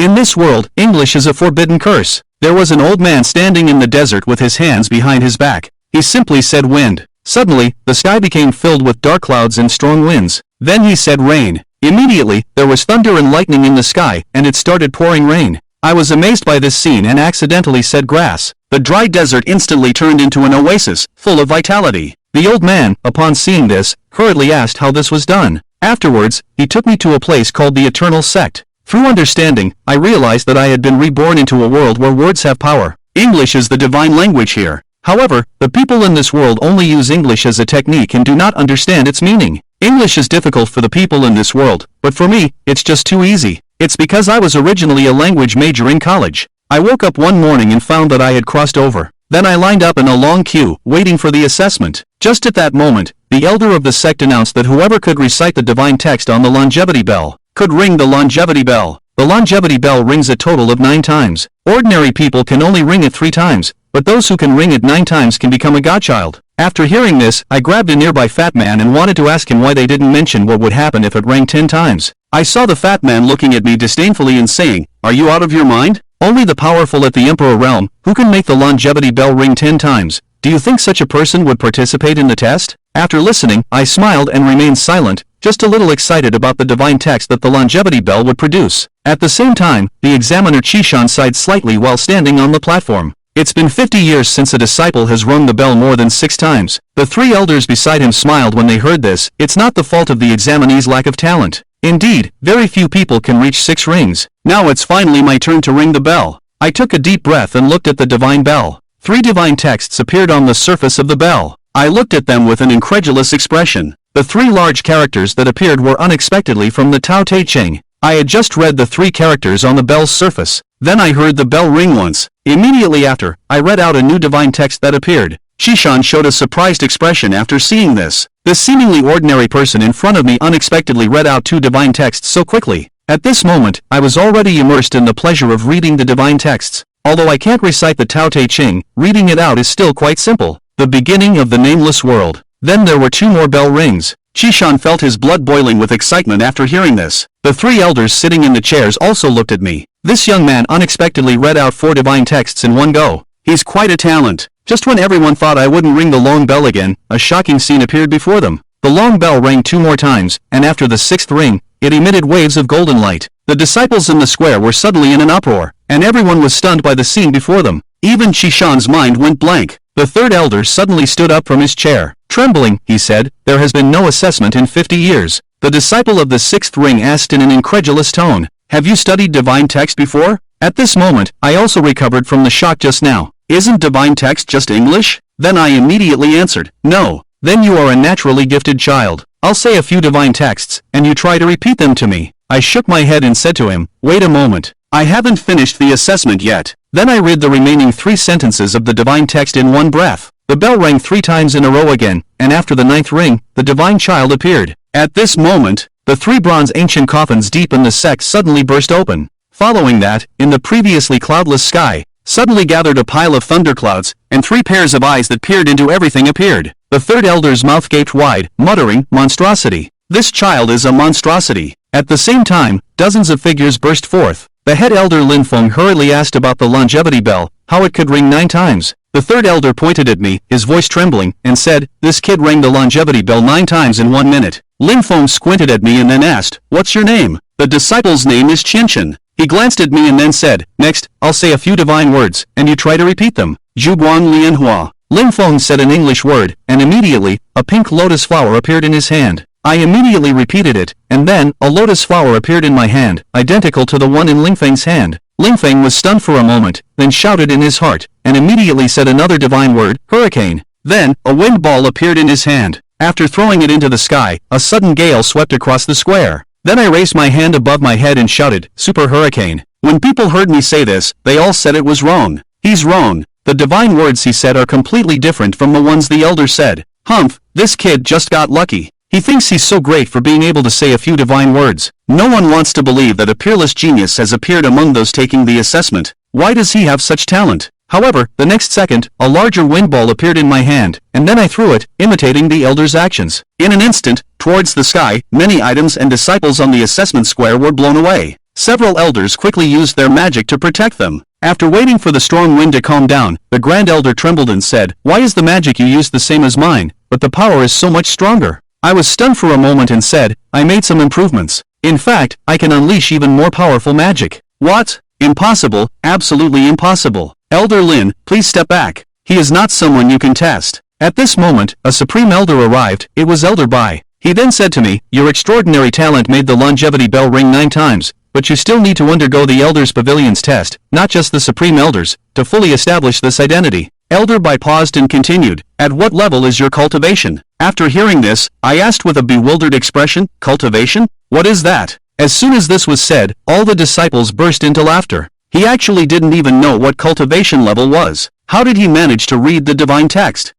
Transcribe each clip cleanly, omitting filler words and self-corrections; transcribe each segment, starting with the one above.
In this world, English is a forbidden curse. There was an old man standing in the desert with his hands behind his back. He simply said wind. Suddenly, the sky became filled with dark clouds and strong winds. Then he said rain. Immediately, there was thunder and lightning in the sky, and it started pouring rain. I was amazed by this scene and accidentally said grass. The dry desert instantly turned into an oasis, full of vitality. The old man, upon seeing this, hurriedly asked how this was done. Afterwards, he took me to a place called the Eternal Sect. Through understanding, I realized that I had been reborn into a world where words have power. English is the divine language here. However, the people in this world only use English as a technique and do not understand its meaning. English is difficult for the people in this world, but for me, it's just too easy. It's because I was originally a language major in college. I woke up one morning and found that I had crossed over. Then I lined up in a long queue, waiting for the assessment. Just at that moment, the elder of the sect announced that whoever could recite the divine text on the longevity bell could ring the longevity bell. The longevity bell rings a total of 9 times. Ordinary people can only ring it 3 times, but those who can ring it 9 times can become a godchild. After hearing this, I grabbed a nearby fat man and wanted to ask him why they didn't mention what would happen if it rang 10 times. I saw the fat man looking at me disdainfully and saying, "Are you out of your mind? Only the powerful at the Emperor realm, who can make the longevity bell ring 10 times. Do you think such a person would participate in the test?" After listening, I smiled and remained silent, just a little excited about the divine text that the longevity bell would produce. At the same time, the examiner Chishan sighed slightly while standing on the platform. It's been 50 years since a disciple has rung the bell more than 6 times. The 3 elders beside him smiled when they heard this. It's not the fault of the examinee's lack of talent. Indeed, very few people can reach 6 rings. Now it's finally my turn to ring the bell. I took a deep breath and looked at the divine bell. 3 divine texts appeared on the surface of the bell. I looked at them with an incredulous expression. The 3 large characters that appeared were unexpectedly from the Tao Te Ching. I had just read the 3 characters on the bell's surface. Then I heard the bell ring once. Immediately after, I read out a new divine text that appeared. Chishan showed a surprised expression after seeing this. This seemingly ordinary person in front of me unexpectedly read out 2 divine texts so quickly. At this moment, I was already immersed in the pleasure of reading the divine texts. Although I can't recite the Tao Te Ching, reading it out is still quite simple. The beginning of the nameless world. Then there were 2 more bell rings. Chishan felt his blood boiling with excitement after hearing this. The 3 elders sitting in the chairs also looked at me. This young man unexpectedly read out 4 divine texts in one go. He's quite a talent. Just when everyone thought I wouldn't ring the long bell again, a shocking scene appeared before them. The long bell rang 2 more times, and after the 6th ring, it emitted waves of golden light. The disciples in the square were suddenly in an uproar, and everyone was stunned by the scene before them. Even Chishan's mind went blank. The 3rd elder suddenly stood up from his chair. Trembling, he said, "There has been no assessment in 50 years. The disciple of the 6th ring asked in an incredulous tone, "Have you studied divine text before?" At this moment, I also recovered from the shock just now. "Isn't divine text just English?" Then I immediately answered, "No." "Then you are a naturally gifted child. I'll say a few divine texts, and you try to repeat them to me." I shook my head and said to him, "Wait a moment. I haven't finished the assessment yet." Then I read the remaining 3 sentences of the divine text in one breath. The bell rang 3 times in a row again, and after the 9th ring, the divine child appeared. At this moment, the 3 bronze ancient coffins deep in the sect suddenly burst open. Following that, in the previously cloudless sky, suddenly gathered a pile of thunderclouds, and 3 pairs of eyes that peered into everything appeared. The 3rd elder's mouth gaped wide, muttering, "Monstrosity. This child is a monstrosity." At the same time, dozens of figures burst forth. The head elder Lin Feng hurriedly asked about the longevity bell, how it could ring 9 times. The 3rd elder pointed at me, his voice trembling, and said, "This kid rang the longevity bell 9 times in 1 minute. Lin Feng squinted at me and then asked, "What's your name?" "The disciple's name is Qinshan." He glanced at me and then said, "Next, I'll say a few divine words, and you try to repeat them." "Zhuguang Lianhua." Lin Feng said an English word, and immediately, a pink lotus flower appeared in his hand. I immediately repeated it, and then, a lotus flower appeared in my hand, identical to the one in Lingfeng's hand. Lingfeng was stunned for a moment, then shouted in his heart, and immediately said another divine word, "Hurricane." Then, a wind ball appeared in his hand. After throwing it into the sky, a sudden gale swept across the square. Then I raised my hand above my head and shouted, "Super Hurricane." When people heard me say this, they all said it was wrong. "He's wrong. The divine words he said are completely different from the ones the elder said. Humph, this kid just got lucky. He thinks he's so great for being able to say a few divine words. No one wants to believe that a peerless genius has appeared among those taking the assessment. Why does he have such talent?" However, the next second, a larger wind ball appeared in my hand, and then I threw it, imitating the elder's actions. In an instant, towards the sky, many items and disciples on the assessment square were blown away. Several elders quickly used their magic to protect them. After waiting for the strong wind to calm down, the Grand Elder trembled and said, "Why is the magic you used the same as mine, but the power is so much stronger?" I was stunned for a moment and said, "I made some improvements. In fact, I can unleash even more powerful magic." "What? Impossible, absolutely impossible. Elder Lin, please step back. He is not someone you can test." At this moment, a Supreme Elder arrived. It was Elder Bai. He then said to me, "Your extraordinary talent made the longevity bell ring 9 times, but you still need to undergo the Elders Pavilion's test, not just the Supreme Elders, to fully establish this identity." Elder Bai paused and continued, "At what level is your cultivation?" After hearing this, I asked with a bewildered expression, "Cultivation? What is that?" As soon as this was said, all the disciples burst into laughter. He actually didn't even know what cultivation level was. How did he manage to read the divine text?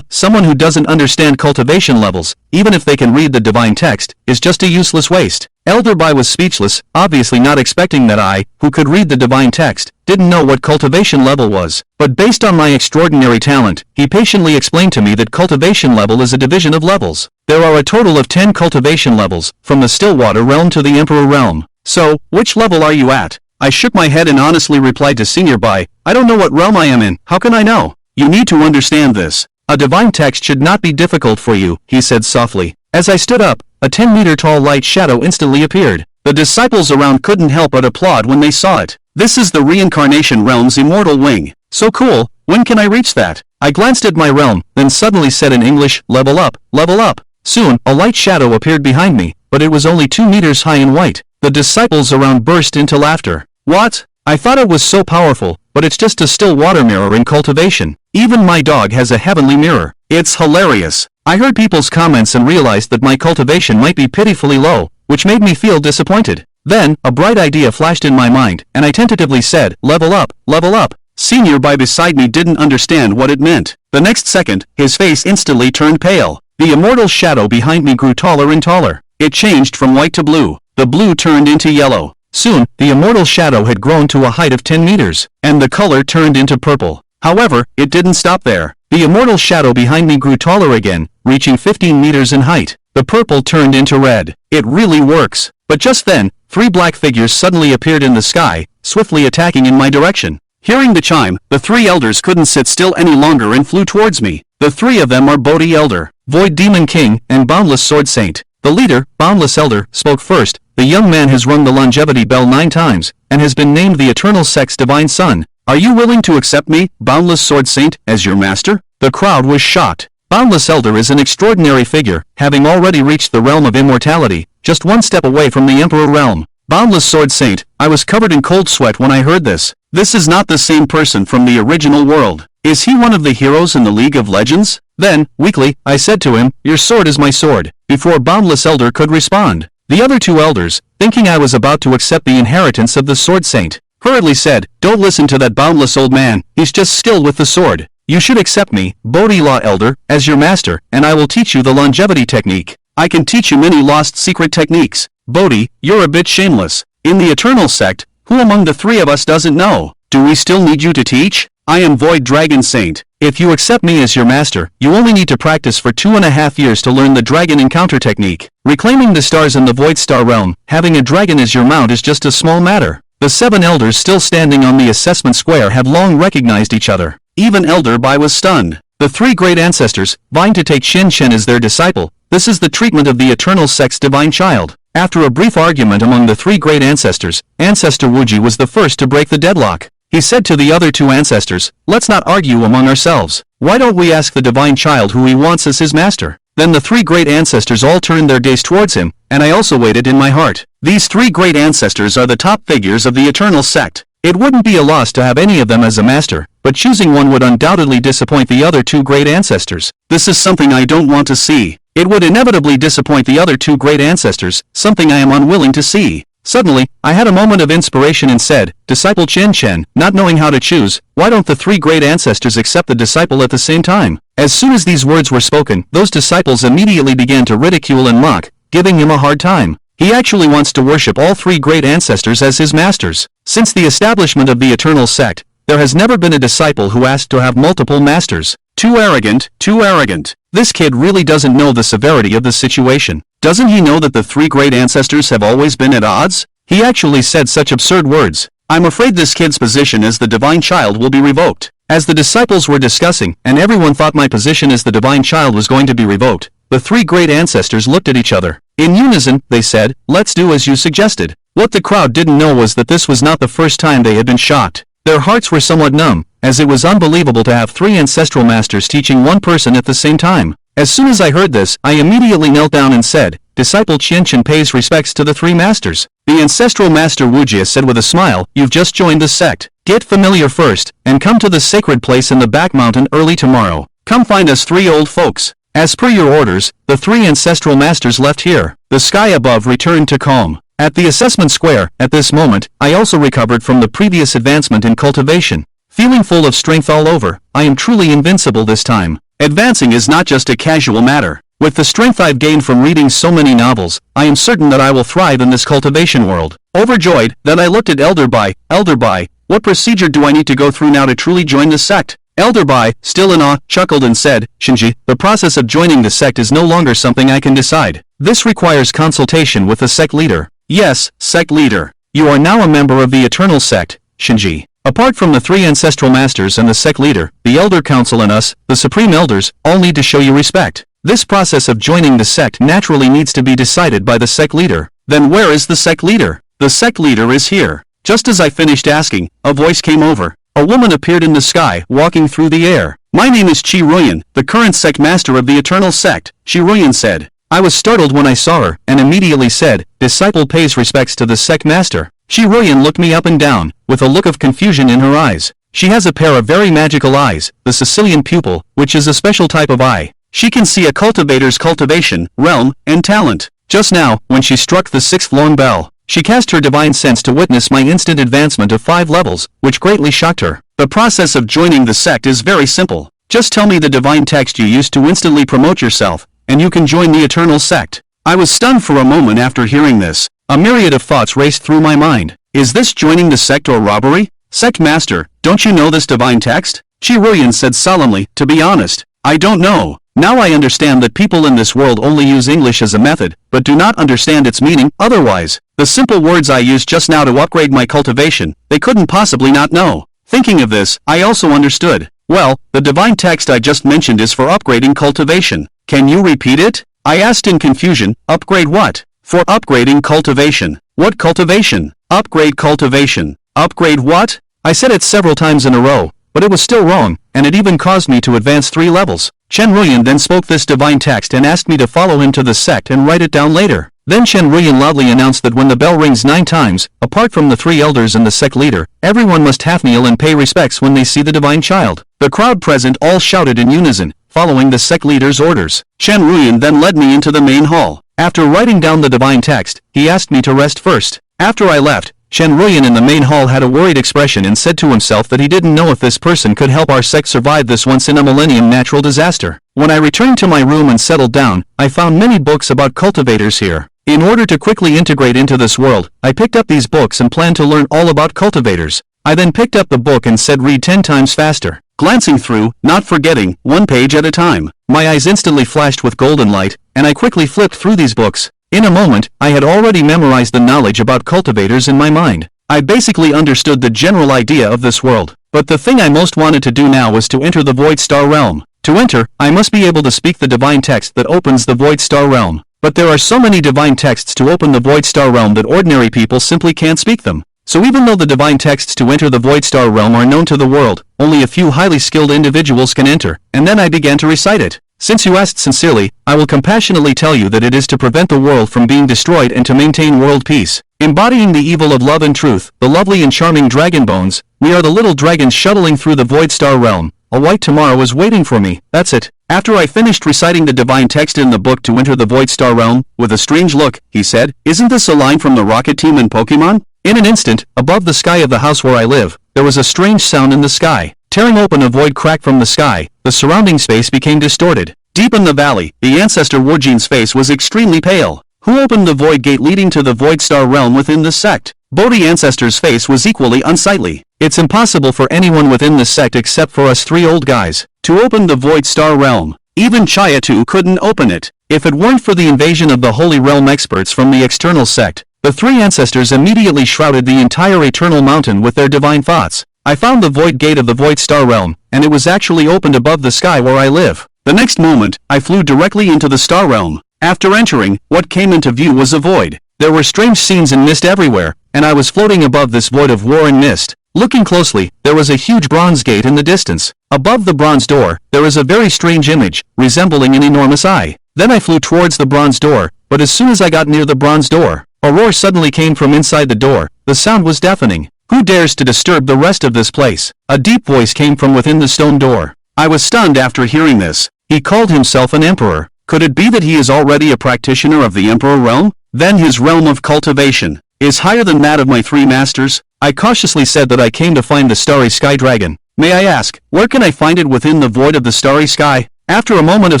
Someone who doesn't understand cultivation levels, even if they can read the divine text, is just a useless waste. Elder Bai was speechless, obviously not expecting that I, who could read the divine text, didn't know what cultivation level was. But based on my extraordinary talent, he patiently explained to me that cultivation level is a division of levels. There are a total of 10 cultivation levels, from the Stillwater realm to the Emperor realm. So, which level are you at? I shook my head and honestly replied to Senior Bai, "I don't know what realm I am in, how can I know?" "You need to understand this. A divine text should not be difficult for you," he said softly. As I stood up, a 10-meter-tall light shadow instantly appeared. The disciples around couldn't help but applaud when they saw it. "This is the Reincarnation Realm's immortal wing. So cool, when can I reach that?" I glanced at my realm, then suddenly said in English, "Level up, level up." Soon, a light shadow appeared behind me, but it was only 2 meters high and white. The disciples around burst into laughter. "What? I thought it was so powerful, but it's just a still water mirror in cultivation. Even my dog has a heavenly mirror. It's hilarious." I heard people's comments and realized that my cultivation might be pitifully low, which made me feel disappointed. Then, a bright idea flashed in my mind, and I tentatively said, "Level up, level up." Senior Bai beside me didn't understand what it meant. The next second, his face instantly turned pale. The immortal shadow behind me grew taller and taller. It changed from white to blue. The blue turned into yellow. Soon, the immortal shadow had grown to a height of 10 meters, and the color turned into purple. However, it didn't stop there. The immortal shadow behind me grew taller again, reaching 15 meters in height. The purple turned into red. It really works. But just then, 3 black figures suddenly appeared in the sky, swiftly attacking in my direction. Hearing the chime, the 3 elders couldn't sit still any longer and flew towards me. The 3 of them are Bodhi Elder, Void Demon King, and Boundless Sword Saint. The leader, Boundless Elder, spoke first. "The young man has rung the longevity bell 9 times, and has been named the Eternal Sect's Divine Son. Are you willing to accept me, Boundless Sword Saint, as your master?" The crowd was shocked. Boundless Elder is an extraordinary figure, having already reached the realm of immortality, just 1 step away from the Emperor realm. Boundless Sword Saint, I was covered in cold sweat when I heard this. This is not the same person from the original world. Is he one of the heroes in the League of Legends? Then, weakly, I said to him, "Your sword is my sword," before Boundless Elder could respond. The other 2 elders, thinking I was about to accept the inheritance of the Sword Saint, hurriedly said, "Don't listen to that boundless old man, he's just skilled with the sword. You should accept me, Bodhi Law Elder, as your master, and I will teach you the longevity technique. I can teach you many lost secret techniques." "Bodhi, you're a bit shameless. In the Eternal Sect, who among the 3 of us doesn't know? Do we still need you to teach? I am Void Dragon Saint. If you accept me as your master, you only need to practice for 2.5 years to learn the dragon encounter technique. Reclaiming the stars in the Void Star realm, having a dragon as your mount is just a small matter." The 7 elders still standing on the assessment square have long recognized each other. Even Elder Bai was stunned. The 3 great ancestors, vying to take Shen Shen as their disciple. This is the treatment of the Eternal Sect's divine child. After a brief argument among the 3 great ancestors, Ancestor Wuji was the first to break the deadlock. He said to the other 2 ancestors, "Let's not argue among ourselves. Why don't we ask the divine child who he wants as his master?" Then the 3 great ancestors all turned their gaze towards him, and I also waited in my heart. These 3 great ancestors are the top figures of the Eternal Sect. It wouldn't be a loss to have any of them as a master, but choosing one would undoubtedly disappoint the other 2 great ancestors. This is something I don't want to see. It would inevitably disappoint the other 2 great ancestors, something I am unwilling to see. Suddenly, I had a moment of inspiration and said, "Disciple Chen Chen," not knowing how to choose, "Why don't the 3 great ancestors accept the disciple at the same time?" As soon as these words were spoken, those disciples immediately began to ridicule and mock, giving him a hard time. He actually wants to worship all 3 great ancestors as his masters. Since the establishment of the Eternal Sect, there has never been a disciple who asked to have multiple masters. Too arrogant, too arrogant. This kid really doesn't know the severity of the situation. Doesn't he know that the 3 great ancestors have always been at odds? He actually said such absurd words. I'm afraid this kid's position as the divine child will be revoked. As the disciples were discussing, and everyone thought my position as the divine child was going to be revoked, the three great ancestors looked at each other. In unison, they said, let's do as you suggested. What the crowd didn't know was that this was not the first time they had been shocked. Their hearts were somewhat numb, as it was unbelievable to have three ancestral masters teaching one person at the same time. As soon as I heard this, I immediately knelt down and said, Disciple Qianqian pays respects to the three masters. The ancestral master Wujia said with a smile, you've just joined the sect. Get familiar first, and come to the sacred place in the back mountain early tomorrow. Come find us three old folks. As per your orders, the three ancestral masters left here. The sky above returned to calm. At the assessment square, at this moment, I also recovered from the previous advancement in cultivation. Feeling full of strength all over, I am truly invincible this time. Advancing is not just a casual matter. With the strength I've gained from reading so many novels, I am certain that I will thrive in this cultivation world. Overjoyed, then I looked at Elder Bai. Elder Bai, what procedure do I need to go through now to truly join the sect? Elder Bai, still in awe, chuckled and said, Shinji, the process of joining the sect is no longer something I can decide. This requires consultation with the sect leader. Yes, sect leader. You are now a member of the Eternal Sect, Shinji. Apart from the three ancestral masters and the sect leader, the Elder Council and us, the Supreme Elders, all need to show you respect. This process of joining the sect naturally needs to be decided by the sect leader. Then where is the sect leader? The sect leader is here. Just as I finished asking, a voice came over. A woman appeared in the sky, walking through the air. My name is Qi Ruyan, the current sect master of the Eternal Sect, Qi Ruyan said. I was startled when I saw her, and immediately said, Disciple pays respects to the sect master. Qi Ruyan looked me up and down, with a look of confusion in her eyes. She has a pair of very magical eyes, the Sicilian pupil, which is a special type of eye. She can see a cultivator's cultivation, realm, and talent. Just now, when she struck the sixth long bell, she cast her divine sense to witness my instant advancement of 5 levels, which greatly shocked her. The process of joining the sect is very simple. Just tell me the divine text you used to instantly promote yourself, and you can join the Eternal Sect. I was stunned for a moment after hearing this. A myriad of thoughts raced through my mind. Is this joining the sect or robbery? Sect master, don't you know this divine text? Qi Ruyan said solemnly, to be honest, I don't know. Now I understand that people in this world only use English as a method, but do not understand its meaning otherwise. The simple words I used just now to upgrade my cultivation, they couldn't possibly not know. Thinking of this, I also understood. Well, the divine text I just mentioned is for upgrading cultivation. Can you repeat it? I asked in confusion, upgrade what? For upgrading cultivation. What cultivation? Upgrade cultivation. Upgrade what? I said it several times in a row, but it was still wrong, and it even caused me to advance 3 levels. Chen Ruyan then spoke this divine text and asked me to follow him to the sect and write it down later. Then Chen Ruyan loudly announced that when the bell rings 9 times, apart from the 3 elders and the sect leader, everyone must half kneel and pay respects when they see the divine child. The crowd present all shouted in unison, following the sect leader's orders. Chen Ruyan then led me into the main hall. After writing down the divine text, he asked me to rest first. After I left, Chen Ruyan in the main hall had a worried expression and said to himself that he didn't know if this person could help our sect survive this once-in-a-millennium natural disaster. When I returned to my room and settled down, I found many books about cultivators here. In order to quickly integrate into this world, I picked up these books and planned to learn all about cultivators. I then picked up the book and said read 10 times faster. Glancing through, not forgetting, 1 page at a time, my eyes instantly flashed with golden light, and I quickly flipped through these books. In a moment, I had already memorized the knowledge about cultivators in my mind. I basically understood the general idea of this world, but the thing I most wanted to do now was to enter the Void Star Realm. To enter, I must be able to speak the divine text that opens the Void Star Realm. But there are so many divine texts to open the Void Star Realm that ordinary people simply can't speak them. So even though the divine texts to enter the Void Star Realm are known to the world, only a few highly skilled individuals can enter, and then I began to recite it. Since you asked sincerely, I will compassionately tell you that it is to prevent the world from being destroyed and to maintain world peace. Embodying the evil of love and truth, the lovely and charming dragon bones, we are the little dragons shuttling through the Void Star Realm. A white tomorrow is waiting for me, that's it. After I finished reciting the divine text in the book to enter the Void Star Realm, with a strange look, he said, isn't this a line from the Rocket Team in Pokemon? In an instant, above the sky of the house where I live, there was a strange sound in the sky. Tearing open a void crack from the sky, the surrounding space became distorted. Deep in the valley, the ancestor Warjian's face was extremely pale. Who opened the void gate leading to the Void Star Realm within the sect? Bodhi ancestor's face was equally unsightly. It's impossible for anyone within the sect except for us 3 old guys to open the Void Star Realm. Even Chayatu couldn't open it. If it weren't for the invasion of the Holy Realm experts from the external sect, The three ancestors immediately shrouded the entire eternal mountain with their divine thoughts. I found the void gate of the void star realm, and it was actually opened above the sky where I live. The next moment, I flew directly into the star realm. After entering, what came into view was a void. There were strange scenes and mist everywhere, and I was floating above this void of war and mist. Looking closely, there was a huge bronze gate in the distance. Above the bronze door, there is a very strange image, resembling an enormous eye. Then I flew towards the bronze door, but as soon as I got near the bronze door, a roar suddenly came from inside the door. The sound was deafening. Who dares to disturb the rest of this place? A deep voice came from within the stone door. I was stunned after hearing this. He called himself an emperor. Could it be that he is already a practitioner of the emperor realm? Then his realm of cultivation is higher than that of my three masters? I cautiously said that I came to find the starry sky dragon. May I ask, where can I find it within the void of the starry sky? After a moment of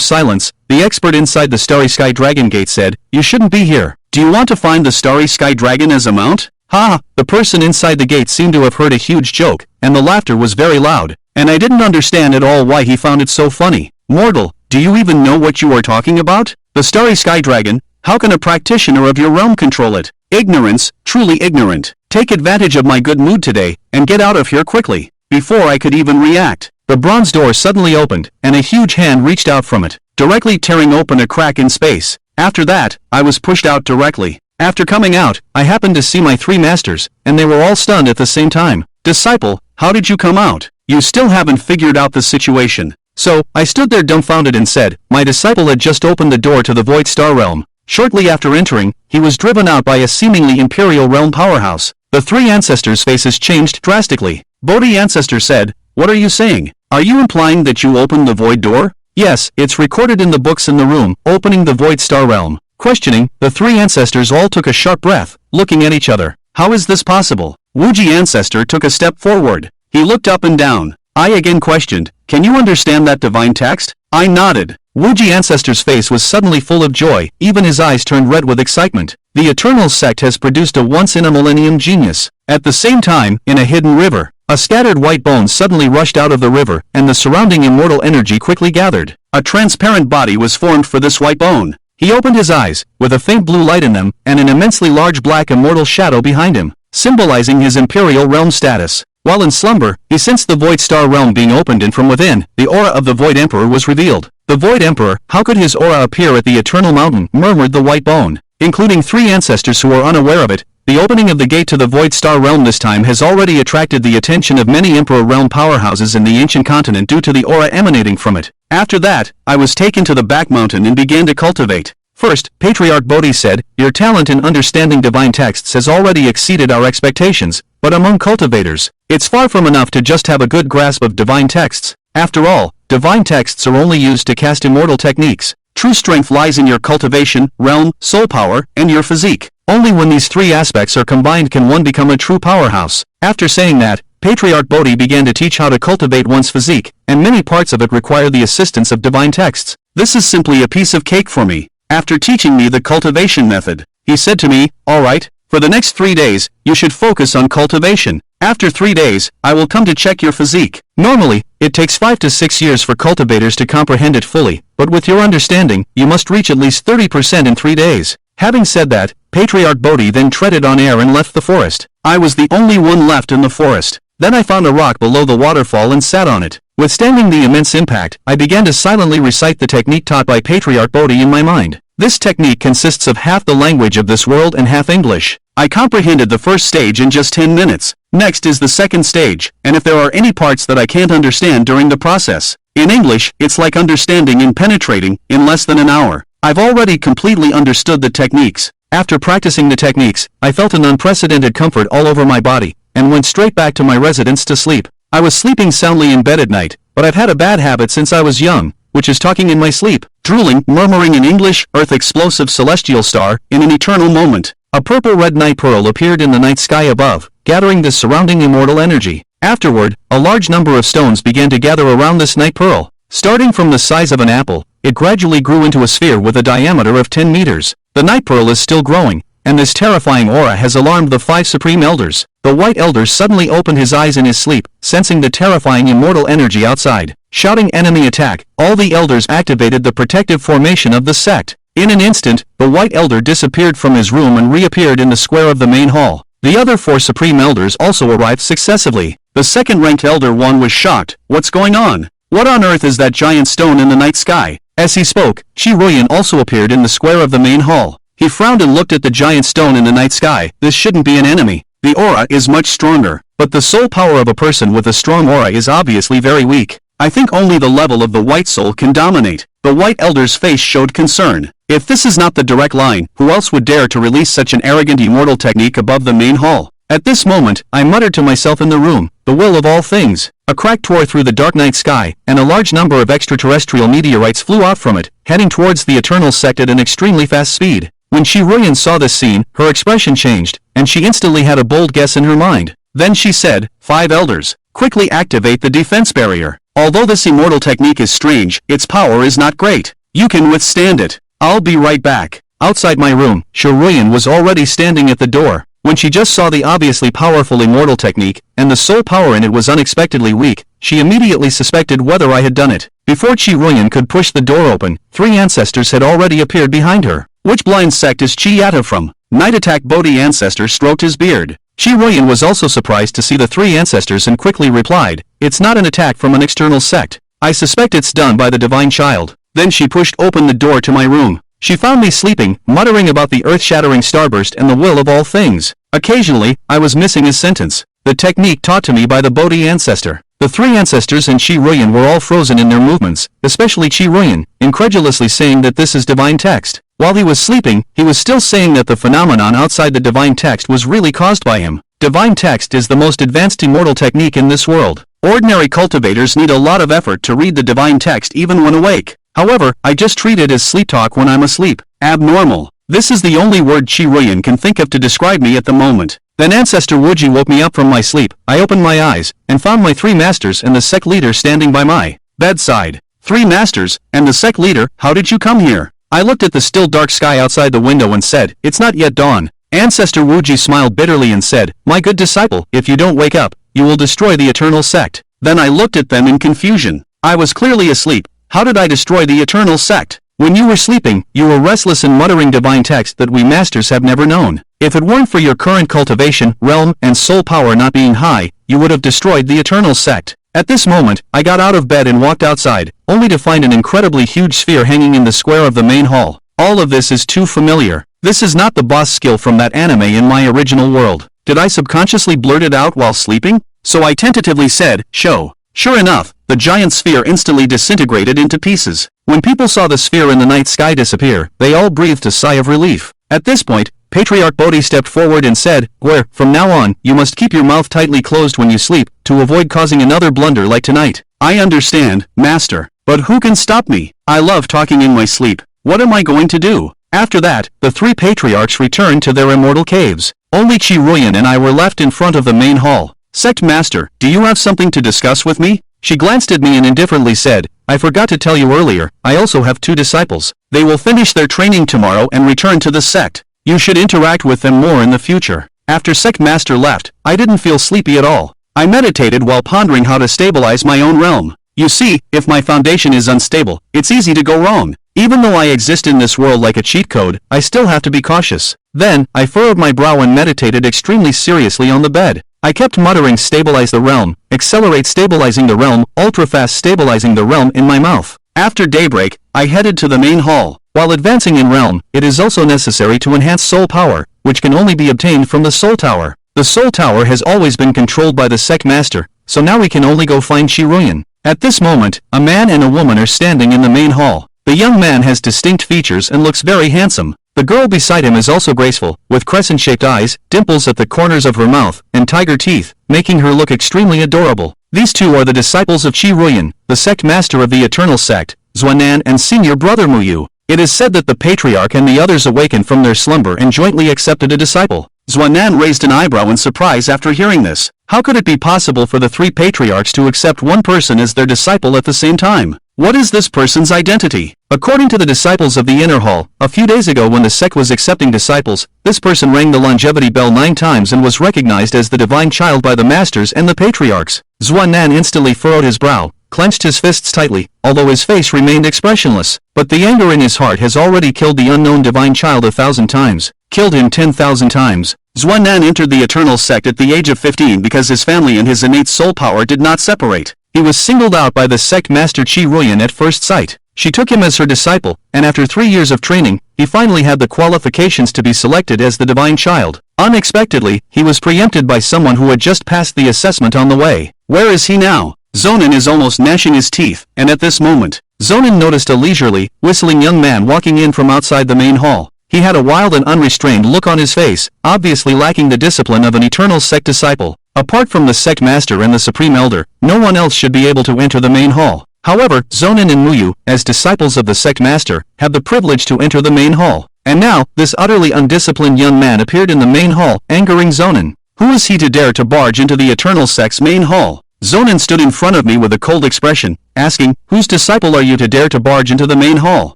silence, the expert inside the starry sky dragon gate said, you shouldn't be here. Do you want to find the starry sky dragon as a mount? Ha! The person inside the gate seemed to have heard a huge joke, and the laughter was very loud, and I didn't understand at all why he found it so funny. Mortal, do you even know what you are talking about? The starry sky dragon? How can a practitioner of your realm control it? Ignorance, truly ignorant. Take advantage of my good mood today, and get out of here quickly. Before I could even react, the bronze door suddenly opened, and a huge hand reached out from it, directly tearing open a crack in space. After that, I was pushed out directly. After coming out, I happened to see my three masters, and they were all stunned at the same time. Disciple, how did you come out? You still haven't figured out the situation. So, I stood there dumbfounded and said, my disciple had just opened the door to the void star realm. Shortly after entering, he was driven out by a seemingly imperial realm powerhouse. The three ancestors' faces changed drastically. Bodhi ancestor said, what are you saying? Are you implying that you opened the void door? Yes, it's recorded in the books in the room, opening the void star realm. Questioning, the three ancestors all took a sharp breath, looking at each other. How is this possible? Wuji ancestor took a step forward. He looked up and down. I again questioned, can you understand that divine text? I nodded. Wuji ancestor's face was suddenly full of joy, even his eyes turned red with excitement. The Eternal Sect has produced a once-in-a-millennium genius. At the same time, in a hidden river, a scattered white bone suddenly rushed out of the river, and the surrounding immortal energy quickly gathered. A transparent body was formed for this white bone. He opened his eyes, with a faint blue light in them, and an immensely large black immortal shadow behind him, symbolizing his imperial realm status. While in slumber, he sensed the void star realm being opened, and from within, the aura of the void emperor was revealed. The void emperor, how could his aura appear at the eternal mountain? Murmured the white bone. Including three ancestors who were unaware of it, the opening of the gate to the void star realm this time has already attracted the attention of many emperor realm powerhouses in the ancient continent due to the aura emanating from it. After that, I was taken to the back mountain and began to cultivate. First, Patriarch Bodhi said, your talent in understanding divine texts has already exceeded our expectations, but among cultivators, it's far from enough to just have a good grasp of divine texts. After all, divine texts are only used to cast immortal techniques. True strength lies in your cultivation, realm, soul power, and your physique. Only when these three aspects are combined can one become a true powerhouse. After saying that, Patriarch Bodhi began to teach how to cultivate one's physique, and many parts of it require the assistance of divine texts. This is simply a piece of cake for me. After teaching me the cultivation method, he said to me, alright, for the next 3 days, you should focus on cultivation. After 3 days, I will come to check your physique. Normally, it takes 5 to 6 years for cultivators to comprehend it fully, but with your understanding, you must reach at least 30% in 3 days. Having said that, Patriarch Bodhi then treaded on air and left the forest. I was the only one left in the forest. Then I found a rock below the waterfall and sat on it. Withstanding the immense impact, I began to silently recite the technique taught by Patriarch Bodhi in my mind. This technique consists of half the language of this world and half English. I comprehended the first stage in just 10 minutes. Next is the second stage, and if there are any parts that I can't understand during the process, in English, it's like understanding and penetrating in less than an hour. I've already completely understood the techniques. After practicing the techniques, I felt an unprecedented comfort all over my body, and went straight back to my residence to sleep. I was sleeping soundly in bed at night, but I've had a bad habit since I was young, which is talking in my sleep, drooling, murmuring in English, earth explosive celestial star, in an eternal moment. A purple-red night pearl appeared in the night sky above, gathering the surrounding immortal energy. Afterward, a large number of stones began to gather around this night pearl. Starting from the size of an apple, it gradually grew into a sphere with a diameter of 10 meters. The night pearl is still growing, and this terrifying aura has alarmed the 5 supreme elders. The white elder suddenly opened his eyes in his sleep, sensing the terrifying immortal energy outside. Shouting enemy attack, all the elders activated the protective formation of the sect. In an instant, the White Elder disappeared from his room and reappeared in the square of the main hall. The other 4 Supreme Elders also arrived successively. The second-ranked Elder One was shocked. What's going on? What on earth is that giant stone in the night sky? As he spoke, Qi Ruoyan also appeared in the square of the main hall. He frowned and looked at the giant stone in the night sky. This shouldn't be an enemy. The aura is much stronger, but the soul power of a person with a strong aura is obviously very weak. I think only the level of the White Soul can dominate. The White Elder's face showed concern. If this is not the direct line, who else would dare to release such an arrogant immortal technique above the main hall? At this moment, I muttered to myself in the room, the will of all things. A crack tore through the dark night sky, and a large number of extraterrestrial meteorites flew out from it, heading towards the Eternal Sect at an extremely fast speed. When Qi Ruoyan saw this scene, her expression changed, and she instantly had a bold guess in her mind. Then she said, 5 Elders, quickly activate the defense barrier. Although this immortal technique is strange, its power is not great. You can withstand it. I'll be right back. Outside my room, Qi Ruoyan was already standing at the door. When she just saw the obviously powerful immortal technique, and the soul power in it was unexpectedly weak, she immediately suspected whether I had done it. Before Qi Ruoyan could push the door open, 3 ancestors had already appeared behind her. Which blind sect is Qi Yata from? Night Attack Bodhi ancestor stroked his beard. Qi Ruoyan was also surprised to see the 3 ancestors and quickly replied, it's not an attack from an external sect. I suspect it's done by the Divine Child. Then she pushed open the door to my room. She found me sleeping, muttering about the earth-shattering starburst and the will of all things. Occasionally, I was missing a sentence. The technique taught to me by the Bodhi ancestor. The 3 ancestors and Qi Ruoyan were all frozen in their movements, especially Qi Ruoyan, incredulously saying that this is divine text. While he was sleeping, he was still saying that the phenomenon outside the divine text was really caused by him. Divine text is the most advanced immortal technique in this world. Ordinary cultivators need a lot of effort to read the divine text even when awake. However, I just treat it as sleep talk when I'm asleep. Abnormal. This is the only word Qi Ruoyan can think of to describe me at the moment. Then Ancestor Wuji woke me up from my sleep. I opened my eyes, and found my 3 masters and the sect leader standing by my bedside. 3 masters, and the sect leader, how did you come here? I looked at the still dark sky outside the window and said, it's not yet dawn. Ancestor Wuji smiled bitterly and said, my good disciple, if you don't wake up, you will destroy the eternal sect. Then I looked at them in confusion. I was clearly asleep. How did I destroy the eternal sect? When you were sleeping, you were restless and muttering divine text that we masters have never known. If it weren't for your current cultivation, realm, and soul power not being high, you would have destroyed the eternal sect. At this moment, I got out of bed and walked outside, only to find an incredibly huge sphere hanging in the square of the main hall. All of this is too familiar. This is not the boss skill from that anime in my original world. Did I subconsciously blurt it out while sleeping? So I tentatively said, show. Sure enough, the giant sphere instantly disintegrated into pieces. When people saw the sphere in the night sky disappear, they all breathed a sigh of relief. At this point, Patriarch Bodhi stepped forward and said, Gware, from now on, you must keep your mouth tightly closed when you sleep, to avoid causing another blunder like tonight. I understand, Master. But who can stop me? I love talking in my sleep. What am I going to do? After that, the 3 patriarchs returned to their immortal caves. Only Qi Ruoyan and I were left in front of the main hall. Sect Master, do you have something to discuss with me? She glanced at me and indifferently said, I forgot to tell you earlier, I also have 2 disciples. They will finish their training tomorrow and return to the sect. You should interact with them more in the future. After Sect Master left, I didn't feel sleepy at all. I meditated while pondering how to stabilize my own realm. You see, if my foundation is unstable, it's easy to go wrong. Even though I exist in this world like a cheat code, I still have to be cautious. Then, I furrowed my brow and meditated extremely seriously on the bed. I kept muttering stabilize the realm, accelerate stabilizing the realm, ultra-fast stabilizing the realm in my mouth. After daybreak, I headed to the main hall. While advancing in realm, it is also necessary to enhance soul power, which can only be obtained from the soul tower. The soul tower has always been controlled by the sect master, so now we can only go find Qi Ruoyan. At this moment, a man and a woman are standing in the main hall. The young man has distinct features and looks very handsome. The girl beside him is also graceful, with crescent-shaped eyes, dimples at the corners of her mouth, and tiger teeth, making her look extremely adorable. These 2 are the disciples of Qi Ruoyan, the sect master of the Eternal Sect, Xuanan and senior brother Muyu. It is said that the patriarch and the others awakened from their slumber and jointly accepted a disciple. Xuanan raised an eyebrow in surprise after hearing this. How could it be possible for the 3 patriarchs to accept one person as their disciple at the same time? What is this person's identity? According to the disciples of the inner hall, a few days ago when the sect was accepting disciples, this person rang the longevity bell 9 times and was recognized as the divine child by the masters and the patriarchs. Xuanan instantly furrowed his brow, clenched his fists tightly, although his face remained expressionless. But the anger in his heart has already killed the unknown divine child 1,000 times, killed him 10,000 times. Xuan'an entered the Eternal Sect at the age of 15 because his family and his innate soul power did not separate. He was singled out by the sect master Qi Ruyan at first sight. She took him as her disciple, and after 3 years of training, he finally had the qualifications to be selected as the divine child. Unexpectedly, he was preempted by someone who had just passed the assessment on the way. Where is he now? Zonin is almost gnashing his teeth, and at this moment, Zonin noticed a leisurely, whistling young man walking in from outside the main hall. He had a wild and unrestrained look on his face, obviously lacking the discipline of an Eternal Sect disciple. Apart from the sect master and the supreme elder, no one else should be able to enter the main hall. However, Zonin and Muyu, as disciples of the sect master, have the privilege to enter the main hall. And now, this utterly undisciplined young man appeared in the main hall, angering Zonin. Who is he to dare to barge into the Eternal Sect's main hall? Zonin stood in front of me with a cold expression, asking, whose disciple are you to dare to barge into the main hall?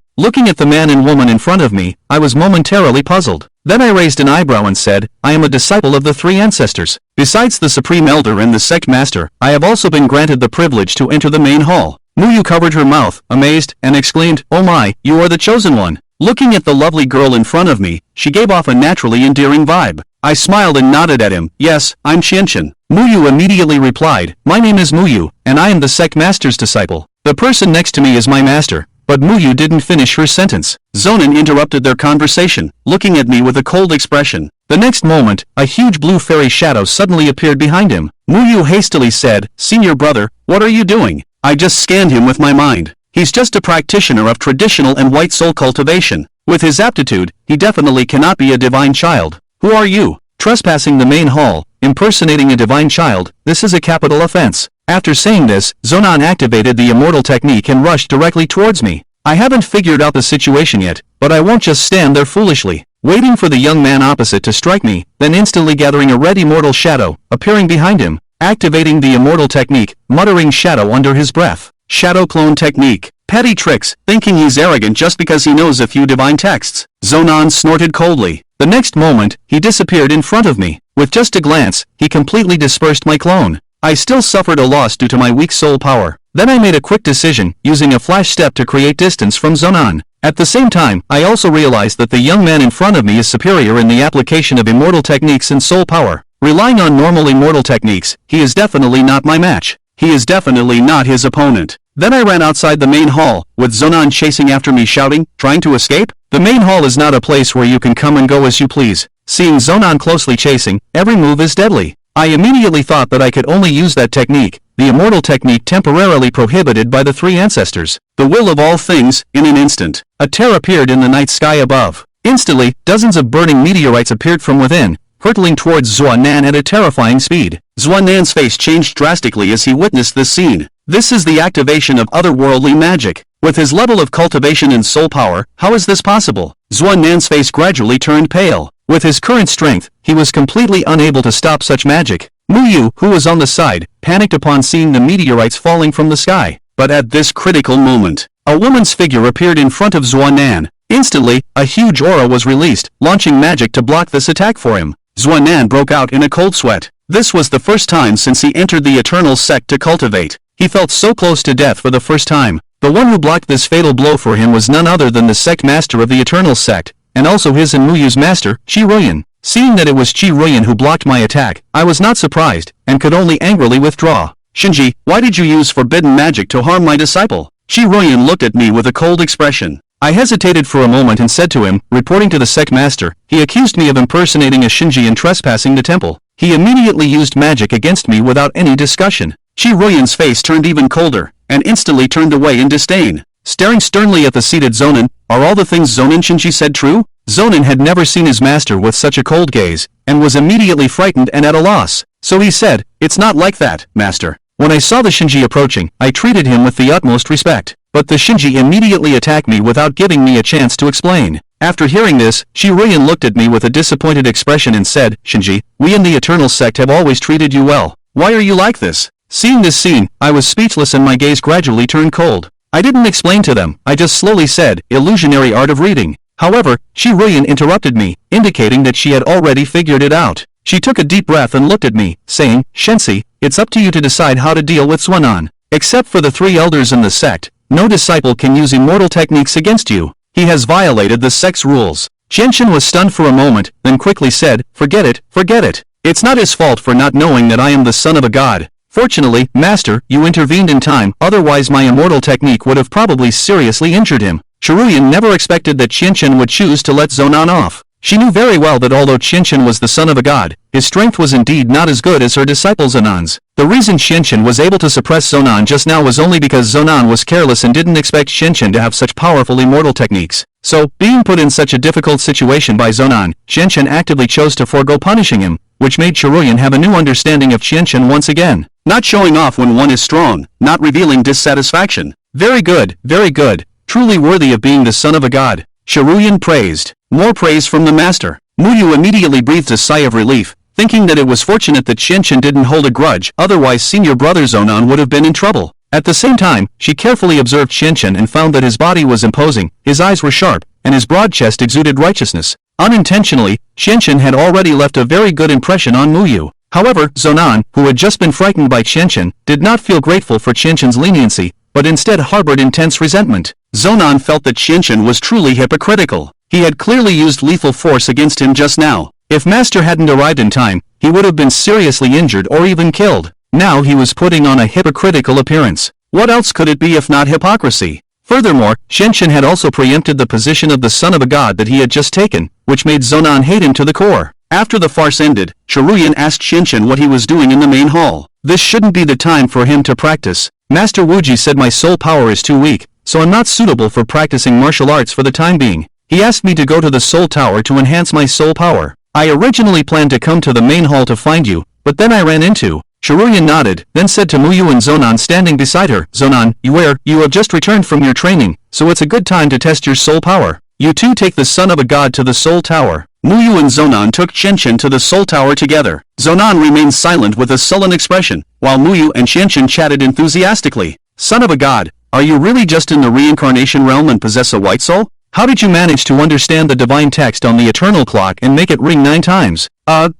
Looking at the man and woman in front of me, I was momentarily puzzled. Then I raised an eyebrow and said, I am a disciple of the three ancestors. Besides the supreme elder and the sect master, I have also been granted the privilege to enter the main hall. Muyu covered her mouth, amazed, and exclaimed, oh my, you are the chosen one. Looking at the lovely girl in front of me, she gave off a naturally endearing vibe. I smiled and nodded at him. Yes, I'm Qianqian. Muyu immediately replied, my name is Muyu, and I am the sect master's disciple. The person next to me is my master. But Muyu didn't finish her sentence. Zonin interrupted their conversation, looking at me with a cold expression. The next moment, a huge blue fairy shadow suddenly appeared behind him. Muyu hastily said, Senior brother, what are you doing? I just scanned him with my mind. He's just a practitioner of traditional and white soul cultivation. With his aptitude, he definitely cannot be a divine child. Who are you? Trespassing the main hall, impersonating a divine child, this is a capital offense. After saying this, Zonan activated the immortal technique and rushed directly towards me. I haven't figured out the situation yet, but I won't just stand there foolishly, waiting for the young man opposite to strike me, then instantly gathering a red immortal shadow, appearing behind him, activating the immortal technique, muttering shadow under his breath. Shadow clone technique. Petty tricks, thinking he's arrogant just because he knows a few divine texts. Zonan snorted coldly. The next moment, he disappeared in front of me. With just a glance, he completely dispersed my clone. I still suffered a loss due to my weak soul power. Then I made a quick decision, using a flash step to create distance from Zonan. At the same time, I also realized that the young man in front of me is superior in the application of immortal techniques and soul power. Relying on normal immortal techniques, he is definitely not my match. He is definitely not his opponent. Then I ran outside the main hall, with Zonan chasing after me shouting, trying to escape? The main hall is not a place where you can come and go as you please. Seeing Zonan closely chasing, every move is deadly. I immediately thought that I could only use that technique, the immortal technique temporarily prohibited by the three ancestors. The will of all things, in an instant. A tear appeared in the night sky above. Instantly, dozens of burning meteorites appeared from within, hurtling towards Xuan'an at a terrifying speed. Xuan'an's face changed drastically as he witnessed this scene. This is the activation of otherworldly magic. With his level of cultivation and soul power, how is this possible? Xuan'an's face gradually turned pale. With his current strength, he was completely unable to stop such magic. Muyu, who was on the side, panicked upon seeing the meteorites falling from the sky. But at this critical moment, a woman's figure appeared in front of Xuan'an. Instantly, a huge aura was released, launching magic to block this attack for him. Xuan'an broke out in a cold sweat. This was the first time since he entered the Eternal Sect to cultivate. He felt so close to death for the first time. The one who blocked this fatal blow for him was none other than the sect master of the Eternal Sect, and also his and Muyu's master, Qi Ruyan. Seeing that it was Qi Ruyan who blocked my attack, I was not surprised, and could only angrily withdraw. Shinji, why did you use forbidden magic to harm my disciple? Qi Ruyan looked at me with a cold expression. I hesitated for a moment and said to him, reporting to the sect master, he accused me of impersonating a Shinji and trespassing the temple. He immediately used magic against me without any discussion. Qi Ruyan's face turned even colder, and instantly turned away in disdain. Staring sternly at the seated Zonin, are all the things Zonin Shinji said true? Zonin had never seen his master with such a cold gaze, and was immediately frightened and at a loss. So he said, it's not like that, master. When I saw the Shinji approaching, I treated him with the utmost respect. But the Shinji immediately attacked me without giving me a chance to explain. After hearing this, Qi Ruyan looked at me with a disappointed expression and said, Shinji, we in the Eternal Sect have always treated you well. Why are you like this? Seeing this scene, I was speechless and my gaze gradually turned cold. I didn't explain to them, I just slowly said, illusionary art of reading. However, Qi Ruyan interrupted me, indicating that she had already figured it out. She took a deep breath and looked at me, saying, Shensi, it's up to you to decide how to deal with Xuanan. Except for the 3 elders in the sect, no disciple can use immortal techniques against you. He has violated the sect's rules. Qianchen was stunned for a moment, then quickly said, forget it, forget it. It's not his fault for not knowing that I am the son of a god. Fortunately, Master, you intervened in time, otherwise my immortal technique would have probably seriously injured him. Shiruyan never expected that Qianchen would choose to let Zonan off. She knew very well that although Qianchen was the son of a god, his strength was indeed not as good as her disciple Zonan's. The reason Qianchen was able to suppress Zonan just now was only because Zonan was careless and didn't expect Qianchen to have such powerful immortal techniques. So, being put in such a difficult situation by Zonan, Qianchen actively chose to forego punishing him, which made Shiruyan have a new understanding of Qianchen once again. Not showing off when one is strong, not revealing dissatisfaction. Very good, truly worthy of being the son of a god. Shiruyan praised. More praise from the master. Muyu immediately breathed a sigh of relief, thinking that it was fortunate that Qianchen didn't hold a grudge, otherwise senior brother Zonan would have been in trouble. At the same time, she carefully observed Qianchen and found that his body was imposing, his eyes were sharp, and his broad chest exuded righteousness. Unintentionally, Qianchen had already left a very good impression on Muyu. However, Zonan, who had just been frightened by Qianchen, did not feel grateful for Qianchen's leniency, but instead harbored intense resentment. Zonan felt that Qianchen was truly hypocritical. He had clearly used lethal force against him just now. If Master hadn't arrived in time, he would have been seriously injured or even killed. Now he was putting on a hypocritical appearance. What else could it be if not hypocrisy? Furthermore, Qianchen had also preempted the position of the son of a god that he had just taken, which made Zonan hate him to the core. After the farce ended, Shiruyan asked Qianchen what he was doing in the main hall. This shouldn't be the time for him to practice. Master Wuji said my soul power is too weak, so I'm not suitable for practicing martial arts for the time being. He asked me to go to the soul tower to enhance my soul power. I originally planned to come to the main hall to find you, but then I ran into. Shiruyan nodded, then said to Muyu and Zonan standing beside her, Zonan, you have just returned from your training, so it's a good time to test your soul power. You two take the son of a god to the soul tower. Muyu and Zonan took Qianchen to the soul tower together. Zonan remained silent with a sullen expression, while Muyu and Qianchen chatted enthusiastically. Son of a god, are you really just in the reincarnation realm and possess a white soul? How did you manage to understand the divine text on the eternal clock and make it ring 9 times?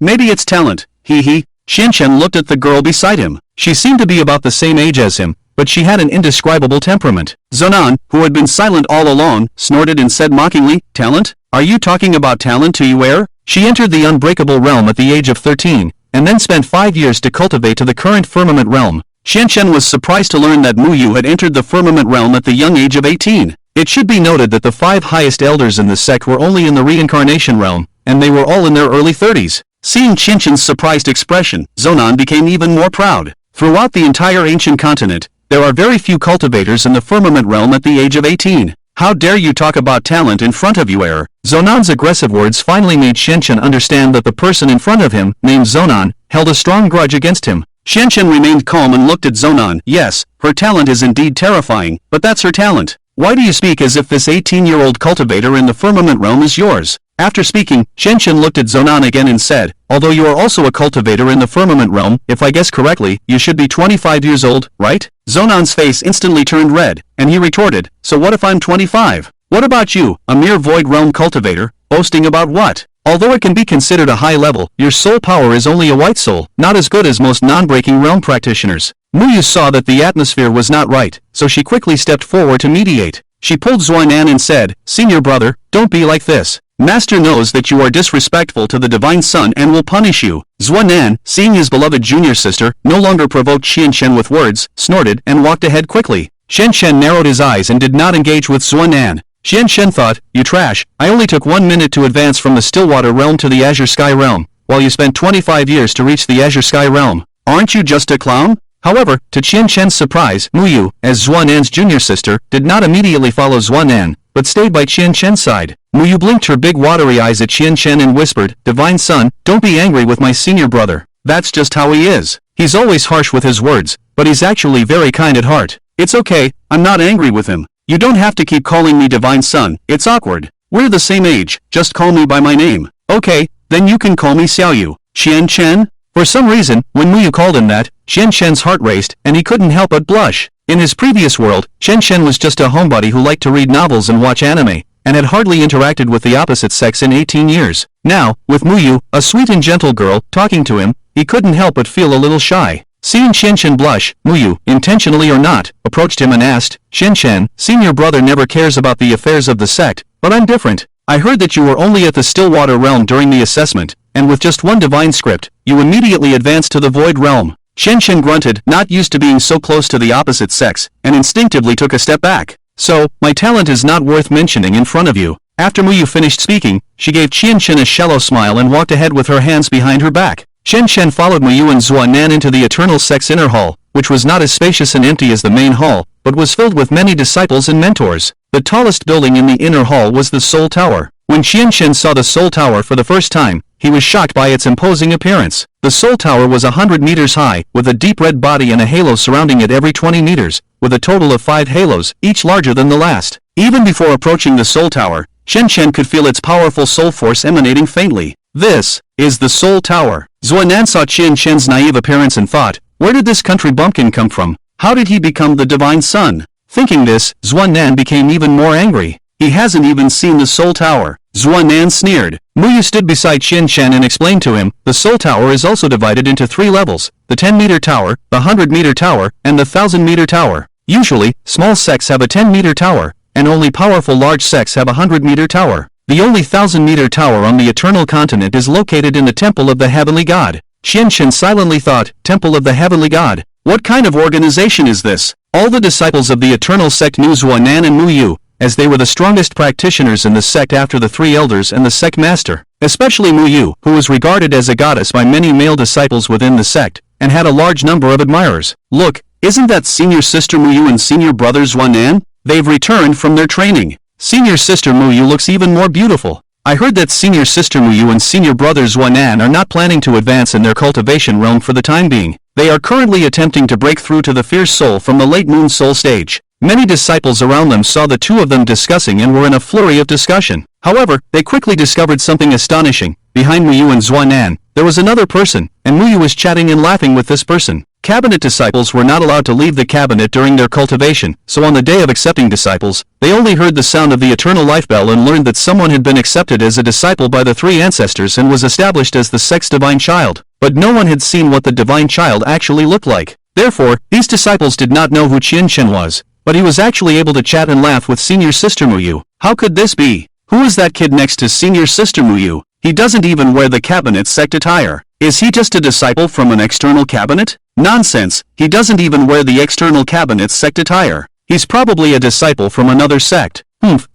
Maybe it's talent, he. Qianchen looked at the girl beside him. She seemed to be about the same age as him, but she had an indescribable temperament. Zonan, who had been silent all along, snorted and said mockingly, talent? Are you talking about talent to Yuer? She entered the unbreakable realm at the age of 13, and then spent 5 years to cultivate to the current firmament realm. Qianchen was surprised to learn that Muyu had entered the firmament realm at the young age of 18. It should be noted that the 5 highest elders in the sect were only in the reincarnation realm, and they were all in their early 30s. Seeing Qianchen's surprised expression, Zonan became even more proud. Throughout the entire ancient continent, there are very few cultivators in the firmament realm at the age of 18. How dare you talk about talent in front of Yuer? Zonan's aggressive words finally made Qianchen understand that the person in front of him, named Zonan, held a strong grudge against him. Qianchen remained calm and looked at Zonan. Yes, her talent is indeed terrifying, but that's her talent. Why do you speak as if this 18-year-old cultivator in the firmament realm is yours? After speaking, Qianchen looked at Zonan again and said, although you are also a cultivator in the firmament realm, if I guess correctly, you should be 25 years old, right? Zonan's face instantly turned red, and he retorted, so what if I'm 25? What about you, a mere void realm cultivator, boasting about what? Although it can be considered a high level, your soul power is only a white soul, not as good as most non-breaking realm practitioners. Muyu saw that the atmosphere was not right, so she quickly stepped forward to mediate. She pulled Zuanan and said, Senior brother, don't be like this. Master knows that you are disrespectful to the Divine Son and will punish you. Zuanan, seeing his beloved junior sister, no longer provoked Qianchen with words, snorted, and walked ahead quickly. Qianchen narrowed his eyes and did not engage with Zuanan. Qianchen thought, you trash, I only took 1 minute to advance from the Stillwater realm to the Azure Sky realm, while you spent 25 years to reach the Azure Sky realm. Aren't you just a clown? However, to Qianchen's surprise, Muyu, as Zuanan's junior sister, did not immediately follow Zuanan, but stayed by Qianchen's side. Muyu blinked her big watery eyes at Qianchen and whispered, Divine Son, don't be angry with my senior brother. That's just how he is. He's always harsh with his words, but he's actually very kind at heart. It's okay, I'm not angry with him. You don't have to keep calling me Divine Son, it's awkward. We're the same age, just call me by my name. Okay, then you can call me Xiaoyu. Qianchen? For some reason, when Muyu called him that, Qianchen's heart raced, and he couldn't help but blush. In his previous world, Qianchen was just a homebody who liked to read novels and watch anime, and had hardly interacted with the opposite sex in 18 years. Now, with Muyu, a sweet and gentle girl, talking to him, he couldn't help but feel a little shy. Seeing Qianchen blush, Muyu, intentionally or not, approached him and asked, Qianchen, senior brother never cares about the affairs of the sect, but I'm different. I heard that you were only at the Stillwater realm during the assessment, and with just one divine script, you immediately advanced to the Void realm. Qianchen grunted, not used to being so close to the opposite sex, and instinctively took a step back. So, my talent is not worth mentioning in front of you. After Muyu finished speaking, she gave Qianchen a shallow smile and walked ahead with her hands behind her back. Qianchen followed Muyu and Zuanan into the Eternal Sect's inner hall, which was not as spacious and empty as the main hall, but was filled with many disciples and mentors. The tallest building in the inner hall was the Soul Tower. When Qianchen saw the Soul Tower for the first time, he was shocked by its imposing appearance. The Soul Tower was 100 meters high, with a deep red body and a halo surrounding it every 20 meters, with a total of 5 halos, each larger than the last. Even before approaching the Soul Tower, Qianchen could feel its powerful soul force emanating faintly. This is the Soul Tower. Zuanan saw Qianchen's naive appearance and thought, where did this country bumpkin come from? How did he become the Divine Son? Thinking this, Zuanan became even more angry. He hasn't even seen the Soul Tower. Zuanan sneered. Muyu stood beside Qianchen and explained to him, the Soul Tower is also divided into 3 levels, the 10-meter tower, the 100-meter tower, and the 1,000-meter tower. Usually, small sects have a 10-meter tower, and only powerful large sects have a 100-meter tower. The only 1,000-meter tower on the Eternal Continent is located in the Temple of the Heavenly God. Qianchen silently thought, Temple of the Heavenly God. What kind of organization is this? All the disciples of the Eternal Sect knew Zuanan and Muyu, as they were the strongest practitioners in the sect after the 3 elders and the sect master. Especially Muyu, who was regarded as a goddess by many male disciples within the sect, and had a large number of admirers. Look, isn't that senior sister Muyu and senior brother Zuanan? They've returned from their training. Senior sister Muyu looks even more beautiful. I heard that senior sister Muyu and senior brother Zuanan are not planning to advance in their cultivation realm for the time being. They are currently attempting to break through to the fierce soul from the late moon soul stage. Many disciples around them saw the two of them discussing and were in a flurry of discussion. However, they quickly discovered something astonishing. Behind Muyu and Zuanan, there was another person, and Muyu was chatting and laughing with this person. Cabinet disciples were not allowed to leave the cabinet during their cultivation, so on the day of accepting disciples, they only heard the sound of the eternal life bell and learned that someone had been accepted as a disciple by the 3 ancestors and was established as the sect's divine child. But no one had seen what the divine child actually looked like. Therefore, these disciples did not know who Qianchen was, but he was actually able to chat and laugh with senior sister Muyu. How could this be? Who is that kid next to senior sister Muyu? He doesn't even wear the cabinet sect attire. Is he just a disciple from an external cabinet? Nonsense, he doesn't even wear the external cabinet's sect attire. He's probably a disciple from another sect.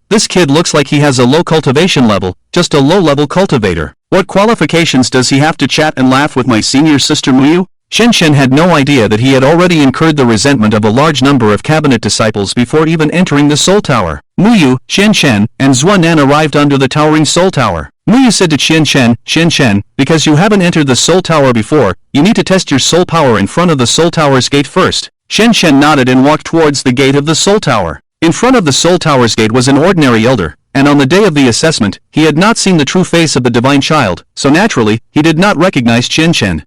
This kid looks like he has a low cultivation level, just a low-level cultivator. What qualifications does he have to chat and laugh with my senior sister Muyu? Qianchen had no idea that he had already incurred the resentment of a large number of cabinet disciples before even entering the Soul Tower. Muyu, Qianchen, and Zuanan arrived under the towering Soul Tower. Muyu said to Qianchen, because you haven't entered the Soul Tower before, you need to test your soul power in front of the Soul Tower's gate first. Qianchen nodded and walked towards the gate of the Soul Tower. In front of the Soul Tower's gate was an ordinary elder, and on the day of the assessment, he had not seen the true face of the divine child, so naturally, he did not recognize Qianchen.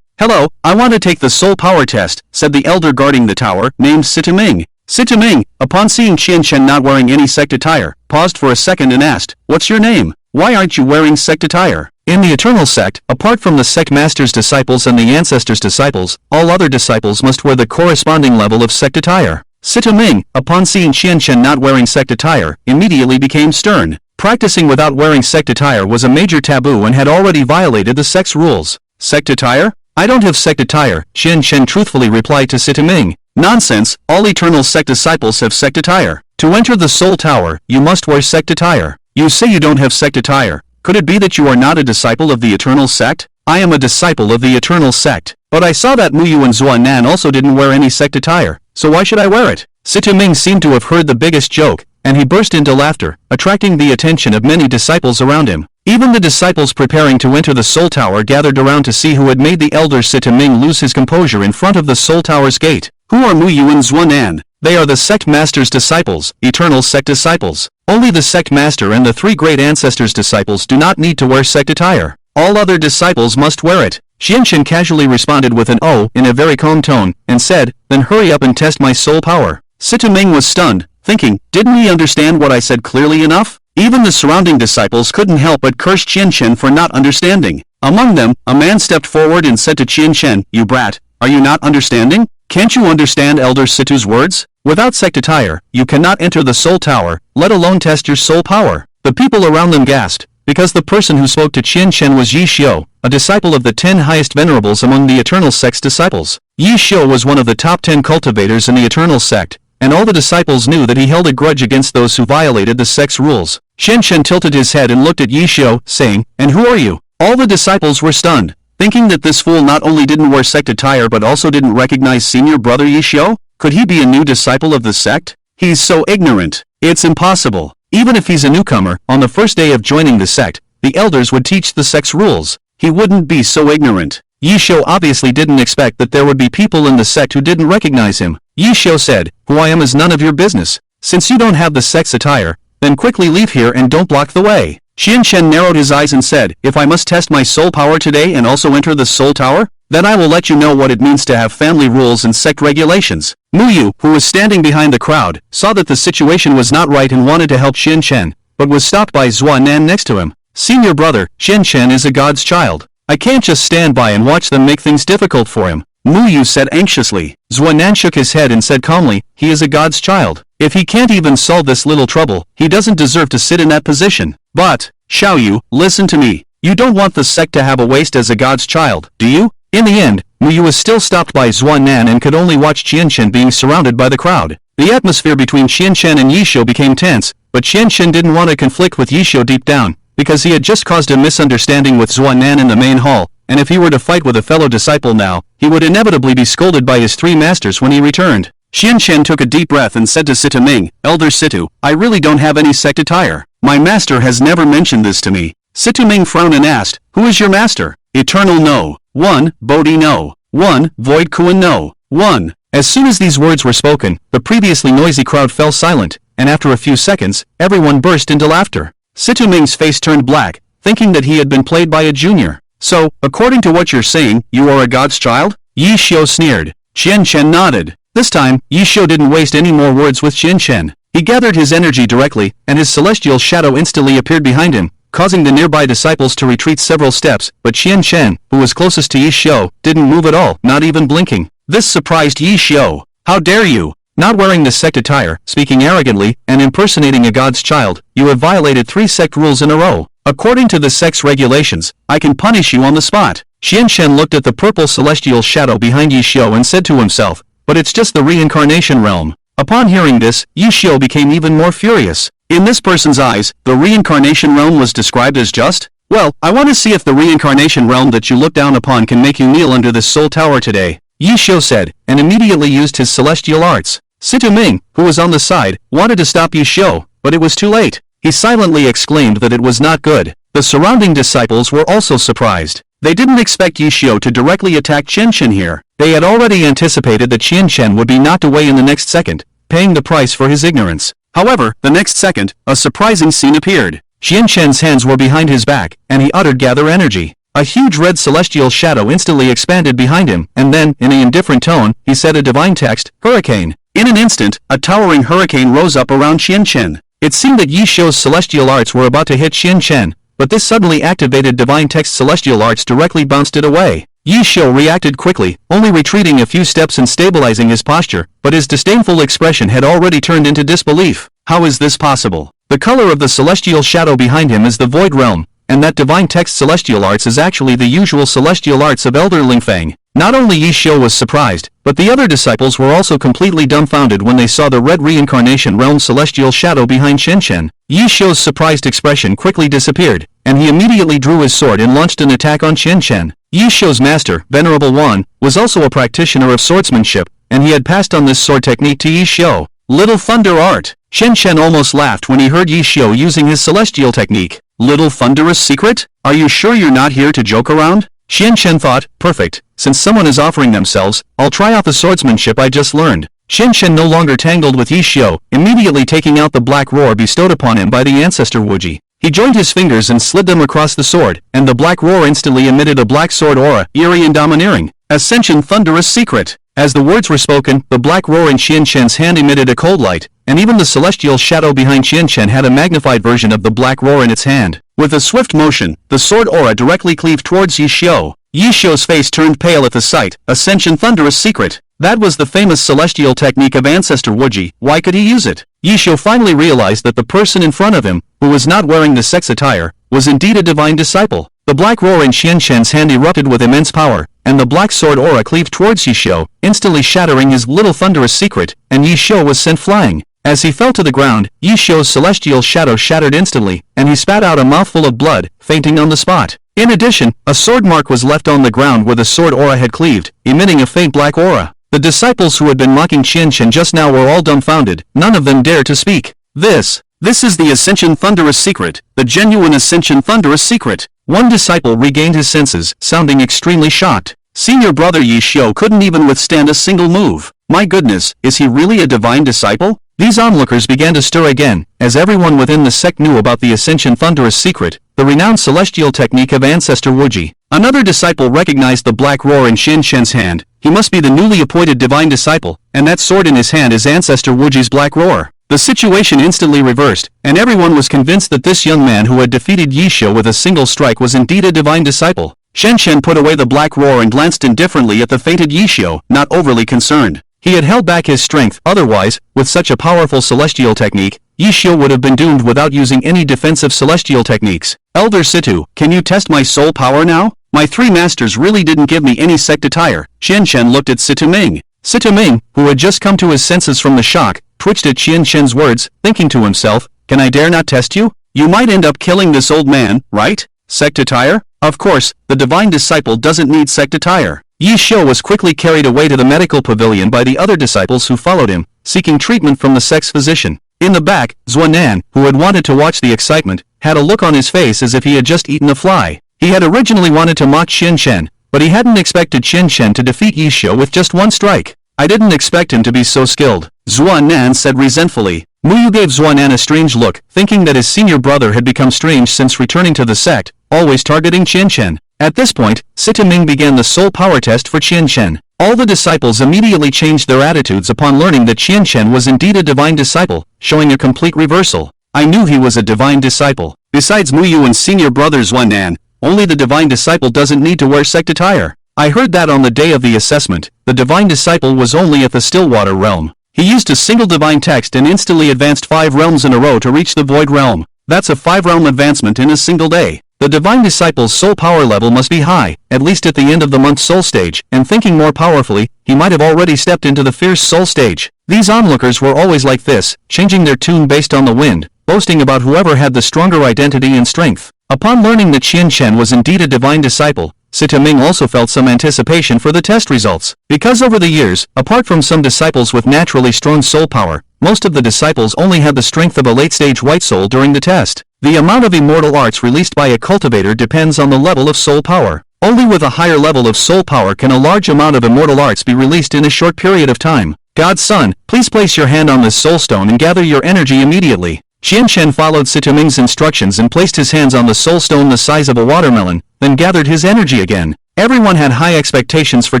Hello, I want to take the soul power test, said the elder guarding the tower, named Sitaming. Sitaming, upon seeing Qianchen not wearing any sect attire, paused for a second and asked, what's your name? Why aren't you wearing sect attire? In the Eternal Sect, apart from the sect master's disciples and the ancestors' disciples, all other disciples must wear the corresponding level of sect attire. Sitaming, upon seeing Qianchen not wearing sect attire, immediately became stern. Practicing without wearing sect attire was a major taboo and had already violated the sect's rules. Sect attire? I don't have sect attire, Qianchen truthfully replied to Sitaming. Nonsense, all Eternal Sect disciples have sect attire. To enter the Soul Tower, you must wear sect attire. You say you don't have sect attire. Could it be that you are not a disciple of the Eternal Sect? I am a disciple of the Eternal Sect. But I saw that Muyu and Zuanan also didn't wear any sect attire, so why should I wear it? Sitaming seemed to have heard the biggest joke, and he burst into laughter, attracting the attention of many disciples around him. Even the disciples preparing to enter the Soul Tower gathered around to see who had made the elder Sitaming lose his composure in front of the Soul Tower's gate. Who are Muyu and Zuanan? They are the sect master's disciples, Eternal Sect disciples. Only the sect master and the 3 great ancestors' disciples do not need to wear sect attire. All other disciples must wear it. Qianchen casually responded with an "oh" in a very calm tone, and said, then hurry up and test my soul power. Sitaming was stunned, thinking, didn't he understand what I said clearly enough? Even the surrounding disciples couldn't help but curse Qianchen for not understanding. Among them, a man stepped forward and said to Qianchen, you brat, Are you not understanding? Can't you understand Elder Situ's words? Without sect attire, you cannot enter the soul tower, let alone test your soul power. The people around them gasped, because the person who spoke to Qian Shen was Yi Xiu, a disciple of the 10 highest venerables among the Eternal Sect's disciples. Yi Xiu was one of the top 10 cultivators in the Eternal Sect, and all the disciples knew that he held a grudge against those who violated the sect's rules. Qian Shen tilted his head and looked at Yi Xiu, saying, "And who are you?" All the disciples were stunned, thinking that this fool not only didn't wear sect attire but also didn't recognize senior brother Yi Xiu. Could he be a new disciple of the sect? He's so ignorant. It's impossible. Even if he's a newcomer, on the first day of joining the sect, the elders would teach the sect's rules. He wouldn't be so ignorant. Yi Xiu obviously didn't expect that there would be people in the sect who didn't recognize him. Yi Xiu said, "Who I am is none of your business. Since you don't have the sect's attire, then quickly leave here and don't block the way." Qian Shen narrowed his eyes and said, "If I must test my soul power today and also enter the soul tower, then I will let you know what it means to have family rules and sect regulations." Mu Yu, who was standing behind the crowd, saw that the situation was not right and wanted to help Qian Shen, but was stopped by Zhuan Nan next to him. "Senior brother, Qian Shen is a god's child. I can't just stand by and watch them make things difficult for him," Mu Yu said anxiously. Zhuan Nan shook his head and said calmly, "He is a god's child. If he can't even solve this little trouble, he doesn't deserve to sit in that position. But, Xiao Yu, listen to me. You don't want the sect to have a waste as a god's child, do you?" In the end, Mu Yu was still stopped by Zhuan Nan and could only watch Qian Shen being surrounded by the crowd. The atmosphere between Qian Shen and Yi Xiu became tense, but Qian Shen didn't want to conflict with Yi Xiu deep down, because he had just caused a misunderstanding with Zhuan Nan in the main hall, and if he were to fight with a fellow disciple now, he would inevitably be scolded by his 3 masters when he returned. Qian Shen took a deep breath and said to Situ Ming, "Elder Situ, I really don't have any sect attire. My master has never mentioned this to me." Situ Ming frowned and asked, "Who is your master?" "Eternal No. 1. Bodhi No. 1. Void Kuan No. 1. As soon as these words were spoken, the previously noisy crowd fell silent, and after a few seconds, everyone burst into laughter. Situ Ming's face turned black, thinking that he had been played by a junior. "So, according to what you're saying, you are a god's child?" Yi Xiu sneered. Qian Shen nodded. This time, Yi Xiu didn't waste any more words with Qian Shen. He gathered his energy directly, and his celestial shadow instantly appeared behind him, causing the nearby disciples to retreat several steps, but Qian Shen, who was closest to Yi Xiu, didn't move at all, not even blinking. This surprised Yi Xiu. "How dare you? Not wearing the sect attire, speaking arrogantly, and impersonating a god's child, you have violated 3 sect rules in a row. According to the sect's regulations, I can punish you on the spot." Qian Shen looked at the purple celestial shadow behind Yi Xiu and said to himself, "But it's just the reincarnation realm." Upon hearing this, Yi Xiu became even more furious. In this person's eyes, the reincarnation realm was described as just? "Well, I want to see if the reincarnation realm that you look down upon can make you kneel under this soul tower today," Yi Xiu said, and immediately used his celestial arts. Situ Ming, who was on the side, wanted to stop Yi Xiu, but it was too late. He silently exclaimed that it was not good. The surrounding disciples were also surprised. They didn't expect Yi Xiu to directly attack Qian Shen here. They had already anticipated that Qian Shen would be knocked away in the next second, paying the price for his ignorance. However, the next second, a surprising scene appeared. Qian Shen's hands were behind his back, and he uttered "Gather energy." A huge red celestial shadow instantly expanded behind him, and then, in an indifferent tone, he said a divine text, "Hurricane." In an instant, a towering hurricane rose up around Qian Shen. It seemed that Yi Xiu's celestial arts were about to hit Qian Shen, but this suddenly activated divine text celestial arts directly bounced it away. Yi Xiu reacted quickly, only retreating a few steps and stabilizing his posture, but his disdainful expression had already turned into disbelief. How is this possible? The color of the celestial shadow behind him is the void realm, and that divine text celestial arts is actually the usual celestial arts of Elder Lingfang. Not only Yi Xiu was surprised, but the other disciples were also completely dumbfounded when they saw the red reincarnation realm celestial shadow behind Qian Shen. Yi Xiu's surprised expression quickly disappeared, and he immediately drew his sword and launched an attack on Qian Shen. Yi Xiu's master, Venerable Wan, was also a practitioner of swordsmanship, and he had passed on this sword technique to Yi Xiu. Little thunder art. Qian Shen almost laughed when he heard Yi Xiu using his celestial technique. Little thunderous secret? Are you sure you're not here to joke around? Qian Shen thought, perfect, since someone is offering themselves, I'll try out the swordsmanship I just learned. Qian Shen no longer tangled with Yi Xiu, immediately taking out the black roar bestowed upon him by the ancestor Wuji. He joined his fingers and slid them across the sword, and the black roar instantly emitted a black sword aura, eerie and domineering. Ascension thunderous secret. As the words were spoken, the black roar in Qian Shen's hand emitted a cold light, and even the celestial shadow behind Qian Shen had a magnified version of the black roar in its hand. With a swift motion, the sword aura directly cleaved towards Yi Xiu. Yi Shou's face turned pale at the sight. Ascension Thunderous Secret. That was the famous celestial technique of Ancestor Wuji. Why could he use it? Yi Shou finally realized that the person in front of him, who was not wearing the sect's attire, was indeed a divine disciple. The black roar in Qian Shen's hand erupted with immense power, and the black sword aura cleaved towards Yi Shou, instantly shattering his little thunderous secret, and Yi Shou was sent flying. As he fell to the ground, Yi Shou's celestial shadow shattered instantly, and he spat out a mouthful of blood, fainting on the spot. In addition, a sword mark was left on the ground where the sword aura had cleaved, emitting a faint black aura. The disciples who had been mocking Qian Shen just now were all dumbfounded. None of them dared to speak. This is the Ascension Thunderous Secret, the genuine Ascension Thunderous Secret. One disciple regained his senses, sounding extremely shocked. Senior brother Yi Shou couldn't even withstand a single move. My goodness, is he really a divine disciple? These onlookers began to stir again, as everyone within the sect knew about the Ascension Thunderous Secret, the renowned celestial technique of Ancestor Wuji. Another disciple recognized the black roar in Qian Shen's hand. He must be the newly appointed divine disciple, and that sword in his hand is Ancestor Wuji's black roar. The situation instantly reversed, and everyone was convinced that this young man who had defeated Yi Shou with a single strike was indeed a divine disciple. Qian Shen put away the black roar and glanced indifferently at the fainted Yi Shou, not overly concerned. He had held back his strength, otherwise, with such a powerful celestial technique, Yi Shou would have been doomed without using any defensive celestial techniques. Elder Situ, can you test my soul power now? My three masters really didn't give me any sect attire. Qian Shen looked at Situ Ming. Situ Ming, who had just come to his senses from the shock, twitched at Qian Shen's words, thinking to himself, can I dare not test you? You might end up killing this old man, right? Sect attire? Of course, the divine disciple doesn't need sect attire. Yi Shou was quickly carried away to the medical pavilion by the other disciples who followed him, seeking treatment from the sect's physician. In the back, Zuanan, who had wanted to watch the excitement, had a look on his face as if he had just eaten a fly. He had originally wanted to mock Qian Shen, but he hadn't expected Qian Shen to defeat Yi Shou with just one strike. I didn't expect him to be so skilled, Zuanan said resentfully. Muyu gave Zuanan a strange look, thinking that his senior brother had become strange since returning to the sect, always targeting Qian Shen. At this point, Situ Ming began the soul power test for Qian Shen. All the disciples immediately changed their attitudes upon learning that Qian Shen was indeed a divine disciple, showing a complete reversal. I knew he was a divine disciple. Besides Muyu and senior brother Zuanan, only the divine disciple doesn't need to wear sect attire. I heard that on the day of the assessment, the divine disciple was only at the Stillwater realm. He used a single divine text and instantly advanced 5 realms in a row to reach the Void realm. That's a 5-realm advancement in a single day. The divine disciple's soul power level must be high, at least at the end of the month soul stage, and thinking more powerfully, he might have already stepped into the fierce soul stage. These onlookers were always like this, changing their tune based on the wind, boasting about whoever had the stronger identity and strength. Upon learning that Qian Shen was indeed a divine disciple, Situ Ming also felt some anticipation for the test results. Because over the years, apart from some disciples with naturally strong soul power, most of the disciples only had the strength of a late-stage white soul during the test. The amount of immortal arts released by a cultivator depends on the level of soul power. Only with a higher level of soul power can a large amount of immortal arts be released in a short period of time. God's son, please place your hand on this soul stone and gather your energy immediately. Qian Shen followed Situ Ming's instructions and placed his hands on the soul stone the size of a watermelon, then gathered his energy again. Everyone had high expectations for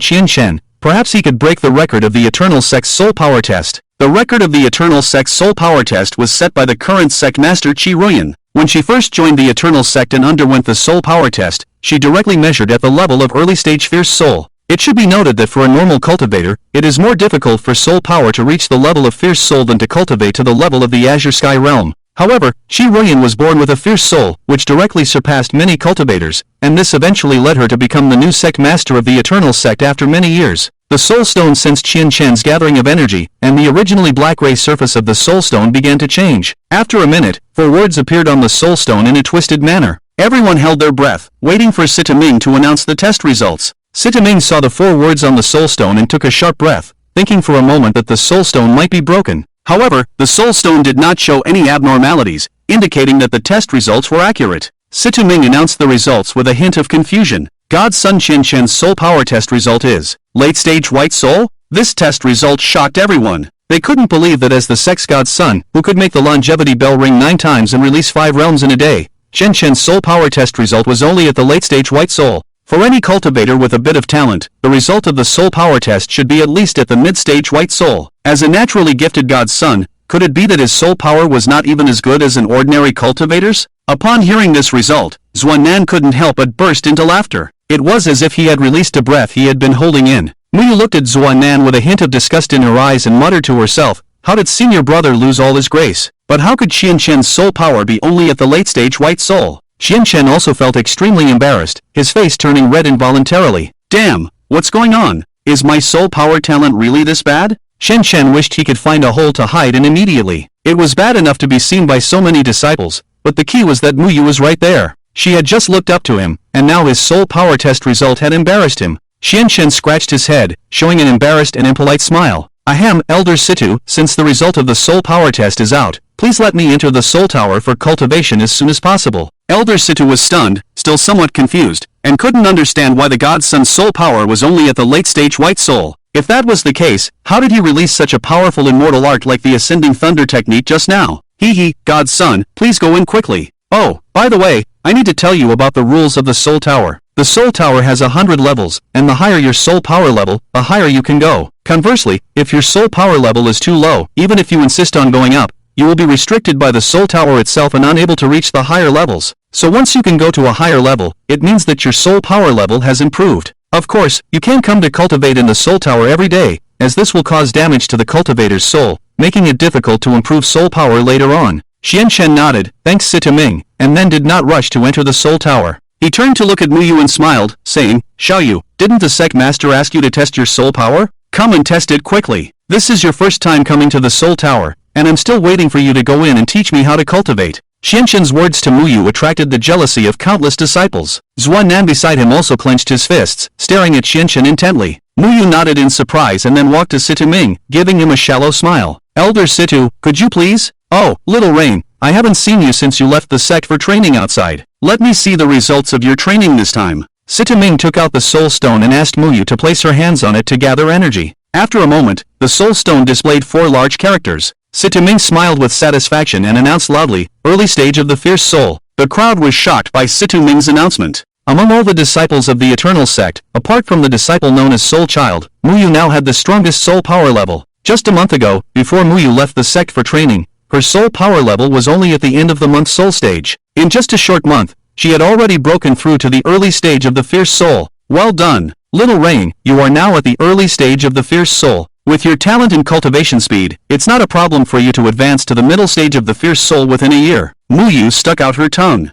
Qian Shen. Perhaps he could break the record of the Eternal Sect's soul power test. The record of the Eternal Sect's soul power test was set by the current sect master Qi Ruyan. When she first joined the Eternal Sect and underwent the soul power test, she directly measured at the level of early-stage fierce soul. It should be noted that for a normal cultivator, it is more difficult for soul power to reach the level of fierce soul than to cultivate to the level of the Azure Sky realm. However, Qi Ruyan was born with a fierce soul, which directly surpassed many cultivators, and this eventually led her to become the new sect master of the Eternal Sect after many years. The soul stone sensed Qian Shen's gathering of energy, and the originally black-gray surface of the soul stone began to change. After a minute, 4 words appeared on the soul stone in a twisted manner. Everyone held their breath, waiting for Situ Ming to announce the test results. Situ Ming saw the 4 words on the soul stone and took a sharp breath, thinking for a moment that the soul stone might be broken. However, the soul stone did not show any abnormalities, indicating that the test results were accurate. Situ Ming announced the results with a hint of confusion. God's son Qian Shen's soul power test result is late-stage white soul? This test result shocked everyone. They couldn't believe that as the sect's God's son, who could make the longevity bell ring 9 times and release 5 realms in a day, Qian Shen's soul power test result was only at the late-stage white soul. For any cultivator with a bit of talent, the result of the soul power test should be at least at the mid-stage white soul. As a naturally gifted God's son, could it be that his soul power was not even as good as an ordinary cultivator's? Upon hearing this result, Zuanan couldn't help but burst into laughter. It was as if he had released a breath he had been holding in. Muyu looked at Zuanan with a hint of disgust in her eyes and muttered to herself, how did senior brother lose all his grace? But how could Qianqian's soul power be only at the late stage white soul? Qianqian also felt extremely embarrassed, his face turning red involuntarily. Damn, what's going on? Is my soul power talent really this bad? Qianqian wished he could find a hole to hide in immediately. It was bad enough to be seen by so many disciples, but the key was that Muyu was right there. She had just looked up to him, and now his soul power test result had embarrassed him. Qianqian scratched his head, showing an embarrassed and impolite smile. Ahem, Elder Situ, since the result of the soul power test is out, please let me enter the soul tower for cultivation as soon as possible. Elder Situ was stunned, still somewhat confused, and couldn't understand why the god's son's soul power was only at the late stage white soul. If that was the case, how did he release such a powerful immortal art like the ascending thunder technique just now? Hee, god's son, please go in quickly. Oh, by the way, I need to tell you about the rules of the soul tower. The soul tower has 100 levels, and the higher your soul power level, the higher you can go. Conversely, if your soul power level is too low, even if you insist on going up, you will be restricted by the soul tower itself and unable to reach the higher levels. So once you can go to a higher level, it means that your soul power level has improved. Of course, you can't come to cultivate in the soul tower every day, as this will cause damage to the cultivator's soul, making it difficult to improve soul power later on. Qianqian nodded, thanks Sitaming, and then did not rush to enter the soul tower. He turned to look at Muyu and smiled, saying, Xiaoyu, didn't the sect master ask you to test your soul power? Come and test it quickly. This is your first time coming to the soul tower, and I'm still waiting for you to go in and teach me how to cultivate. Qianqian's words to Muyu attracted the jealousy of countless disciples. Zuanan beside him also clenched his fists, staring at Qianqian intently. Muyu nodded in surprise and then walked to Sitaming, giving him a shallow smile. Elder Situ, could you please? Oh, little Rain, I haven't seen you since you left the sect for training outside. Let me see the results of your training this time. Sitaming took out the soul stone and asked Muyu to place her hands on it to gather energy. After a moment, the soul stone displayed 4 large characters. Sitaming smiled with satisfaction and announced loudly, early stage of the fierce soul. The crowd was shocked by Sitaming's announcement. Among all the disciples of the Eternal Sect, apart from the disciple known as Soul Child, Muyu now had the strongest soul power level. Just a month ago, before Muyu left the sect for training, her soul power level was only at the end of the month soul stage. In just a short month, she had already broken through to the early stage of the fierce soul. Well done, little Rain, you are now at the early stage of the fierce soul. With your talent and cultivation speed, it's not a problem for you to advance to the middle stage of the fierce soul within a year. Muyu stuck out her tongue.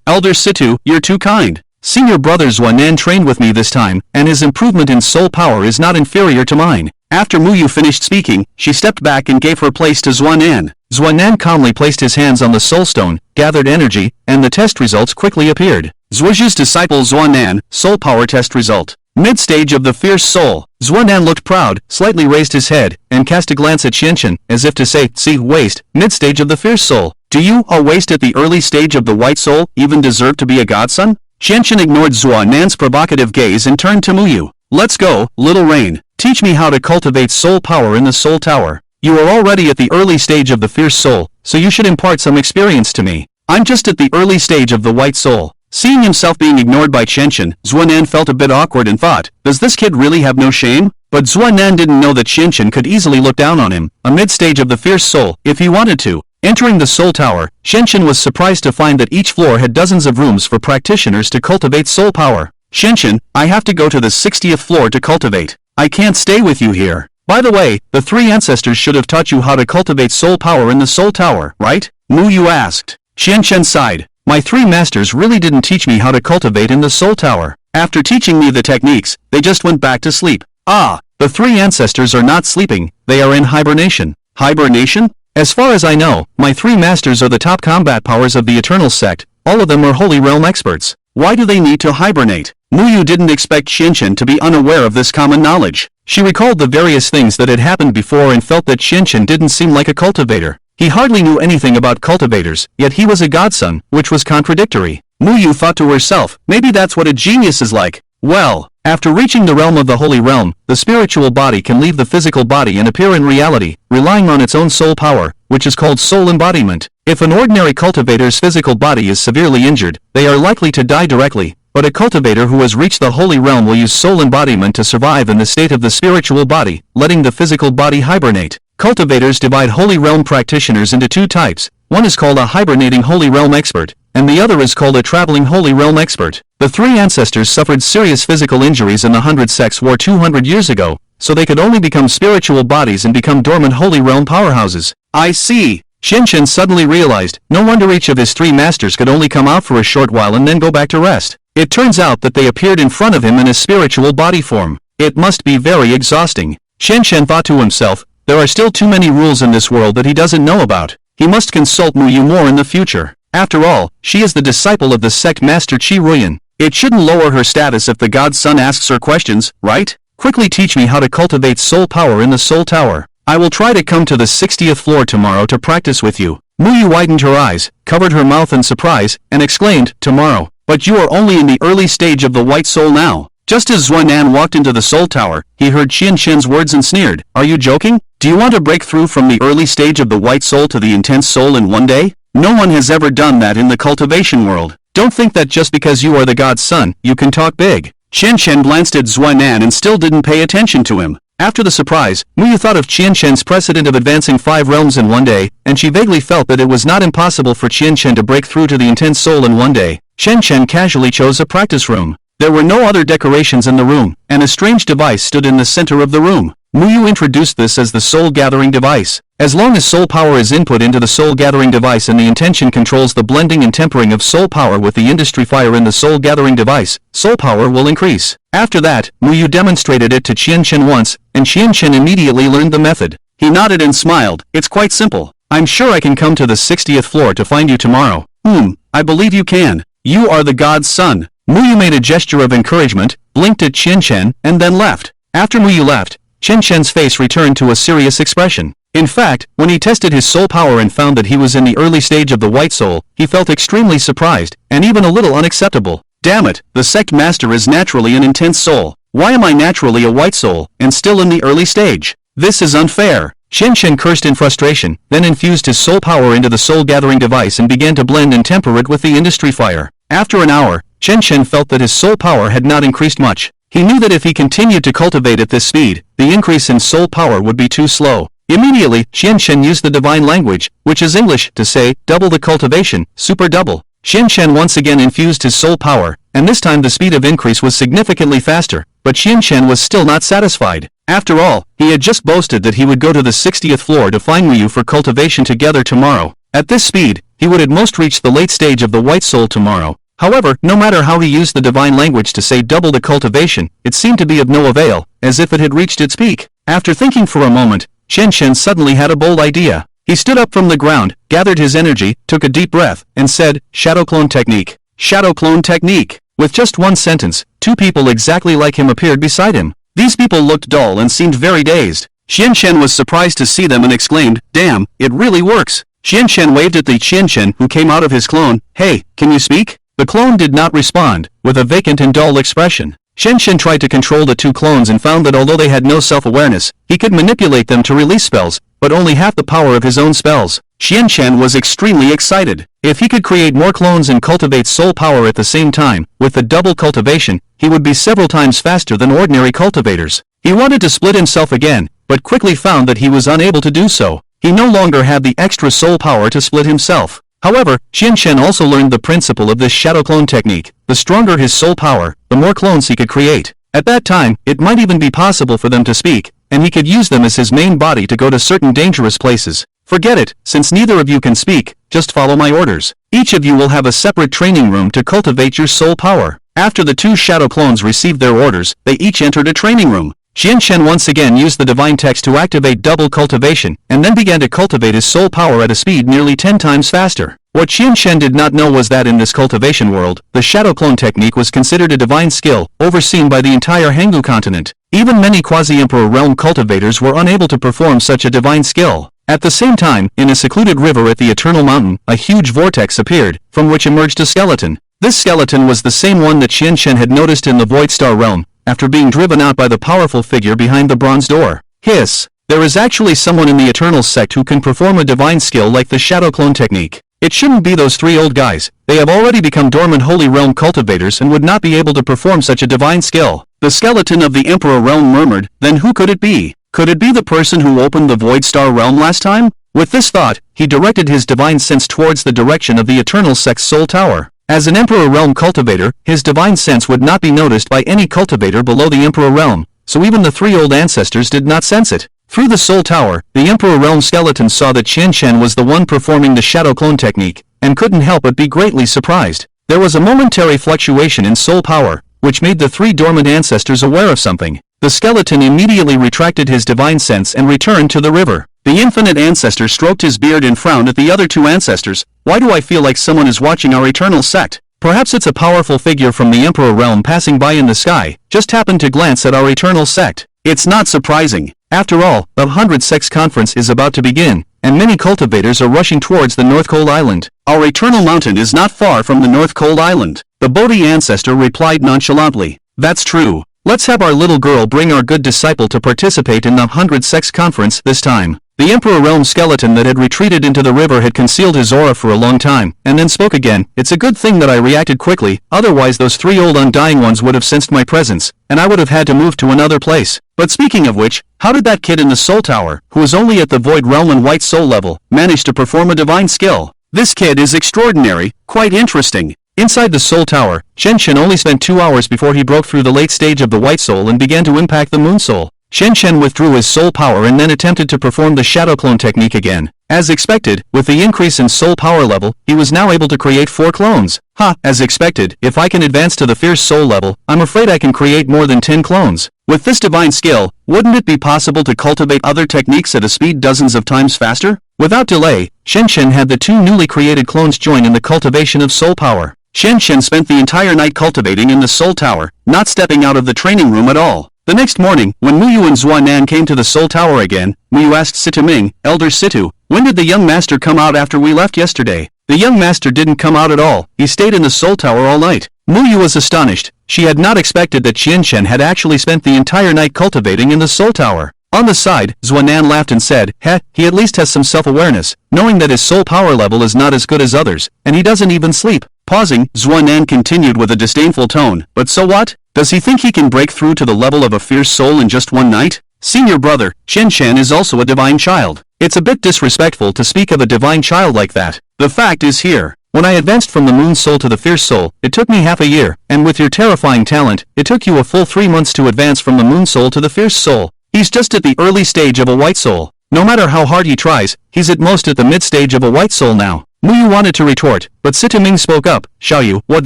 Elder Situ, you're too kind. Senior brother Zuanan trained with me this time, and his improvement in soul power is not inferior to mine. After Muyu finished speaking, she stepped back and gave her place to Zuanan. Zuanan calmly placed his hands on the soul stone, gathered energy, and the test results quickly appeared. Zhuozhi's disciple Zuanan, soul power test result. Mid-stage of the fierce soul. Zuanan looked proud, slightly raised his head, and cast a glance at Qianqian, as if to say, see, waste, mid-stage of the fierce soul. Do you, a waste at the early stage of the white soul, even deserve to be a godson? Qianqian ignored Zuanan's provocative gaze and turned to Muyu. Let's go, little Rain. Teach me how to cultivate soul power in the soul tower. You are already at the early stage of the fierce soul, so you should impart some experience to me. I'm just at the early stage of the white soul. Seeing himself being ignored by Qianqian, Zuanan felt a bit awkward and thought, does this kid really have no shame? But Zuanan didn't know that Qianqian could easily look down on him, a mid-stage of the fierce soul, if he wanted to. Entering the soul tower, Qianqian was surprised to find that each floor had dozens of rooms for practitioners to cultivate soul power. Qianqian, I have to go to the 60th floor to cultivate. I can't stay with you here. By the way, the 3 ancestors should have taught you how to cultivate soul power in the soul tower, right? Muyu asked. Qianqian sighed. My 3 masters really didn't teach me how to cultivate in the soul tower. After teaching me the techniques, they just went back to sleep. Ah, the 3 ancestors are not sleeping, they are in hibernation. Hibernation? As far as I know, my 3 masters are the top combat powers of the Eternal Sect. All of them are Holy Realm experts. Why do they need to hibernate? Muyu didn't expect Qianqian to be unaware of this common knowledge. She recalled the various things that had happened before and felt that Qianqian didn't seem like a cultivator. He hardly knew anything about cultivators, yet he was a godson, which was contradictory. Muyu thought to herself, maybe that's what a genius is like. Well, after reaching the realm of the Holy Realm, the spiritual body can leave the physical body and appear in reality, relying on its own soul power, which is called soul embodiment. If an ordinary cultivator's physical body is severely injured, they are likely to die directly, but a cultivator who has reached the Holy Realm will use soul embodiment to survive in the state of the spiritual body, letting the physical body hibernate. Cultivators divide Holy Realm practitioners into 2 types. One is called a hibernating Holy Realm expert, and the other is called a traveling Holy Realm expert. The three ancestors suffered serious physical injuries in the 100 Sects War 200 years ago, so they could only become spiritual bodies and become dormant Holy Realm powerhouses. I see. Qianchen suddenly realized, no wonder each of his three masters could only come out for a short while and then go back to rest. It turns out that they appeared in front of him in a spiritual body form. It must be very exhausting. Qianchen thought to himself, there are still too many rules in this world that he doesn't know about. He must consult Muyu more in the future. After all, she is the disciple of the sect master Qi Ruyan. It shouldn't lower her status if the god's son asks her questions, right? Quickly teach me how to cultivate soul power in the soul tower. I will try to come to the 60th floor tomorrow to practice with you. Muyu widened her eyes, covered her mouth in surprise, and exclaimed, tomorrow. But you are only in the early stage of the white soul now. Just as Zuanan walked into the soul tower, he heard Qianchen's words and sneered, are you joking? Do you want to break through from the early stage of the white soul to the intense soul in one day? No one has ever done that in the cultivation world. Don't think that just because you are the god's son, you can talk big. Qianchen glanced at Zuanan and still didn't pay attention to him. After the surprise, Muyu thought of Qianchen's precedent of advancing 5 realms in one day, and she vaguely felt that it was not impossible for Qianchen to break through to the intense soul in one day. Qianchen casually chose a practice room. There were no other decorations in the room, and a strange device stood in the center of the room. Muyu introduced this as the soul gathering device. As long as soul power is input into the soul gathering device and the intention controls the blending and tempering of soul power with the industry fire in the soul gathering device, soul power will increase. After that, Muyu demonstrated it to Qianchen once, and Qianchen immediately learned the method. He nodded and smiled. It's quite simple. I'm sure I can come to the 60th floor to find you tomorrow. I believe you can. You are the god's son. Muyu made a gesture of encouragement, blinked at Qianchen, and then left. After Muyu left, Qianchen's face returned to a serious expression. In fact, when he tested his soul power and found that he was in the early stage of the white soul, he felt extremely surprised, and even a little unacceptable. Damn it, the sect master is naturally an intense soul. Why am I naturally a white soul, and still in the early stage? This is unfair. Qianchen cursed in frustration, then infused his soul power into the soul gathering device and began to blend and temper it with the industry fire. After an hour, Qianchen felt that his soul power had not increased much. He knew that if he continued to cultivate at this speed, the increase in soul power would be too slow. Immediately, Qianchen used the divine language, which is English, to say, double the cultivation, super double. Qianchen once again infused his soul power, and this time the speed of increase was significantly faster, but Qianchen was still not satisfied. After all, he had just boasted that he would go to the 60th floor to find Muyu for cultivation together tomorrow. At this speed, he would at most reach the late stage of the white soul tomorrow. However, no matter how he used the divine language to say double the cultivation, it seemed to be of no avail, as if it had reached its peak. After thinking for a moment, Qianchen suddenly had a bold idea. He stood up from the ground, gathered his energy, took a deep breath, and said, Shadow Clone Technique. Shadow Clone Technique. With just one sentence, 2 people exactly like him appeared beside him. These people looked dull and seemed very dazed. Qianchen was surprised to see them and exclaimed, damn, it really works. Qianchen waved at the Qianchen who came out of his clone. Hey, can you speak? The clone did not respond, with a vacant and dull expression. Qianchen tried to control the 2 clones and found that although they had no self-awareness, he could manipulate them to release spells, but only half the power of his own spells. Qianchen was extremely excited. If he could create more clones and cultivate soul power at the same time, with the double cultivation, he would be several times faster than ordinary cultivators. He wanted to split himself again, but quickly found that he was unable to do so. He no longer had the extra soul power to split himself. However, Qianchen also learned the principle of this shadow clone technique. The stronger his soul power, the more clones he could create. At that time, it might even be possible for them to speak, and he could use them as his main body to go to certain dangerous places. Forget it, since neither of you can speak, just follow my orders. Each of you will have a separate training room to cultivate your soul power. After the 2 shadow clones received their orders, they each entered a training room. Qianchen once again used the divine text to activate double cultivation, and then began to cultivate his soul power at a speed nearly 10 times faster. What Qianchen did not know was that in this cultivation world, the shadow clone technique was considered a divine skill, overseen by the entire Hangu continent. Even many quasi-emperor realm cultivators were unable to perform such a divine skill. At the same time, in a secluded river at the Eternal Mountain, a huge vortex appeared, from which emerged a skeleton. This skeleton was the same one that Qianchen had noticed in the Void Star realm, after being driven out by the powerful figure behind the bronze door. Hiss! There is actually someone in the Eternal sect who can perform a divine skill like the shadow clone technique. It shouldn't be those 3 old guys. They have already become dormant holy realm cultivators and would not be able to perform such a divine skill. The skeleton of the Emperor realm murmured, then who could it be? Could it be the person who opened the Void Star realm last time? With this thought, he directed his divine sense towards the direction of the Eternal Sect's soul tower. As an Emperor Realm cultivator, his divine sense would not be noticed by any cultivator below the Emperor Realm, so even the three old ancestors did not sense it. Through the soul tower, the Emperor Realm skeleton saw that Qian Shen was the one performing the shadow clone technique, and couldn't help but be greatly surprised. There was a momentary fluctuation in soul power, which made the three dormant ancestors aware of something. The skeleton immediately retracted his divine sense and returned to the river. The infinite ancestor stroked his beard and frowned at the other two ancestors. Why do I feel like someone is watching our eternal sect? Perhaps it's a powerful figure from the Emperor Realm passing by in the sky, just happened to glance at our eternal sect. It's not surprising. After all, the 100 Sects Conference is about to begin, and many cultivators are rushing towards the North Cold Island. Our eternal mountain is not far from the North Cold Island. The Bodhi ancestor replied nonchalantly. That's true. Let's have our little girl bring our good disciple to participate in the 100 Sects Conference this time. The Emperor Realm skeleton that had retreated into the river had concealed his aura for a long time, and then spoke again. It's a good thing that I reacted quickly, otherwise those three old undying ones would have sensed my presence, and I would have had to move to another place. But speaking of which, how did that kid in the Soul Tower, who was only at the Void Realm and White Soul level, manage to perform a divine skill? This kid is extraordinary, quite interesting. Inside the Soul Tower, Qian Shen only spent 2 hours before he broke through the late stage of the White Soul and began to impact the Moon Soul. Qian Shen withdrew his soul power and then attempted to perform the shadow clone technique again. As expected, with the increase in soul power level, he was now able to create 4 clones. As expected, if I can advance to the fierce soul level, I'm afraid I can create more than 10 clones. With this divine skill, wouldn't it be possible to cultivate other techniques at a speed dozens of times faster? Without delay, Qian Shen had the 2 newly created clones join in the cultivation of soul power. Qian Shen spent the entire night cultivating in the soul tower, not stepping out of the training room at all. The next morning, when Muyu and Zuanan came to the Soul Tower again, Muyu asked Situ Ming, Elder Situ, when did the young master come out after we left yesterday? The young master didn't come out at all, he stayed in the Soul Tower all night. Muyu was astonished. She had not expected that Qian Shen had actually spent the entire night cultivating in the Soul Tower. On the side, Zuanan laughed and said, he at least has some self-awareness, knowing that his soul power level is not as good as others, and he doesn't even sleep. Pausing, Zuanan continued with a disdainful tone, but so what? Does he think he can break through to the level of a fierce soul in just one night? Senior brother, Qian Shen is also a divine child. It's a bit disrespectful to speak of a divine child like that. The fact is here. When I advanced from the Moon Soul to the Fierce Soul, it took me half a year, and with your terrifying talent, it took you a full 3 months to advance from the Moon Soul to the Fierce Soul. He's just at the early stage of a White Soul. No matter how hard he tries, he's at most at the mid-stage of a White Soul now. Muyu wanted to retort, but Situ Ming spoke up. Xiaoyu, what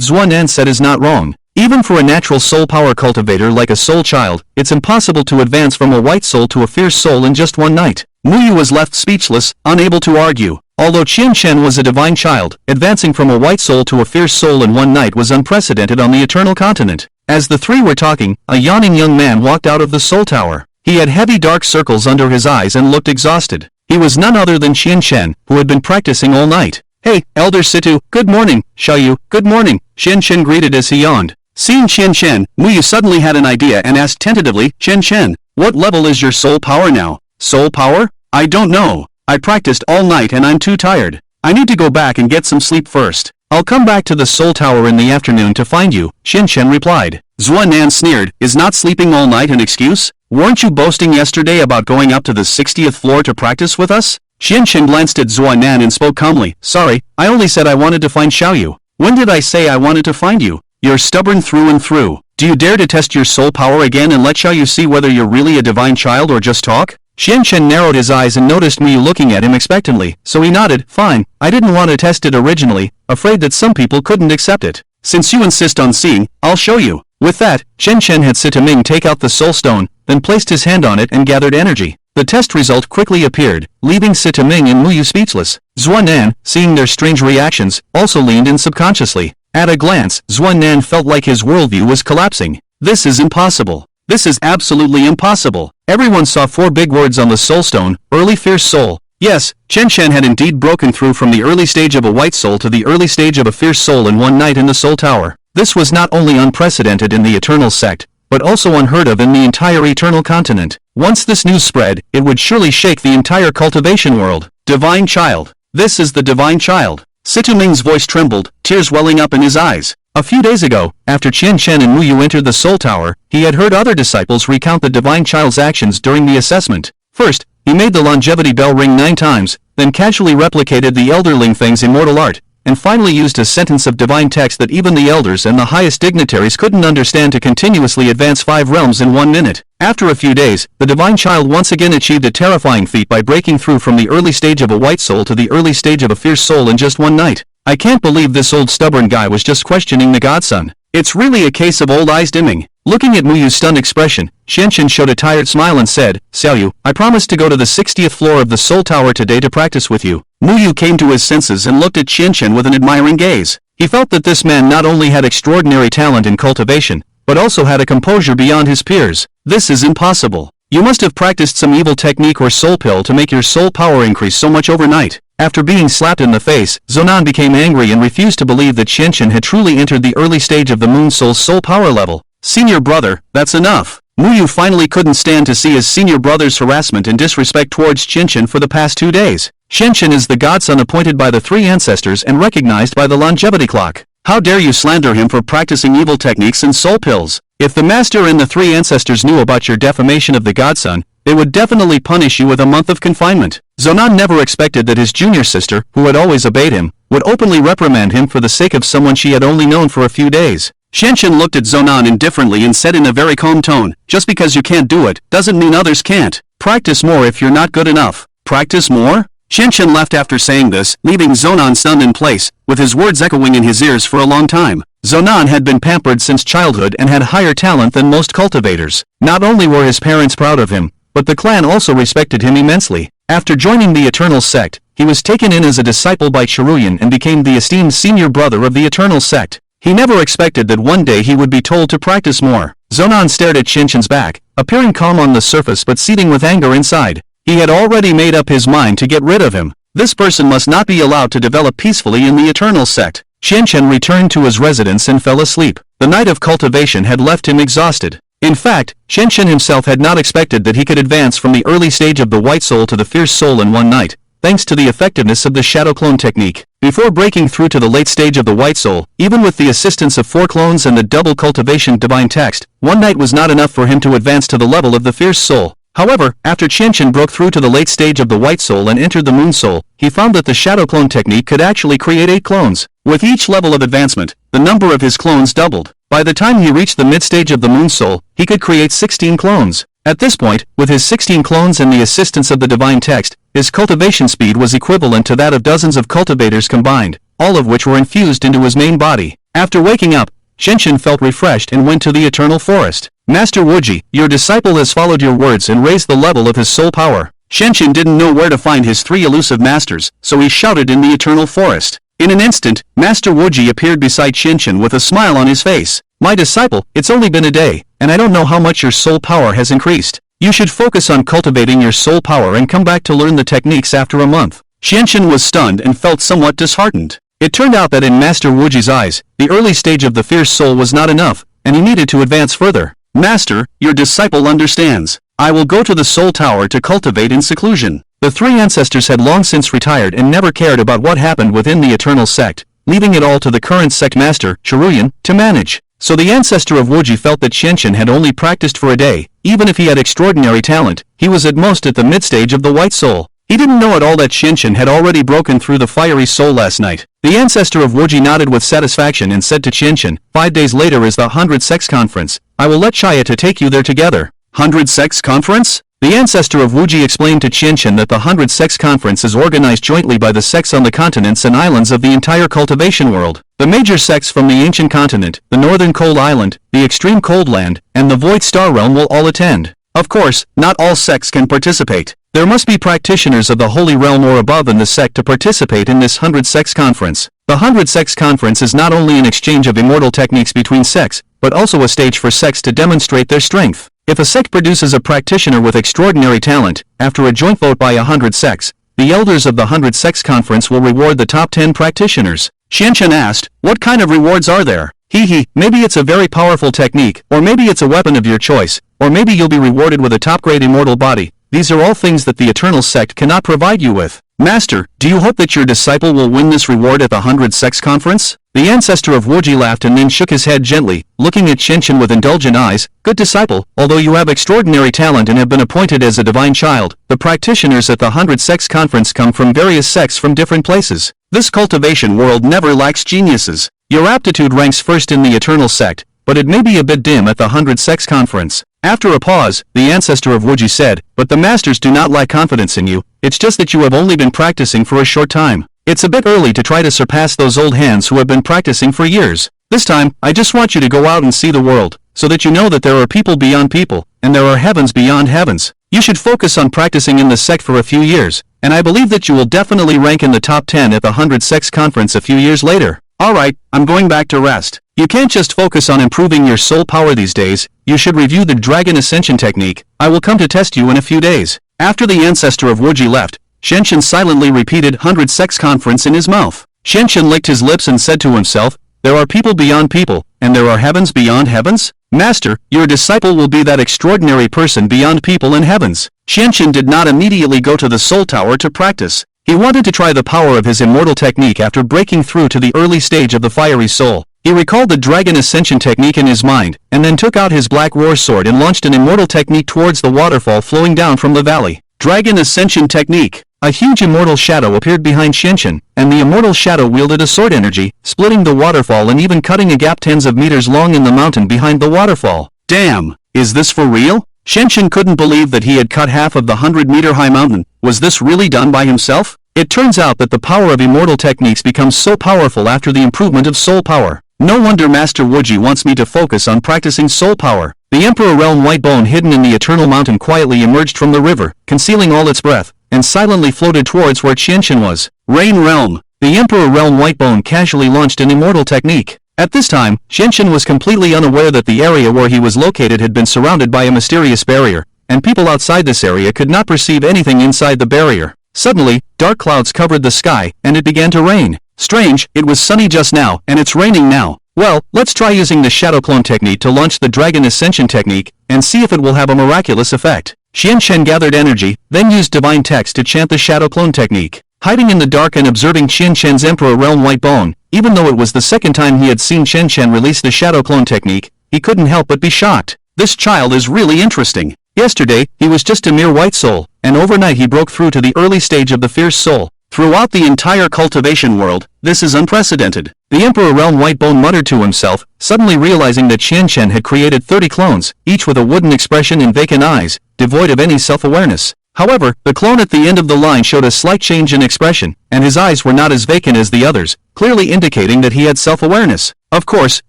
Zuanan said is not wrong. Even for a natural soul power cultivator like a soul child, it's impossible to advance from a white soul to a fierce soul in just one night. Muyu was left speechless, unable to argue. Although Qian Shen was a divine child, advancing from a white soul to a fierce soul in one night was unprecedented on the Eternal Continent. As the three were talking, a yawning young man walked out of the Soul Tower. He had heavy dark circles under his eyes and looked exhausted. He was none other than Qian Shen, who had been practicing all night. Hey, Elder Situ, good morning. Xiaoyu, good morning. Qian Shen greeted as he yawned. Seeing Qian Shen, Muyu suddenly had an idea and asked tentatively, Qian Shen, what level is your soul power now? Soul power? I don't know. I practiced all night and I'm too tired. I need to go back and get some sleep first. I'll come back to the Soul Tower in the afternoon to find you, Qian Shen replied. Zuanan sneered, is not sleeping all night an excuse? Weren't you boasting yesterday about going up to the 60th floor to practice with us? Qian Shen glanced at Zuanan and spoke calmly, sorry, I only said I wanted to find Xiaoyu. When did I say I wanted to find you? You're stubborn through and through. Do you dare to test your soul power again and let Xiaoyu see whether you're really a divine child or just talk? Qian Shen narrowed his eyes and noticed Muyu looking at him expectantly, so he nodded, fine, I didn't want to test it originally, afraid that some people couldn't accept it. Since you insist on seeing, I'll show you. With that, Qian Shen had Situ Ming take out the soul stone, then placed his hand on it and gathered energy. The test result quickly appeared, leaving Situ Ming and Muyu speechless. Zuanan, seeing their strange reactions, also leaned in subconsciously. At a glance, Zuanan felt like his worldview was collapsing. This is impossible. This is absolutely impossible. Everyone saw 4 big words on the soul stone, early fierce soul. Yes, Qian Shen had indeed broken through from the early stage of a white soul to the early stage of a fierce soul in one night in the Soul Tower. This was not only unprecedented in the Eternal Sect, but also unheard of in the entire Eternal Continent. Once this news spread, it would surely shake the entire cultivation world. Divine Child. This is the Divine Child. Situ Ming's voice trembled, tears welling up in his eyes. A few days ago, after Qian Shen and Muyu entered the Soul Tower, he had heard other disciples recount the Divine Child's actions during the assessment. First, he made the longevity bell ring 9 times, then casually replicated the elderling Feng's immortal art, and finally used a sentence of divine text that even the elders and the highest dignitaries couldn't understand to continuously advance 5 realms in 1 minute. After a few days, the divine child once again achieved a terrifying feat by breaking through from the early stage of a white soul to the early stage of a fierce soul in just 1 night. I can't believe this old stubborn guy was just questioning the godson. It's really a case of old eyes dimming. Looking at Muyu's stunned expression, Xianxin showed a tired smile and said, Xiaoyu, I promised to go to the 60th floor of the Soul Tower today to practice with you. Muyu came to his senses and looked at Xianxin with an admiring gaze. He felt that this man not only had extraordinary talent in cultivation, but also had a composure beyond his peers. This is impossible. You must have practiced some evil technique or soul pill to make your soul power increase so much overnight. After being slapped in the face, Zonan became angry and refused to believe that Xianxin had truly entered the early stage of the Moon Soul's soul power level. Senior brother, that's enough. Muyu finally couldn't stand to see his senior brother's harassment and disrespect towards Xianxin for the past 2 days. Xianxin is the godson appointed by the 3 ancestors and recognized by the longevity clock. How dare you slander him for practicing evil techniques and soul pills? If the master and the 3 ancestors knew about your defamation of the godson, they would definitely punish you with a month of confinement. Zonan never expected that his junior sister, who had always obeyed him, would openly reprimand him for the sake of someone she had only known for a few days. Xianxin looked at Zonan indifferently and said in a very calm tone, just because you can't do it, doesn't mean others can't. Practice more if you're not good enough. Practice more? Xianxin left after saying this, leaving Zonan stunned in place, with his words echoing in his ears for a long time. Zonan had been pampered since childhood and had higher talent than most cultivators. Not only were his parents proud of him, but the clan also respected him immensely. After joining the Eternal Sect, he was taken in as a disciple by Chiruyan and became the esteemed senior brother of the Eternal Sect. He never expected that one day he would be told to practice more. Zonan stared at Xianxin's back, appearing calm on the surface but seething with anger inside. He had already made up his mind to get rid of him. This person must not be allowed to develop peacefully in the Eternal Sect. Xianxin returned to his residence and fell asleep. The night of cultivation had left him exhausted. In fact, Xianxin himself had not expected that he could advance from the early stage of the White Soul to the Fierce Soul in 1 night, thanks to the effectiveness of the Shadow Clone technique. Before breaking through to the late stage of the White Soul, even with the assistance of 4 clones and the double cultivation divine text, 1 night was not enough for him to advance to the level of the Fierce Soul. However, after Xianxin broke through to the late stage of the White Soul and entered the Moon Soul, he found that the Shadow Clone technique could actually create 8 clones. With each level of advancement, the number of his clones doubled. By the time he reached the mid-stage of the Moon Soul, he could create 16 clones. At this point, with his 16 clones and the assistance of the divine text, his cultivation speed was equivalent to that of dozens of cultivators combined, all of which were infused into his main body. After waking up, Xianxin felt refreshed and went to the Eternal Forest. Master Wuji, your disciple has followed your words and raised the level of his soul power. Xianxin didn't know where to find his 3 elusive masters, so he shouted in the Eternal Forest. In an instant, Master Wuji appeared beside Xianxin with a smile on his face. My disciple, it's only been a day, and I don't know how much your soul power has increased. You should focus on cultivating your soul power and come back to learn the techniques after a month. Xianxin was stunned and felt somewhat disheartened. It turned out that in Master Wuji's eyes, the early stage of the Fierce Soul was not enough, and he needed to advance further. Master, your disciple understands. I will go to the Soul Tower to cultivate in seclusion. The 3 ancestors had long since retired and never cared about what happened within the Eternal Sect, leaving it all to the current sect master, Chiruyan, to manage. So the ancestor of Wuji felt that Xianxin had only practiced for a day. Even if he had extraordinary talent, he was at most at the mid-stage of the White Soul. He didn't know at all that Xianxin had already broken through the fiery soul last night. The ancestor of Wuji nodded with satisfaction and said to Xianxin, 5 days later is the 100 Sects Conference. I will let Chaya to take you there together. 100 Sects Conference? The ancestor of Wuji explained to Xianxin that the 100 Sects Conference is organized jointly by the sects on the continents and islands of the entire cultivation world. The major sects from the ancient continent, the northern cold island, the extreme cold land, and the void star realm will all attend. Of course, not all sects can participate. There must be practitioners of the Holy Realm or above in the sect to participate in this 100 Sects Conference. The 100 Sects Conference is not only an exchange of immortal techniques between sects, but also a stage for sects to demonstrate their strength. If a sect produces a practitioner with extraordinary talent, after a joint vote by 100 sects, the elders of the 100 Sects Conference will reward the top 10 practitioners. Xianxin asked, what kind of rewards are there? Maybe it's a very powerful technique, or maybe it's a weapon of your choice, or maybe you'll be rewarded with a top-grade immortal body. These are all things that the Eternal Sect cannot provide you with. Master, do you hope that your disciple will win this reward at the 100 Sects Conference? The ancestor of Wuji laughed and then shook his head gently, looking at Qianqian with indulgent eyes. Good disciple, although you have extraordinary talent and have been appointed as a divine child, the practitioners at the 100 Sects Conference come from various sects from different places. This cultivation world never lacks geniuses. Your aptitude ranks first in the eternal sect, but it may be a bit dim at the 100 Sects Conference. After a pause, the ancestor of Wuji said, but the masters do not lack confidence in you, it's just that you have only been practicing for a short time. It's a bit early to try to surpass those old hands who have been practicing for years. This time, I just want you to go out and see the world, so that you know that there are people beyond people, and there are heavens beyond heavens. You should focus on practicing in the sect for a few years, and I believe that you will definitely rank in the top 10 at the 100 Sects Conference a few years later. Alright, I'm going back to rest. You can't just focus on improving your soul power these days, you should review the Dragon Ascension technique. I will come to test you in a few days. After the ancestor of Wuji left, Qianqian silently repeated 100 Sects Conference in his mouth. Qianqian licked his lips and said to himself, there are people beyond people, and there are heavens beyond heavens? Master, your disciple will be that extraordinary person beyond people and heavens. Qianqian did not immediately go to the soul tower to practice. He wanted to try the power of his immortal technique after breaking through to the early stage of the fiery soul. He recalled the Dragon Ascension technique in his mind, and then took out his black war sword and launched an immortal technique towards the waterfall flowing down from the valley. Dragon Ascension technique. A huge immortal shadow appeared behind Qianqian, and the immortal shadow wielded a sword energy, splitting the waterfall and even cutting a gap tens of meters long in the mountain behind the waterfall. Damn! Is this for real? Qianqian couldn't believe that he had cut half of the 100-meter-high mountain. Was this really done by himself? It turns out that the power of immortal techniques becomes so powerful after the improvement of soul power. No wonder Master Wuji wants me to focus on practicing soul power. The Emperor Realm White Bone hidden in the Eternal Mountain quietly emerged from the river, concealing all its breath, and silently floated towards where Qianqian was. Rain Realm. The Emperor Realm White Bone casually launched an immortal technique. At this time, Qianqian was completely unaware that the area where he was located had been surrounded by a mysterious barrier, and people outside this area could not perceive anything inside the barrier. Suddenly, dark clouds covered the sky, and it began to rain. Strange, it was sunny just now, and it's raining now. Well, let's try using the Shadow Clone technique to launch the Dragon Ascension technique, and see if it will have a miraculous effect. Qianqian gathered energy, then used divine text to chant the Shadow Clone technique. Hiding in the dark and observing Qianqian's Emperor Realm White Bone, even though it was the second time he had seen Qianqian release the Shadow Clone technique, he couldn't help but be shocked. This child is really interesting. Yesterday, he was just a mere white soul, and overnight he broke through to the early stage of the fierce soul. Throughout the entire cultivation world, this is unprecedented. The Emperor Realm White Bone muttered to himself, suddenly realizing that Qianqian had created 30 clones, each with a wooden expression and vacant eyes, devoid of any self-awareness. However, the clone at the end of the line showed a slight change in expression, and his eyes were not as vacant as the others, clearly indicating that he had self-awareness. Of course,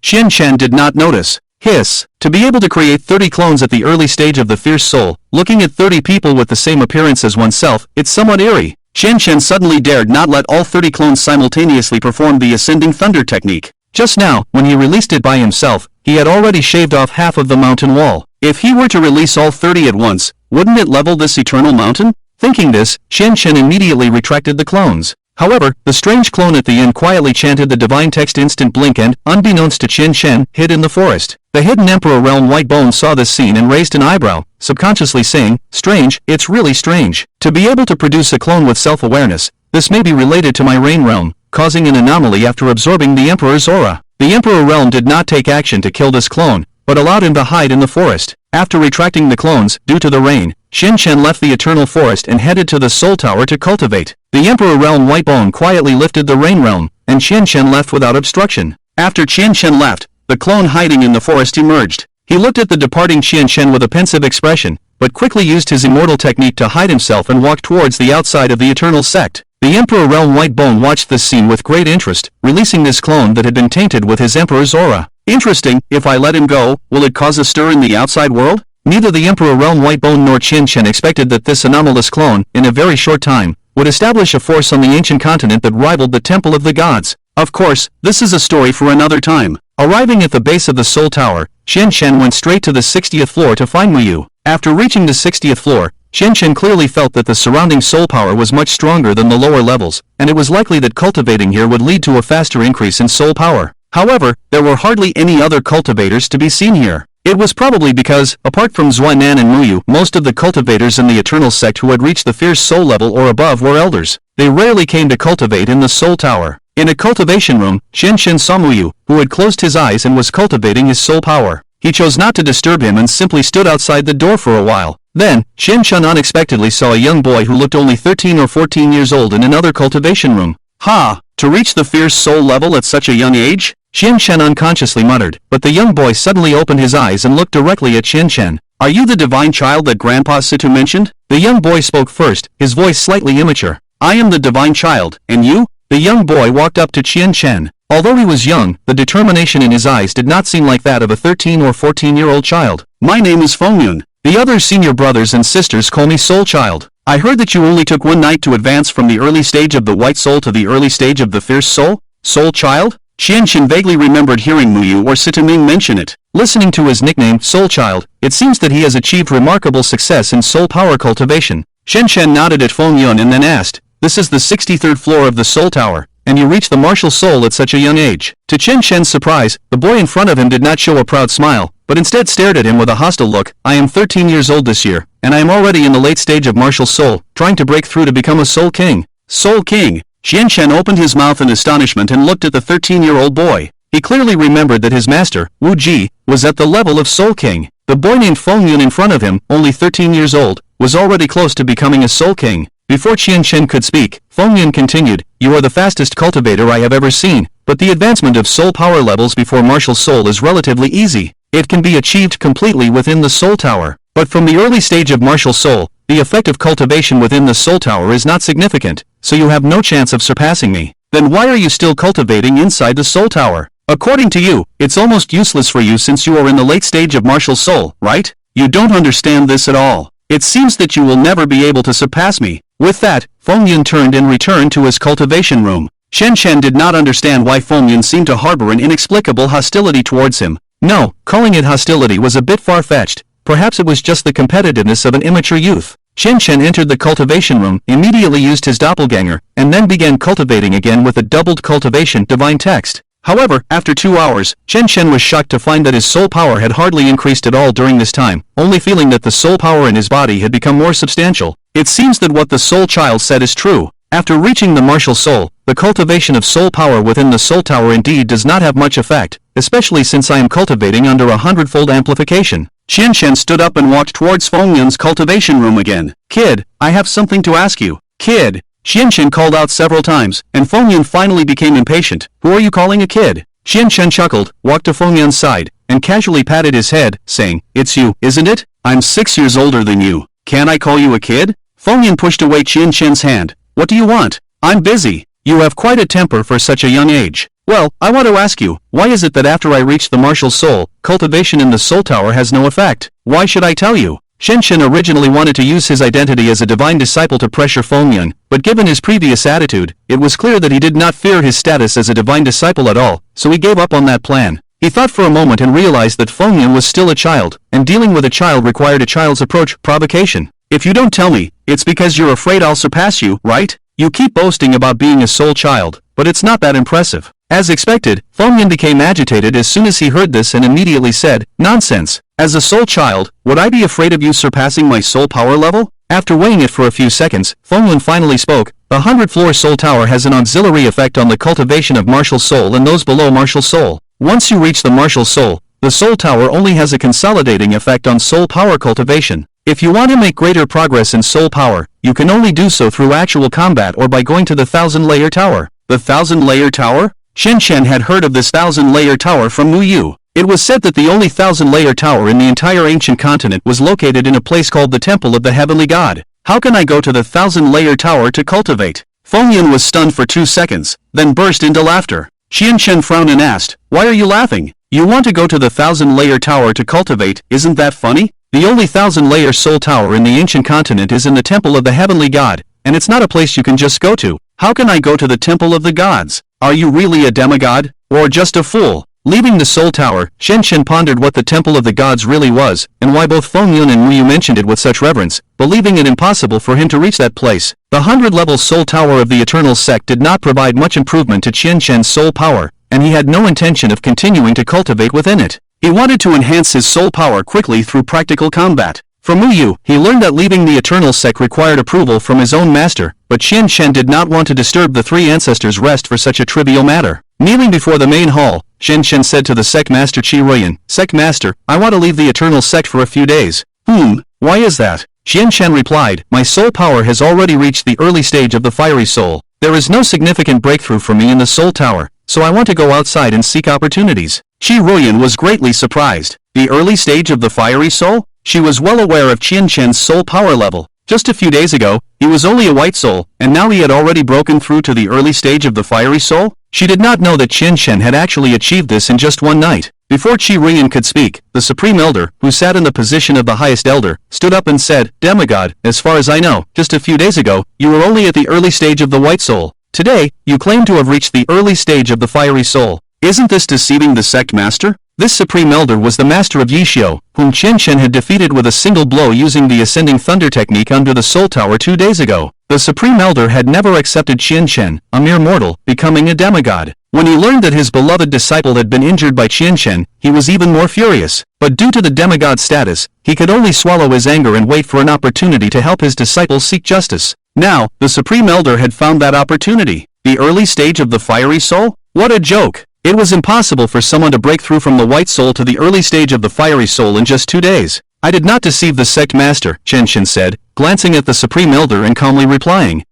Qianqian did not notice. Hiss. To be able to create 30 clones at the early stage of the fierce soul, looking at 30 people with the same appearance as oneself, it's somewhat eerie. Qianqian suddenly dared not let all 30 clones simultaneously perform the Ascending Thunder technique. Just now, when he released it by himself, he had already shaved off half of the mountain wall. If he were to release all 30 at once, wouldn't it level this eternal mountain? Thinking this, Qianqian immediately retracted the clones. However, the strange clone at the end quietly chanted the divine text instant blink and, unbeknownst to Qianqian, hid in the forest. The hidden Emperor Realm White Bone saw this scene and raised an eyebrow, subconsciously saying, strange, it's really strange. To be able to produce a clone with self-awareness, this may be related to my Rain Realm, causing an anomaly after absorbing the Emperor's aura. The Emperor Realm did not take action to kill this clone, but allowed him to hide in the forest. After retracting the clones, due to the rain, Qianqian left the Eternal Forest and headed to the Soul Tower to cultivate. The Emperor Realm White Bone quietly lifted the Rain Realm, and Qianqian left without obstruction. After Qianqian left, the clone hiding in the forest emerged. He looked at the departing Qianqian with a pensive expression, but quickly used his immortal technique to hide himself and walked towards the outside of the Eternal Sect. The Emperor Realm White Bone watched this scene with great interest, releasing this clone that had been tainted with his Emperor's aura. Interesting, if I let him go, will it cause a stir in the outside world? Neither the Emperor Realm White Bone nor Qianqian expected that this anomalous clone, in a very short time, would establish a force on the ancient continent that rivaled the Temple of the Gods. Of course, this is a story for another time. Arriving at the base of the Soul Tower, Qianqian went straight to the 60th floor to find Muyu. After reaching the 60th floor, Qianqian clearly felt that the surrounding soul power was much stronger than the lower levels, and it was likely that cultivating here would lead to a faster increase in soul power. However, there were hardly any other cultivators to be seen here. It was probably because, apart from Zuainan and Muyu, most of the cultivators in the Eternal Sect who had reached the Fierce Soul level or above were elders. They rarely came to cultivate in the Soul Tower. In a cultivation room, Qianqian saw Muyu, who had closed his eyes and was cultivating his soul power. He chose not to disturb him and simply stood outside the door for a while. Then, Qianqian unexpectedly saw a young boy who looked only 13 or 14 years old in another cultivation room. Ha! To reach the Fierce Soul level at such a young age? Qianqian unconsciously muttered, but the young boy suddenly opened his eyes and looked directly at Qianqian. Are you the divine child that Grandpa Situ mentioned? The young boy spoke first, his voice slightly immature. I am the divine child, and you? The young boy walked up to Qianqian. Although he was young, the determination in his eyes did not seem like that of a 13 or 14-year-old child. My name is Fengyun. The other senior brothers and sisters call me Soul Child. I heard that you only took one night to advance from the early stage of the White Soul to the early stage of the Fierce Soul? Soul Child? Qianqian vaguely remembered hearing Muyu or Sitaming mention it. Listening to his nickname, Soul Child, it seems that he has achieved remarkable success in soul power cultivation. Qianqian nodded at Fengyun and then asked, This is the 63rd floor of the Soul Tower, and you reach the martial soul at such a young age. To Qianqian's surprise, the boy in front of him did not show a proud smile, but instead stared at him with a hostile look. I am 13 years old this year, and I am already in the late stage of martial soul, trying to break through to become a Soul King. Soul King! Qianqian opened his mouth in astonishment and looked at the 13-year-old boy. He clearly remembered that his master, Wu Ji, was at the level of Soul King. The boy named Fengyun in front of him, only 13 years old, was already close to becoming a Soul King. Before Qianqian could speak, Fengyun continued, You are the fastest cultivator I have ever seen, but the advancement of soul power levels before martial soul is relatively easy. It can be achieved completely within the Soul Tower. But from the early stage of martial soul, the effect of cultivation within the Soul Tower is not significant, so you have no chance of surpassing me. Then why are you still cultivating inside the Soul Tower? According to you, it's almost useless for you since you are in the late stage of martial soul, right? You don't understand this at all. It seems that you will never be able to surpass me. With that, Fengyun turned and returned to his cultivation room. Qianqian did not understand why Fengyun seemed to harbor an inexplicable hostility towards him. No, calling it hostility was a bit far-fetched. Perhaps it was just the competitiveness of an immature youth. Qianqian entered the cultivation room, immediately used his doppelganger, and then began cultivating again with a doubled cultivation divine text. However, after 2 hours, Qianqian was shocked to find that his soul power had hardly increased at all during this time, only feeling that the soul power in his body had become more substantial. It seems that what the Soul Child said is true. After reaching the martial soul, the cultivation of soul power within the Soul Tower indeed does not have much effect, especially since I am cultivating under 100-fold amplification. Qianqian stood up and walked towards Fengyun's cultivation room again. Kid, I have something to ask you. Kid. Qianqian called out several times, and Fengyun finally became impatient. Who are you calling a kid? Qianqian chuckled, walked to Fengyun's side, and casually patted his head, saying, It's you, isn't it? I'm 6 years older than you. Can I call you a kid? Fengyun pushed away Qianqian's hand. What do you want? I'm busy. You have quite a temper for such a young age. Well, I want to ask you, why is it that after I reach the martial soul, cultivation in the Soul Tower has no effect? Why should I tell you? Qianqian originally wanted to use his identity as a divine disciple to pressure Fengyun, but given his previous attitude, it was clear that he did not fear his status as a divine disciple at all, so he gave up on that plan. He thought for a moment and realized that Fengyun was still a child, and dealing with a child required a child's approach, provocation. If you don't tell me, it's because you're afraid I'll surpass you, right? You keep boasting about being a soul child, but it's not that impressive. As expected, Fengyun became agitated as soon as he heard this and immediately said, Nonsense. As a soul child, would I be afraid of you surpassing my soul power level? After weighing it for a few seconds, Fengyun finally spoke. The 100-floor Soul Tower has an auxiliary effect on the cultivation of martial soul and those below martial soul. Once you reach the martial soul, the Soul Tower only has a consolidating effect on soul power cultivation. If you want to make greater progress in soul power, you can only do so through actual combat or by going to the 1,000-layer tower. The 1,000-layer tower? Qianqian had heard of this 1,000-layer tower from Muyu. It was said that the only 1,000-layer tower in the entire ancient continent was located in a place called the Temple of the Heavenly God. How can I go to the 1,000-layer tower to cultivate? Fengyun was stunned for 2 seconds, then burst into laughter. Qianqian frowned and asked, Why are you laughing? You want to go to the 1,000-layer tower to cultivate, isn't that funny? The only 1,000-layer soul tower in the ancient continent is in the Temple of the Heavenly God, and it's not a place you can just go to. How can I go to the Temple of the Gods? Are you really a demigod? Or just a fool? Leaving the Soul Tower, Qianqian pondered what the Temple of the Gods really was, and why both Fengyun and Muyu mentioned it with such reverence, believing it impossible for him to reach that place. The 100-level Soul Tower of the Eternal Sect did not provide much improvement to Qianqian's soul power, and he had no intention of continuing to cultivate within it. He wanted to enhance his soul power quickly through practical combat. From Mu Yu, he learned that leaving the Eternal Sect required approval from his own master, but Qian Shen did not want to disturb the three ancestors' rest for such a trivial matter. Kneeling before the main hall, Qian Shen said to the sect master Qi Ruyan, "Sect master, I want to leave the Eternal Sect for a few days." Why is that? Qian Shen replied, "My soul power has already reached the early stage of the fiery soul. There is no significant breakthrough for me in the soul tower, so I want to go outside and seek opportunities." Qi Ruyan was greatly surprised. The early stage of the fiery soul? She was well aware of Qian Shen's soul power level. Just a few days ago, he was only a white soul, and now he had already broken through to the early stage of the fiery soul? She did not know that Qian Shen had actually achieved this in just one night. Before Qi Ruyan could speak, the Supreme Elder, who sat in the position of the highest elder, stood up and said, "Demigod, as far as I know, just a few days ago, you were only at the early stage of the white soul. Today, you claim to have reached the early stage of the fiery soul. Isn't this deceiving the sect master?" This Supreme Elder was the master of Yishio, whom Qian Shen had defeated with a single blow using the Ascending Thunder technique under the Soul Tower 2 days ago. The Supreme Elder had never accepted Qian Shen, a mere mortal, becoming a demigod. When he learned that his beloved disciple had been injured by Qian Shen, he was even more furious. But due to the demigod status, he could only swallow his anger and wait for an opportunity to help his disciple seek justice. Now, the Supreme Elder had found that opportunity. The early stage of the fiery soul? What a joke! It was impossible for someone to break through from the white soul to the early stage of the fiery soul in just 2 days. "I did not deceive the sect master," Qian Shen said, glancing at the Supreme Elder and calmly replying.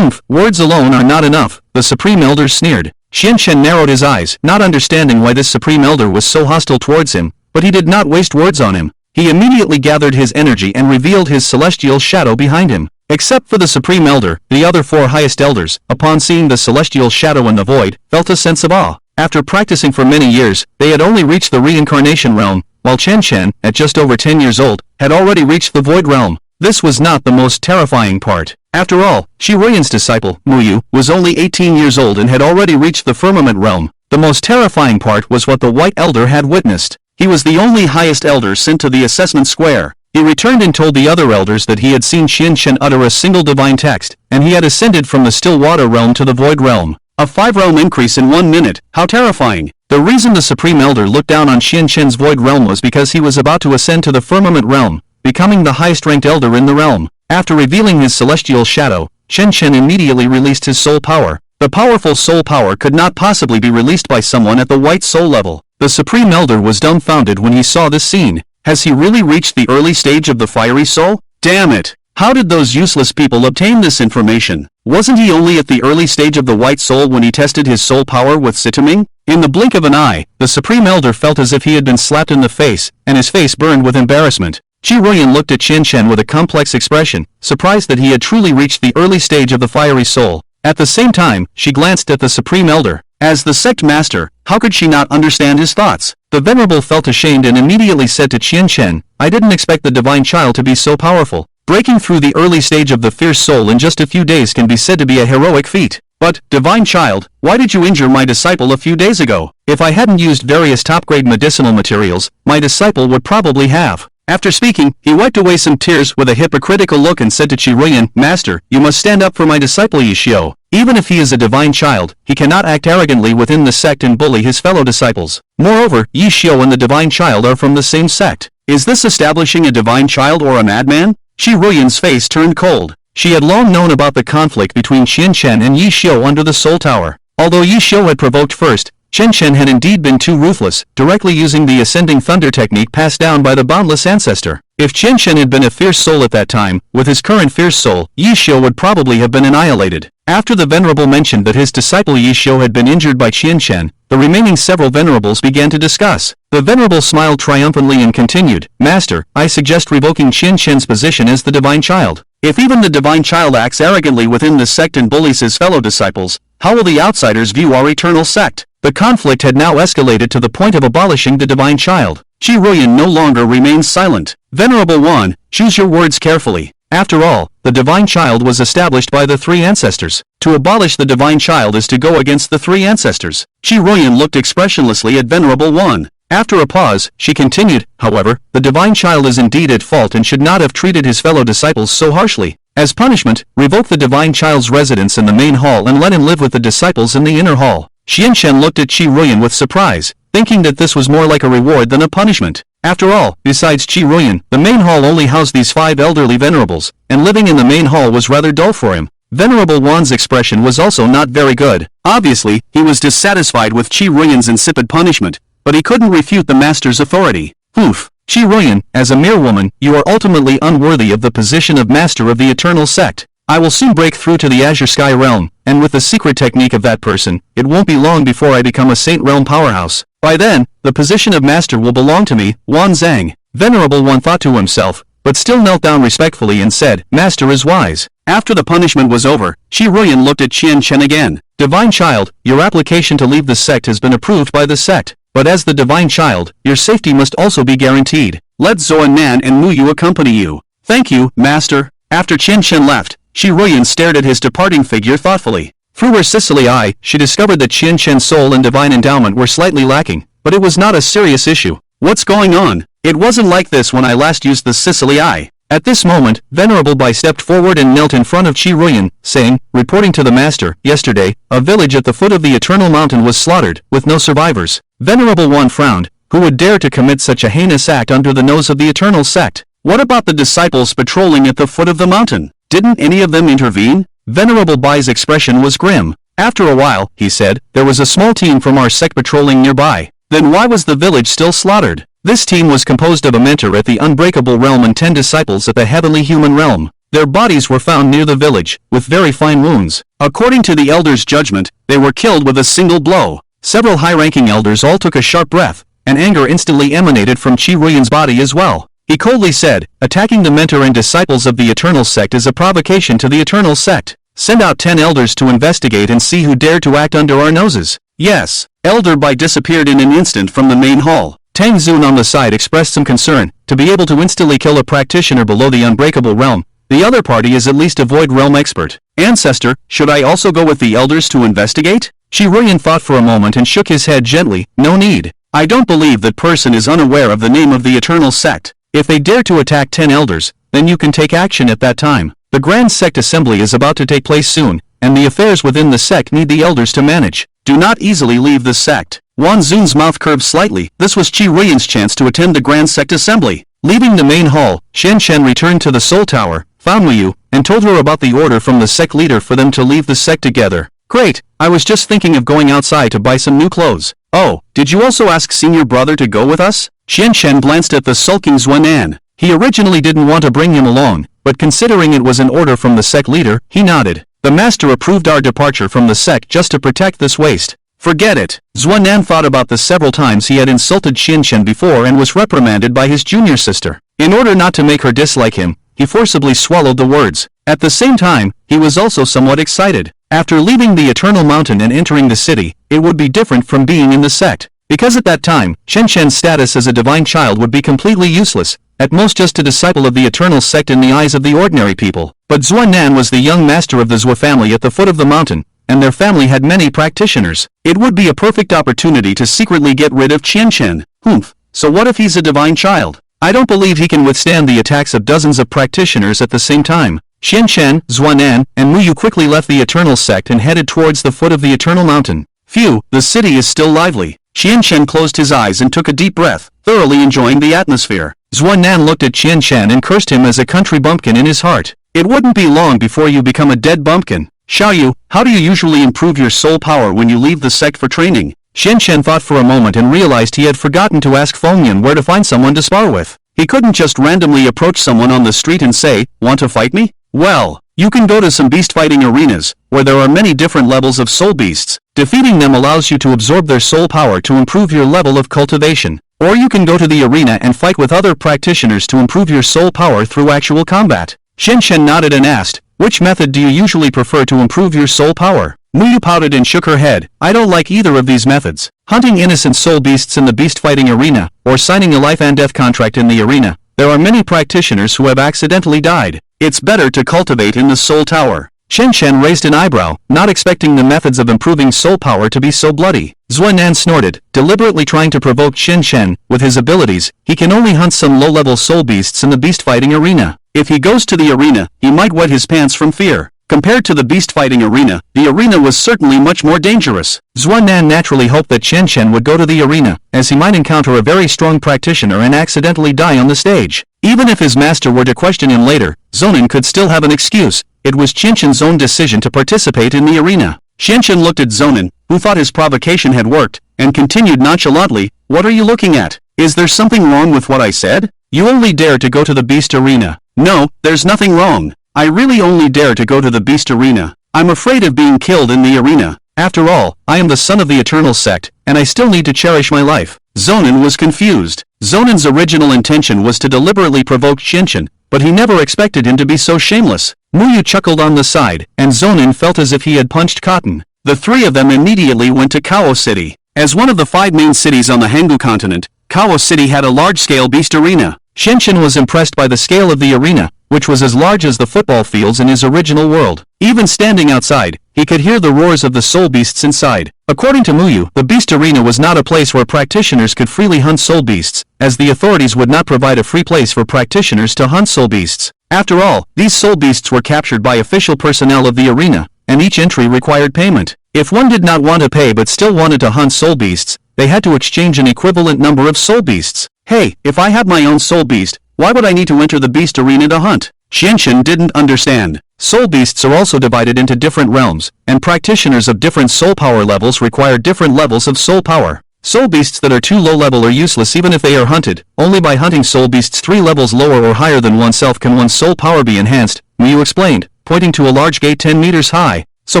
Words alone are not enough," the Supreme Elder sneered. Qian Shen narrowed his eyes, not understanding why this Supreme Elder was so hostile towards him, but he did not waste words on him. He immediately gathered his energy and revealed his celestial shadow behind him. Except for the Supreme Elder, the other 4 highest elders, upon seeing the celestial shadow in the void, felt a sense of awe. After practicing for many years, they had only reached the reincarnation realm, while Qian Shen, at just over 10 years old, had already reached the void realm. This was not the most terrifying part. After all, Qi Ruyan's disciple, Mu Yu, was only 18 years old and had already reached the firmament realm. The most terrifying part was what the White Elder had witnessed. He was the only highest elder sent to the assessment square. He returned and told the other elders that he had seen Qian Shen utter a single divine text, and he had ascended from the still water realm to the void realm. A 5-realm increase in 1 minute, how terrifying! The reason the Supreme Elder looked down on Qian Shen's void realm was because he was about to ascend to the firmament realm, becoming the highest-ranked elder in the realm. After revealing his celestial shadow, Qian Shen immediately released his soul power. The powerful soul power could not possibly be released by someone at the white soul level. The Supreme Elder was dumbfounded when he saw this scene. Has he really reached the early stage of the fiery soul? Damn it! How did those useless people obtain this information? Wasn't he only at the early stage of the white soul when he tested his soul power with Sitaming? In the blink of an eye, the Supreme Elder felt as if he had been slapped in the face, and his face burned with embarrassment. Qi Ruyan looked at Qian Shen with a complex expression, surprised that he had truly reached the early stage of the fiery soul. At the same time, she glanced at the Supreme Elder. As the sect master, how could she not understand his thoughts? The Venerable felt ashamed and immediately said to Qian Shen, "I didn't expect the Divine Child to be so powerful. Breaking through the early stage of the fierce soul in just a few days can be said to be a heroic feat. But, Divine Child, why did you injure my disciple a few days ago? If I hadn't used various top-grade medicinal materials, my disciple would probably have." After speaking, he wiped away some tears with a hypocritical look and said to Qi Ruyan, "Master, you must stand up for my disciple Yishio. Even if he is a divine child, he cannot act arrogantly within the sect and bully his fellow disciples. Moreover, Yishio and the divine child are from the same sect. Is this establishing a divine child or a madman?" Qi Ruyan's face turned cold. She had long known about the conflict between Qian Shen and Yishio under the Soul Tower. Although Yishio had provoked first, Qian Shen had indeed been too ruthless, directly using the Ascending Thunder technique passed down by the boundless ancestor. If Qian Shen had been a fierce soul at that time, with his current fierce soul, Yishio would probably have been annihilated. After the Venerable mentioned that his disciple Yishio had been injured by Qian Shen, the remaining several Venerables began to discuss. The Venerable smiled triumphantly and continued, "Master, I suggest revoking Qian Shen's position as the Divine Child. If even the Divine Child acts arrogantly within the sect and bullies his fellow disciples, how will the outsiders view our eternal sect?" The conflict had now escalated to the point of abolishing the Divine Child. Qi Ruyan no longer remained silent. "Venerable One, choose your words carefully. After all, the Divine Child was established by the 3 ancestors. To abolish the Divine Child is to go against the 3 ancestors." Qi Ruyan looked expressionlessly at Venerable One. After a pause, she continued, "However, the Divine Child is indeed at fault and should not have treated his fellow disciples so harshly. As punishment, revoke the Divine Child's residence in the main hall and let him live with the disciples in the inner hall. Xian Shen looked at Qi Ruyan with surprise, thinking that this was more like a reward than a punishment. After all, besides Qi Ruyan, the main hall only housed these 5 elderly venerables, and living in the main hall was rather dull for him. Venerable Wan's expression was also not very good. Obviously, he was dissatisfied with Qi Ruyan's insipid punishment, but he couldn't refute the master's authority. Oof. Qi Ruyan, as a mere woman, you are ultimately unworthy of the position of master of the eternal sect. I will soon break through to the Azure Sky realm, and with the secret technique of that person, it won't be long before I become a Saint Realm powerhouse. By then, the position of master will belong to me, Wan Zhang. Venerable One thought to himself, but still knelt down respectfully and said, Master is wise. After the punishment was over, Qi Ruyan looked at Qian Chen again. Divine Child, your application to leave the sect has been approved by the sect. But as the Divine Child, your safety must also be guaranteed. Let Zuan Nan and Mu Yu accompany you. Thank you, Master. After Qian Chen left, Qi Ruyan stared at his departing figure thoughtfully. Through her Sicily eye, she discovered that Qian Chen's soul and divine endowment were slightly lacking, but it was not a serious issue. What's going on? It wasn't like this when I last used the Sicily eye. At this moment, Venerable Bai stepped forward and knelt in front of Qi Ruyan, saying, reporting to the Master, yesterday, a village at the foot of the Eternal Mountain was slaughtered, with no survivors. Venerable One frowned. Who would dare to commit such a heinous act under the nose of the Eternal Sect? What about the disciples patrolling at the foot of the mountain? Didn't any of them intervene? Venerable Bai's expression was grim. After a while, he said, there was a small team from our sect patrolling nearby. Then why was the village still slaughtered? This team was composed of a mentor at the Unbreakable Realm and 10 disciples at the Heavenly Human Realm. Their bodies were found near the village, with very fine wounds. According to the Elder's judgment, they were killed with a single blow. Several high-ranking elders all took a sharp breath, and anger instantly emanated from Qi Ruyan's body as well. He coldly said, attacking the mentor and disciples of the Eternal Sect is a provocation to the Eternal Sect. Send out 10 elders to investigate and see who dared to act under our noses. Yes. Elder Bai disappeared in an instant from the main hall. Tang Zun on the side expressed some concern. To be able to instantly kill a practitioner below the Unbreakable Realm, the other party is at least a Void Realm expert. Ancestor, should I also go with the elders to investigate? Qi Ruyan thought for a moment and shook his head gently. No need. I don't believe that person is unaware of the name of the Eternal Sect. If they dare to attack 10 elders, then you can take action at that time. The Grand Sect Assembly is about to take place soon, and the affairs within the sect need the elders to manage. Do not easily leave the sect. Wan Zun's mouth curved slightly. This was Qi Ruyan's chance to attend the Grand Sect Assembly. Leaving the main hall, Xian Shen returned to the Soul Tower, found Mu Yu, and told her about the order from the sect leader for them to leave the sect together. Great, I was just thinking of going outside to buy some new clothes. Oh, did you also ask senior brother to go with us? Xian Shen glanced at the sulking Zuan An. He originally didn't want to bring him along, but considering it was an order from the sect leader, he nodded. The master approved our departure from the sect just to protect this waste. Forget it. Zuan Nan thought about the several times he had insulted Xian Shen before and was reprimanded by his junior sister. In order not to make her dislike him, he forcibly swallowed the words. At the same time, he was also somewhat excited. After leaving the Eternal Mountain and entering the city, it would be different from being in the sect. Because at that time, Xian Shen's status as a divine child would be completely useless, at most just a disciple of the Eternal Sect in the eyes of the ordinary people. But Zuan Nan was the young master of the Zhou family at the foot of the mountain, and their family had many practitioners. It would be a perfect opportunity to secretly get rid of Qian Chen. Humph. So what if he's a divine child? I don't believe he can withstand the attacks of dozens of practitioners at the same time. Xian Shen, Zuan An, and Mu Yu quickly left the Eternal Sect and headed towards the foot of the Eternal Mountain. Phew, the city is still lively. Xian Shen closed his eyes and took a deep breath, thoroughly enjoying the atmosphere. Zuan Nan looked at Qian Shen and cursed him as a country bumpkin in his heart. It wouldn't be long before you become a dead bumpkin. Xiaoyu, how do you usually improve your soul power when you leave the sect for training? Xian Shen thought for a moment and realized he had forgotten to ask Feng Yan where to find someone to spar with. He couldn't just randomly approach someone on the street and say, want to fight me? Well, you can go to some beast fighting arenas, where there are many different levels of soul beasts. Defeating them allows you to absorb their soul power to improve your level of cultivation. Or you can go to the arena and fight with other practitioners to improve your soul power through actual combat. Xian Shen nodded and asked, which method do you usually prefer to improve your soul power? Mu Yu pouted and shook her head. I don't like either of these methods. Hunting innocent soul beasts in the beast fighting arena, or signing a life and death contract in the arena. There are many practitioners who have accidentally died. It's better to cultivate in the soul tower. Xian Shen raised an eyebrow, not expecting the methods of improving soul power to be so bloody. Zuan Nan snorted, deliberately trying to provoke Xian Shen. With his abilities, he can only hunt some low-level soul beasts in the beast fighting arena. If he goes to the arena, he might wet his pants from fear. Compared to the beast-fighting arena, the arena was certainly much more dangerous. Xuan naturally hoped that Chen Chen would go to the arena, as he might encounter a very strong practitioner and accidentally die on the stage. Even if his master were to question him later, Zonin could still have an excuse. It was Chen Chen's own decision to participate in the arena. Chen Chen looked at Zonin, who thought his provocation had worked, and continued nonchalantly, "What are you looking at? Is there something wrong with what I said? You only dare to go to the beast arena." "No, there's nothing wrong. I really only dare to go to the beast arena. I'm afraid of being killed in the arena. After all, I am the son of the eternal sect, and I still need to cherish my life." Zonin was confused. Zonin's original intention was to deliberately provoke Chen Chen, but he never expected him to be so shameless. Muyu chuckled on the side, and Zonin felt as if he had punched cotton. The three of them immediately went to Kao City. As one of the 5 main cities on the Hangu continent, Kao City had a large-scale beast arena. Chen Chen was impressed by the scale of the arena, which was as large as the football fields in his original world. Even standing outside, he could hear the roars of the soul beasts inside. According to Muyu, the beast arena was not a place where practitioners could freely hunt soul beasts, as the authorities would not provide a free place for practitioners to hunt soul beasts. After all, these soul beasts were captured by official personnel of the arena, and each entry required payment. If one did not want to pay but still wanted to hunt soul beasts, they had to exchange an equivalent number of soul beasts. Hey, if I have my own soul beast, why would I need to enter the beast arena to hunt? Chen Chen didn't understand. Soul beasts are also divided into different realms, and practitioners of different soul power levels require different levels of soul power. Soul beasts that are too low level are useless even if they are hunted. Only by hunting soul beasts 3 levels lower or higher than oneself can one's soul power be enhanced, Muyu explained, pointing to a large gate 10 meters high. So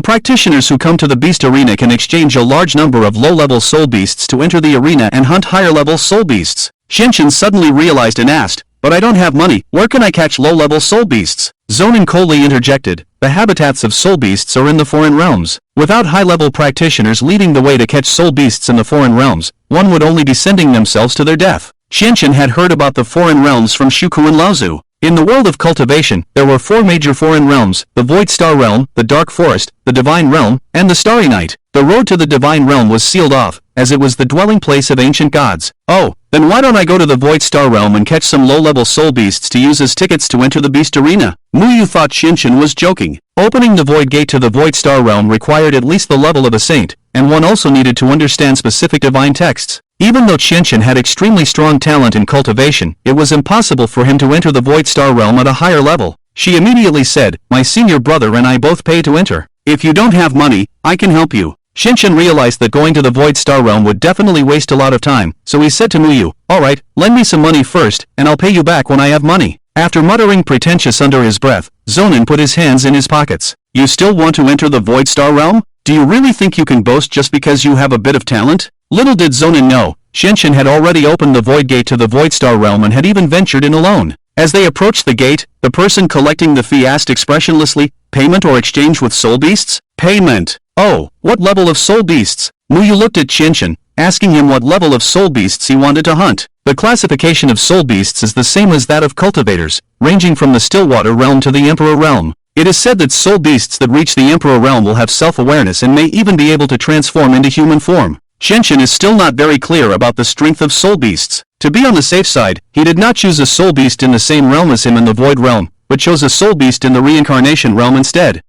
practitioners who come to the beast arena can exchange a large number of low-level soul beasts to enter the arena and hunt higher-level soul beasts. Chen Chen suddenly realized and asked, "But I don't have money, where can I catch low-level soul beasts?" Zonin coldly interjected, "The habitats of soul beasts are in the foreign realms. Without high-level practitioners leading the way to catch soul beasts in the foreign realms, one would only be sending themselves to their death." Chen Chen had heard about the foreign realms from Shuku and Laozu. In the world of cultivation, there were 4 major foreign realms: the Void Star Realm, the Dark Forest, the Divine Realm, and the Starry Night. The road to the Divine Realm was sealed off, as it was the dwelling place of ancient gods. "Oh, then why don't I go to the Void Star Realm and catch some low-level soul beasts to use as tickets to enter the beast arena?" Muyu thought Chen Chen was joking. Opening the Void Gate to the Void Star Realm required at least the level of a saint, and one also needed to understand specific divine texts. Even though Chen Chen had extremely strong talent in cultivation, it was impossible for him to enter the Void Star Realm at a higher level. She immediately said, "My senior brother and I both pay to enter. If you don't have money, I can help you." Chen Chen realized that going to the Void Star Realm would definitely waste a lot of time, so he said to Muyu, "Alright, lend me some money first, and I'll pay you back when I have money." After muttering pretentious under his breath, Zonin put his hands in his pockets. "You still want to enter the Void Star Realm? Do you really think you can boast just because you have a bit of talent?" Little did Zonin know, Chen Chen had already opened the Void Gate to the Void Star Realm and had even ventured in alone. As they approached the gate, the person collecting the fee asked expressionlessly, "Payment or exchange with soul beasts?" "Payment." "Oh, what level of soul beasts?" Muyu looked at Chen Chen, asking him what level of soul beasts he wanted to hunt. The classification of soul beasts is the same as that of cultivators, ranging from the Stillwater realm to the Emperor realm. It is said that soul beasts that reach the Emperor realm will have self-awareness and may even be able to transform into human form. Chen Chen is still not very clear about the strength of soul beasts. To be on the safe side, he did not choose a soul beast in the same realm as him in the Void realm, but chose a soul beast in the reincarnation realm instead.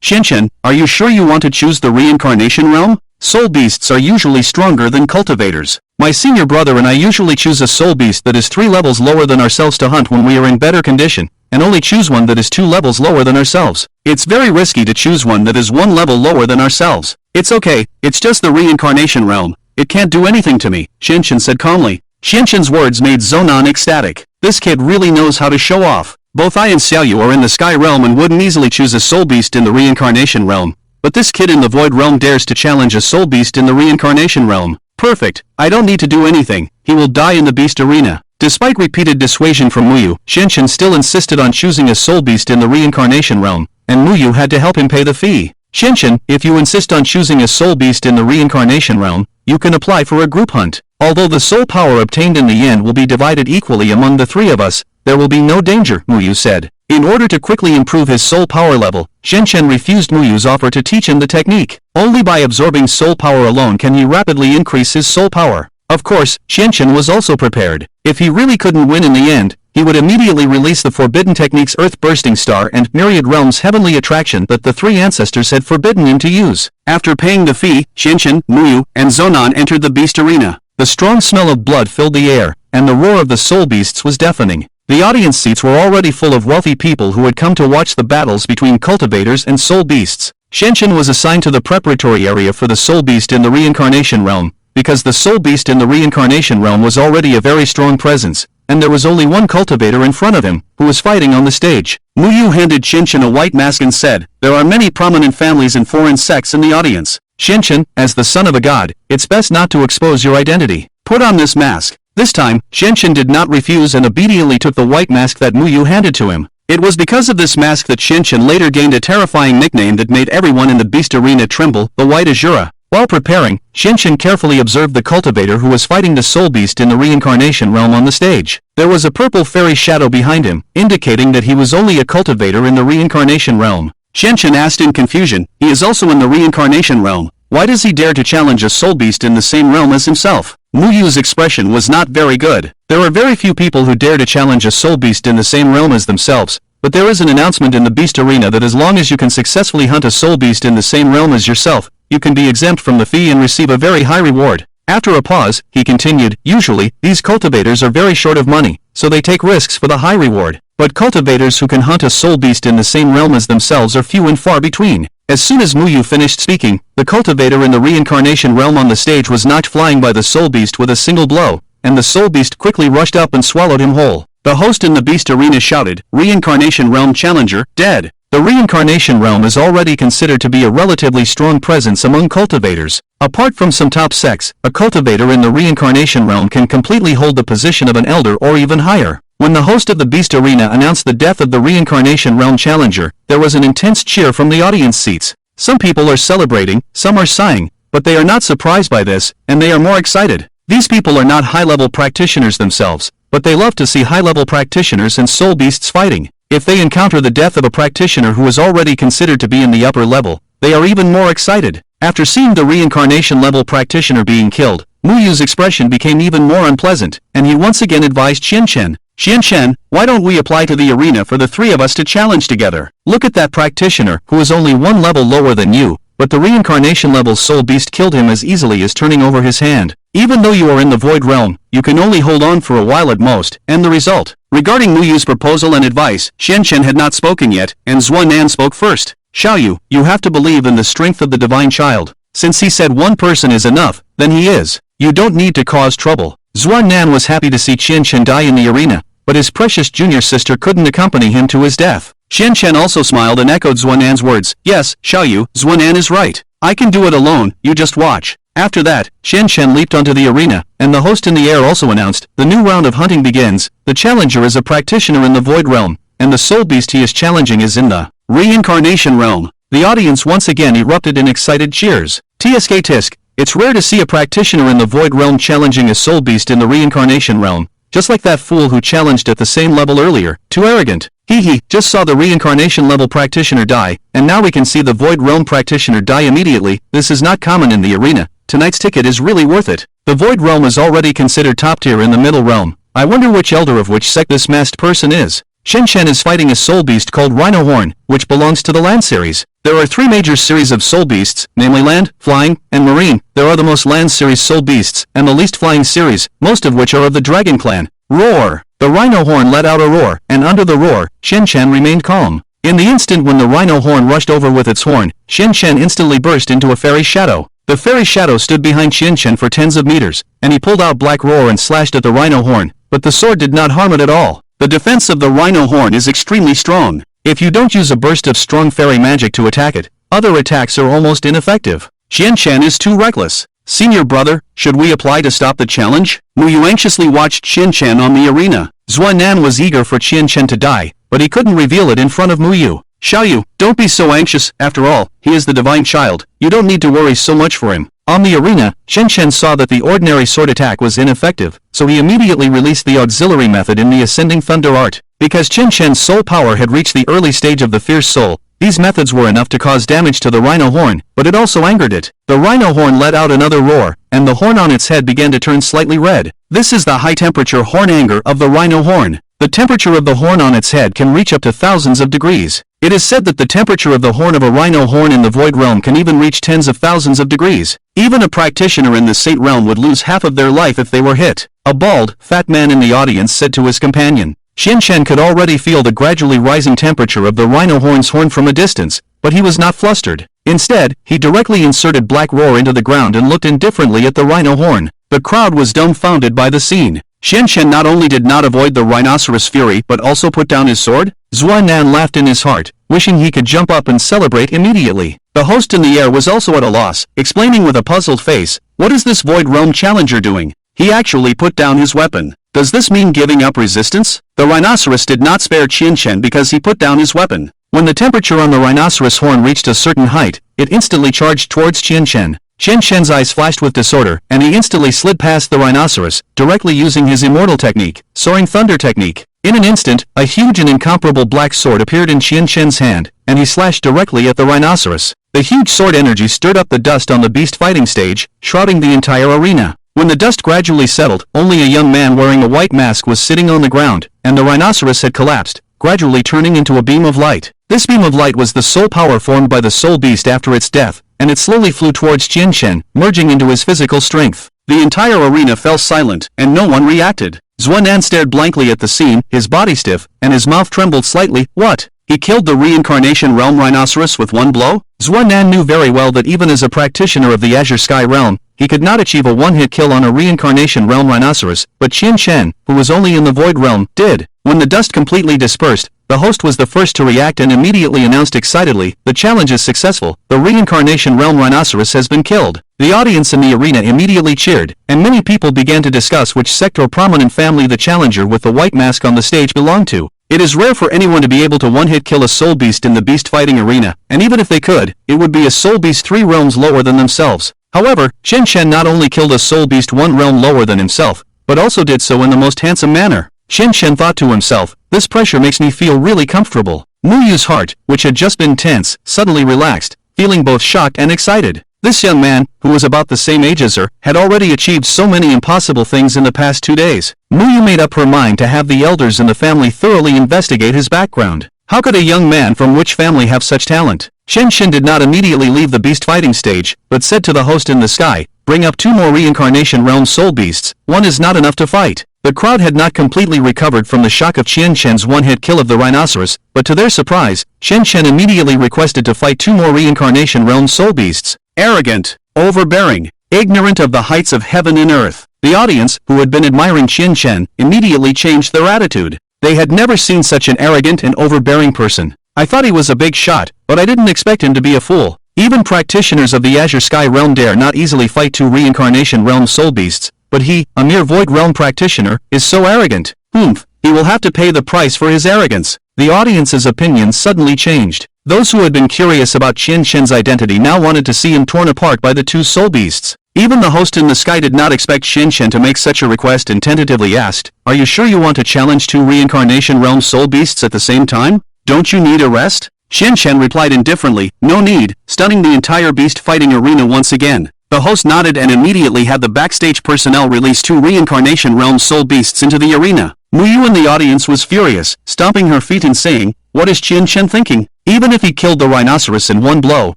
Chen Chen, are you sure you want to choose the reincarnation realm? Soul beasts are usually stronger than cultivators. My senior brother and I usually choose a soul beast that is 3 levels lower than ourselves to hunt when we are in better condition, and only choose one that is 2 levels lower than ourselves. It's very risky to choose one that is 1 level lower than ourselves. It's okay, it's just the reincarnation realm. It can't do anything to me, Chen Chen said calmly. Chen Chen's words made Zonan ecstatic. This kid really knows how to show off. Both I and Xiaoyu are in the Sky Realm and wouldn't easily choose a soul beast in the reincarnation realm. But this kid in the Void Realm dares to challenge a soul beast in the reincarnation realm. Perfect, I don't need to do anything, he will die in the beast arena. Despite repeated dissuasion from Muyu, Chen Chen still insisted on choosing a soul beast in the reincarnation realm, and Muyu had to help him pay the fee. Chen Chen, if you insist on choosing a soul beast in the reincarnation realm, you can apply for a group hunt. Although the soul power obtained in the end will be divided equally among the 3 of us, there will be no danger, Muyu said. In order to quickly improve his soul power level, Chen Chen refused Muyu's offer to teach him the technique. Only by absorbing soul power alone can he rapidly increase his soul power. Of course, Chen Chen was also prepared. If he really couldn't win in the end, he would immediately release the forbidden technique's earth-bursting star and myriad realms heavenly attraction that the three ancestors had forbidden him to use. After paying the fee, Qianqian, Muyu, and Zonan entered the beast arena. The strong smell of blood filled the air, and the roar of the soul beasts was deafening. The audience seats were already full of wealthy people who had come to watch the battles between cultivators and soul beasts. Qianqian was assigned to the preparatory area for the soul beast in the reincarnation realm, because the soul beast in the reincarnation realm was already a very strong presence, and there was only one cultivator in front of him, who was fighting on the stage. Muyu handed Qianqian a white mask and said, "There are many prominent families and foreign sects in the audience. Qianqian, as the son of a god, it's best not to expose your identity. Put on this mask." This time, Qianqian did not refuse and obediently took the white mask that Muyu handed to him. It was because of this mask that Qianqian later gained a terrifying nickname that made everyone in the beast arena tremble, the White Azura. While preparing, Qianqian carefully observed the cultivator who was fighting the soul beast in the reincarnation realm on the stage. There was a purple fairy shadow behind him, indicating that he was only a cultivator in the reincarnation realm. Qianqian asked in confusion, "He is also in the reincarnation realm. Why does he dare to challenge a soul beast in the same realm as himself?" Muyu's expression was not very good. There are very few people who dare to challenge a soul beast in the same realm as themselves, but there is an announcement in the beast arena that as long as you can successfully hunt a soul beast in the same realm as yourself, you can be exempt from the fee and receive a very high reward. After a pause, he continued, "Usually, these cultivators are very short of money, so they take risks for the high reward. But cultivators who can hunt a soul beast in the same realm as themselves are few and far between." As soon as Muyu finished speaking, the cultivator in the reincarnation realm on the stage was knocked flying by the soul beast with a single blow, and the soul beast quickly rushed up and swallowed him whole. The host in the beast arena shouted, "Reincarnation realm challenger, dead." The reincarnation realm is already considered to be a relatively strong presence among cultivators. Apart from some top sects, a cultivator in the reincarnation realm can completely hold the position of an elder or even higher. When the host of the beast arena announced the death of the reincarnation realm challenger, there was an intense cheer from the audience seats. Some people are celebrating, some are sighing, but they are not surprised by this, and they are more excited. These people are not high-level practitioners themselves, but they love to see high-level practitioners and soul beasts fighting. If they encounter the death of a practitioner who is already considered to be in the upper level, they are even more excited. After seeing the reincarnation level practitioner being killed, Muyu's expression became even more unpleasant, and he once again advised Qianqian, "Qianqian, why don't we apply to the arena for the three of us to challenge together? Look at that practitioner who is only one level lower than you, but the reincarnation level soul beast killed him as easily as turning over his hand. Even though you are in the void realm, you can only hold on for a while at most, and the result." Regarding Muyu's proposal and advice, Qianqian had not spoken yet, and Zuanan spoke first. "Xiaoyu, you have to believe in the strength of the divine child. Since he said one person is enough, then he is. You don't need to cause trouble." Zuanan was happy to see Qianqian die in the arena, but his precious junior sister couldn't accompany him to his death. Qianqian also smiled and echoed Zuanan's words, "Yes, Xiaoyu, Zuanan is right. I can do it alone, you just watch." After that, Qianqian leaped onto the arena, and the host in the air also announced, "The new round of hunting begins. The challenger is a practitioner in the void realm, and the soul beast he is challenging is in the reincarnation realm." The audience once again erupted in excited cheers. "Tsk tisk, it's rare to see a practitioner in the void realm challenging a soul beast in the reincarnation realm. Just like that fool who challenged at the same level earlier, too arrogant. He just saw the reincarnation level practitioner die, and now we can see the void realm practitioner die immediately. This is not common in the arena. Tonight's ticket is really worth it." The void realm is already considered top tier in the middle realm. I wonder which elder of which sect this masked person is. Qianqian is fighting a soul beast called Rhino Horn, which belongs to the land series. There are three major series of soul beasts, namely land, flying, and marine. There are the most land series soul beasts, and the least flying series, most of which are of the dragon clan. Roar! The rhino horn let out a roar, and under the roar, Qianqian remained calm. In the instant when the rhino horn rushed over with its horn, Qianqian instantly burst into a fairy shadow. The fairy shadow stood behind Qianqian for tens of meters, and he pulled out black roar and slashed at the rhino horn, but the sword did not harm it at all. The defense of the rhino horn is extremely strong. If you don't use a burst of strong fairy magic to attack it, other attacks are almost ineffective. Qianqian is too reckless. "Senior brother, should we apply to stop the challenge?" Muyu anxiously watched Qianqian on the arena. Zuanan was eager for Qianqian to die, but he couldn't reveal it in front of Muyu. "Xiaoyu, don't be so anxious, after all, he is the divine child, you don't need to worry so much for him." On the arena, Qianqian saw that the ordinary sword attack was ineffective, so he immediately released the auxiliary method in the ascending thunder art. Because Qianqian's soul power had reached the early stage of the fierce soul, these methods were enough to cause damage to the rhino horn, but it also angered it. The rhino horn let out another roar, and the horn on its head began to turn slightly red. This is the high-temperature horn anger of the rhino horn. The temperature of the horn on its head can reach up to thousands of degrees. It is said that the temperature of the horn of a rhino horn in the void realm can even reach tens of thousands of degrees. Even a practitioner in the sect realm would lose half of their life if they were hit. A bald, fat man in the audience said to his companion. Qian could already feel the gradually rising temperature of the rhino horn's horn from a distance, but he was not flustered. Instead, he directly inserted black roar into the ground and looked indifferently at the rhino horn. The crowd was dumbfounded by the scene. Qian not only did not avoid the rhinoceros fury but also put down his sword. Zuan laughed in his heart, wishing he could jump up and celebrate immediately. The host in the air was also at a loss, explaining with a puzzled face, "What is this void realm challenger doing? He actually put down his weapon. Does this mean giving up resistance?" The rhinoceros did not spare Qian because he put down his weapon. When the temperature on the rhinoceros horn reached a certain height, it instantly charged towards Qian. Qian's eyes flashed with disorder, and he instantly slid past the rhinoceros, directly using his immortal technique, Soaring Thunder technique. In an instant, a huge and incomparable black sword appeared in Qian's hand, and he slashed directly at the rhinoceros. The huge sword energy stirred up the dust on the beast fighting stage, shrouding the entire arena. When the dust gradually settled, only a young man wearing a white mask was sitting on the ground, and the rhinoceros had collapsed, gradually turning into a beam of light. This beam of light was the soul power formed by the soul beast after its death, and it slowly flew towards Qian, merging into his physical strength. The entire arena fell silent, and no one reacted. Zuan stared blankly at the scene, his body stiff, and his mouth trembled slightly. What? He killed the reincarnation realm rhinoceros with one blow? Zuan knew very well that even as a practitioner of the Azure Sky realm, he could not achieve a one-hit kill on a reincarnation realm rhinoceros, but Qian, who was only in the void realm, did. When the dust completely dispersed, the host was the first to react and immediately announced excitedly, "The challenge is successful, the reincarnation realm rhinoceros has been killed." The audience in the arena immediately cheered, and many people began to discuss which sect or prominent family the challenger with the white mask on the stage belonged to. It is rare for anyone to be able to one-hit kill a soul beast in the beast fighting arena, and even if they could, it would be a soul beast 3 realms lower than themselves. However, Qian not only killed a soul beast 1 realm lower than himself, but also did so in the most handsome manner. Qian thought to himself, "This pressure makes me feel really comfortable." Muyu's heart, which had just been tense, suddenly relaxed, feeling both shocked and excited. This young man, who was about the same age as her, had already achieved so many impossible things in the past 2 days. Muyu made up her mind to have the elders in the family thoroughly investigate his background. How could a young man from which family have such talent? Qian did not immediately leave the beast fighting stage, but said to the host in the sky, "Bring up 2 more reincarnation realm soul beasts, 1 is not enough to fight." The crowd had not completely recovered from the shock of Qian's one-hit kill of the rhinoceros, but to their surprise, Qian immediately requested to fight 2 more reincarnation realm soul beasts. Arrogant, overbearing, ignorant of the heights of heaven and earth. The audience, who had been admiring Qian, immediately changed their attitude. They had never seen such an arrogant and overbearing person. "I thought he was a big shot, but I didn't expect him to be a fool." Even practitioners of the Azure Sky realm dare not easily fight 2 reincarnation realm soul beasts, but he, a mere void realm practitioner, is so arrogant. He will have to pay the price for his arrogance. The audience's opinions suddenly changed. Those who had been curious about Qian's identity now wanted to see him torn apart by the 2 soul beasts. Even the host in the sky did not expect Qian to make such a request and tentatively asked, "Are you sure you want to challenge 2 reincarnation realm soul beasts at the same time? Don't you need a rest?" Qian replied indifferently, "No need," stunning the entire beast fighting arena once again. The host nodded and immediately had the backstage personnel release 2 reincarnation realm soul beasts into the arena. Muyu in the audience was furious, stomping her feet and saying, "What is Qian thinking? Even if he killed the rhinoceros in 1 blow,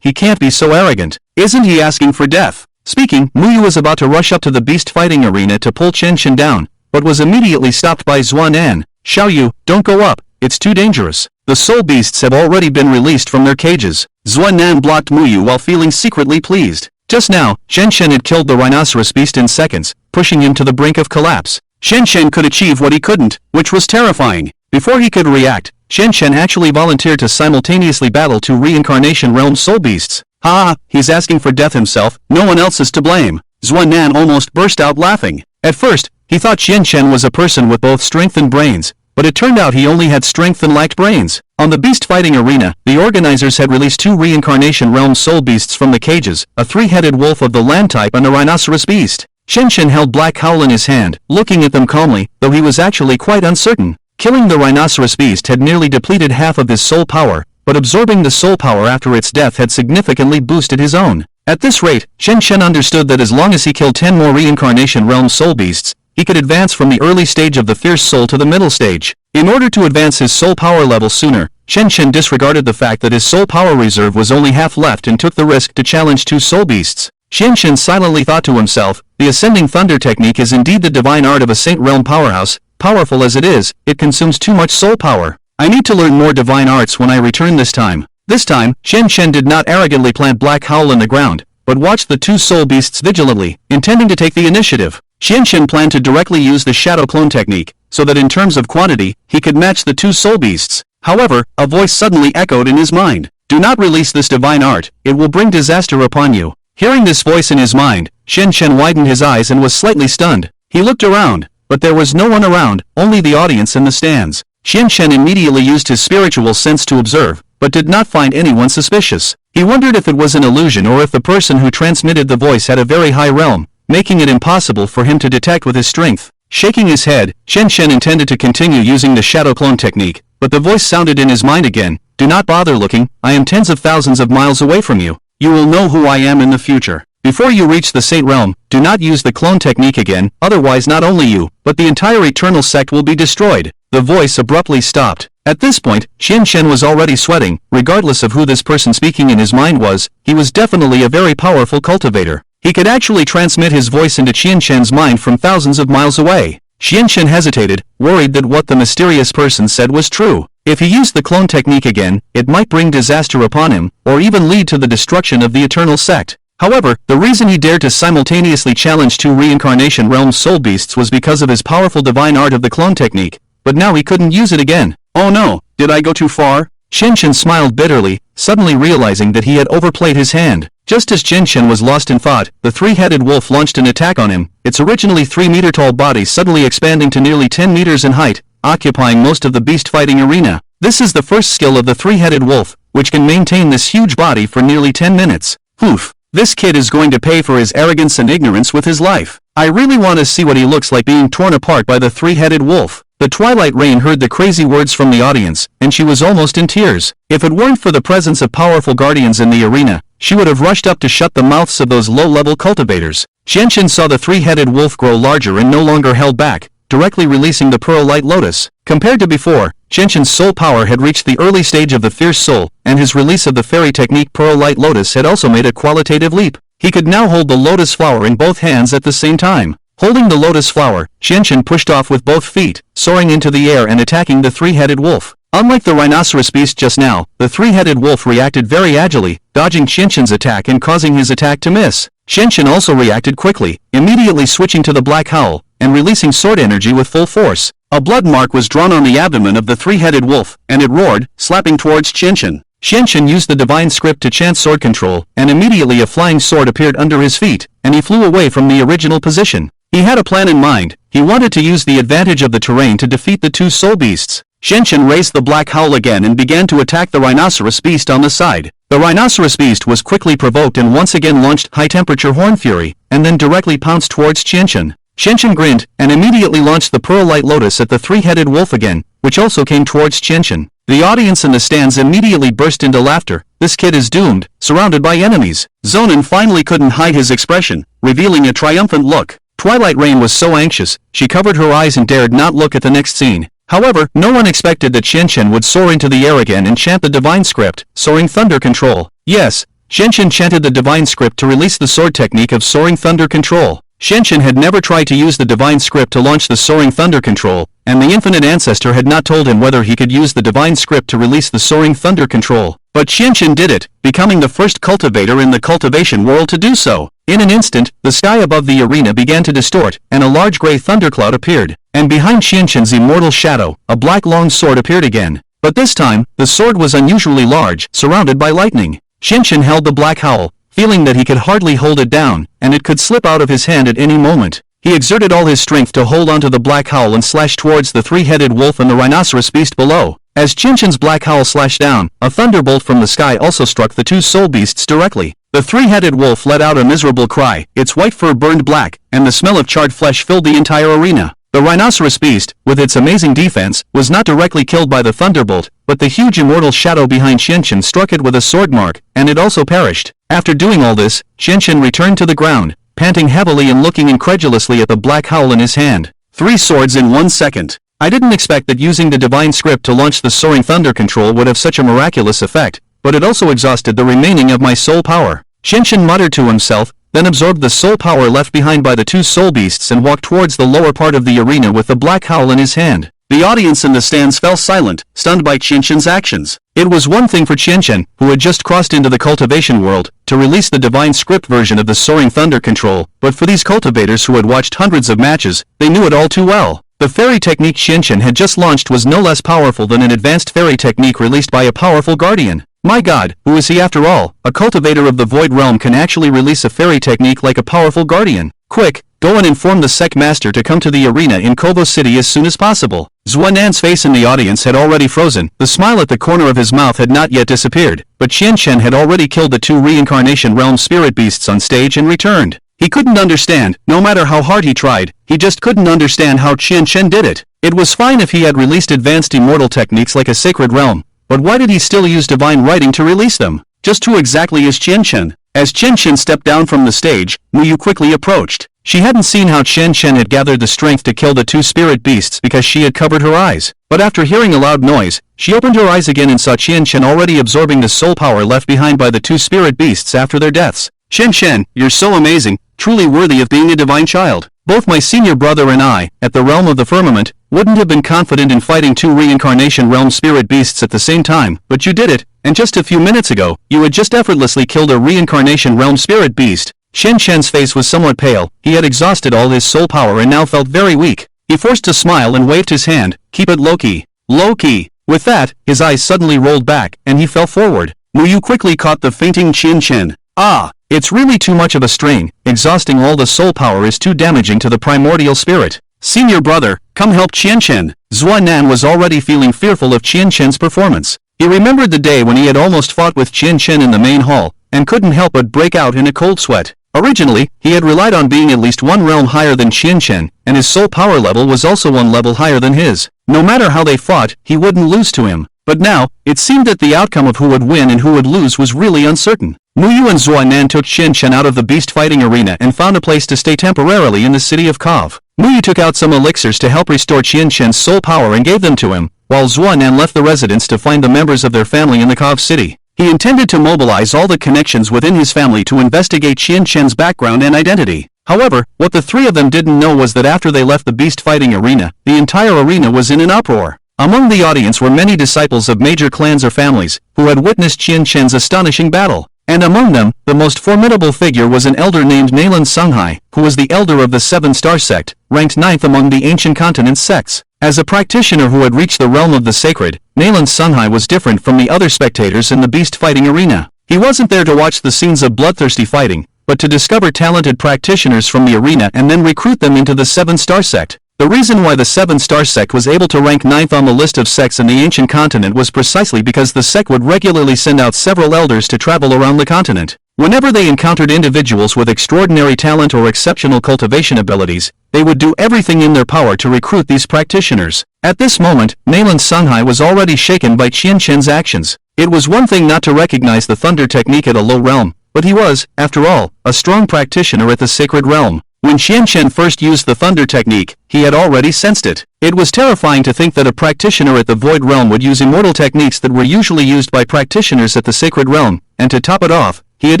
he can't be so arrogant. Isn't he asking for death?" Speaking, Muyu was about to rush up to the beast fighting arena to pull Qian down, but was immediately stopped by Zuan. "Xiaoyu, don't go up, it's too dangerous. The soul beasts have already been released from their cages." Zuan blocked Muyu while feeling secretly pleased. Just now, Qian had killed the rhinoceros beast in seconds, pushing him to the brink of collapse. Qian could achieve what he couldn't, which was terrifying. Before he could react, Qian actually volunteered to simultaneously battle 2 reincarnation realm soul beasts. "Ha, he's asking for death himself, no one else is to blame." Zuan almost burst out laughing. At first, he thought Qian was a person with both strength and brains, but it turned out he only had strength and lacked brains. On the beast fighting arena, the organizers had released 2 reincarnation realm soul beasts from the cages, a 3-headed wolf of the land type and a rhinoceros beast. Qian held Black Howl in his hand, looking at them calmly, though he was actually quite uncertain. Killing the rhinoceros beast had nearly depleted half of his soul power, but absorbing the soul power after its death had significantly boosted his own. At this rate, Qian understood that as long as he killed 10 more reincarnation realm soul beasts, he could advance from the early stage of the fierce soul to the middle stage. In order to advance his soul power level sooner, Chen Chen disregarded the fact that his soul power reserve was only half left and took the risk to challenge 2 soul beasts. Chen Chen silently thought to himself, the Ascending Thunder technique is indeed the divine art of a Saint Realm powerhouse. Powerful as it is, it consumes too much soul power. I need to learn more divine arts when I return this time. This time, Chen Chen did not arrogantly plant Black Howl in the ground, but watched the 2 soul beasts vigilantly, intending to take the initiative. Chen Chen planned to directly use the shadow clone technique, so that in terms of quantity, he could match the 2 soul beasts. However, a voice suddenly echoed in his mind. Do not release this divine art, it will bring disaster upon you. Hearing this voice in his mind, Chen Chen widened his eyes and was slightly stunned. He looked around, but there was no one around, only the audience in the stands. Chen Chen immediately used his spiritual sense to observe, but did not find anyone suspicious. He wondered if it was an illusion or if the person who transmitted the voice had a very high realm, making it impossible for him to detect with his strength. Shaking his head, Chen Chen intended to continue using the shadow clone technique, but the voice sounded in his mind again. Do not bother looking, I am tens of thousands of miles away from you. You will know who I am in the future. Before you reach the Saint Realm, do not use the clone technique again, otherwise not only you, but the entire eternal sect will be destroyed. The voice abruptly stopped. At this point, Chen Chen was already sweating. Regardless of who this person speaking in his mind was, he was definitely a very powerful cultivator. He could actually transmit his voice into Chen Chen's mind from thousands of miles away. Chen Chen hesitated, worried that what the mysterious person said was true. If he used the clone technique again, it might bring disaster upon him, or even lead to the destruction of the eternal sect. However, the reason he dared to simultaneously challenge 2 reincarnation realm soul beasts was because of his powerful divine art of the clone technique. But now he couldn't use it again. Oh no, did I go too far? Chen Chen smiled bitterly, suddenly realizing that he had overplayed his hand. Just as Chen Chen was lost in thought, the 3-headed wolf launched an attack on him, its originally 3-meter-tall body suddenly expanding to nearly 10 meters in height, occupying most of the beast-fighting arena. This is the first skill of the 3-headed wolf, which can maintain this huge body for nearly 10 minutes. Oof. This kid is going to pay for his arrogance and ignorance with his life. I really want to see what he looks like being torn apart by the 3-headed wolf. The Twilight Rain heard the crazy words from the audience, and she was almost in tears. If it weren't for the presence of powerful guardians in the arena, she would have rushed up to shut the mouths of those low-level cultivators. Chen Chen saw the 3-headed wolf grow larger and no longer held back, directly releasing the Pearl Light Lotus. Compared to before, Chen Chen's soul power had reached the early stage of the Fierce Soul, and his release of the fairy technique Pearl Light Lotus had also made a qualitative leap. He could now hold the lotus flower in both hands at the same time. Holding the lotus flower, Chen Chen pushed off with both feet, soaring into the air and attacking the 3-headed wolf. Unlike the rhinoceros beast just now, the 3-headed wolf reacted very agilely, dodging Chen Chen's attack and causing his attack to miss. Chen Chen also reacted quickly, immediately switching to the Black Howl, and releasing sword energy with full force. A blood mark was drawn on the abdomen of the 3-headed wolf, and it roared, slapping towards Chen Chen. Chen Chen used the divine script to chant sword control, and immediately a flying sword appeared under his feet, and he flew away from the original position. He had a plan in mind. He wanted to use the advantage of the terrain to defeat the 2 soul beasts. Chen Chen raised the Black Howl again and began to attack the rhinoceros beast on the side. The rhinoceros beast was quickly provoked and once again launched high-temperature Horn Fury, and then directly pounced towards Chen Chen. Chen Chen grinned, and immediately launched the Pearl Light Lotus at the 3-headed wolf again, which also came towards Chen Chen. The audience in the stands immediately burst into laughter. This kid is doomed, surrounded by enemies. Zonin finally couldn't hide his expression, revealing a triumphant look. Twilight Rain was so anxious, she covered her eyes and dared not look at the next scene. However, no one expected that Chen Chen would soar into the air again and chant the divine script, Soaring Thunder Control. Yes, Chen Chen chanted the divine script to release the sword technique of Soaring Thunder Control. Chen Chen had never tried to use the divine script to launch the Soaring Thunder Control, and the Infinite Ancestor had not told him whether he could use the divine script to release the Soaring Thunder Control. But Chen Chen did it, becoming the first cultivator in the cultivation world to do so. In an instant, the sky above the arena began to distort, and a large gray thundercloud appeared. And behind Chen Chen's immortal shadow, a black long sword appeared again. But this time, the sword was unusually large, surrounded by lightning. Chen Chen held the Black Howl, feeling that he could hardly hold it down, and it could slip out of his hand at any moment. He exerted all his strength to hold onto the Black Howl and slash towards the 3-headed wolf and the rhinoceros beast below. As Chen Chen's Black Howl slashed down, a thunderbolt from the sky also struck the 2 soul beasts directly. The 3-headed wolf let out a miserable cry, its white fur burned black, and the smell of charred flesh filled the entire arena. The rhinoceros beast, with its amazing defense, was not directly killed by the thunderbolt, but the huge immortal shadow behind Chen Chen struck it with a sword mark, and it also perished. After doing all this, Chen Chen returned to the ground, panting heavily and looking incredulously at the black howl in his hand. 3 swords in 1 second. I didn't expect that using the divine script to launch the soaring thunder control would have such a miraculous effect, but it also exhausted the remaining of my soul power. Qianqian muttered to himself, then absorbed the soul power left behind by the 2 soul beasts and walked towards the lower part of the arena with the black howl in his hand. The audience in the stands fell silent, stunned by Qianqian's actions. It was one thing for Qianqian, who had just crossed into the cultivation world, to release the divine script version of the soaring thunder control, but for these cultivators who had watched hundreds of matches, they knew it all too well. The fairy technique Qianqian had just launched was no less powerful than an advanced fairy technique released by a powerful guardian. My god, who is he after all? A cultivator of the void realm can actually release a fairy technique like a powerful guardian. Quick, go and inform the sect master to come to the arena in Kovo City as soon as possible. Zuanan's face in the audience had already frozen, the smile at the corner of his mouth had not yet disappeared, but Qianqian had already killed the 2 reincarnation realm spirit beasts on stage and returned. He couldn't understand, no matter how hard he tried, he just couldn't understand how Qianqian did it. It was fine if he had released advanced immortal techniques like a sacred realm, but why did he still use divine writing to release them? Just who exactly is Qianqian? As Qianqian stepped down from the stage, Muyu quickly approached. She hadn't seen how Qianqian had gathered the strength to kill the 2 spirit beasts because she had covered her eyes. But after hearing a loud noise, she opened her eyes again and saw Qianqian already absorbing the soul power left behind by the 2 spirit beasts after their deaths. Qianqian, you're so amazing, truly worthy of being a divine child. Both my senior brother and I, at the realm of the firmament, wouldn't have been confident in fighting 2 reincarnation realm spirit beasts at the same time, but you did it, and just a few minutes ago, you had just effortlessly killed a reincarnation realm spirit beast. Qianqian's face was somewhat pale, he had exhausted all his soul power and now felt very weak. He forced a smile and waved his hand, keep it low-key. Low-key. With that, his eyes suddenly rolled back, and he fell forward. Muyu quickly caught the fainting Qianqian. Ah! It's really too much of a strain, exhausting all the soul power is too damaging to the primordial spirit. Senior brother, come help Qianqian. Zuanan was already feeling fearful of Qianqian's performance. He remembered the day when he had almost fought with Qianqian in the main hall, and couldn't help but break out in a cold sweat. Originally, he had relied on being at least 1 realm higher than Qianqian, and his soul power level was also 1 level higher than his. No matter how they fought, he wouldn't lose to him. But now, it seemed that the outcome of who would win and who would lose was really uncertain. Muyu and Zuanan took Qianqian out of the beast fighting arena and found a place to stay temporarily in the city of Kov. Muyu took out some elixirs to help restore Qianqian's soul power and gave them to him, while Zuanan left the residence to find the members of their family in the Kov city. He intended to mobilize all the connections within his family to investigate Qianqian's background and identity. However, what the 3 of them didn't know was that after they left the beast fighting arena, the entire arena was in an uproar. Among the audience were many disciples of major clans or families, who had witnessed Qianqian's astonishing battle. And among them, the most formidable figure was an elder named Nalan Songhai, who was the elder of the 7-star sect, ranked 9th among the ancient continent's sects. As a practitioner who had reached the realm of the sacred, Nalan Songhai was different from the other spectators in the beast fighting arena. He wasn't there to watch the scenes of bloodthirsty fighting, but to discover talented practitioners from the arena and then recruit them into the 7-star sect. The reason why the 7-star sect was able to rank 9th on the list of sects in the ancient continent was precisely because the sect would regularly send out several elders to travel around the continent. Whenever they encountered individuals with extraordinary talent or exceptional cultivation abilities, they would do everything in their power to recruit these practitioners. At this moment, Nalan Songhai was already shaken by Qianqian's actions. It was one thing not to recognize the thunder technique at a low realm, but he was, after all, a strong practitioner at the sacred realm. When Qianqian first used the thunder technique, he had already sensed it. It was terrifying to think that a practitioner at the void realm would use immortal techniques that were usually used by practitioners at the sacred realm, and to top it off, he had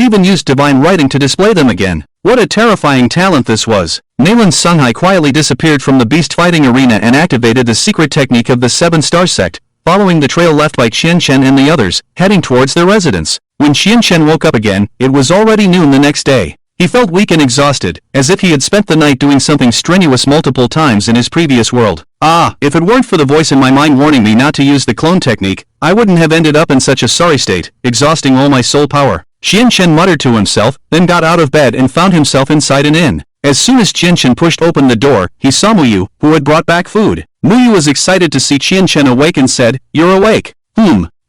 even used divine writing to display them again. What a terrifying talent this was. Nalan Songhai quietly disappeared from the beast fighting arena and activated the secret technique of the 7-star sect, following the trail left by Qianqian and the others, heading towards their residence. When Qianqian woke up again, it was already noon the next day. He felt weak and exhausted, as if he had spent the night doing something strenuous multiple times in his previous world. Ah, if it weren't for the voice in my mind warning me not to use the clone technique, I wouldn't have ended up in such a sorry state, exhausting all my soul power. Qianqian muttered to himself, then got out of bed and found himself inside an inn. As soon as Qianqian pushed open the door, he saw Muyu, who had brought back food. Muyu was excited to see Qianqian awake and said, "You're awake."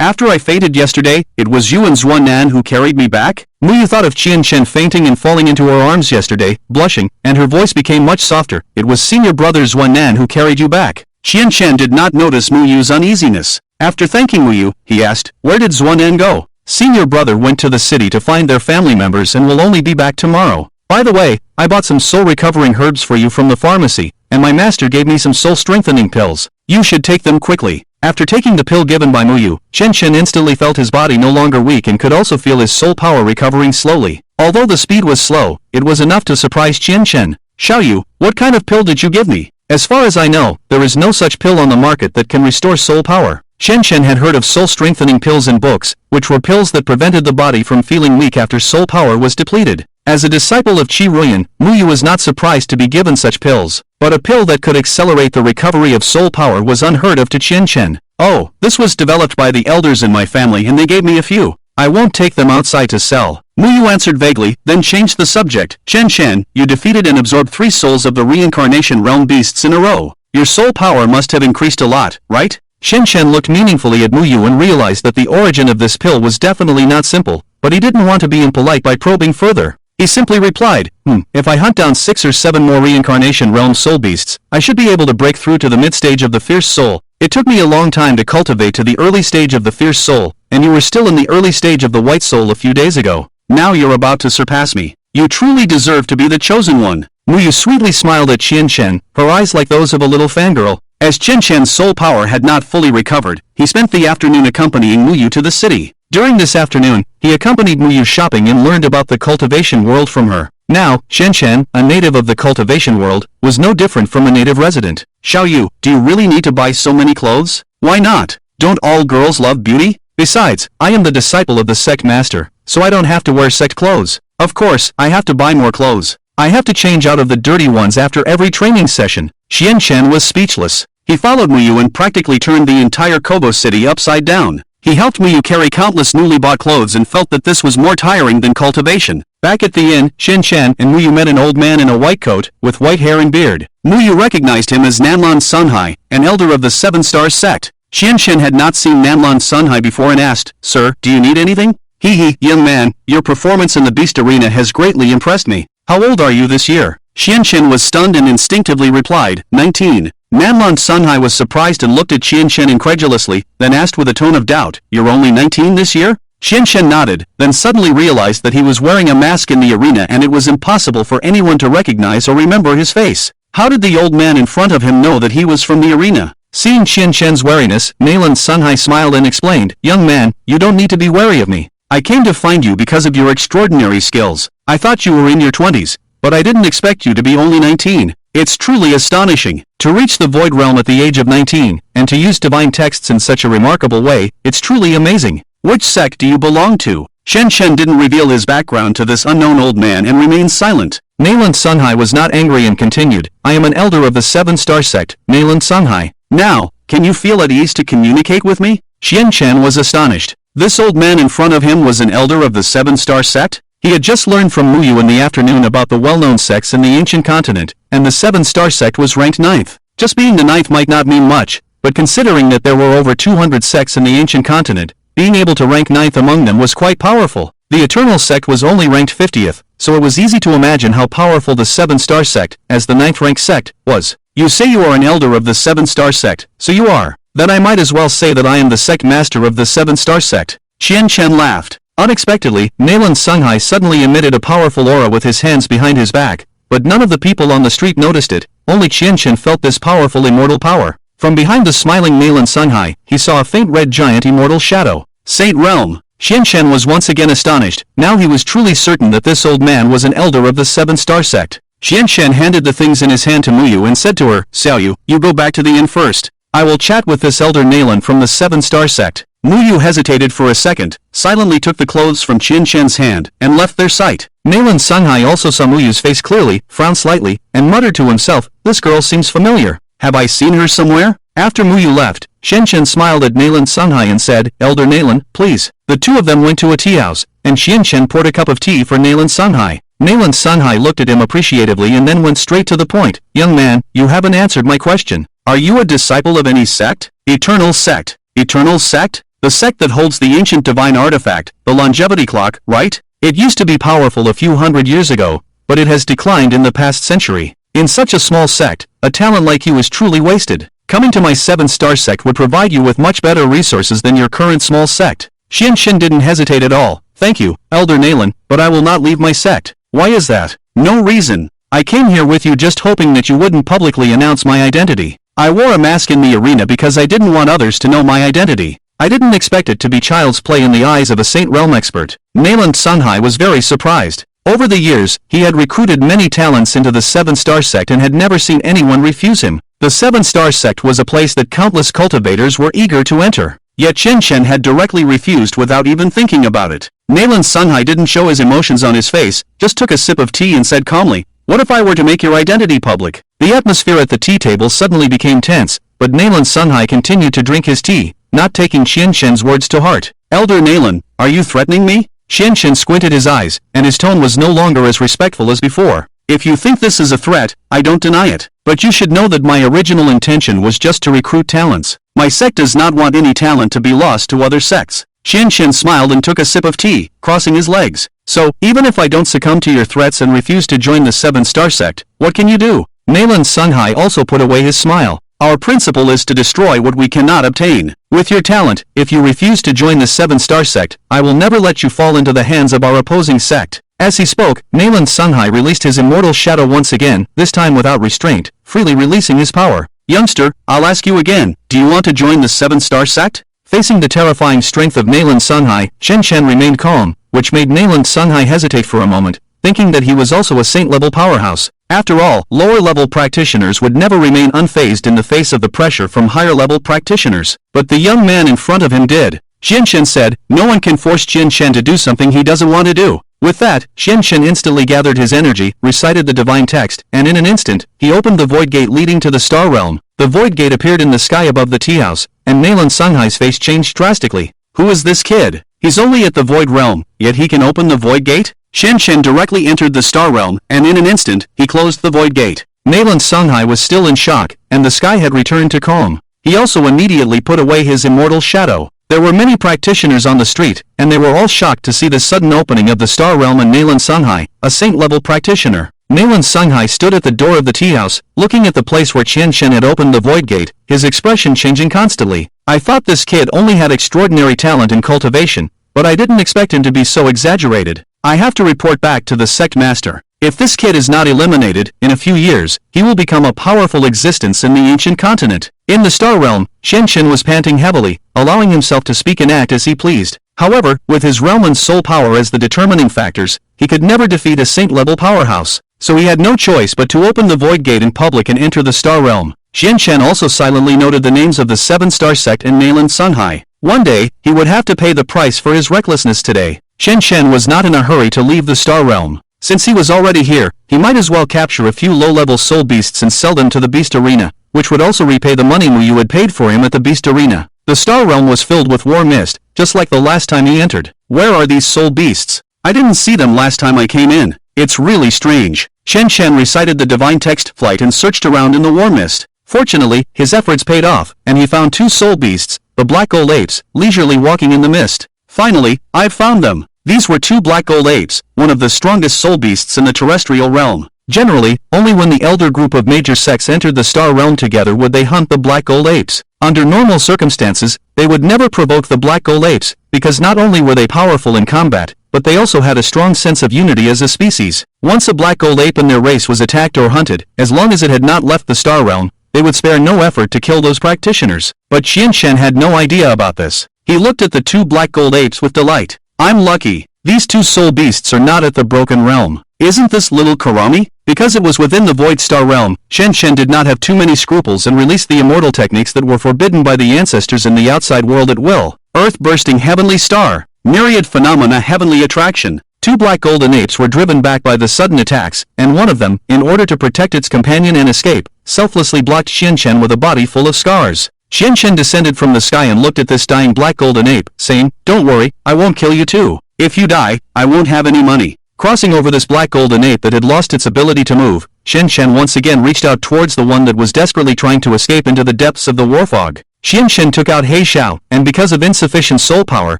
After I fainted yesterday, it was you and Zuanan who carried me back? Muyu thought of Qianqian fainting and falling into her arms yesterday, blushing, and her voice became much softer. It was senior brother Zuanan who carried you back. Qianqian did not notice Muyu's uneasiness. After thanking Muyu, he asked, "Where did Zuanan go?" Senior brother went to the city to find their family members and will only be back tomorrow. By the way, I bought some soul-recovering herbs for you from the pharmacy, and my master gave me some soul-strengthening pills. You should take them quickly. After taking the pill given by Muyu, Chen Chen instantly felt his body no longer weak and could also feel his soul power recovering slowly. Although the speed was slow, it was enough to surprise Chen Chen. Xiaoyu, what kind of pill did you give me? As far as I know, there is no such pill on the market that can restore soul power. Chen Chen had heard of soul-strengthening pills in books, which were pills that prevented the body from feeling weak after soul power was depleted. As a disciple of Qi Ruyan, Muyu was not surprised to be given such pills, but a pill that could accelerate the recovery of soul power was unheard of to Chen Chen. Oh, this was developed by the elders in my family and they gave me a few. I won't take them outside to sell. Muyu answered vaguely, then changed the subject. Chen Chen, you defeated and absorbed 3 souls of the reincarnation realm beasts in a row. Your soul power must have increased a lot, right? Chen Chen looked meaningfully at Muyu and realized that the origin of this pill was definitely not simple, but he didn't want to be impolite by probing further. He simply replied, if I hunt down 6 or 7 more reincarnation realm soul beasts, I should be able to break through to the mid-stage of the fierce soul. It took me a long time to cultivate to the early stage of the fierce soul, and you were still in the early stage of the white soul a few days ago. Now you're about to surpass me. You truly deserve to be the chosen one. Muyu sweetly smiled at Chen Chen, her eyes like those of a little fangirl. As Chen Chen's soul power had not fully recovered, he spent the afternoon accompanying Muyu to the city. During this afternoon, he accompanied Muyu shopping and learned about the cultivation world from her. Now, Chen Chen, a native of the cultivation world, was no different from a native resident. Xiaoyu, do you really need to buy so many clothes? Why not? Don't all girls love beauty? Besides, I am the disciple of the sect master, so I don't have to wear sect clothes. Of course, I have to buy more clothes. I have to change out of the dirty ones after every training session. Chen Chen was speechless. He followed Muyu and practically turned the entire Kobo city upside down. He helped Muyu carry countless newly bought clothes and felt that this was more tiring than cultivation. Back at the inn, Chen Chen and Muyu met an old man in a white coat, with white hair and beard. Muyu recognized him as Nanlan Sunhai, an elder of the 7-star sect. Chen Chen had not seen Nanlan Sunhai before and asked, Sir, do you need anything? Hee, young man, your performance in the beast arena has greatly impressed me. How old are you this year? Chen Chen was stunned and instinctively replied, 19. Nanlan Sunhai was surprised and looked at Chen Chen incredulously, then asked with a tone of doubt, You're only 19 this year? Chen Chen nodded, then suddenly realized that he was wearing a mask in the arena and it was impossible for anyone to recognize or remember his face. How did the old man in front of him know that he was from the arena? Seeing Chen Chen's wariness, Nanlan Sunhai smiled and explained, Young man, you don't need to be wary of me. I came to find you because of your extraordinary skills. I thought you were in your 20s, but I didn't expect you to be only 19. It's truly astonishing. To reach the Void Realm at the age of 19, and to use divine texts in such a remarkable way, it's truly amazing. Which sect do you belong to? Chen Chen didn't reveal his background to this unknown old man and remained silent. Nanlan Sunhai was not angry and continued, I am an elder of the 7-star sect, Nanlan Sunhai. Now, can you feel at ease to communicate with me? Chen Chen was astonished. This old man in front of him was an elder of the 7-star sect? He had just learned from Muyu in the afternoon about the well-known sects in the ancient continent, and the 7-star sect was ranked 9th. Just being the 9th might not mean much, but considering that there were over 200 sects in the ancient continent, being able to rank 9th among them was quite powerful. The Eternal sect was only ranked 50th, so it was easy to imagine how powerful the 7-star sect, as the 9th ranked sect, was. You say you are an elder of the 7-star sect, so you are. Then I might as well say that I am the sect master of the 7-star sect. Chen Chen laughed. Unexpectedly, Nanlan Sunhai suddenly emitted a powerful aura with his hands behind his back, but none of the people on the street noticed it. Only Chen Chen felt this powerful immortal power. From behind the smiling Nanlan Sunhai, he saw a faint red giant immortal shadow. Saint Realm. Chen Chen was once again astonished. Now he was truly certain that this old man was an elder of the 7-star sect. Chen Chen handed the things in his hand to Muyu and said to her, Xiaoyu, you go back to the inn first. I will chat with this elder Nanlan from the 7-star sect. Muyu hesitated for a second, silently took the clothes from Chen Chen's hand, and left their sight. Nanlan Sunhai also saw Muyu's face clearly, frowned slightly, and muttered to himself, this girl seems familiar. Have I seen her somewhere? After Muyu left, Chen Chen smiled at Nanlan Sunhai and said, Elder Nanlan, please. The two of them went to a tea house, and Chen Chen poured a cup of tea for Nanlan Sunhai. Nanlan Sunhai looked at him appreciatively and then went straight to the point. Young man, you haven't answered my question. Are you a disciple of any sect? Eternal sect. Eternal sect? The sect that holds the ancient divine artifact, the longevity clock, right? It used to be powerful a few hundred years ago, but it has declined in the past century. In such a small sect, a talent like you is truly wasted. Coming to my 7-star sect would provide you with much better resources than your current small sect. Chen Chen didn't hesitate at all. Thank you, Elder Nanlan, but I will not leave my sect. Why is that? No reason. I came here with you just hoping that you wouldn't publicly announce my identity. I wore a mask in the arena because I didn't want others to know my identity. I didn't expect it to be child's play in the eyes of a Saint Realm expert. Nayland Sunhai was very surprised. Over the years, he had recruited many talents into the 7-star sect and had never seen anyone refuse him. The 7-star sect was a place that countless cultivators were eager to enter. Yet Chen Chen had directly refused without even thinking about it. Nayland Sunhai didn't show his emotions on his face, just took a sip of tea and said calmly, "What if I were to make your identity public?" The atmosphere at the tea table suddenly became tense, but Nayland Sunhai continued to drink his tea, not taking Chen Chen's words to heart. "Elder Nayland, are you threatening me?" Chen Chen squinted his eyes, and his tone was no longer as respectful as before. "If you think this is a threat, I don't deny it. But you should know that my original intention was just to recruit talents. My sect does not want any talent to be lost to other sects." Chen Chen smiled and took a sip of tea, crossing his legs. "So, even if I don't succumb to your threats and refuse to join the 7-star sect, what can you do?" Nayland Sunhai also put away his smile. "Our principle is to destroy what we cannot obtain. With your talent, if you refuse to join the 7-star sect, I will never let you fall into the hands of our opposing sect." As he spoke, Nayland Sunhai released his immortal shadow once again, this time without restraint, freely releasing his power. "Youngster, I'll ask you again, do you want to join the 7-star sect?" Facing the terrifying strength of Nayland Sunhai, Chen Chen remained calm, which made Nayland Sunhai hesitate for a moment, thinking that he was also a saint-level powerhouse. After all, lower-level practitioners would never remain unfazed in the face of the pressure from higher-level practitioners. But the young man in front of him did. Chen Chen said, "No one can force Chen Chen to do something he doesn't want to do." With that, Chen Chen instantly gathered his energy, recited the divine text, and in an instant, he opened the void gate leading to the star realm. The void gate appeared in the sky above the tea house, and Nayland Sunhai's face changed drastically. "Who is this kid? He's only at the void realm, yet he can open the void gate?" Chen Chen directly entered the star realm, and in an instant, he closed the void gate. Nayland Sunhai was still in shock, and the sky had returned to calm. He also immediately put away his immortal shadow. There were many practitioners on the street, and they were all shocked to see the sudden opening of the star realm and Nayland Sunhai, a saint-level practitioner. Nayland Sunhai stood at the door of the tea house, looking at the place where Chen Chen had opened the void gate, his expression changing constantly. "I thought this kid only had extraordinary talent in cultivation, but I didn't expect him to be so exaggerated. I have to report back to the sect master. If this kid is not eliminated, in a few years, he will become a powerful existence in the ancient continent." In the star realm, Chen Chen was panting heavily, allowing himself to speak and act as he pleased. However, with his realm and soul power as the determining factors, he could never defeat a saint-level powerhouse. So he had no choice but to open the void gate in public and enter the star realm. Chen Chen also silently noted the names of the 7-star sect and Nayland Sunhai. One day, he would have to pay the price for his recklessness today. Chen Chen was not in a hurry to leave the star realm. Since he was already here, he might as well capture a few low-level soul beasts and sell them to the beast arena, which would also repay the money Mu Yu had paid for him at the beast arena. The star realm was filled with war mist, just like the last time he entered. "Where are these soul beasts? I didn't see them last time I came in. It's really strange." Chen Chen recited the divine text flight and searched around in the war mist. Fortunately, his efforts paid off, and he found 2 soul beasts, the black gold apes, leisurely walking in the mist. "Finally, I've found them." These were 2 black gold apes, one of the strongest soul beasts in the terrestrial realm. Generally, only when the elder group of major sects entered the star realm together would they hunt the black gold apes. Under normal circumstances, they would never provoke the black gold apes, because not only were they powerful in combat, but they also had a strong sense of unity as a species. Once a black gold ape in their race was attacked or hunted, as long as it had not left the star realm, they would spare no effort to kill those practitioners. But Chen Chen had no idea about this. He looked at the 2 black gold apes with delight. "I'm lucky. These 2 soul beasts are not at the broken realm. Isn't this little Karami?" Because it was within the void star realm, Chen Chen did not have too many scruples and released the immortal techniques that were forbidden by the ancestors in the outside world at will. Earth-bursting heavenly star. Myriad phenomena heavenly attraction. 2 black golden apes were driven back by the sudden attacks, and one of them, in order to protect its companion and escape, selflessly blocked Chen Chen with a body full of scars. Chen Chen descended from the sky and looked at this dying black golden ape, saying, "Don't worry, I won't kill you too. If you die, I won't have any money." Crossing over this black golden ape that had lost its ability to move, Chen Chen once again reached out towards the one that was desperately trying to escape into the depths of the war fog. Chen Chen took out He Xiao, and because of insufficient soul power,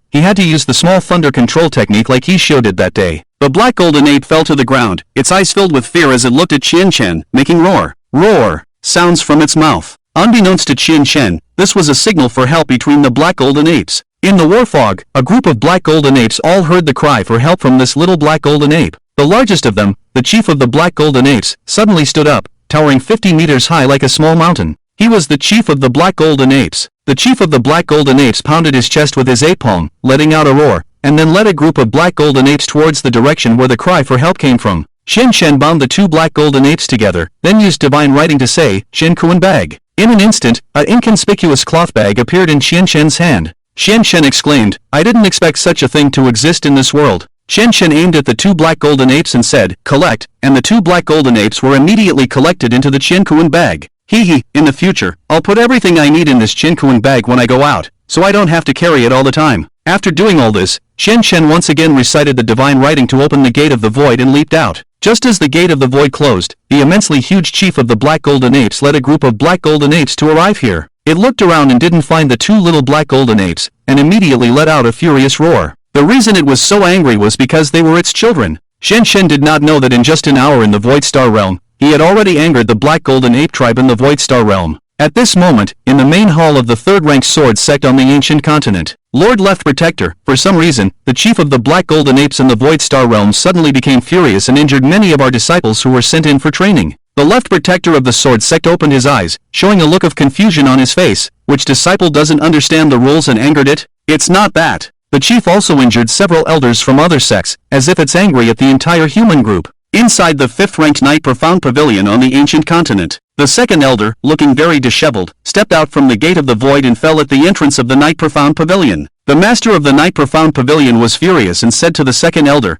he had to use the small thunder control technique like He Xiao did that day. The black golden ape fell to the ground, its eyes filled with fear as it looked at Chen Chen, making roar sounds from its mouth. Unbeknownst to Chen Chen, this was a signal for help between the black golden apes. In the war fog, a group of black golden apes all heard the cry for help from this little black golden ape. The largest of them, the chief of the Black Golden Apes, suddenly stood up, towering 50 meters high like a small mountain. He was the chief of the Black Golden Apes. The chief of the Black Golden Apes pounded his chest with his ape palm, letting out a roar, and then led a group of Black Golden Apes towards the direction where the cry for help came from. Shen Shen bound the two Black Golden Apes together, then used divine writing to say, Shen Kuan bag. In an instant, an inconspicuous cloth bag appeared in Shen Shen's hand. Shen Shen exclaimed, I didn't expect such a thing to exist in this world. Shen Shen aimed at the two Black Golden Apes and said, collect, and the two Black Golden Apes were immediately collected into the Shen Kuan bag. Hee, in the future, I'll put everything I need in this Shen Kuan bag when I go out, so I don't have to carry it all the time. After doing all this, Shen Shen once again recited the divine writing to open the gate of the void and leaped out. Just as the gate of the void closed, the immensely huge chief of the Black Golden Apes led a group of Black Golden Apes to arrive here. It looked around and didn't find the two little Black Golden Apes, and immediately let out a furious roar. The reason it was so angry was because they were its children. Shen Shen did not know that in just an hour in the Void Star Realm, he had already angered the Black Golden Ape tribe in the Void Star Realm. At this moment, in the main hall of the third-ranked sword sect on the ancient continent, Lord Left Protector, for some reason, the chief of the Black Golden Apes in the Void Star Realm suddenly became furious and injured many of our disciples who were sent in for training. The Left Protector of the sword sect opened his eyes, showing a look of confusion on his face. Which disciple doesn't understand the rules and angered it? It's not that. The chief also injured several elders from other sects, as if it's angry at the entire human group. Inside the fifth-ranked Night Profound Pavilion on the ancient continent, the second elder, looking very disheveled, stepped out from the gate of the void and fell at the entrance of the Night Profound Pavilion. The master of the Night Profound Pavilion was furious and said to the second elder,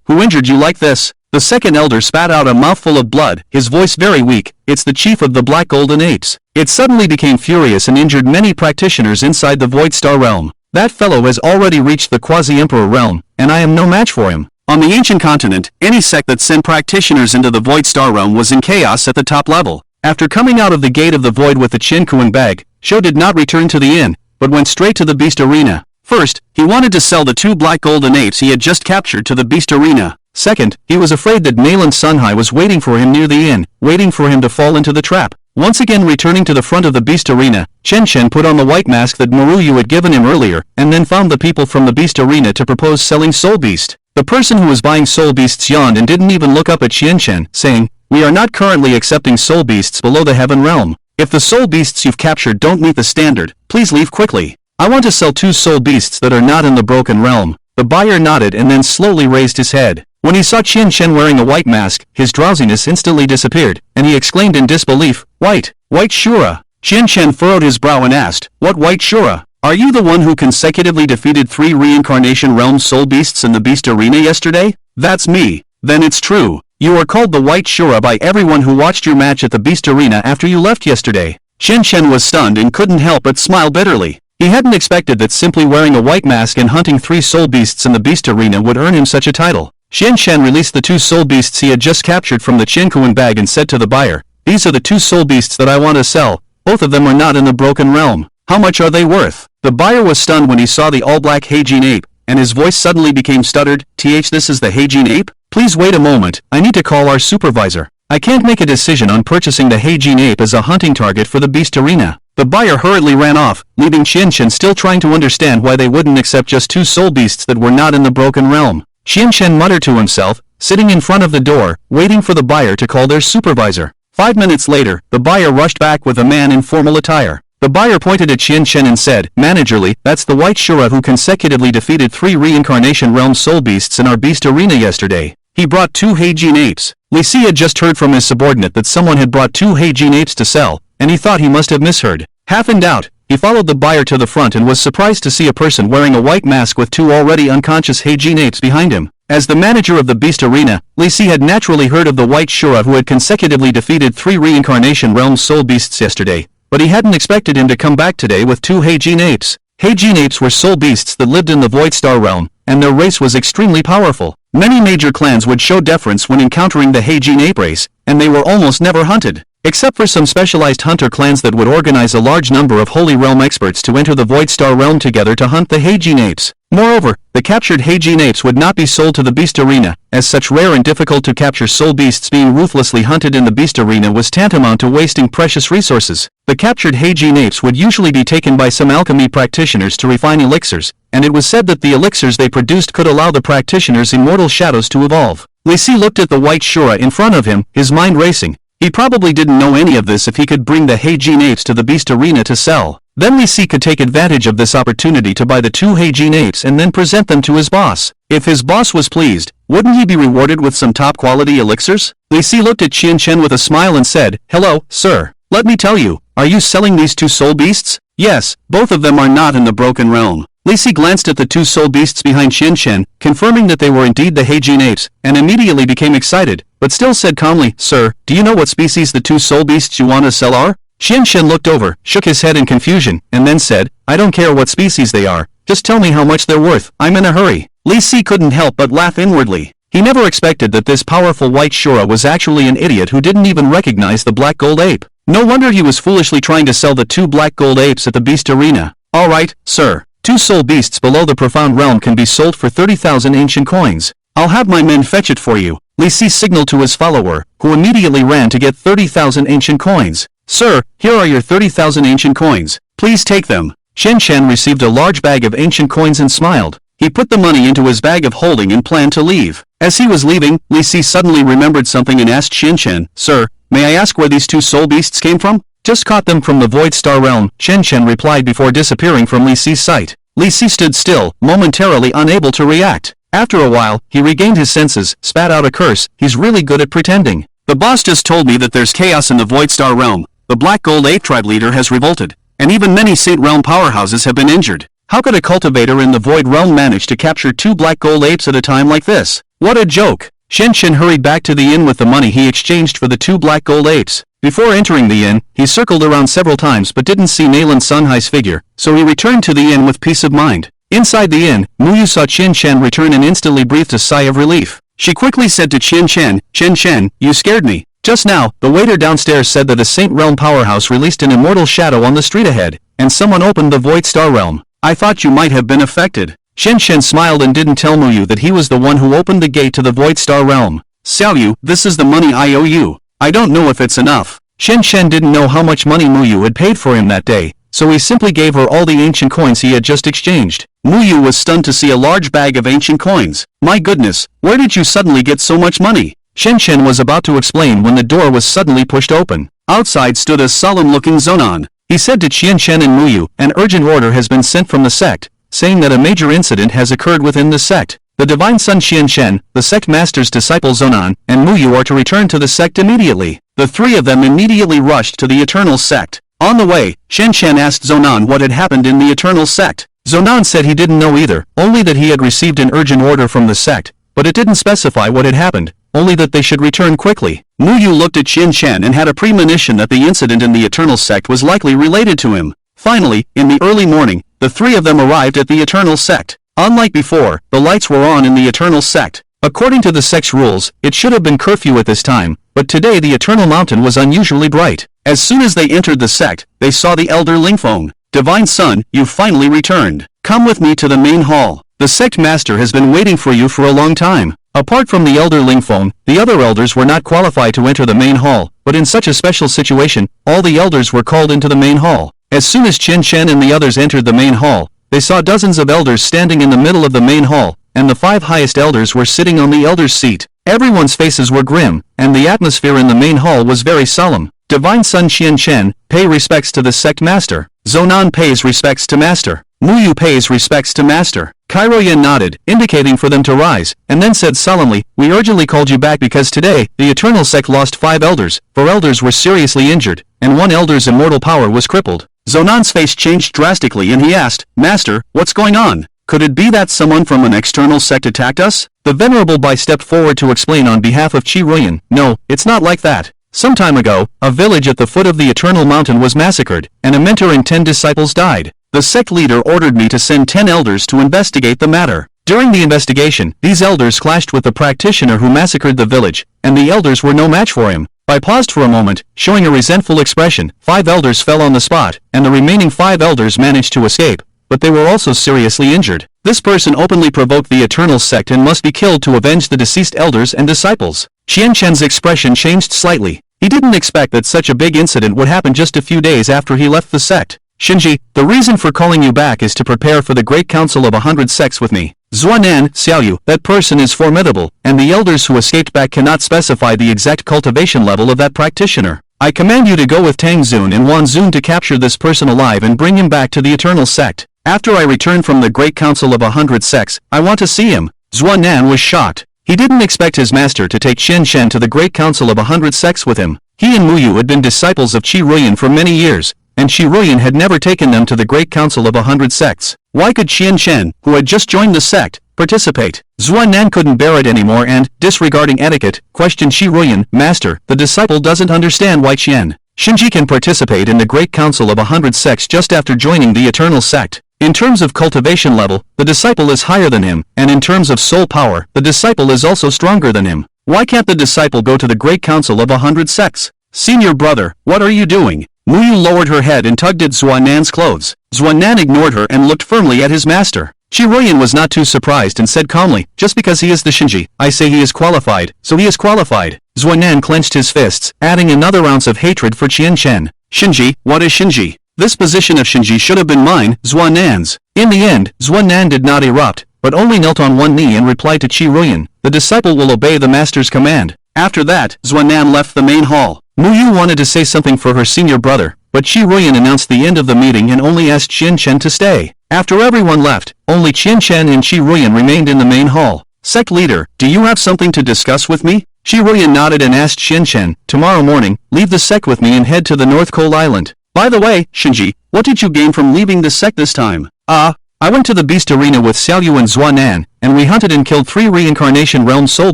who injured you like this? The second elder spat out a mouthful of blood, his voice very weak. It's the chief of the Black Golden Apes. It suddenly became furious and injured many practitioners inside the Void Star Realm. That fellow has already reached the Quasi-Emperor realm, and I am no match for him. On the ancient continent, any sect that sent practitioners into the Void Star Realm was in chaos at the top level. After coming out of the gate of the void with the Shen Kuan bag, Shou did not return to the inn, but went straight to the Beast Arena. First, he wanted to sell the two Black Golden Apes he had just captured to the Beast Arena. Second, he was afraid that Malin Sunhai was waiting for him near the inn, waiting for him to fall into the trap. Once again returning to the front of the Beast Arena, Shen Shen put on the white mask that Maruyu had given him earlier, and then found the people from the Beast Arena to propose selling Soul Beast. The person who was buying Soul Beasts yawned and didn't even look up at Shen Shen, saying, we are not currently accepting Soul Beasts below the Heaven Realm. If the Soul Beasts you've captured don't meet the standard, please leave quickly. I want to sell two Soul Beasts that are not in the Broken Realm. The buyer nodded and then slowly raised his head. When he saw Shen Shen wearing a white mask, his drowsiness instantly disappeared, and he exclaimed in disbelief, White Shura. Shen Shen furrowed his brow and asked, what White Shura? Are you the one who consecutively defeated 3 Reincarnation Realm Soul Beasts in the Beast Arena yesterday? That's me. Then it's true. You are called the White Shura by everyone who watched your match at the Beast Arena after you left yesterday. Shen Shen was stunned and couldn't help but smile bitterly. He hadn't expected that simply wearing a white mask and hunting 3 Soul Beasts in the Beast Arena would earn him such a title. Shen Shen released the 2 Soul Beasts he had just captured from the Shen Kuan bag and said to the buyer, these are the 2 Soul Beasts that I want to sell. Both of them are not in the Broken Realm. How much are they worth? The buyer was stunned when he saw the all-black Heijin ape, and his voice suddenly became stuttered. This is the Heijin ape? Please wait a moment, I need to call our supervisor. I can't make a decision on purchasing the Heijin ape as a hunting target for the Beast Arena. The buyer hurriedly ran off, leaving Shen Shen still trying to understand why they wouldn't accept just 2 Soul Beasts that were not in the Broken Realm. Shen Shen muttered to himself, sitting in front of the door, waiting for the buyer to call their supervisor. 5 minutes later, the buyer rushed back with a man in formal attire. The buyer pointed at Shen Shen and said, managerly, that's the White Shura who consecutively defeated 3 Reincarnation Realm Soul Beasts in our Beast Arena yesterday. He brought 2 Heijin apes. Li Si had just heard from his subordinate that someone had brought 2 Heijin apes to sell, and he thought he must have misheard. Half in doubt, he followed the buyer to the front and was surprised to see a person wearing a white mask with 2 already unconscious Heijin apes behind him. As the manager of the Beast Arena, Li Si had naturally heard of the White Shura who had consecutively defeated 3 Reincarnation Realm Soul Beasts yesterday, but he hadn't expected him to come back today with 2 Heijin apes. Heijin apes were soul beasts that lived in the Void Star Realm, and their race was extremely powerful. Many major clans would show deference when encountering the Heijin ape race, and they were almost never hunted. except for some specialized hunter clans that would organize a large number of Holy Realm experts to enter the Void Star Realm together to hunt the Heijin apes. Moreover, the captured Heijin apes would not be sold to the Beast Arena, as such rare and difficult to capture soul beasts being ruthlessly hunted in the Beast Arena was tantamount to wasting precious resources. The captured Heijin apes would usually be taken by some alchemy practitioners to refine elixirs, and it was said that the elixirs they produced could allow the practitioners' immortal shadows to evolve. Li Si looked at the white Shura in front of him, his mind racing. He probably didn't know any of this if he could bring the Heijin apes to the Beast Arena to sell. Then Li Si could take advantage of this opportunity to buy the 2 Heijin apes and then present them to his boss. If his boss was pleased, wouldn't he be rewarded with some top-quality elixirs? Li Si looked at Qian Chen with a smile and said, "Hello, sir. Let me tell you, are you selling these 2 soul beasts?" "Yes, both of them are not in the Broken Realm." Li Si glanced at the 2 soul beasts behind Qian Chen, confirming that they were indeed the Heijin apes, and immediately became excited, but still said calmly, "Sir, do you know what species the 2 soul beasts you want to sell are?" Qian Chen looked over, shook his head in confusion, and then said, "I don't care what species they are, just tell me how much they're worth, I'm in a hurry." Li Si couldn't help but laugh inwardly. He never expected that this powerful white Shura was actually an idiot who didn't even recognize the black gold ape. No wonder he was foolishly trying to sell the 2 black gold apes at the Beast Arena. "Alright, sir. 2 soul beasts below the Profound Realm can be sold for 30,000 ancient coins. I'll have my men fetch it for you." Li Si signaled to his follower, who immediately ran to get 30,000 ancient coins. "Sir, here are your 30,000 ancient coins. Please take them." Qian Chen received a large bag of ancient coins and smiled. He put the money into his bag of holding and planned to leave. As he was leaving, Li Si suddenly remembered something and asked Qian Chen, "Sir, may I ask where these 2 soul beasts came from?" "Just caught them from the Void Star Realm," Qian Chen replied before disappearing from Li Si's sight. Li Si stood still, momentarily unable to react. After a while, he regained his senses, spat out a curse. He's really good at pretending. "The boss just told me that there's chaos in the Void Star Realm. The Black Gold Ape tribe leader has revolted, and even many Saint Realm powerhouses have been injured. How could a cultivator in the Void Realm manage to capture 2 Black Gold Apes at a time like this? What a joke!" Qian Chen hurried back to the inn with the money he exchanged for the 2 Black Gold Apes. Before entering the inn, he circled around several times but didn't see Nayland Sunhai's figure, so he returned to the inn with peace of mind. Inside the inn, Muyu saw Qian Chen return and instantly breathed a sigh of relief. She quickly said to Qian Chen, "Qian Chen, you scared me. Just now, the waiter downstairs said that a Saint Realm powerhouse released an immortal shadow on the street ahead, and someone opened the Void Star Realm. I thought you might have been affected." Qian Chen smiled and didn't tell Muyu that he was the one who opened the gate to the Void Star Realm. "Xiaoyu, this is the money I owe you. I don't know if it's enough." Qian Chen didn't know how much money Muyu had paid for him that day, so he simply gave her all the ancient coins he had just exchanged. Muyu was stunned to see a large bag of ancient coins. "My goodness, where did you suddenly get so much money?" Qian Chen was about to explain when the door was suddenly pushed open. Outside stood a solemn-looking Zonan. He said to Qian Chen and Muyu, "An urgent order has been sent from the sect, saying that a major incident has occurred within the sect. The Divine Son Qian Chen, the sect master's disciple Zonan, and Muyu are to return to the sect immediately." The 3 of them immediately rushed to the Eternal Sect. On the way, Qian Chen asked Zonan what had happened in the Eternal Sect. Zonan said he didn't know either, only that he had received an urgent order from the sect, but it didn't specify what had happened, only that they should return quickly. Muyu looked at Qian Chen and had a premonition that the incident in the Eternal Sect was likely related to him. Finally, in the early morning, the 3 of them arrived at the Eternal Sect. Unlike before, the lights were on in the Eternal Sect. According to the sect's rules, it should have been curfew at this time, but today the Eternal Mountain was unusually bright. As soon as they entered the sect, they saw the Elder Lingfeng. "Divine Son, you've finally returned. Come with me to the main hall. The sect master has been waiting for you for a long time." Apart from the Elder Lingfeng, the other elders were not qualified to enter the main hall, but in such a special situation, all the elders were called into the main hall. As soon as Qian Chen and the others entered the main hall, they saw dozens of elders standing in the middle of the main hall, and the 5 highest elders were sitting on the elders' seat. Everyone's faces were grim, and the atmosphere in the main hall was very solemn. Divine Son Qian Chen, pay respects to the sect master. Zonan pays respects to master. Muyu pays respects to master. Kairoyan nodded, indicating for them to rise, and then said solemnly, "We urgently called you back because today, the Eternal Sect lost 5 elders, 4 elders were seriously injured, and 1 elder's immortal power was crippled." Zonan's face changed drastically and he asked, "Master, what's going on? Could it be that someone from an external sect attacked us?" The Venerable Bai stepped forward to explain on behalf of Qi Ruyan, "No, it's not like that. Some time ago, a village at the foot of the Eternal Mountain was massacred, and a mentor and 10 disciples died. The sect leader ordered me to send 10 elders to investigate the matter. During the investigation, these elders clashed with the practitioner who massacred the village, and the elders were no match for him. I paused for a moment, showing a resentful expression. 5 elders fell on the spot, and the remaining 5 elders managed to escape, but they were also seriously injured. This person openly provoked the Eternal Sect and must be killed to avenge the deceased elders and disciples. Qian Chen's expression changed slightly. He didn't expect that such a big incident would happen just a few days after he left the sect. Shinji, the reason for calling you back is to prepare for the Great Council of 100 Sects with me. Zuanan, Xiaoyu, that person is formidable, and the elders who escaped back cannot specify the exact cultivation level of that practitioner. I command you to go with Tang Zun and Wan Zun to capture this person alive and bring him back to the Eternal Sect. After I return from the Great Council of 100 Sects, I want to see him. Zuanan was shocked. He didn't expect his master to take Qian Chen to the Great Council of 100 Sects with him. He and Muyu had been disciples of Qi Ruyan for many years, and Qi Ruyan had never taken them to the Great Council of 100 Sects. Why could Qian Chen, who had just joined the sect, participate? Zuanan couldn't bear it anymore and, disregarding etiquette, questioned Qi Ruyan. Master, the disciple doesn't understand why Shinji can participate in the Great Council of 100 Sects just after joining the Eternal Sect. In terms of cultivation level, the disciple is higher than him, and in terms of soul power, the disciple is also stronger than him. Why can't the disciple go to the Great Council of 100 Sects? Senior brother, what are you doing? Muyu lowered her head and tugged at Zuanan's clothes. Zuanan ignored her and looked firmly at his master. Qi Ruyan was not too surprised and said calmly, just because he is the Shinji, I say he is qualified, so he is qualified. Zuanan clenched his fists, adding another ounce of hatred for Qian Chen. Shinji, what is Shinji? This position of Shinji should have been mine, Zuanan's. In the end, Zuanan did not erupt, but only knelt on one knee and replied to Qi Ruyan, the disciple will obey the master's command. After that, Zuanan left the main hall. Muyu wanted to say something for her senior brother, but Qi Ruyan announced the end of the meeting and only asked Qian Chen to stay. After everyone left, only Qian Chen and Qi Ruyan remained in the main hall. Sect leader, do you have something to discuss with me? Qi Ruyan nodded and asked Qian Chen, tomorrow morning, leave the sect with me and head to the North Cole Island. By the way, Shinji, what did you gain from leaving the sect this time? I went to the beast arena with Xiaoyu and Zuanan, and we hunted and killed 3 reincarnation realm soul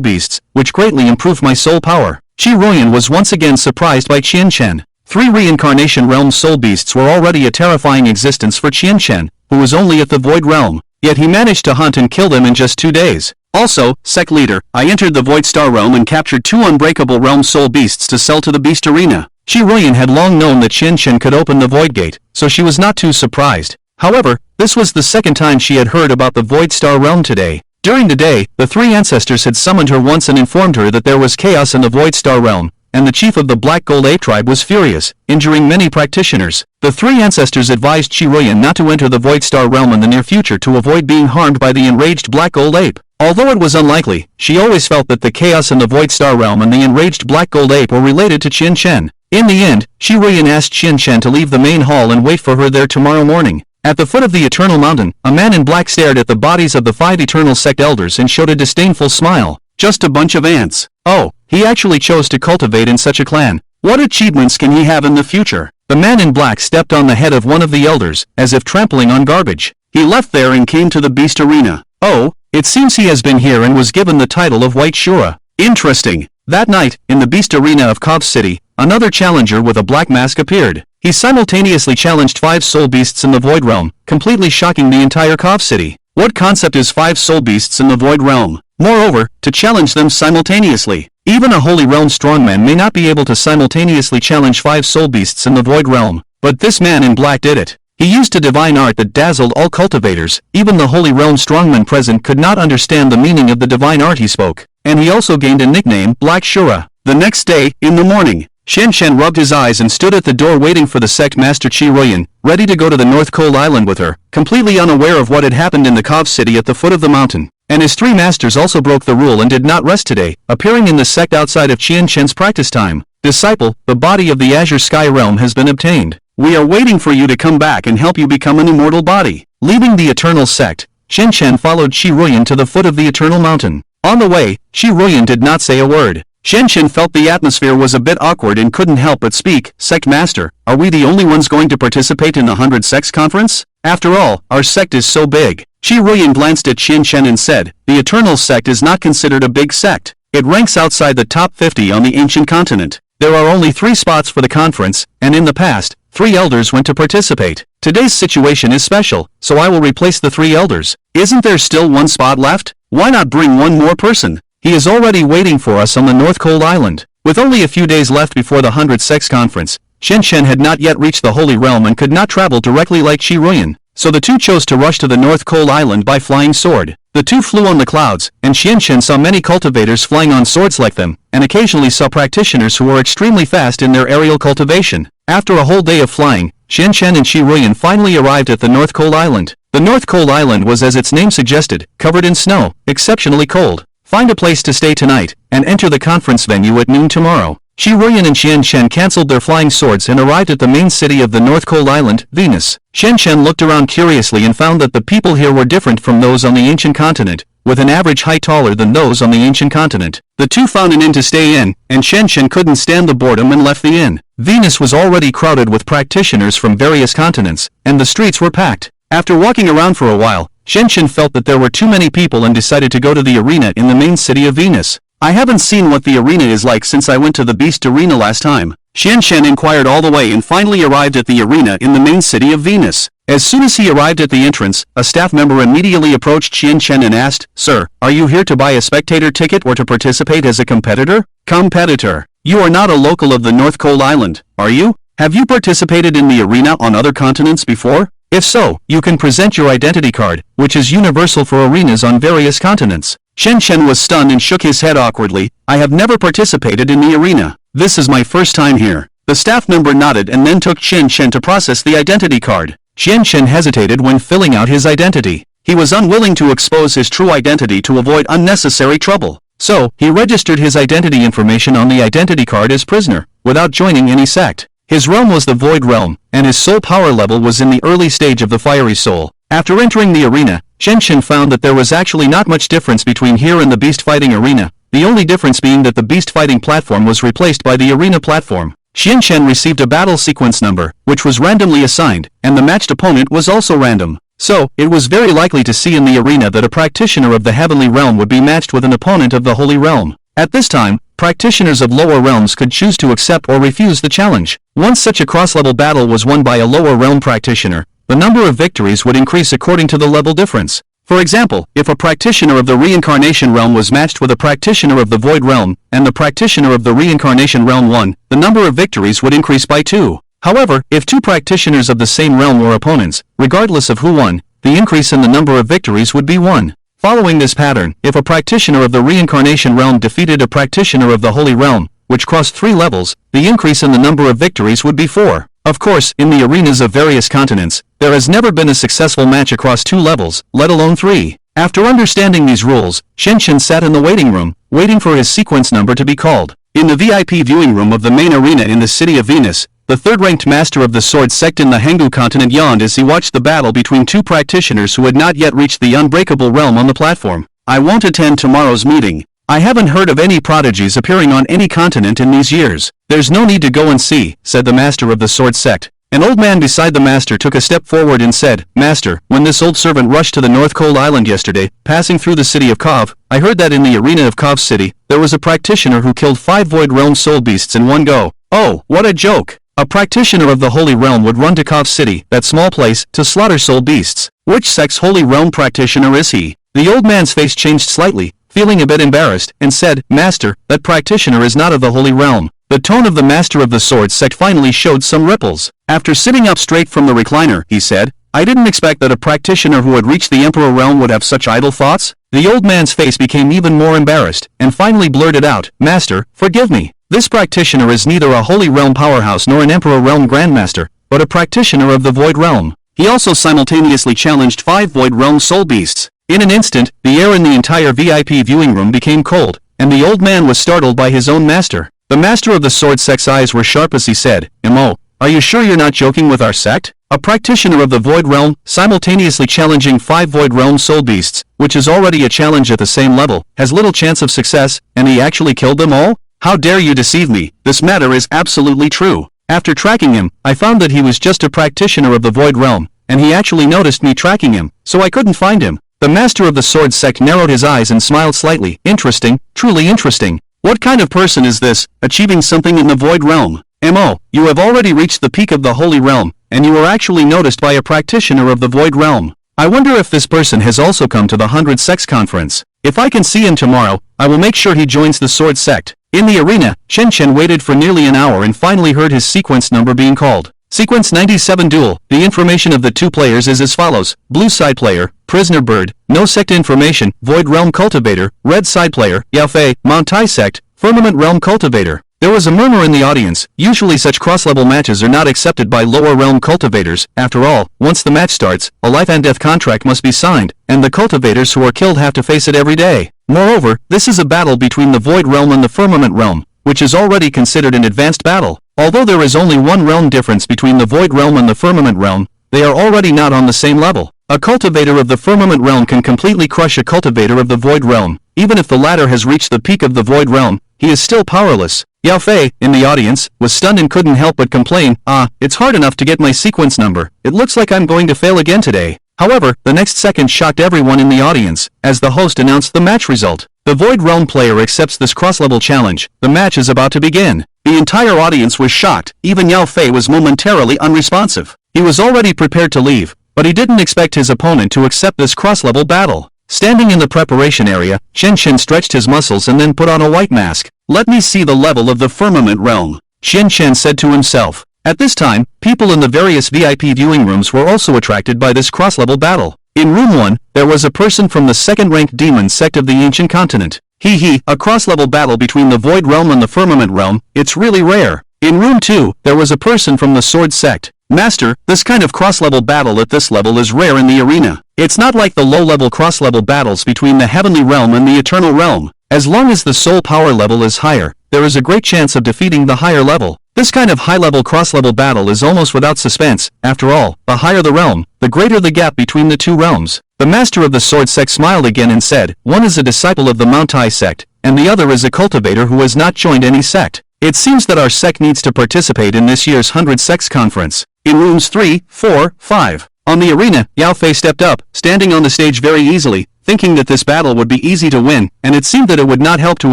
beasts, which greatly improved my soul power. Qi Ruyan was once again surprised by Qian Chen. 3 reincarnation realm soul beasts were already a terrifying existence for Qian Chen, who was only at the void realm, yet he managed to hunt and kill them in just 2 days. Also, sect leader, I entered the void star realm and captured 2 unbreakable realm soul beasts to sell to the beast arena. Qi Ruyan had long known that Qian Chen could open the void gate, so she was not too surprised. However, this was the second time she had heard about the void star realm today. During the day, the 3 ancestors had summoned her once and informed her that there was chaos in the void star realm, and the chief of the Black Gold Ape tribe was furious, injuring many practitioners. The 3 ancestors advised Qi Ruyan not to enter the void star realm in the near future to avoid being harmed by the enraged Black Gold Ape. Although it was unlikely, she always felt that the chaos in the void star realm and the enraged Black Gold Ape were related to Qian Chen. In the end, Qi Ruyan asked Qian Chen to leave the main hall and wait for her there tomorrow morning. At the foot of the Eternal Mountain, a man in black stared at the bodies of the 5 Eternal Sect elders and showed a disdainful smile. Just a bunch of ants. Oh, he actually chose to cultivate in such a clan. What achievements can he have in the future? The man in black stepped on the head of one of the elders, as if trampling on garbage. He left there and came to the beast arena. Oh, it seems he has been here and was given the title of White Shura. Interesting. That night, in the beast arena of Kov City, another challenger with a black mask appeared. He simultaneously challenged 5 soul beasts in the void realm, completely shocking the entire Kov City. What concept is 5 soul beasts in the void realm? Moreover, to challenge them simultaneously. Even a holy realm strongman may not be able to simultaneously challenge 5 soul beasts in the void realm, but this man in black did it. He used a divine art that dazzled all cultivators. Even the holy realm strongman present could not understand the meaning of the divine art he spoke, and he also gained a nickname, Black Shura. The next day, in the morning, Qian Chen rubbed his eyes and stood at the door waiting for the sect master Qi Ruyan, ready to go to the North Cole Island with her, completely unaware of what had happened in the Kov City at the foot of the mountain. And his 3 masters also broke the rule and did not rest today, appearing in the sect outside of Qian Chen's practice time. Disciple, the body of the Azure Sky Realm has been obtained. We are waiting for you to come back and help you become an immortal body. Leaving the Eternal Sect, Qian Chen followed Qi Ruyan to the foot of the Eternal Mountain. On the way, Qi Ruyan did not say a word. Qian Chen felt the atmosphere was a bit awkward and couldn't help but speak. Sect Master, are we the only ones going to participate in the 100 Sects conference? After all, our sect is so big. Qi Ruyan glanced at Qian Chen and said, the Eternal Sect is not considered a big sect. It ranks outside the top 50 on the ancient continent. There are only 3 spots for the conference, and in the past, 3 elders went to participate. Today's situation is special, so I will replace the 3 elders. Isn't there still 1 spot left? Why not bring 1 more person? He is already waiting for us on the North Cold Island. With only a few days left before the 100 Sects Conference, Shen Shen had not yet reached the Holy Realm and could not travel directly like Shi Ruyan, so the two chose to rush to the North Cold Island by flying sword. The two flew on the clouds, and Shen Shen saw many cultivators flying on swords like them, and occasionally saw practitioners who were extremely fast in their aerial cultivation. After a whole day of flying, Shen Shen and Shi Ruyan finally arrived at the North Cold Island. The North Cold Island was, as its name suggested, covered in snow, exceptionally cold. Find a place to stay tonight, and enter the conference venue at noon tomorrow. Shi Ruyan and Shen Shen cancelled their flying swords and arrived at the main city of the North Cold Island, Venus. Shen Shen looked around curiously and found that the people here were different from those on the ancient continent, with an average height taller than those on the ancient continent. The two found an inn to stay in, and Shen Shen couldn't stand the boredom and left the inn. Venus was already crowded with practitioners from various continents, and the streets were packed. After walking around for a while, Shen Shen felt that there were too many people and decided to go to the arena in the main city of Venus. I haven't seen what the arena is like since I went to the Beast Arena last time. Shen Shen inquired all the way and finally arrived at the arena in the main city of Venus. As soon as he arrived at the entrance, a staff member immediately approached Shen Shen and asked, "Sir, are you here to buy a spectator ticket or to participate as a competitor?" "Competitor. You are not a local of the North Cold Island, are you? Have you participated in the arena on other continents before? If so, you can present your identity card, which is universal for arenas on various continents." Shen Shen was stunned and shook his head awkwardly. "I have never participated in the arena. This is my first time here." The staff member nodded and then took Shen Shen to process the identity card. Shen Shen hesitated when filling out his identity. He was unwilling to expose his true identity to avoid unnecessary trouble. So, he registered his identity information on the identity card as prisoner, without joining any sect. His realm was the Void Realm, and his soul power level was in the early stage of the Fiery Soul. After entering the arena, Shen Shen found that there was actually not much difference between here and the beast fighting arena, the only difference being that the beast fighting platform was replaced by the arena platform. Shen Shen received a battle sequence number, which was randomly assigned, and the matched opponent was also random. So, it was very likely to see in the arena that a practitioner of the Heavenly Realm would be matched with an opponent of the Holy Realm. At this time, practitioners of lower realms could choose to accept or refuse the challenge. Once such a cross-level battle was won by a lower realm practitioner, the number of victories would increase according to the level difference. For example, if a practitioner of the Reincarnation Realm was matched with a practitioner of the Void Realm, and the practitioner of the Reincarnation Realm won, the number of victories would increase by 2. However, if two practitioners of the same realm were opponents, regardless of who won, the increase in the number of victories would be 1. Following this pattern, if a practitioner of the Reincarnation Realm defeated a practitioner of the Holy Realm, which crossed 3 levels, the increase in the number of victories would be 4. Of course, in the arenas of various continents, there has never been a successful match across 2 levels, let alone 3. After understanding these rules, Shen Shen sat in the waiting room, waiting for his sequence number to be called. In the VIP viewing room of the main arena in the city of Venus, the third-ranked master of the sword sect in the Hanggu continent yawned as he watched the battle between 2 practitioners who had not yet reached the unbreakable realm on the platform. "I won't attend tomorrow's meeting. I haven't heard of any prodigies appearing on any continent in these years. There's no need to go and see," said the master of the sword sect. An old man beside the master took a step forward and said, "Master, when this old servant rushed to the North Cold Island yesterday, passing through the city of Kov, I heard that in the arena of Kov City, there was a practitioner who killed 5 Void Realm soul beasts in one go." "Oh, what a joke! A practitioner of the Holy Realm would run to Kov City, that small place, to slaughter soul beasts. Which sect's Holy Realm practitioner is he?" The old man's face changed slightly, feeling a bit embarrassed, and said, "Master, that practitioner is not of the Holy Realm." The tone of the master of the sword sect finally showed some ripples. After sitting up straight from the recliner, he said, "I didn't expect that a practitioner who had reached the Emperor Realm would have such idle thoughts." The old man's face became even more embarrassed, and finally blurted out, "Master, forgive me. This practitioner is neither a Holy Realm powerhouse nor an Emperor Realm Grandmaster, but a practitioner of the Void Realm." He also simultaneously challenged 5 Void Realm soul beasts. In an instant, the air in the entire VIP viewing room became cold, and the old man was startled by his own master. The master of the sword sect's eyes were sharp as he said, "Mo, are you sure you're not joking with our sect? A practitioner of the Void Realm, simultaneously challenging 5 Void Realm soul beasts, which is already a challenge at the same level, has little chance of success, and he actually killed them all? How dare you deceive me? This matter is absolutely true. After tracking him, I found that he was just a practitioner of the Void Realm, and he actually noticed me tracking him, so I couldn't find him." The master of the sword sect narrowed his eyes and smiled slightly. "Interesting, truly interesting. What kind of person is this, achieving something in the Void Realm? Mo, you have already reached the peak of the Holy Realm, and you are actually noticed by a practitioner of the Void Realm. I wonder if this person has also come to the 100 Sects Conference." If I can see him tomorrow, I will make sure he joins the sword sect. In the arena, Chen waited for nearly an hour and finally heard his sequence number being called. Sequence 97 Duel. The information of the two players is as follows. Blue side player, Prisoner Bird, no sect information, Void Realm Cultivator. Red side player, Yao Fei, Mount Tai Sect, Firmament Realm Cultivator. There was a murmur in the audience. Usually such cross-level matches are not accepted by lower realm cultivators. After all, once the match starts, a life and death contract must be signed, and the cultivators who are killed have to face it every day. Moreover, this is a battle between the Void Realm and the Firmament Realm, which is already considered an advanced battle. Although there is only one realm difference between the Void Realm and the Firmament Realm, they are already not on the same level. A cultivator of the Firmament Realm can completely crush a cultivator of the Void Realm. Even if the latter has reached the peak of the Void Realm, he is still powerless. Yao Fei, in the audience, was stunned and couldn't help but complain, it's hard enough to get my sequence number. It looks like I'm going to fail again today. However, the next second shocked everyone in the audience, as the host announced the match result. The Void Realm player accepts this cross-level challenge. The match is about to begin. The entire audience was shocked. Even Yao Fei was momentarily unresponsive. He was already prepared to leave, but he didn't expect his opponent to accept this cross-level battle. Standing in the preparation area, Chen stretched his muscles and then put on a white mask. Let me see the level of the Firmament Realm, Chen said to himself. At this time, people in the various VIP viewing rooms were also attracted by this cross-level battle. In room 1, there was a person from the second-ranked demon sect of the ancient continent. A cross-level battle between the Void Realm and the Firmament Realm, it's really rare. In room 2, there was a person from the sword sect. Master, this kind of cross-level battle at this level is rare in the arena. It's not like the low-level cross-level battles between the Heavenly Realm and the Eternal Realm. As long as the soul power level is higher, there is a great chance of defeating the higher level. This kind of high-level cross-level battle is almost without suspense. After all, the higher the realm, the greater the gap between the two realms. The master of the sword sect smiled again and said, one is a disciple of the Mount Tai sect, and the other is a cultivator who has not joined any sect. It seems that our sect needs to participate in this year's 100 Sects conference. In rooms 3, 4, 5. On the arena, Yao Fei stepped up, standing on the stage very easily, thinking that this battle would be easy to win, and it seemed that it would not help to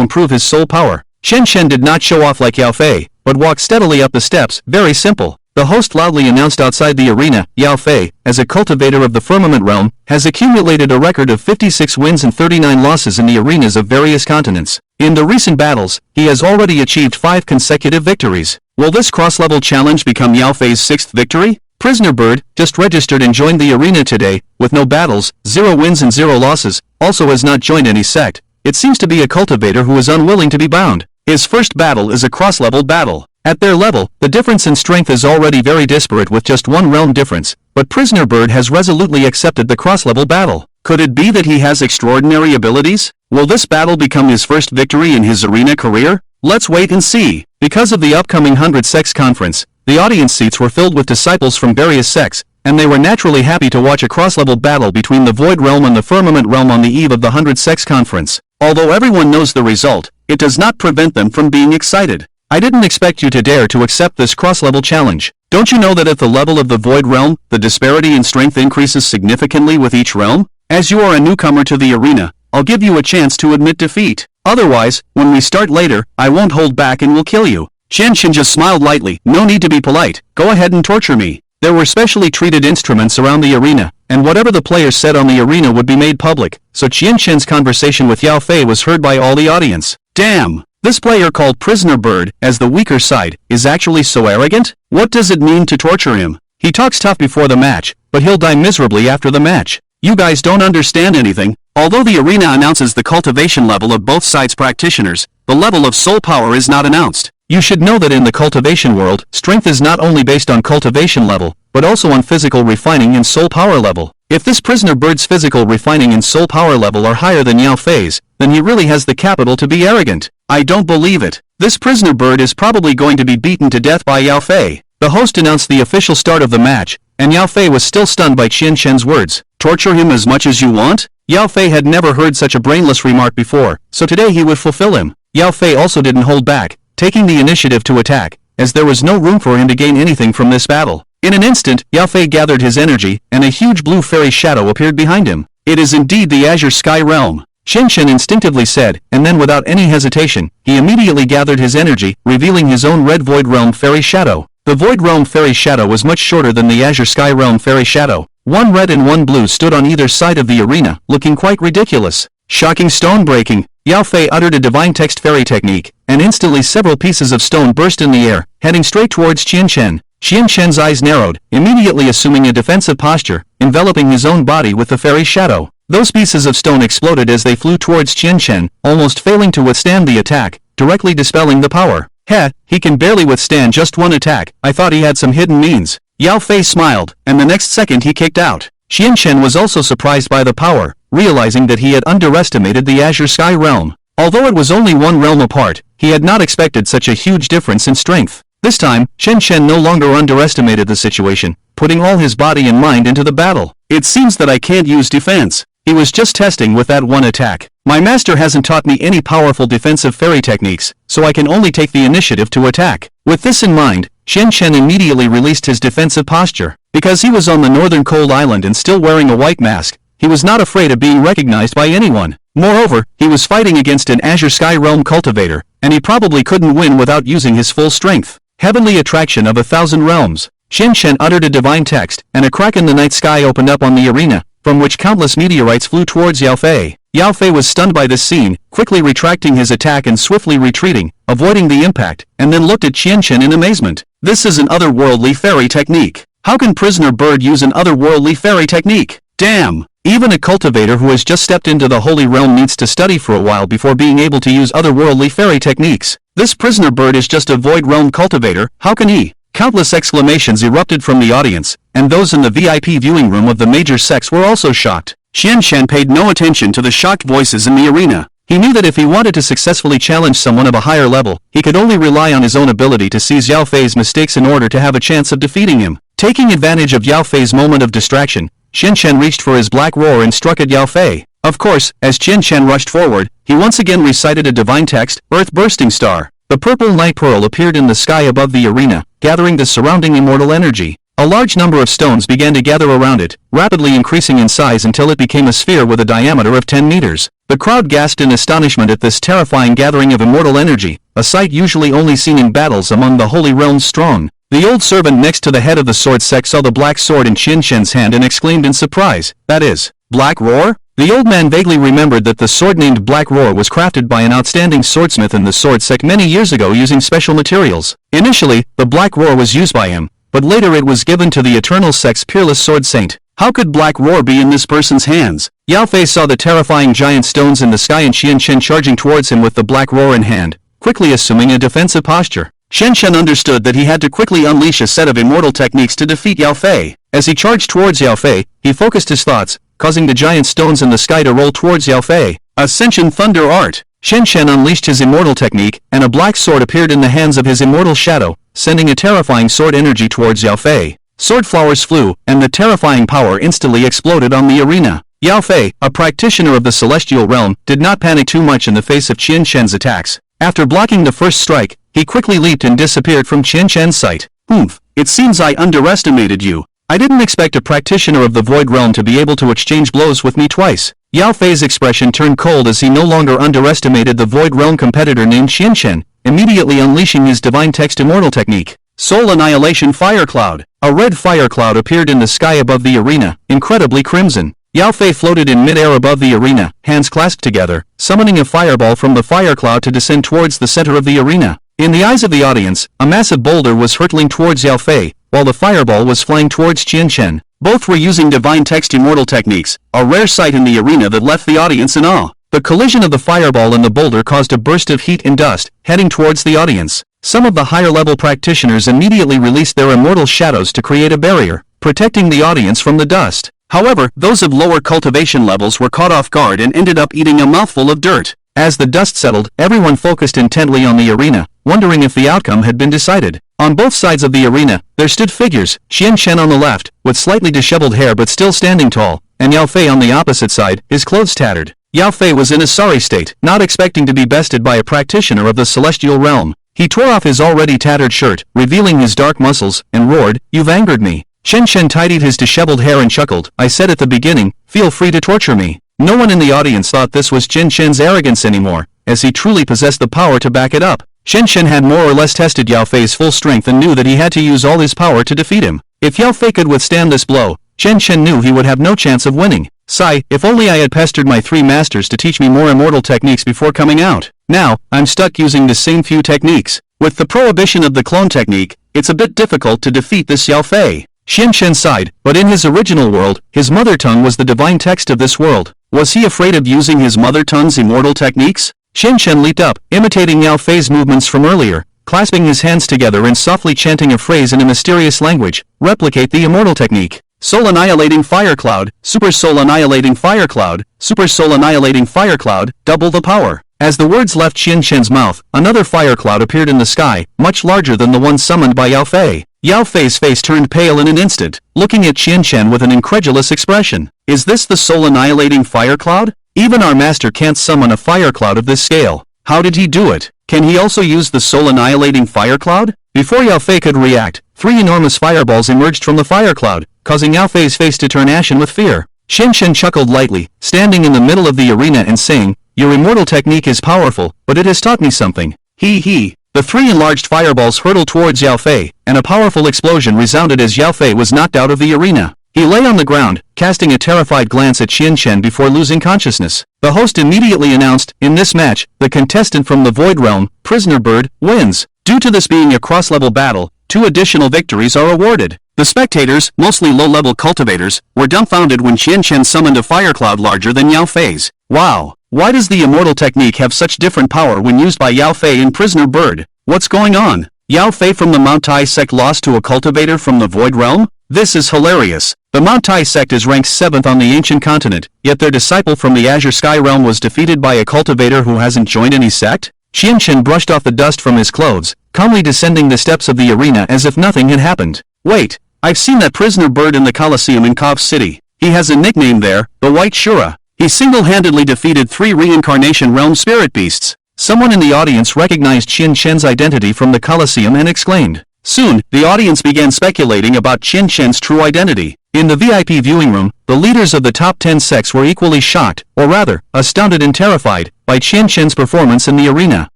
improve his soul power. Chen did not show off like Yao Fei, but walked steadily up the steps. Very simple. The host loudly announced outside the arena, Yao Fei, as a cultivator of the Firmament Realm, has accumulated a record of 56 wins and 39 losses in the arenas of various continents. In the recent battles, he has already achieved 5 consecutive victories. Will this cross-level challenge become Yao Fei's 6th victory? Prisoner Bird, just registered and joined the arena today, with no battles, 0 wins and 0 losses, also has not joined any sect. It seems to be a cultivator who is unwilling to be bound. His first battle is a cross-level battle. At their level, the difference in strength is already very disparate with just 1 realm difference, but Prisoner Bird has resolutely accepted the cross-level battle. Could it be that he has extraordinary abilities? Will this battle become his first victory in his arena career? Let's wait and see. Because of the upcoming 100 Sects conference, the audience seats were filled with disciples from various sects, and they were naturally happy to watch a cross-level battle between the Void Realm and the Firmament Realm on the eve of the 100 Sects conference. Although everyone knows the result, it does not prevent them from being excited. I didn't expect you to dare to accept this cross-level challenge. Don't you know that at the level of the Void Realm, the disparity in strength increases significantly with each realm? As you are a newcomer to the arena, I'll give you a chance to admit defeat. Otherwise, when we start later, I won't hold back and will kill you. Chen just smiled lightly. No need to be polite. Go ahead and torture me. There were specially treated instruments around the arena, and whatever the players said on the arena would be made public, so Chen's conversation with Yao Fei was heard by all the audience. Damn! This player called Prisoner Bird, as the weaker side, is actually so arrogant? What does it mean to torture him? He talks tough before the match, but he'll die miserably after the match. You guys don't understand anything. Although the arena announces the cultivation level of both sides' practitioners, the level of soul power is not announced. You should know that in the cultivation world, strength is not only based on cultivation level, but also on physical refining and soul power level. If this Prisoner Bird's physical refining and soul power level are higher than Yao Fei's, then he really has the capital to be arrogant. I don't believe it. This Prisoner Bird is probably going to be beaten to death by Yao Fei. The host announced the official start of the match, and Yao Fei was still stunned by Chen's words. Torture him as much as you want? Yao Fei had never heard such a brainless remark before, so today he would fulfill him. Yao Fei also didn't hold back, taking the initiative to attack, as there was no room for him to gain anything from this battle. In an instant, Yao Fei gathered his energy, and a huge blue fairy shadow appeared behind him. It is indeed the Azure Sky Realm, Chen instinctively said, and then without any hesitation, he immediately gathered his energy, revealing his own red Void Realm Fairy Shadow. The Void Realm Fairy Shadow was much shorter than the Azure Sky Realm Fairy Shadow. One red and one blue stood on either side of the arena, looking quite ridiculous. Shocking stone breaking. Yao Fei uttered a divine text fairy technique, and instantly several pieces of stone burst in the air, heading straight towards Qian Shen. Qian Shen's eyes narrowed, immediately assuming a defensive posture, enveloping his own body with the fairy shadow. Those pieces of stone exploded as they flew towards Qian Shen, almost failing to withstand the attack, directly dispelling the power. Heh, he can barely withstand just one attack. I thought he had some hidden means. Yao Fei smiled, and the next second he kicked out. Qian Shen was also surprised by the power, realizing that he had underestimated the Azure Sky realm. Although it was only one realm apart, he had not expected such a huge difference in strength. This time, Qian Shen no longer underestimated the situation, putting all his body and mind into the battle. It seems that I can't use defense. He was just testing with that one attack. My master hasn't taught me any powerful defensive fairy techniques, so I can only take the initiative to attack. With this in mind, Qian Shen immediately released his defensive posture. Because he was on the northern cold island and still wearing a white mask, he was not afraid of being recognized by anyone. Moreover, he was fighting against an Azure Sky Realm cultivator, and he probably couldn't win without using his full strength. Heavenly attraction of 1,000 realms. Qian Shen uttered a divine text, and a crack in the night sky opened up on the arena, from which countless meteorites flew towards Yao Fei. Yao Fei was stunned by this scene, quickly retracting his attack and swiftly retreating, avoiding the impact, and then looked at Qian Shen in amazement. This is an otherworldly fairy technique. How can Prisoner Bird use an otherworldly fairy technique? Damn! Even a cultivator who has just stepped into the Holy Realm needs to study for a while before being able to use otherworldly fairy techniques. This Prisoner Bird is just a Void Realm cultivator, how can he? Countless exclamations erupted from the audience, and those in the VIP viewing room of the major sects were also shocked. Qian Shen paid no attention to the shocked voices in the arena. He knew that if he wanted to successfully challenge someone of a higher level, he could only rely on his own ability to seize Yao Fei's mistakes in order to have a chance of defeating him. Taking advantage of Yao Fei's moment of distraction, Qian Shen reached for his black roar and struck at Yao Fei. Of course, as Qian Shen rushed forward, he once again recited a divine text, Earth Bursting Star. The purple night pearl appeared in the sky above the arena, gathering the surrounding immortal energy. A large number of stones began to gather around it, rapidly increasing in size until it became a sphere with a diameter of 10 meters. The crowd gasped in astonishment at this terrifying gathering of immortal energy, a sight usually only seen in battles among the Holy Realm's strong. The old servant next to the head of the sword sect saw the black sword in Qian Shen's hand and exclaimed in surprise, "That is, Black Roar?" The old man vaguely remembered that the sword named Black Roar was crafted by an outstanding swordsmith in the sword sect many years ago using special materials. Initially, the Black Roar was used by him, but later it was given to the Eternal Sect's peerless sword saint. How could Black Roar be in this person's hands? Yao Fei saw the terrifying giant stones in the sky and Qian Shen charging towards him with the Black Roar in hand, quickly assuming a defensive posture. Qian Shen understood that he had to quickly unleash a set of immortal techniques to defeat Yao Fei. As he charged towards Yao Fei, he focused his thoughts, causing the giant stones in the sky to roll towards Yao Fei. Ascension Thunder Art. Qian Shen unleashed his immortal technique, and a black sword appeared in the hands of his immortal shadow, sending a terrifying sword energy towards Yao Fei. Sword flowers flew, and the terrifying power instantly exploded on the arena. Yao Fei, a practitioner of the celestial realm, did not panic too much in the face of Qian Shen's attacks. After blocking the first strike, he quickly leaped and disappeared from Qian Shen's sight. "Oomph, it seems I underestimated you. I didn't expect a practitioner of the Void Realm to be able to exchange blows with me twice." Yao Fei's expression turned cold as he no longer underestimated the Void Realm competitor named Qian Shen, immediately unleashing his divine text immortal technique. Soul Annihilation Fire Cloud. A red fire cloud appeared in the sky above the arena, incredibly crimson. Yao Fei floated in mid-air above the arena, hands clasped together, summoning a fireball from the fire cloud to descend towards the center of the arena. In the eyes of the audience, a massive boulder was hurtling towards Yao Fei, while the fireball was flying towards Qian Shen. Both were using divine text immortal techniques, a rare sight in the arena that left the audience in awe. The collision of the fireball and the boulder caused a burst of heat and dust, heading towards the audience. Some of the higher-level practitioners immediately released their immortal shadows to create a barrier, protecting the audience from the dust. However, those of lower cultivation levels were caught off guard and ended up eating a mouthful of dirt. As the dust settled, everyone focused intently on the arena, wondering if the outcome had been decided. On both sides of the arena, there stood figures, Qian Shen on the left, with slightly disheveled hair but still standing tall, and Yao Fei on the opposite side, his clothes tattered. Yao Fei was in a sorry state, not expecting to be bested by a practitioner of the celestial realm. He tore off his already tattered shirt, revealing his dark muscles, and roared, "You've angered me." Qian Shen tidied his disheveled hair and chuckled, "I said at the beginning, feel free to torture me." No one in the audience thought this was Qian Shen's arrogance anymore, as he truly possessed the power to back it up. Qian Shen had more or less tested Yao Fei's full strength and knew that he had to use all his power to defeat him. If Yao Fei could withstand this blow, Qian Shen knew he would have no chance of winning. Sigh, if only I had pestered my 3 masters to teach me more immortal techniques before coming out. Now, I'm stuck using the same few techniques. With the prohibition of the clone technique, it's a bit difficult to defeat this Yao Fei. Xianchen sighed, but in his original world, his mother tongue was the divine text of this world. Was he afraid of using his mother tongue's immortal techniques? Xianchen leaped up, imitating Yao Fei's movements from earlier, clasping his hands together and softly chanting a phrase in a mysterious language. Replicate the immortal technique. Soul annihilating fire cloud, super soul annihilating fire cloud, super soul annihilating fire cloud, double the power. As the words left Xianchen's mouth, another fire cloud appeared in the sky, much larger than the one summoned by Yao Fei. Yao Fei's face turned pale in an instant, looking at Xianchen with an incredulous expression. Is this the soul annihilating fire cloud? Even our master can't summon a fire cloud of this scale. How did he do it? Can he also use the soul annihilating fire cloud? Before Yao Fei could react, 3 enormous fireballs emerged from the fire cloud, causing Yao Fei's face to turn ashen with fear. Xianchen chuckled lightly, standing in the middle of the arena and saying, "Your immortal technique is powerful, but it has taught me something." He. The 3 enlarged fireballs hurtled towards Yao Fei, and a powerful explosion resounded as Yao Fei was knocked out of the arena. He lay on the ground, casting a terrified glance at Xianchen before losing consciousness. The host immediately announced, "In this match, the contestant from the Void Realm, Prisoner Bird, wins." Due to this being a cross-level battle, 2 additional victories are awarded. The spectators, mostly low-level cultivators, were dumbfounded when Xianchen summoned a fire cloud larger than Yao Fei's. Wow! Why does the immortal technique have such different power when used by Yao Fei and Prisoner Bird? What's going on? Yao Fei from the Mount Tai sect lost to a cultivator from the Void Realm? This is hilarious. The Mount Tai sect is ranked 7th on the ancient continent, yet their disciple from the Azure Sky Realm was defeated by a cultivator who hasn't joined any sect? Xianchen brushed off the dust from his clothes, calmly descending the steps of the arena as if nothing had happened. Wait, I've seen that Prisoner Bird in the Colosseum in Cobb City. He has a nickname there, the White Shura. He single-handedly defeated 3 reincarnation realm spirit beasts. Someone in the audience recognized Xianchen's identity from the Colosseum and exclaimed. Soon, the audience began speculating about Xianchen's true identity. In the VIP viewing room, the leaders of the top 10 sects were equally shocked, or rather, astounded and terrified, by Xianchen's performance in the arena.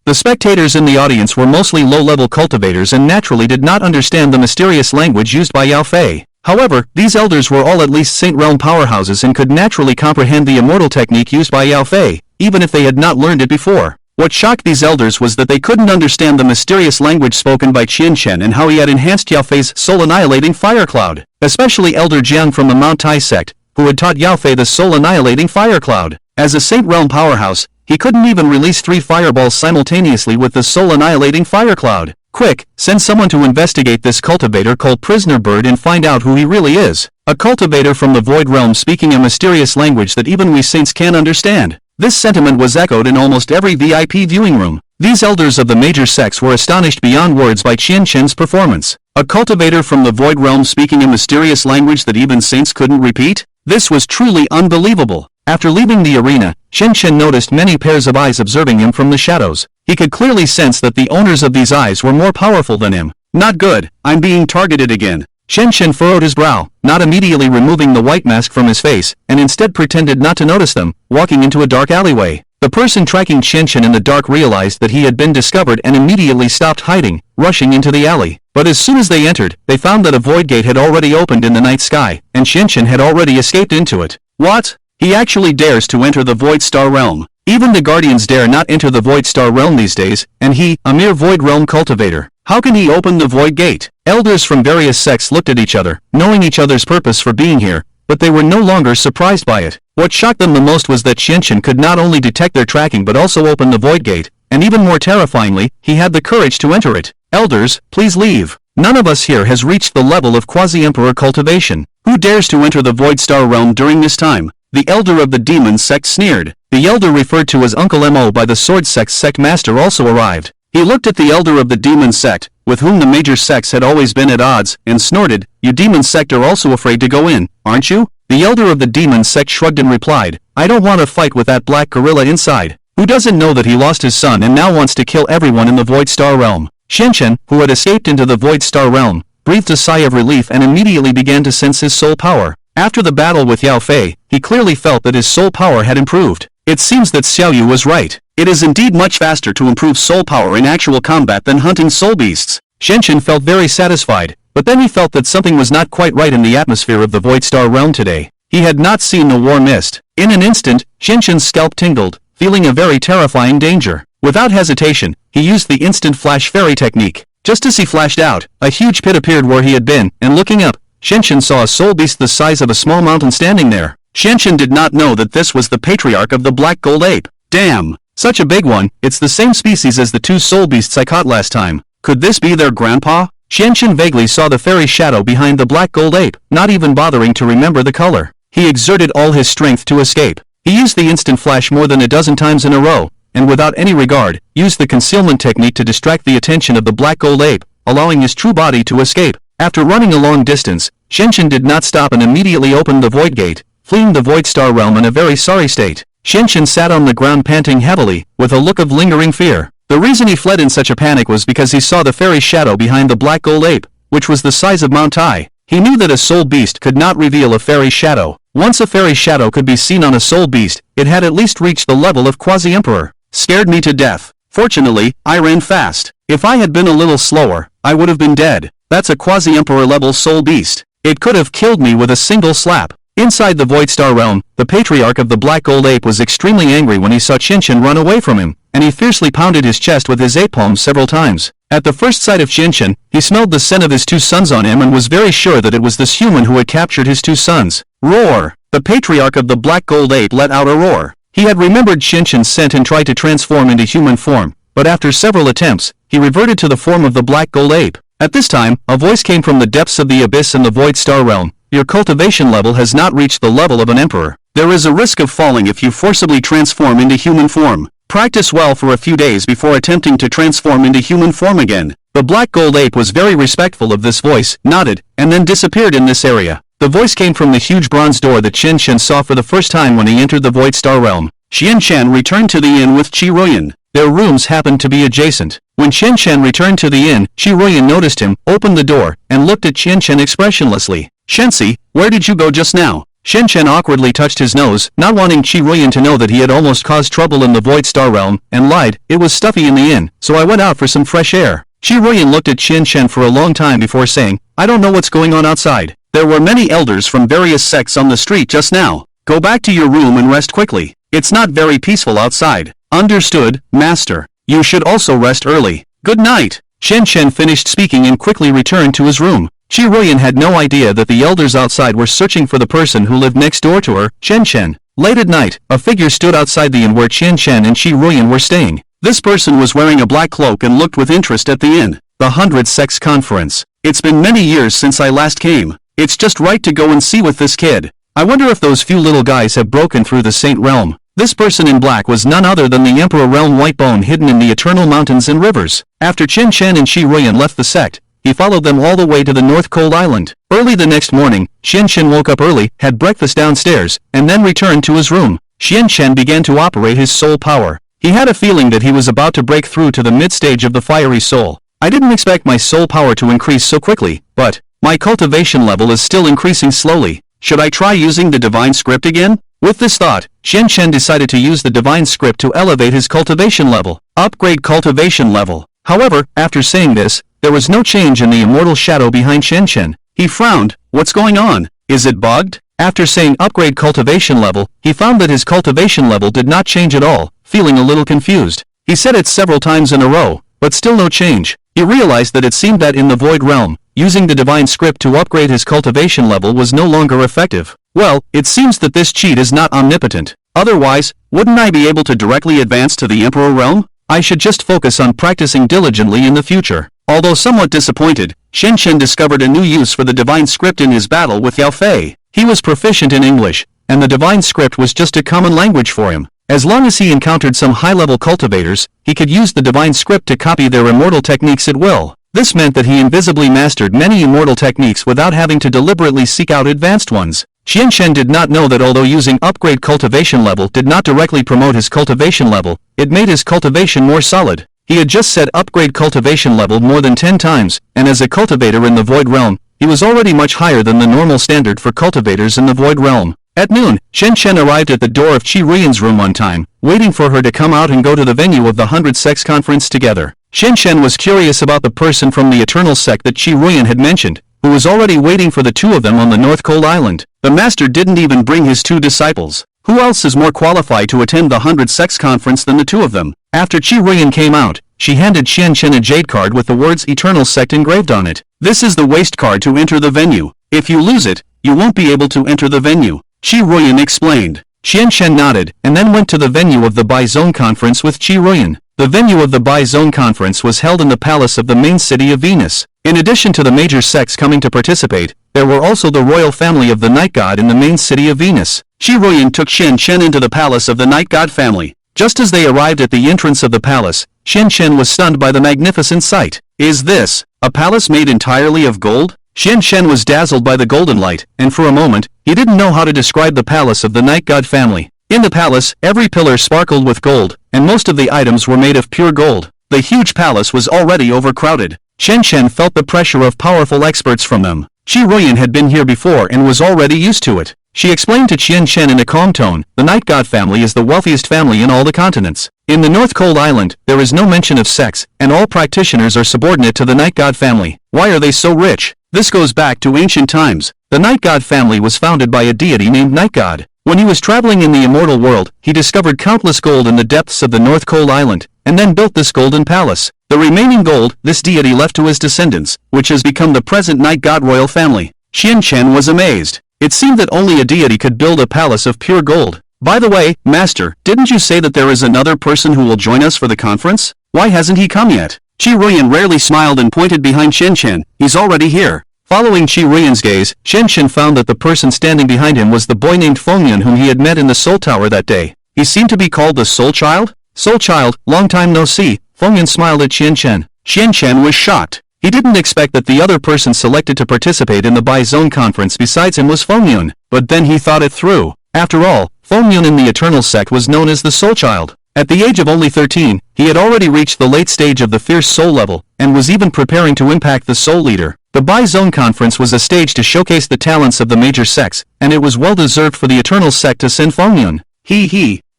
The spectators in the audience were mostly low-level cultivators and naturally did not understand the mysterious language used by Yao Fei. However, these elders were all at least Saint Realm powerhouses and could naturally comprehend the immortal technique used by Yao Fei, even if they had not learned it before. What shocked these elders was that they couldn't understand the mysterious language spoken by Xianchen and how he had enhanced Yao Fei's soul-annihilating fire cloud, especially Elder Jiang from the Mount Tai sect, who had taught Yao Fei the soul-annihilating fire cloud. As a Saint Realm powerhouse, he couldn't even release 3 fireballs simultaneously with the soul-annihilating fire cloud. Quick, send someone to investigate this cultivator called Prisoner Bird and find out who he really is. A cultivator from the Void Realm speaking a mysterious language that even we saints can't understand. This sentiment was echoed in almost every VIP viewing room. These elders of the major sects were astonished beyond words by Xianchen's performance. A cultivator from the Void Realm speaking a mysterious language that even saints couldn't repeat? This was truly unbelievable. After leaving the arena, Xianchen noticed many pairs of eyes observing him from the shadows. He could clearly sense that the owners of these eyes were more powerful than him. Not good, I'm being targeted again. Xianchen furrowed his brow, not immediately removing the white mask from his face, and instead pretended not to notice them, walking into a dark alleyway. The person tracking Xianchen in the dark realized that he had been discovered and immediately stopped hiding, rushing into the alley. But as soon as they entered, they found that a void gate had already opened in the night sky, and Xianchen had already escaped into it. What? He actually dares to enter the Void Star Realm. Even the Guardians dare not enter the Void Star Realm these days, and he, a mere Void Realm cultivator. How can he open the Void Gate? Elders from various sects looked at each other, knowing each other's purpose for being here, but they were no longer surprised by it. What shocked them the most was that Xianchen could not only detect their tracking but also open the Void Gate, and even more terrifyingly, he had the courage to enter it. Elders, please leave. None of us here has reached the level of Quasi-Emperor cultivation. Who dares to enter the Void Star Realm during this time? The Elder of the Demon Sect sneered. The Elder referred to as Uncle Mo by the Sword Sect's Sect Master also arrived. He looked at the Elder of the Demon Sect, with whom the major sects had always been at odds, and snorted, "You Demon Sect are also afraid to go in, aren't you?" The Elder of the Demon Sect shrugged and replied, "I don't want to fight with that black gorilla inside. Who doesn't know that he lost his son and now wants to kill everyone in the Void Star Realm?" Xianchen, who had escaped into the Void Star Realm, breathed a sigh of relief and immediately began to sense his soul power. After the battle with Yao Fei, he clearly felt that his soul power had improved. It seems that Xiaoyu was right. It is indeed much faster to improve soul power in actual combat than hunting soul beasts. Xianchen felt very satisfied, but then he felt that something was not quite right in the atmosphere of the Void Star Realm today. He had not seen the war mist. In an instant, Qianqian's scalp tingled, feeling a very terrifying danger. Without hesitation, he used the instant flash fairy technique. Just as he flashed out, a huge pit appeared where he had been, and looking up, Qianqian saw a soul beast the size of a small mountain standing there. Qianqian did not know that this was the patriarch of the black gold ape. Damn! Such a big one, it's the same species as the two soul beasts I caught last time. Could this be their grandpa? Qianqian vaguely saw the fairy shadow behind the black gold ape, not even bothering to remember the color. He exerted all his strength to escape. He used the instant flash more than a dozen times in a row, and without any regard, used the concealment technique to distract the attention of the black gold ape, allowing his true body to escape. After running a long distance, Qianqian did not stop and immediately opened the void gate, fleeing the void star realm in a very sorry state. Qianqian sat on the ground panting heavily, with a look of lingering fear. The reason he fled in such a panic was because he saw the fairy shadow behind the black gold ape, which was the size of Mount Tai. He knew that a soul beast could not reveal a fairy shadow. Once a fairy shadow could be seen on a soul beast, it had at least reached the level of quasi-emperor. Scared me to death. Fortunately, I ran fast. If I had been a little slower, I would have been dead. That's a quasi-emperor level soul beast. It could have killed me with a single slap. Inside the Void Star realm, the patriarch of the black gold ape was extremely angry when he saw Qianqian run away from him, and he fiercely pounded his chest with his ape palm several times. At the first sight of Qianqian, he smelled the scent of his two sons on him and was very sure that it was this human who had captured his two sons. Roar! The patriarch of the black gold ape let out a roar. He had remembered Qianqian's scent and tried to transform into human form, but after several attempts, he reverted to the form of the black gold ape. At this time, a voice came from the depths of the abyss in the Void Star realm. Your cultivation level has not reached the level of an emperor. There is a risk of falling if you forcibly transform into human form. Practice well for a few days before attempting to transform into human form again. The black gold ape was very respectful of this voice, nodded, and then disappeared in this area. The voice came from the huge bronze door that Qianqian saw for the first time when he entered the Void Star realm. Qianqian returned to the inn with Qi Ruoyan. Their rooms happened to be adjacent. When Qianqian returned to the inn, Qi Ruoyan noticed him, opened the door, and looked at Qianqian expressionlessly. Shensi, where did you go just now? Qianqian awkwardly touched his nose, not wanting Qi Ruoyan to know that he had almost caused trouble in the Void Star realm, and lied. It was stuffy in the inn, so I went out for some fresh air. Qi Ruoyan looked at Qianqian for a long time before saying, I don't know what's going on outside. There were many elders from various sects on the street just now. Go back to your room and rest quickly. It's not very peaceful outside. Understood, master. You should also rest early. Good night. Qianqian finished speaking and quickly returned to his room. Qi Ruoyan had no idea that the elders outside were searching for the person who lived next door to her, Qianqian. Late at night, a figure stood outside the inn where Qianqian and Qi Ruoyan were staying. This person was wearing a black cloak and looked with interest at the inn. The 100 Sects Conference. It's been many years since I last came. It's just right to go and see with this kid. I wonder if those few little guys have broken through the Saint Realm. This person in black was none other than the Emperor Realm White Bone hidden in the eternal mountains and rivers. After Qianqian and Qi Ruoyan left the sect, he followed them all the way to the North Cold Island. Early the next morning, Qianqian woke up early, had breakfast downstairs, and then returned to his room. Qianqian began to operate his soul power. He had a feeling that he was about to break through to the mid-stage of the fiery soul. I didn't expect my soul power to increase so quickly, but my cultivation level is still increasing slowly. Should I try using the divine script again? With this thought, Qianqian decided to use the divine script to elevate his cultivation level. Upgrade cultivation level. However, after saying this, there was no change in the immortal shadow behind Qianqian. He frowned. What's going on? Is it bugged? After saying upgrade cultivation level, he found that his cultivation level did not change at all, feeling a little confused. He said it several times in a row, but still no change. He realized that it seemed that in the Void Realm, using the divine script to upgrade his cultivation level was no longer effective. Well, it seems that this cheat is not omnipotent. Otherwise, wouldn't I be able to directly advance to the Emperor Realm? I should just focus on practicing diligently in the future. Although somewhat disappointed, Qianqian discovered a new use for the divine script in his battle with Yao Fei. He was proficient in English, and the divine script was just a common language for him. As long as he encountered some high-level cultivators, he could use the divine script to copy their immortal techniques at will. This meant that he invisibly mastered many immortal techniques without having to deliberately seek out advanced ones. Qianqian did not know that although using upgrade cultivation level did not directly promote his cultivation level, it made his cultivation more solid. He had just said upgrade cultivation level more than 10 times, and as a cultivator in the Void Realm, he was already much higher than the normal standard for cultivators in the Void Realm. At noon, Qianqian arrived at the door of Qi Ruoyan's room on time, waiting for her to come out and go to the venue of the 100 Sects Conference together. Qianqian was curious about the person from the Eternal Sect that Qi Ruoyan had mentioned, who was already waiting for the two of them on the North Cold Island. The master didn't even bring his two disciples. Who else is more qualified to attend the 100 Sects conference than the two of them? After Qi Ruiyan came out, she handed Qian Chen a jade card with the words Eternal Sect engraved on it. This is the waste card to enter the venue. If you lose it, you won't be able to enter the venue, Qi Ruiyan explained. Qian Chen nodded, and then went to the venue of the Bai Zone conference with Qi Ruiyan. The venue of the Bai Zone conference was held in the palace of the main city of Venus. In addition to the major sects coming to participate, there were also the royal family of the night god in the main city of Venus. Qi Ruiyan took Qian Chen into the palace of the night god family. Just as they arrived at the entrance of the palace, Qian Chen was stunned by the magnificent sight. Is this a palace made entirely of gold? Qian Chen was dazzled by the golden light, and for a moment, he didn't know how to describe the palace of the night god family. In the palace, every pillar sparkled with gold, and most of the items were made of pure gold. The huge palace was already overcrowded. Qian Chen felt the pressure of powerful experts from them. Qi Ruiyan had been here before and was already used to it. She explained to Qian Chen in a calm tone, the night god family is the wealthiest family in all the continents. In the North Cold Island, there is no mention of sects, and all practitioners are subordinate to the night god family. Why are they so rich? This goes back to ancient times. The night god family was founded by a deity named Night God. When he was traveling in the immortal world, he discovered countless gold in the depths of the North Cold Island, and then built this golden palace. The remaining gold, this deity left to his descendants, which has become the present night god royal family. Qian Chen was amazed. It seemed that only a deity could build a palace of pure gold. By the way, Master, didn't you say that there is another person who will join us for the conference? Why hasn't he come yet? Qi Ruiyan rarely smiled and pointed behind Qian Chen. He's already here. Following Qi Ruiyan's gaze, Qian Chen found that the person standing behind him was the boy named Fengyun whom he had met in the Soul Tower that day. He seemed to be called the Soul Child? Soul Child, long time no see. Fengyun smiled at Qian Chen. Qian Chen was shocked. He didn't expect that the other person selected to participate in the Bai Zone conference besides him was Fengyun, but then he thought it through. After all, Fengyun in the Eternal Sect was known as the Soul Child. At the age of only 13, he had already reached the late stage of the Fierce Soul level, and was even preparing to impact the Soul Leader. The Bai Zone conference was a stage to showcase the talents of the major sects, and it was well deserved for the Eternal Sect to send Fengyun.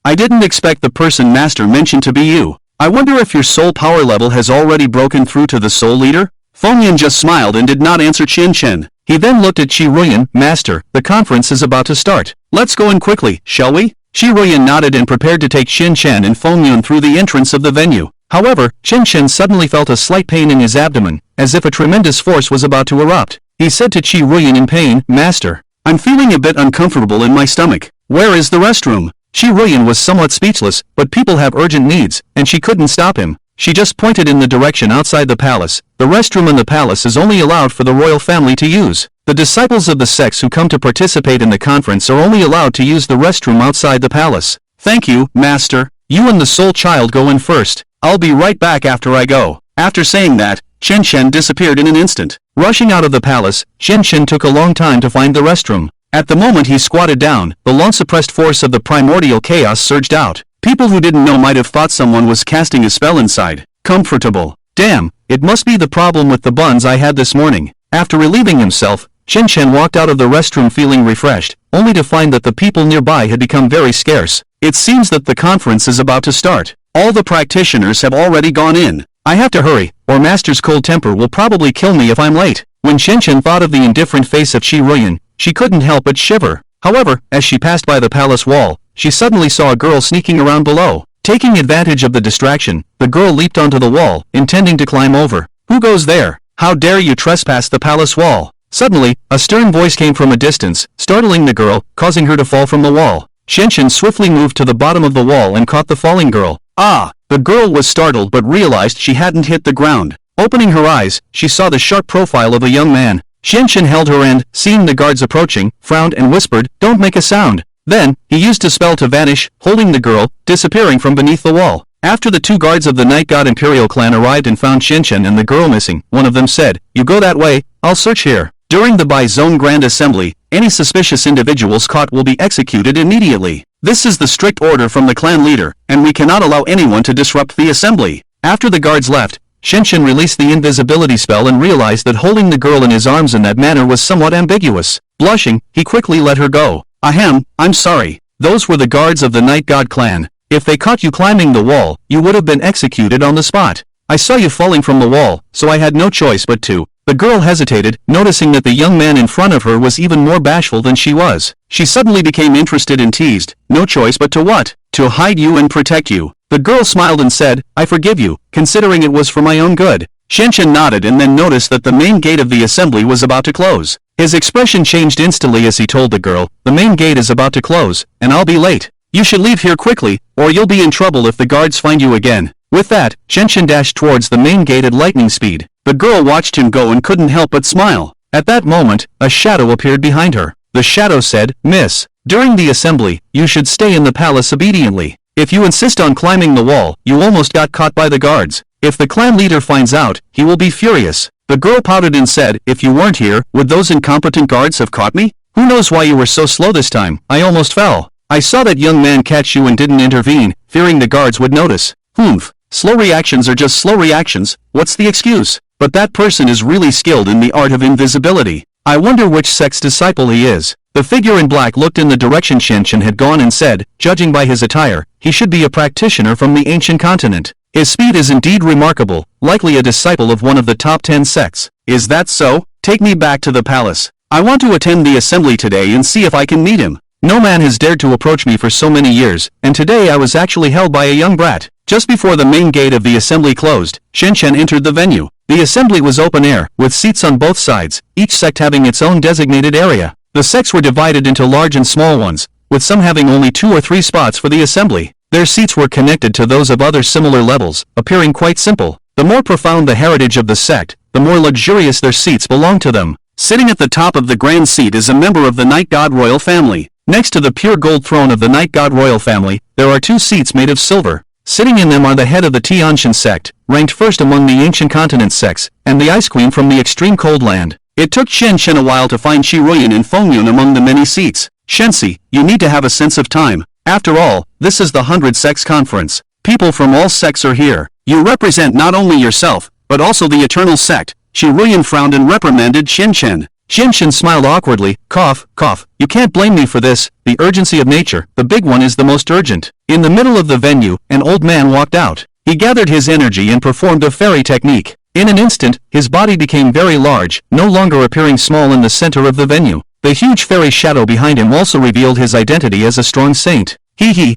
I didn't expect the person Master mentioned to be you. I wonder if your soul power level has already broken through to the Soul Leader? Fengyun just smiled and did not answer Qian Chen. He then looked at Qi Ruiyan. Master, the conference is about to start. Let's go in quickly, shall we? Qi Ruiyan nodded and prepared to take Qian Chen and Fengyun through the entrance of the venue. However, Qian Chen suddenly felt a slight pain in his abdomen, as if a tremendous force was about to erupt. He said to Qi Ruiyan in pain, Master, I'm feeling a bit uncomfortable in my stomach. Where is the restroom? Qi Ruiyan was somewhat speechless, but people have urgent needs, and she couldn't stop him. She just pointed in the direction outside the palace. The restroom in the palace is only allowed for the royal family to use. The disciples of the sects who come to participate in the conference are only allowed to use the restroom outside the palace. Thank you, Master. You and the Soul Child go in first. I'll be right back after I go. After saying that, Qian Chen disappeared in an instant. Rushing out of the palace, Qian Chen took a long time to find the restroom. At the moment he squatted down, the long-suppressed force of the primordial chaos surged out. People who didn't know might have thought someone was casting a spell inside. Comfortable. Damn, it must be the problem with the buns I had this morning. After relieving himself, Qian Chen walked out of the restroom feeling refreshed, only to find that the people nearby had become very scarce. It seems that the conference is about to start. All the practitioners have already gone in. I have to hurry, or Master's cold temper will probably kill me if I'm late. When Qian Chen thought of the indifferent face of Qi Ruiyan, she couldn't help but shiver. However, as she passed by the palace wall, she suddenly saw a girl sneaking around below. Taking advantage of the distraction, the girl leaped onto the wall, intending to climb over. Who goes there? How dare you trespass the palace wall? Suddenly, a stern voice came from a distance, startling the girl, causing her to fall from the wall. Qian Chen swiftly moved to the bottom of the wall and caught the falling girl. Ah! The girl was startled but realized she hadn't hit the ground. Opening her eyes, she saw the sharp profile of a young man. Qian Chen held her and, seeing the guards approaching, frowned and whispered, "Don't make a sound." Then, he used a spell to vanish, holding the girl, disappearing from beneath the wall. After the two guards of the Night God Imperial clan arrived and found Qian Chen and the girl missing, one of them said, "You go that way, I'll search here." During the Bai Zone Grand Assembly, any suspicious individuals caught will be executed immediately. This is the strict order from the clan leader, and we cannot allow anyone to disrupt the assembly. After the guards left, Qian Chen released the invisibility spell and realized that holding the girl in his arms in that manner was somewhat ambiguous. Blushing, he quickly let her go. Ahem, I'm sorry. Those were the guards of the Night God clan. If they caught you climbing the wall, you would have been executed on the spot. I saw you falling from the wall, so I had no choice but to. The girl hesitated, noticing that the young man in front of her was even more bashful than she was. She suddenly became interested and teased, "No choice but to what? To hide you and protect you." The girl smiled and said, "I forgive you, considering it was for my own good." Xianxian nodded and then noticed that the main gate of the assembly was about to close. His expression changed instantly as he told the girl, "The main gate is about to close, and I'll be late. You should leave here quickly, or you'll be in trouble if the guards find you again." With that, Xianxian dashed towards the main gate at lightning speed. The girl watched him go and couldn't help but smile. At that moment, a shadow appeared behind her. The shadow said, "Miss, during the assembly, you should stay in the palace obediently. If you insist on climbing the wall, you almost got caught by the guards. If the clan leader finds out, he will be furious." The girl pouted and said, "If you weren't here, would those incompetent guards have caught me? Who knows why you were so slow this time? I almost fell. I saw that young man catch you and didn't intervene, fearing the guards would notice. Humph. Slow reactions are just slow reactions, what's the excuse? But that person is really skilled in the art of invisibility. I wonder which sect's disciple he is." The figure in black looked in the direction Xianxian had gone and said, "Judging by his attire, he should be a practitioner from the ancient continent. His speed is indeed remarkable, likely a disciple of one of the top 10 sects." "Is that so? Take me back to the palace. I want to attend the assembly today and see if I can meet him. No man has dared to approach me for so many years, and today I was actually held by a young brat." Just before the main gate of the assembly closed, Xianxian entered the venue. The assembly was open air, with seats on both sides, each sect having its own designated area. The sects were divided into large and small ones, with some having only 2 or 3 spots for the assembly. Their seats were connected to those of other similar levels, appearing quite simple. The more profound the heritage of the sect, the more luxurious their seats belong to them. Sitting at the top of the grand seat is a member of the Night God royal family. Next to the pure gold throne of the Night God royal family, there are 2 seats made of silver. Sitting in them are the head of the Tianxian sect, ranked first among the ancient continent sects, and the ice queen from the extreme cold land. It took Xianxian a while to find Shi Ruyan and Fengyun among the many seats. "Shensi, you need to have a sense of time. After all, this is the 100 Sects Conference. People from all sects are here. You represent not only yourself, but also the eternal sect." Shi Ruyan frowned and reprimanded Xianxian. Xianxian smiled awkwardly, cough, cough. "You can't blame me for this, the urgency of nature, the big one is the most urgent." In the middle of the venue, an old man walked out. He gathered his energy and performed a fairy technique. In an instant, his body became very large, no longer appearing small in the center of the venue. The huge fairy shadow behind him also revealed his identity as a strong saint.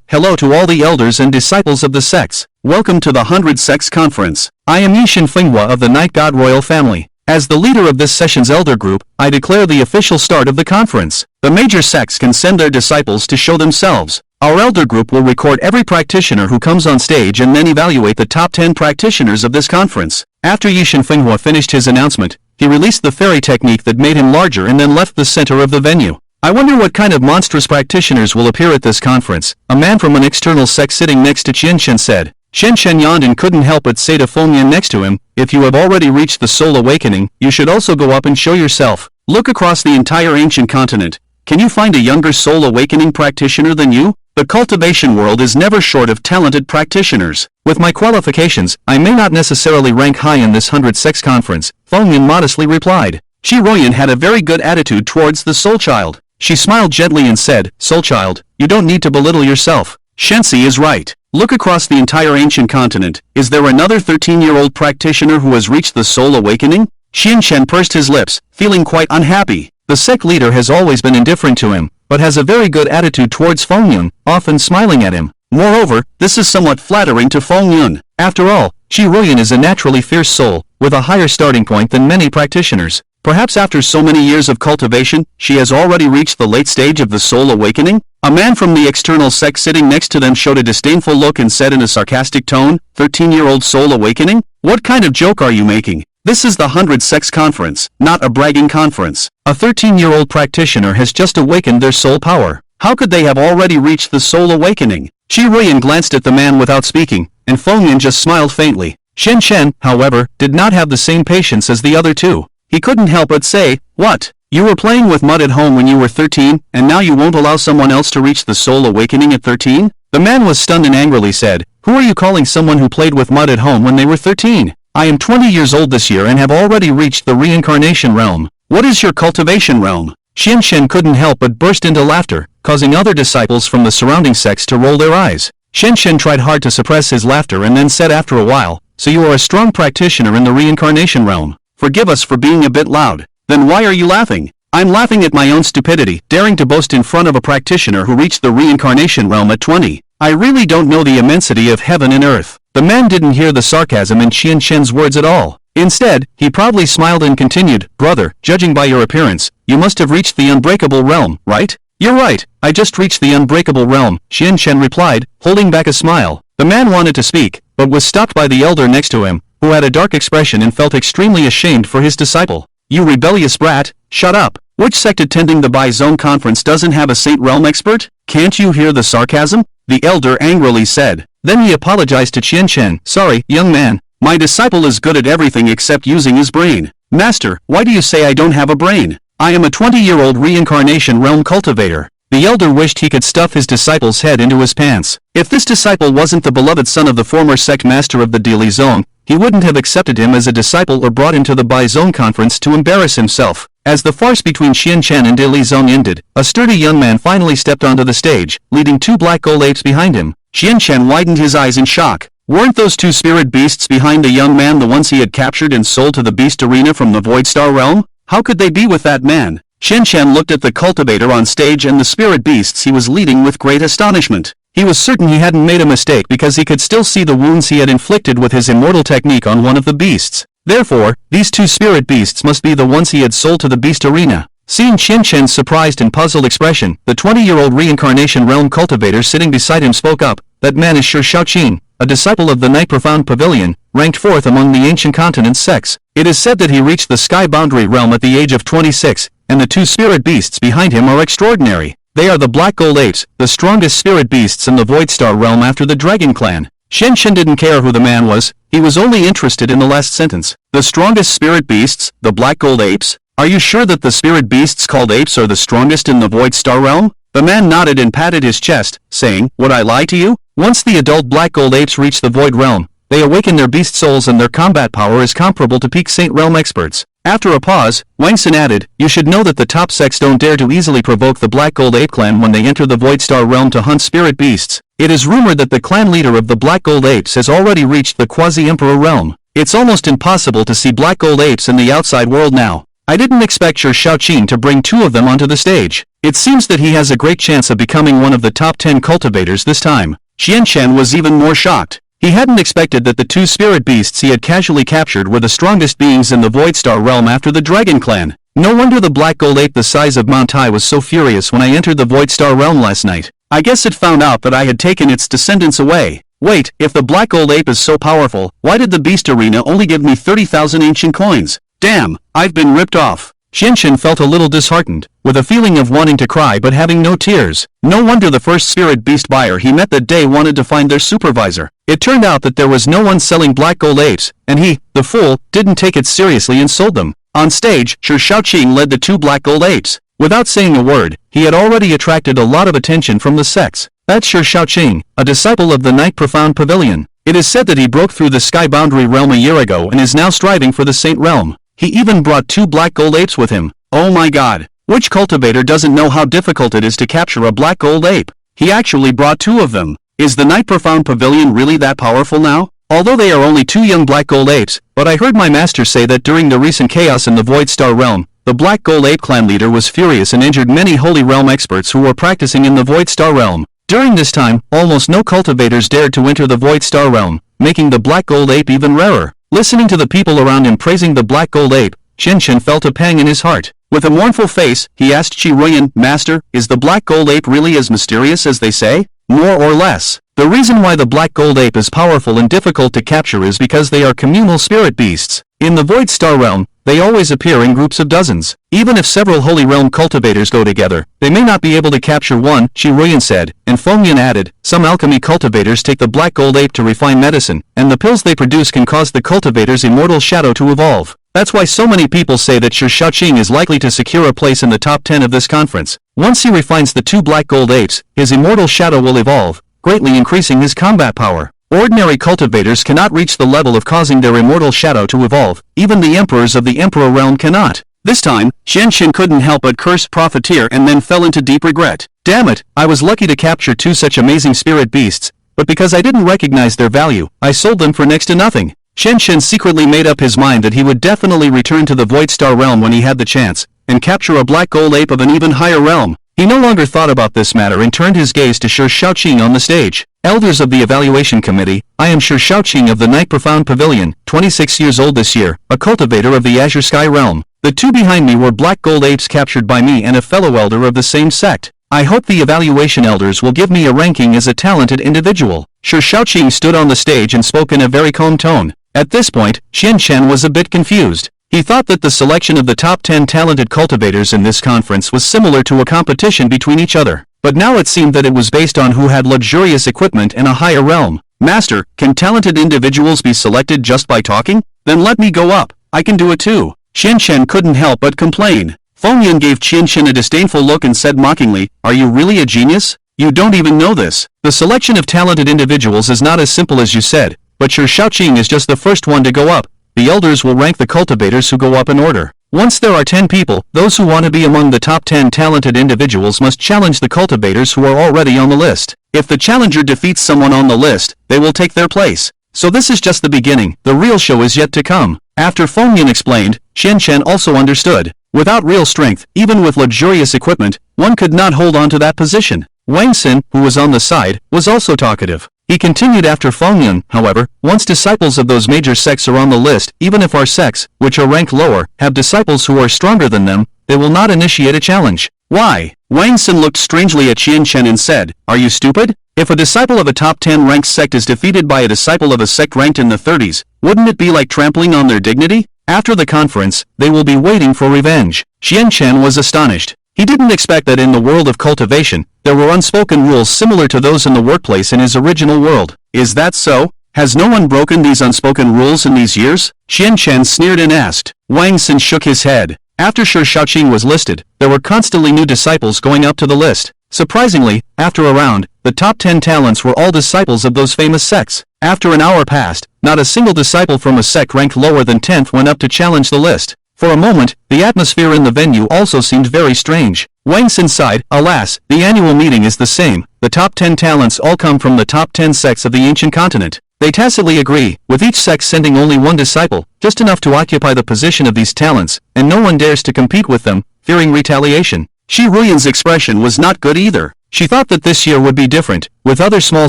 Hello to all the elders and disciples of the sects. Welcome to the 100 Sects Conference. I am Yishin Fenghua of the Night God royal family. As the leader of this session's elder group, I declare the official start of the conference. The major sects can send their disciples to show themselves. Our elder group will record every practitioner who comes on stage and then evaluate the top 10 practitioners of this conference. After Yishin Fenghua finished his announcement, he released the fairy technique that made him larger and then left the center of the venue. I wonder what kind of monstrous practitioners will appear at this conference, a man from an external sect sitting next to Qianshen said. Xianxian yawned and couldn't help but say to Fengyan next to him, "If you have already reached the soul awakening, you should also go up and show yourself. Look across the entire ancient continent. Can you find a younger soul awakening practitioner than you? The cultivation world is never short of talented practitioners. With my qualifications, I may not necessarily rank high in this 100 Sects Conference," Fengyan modestly replied. Shi Ruyan had a very good attitude towards the soul child. She smiled gently and said, "Soul child, you don't need to belittle yourself. Shensi is right. Look across the entire ancient continent. Is there another 13-year-old practitioner who has reached the soul awakening?" Xianshen pursed his lips, feeling quite unhappy. The sect leader has always been indifferent to him, but has a very good attitude towards Fengyun, often smiling at him. Moreover, this is somewhat flattering to Fengyun. After all, Shi Ruyan is a naturally fierce soul, with a higher starting point than many practitioners. Perhaps after so many years of cultivation, she has already reached the late stage of the soul awakening? A man from the external sect sitting next to them showed a disdainful look and said in a sarcastic tone, 13-year-old soul awakening? What kind of joke are you making? This is the 100 Sects Conference, not a bragging conference. A 13-year-old practitioner has just awakened their soul power. How could they have already reached the soul awakening? Shi Ruyan glanced at the man without speaking, and Fengyan just smiled faintly. Xianshen, however, did not have the same patience as the other two. He couldn't help but say, "What? You were playing with mud at home when you were 13, and now you won't allow someone else to reach the soul awakening at 13? The man was stunned and angrily said, "Who are you calling someone who played with mud at home when they were 13? I am 20 years old this year and have already reached the reincarnation realm. What is your cultivation realm?" Xianshen couldn't help but burst into laughter, causing other disciples from the surrounding sects to roll their eyes. Xianshen tried hard to suppress his laughter and then said after a while, "So you are a strong practitioner in the reincarnation realm." forgive us for being a bit loud. Then why are you laughing? I'm laughing at my own stupidity, daring to boast in front of a practitioner who reached the reincarnation realm at 20. I really don't know the immensity of heaven and earth. The man didn't hear the sarcasm in Qian Shen's words at all. Instead, he proudly smiled and continued, brother, judging by your appearance, you must have reached the unbreakable realm, right? You're right, I just reached the unbreakable realm, Qian Shen replied, holding back a smile. The man wanted to speak, but was stopped by the elder next to him, who had a dark expression and felt extremely ashamed for his disciple. You rebellious brat, shut up. Which sect attending the Bai-Zone conference doesn't have a Saint Realm expert? Can't you hear the sarcasm? The elder angrily said. Then he apologized to Qian Shen. Sorry, young man. My disciple is good at everything except using his brain. Master, why do you say I don't have a brain? I am a 20-year-old reincarnation realm cultivator. The elder wished he could stuff his disciple's head into his pants. If this disciple wasn't the beloved son of the former sect master of the Dili Zone, he wouldn't have accepted him as a disciple or brought him to the Bai-Zone conference to embarrass himself. As the farce between Qian Shen and Dili Zone ended, a sturdy young man finally stepped onto the stage, leading 2 black gold apes behind him. Qian Shen widened his eyes in shock. Weren't those 2 spirit beasts behind the young man the ones he had captured and sold to the beast arena from the Void Star realm? How could they be with that man? Qian Shen looked at the cultivator on stage and the spirit beasts he was leading with great astonishment. He was certain he hadn't made a mistake because he could still see the wounds he had inflicted with his immortal technique on one of the beasts. Therefore, these 2 spirit beasts must be the ones he had sold to the beast arena. Seeing Qian Shen's surprised and puzzled expression, the 20-year-old reincarnation realm cultivator sitting beside him spoke up. That man is Shi Shaoqing, a disciple of the Night Profound Pavilion, ranked 4th among the ancient continent's sects. It is said that he reached the sky boundary realm at the age of 26, and the 2 spirit beasts behind him are extraordinary. They are the black gold apes, the strongest spirit beasts in the Void Star realm after the Dragon Clan. Qian Shen didn't care who the man was, he was only interested in the last sentence. The strongest spirit beasts, the black gold apes? Are you sure that the spirit beasts called apes are the strongest in the Void Star realm? The man nodded and patted his chest, saying, would I lie to you? Once the adult black gold apes reach the Void realm, they awaken their beast souls and their combat power is comparable to peak Saint Realm experts. After a pause, Wang Sun added, you should know that the top sects don't dare to easily provoke the Black Gold Ape clan when they enter the Void Star realm to hunt spirit beasts. It is rumored that the clan leader of the Black Gold Apes has already reached the Quasi-Emperor realm. It's almost impossible to see Black Gold Apes in the outside world now. I didn't expect Shi Shaoqing to bring 2 of them onto the stage. It seems that he has a great chance of becoming one of the top 10 cultivators this time. Qian Shen was even more shocked. He hadn't expected that the 2 spirit beasts he had casually captured were the strongest beings in the Void Star realm after the Dragon Clan. No wonder the Black Gold Ape the size of Mount Tai was so furious when I entered the Void Star realm last night. I guess it found out that I had taken its descendants away. Wait, if the Black Gold Ape is so powerful, why did the Beast Arena only give me 30,000 ancient coins? Damn, I've been ripped off. Qian Shen felt a little disheartened, with a feeling of wanting to cry but having no tears. No wonder the first spirit beast buyer he met that day wanted to find their supervisor. It turned out that there was no one selling black gold apes, and he, the fool, didn't take it seriously and sold them. On stage, Shi Shaoqing led the 2 black gold apes. Without saying a word, he had already attracted a lot of attention from the sects. That's Shi Shaoqing, a disciple of the Night Profound Pavilion. It is said that he broke through the sky boundary realm a year ago and is now striving for the Saint Realm. He even brought 2 black gold apes with him. Oh my god. Which cultivator doesn't know how difficult it is to capture a black gold ape? He actually brought 2 of them. Is the Night Profound Pavilion really that powerful now? Although they are only 2 young black gold apes, but I heard my master say that during the recent chaos in the Void Star realm, the Black Gold Ape clan leader was furious and injured many Holy Realm experts who were practicing in the Void Star realm. During this time, almost no cultivators dared to enter the Void Star realm, making the Black Gold Ape even rarer. Listening to the people around him praising the Black Gold Ape, Qian Shen felt a pang in his heart. With a mournful face, he asked Qi Ruyan, Master, is the Black Gold Ape really as mysterious as they say? More or less. The reason why the Black Gold Ape is powerful and difficult to capture is because they are communal spirit beasts. In the Void Star realm, they always appear in groups of dozens. Even if several Holy Realm cultivators go together, they may not be able to capture one, Qi Ruyan said, and Fengyan added, some alchemy cultivators take the Black Gold Ape to refine medicine, and the pills they produce can cause the cultivator's immortal shadow to evolve. That's why so many people say that Shi Shaoqing is likely to secure a place in the top 10 of this conference. Once he refines the 2 Black Gold Apes, his immortal shadow will evolve, greatly increasing his combat power. Ordinary cultivators cannot reach the level of causing their immortal shadow to evolve, even the emperors of the Emperor realm cannot. This time, Qian Shen couldn't help but curse Profiteer and then fell into deep regret. Damn it, I was lucky to capture 2 such amazing spirit beasts, but because I didn't recognize their value, I sold them for next to nothing. Qian secretly made up his mind that he would definitely return to the Void Star realm when he had the chance, and capture a black gold ape of an even higher realm. He no longer thought about this matter and turned his gaze to Shi Shaoqing on the stage. Elders of the evaluation committee, I am Shi Shaoqing of the Night Profound Pavilion, 26 years old this year, a cultivator of the Azure Sky realm. The two behind me were black gold apes captured by me and a fellow elder of the same sect. I hope the evaluation elders will give me a ranking as a talented individual. Shi Shaoqing stood on the stage and spoke in a very calm tone. At this point, Qian was a bit confused. He thought that the selection of the top 10 talented cultivators in this conference was similar to a competition between each other. But now it seemed that it was based on who had luxurious equipment in a higher realm. Master, can talented individuals be selected just by talking? Then let me go up. I can do it too. Qian couldn't help but complain. Fengyan gave Qian a disdainful look and said mockingly, are you really a genius? You don't even know this. The selection of talented individuals is not as simple as you said, but Shi Shaoqing is just the first one to go up. The elders will rank the cultivators who go up in order. Once there are 10 people, those who want to be among the top 10 talented individuals must challenge the cultivators who are already on the list. If the challenger defeats someone on the list, they will take their place. So this is just the beginning, the real show is yet to come. After Fengyan explained, Qian also understood. Without real strength, even with luxurious equipment, one could not hold on to that position. Wang Xin, who was on the side, was also talkative. He continued after Fengyan, however, once disciples of those major sects are on the list, even if our sects, which are ranked lower, have disciples who are stronger than them, they will not initiate a challenge. Why? Wang Xin looked strangely at Qian and said, are you stupid? If a disciple of a top 10 ranked sect is defeated by a disciple of a sect ranked in the 30s, wouldn't it be like trampling on their dignity? After the conference, they will be waiting for revenge. Qian was astonished. He didn't expect that in the world of cultivation, there were unspoken rules similar to those in the workplace in his original world. Is that so? Has no one broken these unspoken rules in these years? Qian sneered and asked. Wang Xin shook his head. After Shi Shaoqing was listed, there were constantly new disciples going up to the list. Surprisingly, after a round, the top 10 talents were all disciples of those famous sects. After an hour passed, not a single disciple from a sect ranked lower than 10th went up to challenge the list. For a moment, the atmosphere in the venue also seemed very strange. Wang Xin sighed, alas, the annual meeting is the same. The top 10 talents all come from the top 10 sects of the ancient continent. They tacitly agree, with each sect sending only one disciple, just enough to occupy the position of these talents, and no one dares to compete with them, fearing retaliation. Shi Ruyan's expression was not good either. She thought that this year would be different, with other small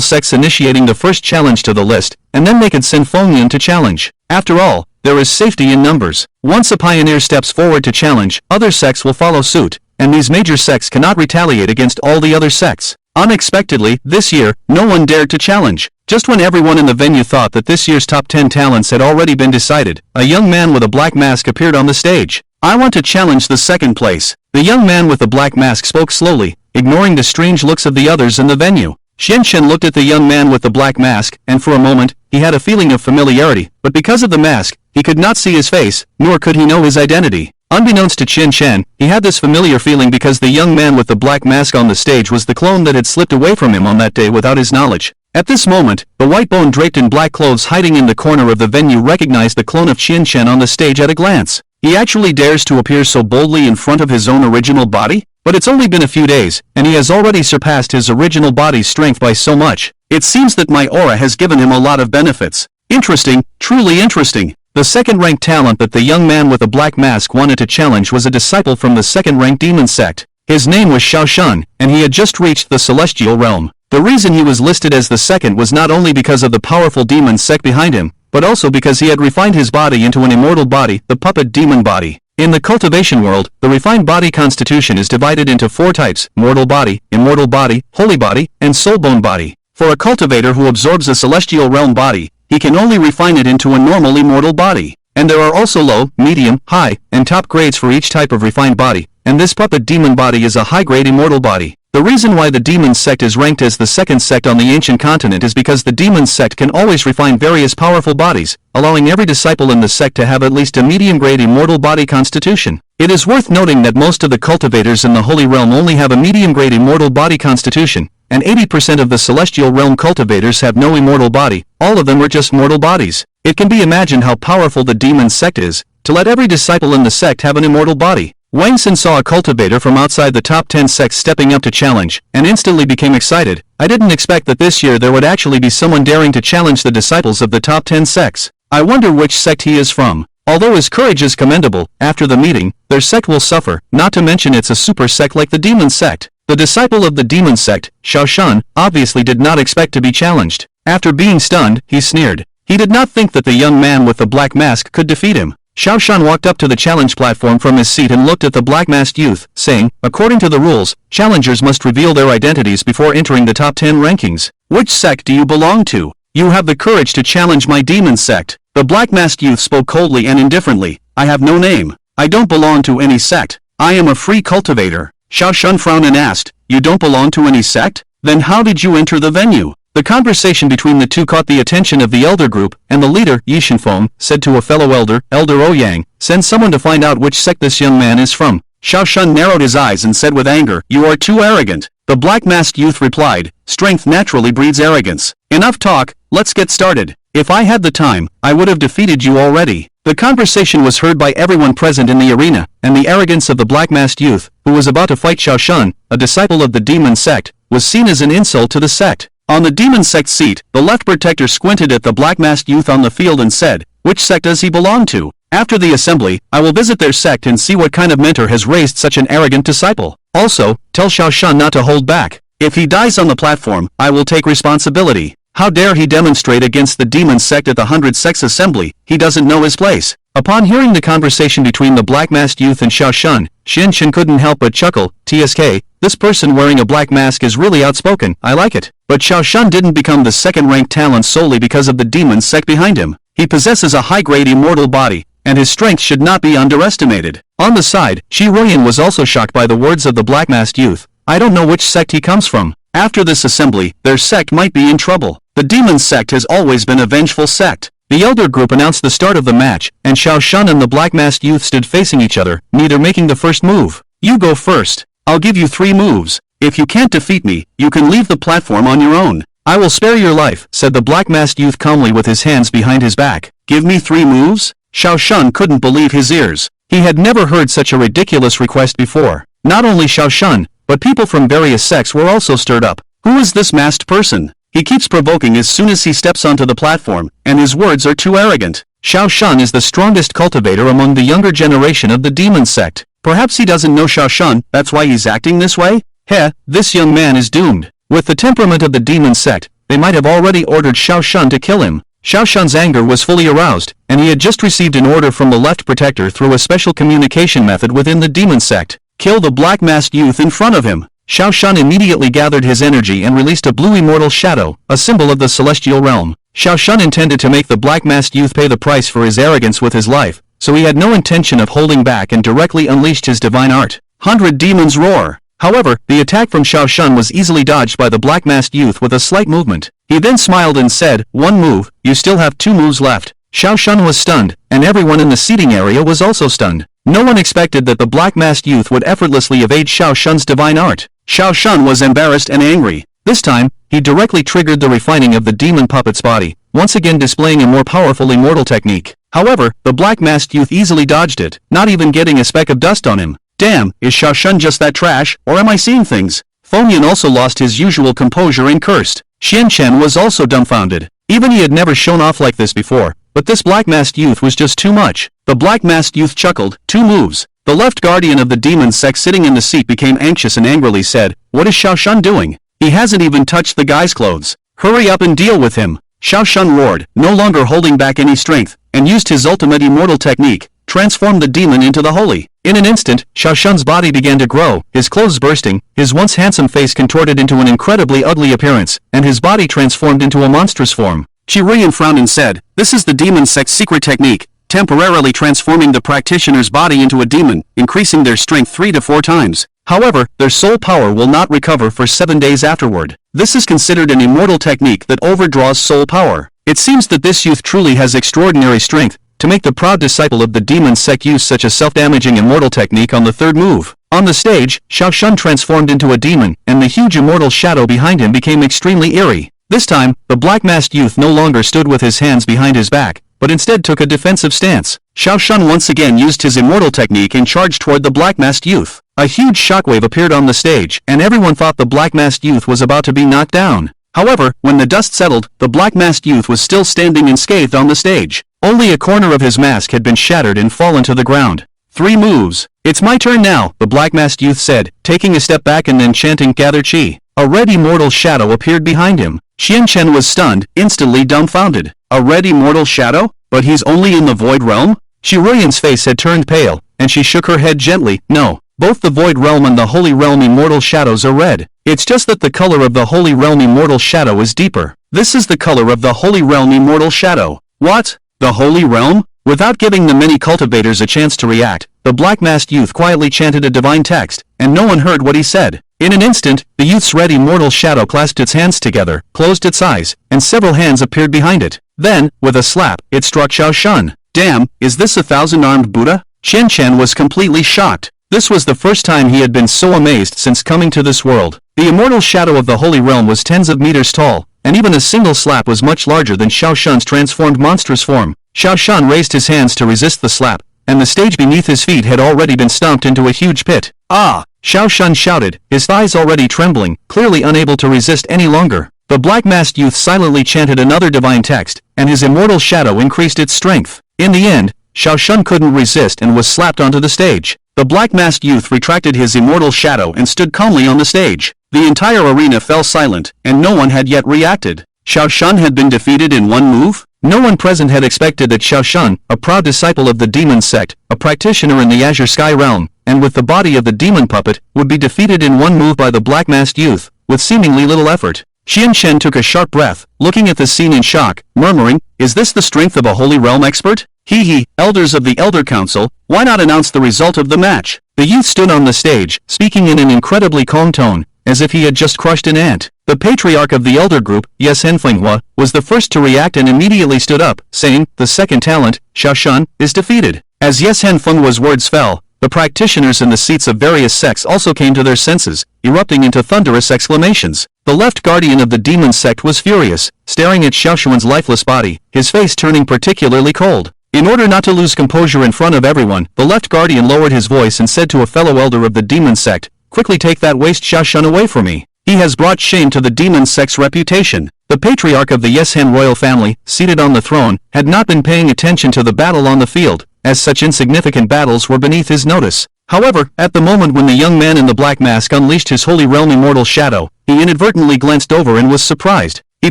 sects initiating the first challenge to the list, and then they could send Fengyan to challenge. After all, there is safety in numbers. Once a pioneer steps forward to challenge, other sects will follow suit, and these major sects cannot retaliate against all the other sects. Unexpectedly, this year, no one dared to challenge. Just when everyone in the venue thought that this year's top 10 talents had already been decided, a young man with a black mask appeared on the stage. I want to challenge the second place. The young man with the black mask spoke slowly, ignoring the strange looks of the others in the venue. Qian looked at the young man with the black mask, and for a moment, he had a feeling of familiarity, but because of the mask, he could not see his face, nor could he know his identity. Unbeknownst to Qian, he had this familiar feeling because the young man with the black mask on the stage was the clone that had slipped away from him on that day without his knowledge. At this moment, the white bone draped in black clothes hiding in the corner of the venue recognized the clone of Qian on the stage at a glance. He actually dares to appear so boldly in front of his own original body? But it's only been a few days, and he has already surpassed his original body's strength by so much. It seems that my aura has given him a lot of benefits. Interesting, truly interesting. The second-ranked talent that the young man with the black mask wanted to challenge was a disciple from the second-ranked demon sect. His name was Xiaoshan, and he had just reached the celestial realm. The reason he was listed as the second was not only because of the powerful demon sect behind him, but also because he had refined his body into an immortal body, the puppet demon body. In the cultivation world, the refined body constitution is divided into 4 types: mortal body, immortal body, holy body, and soulbone body. For a cultivator who absorbs a celestial realm body, he can only refine it into a normal immortal body. And there are also low, medium, high, and top grades for each type of refined body, and this puppet demon body is a high-grade immortal body. The reason why the demon sect is ranked as the second sect on the ancient continent is because the demon sect can always refine various powerful bodies, allowing every disciple in the sect to have at least a medium-grade immortal body constitution. It is worth noting that most of the cultivators in the Holy Realm only have a medium-grade immortal body constitution, and 80% of the Celestial Realm cultivators have no immortal body, all of them are just mortal bodies. It can be imagined how powerful the demon sect is, to let every disciple in the sect have an immortal body. Wang Xin saw a cultivator from outside the top 10 sects stepping up to challenge, and instantly became excited. I didn't expect that this year there would actually be someone daring to challenge the disciples of the top 10 sects. I wonder which sect he is from. Although his courage is commendable, after the meeting, their sect will suffer, not to mention it's a super sect like the demon sect. The disciple of the demon sect, Xiao Shun, obviously did not expect to be challenged. After being stunned, he sneered. He did not think that the young man with the black mask could defeat him. Xiao Shun walked up to the challenge platform from his seat and looked at the black-masked youth, saying, according to the rules, challengers must reveal their identities before entering the top 10 rankings. Which sect do you belong to? You have the courage to challenge my demon sect. The black-masked youth spoke coldly and indifferently. I have no name. I don't belong to any sect. I am a free cultivator. Xiao Shun frowned and asked, you don't belong to any sect? Then how did you enter the venue? The conversation between the two caught the attention of the elder group, and the leader, Yi Shenfeng, said to a fellow elder, Elder Ouyang, send someone to find out which sect this young man is from. Xiao Shun narrowed his eyes and said with anger, you are too arrogant. The black-masked youth replied, strength naturally breeds arrogance. Enough talk, let's get started. If I had the time, I would have defeated you already. The conversation was heard by everyone present in the arena, and the arrogance of the black-masked youth, who was about to fight Xiao Shun, a disciple of the demon sect, was seen as an insult to the sect. On the demon sect seat, the left protector squinted at the black-masked youth on the field and said, which sect does he belong to? After the assembly, I will visit their sect and see what kind of mentor has raised such an arrogant disciple. Also, tell Xiao Shun not to hold back. If he dies on the platform, I will take responsibility. How dare he demonstrate against the demon sect at the 100 Sects Assembly? He doesn't know his place. Upon hearing the conversation between the black-masked youth and Xiao Shun, Xin Shen couldn't help but chuckle. TSK, this person wearing a black mask is really outspoken, I like it. But Xiao Shun didn't become the second-ranked talent solely because of the demon sect behind him. He possesses a high-grade immortal body, and his strength should not be underestimated. On the side, Shi Ruyan was also shocked by the words of the black-masked youth. I don't know which sect he comes from. After this assembly, their sect might be in trouble. The demon sect has always been a vengeful sect. The elder group announced the start of the match, and Xiao Shun and the black-masked youth stood facing each other, neither making the first move. You go first. I'll give you 3 moves. If you can't defeat me, you can leave the platform on your own. I will spare your life, said the black-masked youth calmly with his hands behind his back. Give me 3 moves? Xiao Shun couldn't believe his ears. He had never heard such a ridiculous request before. Not only Xiao Shun, but people from various sects were also stirred up. Who is this masked person? He keeps provoking as soon as he steps onto the platform, and his words are too arrogant. Xiao Shun is the strongest cultivator among the younger generation of the demon sect. Perhaps he doesn't know Xiao Shun, that's why he's acting this way? Heh, this young man is doomed. With the temperament of the demon sect, they might have already ordered Xiao Shun to kill him. Xiao Shun's anger was fully aroused, and he had just received an order from the left protector through a special communication method within the demon sect. Kill the black-masked youth in front of him. Xiao Shun immediately gathered his energy and released a blue immortal shadow, a symbol of the celestial realm. Xiao Shun intended to make the black-masked youth pay the price for his arrogance with his life, so he had no intention of holding back and directly unleashed his divine art. 100 Demons Roar! However, the attack from Xiao Shun was easily dodged by the black-masked youth with a slight movement. He then smiled and said, 1 move, you still have 2 moves left. Xiao Shun was stunned, and everyone in the seating area was also stunned. No one expected that the black-masked youth would effortlessly evade Xiao Shun's divine art. Xiao Shun was embarrassed and angry. This time, he directly triggered the refining of the demon puppet's body, once again displaying a more powerful immortal technique. However, the black-masked youth easily dodged it, not even getting a speck of dust on him. Damn, is Xiao Shun just that trash, or am I seeing things? Fengyan also lost his usual composure and cursed. Xian Chen was also dumbfounded. Even he had never shown off like this before, but this black-masked youth was just too much. The black-masked youth chuckled, 2 moves. The left guardian of the demon sect sitting in the seat became anxious and angrily said, what is Xiao Shun doing? He hasn't even touched the guy's clothes. Hurry up and deal with him. Xiao Shun roared, no longer holding back any strength, and used his ultimate immortal technique, transformed the demon into the holy. In an instant, Xiao Shun's body began to grow, his clothes bursting, his once handsome face contorted into an incredibly ugly appearance, and his body transformed into a monstrous form. Shi Ruyan frowned and said, this is the demon sect's secret technique, temporarily transforming the practitioner's body into a demon, increasing their strength 3 to 4 times. However, their soul power will not recover for 7 days afterward. This is considered an immortal technique that overdraws soul power. It seems that this youth truly has extraordinary strength, to make the proud disciple of the demon sect use such a self-damaging immortal technique on the 3rd move. On the stage, Xiao Shun transformed into a demon, and the huge immortal shadow behind him became extremely eerie. This time, the black-masked youth no longer stood with his hands behind his back, but instead took a defensive stance. Xiao Shun once again used his immortal technique and charged toward the black-masked youth. A huge shockwave appeared on the stage, and everyone thought the black-masked youth was about to be knocked down. However, when the dust settled, the black-masked youth was still standing unscathed on the stage. Only a corner of his mask had been shattered and fallen to the ground. 3 moves. It's my turn now, the black-masked youth said, taking a step back and then chanting gather chi. A red immortal shadow appeared behind him. Xianchen was stunned, instantly dumbfounded. A red immortal shadow? But he's only in the void realm? Shiruyan's face had turned pale, and she shook her head gently. No, both the void realm and the holy realm immortal shadows are red. It's just that the color of the holy realm immortal shadow is deeper. This is the color of the holy realm immortal shadow. What? The holy realm? Without giving the many cultivators a chance to react, the black-masked youth quietly chanted a divine text, and no one heard what he said. In an instant, the youth's red immortal shadow clasped its hands together, closed its eyes, and several hands appeared behind it. Then, with a slap, it struck Xiao Shun. Damn, is this a 1,000-armed Buddha? Xianchen was completely shocked. This was the first time he had been so amazed since coming to this world. The immortal shadow of the holy realm was tens of meters tall, and even a single slap was much larger than Xiao Shun's transformed monstrous form. Xiao Shun raised his hands to resist the slap, and the stage beneath his feet had already been stomped into a huge pit. Ah! Xiao Shun shouted, his thighs already trembling, clearly unable to resist any longer. The black-masked youth silently chanted another divine text, and his immortal shadow increased its strength. In the end, Xiao Shun couldn't resist and was slapped onto the stage. The black-masked youth retracted his immortal shadow and stood calmly on the stage. The entire arena fell silent, and no one had yet reacted. Xiao Shun had been defeated in one move? No one present had expected that Xiao Shun, a proud disciple of the demon sect, a practitioner in the Azure Sky realm, and with the body of the demon puppet, would be defeated in one move by the black-masked youth, with seemingly little effort. Xianchen took a sharp breath, looking at the scene in shock, murmuring, is this the strength of a holy realm expert? Hee, elders of the Elder Council, why not announce the result of the match? The youth stood on the stage, speaking in an incredibly calm tone, as if he had just crushed an ant. The patriarch of the elder group, Yes Henfenghua, was the first to react and immediately stood up, saying, the second talent, Xiao Shun, is defeated. As Yes Henfenghua's words fell, the practitioners in the seats of various sects also came to their senses, erupting into thunderous exclamations. The left guardian of the demon sect was furious, staring at Xiao Shun's lifeless body, his face turning particularly cold. In order not to lose composure in front of everyone, the left guardian lowered his voice and said to a fellow elder of the demon sect, quickly take that waste Xiao Shun away from me. He has brought shame to the demon sect's reputation. The patriarch of the Yeshen royal family, seated on the throne, had not been paying attention to the battle on the field, as such insignificant battles were beneath his notice. However, at the moment when the young man in the black mask unleashed his holy realm immortal shadow, he inadvertently glanced over and was surprised. He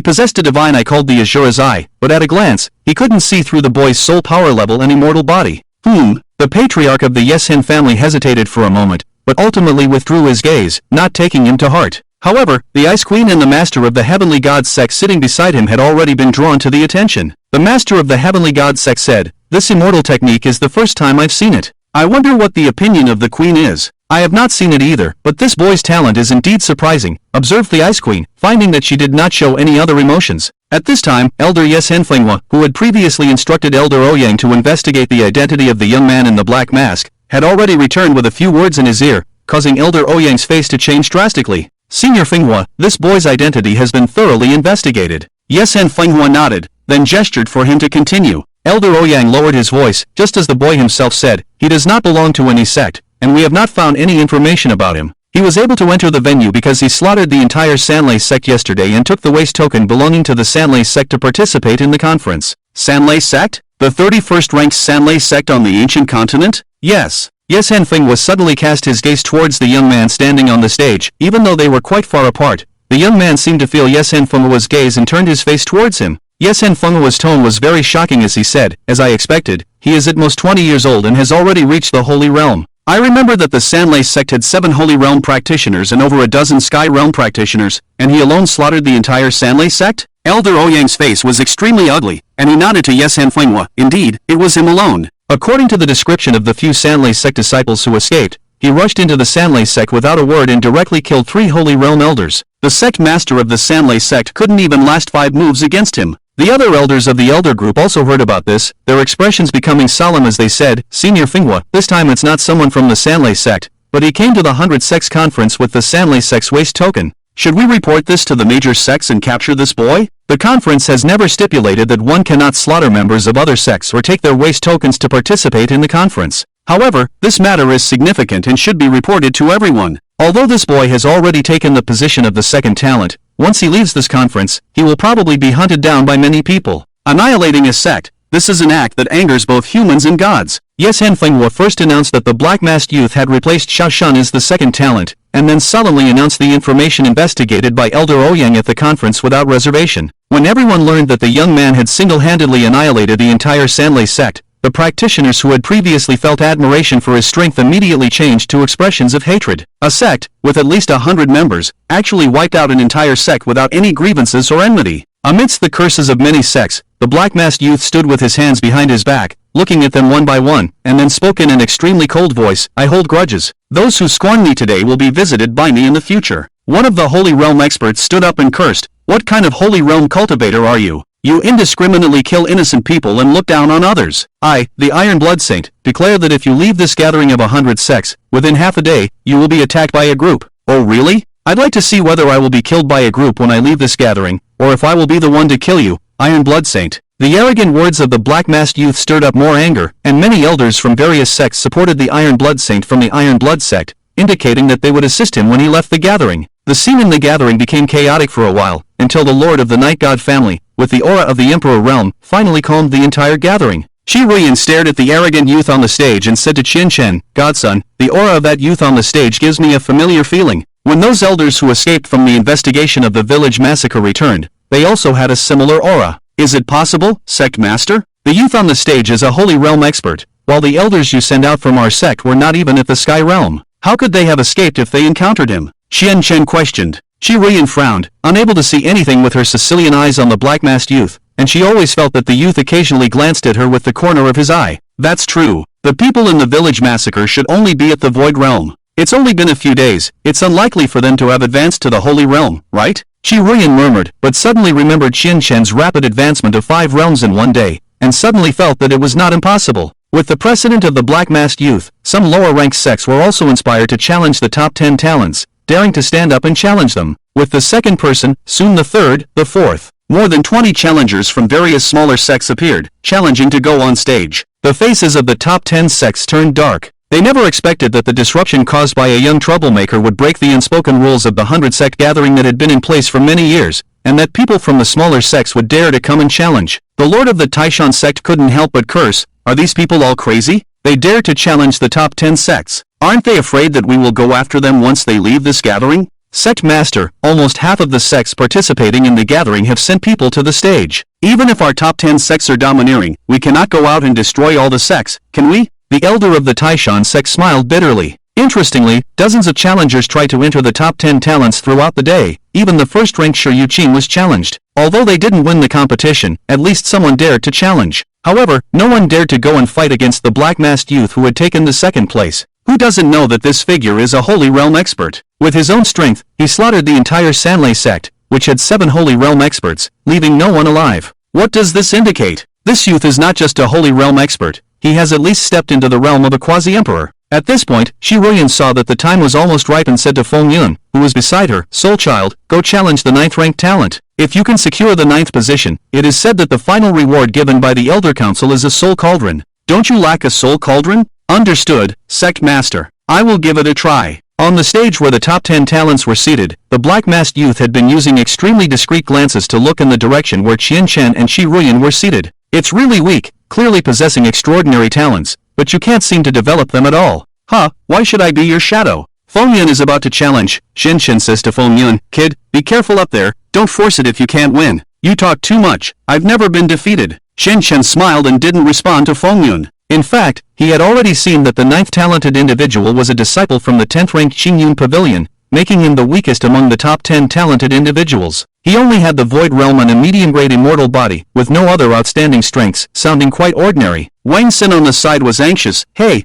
possessed a divine eye called the Azura's Eye, but at a glance, he couldn't see through the boy's soul power level and immortal body. The patriarch of the Yeshen family hesitated for a moment, but ultimately withdrew his gaze, not taking him to heart. However, the Ice Queen and the Master of the Heavenly God sect sitting beside him had already been drawn to the attention. The Master of the Heavenly God sect said, this immortal technique is the first time I've seen it. I wonder what the opinion of the Queen is. I have not seen it either, but this boy's talent is indeed surprising, observed the Ice Queen, finding that she did not show any other emotions. At this time, Elder Yes Henfenghua, who had previously instructed Elder Ouyang to investigate the identity of the young man in the black mask, had already returned with a few words in his ear, causing Elder Ouyang's face to change drastically. Senior Fenghua, this boy's identity has been thoroughly investigated. Yes Henfenghua nodded, then gestured for him to continue. Elder Ouyang lowered his voice, just as the boy himself said, he does not belong to any sect, and we have not found any information about him. He was able to enter the venue because he slaughtered the entire Sanlei sect yesterday and took the waste token belonging to the Sanlei sect to participate in the conference. Sanlei sect? The 31st ranked Sanlei sect on the ancient continent? Yes. Yes Henfenghua suddenly cast his gaze towards the young man standing on the stage, even though they were quite far apart. The young man seemed to feel Yes Henfenghua's gaze and turned his face towards him. Yes Henfenghua's tone was very shocking as he said, as I expected, he is at most 20 years old and has already reached the Holy Realm. I remember that the Sanlei sect had 7 Holy Realm practitioners and over a dozen Sky Realm practitioners, and he alone slaughtered the entire Sanlei sect? Elder Ouyang's face was extremely ugly, and he nodded to Yes Henfenghua. Indeed, it was him alone. According to the description of the few Sanlei sect disciples who escaped, he rushed into the Sanlei sect without a word and directly killed 3 Holy Realm elders. The sect master of the Sanlei sect couldn't even last 5 moves against him. The other elders of the elder group also heard about this, their expressions becoming solemn as they said, Senior Fenghua, this time it's not someone from the Sanlei sect, but he came to the 100 sects conference with the Sanlei sect's waste token. Should we report this to the major sects and capture this boy? The conference has never stipulated that one cannot slaughter members of other sects or take their waste tokens to participate in the conference. However, this matter is significant and should be reported to everyone. Although this boy has already taken the position of the second talent, once he leaves this conference, he will probably be hunted down by many people. Annihilating a sect, This is an act that angers both humans and gods. Yes, Hanfeng first announced that the black-masked youth had replaced Xiaoshan as the second talent, and then sullenly announced the information investigated by Elder Ouyang at the conference without reservation. When everyone learned that the young man had single-handedly annihilated the entire Sanlei sect, the practitioners who had previously felt admiration for his strength immediately changed to expressions of hatred. A sect, with at least 100 members, actually wiped out an entire sect without any grievances or enmity. Amidst the curses of many sects, the black-masked youth stood with his hands behind his back, looking at them one by one, and then spoke in an extremely cold voice, "I hold grudges. Those who scorn me today will be visited by me in the future." One of the Holy Realm experts stood up and cursed, "What kind of Holy Realm cultivator are you? You indiscriminately kill innocent people and look down on others. I, the Iron Blood Saint, declare that if you leave this gathering of 100 sects, within half a day, you will be attacked by a group." "Oh really? I'd like to see whether I will be killed by a group when I leave this gathering, or if I will be the one to kill you, Iron Blood Saint." The arrogant words of the black-masked youth stirred up more anger, and many elders from various sects supported the Iron Blood Saint from the Iron Blood sect, indicating that they would assist him when he left the gathering. The scene in the gathering became chaotic for a while, until the Lord of the Night God family, with the aura of the Emperor Realm, finally calmed the entire gathering. Shi Ruiyan stared at the arrogant youth on the stage and said to Qin Chen, "Godson, the aura of that youth on the stage gives me a familiar feeling." When those elders who escaped from the investigation of the village massacre returned, they also had a similar aura. "Is it possible, Sect Master? The youth on the stage is a Holy Realm expert, while the elders you send out from our sect were not even at the Sky Realm. How could they have escaped if they encountered him?" Qian Chen questioned. Shi Ruiyan frowned, unable to see anything with her Sicilian eyes on the black-masked youth, and she always felt that the youth occasionally glanced at her with the corner of his eye. "That's true. The people in the village massacre should only be at the Void Realm. It's only been a few days, it's unlikely for them to have advanced to the Holy Realm, right?" Shi Ruiyan murmured, but suddenly remembered Qian Chen's rapid advancement of 5 realms in one day, and suddenly felt that it was not impossible. With the precedent of the black-masked youth, some lower-ranked sects were also inspired to challenge the top 10 talents, daring to stand up and challenge them. With the second person, soon the third, the fourth. More than 20 challengers from various smaller sects appeared, challenging to go on stage. The faces of the top 10 sects turned dark. They never expected that the disruption caused by a young troublemaker would break the unspoken rules of the 100-sect gathering that had been in place for many years, and that people from the smaller sects would dare to come and challenge. The Lord of the Taishan sect couldn't help but curse, "Are these people all crazy? They dare to challenge the top 10 sects. Aren't they afraid that we will go after them once they leave this gathering?" "Sect Master, almost half of the sects participating in the gathering have sent people to the stage. Even if our top 10 sects are domineering, we cannot go out and destroy all the sects, can we?" The elder of the Taishan sect smiled bitterly. Interestingly, dozens of challengers tried to enter the top 10 talents throughout the day. Even the first-ranked Shi Yuqing was challenged. Although they didn't win the competition, at least someone dared to challenge. However, no one dared to go and fight against the black-masked youth who had taken the second place. Who doesn't know that this figure is a Holy Realm expert? With his own strength, he slaughtered the entire Sanlei sect, which had 7 Holy Realm experts, leaving no one alive. What does this indicate? This youth is not just a Holy Realm expert. He has at least stepped into the realm of a quasi-emperor. At this point, Shi Ruiyan saw that the time was almost ripe and said to Feng Yun, who was beside her, "Soul Child, go challenge the 9th-ranked talent. If you can secure the 9th position, it is said that the final reward given by the Elder Council is a Soul Cauldron. Don't you lack a Soul Cauldron?" "Understood, Sect Master. I will give it a try." On the stage where the top 10 talents were seated, the black-masked youth had been using extremely discreet glances to look in the direction where Qian Chen and Shi Ruiyan were seated. "It's really weak, clearly possessing extraordinary talents, but you can't seem to develop them at all. Huh, why should I be your shadow?" Feng Yun is about to challenge. Shen Chen says to Feng Yun, "Kid, be careful up there, don't force it if you can't win. You talk too much, I've never been defeated." Shen Chen smiled and didn't respond to Feng Yun. In fact, he had already seen that the 9th talented individual was a disciple from the 10th-ranked Qingyun Pavilion, making him the weakest among the top 10 talented individuals. He only had the Void Realm and a medium-grade immortal body, with no other outstanding strengths, sounding quite ordinary. Wang Xin on the side was anxious. Hey,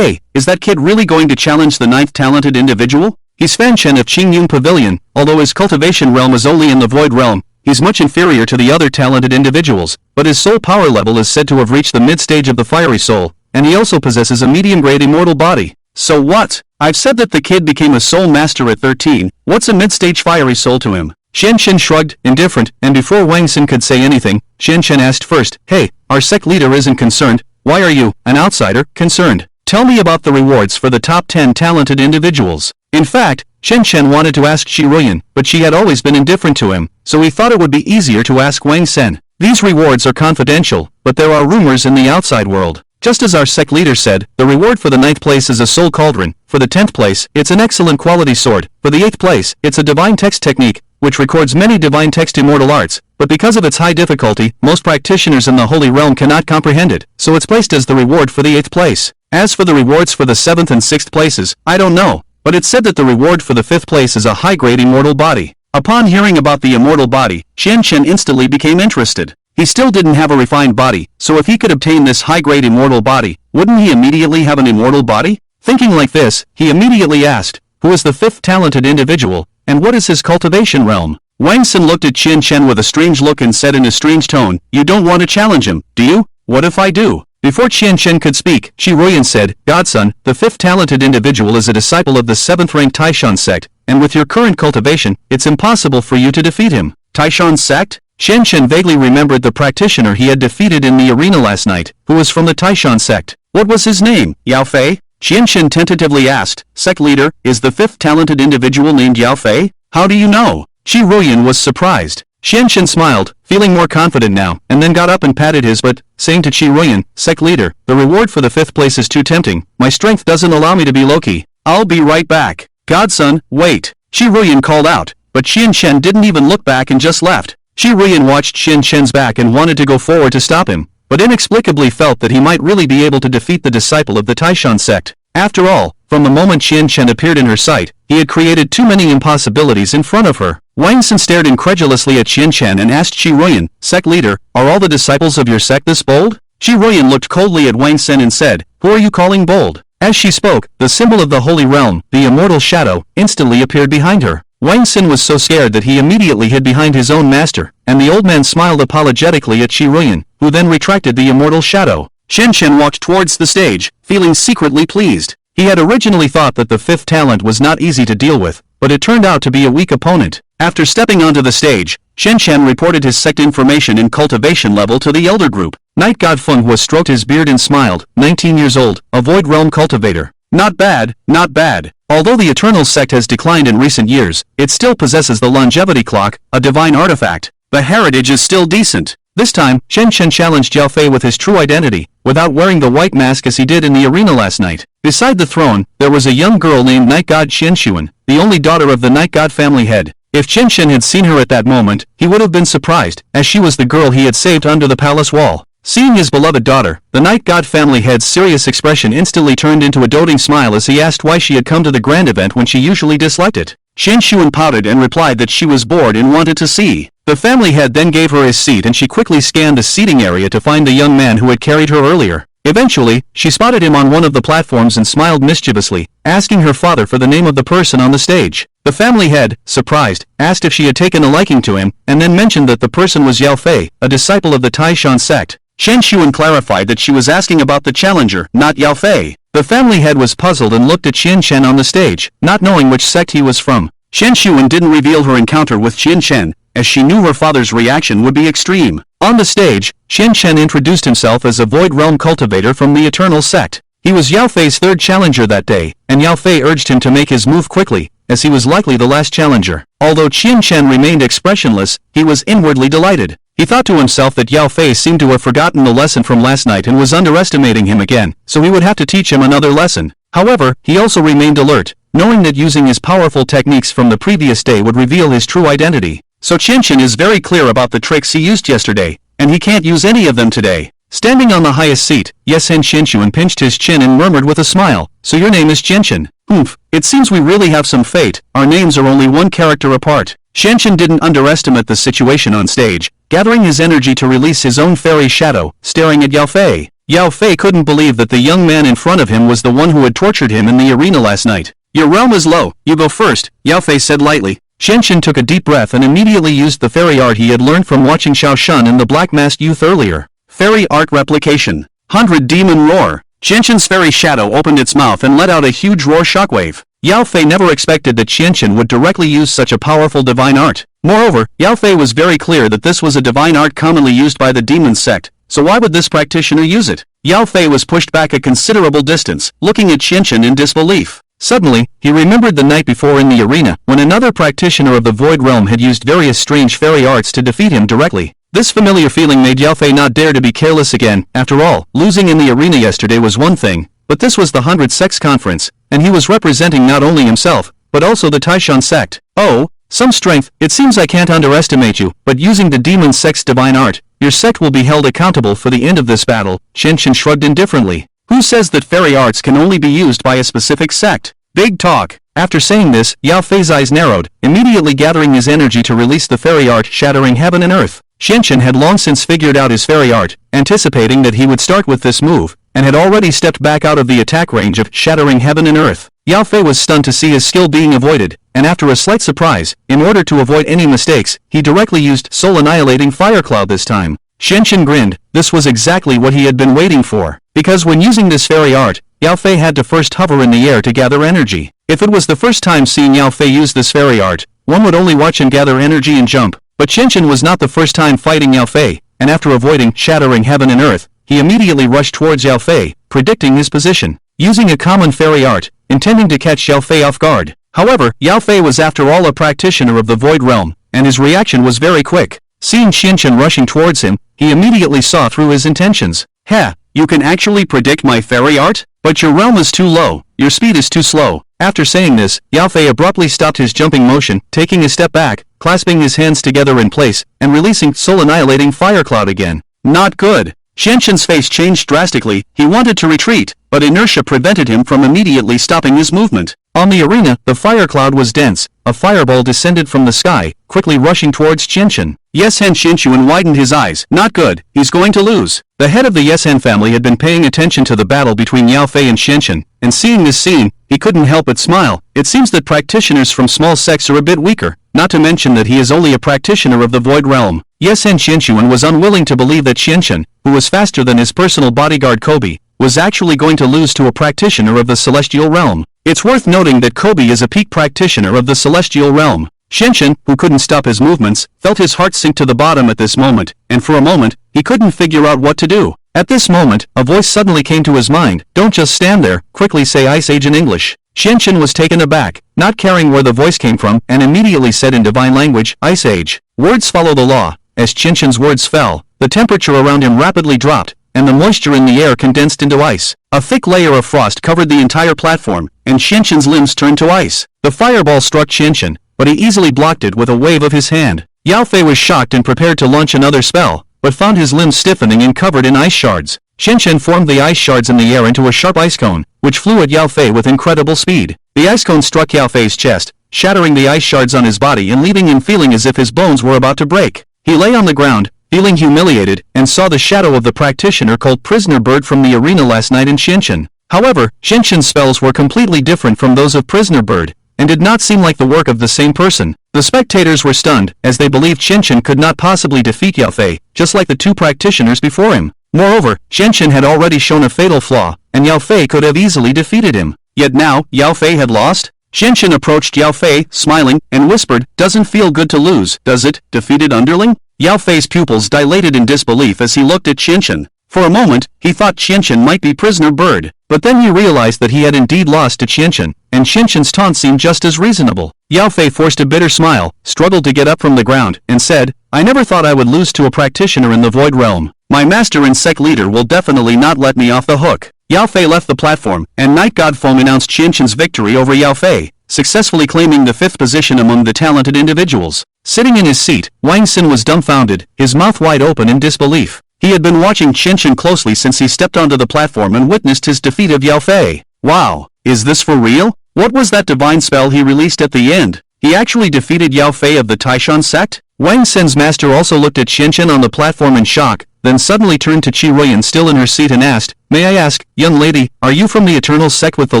is that kid really going to challenge the 9th talented individual? He's Fan Chen of Qingyun Pavilion, although his cultivation realm is only in the Void Realm. He's much inferior to the other talented individuals, but his soul power level is said to have reached the mid-stage of the Fiery Soul, and he also possesses a medium-grade immortal body. So what? I've said that the kid became a soul master at 13, what's a mid-stage Fiery Soul to him? Shen Chen shrugged, indifferent, and before Wang Xin could say anything, Shen Chen asked first, "Hey, our sect leader isn't concerned, why are you, an outsider, concerned? Tell me about the rewards for the top 10 talented individuals." In fact, Shen Chen wanted to ask Shi Ruiyan, but she had always been indifferent to him, so he thought it would be easier to ask Wang Xin. These rewards are confidential, but there are rumors in the outside world. Just as our sect leader said, the reward for the 9th place is a soul cauldron, for the 10th place, it's an excellent quality sword, for the 8th place, it's a divine text technique, which records many divine text immortal arts, but because of its high difficulty, most practitioners in the Holy Realm cannot comprehend it, so it's placed as the reward for the 8th place. As for the rewards for the 7th and 6th places, I don't know, but it's said that the reward for the 5th place is a high-grade immortal body. Upon hearing about the immortal body, Qian instantly became interested. He still didn't have a refined body, so if he could obtain this high-grade immortal body, wouldn't he immediately have an immortal body? Thinking like this, he immediately asked, who is the 5th talented individual, and what is his cultivation realm? Wang Xin looked at Qian with a strange look and said in a strange tone, you don't want to challenge him, do you? What if I do? Before Qian could speak, Shi Ruyan said, Godson, the 5th talented individual is a disciple of the 7th-ranked Taishan sect, and with your current cultivation, it's impossible for you to defeat him. Taishan sect? Qian vaguely remembered the practitioner he had defeated in the arena last night, who was from the Taishan sect. What was his name, Yao Fei? Qian tentatively asked, Sect leader, is the 5th talented individual named Yao Fei? How do you know? Shi Ruyan was surprised. Qian smiled, feeling more confident now, and then got up and patted his butt, saying to Shi Ruyan, Sect leader, the reward for the 5th place is too tempting, my strength doesn't allow me to be low-key. I'll be right back. Godson, wait. Shi Ruyan called out, but Qian didn't even look back and just left. Shi Ruyan watched Qian's back and wanted to go forward to stop him, but inexplicably felt that he might really be able to defeat the disciple of the Taishan sect. After all, from the moment Qian appeared in her sight, he had created too many impossibilities in front of her. Wang Xin stared incredulously at Qian and asked Shi Ruyan, Sect leader, are all the disciples of your sect this bold? Shi Ruyan looked coldly at Wang Xin and said, who are you calling bold? As she spoke, the symbol of the Holy Realm, the immortal shadow, instantly appeared behind her. Wang Xin was so scared that he immediately hid behind his own master, and the old man smiled apologetically at Shi Ruyan, who then retracted the immortal shadow. Qian walked towards the stage, feeling secretly pleased. He had originally thought that the 5th talent was not easy to deal with, but it turned out to be a weak opponent. After stepping onto the stage, Qian reported his sect information and cultivation level to the elder group. Night God Feng Hua stroked his beard and smiled, 19 years old, a void realm cultivator. Not bad, not bad. Although the Eternal sect has declined in recent years, it still possesses the longevity clock, a divine artifact. The heritage is still decent. This time, Qian challenged Yao Fei with his true identity, without wearing the white mask as he did in the arena last night. Beside the throne, there was a young girl named Night God Qian, the only daughter of the Night God family head. If Qian had seen her at that moment, he would have been surprised, as she was the girl he had saved under the palace wall. Seeing his beloved daughter, the Night God family head's serious expression instantly turned into a doting smile as he asked why she had come to the grand event when she usually disliked it. Qian pouted and replied that she was bored and wanted to see. The family head then gave her his seat and she quickly scanned the seating area to find the young man who had carried her earlier. Eventually, she spotted him on one of the platforms and smiled mischievously, asking her father for the name of the person on the stage. The family head, surprised, asked if she had taken a liking to him, and then mentioned that the person was Yao Fei, a disciple of the Taishan sect. Qian clarified that she was asking about the challenger, not Yao Fei. The family head was puzzled and looked at Qian on the stage, not knowing which sect he was from. Qian didn't reveal her encounter with Qian, as she knew her father's reaction would be extreme. On the stage, Qian introduced himself as a Void Realm cultivator from the Eternal sect. He was Yao Fei's third challenger that day, and Yao Fei urged him to make his move quickly, as he was likely the last challenger. Although Qian remained expressionless, he was inwardly delighted. He thought to himself that Yao Fei seemed to have forgotten the lesson from last night and was underestimating him again, so he would have to teach him another lesson. However, he also remained alert, knowing that using his powerful techniques from the previous day would reveal his true identity. So Qian is very clear about the tricks he used yesterday, and he can't use any of them today. Standing on the highest seat, Qian pinched his chin and murmured with a smile, "So your name is Qian? Humph, it seems we really have some fate, our names are only one character apart." Qian didn't underestimate the situation on stage, gathering his energy to release his own fairy shadow, staring at Yao Fei. Yao Fei couldn't believe that the young man in front of him was the one who had tortured him in the arena last night. "Your realm is low, you go first," Yao Fei said lightly. Qian took a deep breath and immediately used the fairy art he had learned from watching Xiao Shun and the Black Masked Youth earlier. Fairy art replication. 100 Demon Roar. Qian's fairy shadow opened its mouth and let out a huge roar shockwave. Yao Fei never expected that Qian would directly use such a powerful divine art. Moreover, Yao Fei was very clear that this was a divine art commonly used by the demon sect, so why would this practitioner use it? Yao Fei was pushed back a considerable distance, looking at Qian in disbelief. Suddenly, he remembered the night before in the arena, when another practitioner of the Void Realm had used various strange fairy arts to defeat him directly. This familiar feeling made Yao Fei not dare to be careless again. After all, losing in the arena yesterday was one thing, but this was the 100 Sects Conference, and he was representing not only himself, but also the Taishan sect. Oh, some strength. It seems I can't underestimate you, but using the demon sect's divine art, your sect will be held accountable for the end of this battle. Qianqian shrugged indifferently. Who says that fairy arts can only be used by a specific sect? Big talk. After saying this, Yao Fei's eyes narrowed, immediately gathering his energy to release the fairy art shattering heaven and earth. Qianqian had long since figured out his fairy art, anticipating that he would start with this move, and had already stepped back out of the attack range of shattering heaven and earth. Yao Fei was stunned to see his skill being avoided, and after a slight surprise, in order to avoid any mistakes, he directly used Soul Annihilating Fire Cloud this time. Qianqian grinned. This was exactly what he had been waiting for, because when using this fairy art, Yao Fei had to first hover in the air to gather energy. If it was the first time seeing Yao Fei use this fairy art, one would only watch him gather energy and jump. But Qianqian was not the first time fighting Yao Fei, and after avoiding shattering heaven and earth, he immediately rushed towards Yao Fei, predicting his position, using a common fairy art, intending to catch Yao Fei off guard. However, Yao Fei was after all a practitioner of the Void Realm, and his reaction was very quick. Seeing Qianqian rushing towards him, he immediately saw through his intentions. "Ha, you can actually predict my fairy art? But your realm is too low, your speed is too slow." After saying this, Yao Fei abruptly stopped his jumping motion, taking a step back, clasping his hands together in place, and releasing Soul Annihilating Fire Cloud again. Not good. Qianqian's face changed drastically. He wanted to retreat, but inertia prevented him from immediately stopping his movement. On the arena, the fire cloud was dense. A fireball descended from the sky, quickly rushing towards Qianqian. Yeshan Qianqian widened his eyes. Not good, he's going to lose. The head of the Yeshan family had been paying attention to the battle between Yao Fei and Qianqian, and seeing this scene, he couldn't help but smile. It seems that practitioners from small sects are a bit weaker, not to mention that he is only a practitioner of the Void Realm. Yeshan Qianqian was unwilling to believe that Qianqian, who was faster than his personal bodyguard Kobe, was actually going to lose to a practitioner of the Celestial Realm. It's worth noting that Kobe is a peak practitioner of the Celestial Realm. Qianqian, who couldn't stop his movements, felt his heart sink to the bottom at this moment, and for a moment, he couldn't figure out what to do. At this moment, a voice suddenly came to his mind. Don't just stand there, quickly say Ice Age in English. Qianqian was taken aback, not caring where the voice came from, and immediately said in divine language, Ice Age. Words follow the law. As Qianqian's words fell, the temperature around him rapidly dropped, and the moisture in the air condensed into ice. A thick layer of frost covered the entire platform, and Qianqian's limbs turned to ice. The fireball struck Qianqian, but he easily blocked it with a wave of his hand. Yao Fei was shocked and prepared to launch another spell, but found his limbs stiffening and covered in ice shards. Qianqian formed the ice shards in the air into a sharp ice cone, which flew at Yao Fei with incredible speed. The ice cone struck Yao Fei's chest, shattering the ice shards on his body and leaving him feeling as if his bones were about to break. He lay on the ground, feeling humiliated, and saw the shadow of the practitioner called Prisoner Bird from the arena last night in Qianqian. However, Qianqian's spells were completely different from those of Prisoner Bird, and did not seem like the work of the same person. The spectators were stunned, as they believed Qianqian could not possibly defeat Yao Fei, just like the two practitioners before him. Moreover, Qianqian had already shown a fatal flaw, and Yao Fei could have easily defeated him. Yet now, Yao Fei had lost? Qianqian approached Yao Fei, smiling, and whispered, "Doesn't feel good to lose, does it, defeated underling?" Yao Fei's pupils dilated in disbelief as he looked at Qianqian. For a moment, he thought Qianqian might be Prisoner Bird, but then he realized that he had indeed lost to Qianqian, and Qianqian's taunt seemed just as reasonable. Yao Fei forced a bitter smile, struggled to get up from the ground, and said, "I never thought I would lose to a practitioner in the Void Realm. My master and sect leader will definitely not let me off the hook." Yao Fei left the platform, and Night God Foam announced Qianqian's victory over Yao Fei, successfully claiming the 5th position among the talented individuals. Sitting in his seat, Wang Xin was dumbfounded, his mouth wide open in disbelief. He had been watching Qianqian closely since he stepped onto the platform and witnessed his defeat of Yao Fei. Wow, is this for real? What was that divine spell he released at the end? He actually defeated Yao Fei of the Taishan sect? Wang Xin's master also looked at Qianqian on the platform in shock, then suddenly turned to Qi Ruiyan still in her seat and asked, "May I ask, young lady, are you from the Eternal sect with the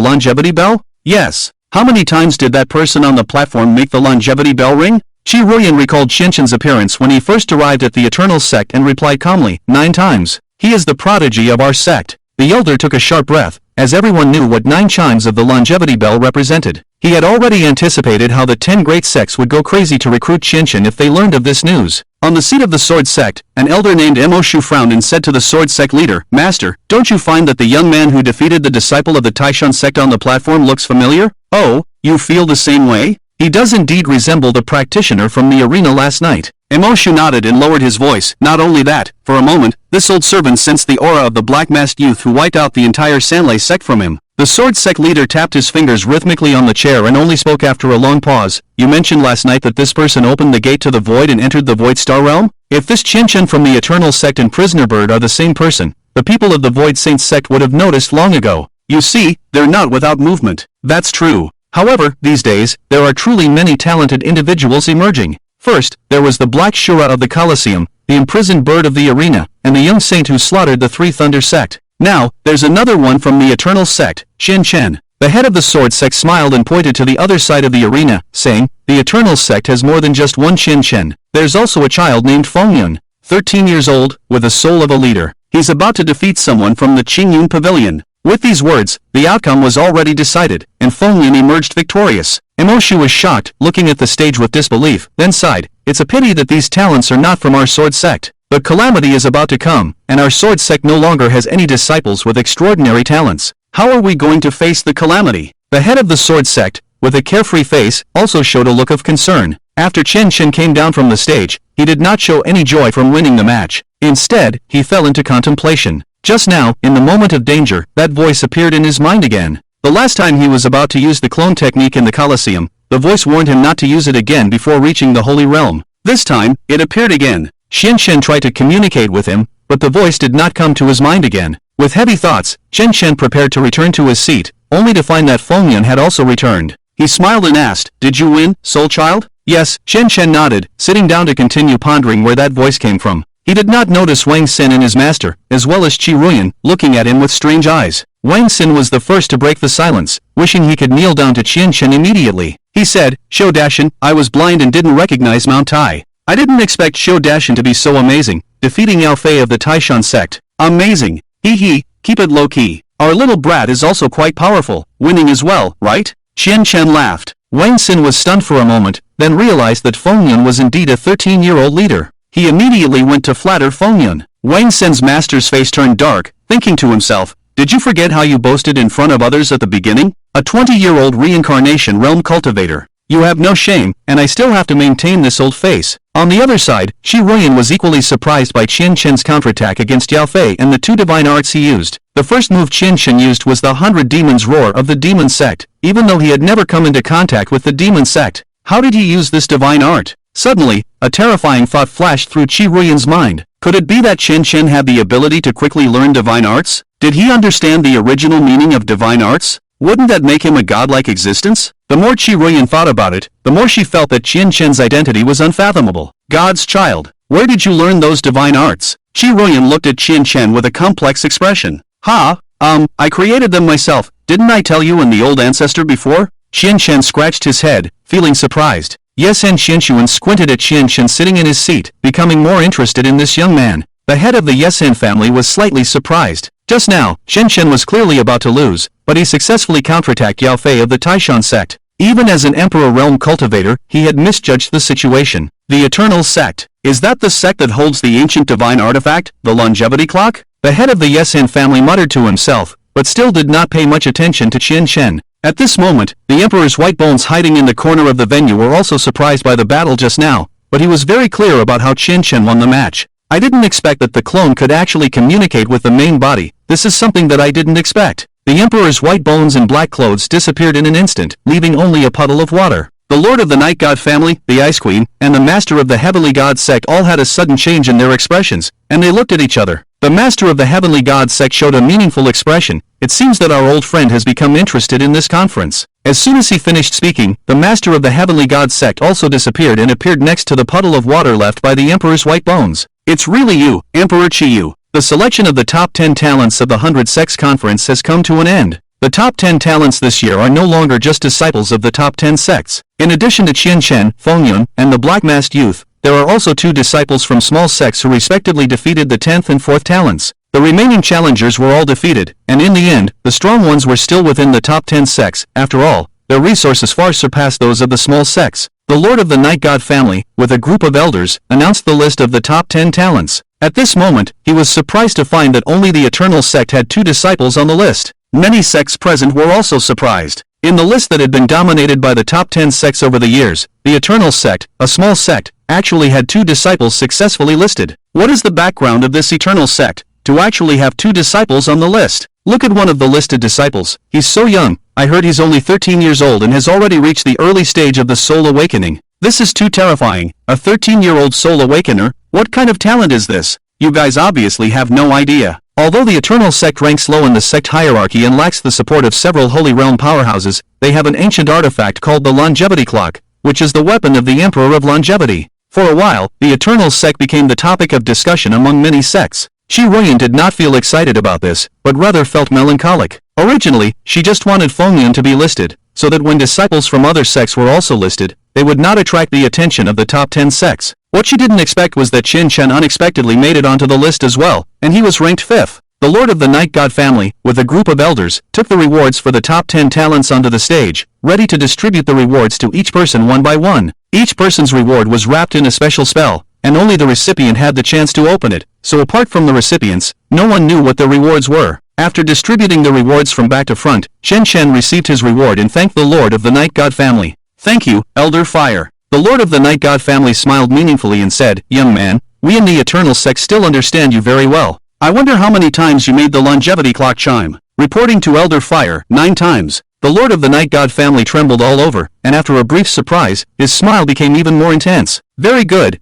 longevity bell?" "Yes." "How many times did that person on the platform make the longevity bell ring?" Qi Ruiyan recalled Qianqian's appearance when he first arrived at the Eternal sect and replied calmly, 9 times. "He is the prodigy of our sect." The elder took a sharp breath, as everyone knew what 9 chimes of the longevity bell represented. He had already anticipated how the 10 great sects would go crazy to recruit Qianqian if they learned of this news. On the seat of the Sword sect, an elder named Mo Shu frowned and said to the Sword sect leader, "Master, don't you find that the young man who defeated the disciple of the Taishan sect on the platform looks familiar?" "Oh, you feel the same way?" He does indeed resemble the practitioner from the arena last night. Emoshu nodded and lowered his voice. Not only that, for a moment, this old servant sensed the aura of the black-masked youth who wiped out the entire Sanlei sect from him. The sword sect leader tapped his fingers rhythmically on the chair and only spoke after a long pause. You mentioned last night that this person opened the gate to the void and entered the void star realm? If this Qianchen from the Eternal Sect and Prisoner Bird are the same person, the people of the Void Saints sect would have noticed long ago. You see, they're not without movement. That's true. However, these days, there are truly many talented individuals emerging. First, there was the Black Shura of the Colosseum, the imprisoned bird of the arena, and the young saint who slaughtered the Three Thunder sect. Now, there's another one from the Eternal Sect, Qianchen. The head of the Sword Sect smiled and pointed to the other side of the arena, saying, the Eternal Sect has more than just one Qianchen. There's also a child named Fengyun, 13 years old, with the soul of a leader. He's about to defeat someone from the Qingyun Pavilion. With these words, the outcome was already decided, and Fengyun emerged victorious. Emoshu was shocked, looking at the stage with disbelief, then sighed. It's a pity that these talents are not from our Sword Sect. The calamity is about to come, and our Sword Sect no longer has any disciples with extraordinary talents. How are we going to face the calamity? The head of the Sword Sect, with a carefree face, also showed a look of concern. After Qianchen came down from the stage, he did not show any joy from winning the match. Instead, he fell into contemplation. Just now, in the moment of danger, that voice appeared in his mind again. The last time he was about to use the clone technique in the Colosseum, the voice warned him not to use it again before reaching the Holy Realm. This time, it appeared again. Qianchen tried to communicate with him, but the voice did not come to his mind again. With heavy thoughts, Qianchen prepared to return to his seat, only to find that Fengyun had also returned. He smiled and asked, did you win, soul child? Yes, Qianchen nodded, sitting down to continue pondering where that voice came from. He did not notice Wang Xin and his master, as well as Qi Ruyan, looking at him with strange eyes. Wang Xin was the first to break the silence, wishing he could kneel down to Qianchen immediately. He said, Shou Dashan, I was blind and didn't recognize Mount Tai. I didn't expect Shou Dashan to be so amazing, defeating Yao Fei of the Taishan sect. Amazing. Hee, keep it low-key. Our little brat is also quite powerful, winning as well, right? Qianchen laughed. Wang Xin was stunned for a moment, then realized that Fengyun was indeed a 13-year-old leader. He immediately went to flatter Fengyun. Wang Xin's master's face turned dark, thinking to himself, did you forget how you boasted in front of others at the beginning? A 20-year-old reincarnation realm cultivator. You have no shame, and I still have to maintain this old face. On the other side, Qi Ruyan was equally surprised by Qianchen's counterattack against Yao Fei and the two divine arts he used. The first move Qianchen used was the 100 Demons Roar of the Demon Sect, even though he had never come into contact with the Demon Sect. How did he use this divine art? Suddenly, a terrifying thought flashed through Qi Ruyan's mind. Could it be that Qianchen had the ability to quickly learn divine arts? Did he understand the original meaning of divine arts? Wouldn't that make him a godlike existence? The more Qi Ruyan thought about it, the more she felt that Qianchen's identity was unfathomable. God's child. Where did you learn those divine arts? Qi Ruyan looked at Qianchen with a complex expression. I created them myself. Didn't I tell you and the old ancestor before? Qianchen scratched his head, feeling surprised. Yesen Qianshuan squinted at Qianchen sitting in his seat, becoming more interested in this young man. The head of the Yesen family was slightly surprised. Just now, Qianchen was clearly about to lose, but he successfully counterattacked Yao Fei of the Taishan sect. Even as an Emperor Realm cultivator, he had misjudged the situation. The Eternal Sect. Is that the sect that holds the ancient divine artifact, the longevity clock? The head of the Yesen family muttered to himself, but still did not pay much attention to Qianchen. At this moment, the Emperor's white bones hiding in the corner of the venue were also surprised by the battle just now, but he was very clear about how Qianchen won the match. I didn't expect that the clone could actually communicate with the main body. This is something that I didn't expect. The Emperor's white bones and black clothes disappeared in an instant, leaving only a puddle of water. The Lord of the Night God family, the Ice Queen, and the Master of the Heavenly God sect all had a sudden change in their expressions, and they looked at each other. The Master of the Heavenly God sect showed a meaningful expression. It seems that our old friend has become interested in this conference. As soon as he finished speaking, the Master of the Heavenly God sect also disappeared and appeared next to the puddle of water left by the Emperor's white bones. It's really you, Emperor Qiyu. The selection of the top 10 talents of the 100 Sects Conference has come to an end. The top 10 talents this year are no longer just disciples of the top 10 sects. In addition to Qianchen, Fengyun, and the Black-Masked Youth, there are also 2 disciples from small sects who respectively defeated the 10th and 4th talents. The remaining challengers were all defeated, and in the end, the strong ones were still within the top 10 sects. After all, their resources far surpassed those of the small sects. The Lord of the Night God family, with a group of elders, announced the list of the top 10 talents. At this moment, he was surprised to find that only the Eternal Sect had 2 disciples on the list. Many sects present were also surprised. In the list that had been dominated by the top 10 sects over the years, the Eternal sect, a small sect, actually had 2 disciples successfully listed. What is the background of this Eternal sect to actually have 2 disciples on the list? Look at one of the listed disciples. He's so young. I heard he's only 13 years old and has already reached the early stage of the soul awakening. This is too terrifying. A 13-year-old soul awakener? What kind of talent is this? You guys obviously have no idea. Although the Eternal sect ranks low in the sect hierarchy and lacks the support of several Holy Realm powerhouses, they have an ancient artifact called the Longevity Clock, which is the weapon of the Emperor of Longevity. For a while, the Eternal sect became the topic of discussion among many sects. Shi Ruoyan did not feel excited about this, but rather felt melancholic. Originally, she just wanted Fengyun to be listed, so that when disciples from other sects were also listed, they would not attract the attention of the top 10 sects. What she didn't expect was that Qin Shen unexpectedly made it onto the list as well, and he was ranked 5th. The Lord of the Night God family, with a group of elders, took the rewards for the top 10 talents onto the stage, ready to distribute the rewards to each person one by one. Each person's reward was wrapped in a special spell, and only the recipient had the chance to open it, so apart from the recipients, no one knew what their rewards were. After distributing the rewards from back to front, Qin Shen received his reward and thanked the Lord of the Night God family. "Thank you, Elder Fire." The Lord of the Night God family smiled meaningfully and said, "Young man, we in the Eternal sect still understand you very well. I wonder how many times you made the longevity clock chime." Reporting to Elder Fire, 9 times. The Lord of the Night God family trembled all over, and after a brief surprise, his smile became even more intense. Very good,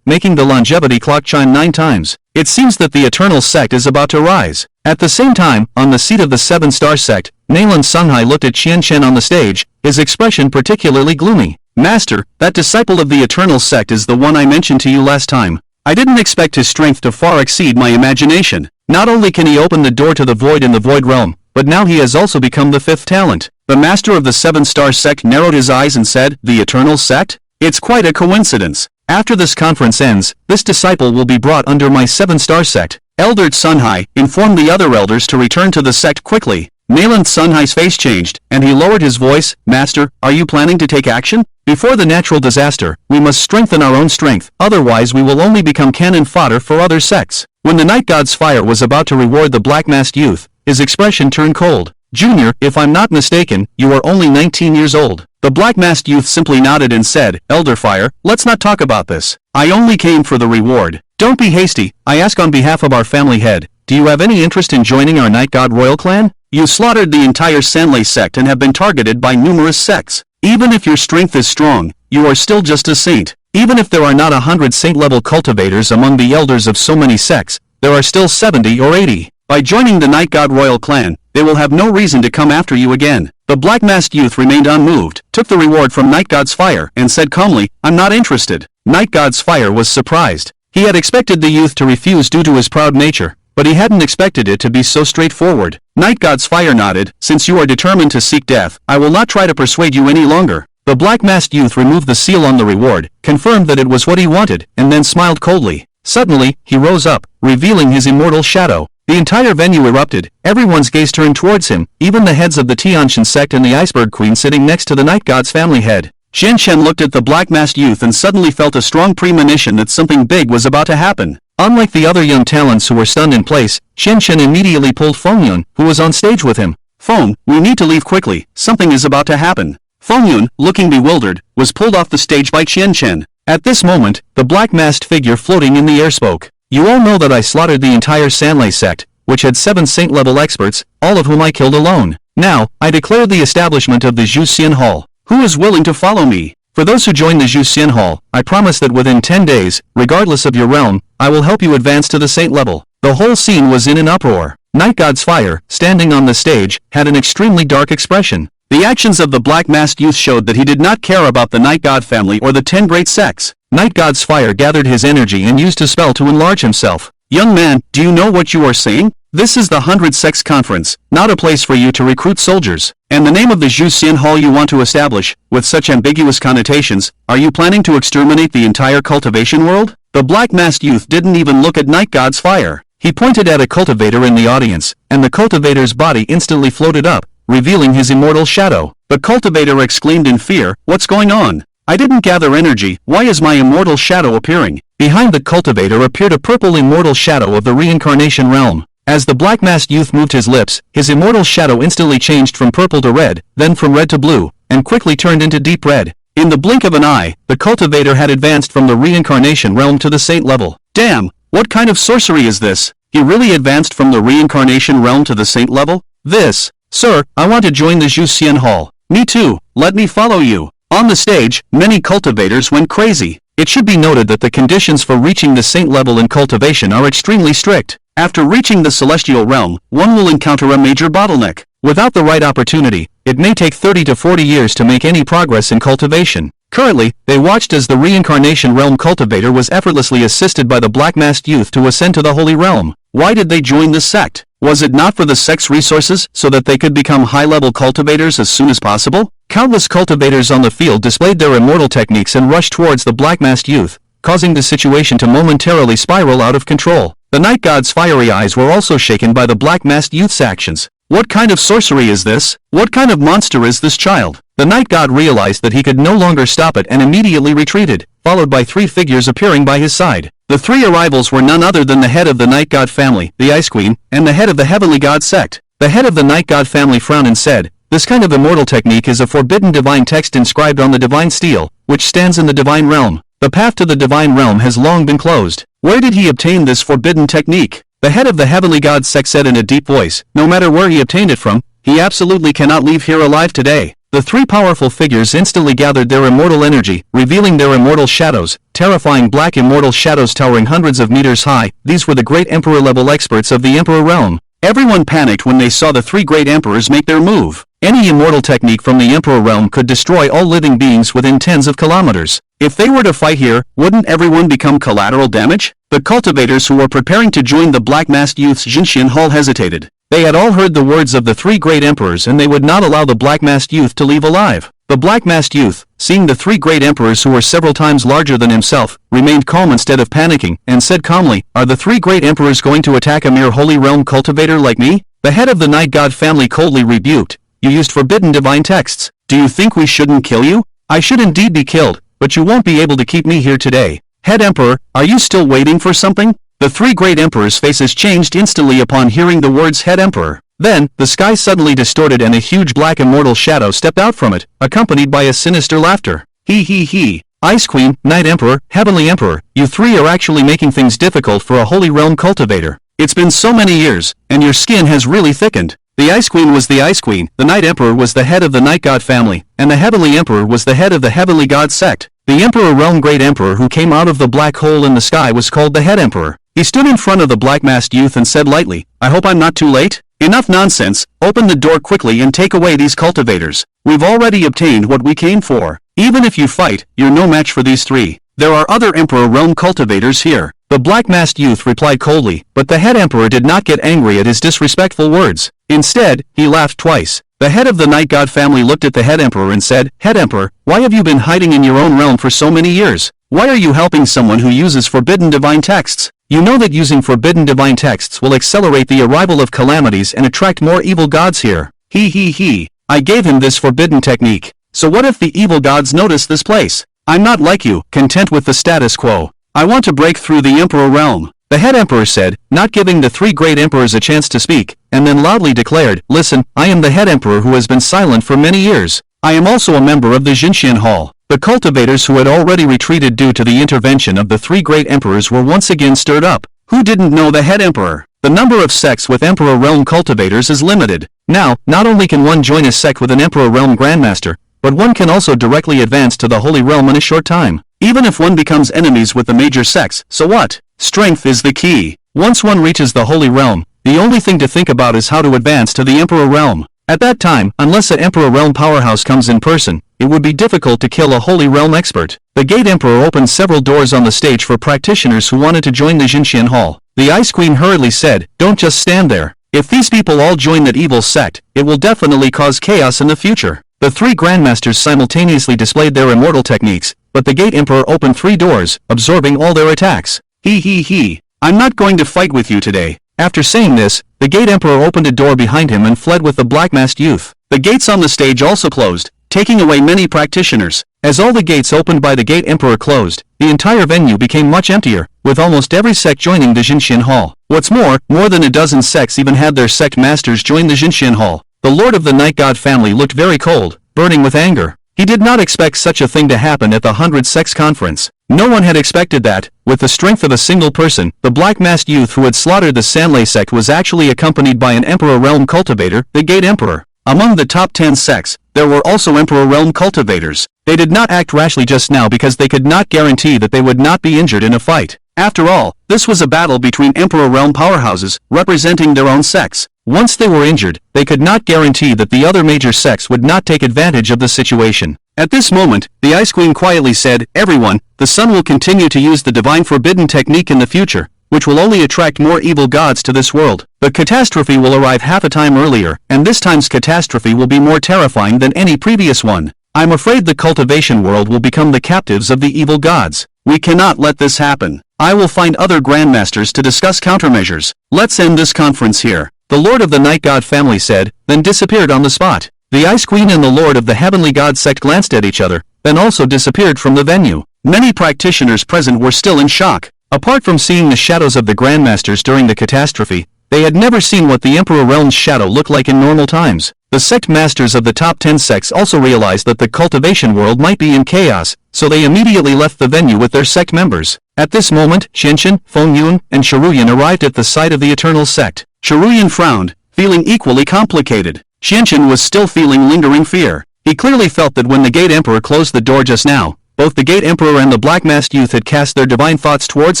making the longevity clock chime 9 times. It seems that the Eternal sect is about to rise. At the same time, on the seat of the 7-star sect, Nayland Sunghai looked at Qian Shen on the stage, his expression particularly gloomy. "Master, that disciple of the Eternal sect is the one I mentioned to you last time. I didn't expect his strength to far exceed my imagination. Not only can he open the door to the void in the void realm, but now he has also become the 5th talent." The master of the 7-star sect narrowed his eyes and said, "The Eternal sect? It's quite a coincidence. After this conference ends, this disciple will be brought under my 7-star sect." Elder Sunhai informed the other elders to return to the sect quickly. Nayland Sunhai's face changed, and he lowered his voice. "Master, are you planning to take action? Before the natural disaster, we must strengthen our own strength, otherwise we will only become cannon fodder for other sects." When the Night God's fire was about to reward the black-masked youth, his expression turned cold. "Junior, if I'm not mistaken, you are only 19 years old." The black-masked youth simply nodded and said, "Elder Fire, let's not talk about this. I only came for the reward." "Don't be hasty. I ask on behalf of our family head, do you have any interest in joining our Night God Royal clan? You slaughtered the entire Sanlei sect and have been targeted by numerous sects. Even if your strength is strong, you are still just a saint. Even if there are not 100 saint-level cultivators among the elders of so many sects, there are still 70 or 80. By joining the Night God Royal clan, they will have no reason to come after you again." The black-masked youth remained unmoved, took the reward from Night God's fire, and said calmly, "I'm not interested." Night God's fire was surprised. He had expected the youth to refuse due to his proud nature, but he hadn't expected it to be so straightforward. Night God's fire nodded, "Since you are determined to seek death, I will not try to persuade you any longer." The black-masked youth removed the seal on the reward, confirmed that it was what he wanted, and then smiled coldly. Suddenly, he rose up, revealing his immortal shadow. The entire venue erupted, everyone's gaze turned towards him, even the heads of the Tianshan sect and the Iceberg Queen sitting next to the Night God's family head. Qian Shen looked at the black-masked youth and suddenly felt a strong premonition that something big was about to happen. Unlike the other young talents who were stunned in place, Qian Shen immediately pulled Fengyun, who was on stage with him. "Feng, we need to leave quickly, something is about to happen." Fengyun, looking bewildered, was pulled off the stage by Qian Shen. At this moment, the black-masked figure floating in the air spoke. "You all know that I slaughtered the entire Sanlei sect, which had 7 saint-level experts, all of whom I killed alone. Now, I declare the establishment of the Zhu Xian Hall. Who is willing to follow me? For those who join the Zhu Xian Hall, I promise that within 10 days, regardless of your realm, I will help you advance to the saint level." The whole scene was in an uproar. Night God's fire, standing on the stage, had an extremely dark expression. The actions of the black-masked youth showed that he did not care about the Night God family or the 10 great sects. Night God's fire gathered his energy and used a spell to enlarge himself. "Young man, do you know what you are saying? This is the 100 Sects Conference, not a place for you to recruit soldiers. And the name of the Zhu Xian Hall you want to establish, with such ambiguous connotations, are you planning to exterminate the entire cultivation world?" The black-masked youth didn't even look at Night God's fire. He pointed at a cultivator in the audience, and the cultivator's body instantly floated up, revealing his immortal shadow. The cultivator exclaimed in fear, "What's going on? I didn't gather energy, why is my immortal shadow appearing?" Behind the cultivator appeared a purple immortal shadow of the reincarnation realm. As the black-masked youth moved his lips, his immortal shadow instantly changed from purple to red, then from red to blue, and quickly turned into deep red. In the blink of an eye, the cultivator had advanced from the reincarnation realm to the saint level. Damn, what kind of sorcery is this? He really advanced from the reincarnation realm to the saint level? This. Sir, I want to join the Zhuxian Hall. Me too, let me follow you. On the stage, many cultivators went crazy. It should be noted that the conditions for reaching the saint level in cultivation are extremely strict. After reaching the celestial realm, one will encounter a major bottleneck. Without the right opportunity, it may take 30 to 40 years to make any progress in cultivation. Currently, they watched as the reincarnation realm cultivator was effortlessly assisted by the black-masked youth to ascend to the holy realm. Why did they join this sect? Was it not for the sect's resources, so that they could become high-level cultivators as soon as possible? Countless cultivators on the field displayed their immortal techniques and rushed towards the black-masked youth, causing the situation to momentarily spiral out of control. The night god's fiery eyes were also shaken by the black-masked youth's actions. What kind of sorcery is this? What kind of monster is this child? The night god realized that he could no longer stop it and immediately retreated, followed by three figures appearing by his side. The three arrivals were none other than the head of the night god family, the Ice Queen, and the head of the heavenly god sect. The head of the night god family frowned and said, "This kind of immortal technique is a forbidden divine text inscribed on the divine steel, which stands in the divine realm. The path to the divine realm has long been closed. Where did he obtain this forbidden technique?" The head of the heavenly god sect said in a deep voice, "No matter where he obtained it from, he absolutely cannot leave here alive today." The three powerful figures instantly gathered their immortal energy, revealing their immortal shadows, terrifying black immortal shadows towering hundreds of meters high. These were the great emperor-level experts of the emperor realm. Everyone panicked when they saw the three great emperors make their move. Any immortal technique from the emperor realm could destroy all living beings within tens of kilometers. If they were to fight here, wouldn't everyone become collateral damage? The cultivators who were preparing to join the black-masked youth's Jinshin Hall hesitated. They had all heard the words of the three great emperors and they would not allow the black-masked youth to leave alive. The black-masked youth, seeing the three great emperors who were several times larger than himself, remained calm instead of panicking, and said calmly, "Are the three great emperors going to attack a mere holy realm cultivator like me?" The head of the night god family coldly rebuked, "You used forbidden divine texts. Do you think we shouldn't kill you? I should indeed be killed, but you won't be able to keep me here today. Head emperor, are you still waiting for something?" The three great emperors' faces changed instantly upon hearing the words head emperor. Then, the sky suddenly distorted and a huge black immortal shadow stepped out from it, accompanied by a sinister laughter. He. Ice Queen, Night Emperor, Heavenly Emperor, you three are actually making things difficult for a holy realm cultivator. It's been so many years, and your skin has really thickened. The Ice Queen was the Ice Queen, the Night Emperor was the head of the Night God family, and the Heavenly Emperor was the head of the Heavenly God sect. The Emperor Realm Great Emperor who came out of the black hole in the sky was called the Head Emperor. He stood in front of the black-masked youth and said lightly, "I hope I'm not too late? Enough nonsense, open the door quickly and take away these cultivators. We've already obtained what we came for. Even if you fight, you're no match for these three. There are other Emperor Realm cultivators here." The black-masked youth replied coldly, but the head emperor did not get angry at his disrespectful words. Instead, he laughed twice. The head of the Night God family looked at the head emperor and said, "Head emperor, why have you been hiding in your own realm for so many years? Why are you helping someone who uses forbidden divine texts? You know that using forbidden divine texts will accelerate the arrival of calamities and attract more evil gods here." He. I gave him this forbidden technique. So what if the evil gods notice this place? I'm not like you, content with the status quo. I want to break through the emperor realm. The head emperor said, not giving the three great emperors a chance to speak, and then loudly declared, "Listen, I am the head emperor who has been silent for many years. I am also a member of the Jinshin Hall." The cultivators who had already retreated due to the intervention of the three great emperors were once again stirred up. Who didn't know the head emperor? The number of sects with Emperor Realm cultivators is limited. Now, not only can one join a sect with an Emperor Realm Grandmaster, but one can also directly advance to the Holy Realm in a short time. Even if one becomes enemies with the major sects, so what? Strength is the key. Once one reaches the Holy Realm, the only thing to think about is how to advance to the Emperor Realm. At that time, unless an Emperor Realm powerhouse comes in person, it would be difficult to kill a Holy Realm expert. The Gate Emperor opened several doors on the stage for practitioners who wanted to join the Jinshin Hall. The Ice Queen hurriedly said, "Don't just stand there. If these people all join that evil sect, it will definitely cause chaos in the future." The three Grandmasters simultaneously displayed their immortal techniques, but the Gate Emperor opened 3 doors, absorbing all their attacks. He. I'm not going to fight with you today. After saying this, the Gate Emperor opened a door behind him and fled with the black-masked youth. The gates on the stage also closed, taking away many practitioners. As all the gates opened by the Gate Emperor closed, the entire venue became much emptier, with almost every sect joining the Jinxian Hall. What's more than a dozen sects even had their sect masters join the Jinxian Hall. The Lord of the Night God family looked very cold, burning with anger. He did not expect such a thing to happen at the 100 Sects conference. No one had expected that, with the strength of a single person, the black-masked youth who had slaughtered the Sanlei sect was actually accompanied by an Emperor Realm cultivator, the Gate Emperor. Among the top 10 sects, there were also Emperor Realm cultivators. They did not act rashly just now because they could not guarantee that they would not be injured in a fight. After all, this was a battle between Emperor Realm powerhouses, representing their own sects. Once they were injured, they could not guarantee that the other major sects would not take advantage of the situation. At this moment, the Ice Queen quietly said, "Everyone, the sun will continue to use the divine forbidden technique in the future, which will only attract more evil gods to this world. The catastrophe will arrive half a time earlier, and this time's catastrophe will be more terrifying than any previous one. I'm afraid the cultivation world will become the captives of the evil gods. We cannot let this happen. I will find other grandmasters to discuss countermeasures. Let's end this conference here," the Lord of the Night God family said, then disappeared on the spot. The Ice Queen and the Lord of the Heavenly God sect glanced at each other, then also disappeared from the venue. Many practitioners present were still in shock. Apart from seeing the shadows of the grandmasters during the catastrophe, they had never seen what the Emperor Realm's shadow looked like in normal times. The sect masters of the top 10 sects also realized that the cultivation world might be in chaos, so they immediately left the venue with their sect members. At this moment, Qianqian, Fengyun, and Shiruyan arrived at the site of the Eternal Sect. Shiruyan frowned, feeling equally complicated. Qianqian was still feeling lingering fear. He clearly felt that when the Gate Emperor closed the door just now, both the Gate Emperor and the black-masked youth had cast their divine thoughts towards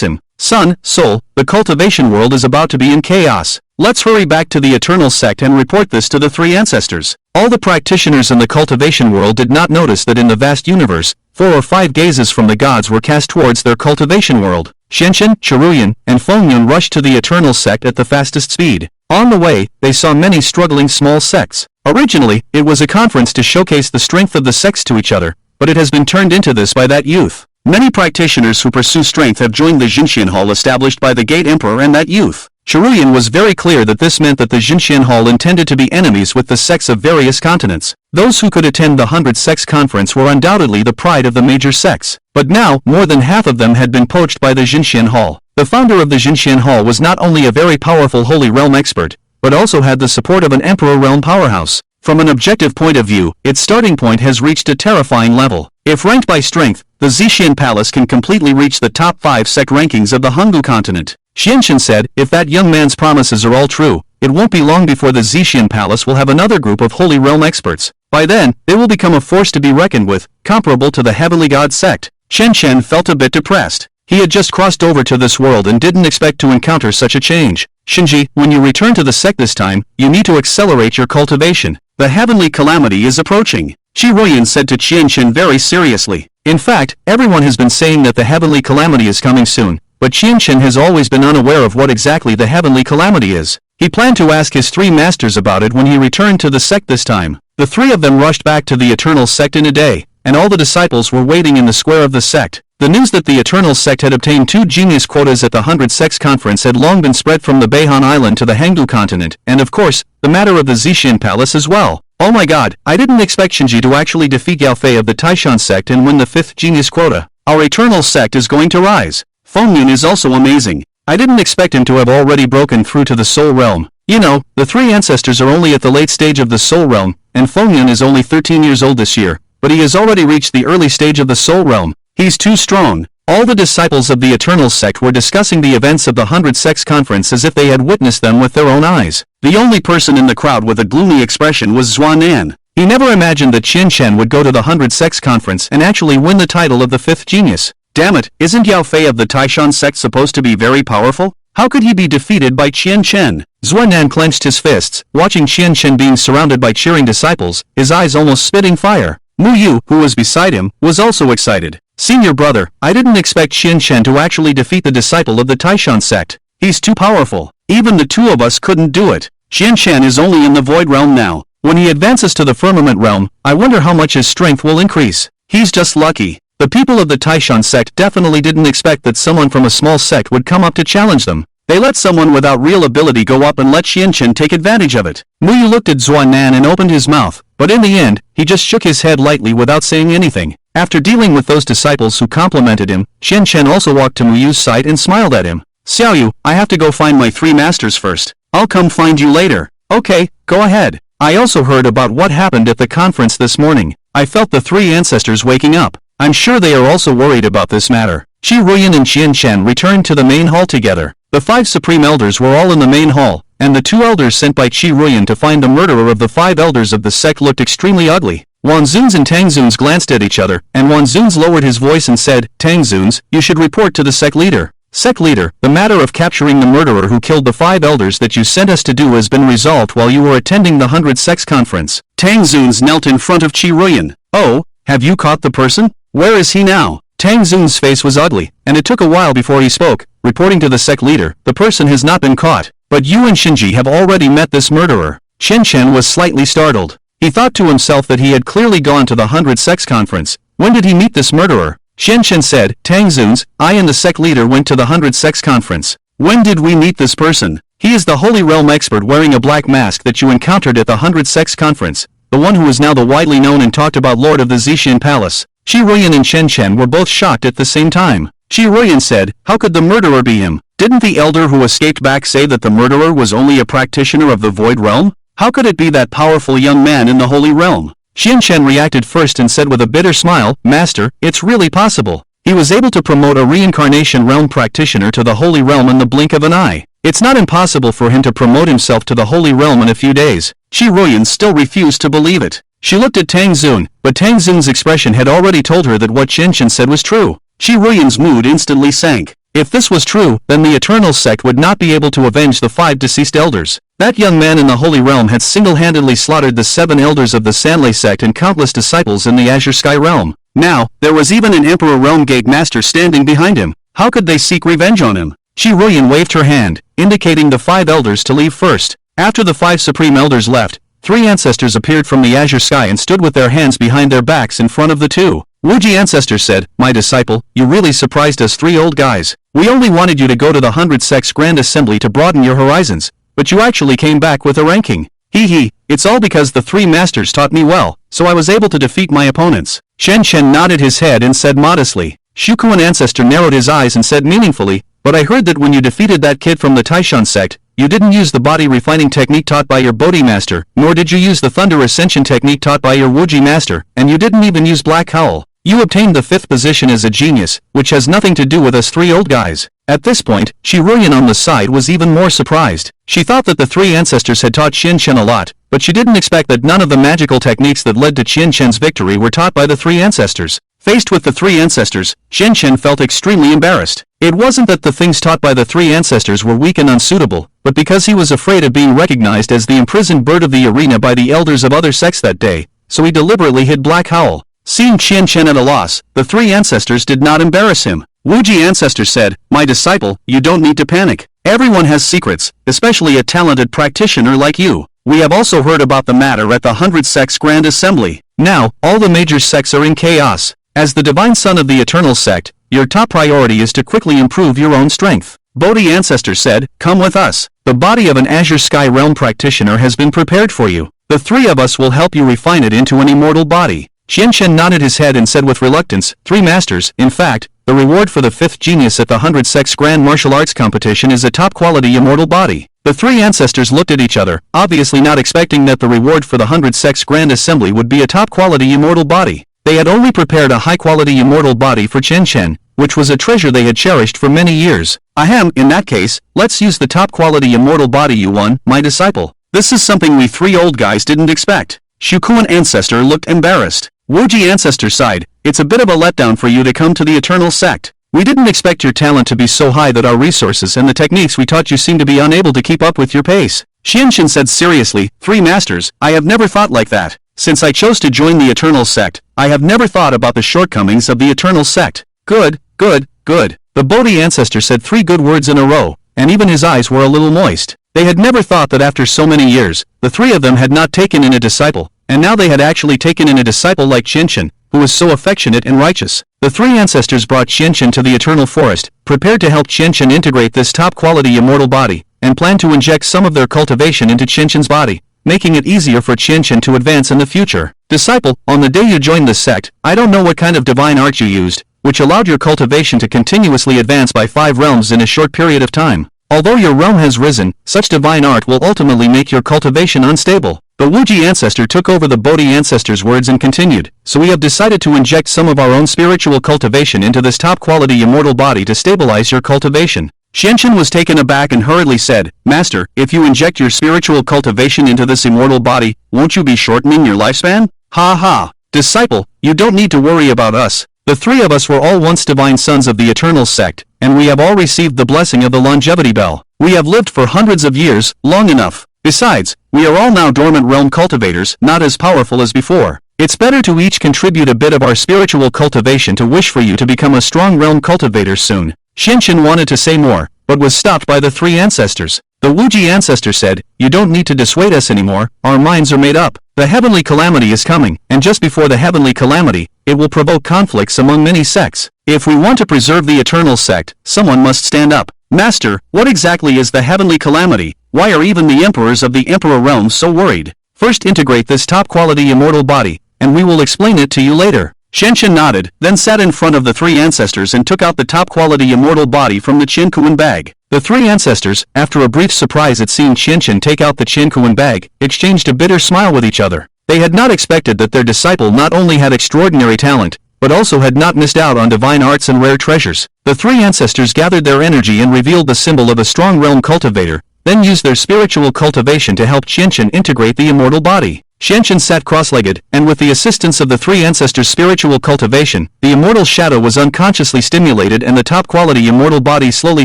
him. "Son, soul, the cultivation world is about to be in chaos. Let's hurry back to the Eternal Sect and report this to the three ancestors." All the practitioners in the cultivation world did not notice that in the vast universe, 4 or 5 gazes from the gods were cast towards their cultivation world. Qianqian, Shiruyan, and Fengyun rushed to the Eternal Sect at the fastest speed. On the way, they saw many struggling small sects. Originally, it was a conference to showcase the strength of the sects to each other, but it has been turned into this by that youth. Many practitioners who pursue strength have joined the Jinxian Hall established by the Gate Emperor and that youth. Shiruyan was very clear that this meant that the Jinxian Hall intended to be enemies with the sects of various continents. Those who could attend the 100 Sects conference were undoubtedly the pride of the major sects. But now, more than half of them had been poached by the Jinxian Hall. The founder of the Jinxian Hall was not only a very powerful Holy Realm expert, but also had the support of an Emperor Realm powerhouse. From an objective point of view, its starting point has reached a terrifying level. If ranked by strength, the Zixian Palace can completely reach the top 5 sect rankings of the Hangul continent. Qianqian said, if that young man's promises are all true, it won't be long before the Zixian Palace will have another group of Holy Realm experts. By then, they will become a force to be reckoned with, comparable to the Heavenly God sect. Qianqian felt a bit depressed. He had just crossed over to this world and didn't expect to encounter such a change. Shinji, when you return to the sect this time, you need to accelerate your cultivation. The heavenly calamity is approaching. Shiruyan said to Qianqian very seriously. In fact, everyone has been saying that the heavenly calamity is coming soon, but Qianqian has always been unaware of what exactly the heavenly calamity is. He planned to ask his 3 masters about it when he returned to the sect this time. The 3 of them rushed back to the Eternal Sect in a day, and all the disciples were waiting in the square of the sect. The news that the Eternal Sect had obtained 2 genius quotas at the 100 Sects conference had long been spread from the Beihan Island to the Hangul continent, and of course, the matter of the Zixian Palace as well. Oh my god, I didn't expect Shinji to actually defeat Yao Fei of the Taishan sect and win the 5th genius quota. Our Eternal Sect is going to rise. Fengyun is also amazing. I didn't expect him to have already broken through to the Soul Realm. You know, the 3 ancestors are only at the late stage of the Soul Realm, and Fengyun is only 13 years old this year, but he has already reached the early stage of the Soul Realm. He's too strong. All the disciples of the Eternal Sect were discussing the events of the 100 Sects conference as if they had witnessed them with their own eyes. The only person in the crowd with a gloomy expression was Zuanan. He never imagined that Qianqian would go to the 100 Sects conference and actually win the title of the 5th genius. Damn it, isn't Yao Fei of the Taishan sect supposed to be very powerful? How could he be defeated by Qianqian? Zuanan clenched his fists, watching Qianqian being surrounded by cheering disciples, his eyes almost spitting fire. Mu Yu, who was beside him, was also excited. Senior brother, I didn't expect Qianqian to actually defeat the disciple of the Taishan sect. He's too powerful. Even the 2 of us couldn't do it. Qianqian is only in the Void Realm now. When he advances to the Firmament Realm, I wonder how much his strength will increase. He's just lucky. The people of the Taishan sect definitely didn't expect that someone from a small sect would come up to challenge them. They let someone without real ability go up and let Qianqian take advantage of it. Mu Yu looked at Zuanan and opened his mouth, but in the end, he just shook his head lightly without saying anything. After dealing with those disciples who complimented him, Chen also walked to Muyu's side and smiled at him. Xiaoyu, I have to go find my 3 masters first. I'll come find you later. Okay, go ahead. I also heard about what happened at the conference this morning. I felt the 3 ancestors waking up. I'm sure they are also worried about this matter. Qi Ruyan and Qian Chen returned to the main hall together. The 5 supreme elders were all in the main hall, and the 2 elders sent by Qi Ruyan to find the murderer of the 5 elders of the sect looked extremely ugly. Wanzun's and Tangzun's glanced at each other, and Wanzun's lowered his voice and said, Tangzun's, you should report to the sect leader. Sect leader, the matter of capturing the murderer who killed the 5 elders that you sent us to do has been resolved while you were attending the 100 sects conference. Tangzun's knelt in front of Qi Ruyan. Oh, have you caught the person? Where is he now? Tangzun's face was ugly, and it took a while before he spoke, reporting to the sect leader, the person has not been caught, but you and Shinji have already met this murderer. Chen was slightly startled. He thought to himself that he had clearly gone to the 100 sects conference. When did he meet this murderer? Chen said, Tangzun's, I and the sect leader went to the 100 sects conference. When did we meet this person? He is the Holy Realm expert wearing a black mask that you encountered at the 100 sects conference, the one who is now the widely known and talked about Lord of the Zishan Palace. Qi Ruyan and Chen were both shocked at the same time. Qi Ruyan said, how could the murderer be him? Didn't the elder who escaped back say that the murderer was only a practitioner of the Void Realm? How could it be that powerful young man in the Holy Realm? Chen reacted first and said with a bitter smile, Master, it's really possible. He was able to promote a reincarnation realm practitioner to the Holy Realm in the blink of an eye. It's not impossible for him to promote himself to the Holy Realm in a few days. Qi Ruyan still refused to believe it. She looked at Tangzun, but Tangzun's expression had already told her that what Chen said was true. Qi Ruyan's mood instantly sank. If this was true, then the Eternal Sect would not be able to avenge the 5 deceased elders. That young man in the Holy Realm had single-handedly slaughtered the 7 elders of the Sanlei sect and countless disciples in the Azure Sky Realm. Now, there was even an Emperor Realm Gate Master standing behind him. How could they seek revenge on him? Qi Ruyan waved her hand, indicating the 5 elders to leave first. After the 5 supreme elders left, 3 ancestors appeared from the Azure Sky and stood with their hands behind their backs in front of the 2. Wuji ancestor said, My disciple, you really surprised us 3 old guys. We only wanted you to go to the 100 sects Grand Assembly to broaden your horizons, but you actually came back with a ranking. Hee, it's all because the 3 masters taught me well, so I was able to defeat my opponents. Chen nodded his head and said modestly. Shukuan ancestor narrowed his eyes and said meaningfully, but I heard that when you defeated that kid from the Taishan sect, you didn't use the body refining technique taught by your Bodhi master, nor did you use the thunder ascension technique taught by your Wuji master, and you didn't even use Black Howl. You obtained the 5th position as a genius, which has nothing to do with us 3 old guys. At this point, Qi Ruyan on the side was even more surprised. She thought that the 3 ancestors had taught Chen a lot, but she didn't expect that none of the magical techniques that led to Chen's victory were taught by the 3 ancestors. Faced with the 3 ancestors, Chen felt extremely embarrassed. It wasn't that the things taught by the 3 ancestors were weak and unsuitable, but because he was afraid of being recognized as the imprisoned bird of the arena by the elders of other sects that day, so he deliberately hid Black Howl. Seeing Chen at a loss, the 3 ancestors did not embarrass him. Wuji ancestor said, My disciple, you don't need to panic. Everyone has secrets, especially a talented practitioner like you. We have also heard about the matter at the 100 sects Grand Assembly. Now, all the major sects are in chaos. As the divine son of the Eternal Sect, your top priority is to quickly improve your own strength. Bodhi ancestor said, Come with us. The body of an Azure Sky Realm practitioner has been prepared for you. The 3 of us will help you refine it into an immortal body. Chen nodded his head and said with reluctance, 3 masters, in fact, the reward for the 5th genius at the 100 sects Grand Martial Arts competition is a top-quality immortal body. The 3 ancestors looked at each other, obviously not expecting that the reward for the 100 sects Grand Assembly would be a top-quality immortal body. They had only prepared a high-quality immortal body for Chen, which was a treasure they had cherished for many years. Ahem, in that case, let's use the top-quality immortal body you won, my disciple. This is something we 3 old guys didn't expect. Shukuan ancestor looked embarrassed. Wuji ancestor sighed, It's a bit of a letdown for you to come to the Eternal Sect. We didn't expect your talent to be so high that our resources and the techniques we taught you seem to be unable to keep up with your pace. Chen said seriously, 3 masters, I have never thought like that. Since I chose to join the Eternal Sect, I have never thought about the shortcomings of the Eternal Sect. Good. The Bodhi ancestor said 3 good words in a row, and even his eyes were a little moist. They had never thought that after so many years, the 3 of them had not taken in a disciple, and now they had actually taken in a disciple like Chen, who was so affectionate and righteous. The 3 ancestors brought Chen to the Eternal Forest, prepared to help Chen integrate this top-quality immortal body, and planned to inject some of their cultivation into Chen's body. making it easier for Qianqian to advance in the future. Disciple, on the day you joined the sect, I don't know what kind of divine art you used, which allowed your cultivation to continuously advance by 5 realms in a short period of time. Although your realm has risen, such divine art will ultimately make your cultivation unstable. The Wuji ancestor took over the Bodhi ancestor's words and continued, so we have decided to inject some of our own spiritual cultivation into this top-quality immortal body to stabilize your cultivation. Qianqian was taken aback and hurriedly said, Master, if you inject your spiritual cultivation into this immortal body, won't you be shortening your lifespan? Ha ha! Disciple, you don't need to worry about us. The 3 of us were all once divine sons of the eternal sect, and we have all received the blessing of the longevity bell. We have lived for hundreds of years, long enough. Besides, we are all now dormant realm cultivators, not as powerful as before. It's better to each contribute a bit of our spiritual cultivation to wish for you to become a strong realm cultivator soon. Qianqian wanted to say more, but was stopped by the 3 ancestors. The Wuji ancestor said, you don't need to dissuade us anymore, our minds are made up. The heavenly calamity is coming, and just before the heavenly calamity, it will provoke conflicts among many sects. If we want to preserve the eternal sect, someone must stand up. Master, what exactly is the heavenly calamity? Why are even the emperors of the emperor realm so worried? First integrate this top-quality immortal body, and we will explain it to you later. Qianqian nodded, then sat in front of the 3 ancestors and took out the top-quality immortal body from the Qiankuan bag. The 3 ancestors, after a brief surprise at seeing Qianqian take out the Qiankuan bag, exchanged a bitter smile with each other. They had not expected that their disciple not only had extraordinary talent, but also had not missed out on divine arts and rare treasures. The 3 ancestors gathered their energy and revealed the symbol of a strong realm cultivator, then used their spiritual cultivation to help Qianqian integrate the immortal body. Qianqian sat cross-legged, and with the assistance of the 3 ancestors' spiritual cultivation, the immortal shadow was unconsciously stimulated and the top-quality immortal body slowly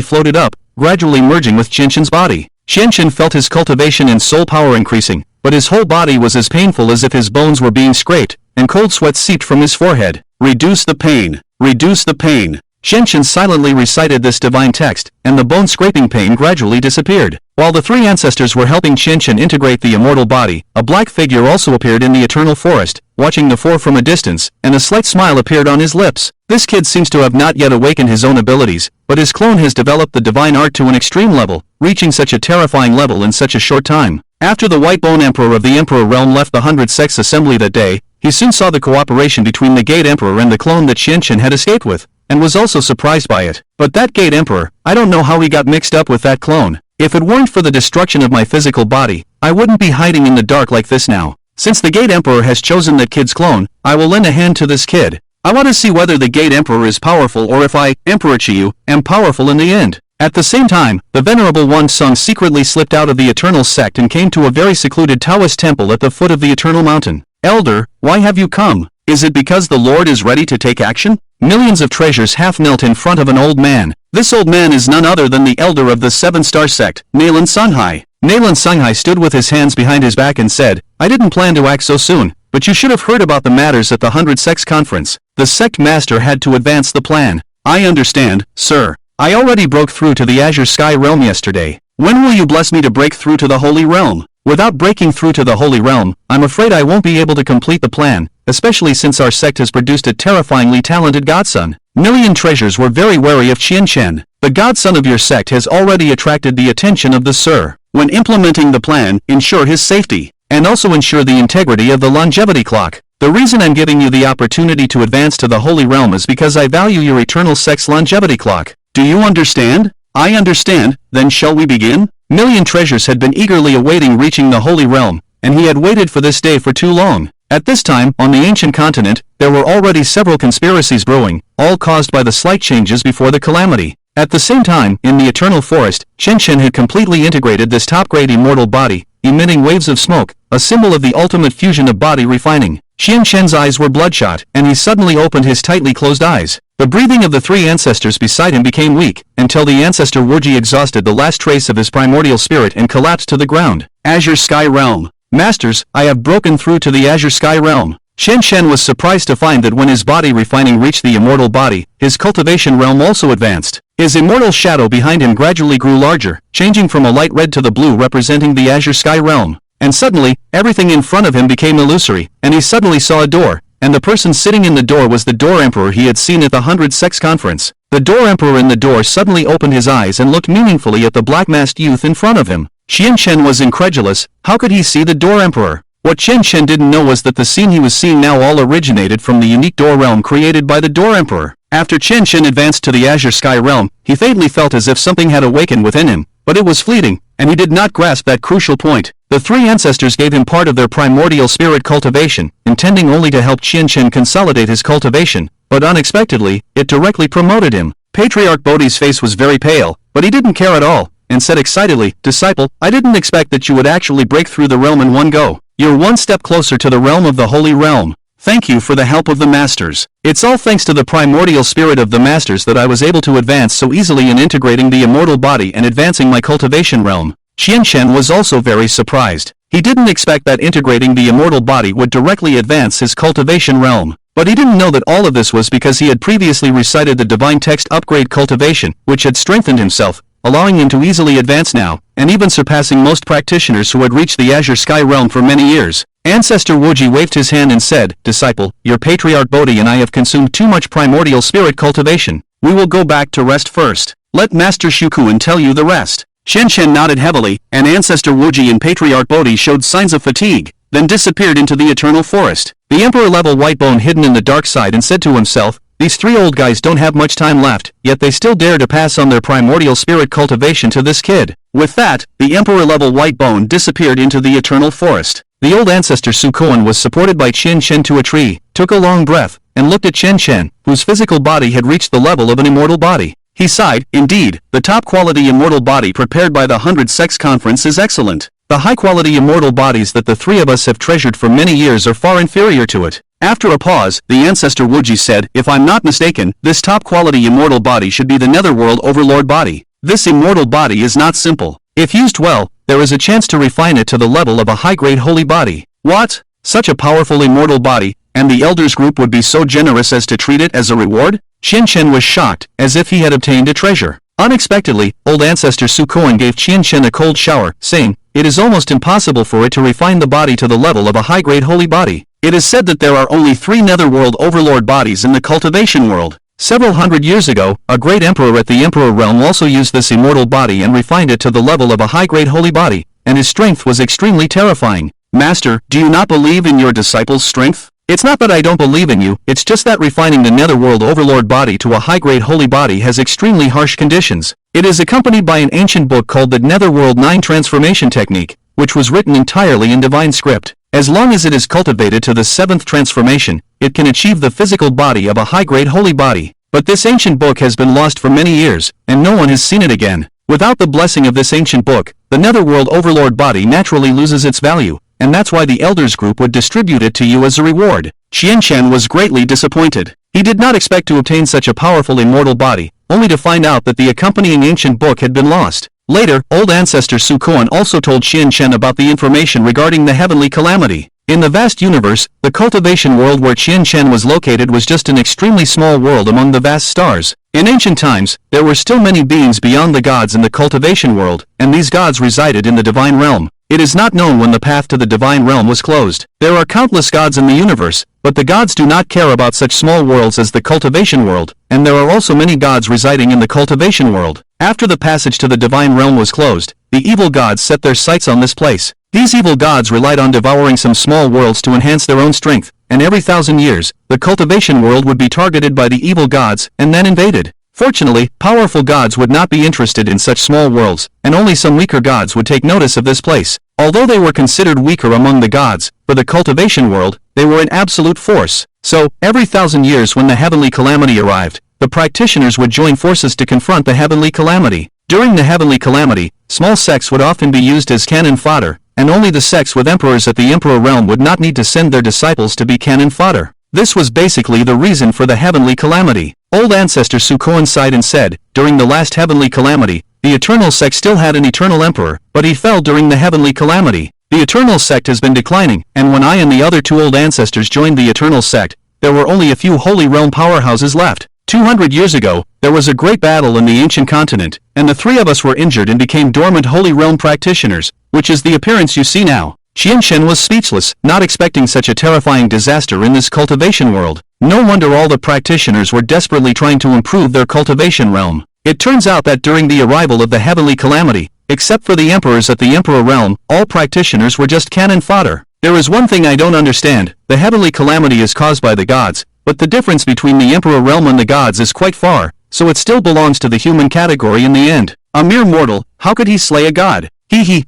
floated up, gradually merging with Qianqian's body. Qianqian felt his cultivation and soul power increasing, but his whole body was as painful as if his bones were being scraped, and cold sweat seeped from his forehead. Reduce the pain. Reduce the pain. Qianqian silently recited this divine text, and the bone-scraping pain gradually disappeared. While the 3 ancestors were helping Qianqian integrate the immortal body, a black figure also appeared in the eternal forest, watching the 4 from a distance, and a slight smile appeared on his lips. This kid seems to have not yet awakened his own abilities, but his clone has developed the divine art to an extreme level, reaching such a terrifying level in such a short time. After the White Bone Emperor of the Emperor Realm left the 100 Sects Assembly that day, he soon saw the cooperation between the Gate Emperor and the clone that Qianqian had escaped with, and was also surprised by it. But that Gate Emperor, I don't know how he got mixed up with that clone. If it weren't for the destruction of my physical body, I wouldn't be hiding in the dark like this now. Since the Gate Emperor has chosen that kid's clone, I will lend a hand to this kid. I want to see whether the Gate Emperor is powerful or if I, Emperor Chiyu, am powerful in the end. At the same time, the Venerable One Sung secretly slipped out of the Eternal Sect and came to a very secluded Taoist temple at the foot of the Eternal Mountain. Elder, why have you come? Is it because the Lord is ready to take action? Millions of treasures half knelt in front of an old man. This old man is none other than the elder of the 7-star sect, Nalan Songhai. Nalan Songhai stood with his hands behind his back and said, I didn't plan to act so soon, but you should have heard about the matters at the 100 Sects Conference. The sect master had to advance the plan. I understand, sir. I already broke through to the Azure Sky Realm yesterday. When will you bless me to break through to the Holy Realm? Without breaking through to the Holy Realm, I'm afraid I won't be able to complete the plan, especially since our sect has produced a terrifyingly talented godson. Million treasures were very wary of Qianqian. The godson of your sect has already attracted the attention of the Sir. When implementing the plan, ensure his safety, and also ensure the integrity of the longevity clock. The reason I'm giving you the opportunity to advance to the Holy Realm is because I value your eternal sect's longevity clock. Do you understand? I understand, then shall we begin? Million treasures had been eagerly awaiting reaching the Holy Realm, and he had waited for this day for too long. At this time, on the ancient continent, there were already several conspiracies brewing, all caused by the slight changes before the calamity. At the same time, in the Eternal Forest, Qianqian had completely integrated this top-grade immortal body, emitting waves of smoke, a symbol of the ultimate fusion of body refining. Qianqian's eyes were bloodshot, and he suddenly opened his tightly closed eyes. The breathing of the 3 ancestors beside him became weak, until the ancestor Wuji exhausted the last trace of his primordial spirit and collapsed to the ground. Azure Sky Realm. Masters, I have broken through to the Azure Sky Realm. Qianqian was surprised to find that when his body refining reached the immortal body, his cultivation realm also advanced. His immortal shadow behind him gradually grew larger, changing from a light red to the blue representing the Azure Sky Realm. And suddenly, everything in front of him became illusory, and he suddenly saw a door, and the person sitting in the door was the Door Emperor he had seen at the 100 Sects Conference. The Door Emperor in the door suddenly opened his eyes and looked meaningfully at the black-masked youth in front of him. Qian Shen was incredulous. How could he see the Door Emperor? What Qian Shen didn't know was that the scene he was seeing now all originated from the unique Door Realm created by the Door Emperor. After Qian Shen advanced to the Azure Sky Realm, he faintly felt as if something had awakened within him, but it was fleeting, and he did not grasp that crucial point. The three ancestors gave him part of their primordial spirit cultivation, intending only to help Qian Shen consolidate his cultivation, but unexpectedly, it directly promoted him. Patriarch Bodhi's face was very pale, but he didn't care at all, and said excitedly, "Disciple, I didn't expect that you would actually break through the realm in one go. You're one step closer to the realm of the Holy Realm. Thank you for the help of the Masters. It's all thanks to the primordial spirit of the Masters that I was able to advance so easily in integrating the immortal body and advancing my cultivation realm." Qian Shen was also very surprised. He didn't expect that integrating the immortal body would directly advance his cultivation realm. But he didn't know that all of this was because he had previously recited the divine text upgrade cultivation, which had strengthened himself, allowing him to easily advance now, and even surpassing most practitioners who had reached the Azure Sky Realm for many years. Ancestor Wuji waved his hand and said, "Disciple, your Patriarch Bodhi and I have consumed too much primordial spirit cultivation. We will go back to rest first. Let Master Shukuan tell you the rest." Qian Shen nodded heavily, and Ancestor Wuji and Patriarch Bodhi showed signs of fatigue, then disappeared into the eternal forest. The Emperor-level white bone hidden in the dark side and said to himself, "These three old guys don't have much time left, yet they still dare to pass on their primordial spirit cultivation to this kid." With that, the Emperor-level white bone disappeared into the eternal forest. The old ancestor Sukoan was supported by Qian Shen to a tree, took a long breath, and looked at Qian Shen, whose physical body had reached the level of an immortal body. He sighed, "Indeed, the top-quality immortal body prepared by the 100 Sects Conference is excellent. The high-quality immortal bodies that the three of us have treasured for many years are far inferior to it." After a pause, the ancestor Wuji said, "If I'm not mistaken, this top-quality immortal body should be the Netherworld Overlord body. This immortal body is not simple. If used well, there is a chance to refine it to the level of a high-grade holy body." What? Such a powerful immortal body, and the elders group would be so generous as to treat it as a reward? Qian Shen was shocked, as if he had obtained a treasure. Unexpectedly, old ancestor Sukoan gave Qian Shen a cold shower, saying, "It is almost impossible for it to refine the body to the level of a high-grade holy body. It is said that there are only 3 Netherworld Overlord bodies in the cultivation world. Several hundred years ago, a great emperor at the Emperor Realm also used this immortal body and refined it to the level of a high-grade holy body, and his strength was extremely terrifying. Master, do you not believe in your disciples' strength? It's not that I don't believe in you, it's just that refining the Netherworld Overlord body to a high-grade holy body has extremely harsh conditions. It is accompanied by an ancient book called the Netherworld 9 Transformation Technique, which was written entirely in divine script. As long as it is cultivated to the 7th transformation, it can achieve the physical body of a high-grade holy body. But this ancient book has been lost for many years, and no one has seen it again. Without the blessing of this ancient book, the Netherworld Overlord body naturally loses its value, and that's why the Elders group would distribute it to you as a reward." Qian Shen was greatly disappointed. He did not expect to obtain such a powerful immortal body, only to find out that the accompanying ancient book had been lost. Later, old ancestor Sukoan also told Qian Shen about the information regarding the heavenly calamity. In the vast universe, the cultivation world where Qian Shen was located was just an extremely small world among the vast stars. In ancient times, there were still many beings beyond the gods in the cultivation world, and these gods resided in the divine realm. It is not known when the path to the divine realm was closed. There are countless gods in the universe, but the gods do not care about such small worlds as the cultivation world, and there are also many gods residing in the cultivation world. After the passage to the divine realm was closed, the evil gods set their sights on this place. These evil gods relied on devouring some small worlds to enhance their own strength, and every 1,000 years, the cultivation world would be targeted by the evil gods and then invaded. Fortunately, powerful gods would not be interested in such small worlds, and only some weaker gods would take notice of this place. Although they were considered weaker among the gods, for the cultivation world, they were an absolute force. So, every 1,000 years when the heavenly calamity arrived, the practitioners would join forces to confront the heavenly calamity. During the heavenly calamity, small sects would often be used as cannon fodder, and only the sects with emperors at the Emperor Realm would not need to send their disciples to be cannon fodder. This was basically the reason for the heavenly calamity. Old ancestor Sukoan sighed and said, "During the last heavenly calamity, the Eternal Sect still had an eternal emperor, but he fell during the heavenly calamity. The Eternal Sect has been declining, and when I and the other 2 old ancestors joined the Eternal Sect, there were only a few Holy Realm powerhouses left. 200 years ago, there was a great battle in the ancient continent, and the 3 of us were injured and became dormant Holy Realm practitioners, which is the appearance you see now." Qian Shen was speechless, not expecting such a terrifying disaster in this cultivation world. No wonder all the practitioners were desperately trying to improve their cultivation realm. It turns out that during the arrival of the heavenly calamity, Except for the emperors at the emperor realm, all practitioners were just cannon fodder. There is one thing I don't understand, the heavenly calamity is caused by the gods, but the difference between the emperor realm and the gods is quite far, so it still belongs to the human category in the end. A mere mortal, how could he slay a god?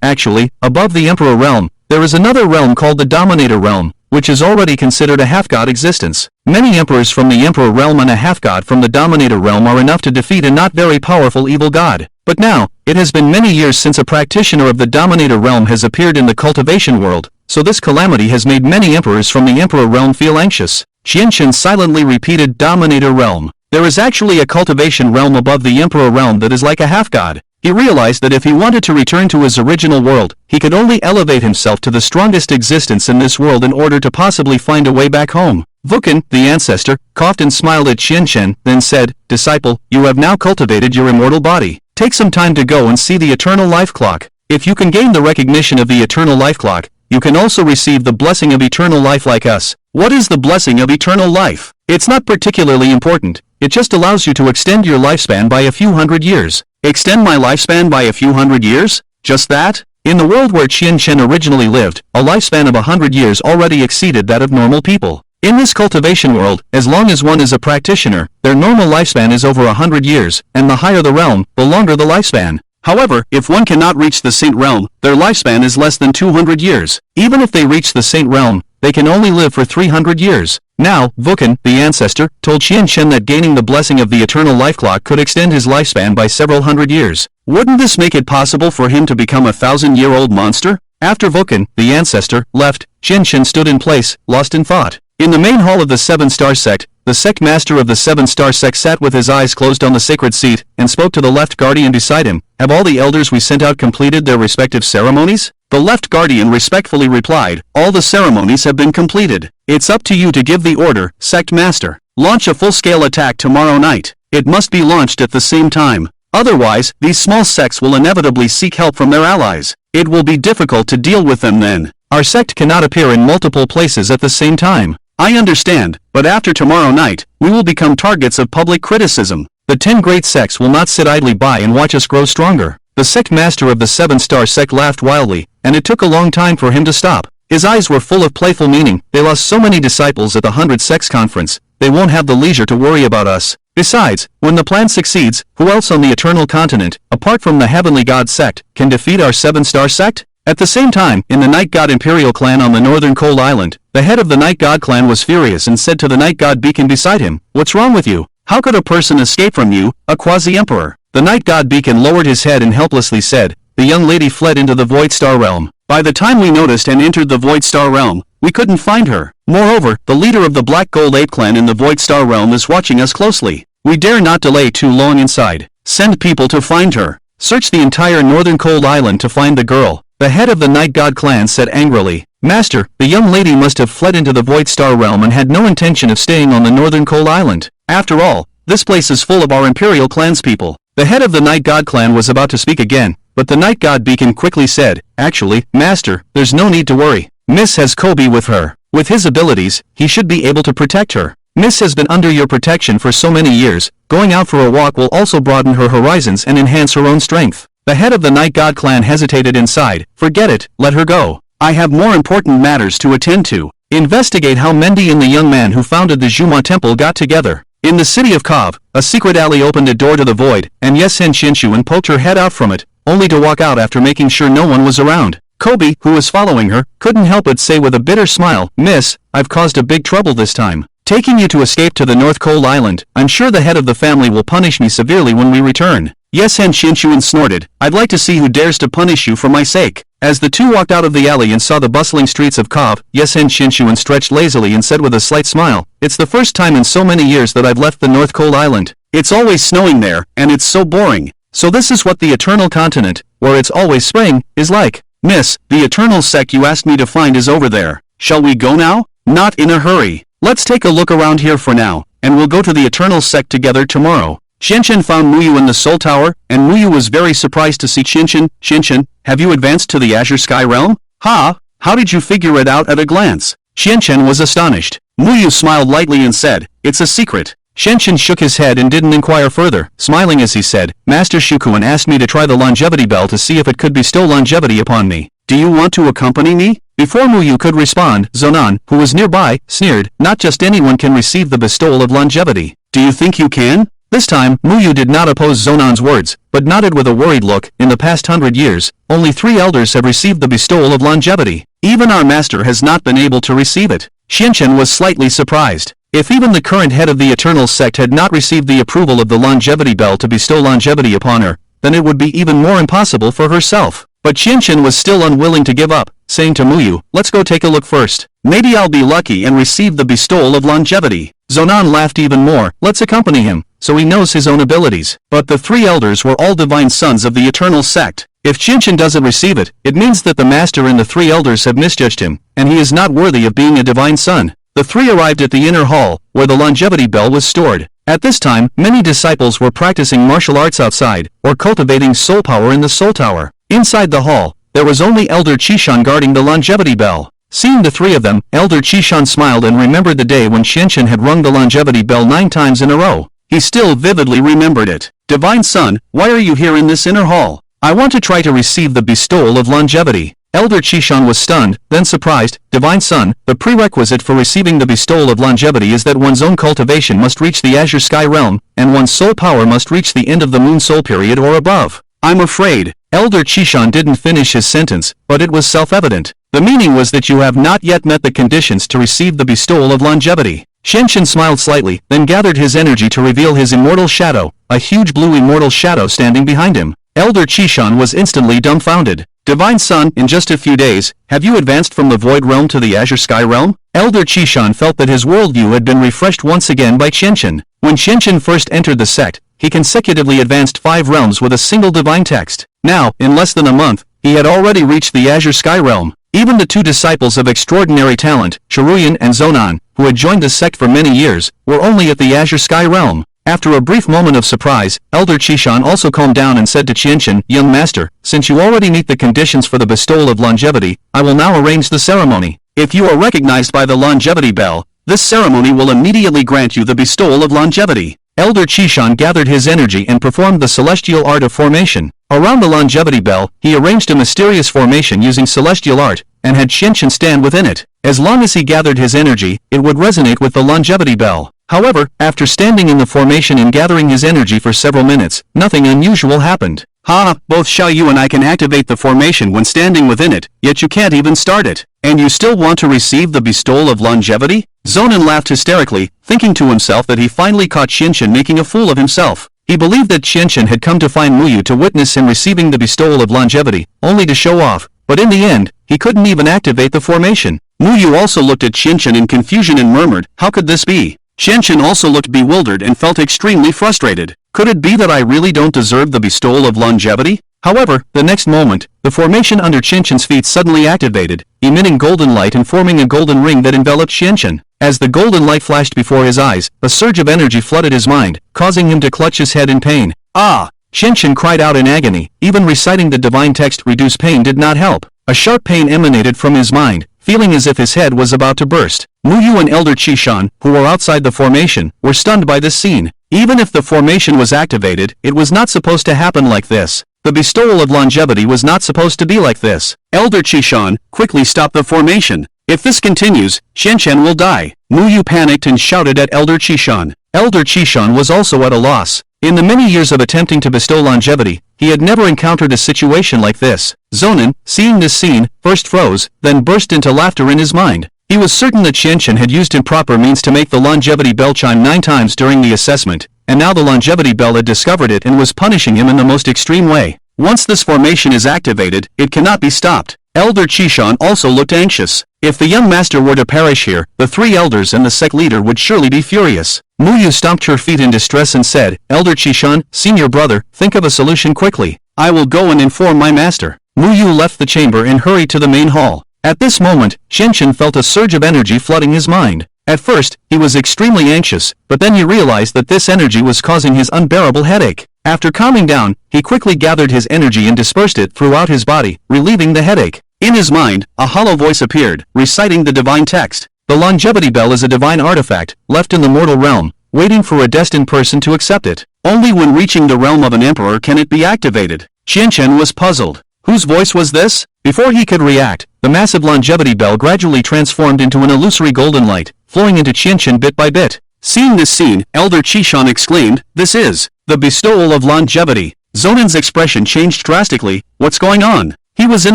Actually, above the emperor realm, there is another realm called the dominator realm, which is already considered a half-god existence. Many emperors from the emperor realm and a half-god from the dominator realm are enough to defeat a not very powerful evil god. But now, it has been many years since a practitioner of the dominator realm has appeared in the cultivation world, so this calamity has made many emperors from the emperor realm feel anxious. Qianqian silently repeated dominator realm. There is actually a cultivation realm above the emperor realm that is like a half-god. He realized that if he wanted to return to his original world, he could only elevate himself to the strongest existence in this world in order to possibly find a way back home. Vukan, the ancestor, coughed and smiled at Qianqian, then said, "Disciple, you have now cultivated your immortal body. Take some time to go and see the eternal life clock. If you can gain the recognition of the eternal life clock, you can also receive the blessing of eternal life like us." What is the blessing of eternal life? It's not particularly important, it just allows you to extend your lifespan by a few hundred years. Extend my lifespan by a few hundred years? Just that? In the world where Qianqian originally lived, a lifespan of 100 years already exceeded that of normal people. In this cultivation world, as long as one is a practitioner, their normal lifespan is over 100 years, and the higher the realm, the longer the lifespan. However, if one cannot reach the saint realm, their lifespan is less than 200 years. Even if they reach the saint realm, they can only live for 300 years. Now, Vukan, the ancestor, told Qianqian that gaining the blessing of the eternal life clock could extend his lifespan by several hundred years. Wouldn't this make it possible for him to become a 1,000-year-old monster? After Vukan, the ancestor, left, Qianqian stood in place, lost in thought. In the main hall of the Seven-Star Sect, the sect master of the Seven-Star Sect sat with his eyes closed on the sacred seat, and spoke to the left guardian beside him. "Have all the elders we sent out completed their respective ceremonies?" The left guardian respectfully replied, "All the ceremonies have been completed. It's up to you to give the order, sect master. Launch a full-scale attack tomorrow night. It must be launched at the same time. Otherwise, these small sects will inevitably seek help from their allies. It will be difficult to deal with them then. Our sect cannot appear in multiple places at the same time. I understand, but after tomorrow night, we will become targets of public criticism. The 10 great sects will not sit idly by and watch us grow stronger." The sect master of the Seven-Star Sect laughed wildly, and it took a long time for him to stop. His eyes were full of playful meaning. "They lost so many disciples at the 100 Sects conference, they won't have the leisure to worry about us. Besides, when the plan succeeds, who else on the Eternal Continent, apart from the Heavenly God sect, can defeat our Seven-Star Sect?" At the same time, in the Night God Imperial clan on the northern cold island, the head of the Night God clan was furious and said to the Night God beacon beside him, "What's wrong with you? How could a person escape from you, a quasi-emperor?" The Night God beacon lowered his head and helplessly said, "The young lady fled into the Void Star realm. By the time we noticed and entered the Void Star realm, we couldn't find her. Moreover, the leader of the Black Gold Ape clan in the Void Star realm is watching us closely. We dare not delay too long inside. Send people to find her. Search the entire northern cold island to find the girl." The head of the Night God clan said angrily, "Master, the young lady must have fled into the Void Star realm and had no intention of staying on the northern cold island. After all, this place is full of our Imperial clanspeople." The head of the Night God clan was about to speak again, but the Night God beacon quickly said, "Actually, Master, there's no need to worry. Miss has Kobe with her. With his abilities, he should be able to protect her. Miss has been under your protection for so many years, going out for a walk will also broaden her horizons and enhance her own strength." The head of the Night God clan hesitated and sighed, "Forget it, let her go. I have more important matters to attend to. Investigate how Mendy and the young man who founded the Juma Temple got together." In the city of Kov, a secret alley opened a door to the void, and Yesen Shinshuan poked her head out from it, only to walk out after making sure no one was around. Kobe, who was following her, couldn't help but say with a bitter smile, "Miss, I've caused a big trouble this time. Taking you to escape to the North Cold Island, I'm sure the head of the family will punish me severely when we return." Yesen Shinshuan snorted, "I'd like to see who dares to punish you for my sake." As the two walked out of the alley and saw the bustling streets of Kov, Yesen Shinshuan stretched lazily and said with a slight smile, "It's the first time in so many years that I've left the North Cold Island. It's always snowing there, and it's so boring. So this is what the Eternal Continent, where it's always spring, is like. Miss, the Eternal Sect you asked me to find is over there. Shall we go now? Not in a hurry. Let's take a look around here for now, and we'll go to the Eternal Sect together tomorrow." Qianqian found Muyu in the Soul Tower, and Muyu was very surprised to see Qianqian. "Qianqian, have you advanced to the Azure Sky Realm?" "Ha! How did you figure it out at a glance?" Qianqian was astonished. Muyu smiled lightly and said, "It's a secret. Xianqian shook his head and didn't inquire further, smiling as he said, Master Shukuan asked me to try the longevity bell to see if it could bestow longevity upon me. Do you want to accompany me? Before Muyu could respond, Zonan, who was nearby, sneered, not just anyone can receive the bestowal of longevity. Do you think you can? This time, Muyu did not oppose Zonan's words, but nodded with a worried look. In the past 100 years, only 3 elders have received the bestowal of longevity. Even our master has not been able to receive it. Xianqian was slightly surprised. If even the current head of the Eternal Sect had not received the approval of the longevity bell to bestow longevity upon her, then it would be even more impossible for herself. But Xianqian was still unwilling to give up, saying to Muyu, let's go take a look first. Maybe I'll be lucky and receive the bestowal of longevity. Zonan laughed even more, let's accompany him, so he knows his own abilities. But the 3 elders were all divine sons of the Eternal Sect. If Xianqian doesn't receive it, it means that the master and the 3 elders have misjudged him, and he is not worthy of being a divine son. The 3 arrived at the inner hall, where the longevity bell was stored. At this time, many disciples were practicing martial arts outside, or cultivating soul power in the soul tower. Inside the hall, there was only Elder Qishan guarding the longevity bell. Seeing the 3 of them, Elder Qishan smiled and remembered the day when Xianqian had rung the longevity bell 9 times in a row. He still vividly remembered it. Divine Son, why are you here in this inner hall? I want to try to receive the bestowal of longevity. Elder Qishan was stunned, then surprised. Divine Son, the prerequisite for receiving the bestowal of longevity is that one's own cultivation must reach the Azure Sky Realm, and one's soul power must reach the end of the Moon Soul period or above. I'm afraid. Elder Qishan didn't finish his sentence, but it was self-evident. The meaning was that you have not yet met the conditions to receive the bestowal of longevity. Xianqian smiled slightly, then gathered his energy to reveal his immortal shadow, a huge blue immortal shadow standing behind him. Elder Qishan was instantly dumbfounded. Divine Son, in just a few days, have you advanced from the Void Realm to the Azure Sky Realm? Elder Qishan felt that his worldview had been refreshed once again by Xianqian. When Xianqian first entered the sect, he consecutively advanced 5 realms with a single divine text. Now, in less than a month, he had already reached the Azure Sky Realm. Even the 2 disciples of extraordinary talent, Chiruyan and Zonan, who had joined the sect for many years, were only at the Azure Sky Realm. After a brief moment of surprise, Elder Qishan also calmed down and said to Xianqian, Young Master, since you already meet the conditions for the bestowal of longevity, I will now arrange the ceremony. If you are recognized by the longevity bell, this ceremony will immediately grant you the bestowal of longevity. Elder Qishan gathered his energy and performed the celestial art of formation. Around the longevity bell, he arranged a mysterious formation using celestial art, and had Xianqian stand within it. As long as he gathered his energy, it would resonate with the longevity bell. However, after standing in the formation and gathering his energy for several minutes, nothing unusual happened. Both Xiaoyu and I can activate the formation when standing within it, yet you can't even start it. And you still want to receive the bestowal of longevity? Zonan laughed hysterically, thinking to himself that he finally caught Xianqian making a fool of himself. He believed that Xianqian had come to find Muyu to witness him receiving the bestowal of longevity, only to show off. But in the end, he couldn't even activate the formation. Muyu also looked at Xianqian in confusion and murmured, how could this be? Xianqian also looked bewildered and felt extremely frustrated. Could it be that I really don't deserve the bestowal of longevity? However, the next moment, the formation under Xianqian's feet suddenly activated, emitting golden light and forming a golden ring that enveloped Xianqian. As the golden light flashed before his eyes, a surge of energy flooded his mind, causing him to clutch his head in pain. Ah! Xianqian cried out in agony. Even reciting the divine text reduce pain did not help. A sharp pain emanated from his mind, feeling as if his head was about to burst. Muyu and Elder Qishan, who were outside the formation, were stunned by this scene. Even if the formation was activated, it was not supposed to happen like this. The bestowal of longevity was not supposed to be like this. Elder Qishan, quickly stop the formation. If this continues, Xianqian will die. Muyu panicked and shouted at Elder Qishan. Elder Qishan was also at a loss. In the many years of attempting to bestow longevity, he had never encountered a situation like this. Zonan, seeing this scene, first froze, then burst into laughter in his mind. He was certain that Xianqian had used improper means to make the longevity bell chime 9 times during the assessment, and now the longevity bell had discovered it and was punishing him in the most extreme way. Once this formation is activated, it cannot be stopped. Elder Qishan also looked anxious. If the young master were to perish here, the 3 elders and the sect leader would surely be furious. Muyu stomped her feet in distress and said, Elder Qishan, senior brother, think of a solution quickly. I will go and inform my master. Muyu left the chamber and hurried to the main hall. At this moment, Xianqian felt a surge of energy flooding his mind. At first, he was extremely anxious, but then he realized that this energy was causing his unbearable headache. After calming down, he quickly gathered his energy and dispersed it throughout his body, relieving the headache. In his mind, a hollow voice appeared, reciting the divine text. The longevity bell is a divine artifact, left in the mortal realm, waiting for a destined person to accept it. Only when reaching the realm of an emperor can it be activated. Qianchen was puzzled. Whose voice was this? Before he could react, the massive longevity bell gradually transformed into an illusory golden light, flowing into Qianchen bit by bit. Seeing this scene, Elder Qishan exclaimed, "This is the bestowal of longevity." Zonan's expression changed drastically. What's going on? He was in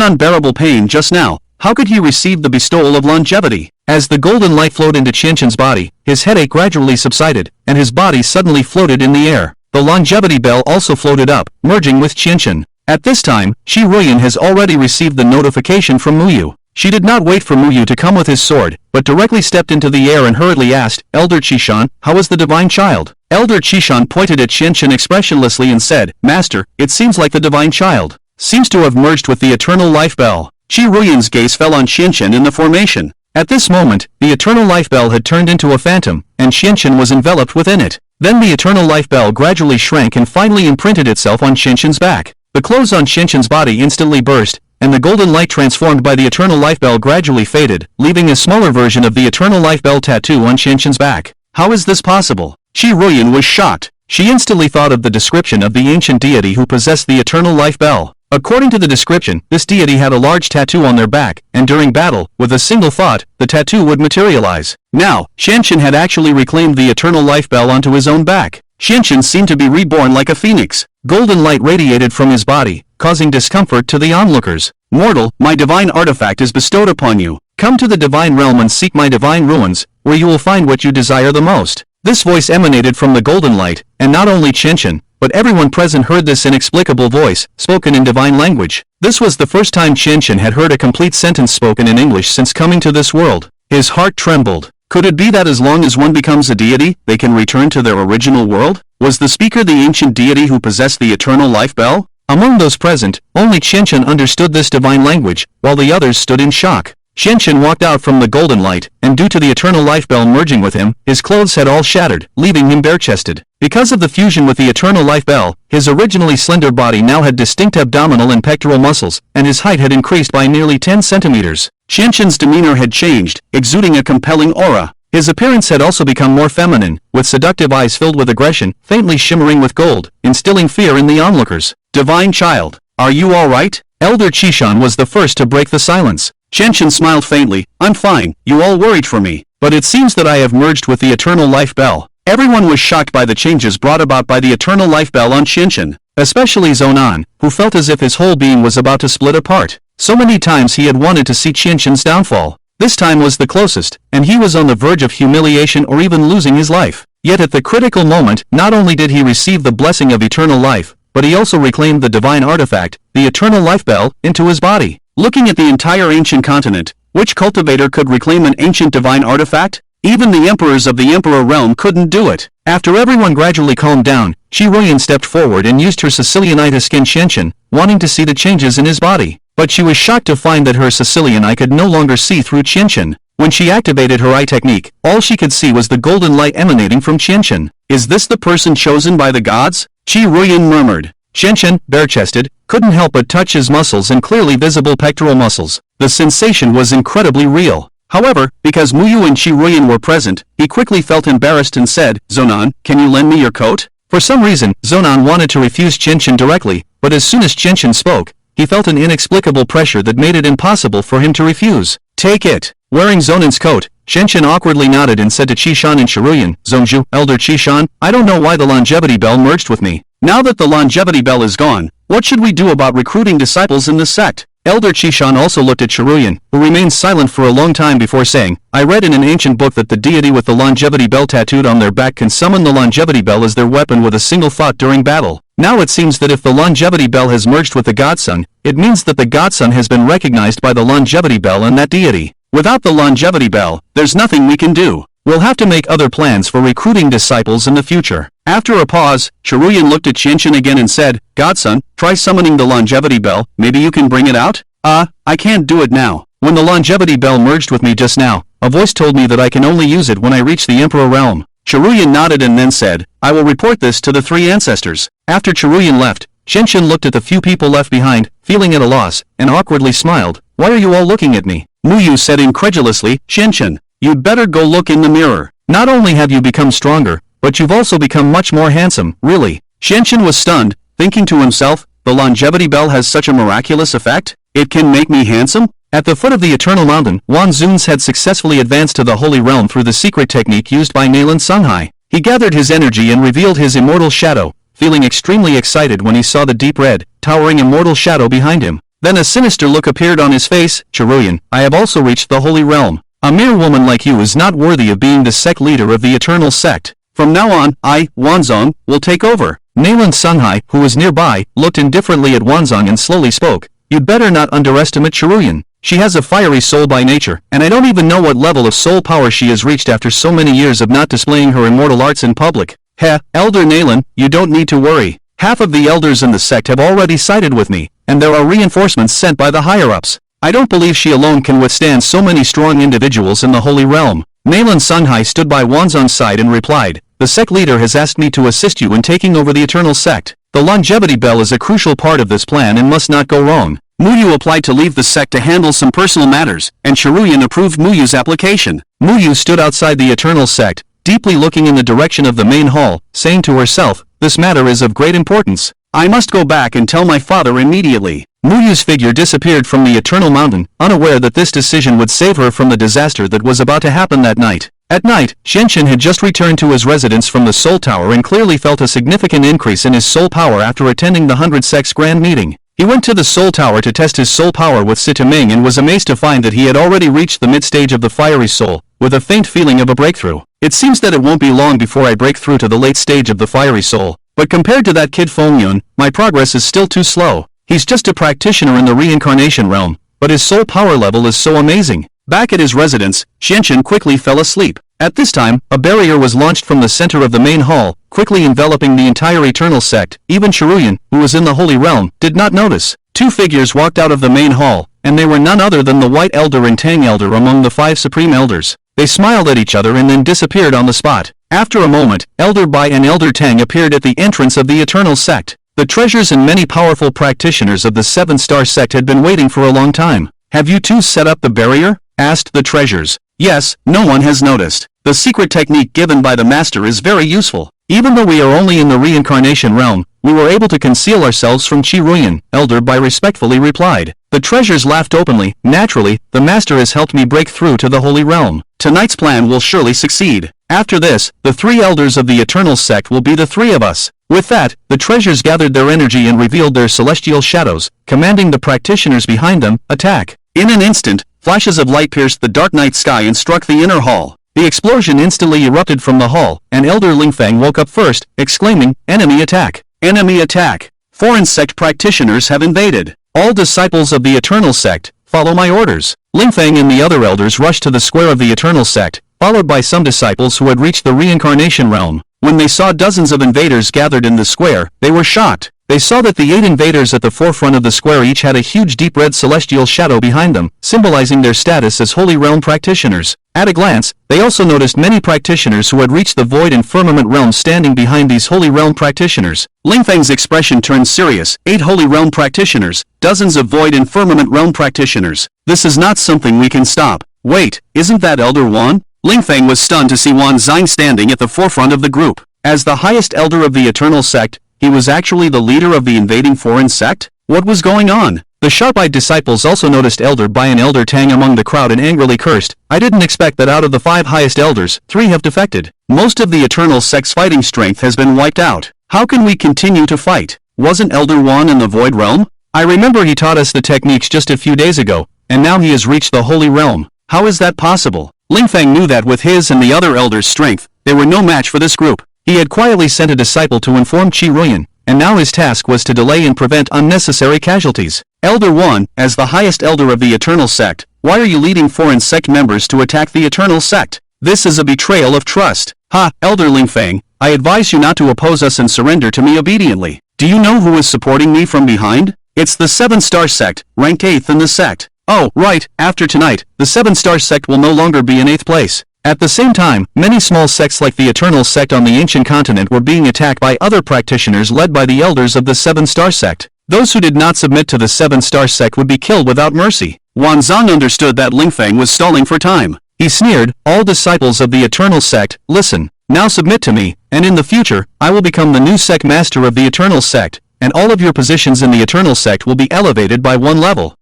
unbearable pain just now. How could he receive the bestowal of longevity? As the golden light flowed into Qianchen's body, his headache gradually subsided, and his body suddenly floated in the air. The longevity bell also floated up, merging with Qianchen. At this time, Shi Ruyan has already received the notification from Muyu. She did not wait for Muyu to come with his sword, but directly stepped into the air and hurriedly asked, "Elder Qishan, how is the divine child?" Elder Qishan pointed at Qianchen expressionlessly and said, "Master, it seems like the divine child seems to have merged with the eternal life bell." Shi Ruyan's gaze fell on Qianchen in the formation. At this moment, the eternal life bell had turned into a phantom, and Qianchen was enveloped within it. Then the eternal life bell gradually shrank and finally imprinted itself on Qianchen's back. The clothes on Qianchen's body instantly burst, and the golden light transformed by the eternal life bell gradually faded, leaving a smaller version of the eternal life bell tattoo on Qianchen's back. How is this possible? Shi Ruyan was shocked. She instantly thought of the description of the ancient deity who possessed the eternal life bell. According to the description, this deity had a large tattoo on their back, and during battle, with a single thought, the tattoo would materialize. Now, Qianchen had actually reclaimed the eternal life bell onto his own back. Qianchen seemed to be reborn like a phoenix. Golden light radiated from his body, causing discomfort to the onlookers. "Mortal, my divine artifact is bestowed upon you. Come to the divine realm and seek my divine ruins, where you will find what you desire the most." This voice emanated from the golden light, and not only Qianchen, but everyone present heard this inexplicable voice, spoken in divine language. This was the first time Qianchen had heard a complete sentence spoken in English since coming to this world. His heart trembled. Could it be that as long as one becomes a deity, they can return to their original world? Was the speaker the ancient deity who possessed the eternal life bell? Among those present, only Qianchen understood this divine language, while the others stood in shock. Qianchen walked out from the golden light, and due to the eternal life bell merging with him, his clothes had all shattered, leaving him bare-chested. Because of the fusion with the eternal life bell, his originally slender body now had distinct abdominal and pectoral muscles, and his height had increased by nearly 10 centimeters. Qianchen's demeanor had changed, exuding a compelling aura. His appearance had also become more feminine, with seductive eyes filled with aggression, faintly shimmering with gold, instilling fear in the onlookers. "Divine child, are you all right?" Elder Qishan was the first to break the silence. Qianchen smiled faintly. "I'm fine, you all worried for me, but it seems that I have merged with the eternal life bell." Everyone was shocked by the changes brought about by the eternal life bell on Qianchen, especially Zonan, who felt as if his whole being was about to split apart. So many times he had wanted to see Qianchen's downfall. This time was the closest, and he was on the verge of humiliation or even losing his life. Yet at the critical moment, not only did he receive the blessing of eternal life, but he also reclaimed the divine artifact, the eternal life bell, into his body. Looking at the entire ancient continent, which cultivator could reclaim an ancient divine artifact? Even the emperors of the emperor realm couldn't do it. After everyone gradually calmed down, Shi Ruyan stepped forward and used her Sicilian eye to scan Qianchen, wanting to see the changes in his body. But she was shocked to find that her Sicilian eye could no longer see through Qianchen. When she activated her eye technique, all she could see was the golden light emanating from Qianchen. "Is this the person chosen by the gods?" Shi Ruyan murmured. Qianchen, bare-chested, couldn't help but touch his muscles and clearly visible pectoral muscles. The sensation was incredibly real. However, because Muyu and Shi Ruyan were present, he quickly felt embarrassed and said, "Zonan, can you lend me your coat?" For some reason, Zonan wanted to refuse Qianchen directly, but as soon as Qianchen spoke, he felt an inexplicable pressure that made it impossible for him to refuse. "Take it." Wearing Zonan's coat, Qianchen awkwardly nodded and said to Qishan and Shi Ruyan, "Zongzhu, Elder Qishan, I don't know why the longevity bell merged with me. Now that the longevity bell is gone, what should we do about recruiting disciples in the sect?" Elder Qishan also looked at Shi Ruyan, who remained silent for a long time before saying, "I read in an ancient book that the deity with the longevity bell tattooed on their back can summon the longevity bell as their weapon with a single thought during battle. Now it seems that if the longevity bell has merged with the godson, it means that the godson has been recognized by the longevity bell and that deity. Without the longevity bell, there's nothing we can do. We'll have to make other plans for recruiting disciples in the future." After a pause, Shi Ruyan looked at Qianchen again and said, "Godson, try summoning the longevity bell, maybe you can bring it out?" I can't do it now. When the longevity bell merged with me just now, a voice told me that I can only use it when I reach the emperor realm." Shi Ruyan nodded and then said, "I will report this to the three ancestors." After Shi Ruyan left, Qianchen looked at the few people left behind, feeling at a loss, and awkwardly smiled. "Why are you all looking at me?" Muyu said incredulously, "Qianchen, you'd better go look in the mirror. Not only have you become stronger, but you've also become much more handsome, really. Xianxin was stunned, thinking to himself, the longevity bell has such a miraculous effect? It can make me handsome? At the foot of the Eternal Mountain, Wan Zun's had successfully advanced to the Holy Realm through the secret technique used by Nayland Sunghai. He gathered his energy and revealed his immortal shadow, feeling extremely excited when he saw the deep red, towering immortal shadow behind him. Then a sinister look appeared on his face. Chiruyan, I have also reached the Holy Realm. A mere woman like you is not worthy of being the sect leader of the Eternal Sect. From now on, I, Wanzong, will take over. Nayland Sunghai, who was nearby, looked indifferently at Wanzong and slowly spoke. You'd better not underestimate Chiruyan. She has a fiery soul by nature, and I don't even know what level of soul power she has reached after so many years of not displaying her immortal arts in public. Heh, Elder Nayland, you don't need to worry. Half of the elders in the sect have already sided with me, and there are reinforcements sent by the higher-ups. I don't believe she alone can withstand so many strong individuals in the Holy Realm. Nayland Sunghai stood by Wanzong's side and replied, the sect leader has asked me to assist you in taking over the Eternal Sect. The longevity bell is a crucial part of this plan and must not go wrong. Muyu applied to leave the sect to handle some personal matters, and Chiruyan approved Muyu's application. Muyu stood outside the Eternal Sect, deeply looking in the direction of the main hall, saying to herself, this matter is of great importance. I must go back and tell my father immediately. Muyu's figure disappeared from the Eternal Mountain, unaware that this decision would save her from the disaster that was about to happen that night. At night, Xianxin had just returned to his residence from the Soul Tower and clearly felt a significant increase in his soul power after attending the 100 Sects Grand Meeting. He went to the Soul Tower to test his soul power with Sitaming and was amazed to find that he had already reached the mid-stage of the Fiery Soul, with a faint feeling of a breakthrough. It seems that it won't be long before I break through to the late stage of the Fiery Soul, but compared to that kid Fengyun, my progress is still too slow. He's just a practitioner in the reincarnation realm, but his soul power level is so amazing. Back at his residence, Xianxin quickly fell asleep. At this time, a barrier was launched from the center of the main hall, quickly enveloping the entire Eternal Sect. Even Chiruyan, who was in the Holy Realm, did not notice. Two figures walked out of the main hall, and they were none other than the White Elder and Tang Elder among the 5 Supreme Elders. They smiled at each other and then disappeared on the spot. After a moment, Elder Bai and Elder Tang appeared at the entrance of the Eternal Sect. The treasures and many powerful practitioners of the 7-star sect had been waiting for a long time. Have you two set up the barrier? Asked the treasures. Yes, no one has noticed. The secret technique given by the master is very useful. Even though we are only in the reincarnation realm, we were able to conceal ourselves from Chiruyan, Elder Bai respectfully replied. The treasures laughed openly. Naturally, the master has helped me break through to the Holy Realm. Tonight's plan will surely succeed. After this, the 3 elders of the Eternal Sect will be the 3 of us. With that, the treasures gathered their energy and revealed their celestial shadows, commanding the practitioners behind them, attack. In an instant, flashes of light pierced the dark night sky and struck the inner hall. The explosion instantly erupted from the hall, and Elder Lingfang woke up first, exclaiming, Enemy attack! Enemy attack! Foreign sect practitioners have invaded. All disciples of the Eternal Sect, follow my orders. Lingfang and the other elders rushed to the square of the Eternal Sect, followed by some disciples who had reached the reincarnation realm. When they saw dozens of invaders gathered in the square, they were shocked. They saw that the 8 invaders at the forefront of the square each had a huge deep red celestial shadow behind them, symbolizing their status as Holy Realm practitioners. At a glance, they also noticed many practitioners who had reached the Void and Firmament realms standing behind these Holy Realm practitioners. Lingfang's expression turned serious. 8 Holy Realm practitioners, dozens of Void and Firmament realm practitioners. This is not something we can stop. Wait, isn't that Elder Wan? Lingfang was stunned to see Wan Xing standing at the forefront of the group. As the highest elder of the Eternal Sect, he was actually the leader of the invading foreign sect? What was going on? The sharp-eyed disciples also noticed Elder Bai and Elder Tang among the crowd and angrily cursed. I didn't expect that out of the 5 highest elders, 3 have defected. Most of the Eternal Sect's fighting strength has been wiped out. How can we continue to fight? Wasn't Elder Wan in the Void Realm? I remember he taught us the techniques just a few days ago, and now he has reached the Holy Realm. How is that possible? Lingfang knew that with his and the other elders' strength, they were no match for this group. He had quietly sent a disciple to inform Chiruyan, and now his task was to delay and prevent unnecessary casualties. Elder Wan, as the highest elder of the Eternal Sect, why are you leading foreign sect members to attack the Eternal Sect? This is a betrayal of trust. Ha, Elder Lingfang, I advise you not to oppose us and surrender to me obediently. Do you know who is supporting me from behind? It's the 7-star sect, ranked 8th in the sect. Oh, right, after tonight, the 7-star sect will no longer be in 8th place. At the same time, many small sects like the Eternal Sect on the ancient continent were being attacked by other practitioners led by the elders of the 7-star sect. Those who did not submit to the 7-star sect would be killed without mercy. Wanzong understood that Lingfang was stalling for time. He sneered, all disciples of the Eternal Sect, listen. Now submit to me, and in the future, I will become the new sect master of the Eternal Sect, and all of your positions in the Eternal Sect will be elevated by 1 level.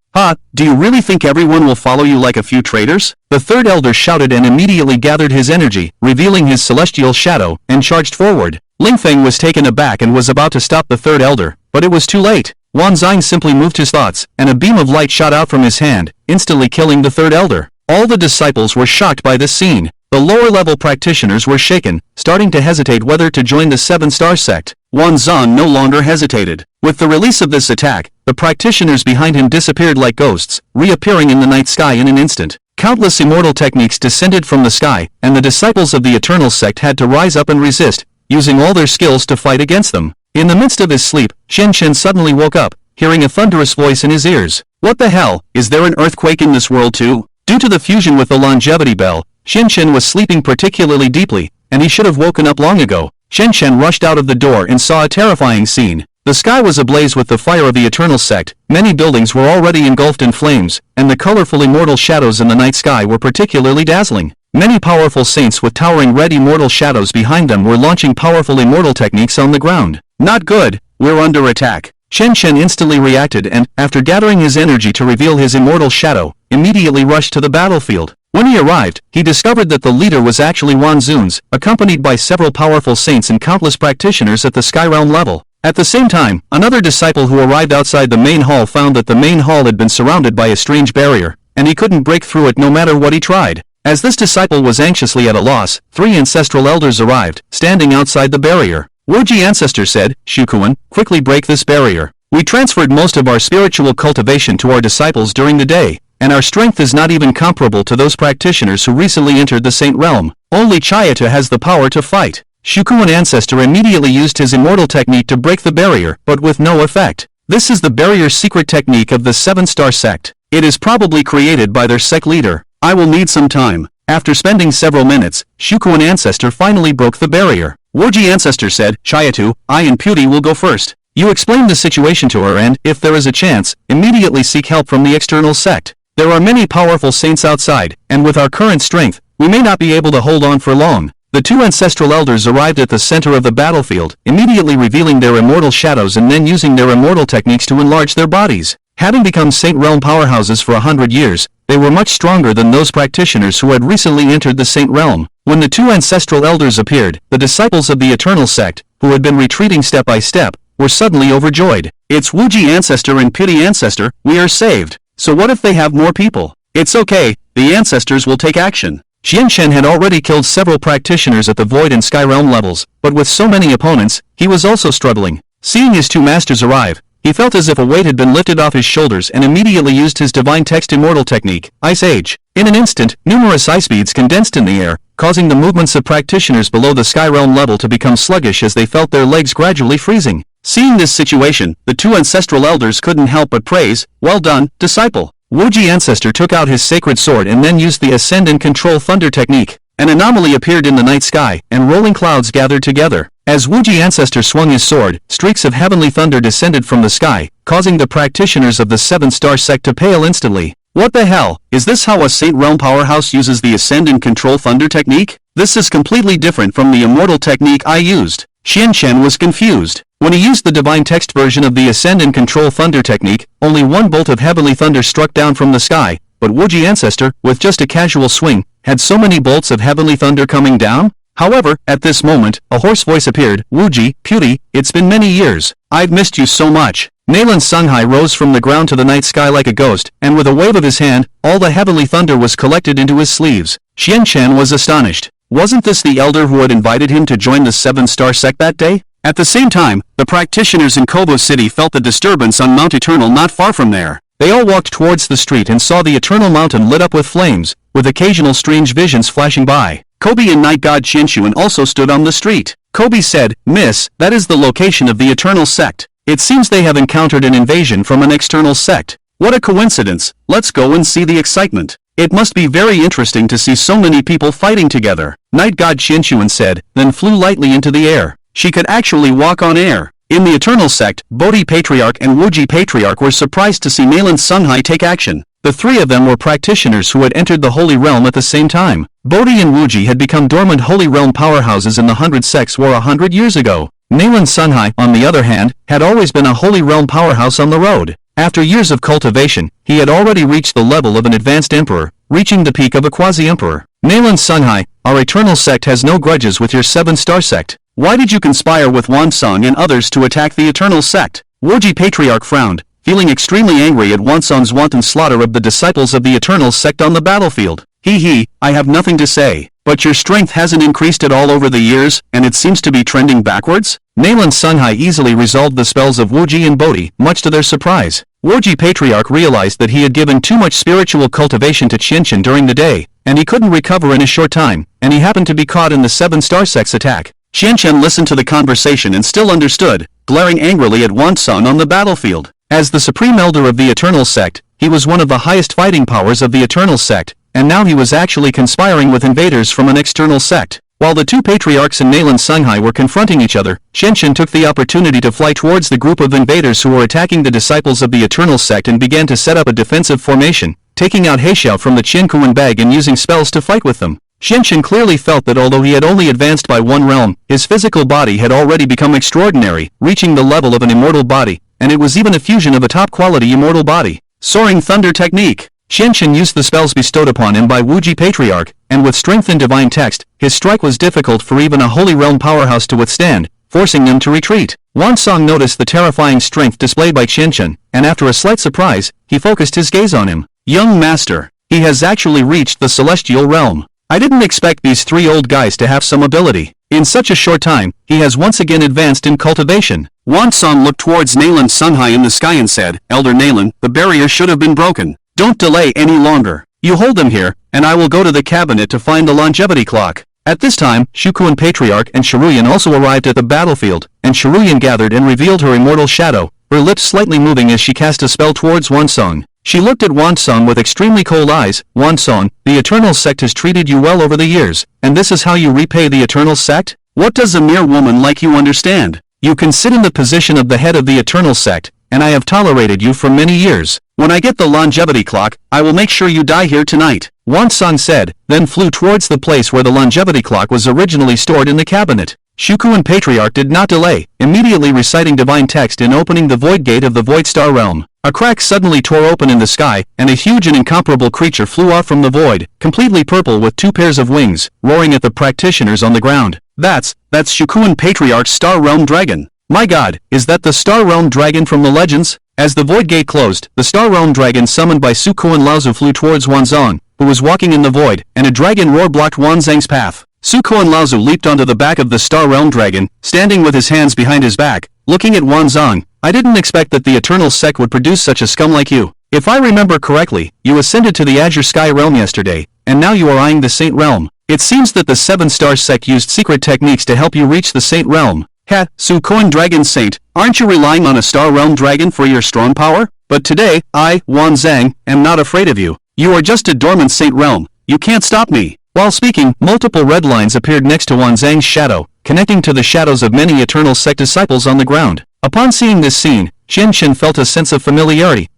Do you really think everyone will follow you like a few traitors? The third elder shouted and immediately gathered his energy, revealing his celestial shadow, and charged forward. Lingfeng was taken aback and was about to stop the third elder, but it was too late. Wanzhang simply moved his thoughts, and a beam of light shot out from his hand, instantly killing the third elder. All the disciples were shocked by this scene. The lower-level practitioners were shaken, starting to hesitate whether to join the 7-star sect. Wanzhang no longer hesitated. With the release of this attack, the practitioners behind him disappeared like ghosts, reappearing in the night sky in an instant. Countless immortal techniques descended from the sky, and the disciples of the Eternal Sect had to rise up and resist, using all their skills to fight against them. In the midst of his sleep, Shen Chen suddenly woke up, hearing a thunderous voice in his ears. What the hell, is there an earthquake in this world too? Due to the fusion with the longevity bell, Shen Chen was sleeping particularly deeply, and he should have woken up long ago. Shen Chen rushed out of the door and saw a terrifying scene. The sky was ablaze with the fire of the Eternal Sect, many buildings were already engulfed in flames, and the colorful immortal shadows in the night sky were particularly dazzling. Many powerful saints with towering red immortal shadows behind them were launching powerful immortal techniques on the ground. Not good, we're under attack. Shen Chen instantly reacted and, after gathering his energy to reveal his immortal shadow, immediately rushed to the battlefield. When he arrived, he discovered that the leader was actually Wanzun's, accompanied by several powerful saints and countless practitioners at the Sky Realm level. At the same time, another disciple who arrived outside the main hall found that the main hall had been surrounded by a strange barrier, and he couldn't break through it no matter what he tried. As this disciple was anxiously at a loss, 3 ancestral elders arrived, standing outside the barrier. Wuji Ancestor said, Shukuan, quickly break this barrier. We transferred most of our spiritual cultivation to our disciples during the day, and our strength is not even comparable to those practitioners who recently entered the Saint Realm. Only Chayata has the power to fight. Shukuan Ancestor immediately used his immortal technique to break the barrier, but with no effect. This is the barrier's secret technique of the 7-star sect. It is probably created by their sect leader. I will need some time. After spending several minutes, Shukuan Ancestor finally broke the barrier. Wuji Ancestor said, Chayatu, I and Puti will go first. You explain the situation to her and, if there is a chance, immediately seek help from the external sect. There are many powerful saints outside, and with our current strength, we may not be able to hold on for long. The 2 ancestral elders arrived at the center of the battlefield, immediately revealing their immortal shadows and then using their immortal techniques to enlarge their bodies. Having become Saint Realm powerhouses for 100 years, they were much stronger than those practitioners who had recently entered the Saint Realm. When the 2 ancestral elders appeared, the disciples of the Eternal Sect, who had been retreating step by step, were suddenly overjoyed. It's Wuji Ancestor and Pity Ancestor, we are saved. So what if they have more people? It's okay, the ancestors will take action. Xian Shen had already killed several practitioners at the Void and Sky Realm levels, but with so many opponents, he was also struggling. Seeing his 2 masters arrive, he felt as if a weight had been lifted off his shoulders and immediately used his Divine Text Immortal technique, Ice Age. In an instant, numerous ice beads condensed in the air, causing the movements of practitioners below the Sky Realm level to become sluggish as they felt their legs gradually freezing. Seeing this situation, the 2 ancestral elders couldn't help but praise, well done, disciple. Wuji Ancestor took out his sacred sword and then used the Ascend and Control Thunder technique. An anomaly appeared in the night sky, and rolling clouds gathered together. As Wuji Ancestor swung his sword, streaks of heavenly thunder descended from the sky, causing the practitioners of the 7-star sect to pale instantly. What the hell, is this how a Saint Realm powerhouse uses the Ascend and Control Thunder technique? This is completely different from the immortal technique I used. Xian Shen was confused. When he used the Divine Text version of the Ascend and Control Thunder technique, only 1 bolt of heavenly thunder struck down from the sky, but Wuji Ancestor, with just a casual swing, had so many bolts of heavenly thunder coming down? However, at this moment, a hoarse voice appeared, Wuji, Puti, it's been many years. I've missed you so much. Nalan Sunghai rose from the ground to the night sky like a ghost, and with a wave of his hand, all the heavenly thunder was collected into his sleeves. Xian Shen was astonished. Wasn't this the elder who had invited him to join the 7-star sect that day? At the same time, the practitioners in Kobo City felt the disturbance on Mount Eternal not far from there. They all walked towards the street and saw the Eternal Mountain lit up with flames, with occasional strange visions flashing by. Kobe and Night God Qinshuan also stood on the street. Kobe said, Miss, that is the location of the Eternal Sect. It seems they have encountered an invasion from an external sect. What a coincidence, let's go and see the excitement. It must be very interesting to see so many people fighting together. Night God Qinshuan said, then flew lightly into the air. She could actually walk on air. In the Eternal Sect, Bodhi Patriarch and Wuji Patriarch were surprised to see Nalan Sunghai take action. The three of them were practitioners who had entered the Holy Realm at the same time. Bodhi and Wuji had become dormant Holy Realm powerhouses in the 100 Sects War 100 years ago. Nalan Sunhai, on the other hand, had always been a Holy Realm powerhouse on the road. After years of cultivation, he had already reached the level of an advanced emperor, reaching the peak of a quasi-emperor. Nalan Sunhai, our eternal sect has no grudges with your 7-star sect. Why did you conspire with Wansong and others to attack the eternal sect? Wuji Patriarch frowned, feeling extremely angry at Wansong's wanton slaughter of the disciples of the eternal sect on the battlefield. I have nothing to say. But your strength hasn't increased at all over the years, and it seems to be trending backwards? Nalan Sunhai easily resolved the spells of Wuji and Bodhi, much to their surprise. Wuji Patriarch realized that he had given too much spiritual cultivation to Qianqian during the day, and he couldn't recover in a short time, and he happened to be caught in the 7-star sect's attack. Qianqian listened to the conversation and still understood, glaring angrily at Wansong on the battlefield. As the supreme elder of the eternal sect, he was one of the highest fighting powers of the eternal sect, and now he was actually conspiring with invaders from an external sect. While the two patriarchs and Nalan Sunhai were confronting each other, Qianqian took the opportunity to fly towards the group of invaders who were attacking the disciples of the eternal sect and began to set up a defensive formation, taking out Heixiao from the Qinkuan bag and using spells to fight with them. Qianqian clearly felt that although he had only advanced by one realm, his physical body had already become extraordinary, reaching the level of an immortal body, and it was even a fusion of a top-quality immortal body. Soaring Thunder Technique. Qianqian used the spells bestowed upon him by Wuji Patriarch, and with strength and divine text, his strike was difficult for even a Holy Realm powerhouse to withstand, forcing them to retreat. Wansong noticed the terrifying strength displayed by Qianqian, and after a slight surprise, he focused his gaze on him. Young master, he has actually reached the celestial realm. I didn't expect these three old guys to have some ability. In such a short time, he has once again advanced in cultivation. Wansong looked towards Nalan Sunhai in the sky and said, Elder Nalan, the barrier should have been broken. Don't delay any longer. You hold them here, and I will go to the cabinet to find the longevity clock. At this time, Shukuan Patriarch and Shiruyan also arrived at the battlefield, and Shiruyan gathered and revealed her immortal shadow, her lips slightly moving as she cast a spell towards Wansong. She looked at Wansong with extremely cold eyes. Wansong, the eternal sect has treated you well over the years, and this is how you repay the eternal sect? What does a mere woman like you understand? You can sit in the position of the head of the eternal sect, and I have tolerated you for many years. When I get the longevity clock, I will make sure you die here tonight, Wansong said, then flew towards the place where the longevity clock was originally stored in the cabinet. Shukuan Patriarch did not delay, immediately reciting divine text and opening the void gate of the Void Star Realm. A crack suddenly tore open in the sky, and a huge and incomparable creature flew out from the void, completely purple with 2 pairs of wings, roaring at the practitioners on the ground. That's Shukuan Patriarch's Star Realm Dragon. My god, is that the Star Realm Dragon from the legends? As the void gate closed, the Star Realm Dragon summoned by Sukuan Laozu flew towards Wanzong, who was walking in the void, and a dragon roar blocked Wanzang's path. Sukuan Laozu leaped onto the back of the Star Realm Dragon, standing with his hands behind his back, looking at Wanzong. I didn't expect that the Eternal Sect would produce such a scum like you. If I remember correctly, you ascended to the Azure Sky Realm yesterday, and now you are eyeing the Saint Realm. It seems that the 7-star sect used secret techniques to help you reach the Saint Realm. Sukuan Dragon Saint, aren't you relying on a Star Realm Dragon for your strong power? But today, I, Wanzang, am not afraid of you. You are just a dormant Saint Realm. You can't stop me. While speaking, multiple red lines appeared next to Wanzang's shadow, connecting to the shadows of many Eternal Sect disciples on the ground. Upon seeing this scene, Qianqian felt a sense of familiarity.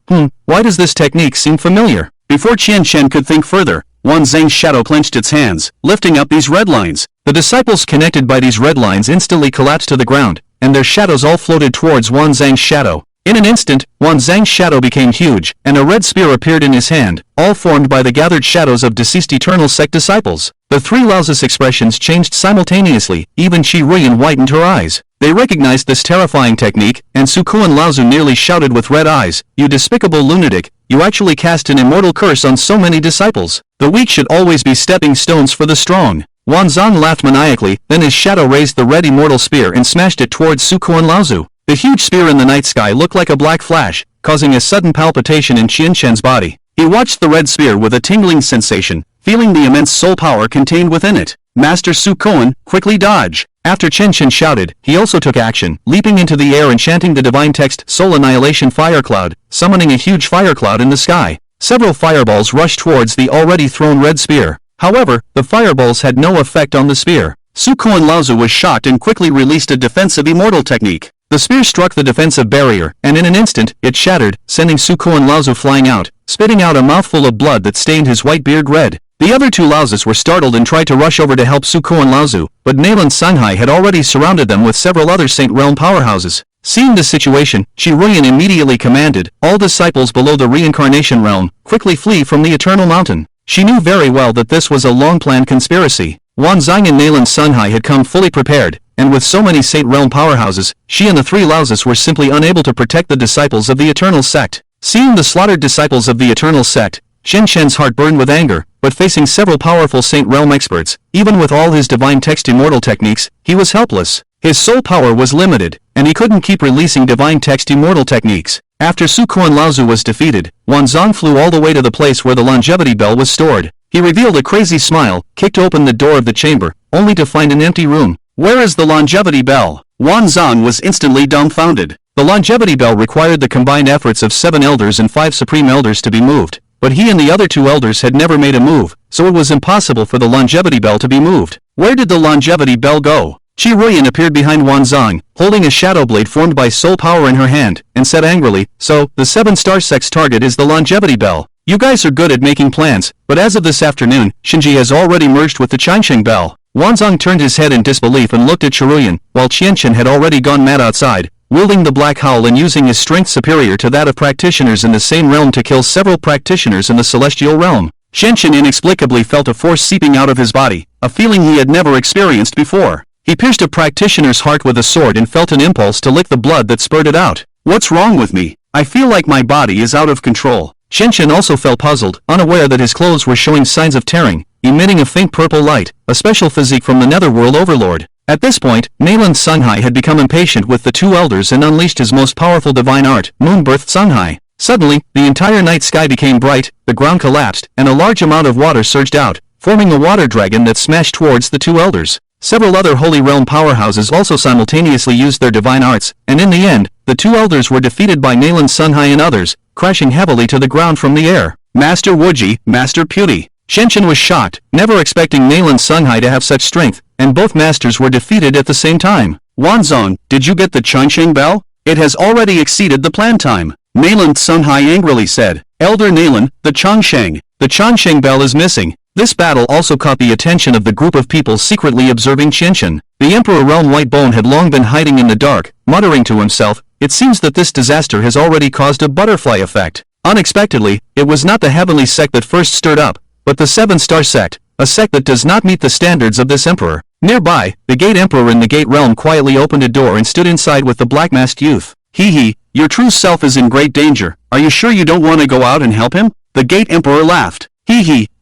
Why does this technique seem familiar? Before Qianqian could think further, Wanzang's shadow clenched its hands, lifting up these red lines. The disciples connected by these red lines instantly collapsed to the ground, and their shadows all floated towards Wanzang's shadow. In an instant, Wanzang's shadow became huge, and a red spear appeared in his hand, all formed by the gathered shadows of deceased Eternal Sect disciples. The three Laozus expressions changed simultaneously, even Qi Ruyan whitened her eyes. They recognized this terrifying technique, and Sukuan Laozu nearly shouted with red eyes, "You despicable lunatic, you actually cast an immortal curse on so many disciples. The weak should always be stepping stones for the strong." Wanzang laughed maniacally, then his shadow raised the red immortal spear and smashed it towards Sukuan Laozu. The huge spear in the night sky looked like a black flash, causing a sudden palpitation in Qianqian's body. He watched the red spear with a tingling sensation, feeling the immense soul power contained within it. Master Sukuan, quickly dodge. After Qianqian shouted, he also took action, leaping into the air and chanting the divine text Soul Annihilation Fire Cloud, summoning a huge fire cloud in the sky. Several fireballs rushed towards the already thrown red spear. However, the fireballs had no effect on the spear. Sukuan Laozu was shocked and quickly released a defensive immortal technique. The spear struck the defensive barrier, and in an instant, it shattered, sending Sukoan Laozu flying out, spitting out a mouthful of blood that stained his white beard red. The other two Laozis were startled and tried to rush over to help Sukoan Laozu, but Nalan Sanhai had already surrounded them with several other Saint Realm powerhouses. Seeing the situation, Shi Ruyan immediately commanded, all disciples below the reincarnation realm, quickly flee from the Eternal Mountain. She knew very well that this was a long-planned conspiracy. Wanzang and Nalan Sanhai had come fully prepared, and with so many Saint Realm powerhouses, she and the three Laozis were simply unable to protect the disciples of the Eternal Sect. Seeing the slaughtered disciples of the Eternal Sect, Shen Shen's heart burned with anger, but facing several powerful Saint Realm experts, even with all his divine text immortal techniques, he was helpless. His soul power was limited, and he couldn't keep releasing divine text immortal techniques. After Sukoan Laozu was defeated, Wanzang flew all the way to the place where the longevity bell was stored. He revealed a crazy smile, kicked open the door of the chamber, only to find an empty room. "Where is the longevity bell?" Wanzang was instantly dumbfounded. The longevity bell required the combined efforts of 7 elders and 5 supreme elders to be moved, but he and the other 2 elders had never made a move, so it was impossible for the longevity bell to be moved. Where did the longevity bell go? Shi Ruyan appeared behind Wanzang, holding a shadow blade formed by soul power in her hand, and said angrily, "So, the 7-star sect's target is the longevity bell. You guys are good at making plans, but as of this afternoon, Shinji has already merged with the Changsheng bell." Wanzang turned his head in disbelief and looked at Shi Ruyan, while Qianchen had already gone mad outside, wielding the black howl and using his strength superior to that of practitioners in the same realm to kill several practitioners in the celestial realm. Qianchen inexplicably felt a force seeping out of his body, a feeling he had never experienced before. He pierced a practitioner's heart with a sword and felt an impulse to lick the blood that spurted out. "What's wrong with me? I feel like my body is out of control." Qianchen also felt puzzled, unaware that his clothes were showing signs of tearing, emitting a faint purple light, a special physique from the Netherworld Overlord. At this point, Nalan Sanhai had become impatient with the 2 elders and unleashed his most powerful divine art, Moonbirth Sanhai. Suddenly, the entire night sky became bright, the ground collapsed, and a large amount of water surged out, forming a water dragon that smashed towards the 2 elders. Several other Holy Realm powerhouses also simultaneously used their divine arts, and in the end, the 2 elders were defeated by Nalan Sanhai and others, crashing heavily to the ground from the air. "Master Wuji, Master Puti." Qianchen was shocked, never expecting Nalan Sanhai to have such strength, and both masters were defeated at the same time. "Wanzang, did you get the Changsheng bell? It has already exceeded the planned time." Nalan Sanhai angrily said. "Elder Nalan, the Changsheng bell is missing." This battle also caught the attention of the group of people secretly observing Qianchen. The Emperor Realm Whitebone had long been hiding in the dark, muttering to himself, "It seems that this disaster has already caused a butterfly effect." Unexpectedly, it was not the heavenly sect that first stirred up, but the 7-star sect, a sect that does not meet the standards of this emperor. Nearby, the Gate Emperor in the Gate Realm quietly opened a door and stood inside with the black-masked youth. "He, your true self is in great danger. Are you sure you don't want to go out and help him?" The Gate Emperor laughed.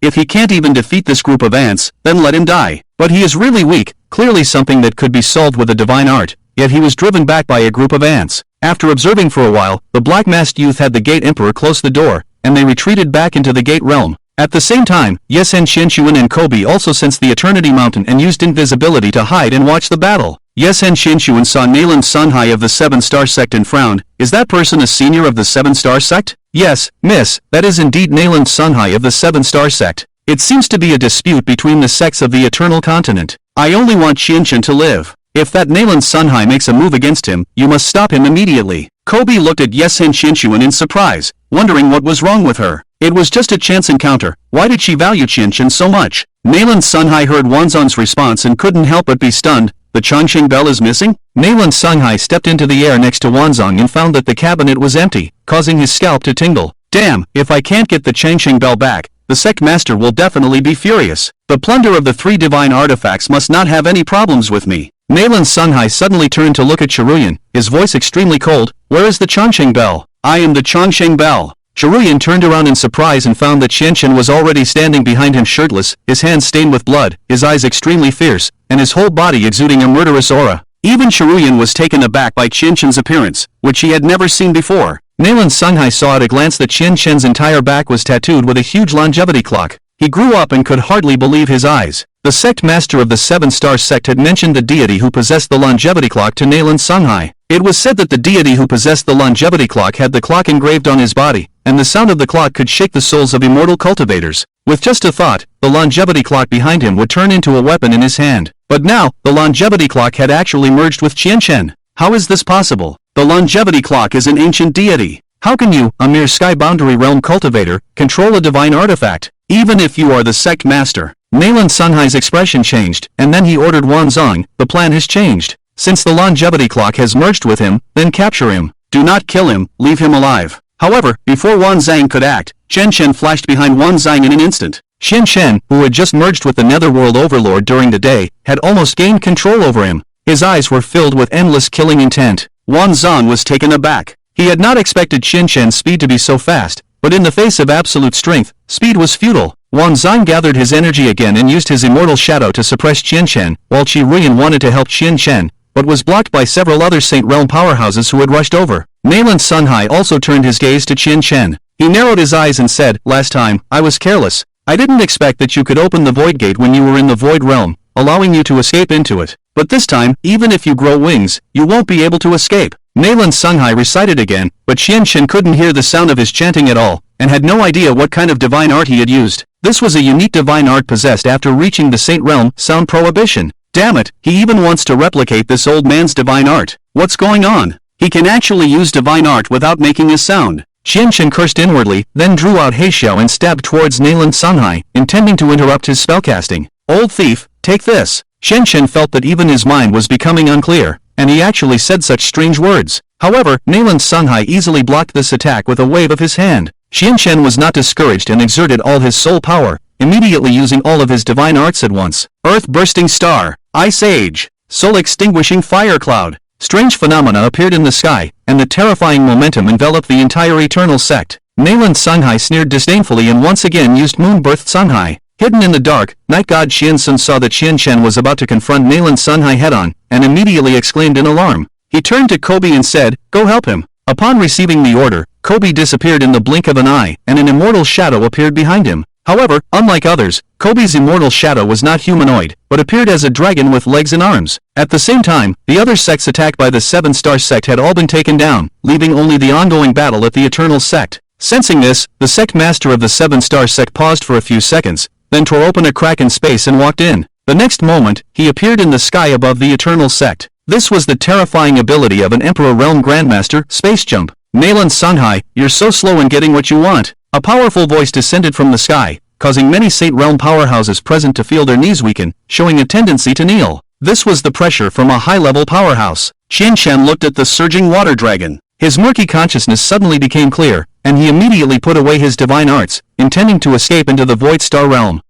If he can't even defeat this group of ants, then let him die. But he is really weak, clearly something that could be solved with a divine art, yet he was driven back by a group of ants. After observing for a while, the black-masked youth had the Gate Emperor close the door, and they retreated back into the Gate Realm. At the same time, Yesen Qianchuan and Kobe also sensed the Eternity Mountain and used invisibility to hide and watch the battle. Yesen Qianchuan saw Nalan Sanhai of the 7-star sect and frowned. "Is that person a senior of the 7-star sect?" "Yes, miss, that is indeed Nalan Sanhai of the 7-star sect. It seems to be a dispute between the sects of the Eternal Continent. I only want Qianchen to live. If that Nalan Sanhai makes a move against him, you must stop him immediately." Kobe looked at Yesen Qianchuan in surprise, wondering what was wrong with her. It was just a chance encounter. Why did she value Qianchen so much? Nalan Sanhai heard Wanzang's response and couldn't help but be stunned. "The Changsheng bell is missing?" Nalan Sanhai stepped into the air next to Wanzang and found that the cabinet was empty, causing his scalp to tingle. "Damn, if I can't get the Changsheng bell back, the sect master will definitely be furious. The plunder of the 3 divine artifacts must not have any problems with me." Nalan Sanhai suddenly turned to look at Shi Ruyan, his voice extremely cold. "Where is the Changsheng bell?" "I am the Changsheng bell." Shi Ruyan turned around in surprise and found that Qianchen was already standing behind him shirtless, his hands stained with blood, his eyes extremely fierce, and his whole body exuding a murderous aura. Even Shi Ruyan was taken aback by Qianchen's appearance, which he had never seen before. Nalan Sanhai saw at a glance that Qianchen's entire back was tattooed with a huge longevity clock. He grew up and could hardly believe his eyes. The sect master of the 7-star sect had mentioned the deity who possessed the longevity clock to Nalan Sanhai. It was said that the deity who possessed the longevity clock had the clock engraved on his body, and the sound of the clock could shake the souls of immortal cultivators. With just a thought, the longevity clock behind him would turn into a weapon in his hand. But now, the longevity clock had actually merged with Qianchen. How is this possible? The longevity clock is an ancient deity. How can you, a mere sky boundary realm cultivator, control a divine artifact? Even if you are the sect master. Nalan Sunhai's expression changed, and then he ordered Wan Zong, the plan has changed. Since the longevity clock has merged with him, then capture him. Do not kill him, leave him alive. However, before Wan Zhang could act, Chen Shen flashed behind Wan Zhang in an instant. Chen Shen, who had just merged with the Netherworld Overlord during the day, had almost gained control over him. His eyes were filled with endless killing intent. Wan Zhang was taken aback. He had not expected Chen Shen's speed to be so fast, but in the face of absolute strength, speed was futile. Wan Zhang gathered his energy again and used his immortal shadow to suppress Chen Shen, while Qi Ruyan wanted to help Chen Shen, but was blocked by several other Saint Realm powerhouses who had rushed over. Nalan Sunhai also turned his gaze to Chen Shen. He narrowed his eyes and said, "Last time, I was careless. I didn't expect that you could open the Void Gate when you were in the Void Realm, allowing you to escape into it. But this time, even if you grow wings, you won't be able to escape." Nalan Sunhai recited again, but Chen Shen couldn't hear the sound of his chanting at all, and had no idea what kind of divine art he had used. This was a unique divine art possessed after reaching the Saint Realm, sound prohibition. Damn it, he even wants to replicate this old man's divine art. What's going on? He can actually use divine art without making a sound. Chen Shen cursed inwardly, then drew out Heixiao and stabbed towards Nalan Sunhai, intending to interrupt his spellcasting. Old thief, take this. Chen Shen felt that even his mind was becoming unclear, and he actually said such strange words. However, Nalan Sunhai easily blocked this attack with a wave of his hand. Chen Shen was not discouraged and exerted all his soul power, immediately using all of his divine arts at once. Earth-bursting star, ice age, soul-extinguishing fire cloud. Strange phenomena appeared in the sky, and the terrifying momentum enveloped the entire eternal sect. Nalan Sunhai sneered disdainfully and once again used moon-birthed Sunhai. Hidden in the dark, night god Xiansun saw that Chen Shen was about to confront Nalan Sunhai head-on, and immediately exclaimed in alarm. He turned to Kobe and said, "Go help him." Upon receiving the order, Kobe disappeared in the blink of an eye, and an immortal shadow appeared behind him. However, unlike others, Kobe's immortal shadow was not humanoid, but appeared as a dragon with legs and arms. At the same time, the other sects attacked by the Seven-Star Sect had all been taken down, leaving only the ongoing battle at the Eternal Sect. Sensing this, the sect master of the Seven-Star Sect paused for a few seconds, then tore open a crack in space and walked in. The next moment, he appeared in the sky above the Eternal Sect. This was the terrifying ability of an Emperor Realm Grandmaster, Space Jump. Nalan Sunhai, you're so slow in getting what you want. A powerful voice descended from the sky, causing many Saint Realm powerhouses present to feel their knees weaken, showing a tendency to kneel. This was the pressure from a high-level powerhouse. Chen Shen looked at the surging water dragon. His murky consciousness suddenly became clear, and he immediately put away his divine arts, intending to escape into the Void Star Realm.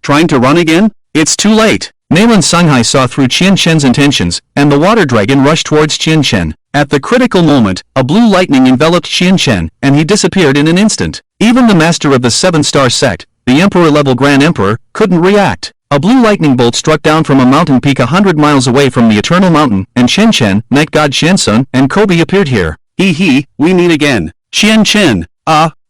Trying to run again? It's too late. Nalan Sunhai saw through Chen Shen's intentions, and the water dragon rushed towards Chen Shen. At the critical moment, a blue lightning enveloped Chen Shen, and he disappeared in an instant. Even the master of the Seven-Star Sect, the Emperor-level Grand Emperor, couldn't react. A blue lightning bolt struck down from a mountain peak 100 miles away from the Eternal Mountain, and Chen Shen, Night God Xiansun, and Kobe appeared here. We meet again. Chen Shen,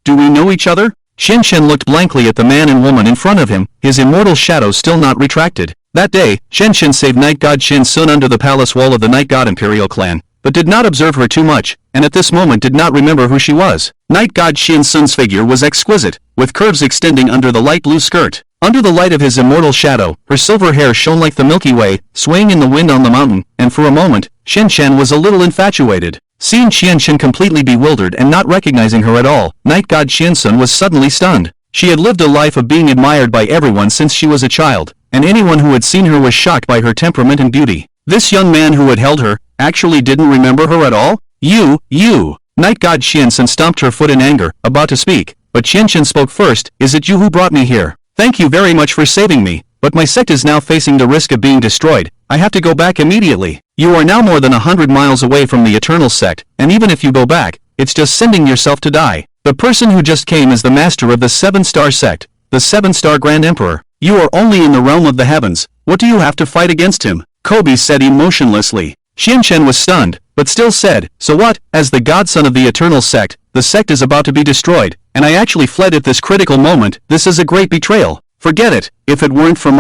do we know each other? Chen Shen looked blankly at the man and woman in front of him, his immortal shadow still not retracted. That day, Chen Shen saved Night God Xiansun under the palace wall of the Night God Imperial clan, but did not observe her too much, and at this moment did not remember who she was. Night God Xiansun's figure was exquisite, with curves extending under the light blue skirt. Under the light of his immortal shadow, her silver hair shone like the Milky Way, swaying in the wind on the mountain, and for a moment, Chen Shen was a little infatuated. Seeing Chen Shen completely bewildered and not recognizing her at all, Night God Xiansun was suddenly stunned. She had lived a life of being admired by everyone since she was a child, and anyone who had seen her was shocked by her temperament and beauty. This young man who had held her, actually didn't remember her at all? You! Night God Xiansun stomped her foot in anger, about to speak, but Chen Shen spoke first. Is it you who brought me here? Thank you very much for saving me, but my sect is now facing the risk of being destroyed. I have to go back immediately. You are now more than 100 miles away from the Eternal Sect, and even if you go back, it's just sending yourself to die. The person who just came is the master of the Seven-Star Sect, the Seven-Star Grand Emperor. You are only in the realm of the heavens. What do you have to fight against him? Kobe said emotionlessly. Chen Shen was stunned, but still said, so what? As the godson of the Eternal Sect, the sect is about to be destroyed, and I actually fled at this critical moment. This is a great betrayal. Forget it. If it weren't for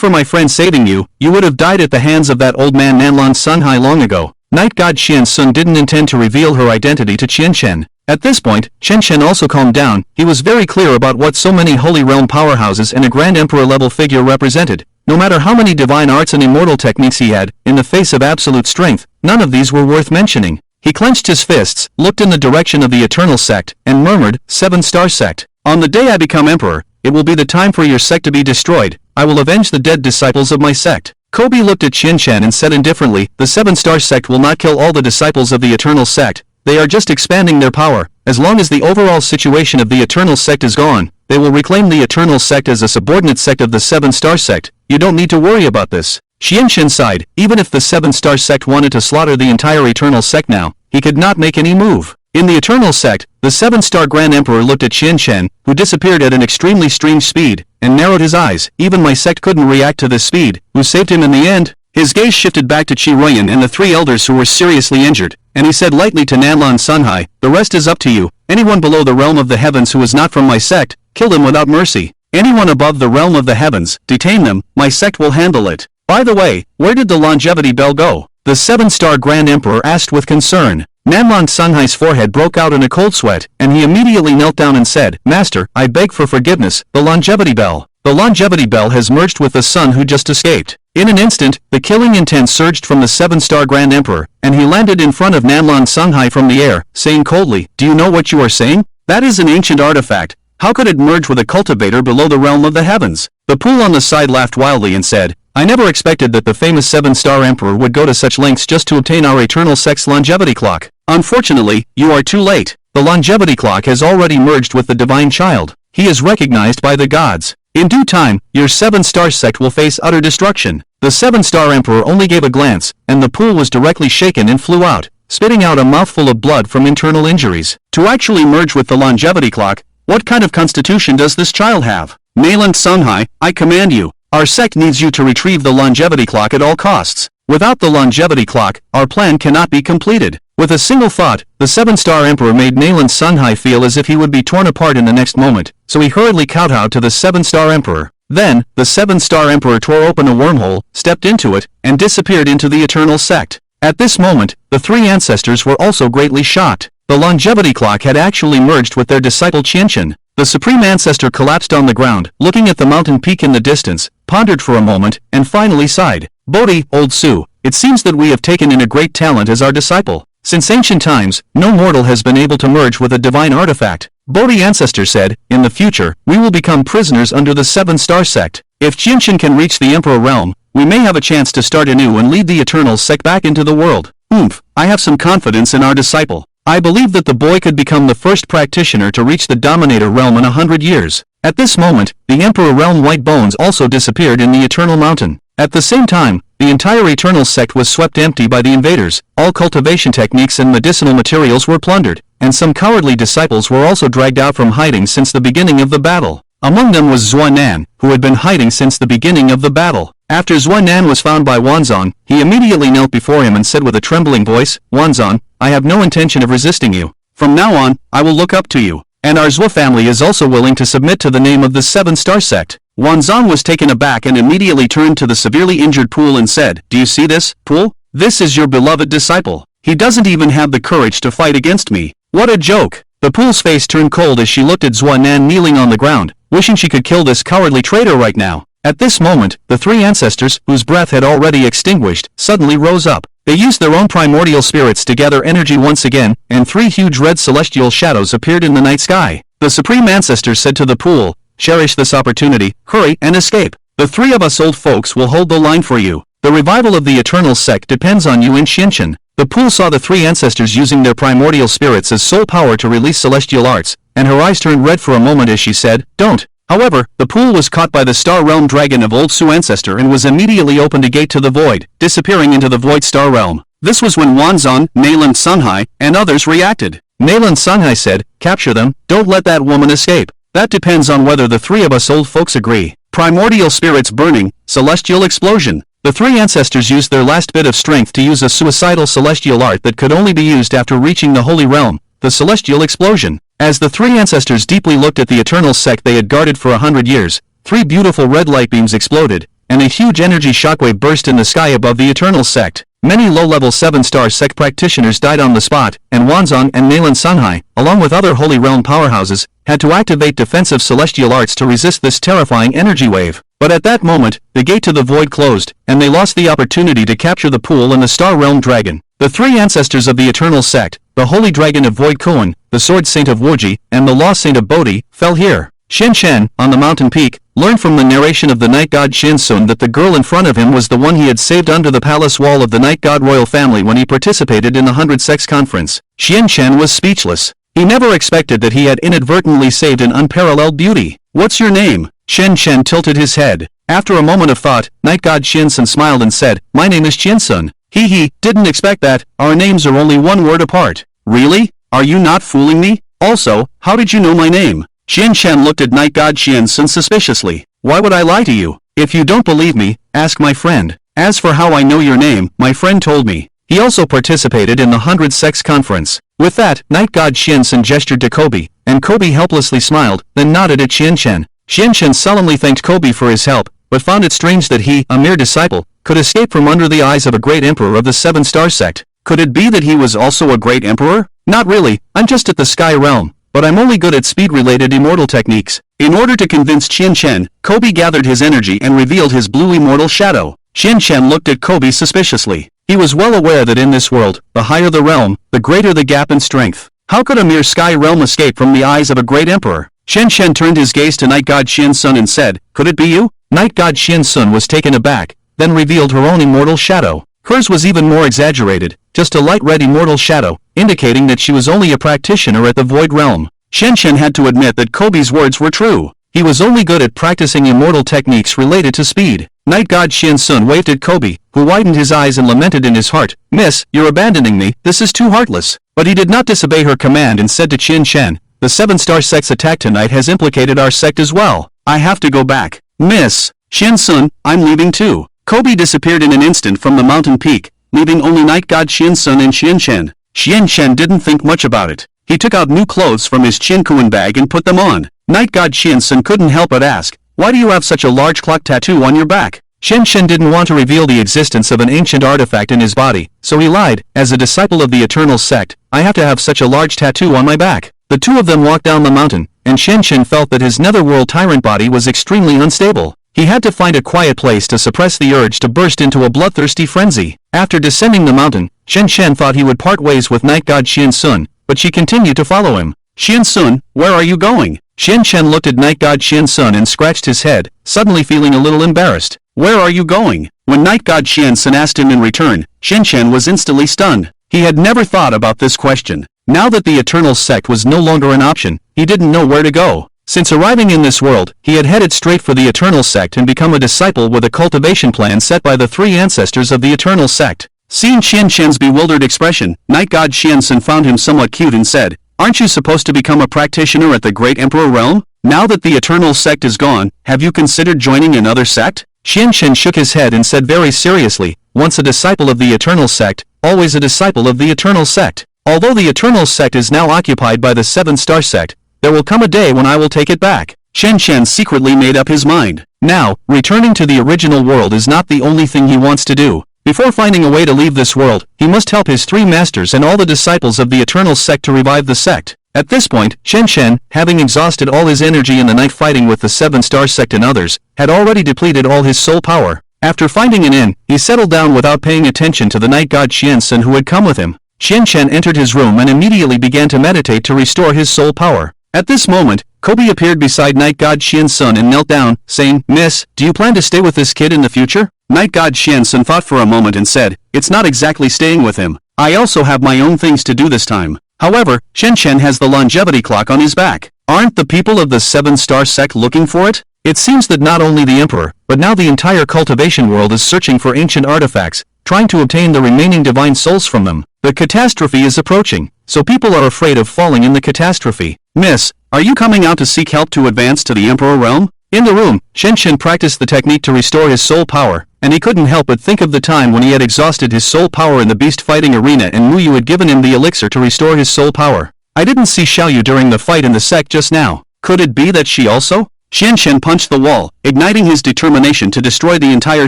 my friend saving you, you would have died at the hands of that old man Nalan Sunhai long ago. Night God Xiansun didn't intend to reveal her identity to Chen Shen. At this point, Chen Shen also calmed down. He was very clear about what so many Holy Realm powerhouses and a Grand Emperor-level figure represented. No matter how many divine arts and immortal techniques he had, in the face of absolute strength, none of these were worth mentioning. He clenched his fists, looked in the direction of the Eternal Sect, and murmured, 7-star sect. On the day I become emperor, it will be the time for your sect to be destroyed. I will avenge the dead disciples of my sect. Kobe looked at Qinshan and said indifferently, the 7-star sect will not kill all the disciples of the Eternal Sect. They are just expanding their power. As long as the overall situation of the Eternal Sect is gone, they will reclaim the Eternal Sect as a subordinate sect of the 7-star sect. You don't need to worry about this. Qinshan sighed. Even if the 7-star sect wanted to slaughter the entire Eternal Sect now, he could not make any move. In the Eternal Sect, the 7-star Grand Emperor looked at Qinshan, who disappeared at an extremely strange speed, and narrowed his eyes. Even my sect couldn't react to this speed. Who saved him in the end? His gaze shifted back to Qi Ruiyan and the 3 elders who were seriously injured, and he said lightly to Nanlan Sunhai, the rest is up to you. Anyone below the realm of the heavens who is not from my sect, kill them without mercy. Anyone above the realm of the heavens, detain them, my sect will handle it. By the way, where did the longevity bell go? The 7-star Grand Emperor asked with concern. Nanlan Sunhai's forehead broke out in a cold sweat, and he immediately knelt down and said, Master, I beg for forgiveness, the longevity bell. The longevity bell has merged with the sun who just escaped. In an instant, the killing intent surged from the 7-star Grand Emperor, and he landed in front of Nanlan Sunhai from the air, saying coldly, do you know what you are saying? That is an ancient artifact. How could it merge with a cultivator below the realm of the heavens? The pool on the side laughed wildly and said, I never expected that the famous 7-star Emperor would go to such lengths just to obtain our Eternal Sect's longevity clock. Unfortunately, you are too late. The longevity clock has already merged with the Divine Child. He is recognized by the gods. In due time, your 7-star sect will face utter destruction. The 7-star Emperor only gave a glance, and the pool was directly shaken and flew out, spitting out a mouthful of blood from internal injuries. To actually merge with the longevity clock, what kind of constitution does this child have? Nanlan Sunhai, I command you. Our sect needs you to retrieve the longevity clock at all costs. Without the longevity clock, our plan cannot be completed. With a single thought, the 7-star Emperor made Nanlan Sunhai feel as if he would be torn apart in the next moment, so he hurriedly kowtowed to the 7-star Emperor. Then, the 7-star Emperor tore open a wormhole, stepped into it, and disappeared into the Eternal Sect. At this moment, the 3 ancestors were also greatly shocked. The longevity clock had actually merged with their disciple Qinshan. The Supreme Ancestor collapsed on the ground, looking at the mountain peak in the distance, pondered for a moment, and finally sighed. Bodhi, old Su, it seems that we have taken in a great talent as our disciple. Since ancient times, no mortal has been able to merge with a divine artifact. Bodhi Ancestor said, in the future, we will become prisoners under the 7-star sect. If Qinshan can reach the Emperor realm, we may have a chance to start anew and lead the Eternal Sect back into the world. I have some confidence in our disciple. I believe that the boy could become the first practitioner to reach the Dominator realm in 100 years. At this moment, the Emperor realm white bones also disappeared in the Eternal Mountain. At the same time, the entire Eternal Sect was swept empty by the invaders. All cultivation techniques and medicinal materials were plundered, and some cowardly disciples were also dragged out from hiding since the beginning of the battle. Among them was Zuanan, who had been hiding since the beginning of the battle. After Zuanan was found by Wanzan, he immediately knelt before him and said with a trembling voice, Wanzan, I have no intention of resisting you. From now on, I will look up to you. And our Zhua family is also willing to submit to the name of the 7-star sect. Wanzan was taken aback and immediately turned to the severely injured Pool and said, do you see this, Pool? This is your beloved disciple. He doesn't even have the courage to fight against me. What a joke! The Pool's face turned cold as she looked at Zuanan kneeling on the ground, wishing she could kill this cowardly traitor right now. At this moment, the 3 ancestors, whose breath had already extinguished, suddenly rose up. They used their own primordial spirits to gather energy once again, and 3 huge red celestial shadows appeared in the night sky. The Supreme Ancestor said to the Pool, cherish this opportunity, hurry and escape. The 3 of us old folks will hold the line for you. The revival of the Eternal Sect depends on you and Qinshan. The Pool saw the 3 ancestors using their primordial spirits as sole power to release celestial arts, and her eyes turned red for a moment as she said, don't. However, the Pool was caught by the Star Realm Dragon of Old Su Ancestor and was immediately opened a gate to the void, disappearing into the Void Star Realm. This was when Wanzan, Nanlan Sunhai, and others reacted. Nanlan Sunhai said, capture them, don't let that woman escape. That depends on whether the 3 of us old folks agree. Primordial spirits burning, celestial explosion. The 3 ancestors used their last bit of strength to use a suicidal celestial art that could only be used after reaching the Holy Realm, the celestial explosion. As the 3 ancestors deeply looked at the Eternal Sect they had guarded for 100 years, 3 beautiful red light beams exploded, and a huge energy shockwave burst in the sky above the Eternal Sect. Many low-level 7-star sect practitioners died on the spot, and Wanzong and Nalan Sunhai, along with other Holy Realm powerhouses, had to activate defensive celestial arts to resist this terrifying energy wave. But at that moment, the gate to the void closed, and they lost the opportunity to capture the pool and the Star Realm Dragon. The three ancestors of the Eternal Sect, the Holy Dragon of Void Koan, the Sword Saint of Wuji, and the Lost Saint of Bodhi, fell here. Shen Shen, on the mountain peak, learned from the narration of the Night God Shinsun that the girl in front of him was the one he had saved under the palace wall of the Night God royal family when he participated in the 100 Sects conference. Shen Shen was speechless. He never expected that he had inadvertently saved an unparalleled beauty. "What's your name?" Shen Shen tilted his head. After a moment of thought, Night God Shinsun smiled and said, "My name is Shinsun." He didn't expect that. Our names are only one word apart. Really? Are you not fooling me? Also, how did you know my name? Shen Shen looked at Night God Shinsun suspiciously. Why would I lie to you? If you don't believe me, ask my friend. As for how I know your name, my friend told me. He also participated in the 100 Sects conference. With that, Night God Shinsun gestured to Kobe, and Kobe helplessly smiled, then nodded at Shen Shen. Shen Shen solemnly thanked Kobe for his help, but found it strange that he, a mere disciple, could escape from under the eyes of a great emperor of the 7-star sect. Could it be that he was also a great emperor? Not really, I'm just at the sky realm, but I'm only good at speed-related immortal techniques. In order to convince Shen Shen, Kobe gathered his energy and revealed his blue immortal shadow. Shen Shen looked at Kobe suspiciously. He was well aware that in this world, the higher the realm, the greater the gap in strength. How could a mere sky realm escape from the eyes of a great emperor? Shen Shen turned his gaze to Night God Shinsun and said, "Could it be you?" Night God Shinsun was taken aback, then revealed her own immortal shadow. Hers was even more exaggerated, just a light red immortal shadow, indicating that she was only a practitioner at the Void Realm. Shen Shen had to admit that Kobe's words were true. He was only good at practicing immortal techniques related to speed. Night God Shinsun waved at Kobe, who widened his eyes and lamented in his heart, "Miss, you're abandoning me, this is too heartless." But he did not disobey her command and said to Shen Shen, "The 7-star sect's attack tonight has implicated our sect as well. I have to go back." "Miss Shinsun, I'm leaving too." Kobe disappeared in an instant from the mountain peak, leaving only Night God Shinsun and Shen Shen. Shen Shen didn't think much about it. He took out new clothes from his Chinkuan bag and put them on. Night God Shinsun couldn't help but ask, "Why do you have such a large clock tattoo on your back?" Shen Shen didn't want to reveal the existence of an ancient artifact in his body, so he lied, "As a disciple of the Eternal Sect, I have to have such a large tattoo on my back." The two of them walked down the mountain, and Shen Shen felt that his netherworld tyrant body was extremely unstable. He had to find a quiet place to suppress the urge to burst into a bloodthirsty frenzy. After descending the mountain, Shen Shen thought he would part ways with Night God Shinsun, but she continued to follow him. "Shinsun, where are you going?" Shen Shen looked at Night God Shinsun and scratched his head, suddenly feeling a little embarrassed. "Where are you going?" When Night God Shinsun asked him in return, Shen Shen was instantly stunned. He had never thought about this question. Now that the Eternal Sect was no longer an option, he didn't know where to go. Since arriving in this world, he had headed straight for the Eternal Sect and become a disciple with a cultivation plan set by the three ancestors of the Eternal Sect. Seeing Shen Shen's bewildered expression, Night God Shinsun found him somewhat cute and said, "Aren't you supposed to become a practitioner at the Great Emperor Realm? Now that the Eternal Sect is gone, have you considered joining another sect?" Shen Shen shook his head and said very seriously, "Once a disciple of the Eternal Sect, always a disciple of the Eternal Sect. Although the Eternal Sect is now occupied by the 7-star sect, there will come a day when I will take it back." Shen Shen secretly made up his mind. Now, returning to the original world is not the only thing he wants to do. Before finding a way to leave this world, he must help his three masters and all the disciples of the Eternal Sect to revive the sect. At this point, Shen Shen, having exhausted all his energy in the night fighting with the 7-star sect and others, had already depleted all his soul power. After finding an inn, he settled down without paying attention to the night god Shinsun who had come with him. Shen Shen entered his room and immediately began to meditate to restore his soul power. At this moment, Kobe appeared beside Night God Shinsun and knelt down, saying, "Miss, do you plan to stay with this kid in the future?" Night God Shinsun thought for a moment and said, "It's not exactly staying with him. I also have my own things to do this time." However, Shen Shen has the longevity clock on his back. Aren't the people of the 7-star sect looking for it? It seems that not only the Emperor, but now the entire cultivation world is searching for ancient artifacts, trying to obtain the remaining divine souls from them. The catastrophe is approaching, so people are afraid of falling in the catastrophe. "Miss, are you coming out to seek help to advance to the Emperor realm?" In the room, Shen Shen practiced the technique to restore his soul power, and he couldn't help but think of the time when he had exhausted his soul power in the beast fighting arena and Muyu had given him the elixir to restore his soul power. "I didn't see Xiaoyu during the fight in the sect just now. Could it be that she also?" Shen Shen punched the wall, igniting his determination to destroy the entire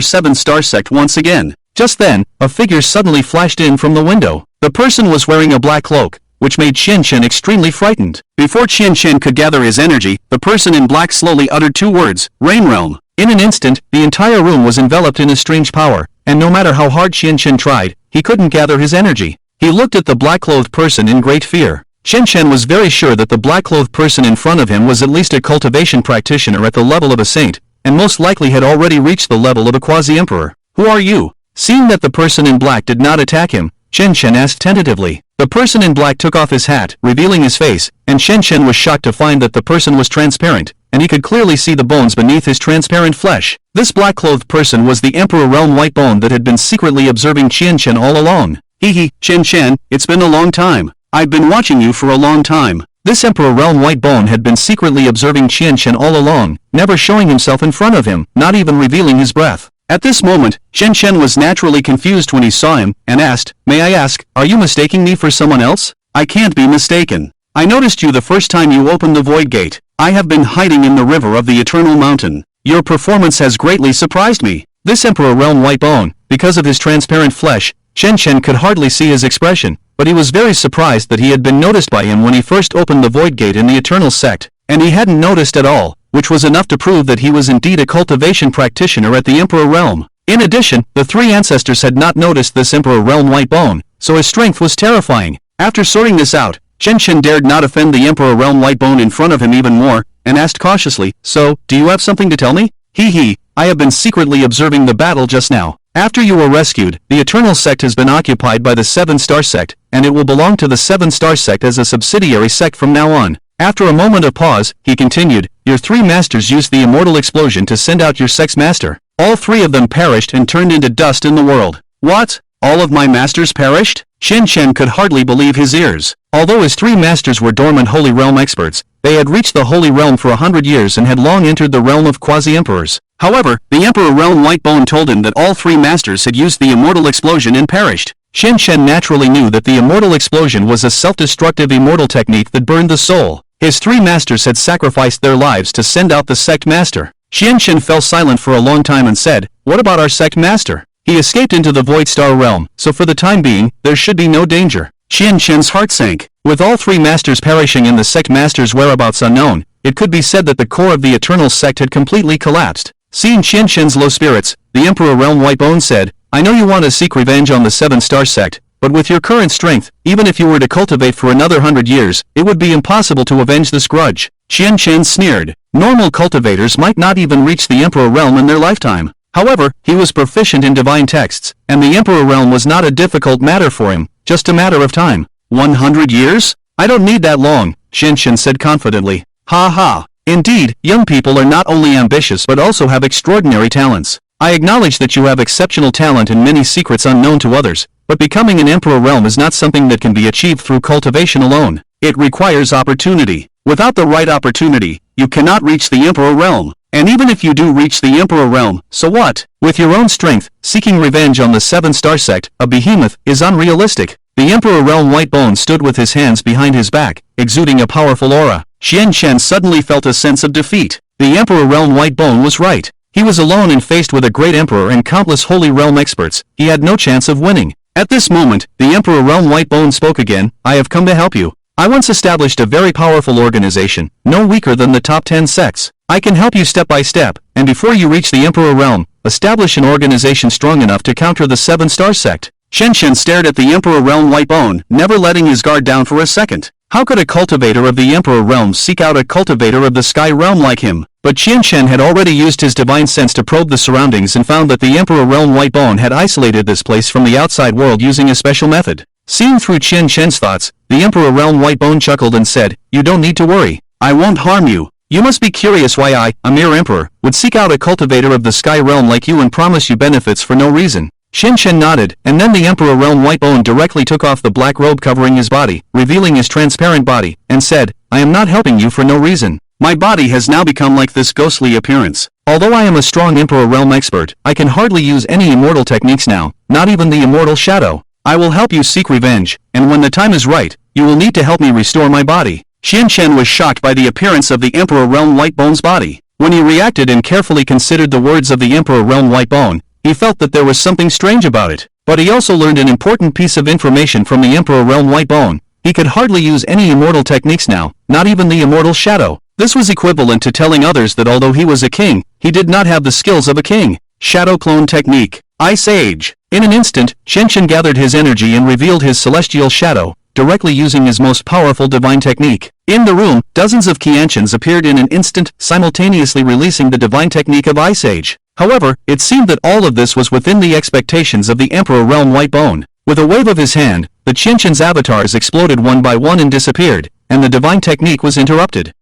7-star sect once again. Just then, a figure suddenly flashed in from the window. The person was wearing a black cloak, which made Qianchen extremely frightened. Before Qianchen could gather his energy, the person in black slowly uttered two words, Rain Realm. In an instant, the entire room was enveloped in a strange power, and no matter how hard Qianchen tried, he couldn't gather his energy. He looked at the black-clothed person in great fear. Qianchen was very sure that the black-clothed person in front of him was at least a cultivation practitioner at the level of a saint, and most likely had already reached the level of a quasi-emperor. Who are you? Seeing that the person in black did not attack him, Qianchen asked tentatively. The person in black took off his hat, revealing his face, and Qianchen was shocked to find that the person was transparent, and he could clearly see the bones beneath his transparent flesh. This black-clothed person was the Emperor Realm White Bone that had been secretly observing Qianchen all along. Hee, Qianchen, it's been a long time. I've been watching you for a long time. This Emperor Realm White Bone had been secretly observing Qianchen all along, never showing himself in front of him, not even revealing his breath. At this moment, Qianchen was naturally confused when he saw him, and asked, May I ask, are you mistaking me for someone else? I can't be mistaken. I noticed you the first time you opened the Void Gate. I have been hiding in the river of the Eternal Mountain. Your performance has greatly surprised me. This Emperor Realm White Bone, because of his transparent flesh, Qianchen could hardly see his expression, but he was very surprised that he had been noticed by him when he first opened the Void Gate in the Eternal Sect, and he hadn't noticed at all, which was enough to prove that he was indeed a cultivation practitioner at the Emperor Realm. In addition, the three ancestors had not noticed this Emperor Realm White Bone, so his strength was terrifying. After sorting this out, Qianchen dared not offend the Emperor Realm White Bone in front of him even more, and asked cautiously, So, do you have something to tell me? Hee, I have been secretly observing the battle just now. After you were rescued, the Eternal Sect has been occupied by the 7-Star Sect, and it will belong to the 7-Star Sect as a subsidiary sect from now on. After a moment of pause, he continued, Your three masters used the immortal explosion to send out your sect's master. All three of them perished and turned into dust in the world. What? All of my masters perished? Qianchen could hardly believe his ears. Although his three masters were dormant Holy Realm experts, they had reached the Holy Realm for 100 years and had long entered the realm of quasi-emperors. However, the Emperor Realm White Bone told him that all three masters had used the immortal explosion and perished. Qianchen naturally knew that the immortal explosion was a self-destructive immortal technique that burned the soul. His three masters had sacrificed their lives to send out the sect master. Qianchen fell silent for a long time and said, What about our sect master? He escaped into the Void Star Realm, so for the time being, there should be no danger. Qianchen's heart sank. With all three masters perishing and the sect master's whereabouts unknown, it could be said that the core of the Eternal Sect had completely collapsed. Seeing Qianchen's low spirits, the Emperor Realm White Bone said, I know you want to seek revenge on the 7-Star Sect, but with your current strength, even if you were to cultivate for another 100 years, it would be impossible to avenge this grudge. Qianchen sneered. Normal cultivators might not even reach the Emperor Realm in their lifetime. However, he was proficient in divine texts, and the Emperor Realm was not a difficult matter for him, just a matter of time. 100 years? I don't need that long, Qianchen said confidently. Ha. Indeed, young people are not only ambitious but also have extraordinary talents. I acknowledge that you have exceptional talent and many secrets unknown to others, but becoming an Emperor Realm is not something that can be achieved through cultivation alone. It requires opportunity. Without the right opportunity, you cannot reach the Emperor Realm. And even if you do reach the Emperor Realm, so what? With your own strength, seeking revenge on the 7-Star Sect, a behemoth, is unrealistic. The Emperor Realm White Bone stood with his hands behind his back, exuding a powerful aura. Qianchen suddenly felt a sense of defeat. The Emperor Realm White Bone was right. He was alone and faced with a great emperor and countless Holy Realm experts. He had no chance of winning. At this moment, the Emperor Realm White Bone spoke again. I have come to help you. I once established a very powerful organization, no weaker than the top 10 sects. I can help you step by step, and before you reach the Emperor Realm, establish an organization strong enough to counter the 7-Star Sect. Qianchen stared at the Emperor Realm White Bone, never letting his guard down for a second. How could a cultivator of the Emperor Realm seek out a cultivator of the Sky Realm like him? But Qianchen had already used his divine sense to probe the surroundings and found that the Emperor Realm White Bone had isolated this place from the outside world using a special method. Seeing through Qianchen's thoughts, the Emperor Realm White Bone chuckled and said, You don't need to worry. I won't harm you. You must be curious why I, a mere emperor, would seek out a cultivator of the Sky Realm like you and promise you benefits for no reason. Qianchen nodded, and then the Emperor Realm White Bone directly took off the black robe covering his body, revealing his transparent body, and said, I am not helping you for no reason. My body has now become like this ghostly appearance. Although I am a strong Emperor Realm expert, I can hardly use any immortal techniques now, not even the immortal shadow. I will help you seek revenge, and when the time is right, you will need to help me restore my body. Qianchen was shocked by the appearance of the Emperor Realm White Bone's body. When he reacted and carefully considered the words of the Emperor Realm White Bone, he felt that there was something strange about it. But he also learned an important piece of information from the Emperor Realm Whitebone. He could hardly use any immortal techniques now, not even the immortal shadow. This was equivalent to telling others that although he was a king, he did not have the skills of a king. Shadow Clone Technique. Ice Age. In an instant, Qianqian gathered his energy and revealed his celestial shadow, directly using his most powerful divine technique. In the room, dozens of Qianqians appeared in an instant, simultaneously releasing the divine technique of Ice Age. However, it seemed that all of this was within the expectations of the Emperor Realm Whitebone. With a wave of his hand, the Qianqians' avatars exploded one by one and disappeared, and the divine technique was interrupted.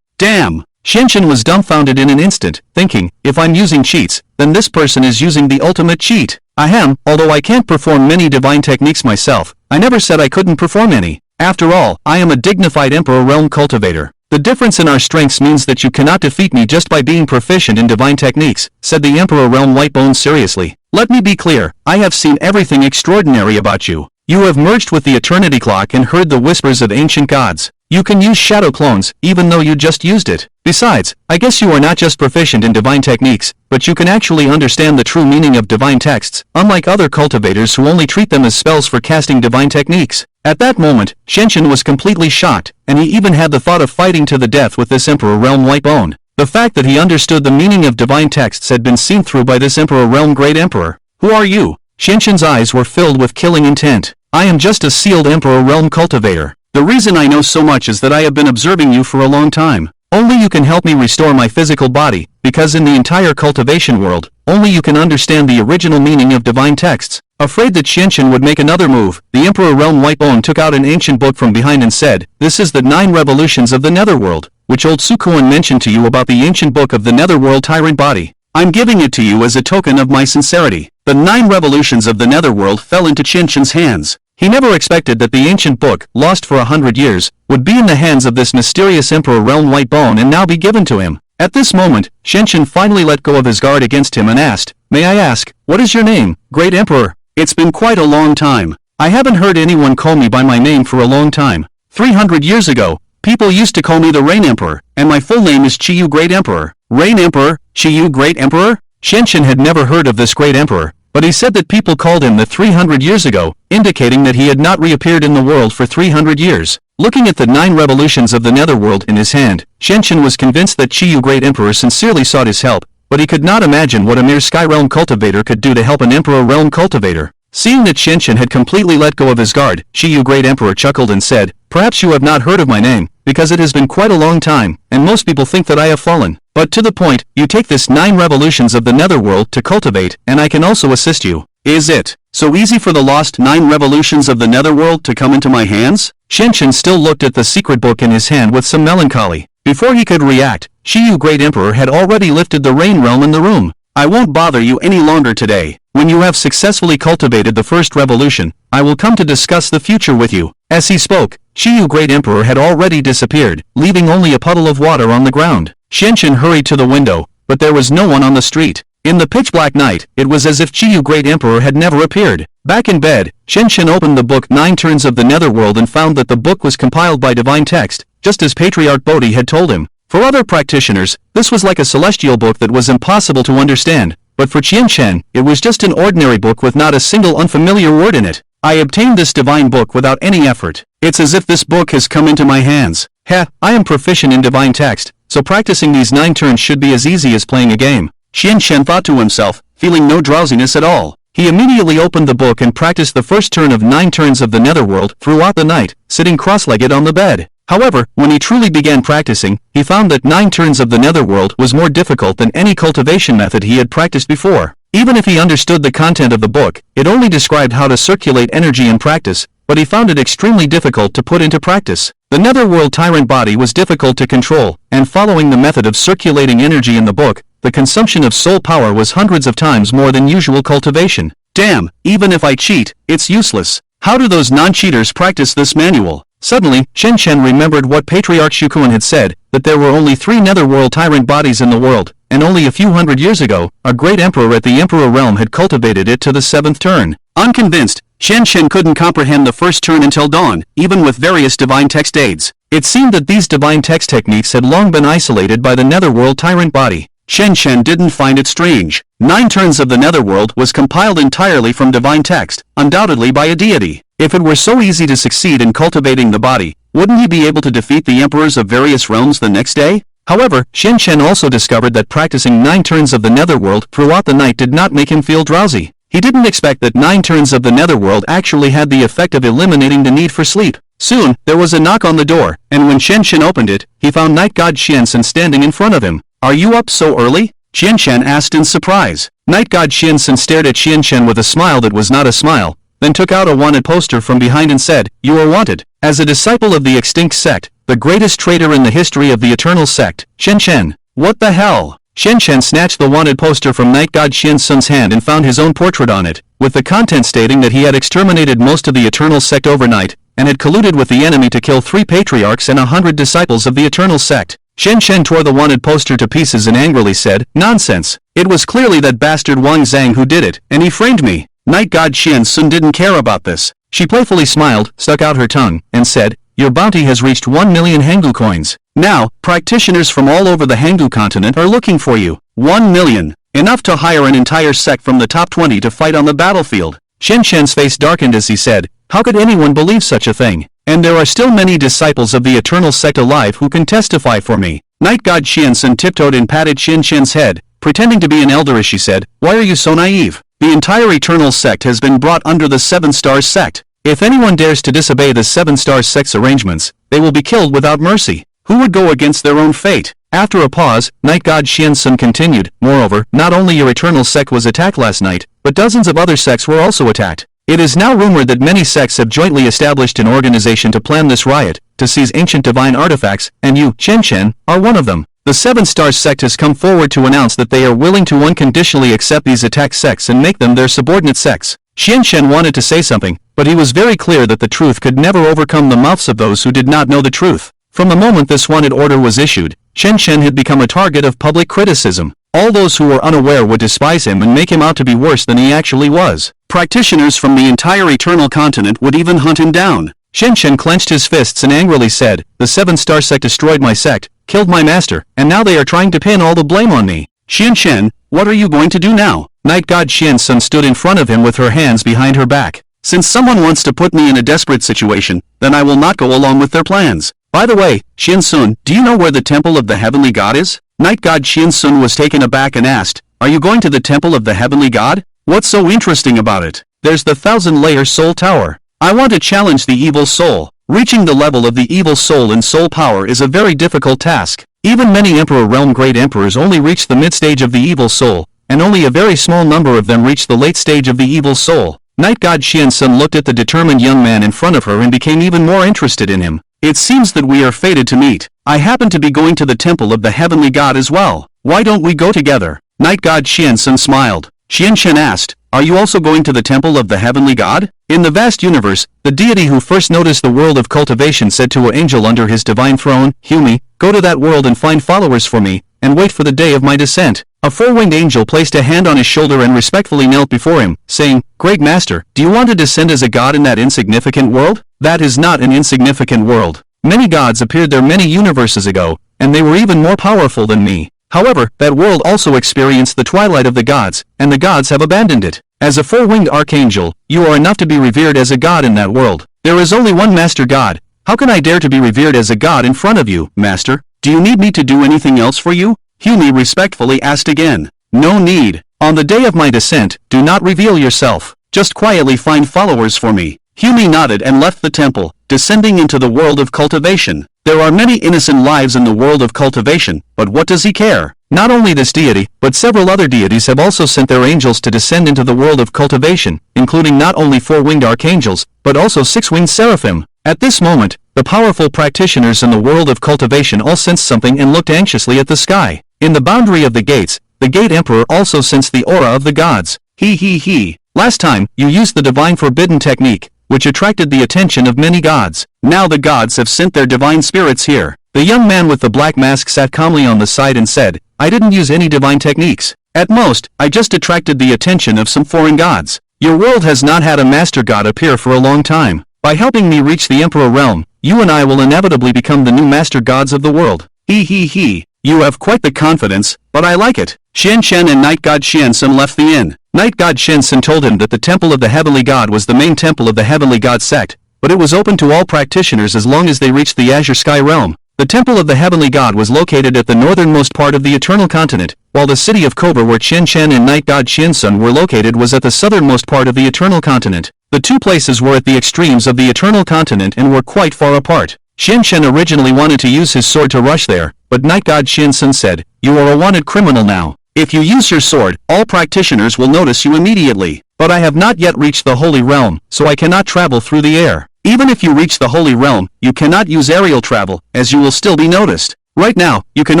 Damn! Qianqian was dumbfounded in an instant, thinking, if I'm using cheats, then this person is using the ultimate cheat. Ahem, although I can't perform many divine techniques myself, I never said I couldn't perform any. After all, I am a dignified Emperor Realm cultivator. The difference in our strengths means that you cannot defeat me just by being proficient in divine techniques, said the Emperor Realm Whitebone seriously. Let me be clear, I have seen everything extraordinary about you. You have merged with the Eternity Clock and heard the whispers of ancient gods. You can use shadow clones, even though you just used it. Besides, I guess you are not just proficient in divine techniques, but you can actually understand the true meaning of divine texts, unlike other cultivators who only treat them as spells for casting divine techniques. At that moment, Qianqian was completely shocked, and he even had the thought of fighting to the death with this Emperor Realm Whitebone. The fact that he understood the meaning of divine texts had been seen through by this Emperor Realm Great Emperor. Who are you? Qianqian's eyes were filled with killing intent. I am just a sealed Emperor Realm cultivator. The reason I know so much is that I have been observing you for a long time. Only you can help me restore my physical body, because in the entire cultivation world, only you can understand the original meaning of divine texts. Afraid that Qianqian would make another move, the Emperor Realm Whitebone took out an ancient book from behind and said, "This is the 9 revolutions of the Netherworld, which old Sukuan mentioned to you about the ancient book of the Netherworld Tyrant Body. I'm giving it to you as a token of my sincerity." The 9 revolutions of the Netherworld fell into Qianqian's hands. He never expected that the ancient book, lost for 100 years, would be in the hands of this mysterious Emperor Realm Whitebone and now be given to him. At this moment, Qianqian finally let go of his guard against him and asked, "May I ask, what is your name, Great Emperor?" "It's been quite a long time. I haven't heard anyone call me by my name for a long time. 300 years ago, people used to call me the Rain Emperor, and my full name is Qiyu Great Emperor." Rain Emperor? Qiyu Great Emperor? Qianqian had never heard of this Great Emperor, but he said that people called him the 300 years ago, indicating that he had not reappeared in the world for 300 years. Looking at the 9 revolutions of the Netherworld in his hand, Qianqian was convinced that Qiyu Great Emperor sincerely sought his help, but he could not imagine what a mere Sky Realm cultivator could do to help an Emperor Realm cultivator. Seeing that Qianqian had completely let go of his guard, Qiyu Great Emperor chuckled and said, "Perhaps you have not heard of my name, because it has been quite a long time, and most people think that I have fallen. But to the point, you take this 9 revolutions of the Netherworld to cultivate, and I can also assist you. Is it so easy for the lost 9 revolutions of the Netherworld to come into my hands?" Qianqian still looked at the secret book in his hand with some melancholy. Before he could react, Qiyu Great Emperor had already lifted the Rain Realm in the room. "I won't bother you any longer today. When you have successfully cultivated the first revolution, I will come to discuss the future with you." As he spoke, Qiyu Great Emperor had already disappeared, leaving only a puddle of water on the ground. Qianqian hurried to the window, but there was no one on the street. In the pitch-black night, it was as if Qiyu Great Emperor had never appeared. Back in bed, Qianqian opened the book 9 Turns of the Netherworld and found that the book was compiled by divine text, just as Patriarch Bodhi had told him. For other practitioners, this was like a celestial book that was impossible to understand, but for Qianqian, it was just an ordinary book with not a single unfamiliar word in it. "I obtained this divine book without any effort. It's as if this book has come into my hands. I am proficient in divine text, so practicing these 9 turns should be as easy as playing a game." Qianqian thought to himself, feeling no drowsiness at all. He immediately opened the book and practiced the first turn of 9 turns of the Netherworld throughout the night, sitting cross-legged on the bed. However, when he truly began practicing, he found that 9 turns of the Netherworld was more difficult than any cultivation method he had practiced before. Even if he understood the content of the book, it only described how to circulate energy in practice, but he found it extremely difficult to put into practice. The Netherworld Tyrant Body was difficult to control, and following the method of circulating energy in the book, the consumption of soul power was hundreds of times more than usual cultivation. Damn, even if I cheat, it's useless. How do those non-cheaters practice this manual? Suddenly, Qianqian remembered what Patriarch Shukuan had said, that there were only 3 Netherworld Tyrant Bodies in the world, and only a few hundred years ago, a great emperor at the Emperor Realm had cultivated it to the 7th turn. Unconvinced, Qianqian couldn't comprehend the first turn until dawn, even with various divine text aids. It seemed that these divine text techniques had long been isolated by the Netherworld Tyrant Body. Shen Shen didn't find it strange. 9 Turns of the Netherworld was compiled entirely from divine text, undoubtedly by a deity. If it were so easy to succeed in cultivating the body, wouldn't he be able to defeat the emperors of various realms the next day? However, Shen Shen also discovered that practicing 9 Turns of the Netherworld throughout the night did not make him feel drowsy. He didn't expect that 9 Turns of the Netherworld actually had the effect of eliminating the need for sleep. Soon, there was a knock on the door, and when Shen Shen opened it, he found Night God Xiansun standing in front of him. "Are you up so early?" Xian Shen asked in surprise. Night God Xiansun stared at Xian Shen with a smile that was not a smile, then took out a wanted poster from behind and said, "You are wanted. As a disciple of the extinct sect, the greatest traitor in the history of the eternal sect, Shen Shen." "What the hell?" Shen Shen snatched the wanted poster from Night God Xiansun's hand and found his own portrait on it, with the content stating that he had exterminated most of the eternal sect overnight, and had colluded with the enemy to kill 3 patriarchs and 100 disciples of the eternal sect. Shen Shen tore the wanted poster to pieces and angrily said, "Nonsense. It was clearly that bastard Wang Zhang who did it, and he framed me." Night God Xiansun didn't care about this. She playfully smiled, stuck out her tongue, and said, "Your bounty has reached 1 million Hanggu coins. Now, practitioners from all over the Hanggu continent are looking for you. 1 million. Enough to hire an entire sect from the top 20 to fight on the battlefield." Shen Shen's face darkened as he said, "How could anyone believe such a thing? And there are still many disciples of the eternal sect alive who can testify for me." Night God Xiansun tiptoed and patted Shen Shen's head, pretending to be an elder as she said, "Why are you so naive? The entire eternal sect has been brought under the 7 Stars sect. If anyone dares to disobey the 7 Stars sect's arrangements, they will be killed without mercy. Who would go against their own fate?" After a pause, Night God Xiansun continued, "Moreover, not only your eternal sect was attacked last night, but dozens of other sects were also attacked. It is now rumored that many sects have jointly established an organization to plan this riot, to seize ancient divine artifacts, and you, Shen Shen, are one of them. The 7 Stars sect has come forward to announce that they are willing to unconditionally accept these attacked sects and make them their subordinate sects." Shen Shen wanted to say something, but he was very clear that the truth could never overcome the mouths of those who did not know the truth. From the moment this wanted order was issued, Shen Shen had become a target of public criticism. All those who were unaware would despise him and make him out to be worse than he actually was. Practitioners from the entire eternal continent would even hunt him down. Shen Shen clenched his fists and angrily said, "The 7 Star sect destroyed my sect, killed my master, and now they are trying to pin all the blame on me. Shen Shen, what are you going to do now?" Night God Xiansun stood in front of him with her hands behind her back. "Since someone wants to put me in a desperate situation, then I will not go along with their plans. By the way, Xiansun, do you know where the temple of the heavenly god is?" Night God Xiansun was taken aback and asked, "Are you going to the temple of the heavenly god? What's so interesting about it?" "There's the 1,000-layer soul tower. I want to challenge the evil soul. Reaching the level of the evil soul in soul power is a very difficult task. Even many Emperor Realm Great Emperors only reach the mid-stage of the evil soul, and only a very small number of them reach the late stage of the evil soul." Night God Xiansun looked at the determined young man in front of her and became even more interested in him. "It seems that we are fated to meet. I happen to be going to the temple of the heavenly god as well. Why don't we go together?" Night God Xiansun smiled. Xian Shen asked, "Are you also going to the temple of the heavenly god?" In the vast universe, the deity who first noticed the world of cultivation said to an angel under his divine throne, "Humi, go to that world and find followers for me, and wait for the day of my descent." A 4-winged angel placed a hand on his shoulder and respectfully knelt before him, saying, "Great master, do you want to descend as a god in that insignificant world?" "That is not an insignificant world. Many gods appeared there many universes ago, and they were even more powerful than me. However, that world also experienced the twilight of the gods, and the gods have abandoned it. As a 4-winged archangel, you are enough to be revered as a god in that world. There is only one master god. How can I dare to be revered as a god in front of you, master? Do you need me to do anything else for you?" Humi respectfully asked again. "No need. On the day of my descent, do not reveal yourself. Just quietly find followers for me." Humi nodded and left the temple, descending into the world of cultivation. There are many innocent lives in the world of cultivation, but what does he care? Not only this deity, but several other deities have also sent their angels to descend into the world of cultivation, including not only 4-winged archangels, but also 6-winged seraphim. At this moment, the powerful practitioners in the world of cultivation all sensed something and looked anxiously at the sky. In the boundary of the gates, the gate emperor also sensed the aura of the gods. He. Last time, you used the divine forbidden technique, which attracted the attention of many gods. Now the gods have sent their divine spirits here. The young man with the black mask sat calmly on the side and said, "I didn't use any divine techniques. At most, I just attracted the attention of some foreign gods. Your world has not had a master god appear for a long time. By helping me reach the emperor realm, you and I will inevitably become the new master gods of the world." He. You have quite the confidence, but I like it. Xian Chen and Night God Xiansun left the inn. Night God Xiansun told him that the Temple of the Heavenly God was the main temple of the Heavenly God sect, but it was open to all practitioners as long as they reached the Azure Sky Realm. The Temple of the Heavenly God was located at the northernmost part of the Eternal Continent, while the city of Cobra where Qian Chen and Night God Xiansun were located was at the southernmost part of the Eternal Continent. The two places were at the extremes of the Eternal Continent and were quite far apart. Qian Chen originally wanted to use his sword to rush there, but Night God Xiansun said, "You are a wanted criminal now. If you use your sword, all practitioners will notice you immediately. But I have not yet reached the Holy Realm, so I cannot travel through the air. Even if you reach the Holy Realm, you cannot use aerial travel, as you will still be noticed. Right now, you can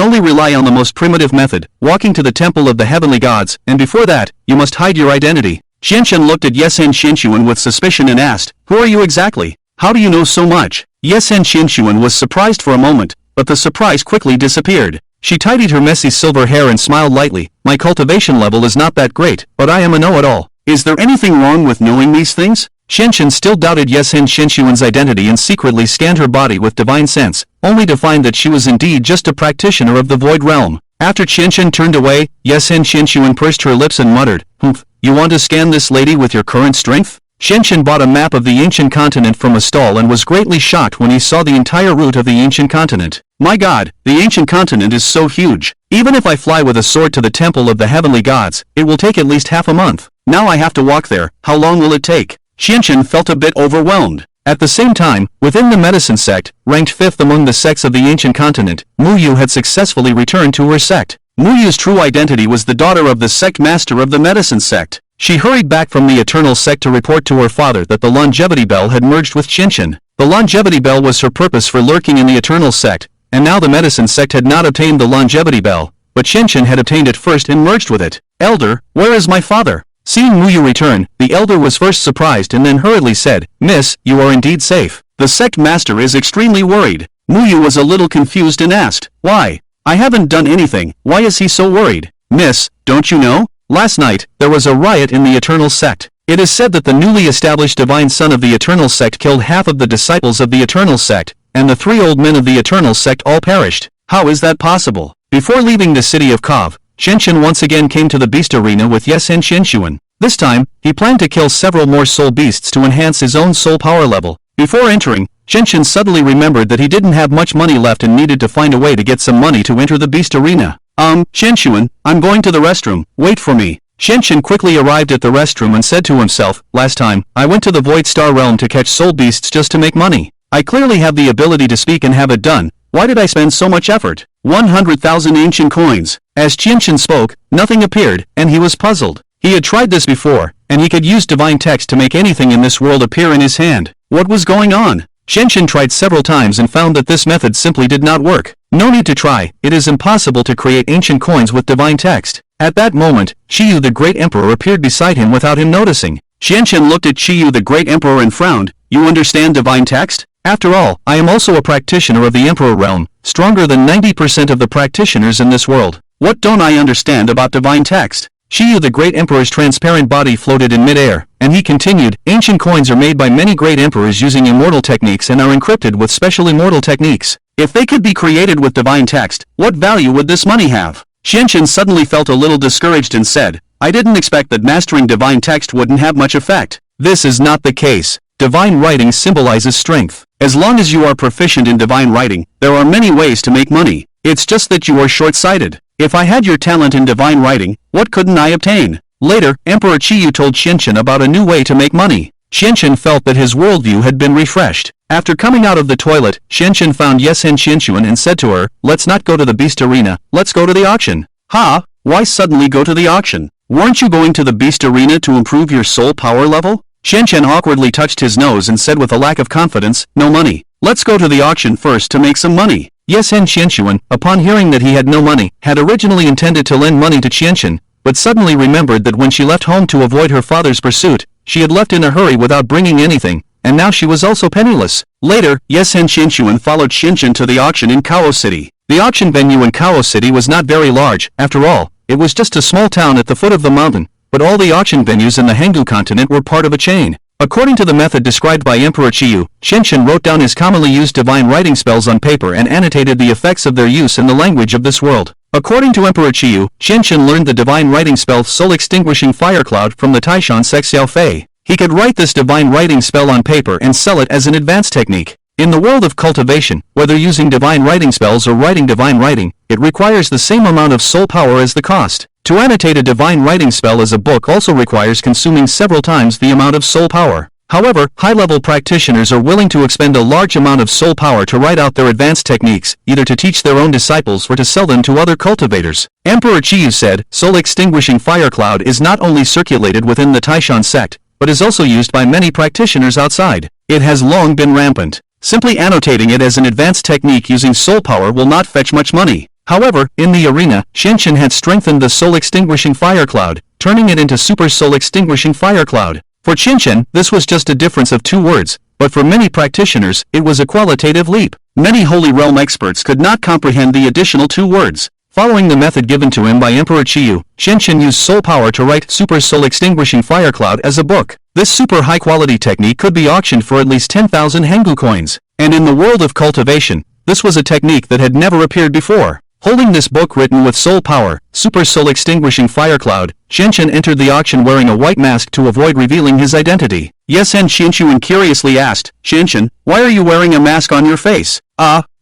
only rely on the most primitive method, walking to the Temple of the Heavenly Gods, and before that, you must hide your identity." Xianchen looked at Yesen Xianxuan with suspicion and asked, "Who are you exactly? How do you know so much?" Yesen Xianxuan was surprised for a moment, but the surprise quickly disappeared. She tidied her messy silver hair and smiled lightly. "My cultivation level is not that great, but I am a know-it-all. Is there anything wrong with knowing these things?" Xianchen still doubted Yesen Xianxuan's identity and secretly scanned her body with divine sense, only to find that she was indeed just a practitioner of the Void Realm. After Xianchen turned away, Yesen Xianxuan pursed her lips and muttered, "Humph, you want to scan this lady with your current strength?" Xianchen bought a map of the ancient continent from a stall and was greatly shocked when he saw the entire route of the ancient continent. "My God, the ancient continent is so huge. Even if I fly with a sword to the Temple of the Heavenly Gods, it will take at least half a month. Now I have to walk there. How long will it take?" Xianchen felt a bit overwhelmed. At the same time, within the medicine sect, ranked 5th among the sects of the ancient continent, Muyu had successfully returned to her sect. Muyu's true identity was the daughter of the sect master of the medicine sect. She hurried back from the Eternal Sect to report to her father that the Longevity Bell had merged with Xianchen. The Longevity Bell was her purpose for lurking in the Eternal Sect, and now the medicine sect had not obtained the Longevity Bell, but Xianchen had obtained it first and merged with it. "Elder, where is my father?" Seeing Muyu return, the elder was first surprised and then hurriedly said, "Miss, you are indeed safe. The sect master is extremely worried." Muyu was a little confused and asked, "Why? I haven't done anything. Why is he so worried?" "Miss, don't you know? Last night, there was a riot in the Eternal Sect. It is said that the newly established divine son of the Eternal Sect killed half of the disciples of the Eternal Sect, and the 3 old men of the Eternal Sect all perished. How is that possible?" Before leaving the city of Kov, Xianchen once again came to the beast arena with Yesen Xianxuan. This time, he planned to kill several more soul beasts to enhance his own soul power level. Before entering, Xianchen suddenly remembered that he didn't have much money left and needed to find a way to get some money to enter the beast arena. Xianxuan, I'm going to the restroom, wait for me." Xianchen quickly arrived at the restroom and said to himself, "Last time, I went to the Void Star Realm to catch soul beasts just to make money. I clearly have the ability to speak and have it done. Why did I spend so much effort? 100,000 ancient coins." As Xianchen spoke, nothing appeared, and he was puzzled. He had tried this before, and he could use divine text to make anything in this world appear in his hand. What was going on? Xianchen tried several times and found that this method simply did not work. No need to try, it is impossible to create ancient coins with divine text. At that moment, Shiyu the Great Emperor appeared beside him without him noticing. Xianchen looked at Shiyu the Great Emperor and frowned. "You understand divine text? After all, I am also a practitioner of the Emperor realm, stronger than 90% of the practitioners in this world. What don't I understand about divine text?" Shiyu the Great Emperor's transparent body floated in midair, and he continued, "Ancient coins are made by many great emperors using immortal techniques and are encrypted with special immortal techniques. If they could be created with divine text, what value would this money have?" Xianchen suddenly felt a little discouraged and said, "I didn't expect that mastering divine text wouldn't have much effect." This is not the case. Divine writing symbolizes strength. As long as you are proficient in divine writing, there are many ways to make money. It's just that you are short-sighted. If I had your talent in divine writing, what couldn't I obtain? Later, Emperor Qiyu told Xianchen about a new way to make money. Xianchen felt that his worldview had been refreshed. After coming out of the toilet, Xianchen found Yesen Xianxuan and said to her, "Let's not go to the beast arena, let's go to the auction." "Ha? Why suddenly go to the auction? Weren't you going to the beast arena to improve your soul power level?" Xianchen awkwardly touched his nose and said with a lack of confidence, "No money. Let's go to the auction first to make some money." Yesen Xianxuan, upon hearing that he had no money, had originally intended to lend money to Xianchen, but suddenly remembered that when she left home to avoid her father's pursuit, she had left in a hurry without bringing anything, and now she was also penniless. Later, Yesen Xianxuan followed Xianchen to the auction in Kao City. The auction venue in Kao City was not very large, after all, it was just a small town at the foot of the mountain, but all the auction venues in the Hanggu continent were part of a chain. According to the method described by Emperor Qiyu, Qianqian wrote down his commonly used divine writing spells on paper and annotated the effects of their use in the language of this world. According to Emperor Qiyu, Qianqian learned the divine writing spell Soul Extinguishing Fire Cloud from the Taishan sect Xiao Fei. He could write this divine writing spell on paper and sell it as an advanced technique. In the world of cultivation, whether using divine writing spells or writing divine writing, it requires the same amount of soul power as the cost. To annotate a divine writing spell as a book also requires consuming several times the amount of soul power. However, high-level practitioners are willing to expend a large amount of soul power to write out their advanced techniques, either to teach their own disciples or to sell them to other cultivators. Emperor Qiyu said, Soul Extinguishing Fire Cloud is not only circulated within the Taishan sect, but is also used by many practitioners outside. It has long been rampant. Simply annotating it as an advanced technique using soul power will not fetch much money. However, in the arena, Qianqian had strengthened the Soul Extinguishing Fire Cloud, turning it into Super Soul Extinguishing Fire Cloud. For Qianqian, this was just a difference of 2 words, but for many practitioners, it was a qualitative leap. Many Holy Realm experts could not comprehend the additional 2 words. Following the method given to him by Emperor Qiyu, Qianqian used soul power to write Super Soul Extinguishing Fire Cloud as a book. This super high-quality technique could be auctioned for at least 10,000 Hengu coins, and in the world of cultivation, this was a technique that had never appeared before. Holding this book written with soul power, Super Soul Extinguishing Fire Cloud, Qianqian entered the auction wearing a white mask to avoid revealing his identity. Yesen Qianqian curiously asked, Qianqian, why are you wearing a mask on your face?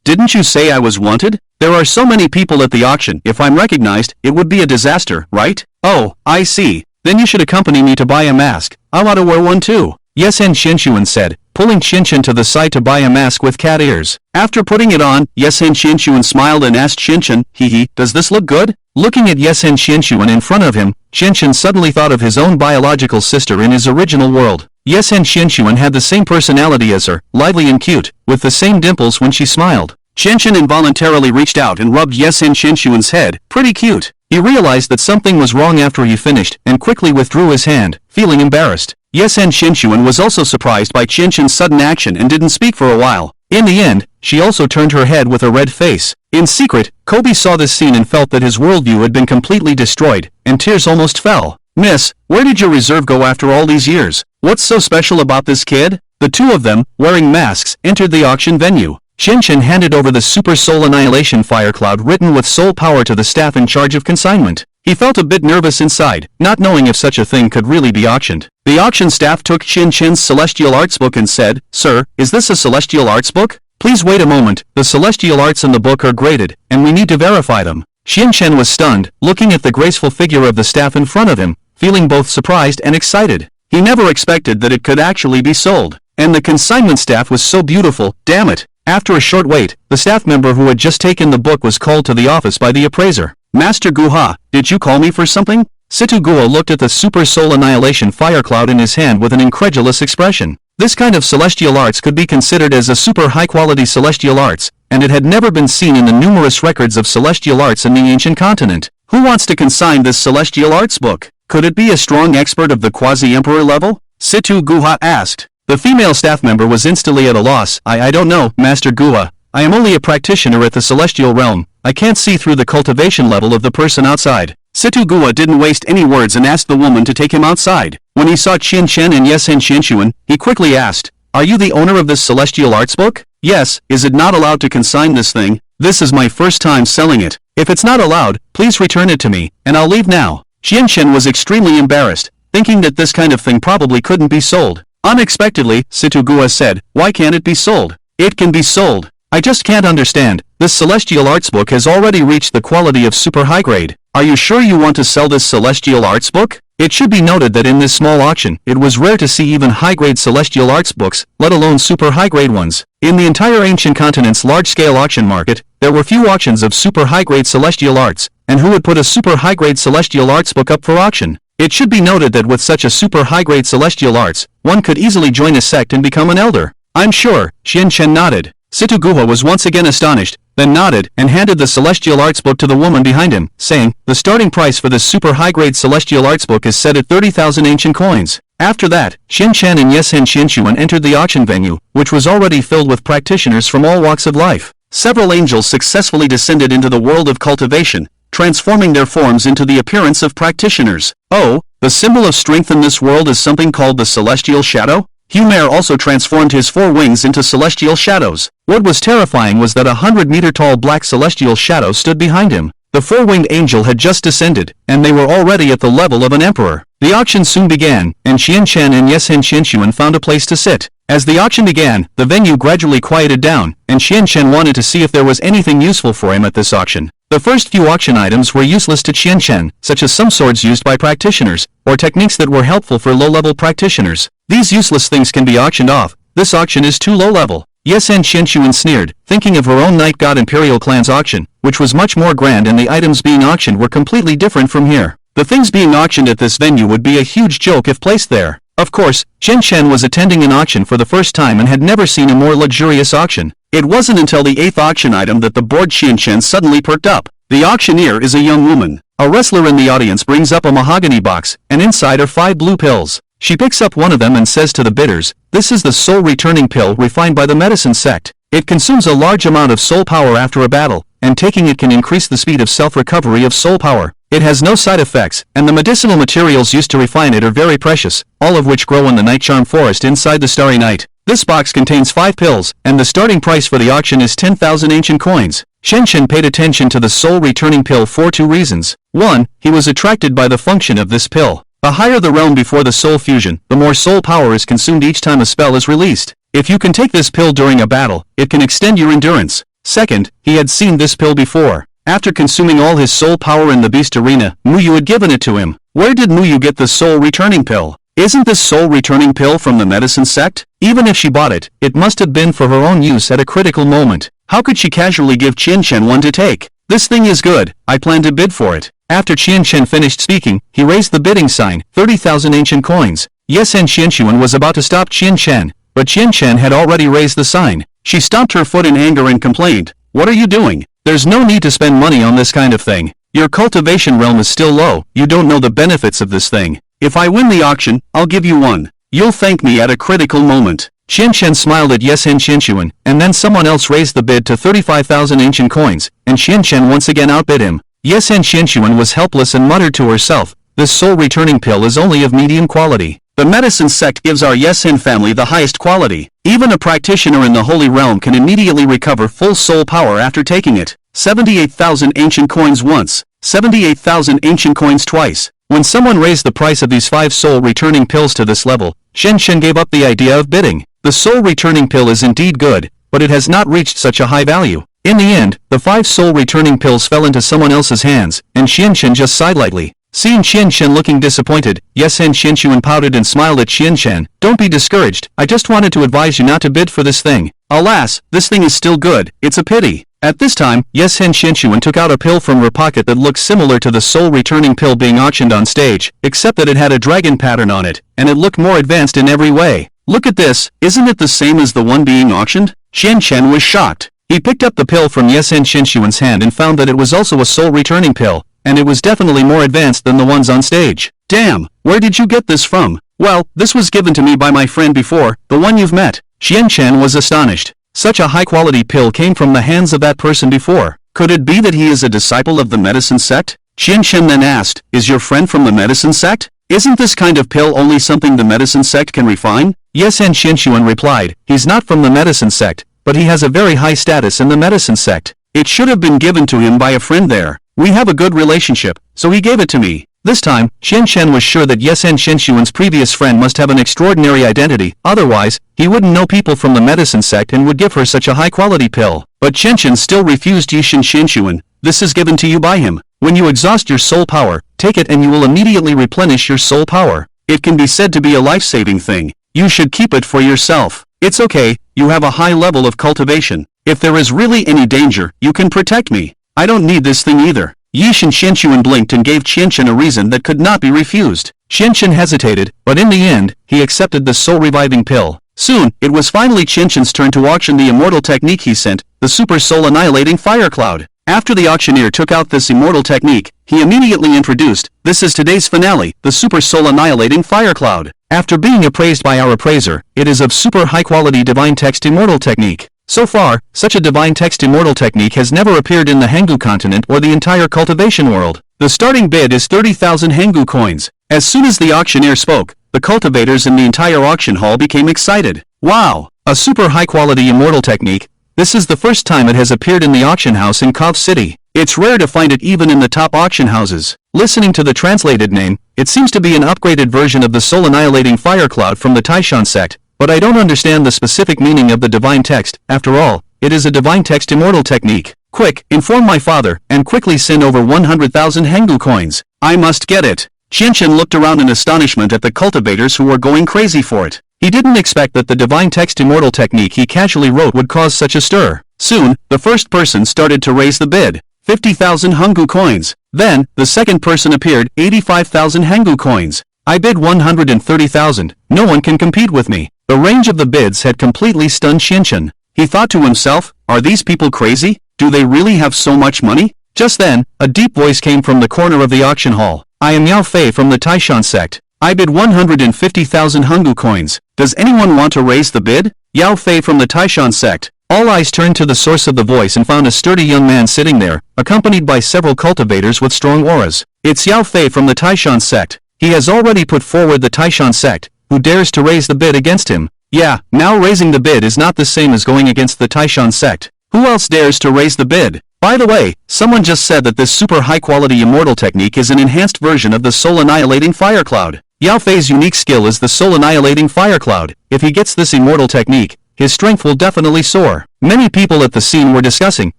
Didn't you say I was wanted? There are so many people at the auction, if I'm recognized, it would be a disaster, right? Oh, I see. Then you should accompany me to buy a mask. I want to wear one too. Yesen Qianqian said, pulling Qianqian to the side to buy a mask with cat ears. After putting it on, Yesen Qianqian smiled and asked Qianqian, does this look good? Looking at Yesen Qianqian in front of him, Qianqian suddenly thought of his own biological sister in his original world. Yesen Qianqian had the same personality as her, lively and cute, with the same dimples when she smiled. Qianqian involuntarily reached out and rubbed Yesen Qianqian's head. Pretty cute. He realized that something was wrong after he finished and quickly withdrew his hand, feeling embarrassed. Yesen Qianqian was also surprised by Qianqian's sudden action and didn't speak for a while. In the end, she also turned her head with a red face. In secret, Kobe saw this scene and felt that his worldview had been completely destroyed, and tears almost fell. Miss, where did your reserve go after all these years? What's so special about this kid? The 2 of them, wearing masks, entered the auction venue. Qianqian handed over the Super Soul Annihilation Fire Cloud written with soul power to the staff in charge of consignment. He felt a bit nervous inside, not knowing if such a thing could really be auctioned. The auction staff took Qianqian's Celestial Arts book and said, Sir, is this a Celestial Arts book? Please wait a moment, the Celestial Arts in the book are graded, and we need to verify them. Qianqian was stunned, looking at the graceful figure of the staff in front of him, feeling both surprised and excited. He never expected that it could actually be sold. And the consignment staff was so beautiful, damn it. After a short wait, the staff member who had just taken the book was called to the office by the appraiser. Master Guha, did you call me for something? Situ Guha looked at the Super Soul Annihilation Fire Cloud in his hand with an incredulous expression. This kind of celestial arts could be considered as a super high-quality celestial arts, and it had never been seen in the numerous records of celestial arts in the ancient continent. Who wants to consign this celestial arts book? Could it be a strong expert of the quasi-emperor level? Situ Guha asked. The female staff member was instantly at a loss. I don't know, Master Guha. I am only a practitioner at the celestial realm. I can't see through the cultivation level of the person outside. Situ Guha didn't waste any words and asked the woman to take him outside. When he saw Qianqian and Yesen Qianqian, he quickly asked, Are you the owner of this celestial arts book? Yes. Is it not allowed to consign this thing? This is my first time selling it. If it's not allowed, please return it to me, and I'll leave now. Qianqian was extremely embarrassed, thinking that this kind of thing probably couldn't be sold. Unexpectedly, Situ Guha said, Why can't it be sold? It can be sold. I just can't understand. This celestial arts book has already reached the quality of super high grade. Are you sure you want to sell this celestial arts book? It should be noted that in this small auction, it was rare to see even high-grade celestial arts books, let alone super high-grade ones. In the entire ancient continent's large-scale auction market, there were few auctions of super high-grade celestial arts, and who would put a super high-grade celestial arts book up for auction? It should be noted that with such a super high-grade celestial arts, one could easily join a sect and become an elder. I'm sure. Qianqian nodded. Situ Guha was once again astonished, then nodded and handed the celestial arts book to the woman behind him, saying, The starting price for this super high-grade celestial arts book is set at 30,000 ancient coins. After that, Qianqian and Yesen Qianqian entered the auction venue, which was already filled with practitioners from all walks of life. Several angels successfully descended into the world of cultivation, transforming their forms into the appearance of practitioners. Oh, The symbol of strength in this world is something called the celestial shadow. Hymir also transformed his 4 wings into celestial shadows. What was terrifying was that a 100-meter-tall black celestial shadow stood behind him. The 4-winged angel had just descended, and they were already at the level of an emperor. The auction soon began, and Qianchen and Yesen Qianxuan found a place to sit. As the auction began, the venue gradually quieted down, and Qianchen wanted to see if there was anything useful for him at this auction. The first few auction items were useless to Qianchen, such as some swords used by practitioners, or techniques that were helpful for low-level practitioners. These useless things can be auctioned off. This auction is too low-level. Yesen Qianxuan sneered, thinking of her own Night God Imperial Clan's auction, which was much more grand, and the items being auctioned were completely different from here. The things being auctioned at this venue would be a huge joke if placed there. Of course, Qianchen was attending an auction for the first time and had never seen a more luxurious auction. It wasn't until the 8th auction item that the bored Qianchen suddenly perked up. The auctioneer is a young woman. A wrestler in the audience brings up a mahogany box, and inside are 5 blue pills. She picks up one of them and says to the bidders, "This is the soul returning pill refined by the medicine sect. It consumes a large amount of soul power after a battle, and taking it can increase the speed of self-recovery of soul power. It has no side effects, and the medicinal materials used to refine it are very precious, all of which grow in the night charm forest inside the Starry Night. This box contains 5 pills, and the starting price for the auction is 10,000 ancient coins." Qianchen paid attention to the soul returning pill for 2 reasons. 1. He was attracted by the function of this pill. The higher the realm before the soul fusion, the more soul power is consumed each time a spell is released. If you can take this pill during a battle, it can extend your endurance. Second, he had seen this pill before. After consuming all his soul power in the beast arena, Muyu had given it to him. Where did Muyu get the soul returning pill? Isn't this soul returning pill from the medicine sect? Even if she bought it, it must have been for her own use at a critical moment. How could she casually give Qianchen one to take? This thing is good, I plan to bid for it. After Qianchen finished speaking, he raised the bidding sign, 30,000 ancient coins. Yesen Qianxuan was about to stop Qianchen, but Qianchen had already raised the sign. She stomped her foot in anger and complained, "What are you doing? There's no need to spend money on this kind of thing. Your cultivation realm is still low, you don't know the benefits of this thing. If I win the auction, I'll give you one. You'll thank me at a critical moment." Qianchen smiled at Yesen Qianxuan, and then someone else raised the bid to 35,000 ancient coins, and Qianchen once again outbid him. Yesen Qianxuan was helpless and muttered to herself, "This soul returning pill is only of medium quality. The medicine sect gives our Yesen family the highest quality. Even a practitioner in the Holy Realm can immediately recover full soul power after taking it. 78,000 ancient coins once, 78,000 ancient coins twice." When someone raised the price of these 5 soul returning pills to this level, Qianchen gave up the idea of bidding. The soul returning pill is indeed good, but it has not reached such a high value. In the end, the 5 soul returning pills fell into someone else's hands, and Qianchen just sighed lightly. Seeing Qianchen looking disappointed, Yesen Qianxuan pouted and smiled at Qianchen. "Don't be discouraged, I just wanted to advise you not to bid for this thing. Alas, this thing is still good, it's a pity." At this time, Yesen Qianxuan took out a pill from her pocket that looked similar to the soul returning pill being auctioned on stage, except that it had a dragon pattern on it, and it looked more advanced in every way. "Look at this, isn't it the same as the one being auctioned?" Qianchen was shocked. He picked up the pill from Yesen Qianxuan's hand and found that it was also a soul returning pill, and it was definitely more advanced than the ones on stage. "Damn, where did you get this from?" "Well, this was given to me by my friend before, the one you've met." Qianchen was astonished. Such a high-quality pill came from the hands of that person before. Could it be that he is a disciple of the medicine sect? Qianchen then asked, "Is your friend from the medicine sect? Isn't this kind of pill only something the medicine sect can refine?" Yesen Qianxuan replied, "He's not from the medicine sect, but he has a very high status in the medicine sect. It should have been given to him by a friend there. We have a good relationship, so he gave it to me." This time, Qianchen was sure that Yesen Qianxuan's previous friend must have an extraordinary identity, otherwise, he wouldn't know people from the medicine sect and would give her such a high-quality pill. But Qianchen still refused Yesen Qianxuan. "This is given to you by him. When you exhaust your soul power, take it and you will immediately replenish your soul power. It can be said to be a life-saving thing. You should keep it for yourself. It's okay, you have a high level of cultivation. If there is really any danger, you can protect me. I don't need this thing either." Yesen Qianxuan blinked and gave Qianchen a reason that could not be refused. Qianchen hesitated, but in the end, he accepted the soul-reviving pill. Soon, it was finally Qianchen's turn to auction the immortal technique he sent, the Super Soul Annihilating Fire Cloud. After the auctioneer took out this immortal technique, he immediately introduced, "This is today's finale, the Super Soul Annihilating Fire Cloud. After being appraised by our appraiser, it is of super high-quality divine text immortal technique. So far, such a divine text immortal technique has never appeared in the Hanggu continent or the entire cultivation world. The starting bid is 30,000 Hanggu coins. As soon as the auctioneer spoke, the cultivators in the entire auction hall became excited. Wow! A super high-quality immortal technique. This is the first time it has appeared in the auction house in Kov City. It's rare to find it even in the top auction houses. Listening to the translated name, it seems to be an upgraded version of the soul-annihilating fire cloud from the Taishan sect, but I don't understand the specific meaning of the divine text. After all, it is a divine text immortal technique. Quick, inform my father, and quickly send over 100,000 Hengu coins. I must get it. Qianqian looked around in astonishment at the cultivators who were going crazy for it. He didn't expect that the divine text immortal technique he casually wrote would cause such a stir. Soon, the first person started to raise the bid. 50,000 Hengu coins. Then, the second person appeared, 85,000 Hengu coins. I bid 130,000. No one can compete with me. The range of the bids had completely stunned Qianqian. He thought to himself, are these people crazy? Do they really have so much money? Just then, a deep voice came from the corner of the auction hall. I am Yao Fei from the Taishan sect. I bid 150,000 Hengu coins. Does anyone want to raise the bid? Yao Fei from the Taishan sect. All eyes turned to the source of the voice and found a sturdy young man sitting there, accompanied by several cultivators with strong auras. It's Yao Fei from the Taishan sect. He has already put forward the Taishan sect. Who dares to raise the bid against him? Yeah, now raising the bid is not the same as going against the Taishan sect. Who else dares to raise the bid? By the way, someone just said that this super high-quality immortal technique is an enhanced version of the soul-annihilating fire cloud. Yao Fei's unique skill is the soul-annihilating fire cloud. If he gets this immortal technique, his strength will definitely soar. Many people at the scene were discussing,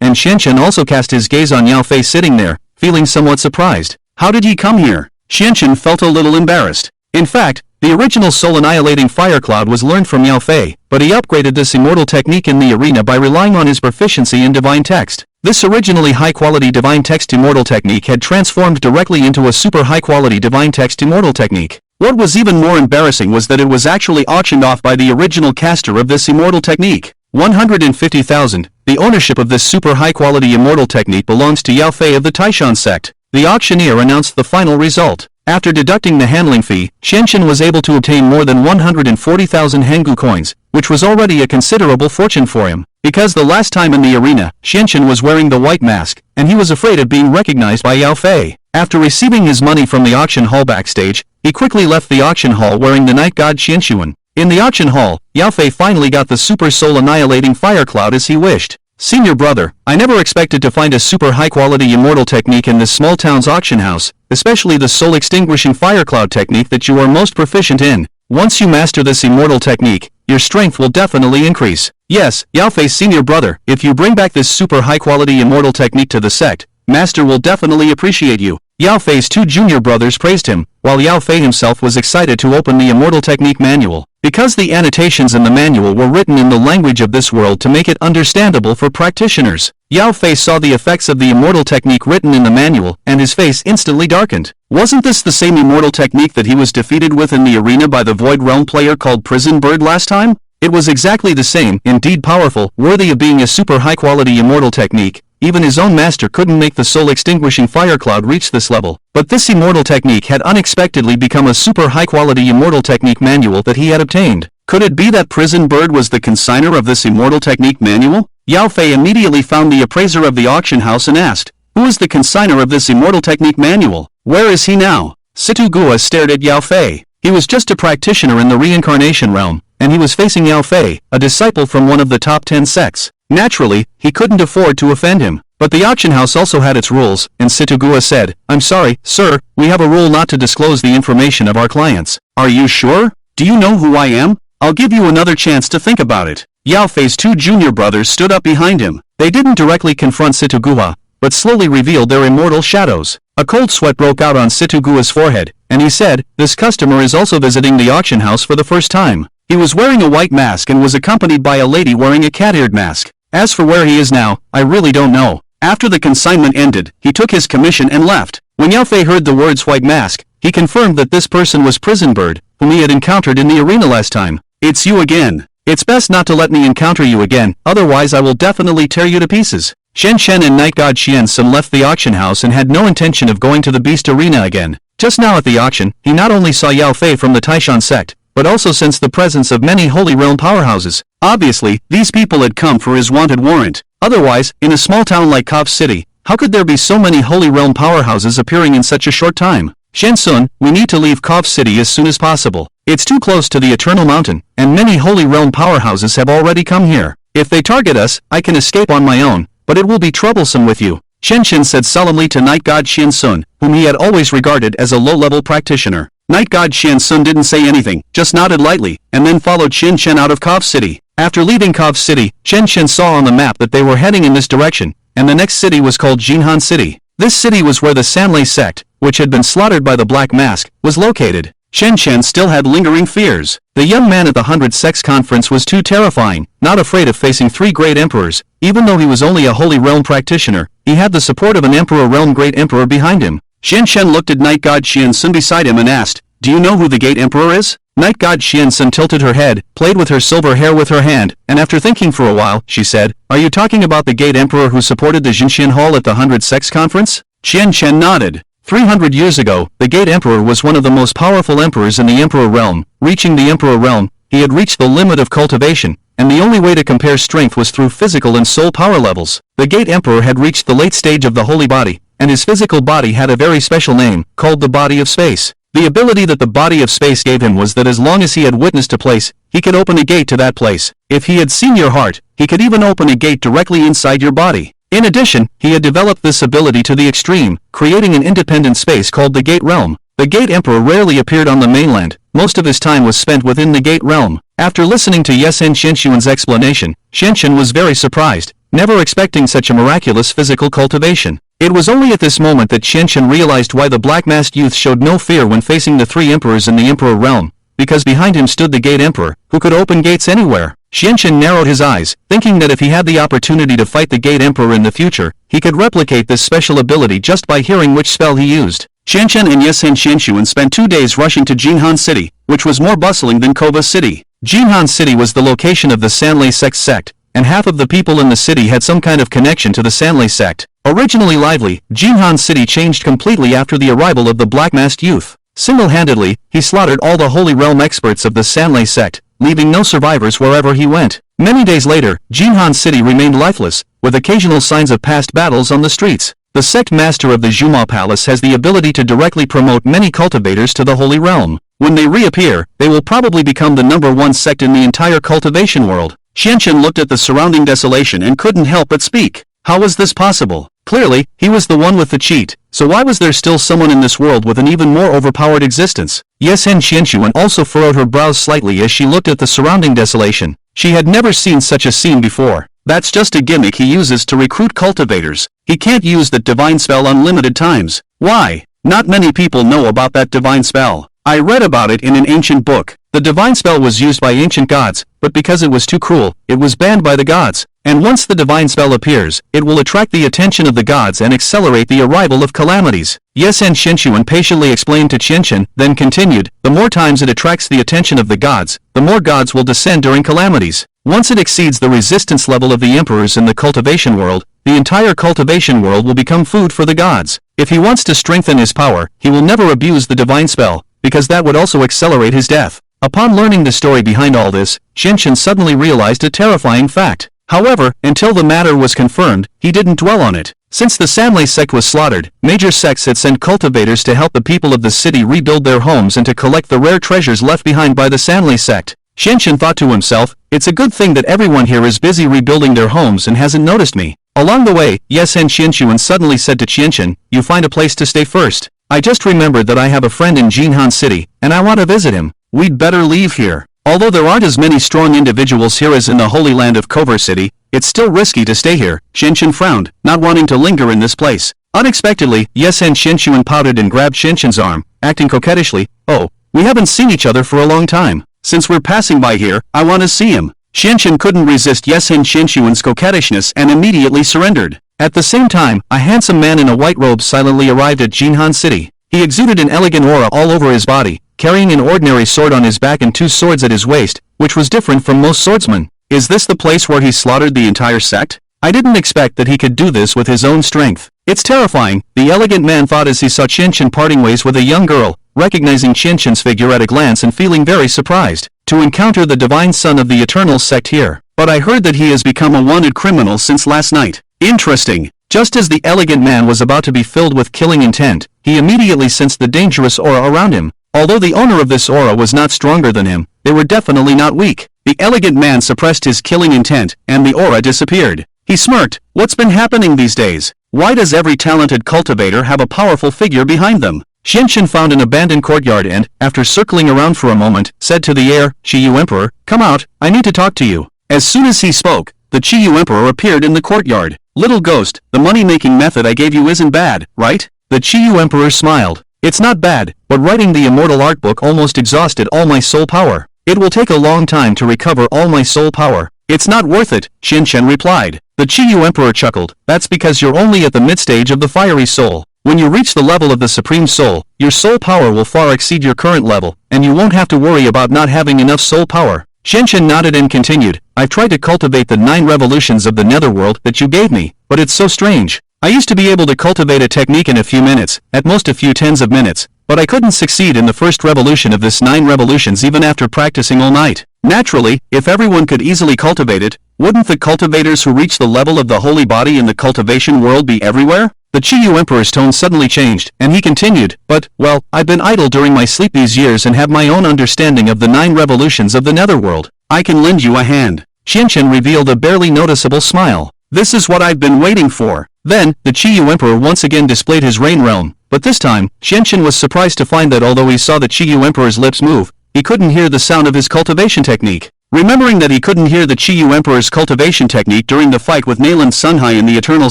and Qianqian also cast his gaze on Yao Fei sitting there, feeling somewhat surprised. How did he come here? Qianqian felt a little embarrassed. In fact, the original soul-annihilating fire cloud was learned from Yao Fei, but he upgraded this immortal technique in the arena by relying on his proficiency in divine text. This originally high-quality divine text immortal technique had transformed directly into a super high-quality divine text immortal technique. What was even more embarrassing was that it was actually auctioned off by the original caster of this immortal technique. 150,000. The ownership of this super high-quality immortal technique belongs to Yao Fei of the Taishan sect. The auctioneer announced the final result. After deducting the handling fee, Qianqian was able to obtain more than 140,000 Hengu coins, which was already a considerable fortune for him. Because the last time in the arena, Qianqian was wearing the white mask, and he was afraid of being recognized by Yao Fei. After receiving his money from the auction hall backstage, he quickly left the auction hall wearing the night god Qianxuan. In the auction hall, Yao Fei finally got the super soul annihilating fire cloud as he wished. Senior brother, I never expected to find a super high-quality immortal technique in this small town's auction house, especially the soul-extinguishing fire cloud technique that you are most proficient in. Once you master this immortal technique, your strength will definitely increase. Yes, Yao Fei's senior brother, if you bring back this super high-quality immortal technique to the sect, Master will definitely appreciate you. Yao Fei's two junior brothers praised him, while Yao Fei himself was excited to open the immortal technique manual. Because the annotations in the manual were written in the language of this world to make it understandable for practitioners, Yao Fei saw the effects of the immortal technique written in the manual, and his face instantly darkened. Wasn't this the same immortal technique that he was defeated with in the arena by the Void Realm player called Prison Bird last time? It was exactly the same, indeed powerful, worthy of being a super high-quality immortal technique. Even his own master couldn't make the soul-extinguishing fire cloud reach this level. But this immortal technique had unexpectedly become a super high-quality immortal technique manual that he had obtained. Could it be that Prison Bird was the consignor of this immortal technique manual? Yao Fei immediately found the appraiser of the auction house and asked, "Who is the consignor of this immortal technique manual? Where is he now?" Situ Gua stared at Yao Fei. He was just a practitioner in the reincarnation realm, and he was facing Yao Fei, a disciple from one of the top 10 sects. Naturally, he couldn't afford to offend him. But the auction house also had its rules, and Situgua said, "I'm sorry, sir, we have a rule not to disclose the information of our clients." "Are you sure? Do you know who I am? I'll give you another chance to think about it." Yao Fei's two junior brothers stood up behind him. They didn't directly confront Situgua, but slowly revealed their immortal shadows. A cold sweat broke out on Situgua's forehead, and he said, "This customer is also visiting the auction house for the first time." He was wearing a white mask and was accompanied by a lady wearing a cat-eared mask. As for where he is now, I really don't know. After the consignment ended, he took his commission and left. When Yao Fei heard the words white mask, he confirmed that this person was Prison Bird, whom he had encountered in the arena last time. "It's you again. It's best not to let me encounter you again, otherwise I will definitely tear you to pieces." Shen Shen and Night God Qian Sun left the auction house and had no intention of going to the Beast Arena again. Just now at the auction, he not only saw Yao Fei from the Taishan sect, but also sensed the presence of many Holy Realm powerhouses. Obviously, these people had come for his wanted warrant. Otherwise, in a small town like Kov City, how could there be so many Holy Realm powerhouses appearing in such a short time? Shen Sun, we need to leave Kov City as soon as possible. It's too close to the Eternal Mountain, and many Holy Realm powerhouses have already come here. If they target us, I can escape on my own, but it will be troublesome with you, Shen said solemnly to Night God Shen Sun, whom he had always regarded as a low-level practitioner. Night God Shen Sun didn't say anything, just nodded lightly, and then followed Shen out of Kov City. After leaving Kov City, Shen saw on the map that they were heading in this direction, and the next city was called Jinhan City. This city was where the Sanlei sect, which had been slaughtered by the Black Mask, was located. Shen still had lingering fears. The young man at the 100 Sects conference was too terrifying, not afraid of facing 3 great emperors. Even though he was only a Holy Realm practitioner, he had the support of an Emperor Realm Great Emperor behind him. Shen looked at Night God Shen Sun beside him and asked, "Do you know who the Gate Emperor is?" Night God Shen Sun tilted her head, played with her silver hair with her hand, and after thinking for a while, she said, "Are you talking about the Gate Emperor who supported the Jinxian Hall at the 100 Sects conference?" Shen nodded. 300 years ago, the Gate Emperor was one of the most powerful emperors in the Emperor Realm. Reaching the Emperor Realm, he had reached the limit of cultivation, and the only way to compare strength was through physical and soul power levels. The Gate Emperor had reached the late stage of the Holy Body, and his physical body had a very special name, called the Body of Space. The ability that the Body of Space gave him was that as long as he had witnessed a place, he could open a gate to that place. If he had seen your heart, he could even open a gate directly inside your body. In addition, he had developed this ability to the extreme, creating an independent space called the Gate Realm. The Gate Emperor rarely appeared on the mainland. Most of his time was spent within the Gate Realm. After listening to Yesen Xinshuan's explanation, Shen was very surprised, never expecting such a miraculous physical cultivation. It was only at this moment that Shen realized why the black-masked youth showed no fear when facing the 3 emperors in the Emperor Realm, because behind him stood the Gate Emperor, who could open gates anywhere. Shen narrowed his eyes, thinking that if he had the opportunity to fight the Gate Emperor in the future, he could replicate this special ability just by hearing which spell he used. Shen and Yesen Xinshuan spent 2 days rushing to Jinhan City, which was more bustling than Kova City. Jinhan City was the location of the Sanlei sect, and half of the people in the city had some kind of connection to the Sanlei sect. Originally lively, Jinhan City changed completely after the arrival of the black-masked youth. Single-handedly, he slaughtered all the Holy Realm experts of the Sanlei sect, leaving no survivors wherever he went. Many days later, Jinhan City remained lifeless, with occasional signs of past battles on the streets. The sect master of the Zhuma Palace has the ability to directly promote many cultivators to the Holy Realm. When they reappear, they will probably become the #1 sect in the entire cultivation world. Shen looked at the surrounding desolation and couldn't help but speak. How was this possible? Clearly, he was the one with the cheat, so why was there still someone in this world with an even more overpowered existence? Yesen Xinshuan also furrowed her brows slightly as she looked at the surrounding desolation. She had never seen such a scene before. That's just a gimmick he uses to recruit cultivators. He can't use that divine spell unlimited times. Why? Not many people know about that divine spell. I read about it in an ancient book. The divine spell was used by ancient gods, but because it was too cruel, it was banned by the gods. And once the divine spell appears, it will attract the attention of the gods and accelerate the arrival of calamities. Yesen Xinshuan patiently explained to Chen, then continued, the more times it attracts the attention of the gods, the more gods will descend during calamities. Once it exceeds the resistance level of the emperors in the cultivation world, the entire cultivation world will become food for the gods. If he wants to strengthen his power, he will never abuse the divine spell, because that would also accelerate his death. Upon learning the story behind all this, Chen suddenly realized a terrifying fact. However, until the matter was confirmed, he didn't dwell on it. Since the Sanlei sect was slaughtered, major sects had sent cultivators to help the people of the city rebuild their homes and to collect the rare treasures left behind by the Sanlei sect. Shen thought to himself, it's a good thing that everyone here is busy rebuilding their homes and hasn't noticed me. Along the way, Yesen Xinshuan suddenly said to Chen, you find a place to stay first. I just remembered that I have a friend in Jinhan City, and I want to visit him. We'd better leave here. Although there aren't as many strong individuals here as in the Holy Land of Kova City, it's still risky to stay here. Shen frowned, not wanting to linger in this place. Unexpectedly, Yesen Xinshuan pouted and grabbed Shen's arm, acting coquettishly. Oh, we haven't seen each other for a long time. Since we're passing by here, I want to see him. Shen couldn't resist Yesen Xinshuan's coquettishness and immediately surrendered. At the same time, a handsome man in a white robe silently arrived at Jinhan City. He exuded an elegant aura all over his body, carrying an ordinary sword on his back and 2 swords at his waist, which was different from most swordsmen. Is this the place where he slaughtered the entire sect? I didn't expect that he could do this with his own strength. It's terrifying, the elegant man thought as he saw Chen parting ways with a young girl, recognizing Chen's figure at a glance and feeling very surprised to encounter the divine son of the eternal sect here. But I heard that he has become a wanted criminal since last night. Interesting. Just as the elegant man was about to be filled with killing intent, he immediately sensed the dangerous aura around him. Although the owner of this aura was not stronger than him, they were definitely not weak. The elegant man suppressed his killing intent, and the aura disappeared. He smirked. What's been happening these days? Why does every talented cultivator have a powerful figure behind them? Xianchen found an abandoned courtyard and, after circling around for a moment, said to the air, Qiyu Emperor, come out, I need to talk to you. As soon as he spoke, the Qiyu Emperor appeared in the courtyard. Little ghost, the money-making method I gave you isn't bad, right? The Qiyu Emperor smiled. It's not bad, but writing the immortal art book almost exhausted all my soul power. It will take a long time to recover all my soul power. It's not worth it, Xianchen replied. The Qiyu Emperor chuckled. That's because you're only at the mid-stage of the fiery soul. When you reach the level of the Supreme Soul, your soul power will far exceed your current level, and you won't have to worry about not having enough soul power. Xianchen nodded and continued, I've tried to cultivate the 9 revolutions of the netherworld that you gave me, but it's so strange. I used to be able to cultivate a technique in a few minutes, at most a few tens of minutes, but I couldn't succeed in the first revolution of this 9 revolutions even after practicing all night. Naturally, if everyone could easily cultivate it, wouldn't the cultivators who reach the level of the holy body in the cultivation world be everywhere? The Qiyu Emperor's tone suddenly changed, and he continued, but, well, I've been idle during my sleep these years and have my own understanding of the 9 revolutions of the netherworld. I can lend you a hand. Xianchen revealed a barely noticeable smile. This is what I've been waiting for. Then, the Qiyu Emperor once again displayed his rain realm, but this time, Xianchen was surprised to find that although he saw the Qiyu Emperor's lips move, he couldn't hear the sound of his cultivation technique. Remembering that he couldn't hear the Qiyu Emperor's cultivation technique during the fight with Nayland Sunhai in the Eternal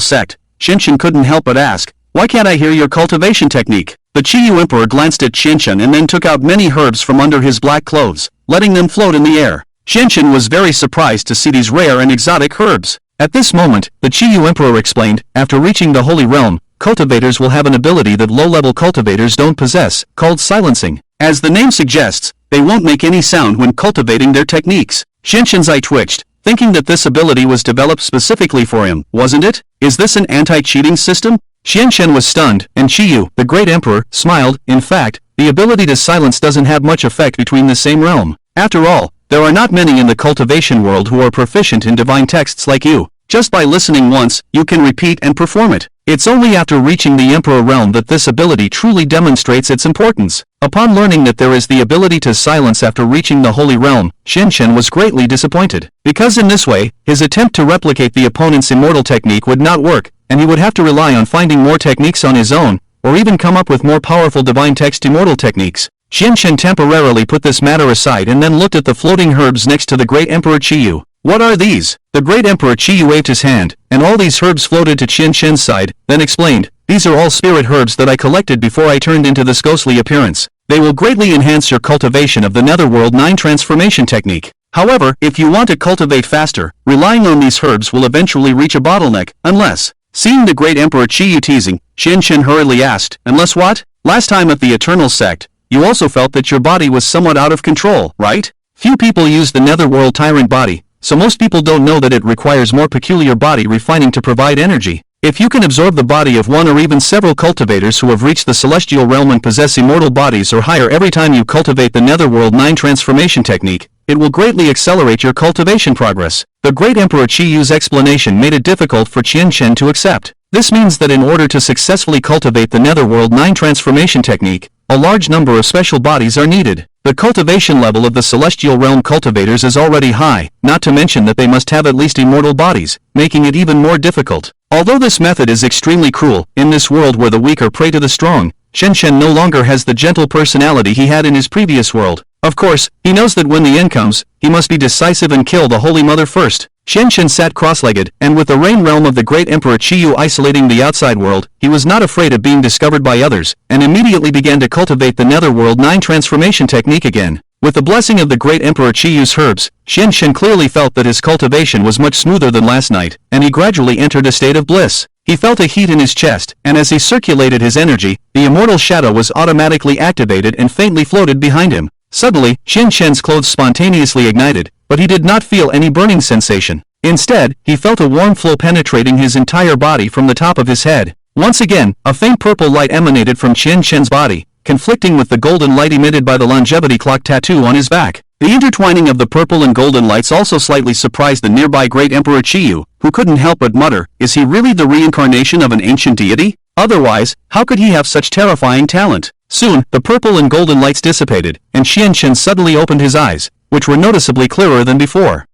Sect, Xianchen couldn't help but ask, why can't I hear your cultivation technique? The Qiyu Emperor glanced at Xianchen and then took out many herbs from under his black clothes, letting them float in the air. Xianchen was very surprised to see these rare and exotic herbs. At this moment, the Qiyu Emperor explained, after reaching the Holy Realm, cultivators will have an ability that low-level cultivators don't possess, called silencing. As the name suggests, they won't make any sound when cultivating their techniques. Xianchen's eye twitched, thinking that this ability was developed specifically for him, wasn't it? Is this an anti-cheating system? Xianchen was stunned, and Qiyu, the great emperor, smiled. In fact, the ability to silence doesn't have much effect between the same realm. After all, there are not many in the cultivation world who are proficient in divine texts like you. Just by listening once, you can repeat and perform it. It's only after reaching the Emperor realm that this ability truly demonstrates its importance. Upon learning that there is the ability to silence after reaching the Holy Realm, Xianchen was greatly disappointed. Because in this way, his attempt to replicate the opponent's immortal technique would not work, and he would have to rely on finding more techniques on his own, or even come up with more powerful divine text immortal techniques. Xianchen temporarily put this matter aside and then looked at the floating herbs next to the great Emperor Qiyu. What are these? The great Emperor Qiyu waved his hand, and all these herbs floated to Xianchen's side, then explained, these are all spirit herbs that I collected before I turned into this ghostly appearance. They will greatly enhance your cultivation of the Netherworld 9 transformation technique. However, if you want to cultivate faster, relying on these herbs will eventually reach a bottleneck, unless... Seeing the great Emperor Qiyu teasing, Xianchen hurriedly asked, unless what? Last time at the Eternal Sect, you also felt that your body was somewhat out of control, right? Few people use the Netherworld Tyrant body, so most people don't know that it requires more peculiar body refining to provide energy. If you can absorb the body of one or even several cultivators who have reached the celestial realm and possess immortal bodies or higher every time you cultivate the Netherworld 9 transformation technique, it will greatly accelerate your cultivation progress. The great Emperor Qiyu's explanation made it difficult for Xianchen to accept. This means that in order to successfully cultivate the Netherworld 9 transformation technique, a large number of special bodies are needed. The cultivation level of the celestial realm cultivators is already high, not to mention that they must have at least immortal bodies, making it even more difficult. Although this method is extremely cruel, in this world where the weak are prey to the strong, Xianchen no longer has the gentle personality he had in his previous world. Of course, he knows that when the end comes, he must be decisive and kill the Holy Mother first. Xianchen sat cross-legged, and with the rain realm of the great Emperor Qiyu isolating the outside world, he was not afraid of being discovered by others, and immediately began to cultivate the Netherworld 9 transformation technique again. With the blessing of the great Emperor Qiyu's herbs, Xianchen clearly felt that his cultivation was much smoother than last night, and he gradually entered a state of bliss. He felt a heat in his chest, and as he circulated his energy, the immortal shadow was automatically activated and faintly floated behind him. Suddenly, Xianchen's clothes spontaneously ignited, but he did not feel any burning sensation. Instead, he felt a warm flow penetrating his entire body from the top of his head. Once again, a faint purple light emanated from Xianchen's body, conflicting with the golden light emitted by the longevity clock tattoo on his back. The intertwining of the purple and golden lights also slightly surprised the nearby great Emperor Qiyu, who couldn't help but mutter, is he really the reincarnation of an ancient deity? Otherwise, how could he have such terrifying talent? Soon, the purple and golden lights dissipated, and Qianchen suddenly opened his eyes, which were noticeably clearer than before.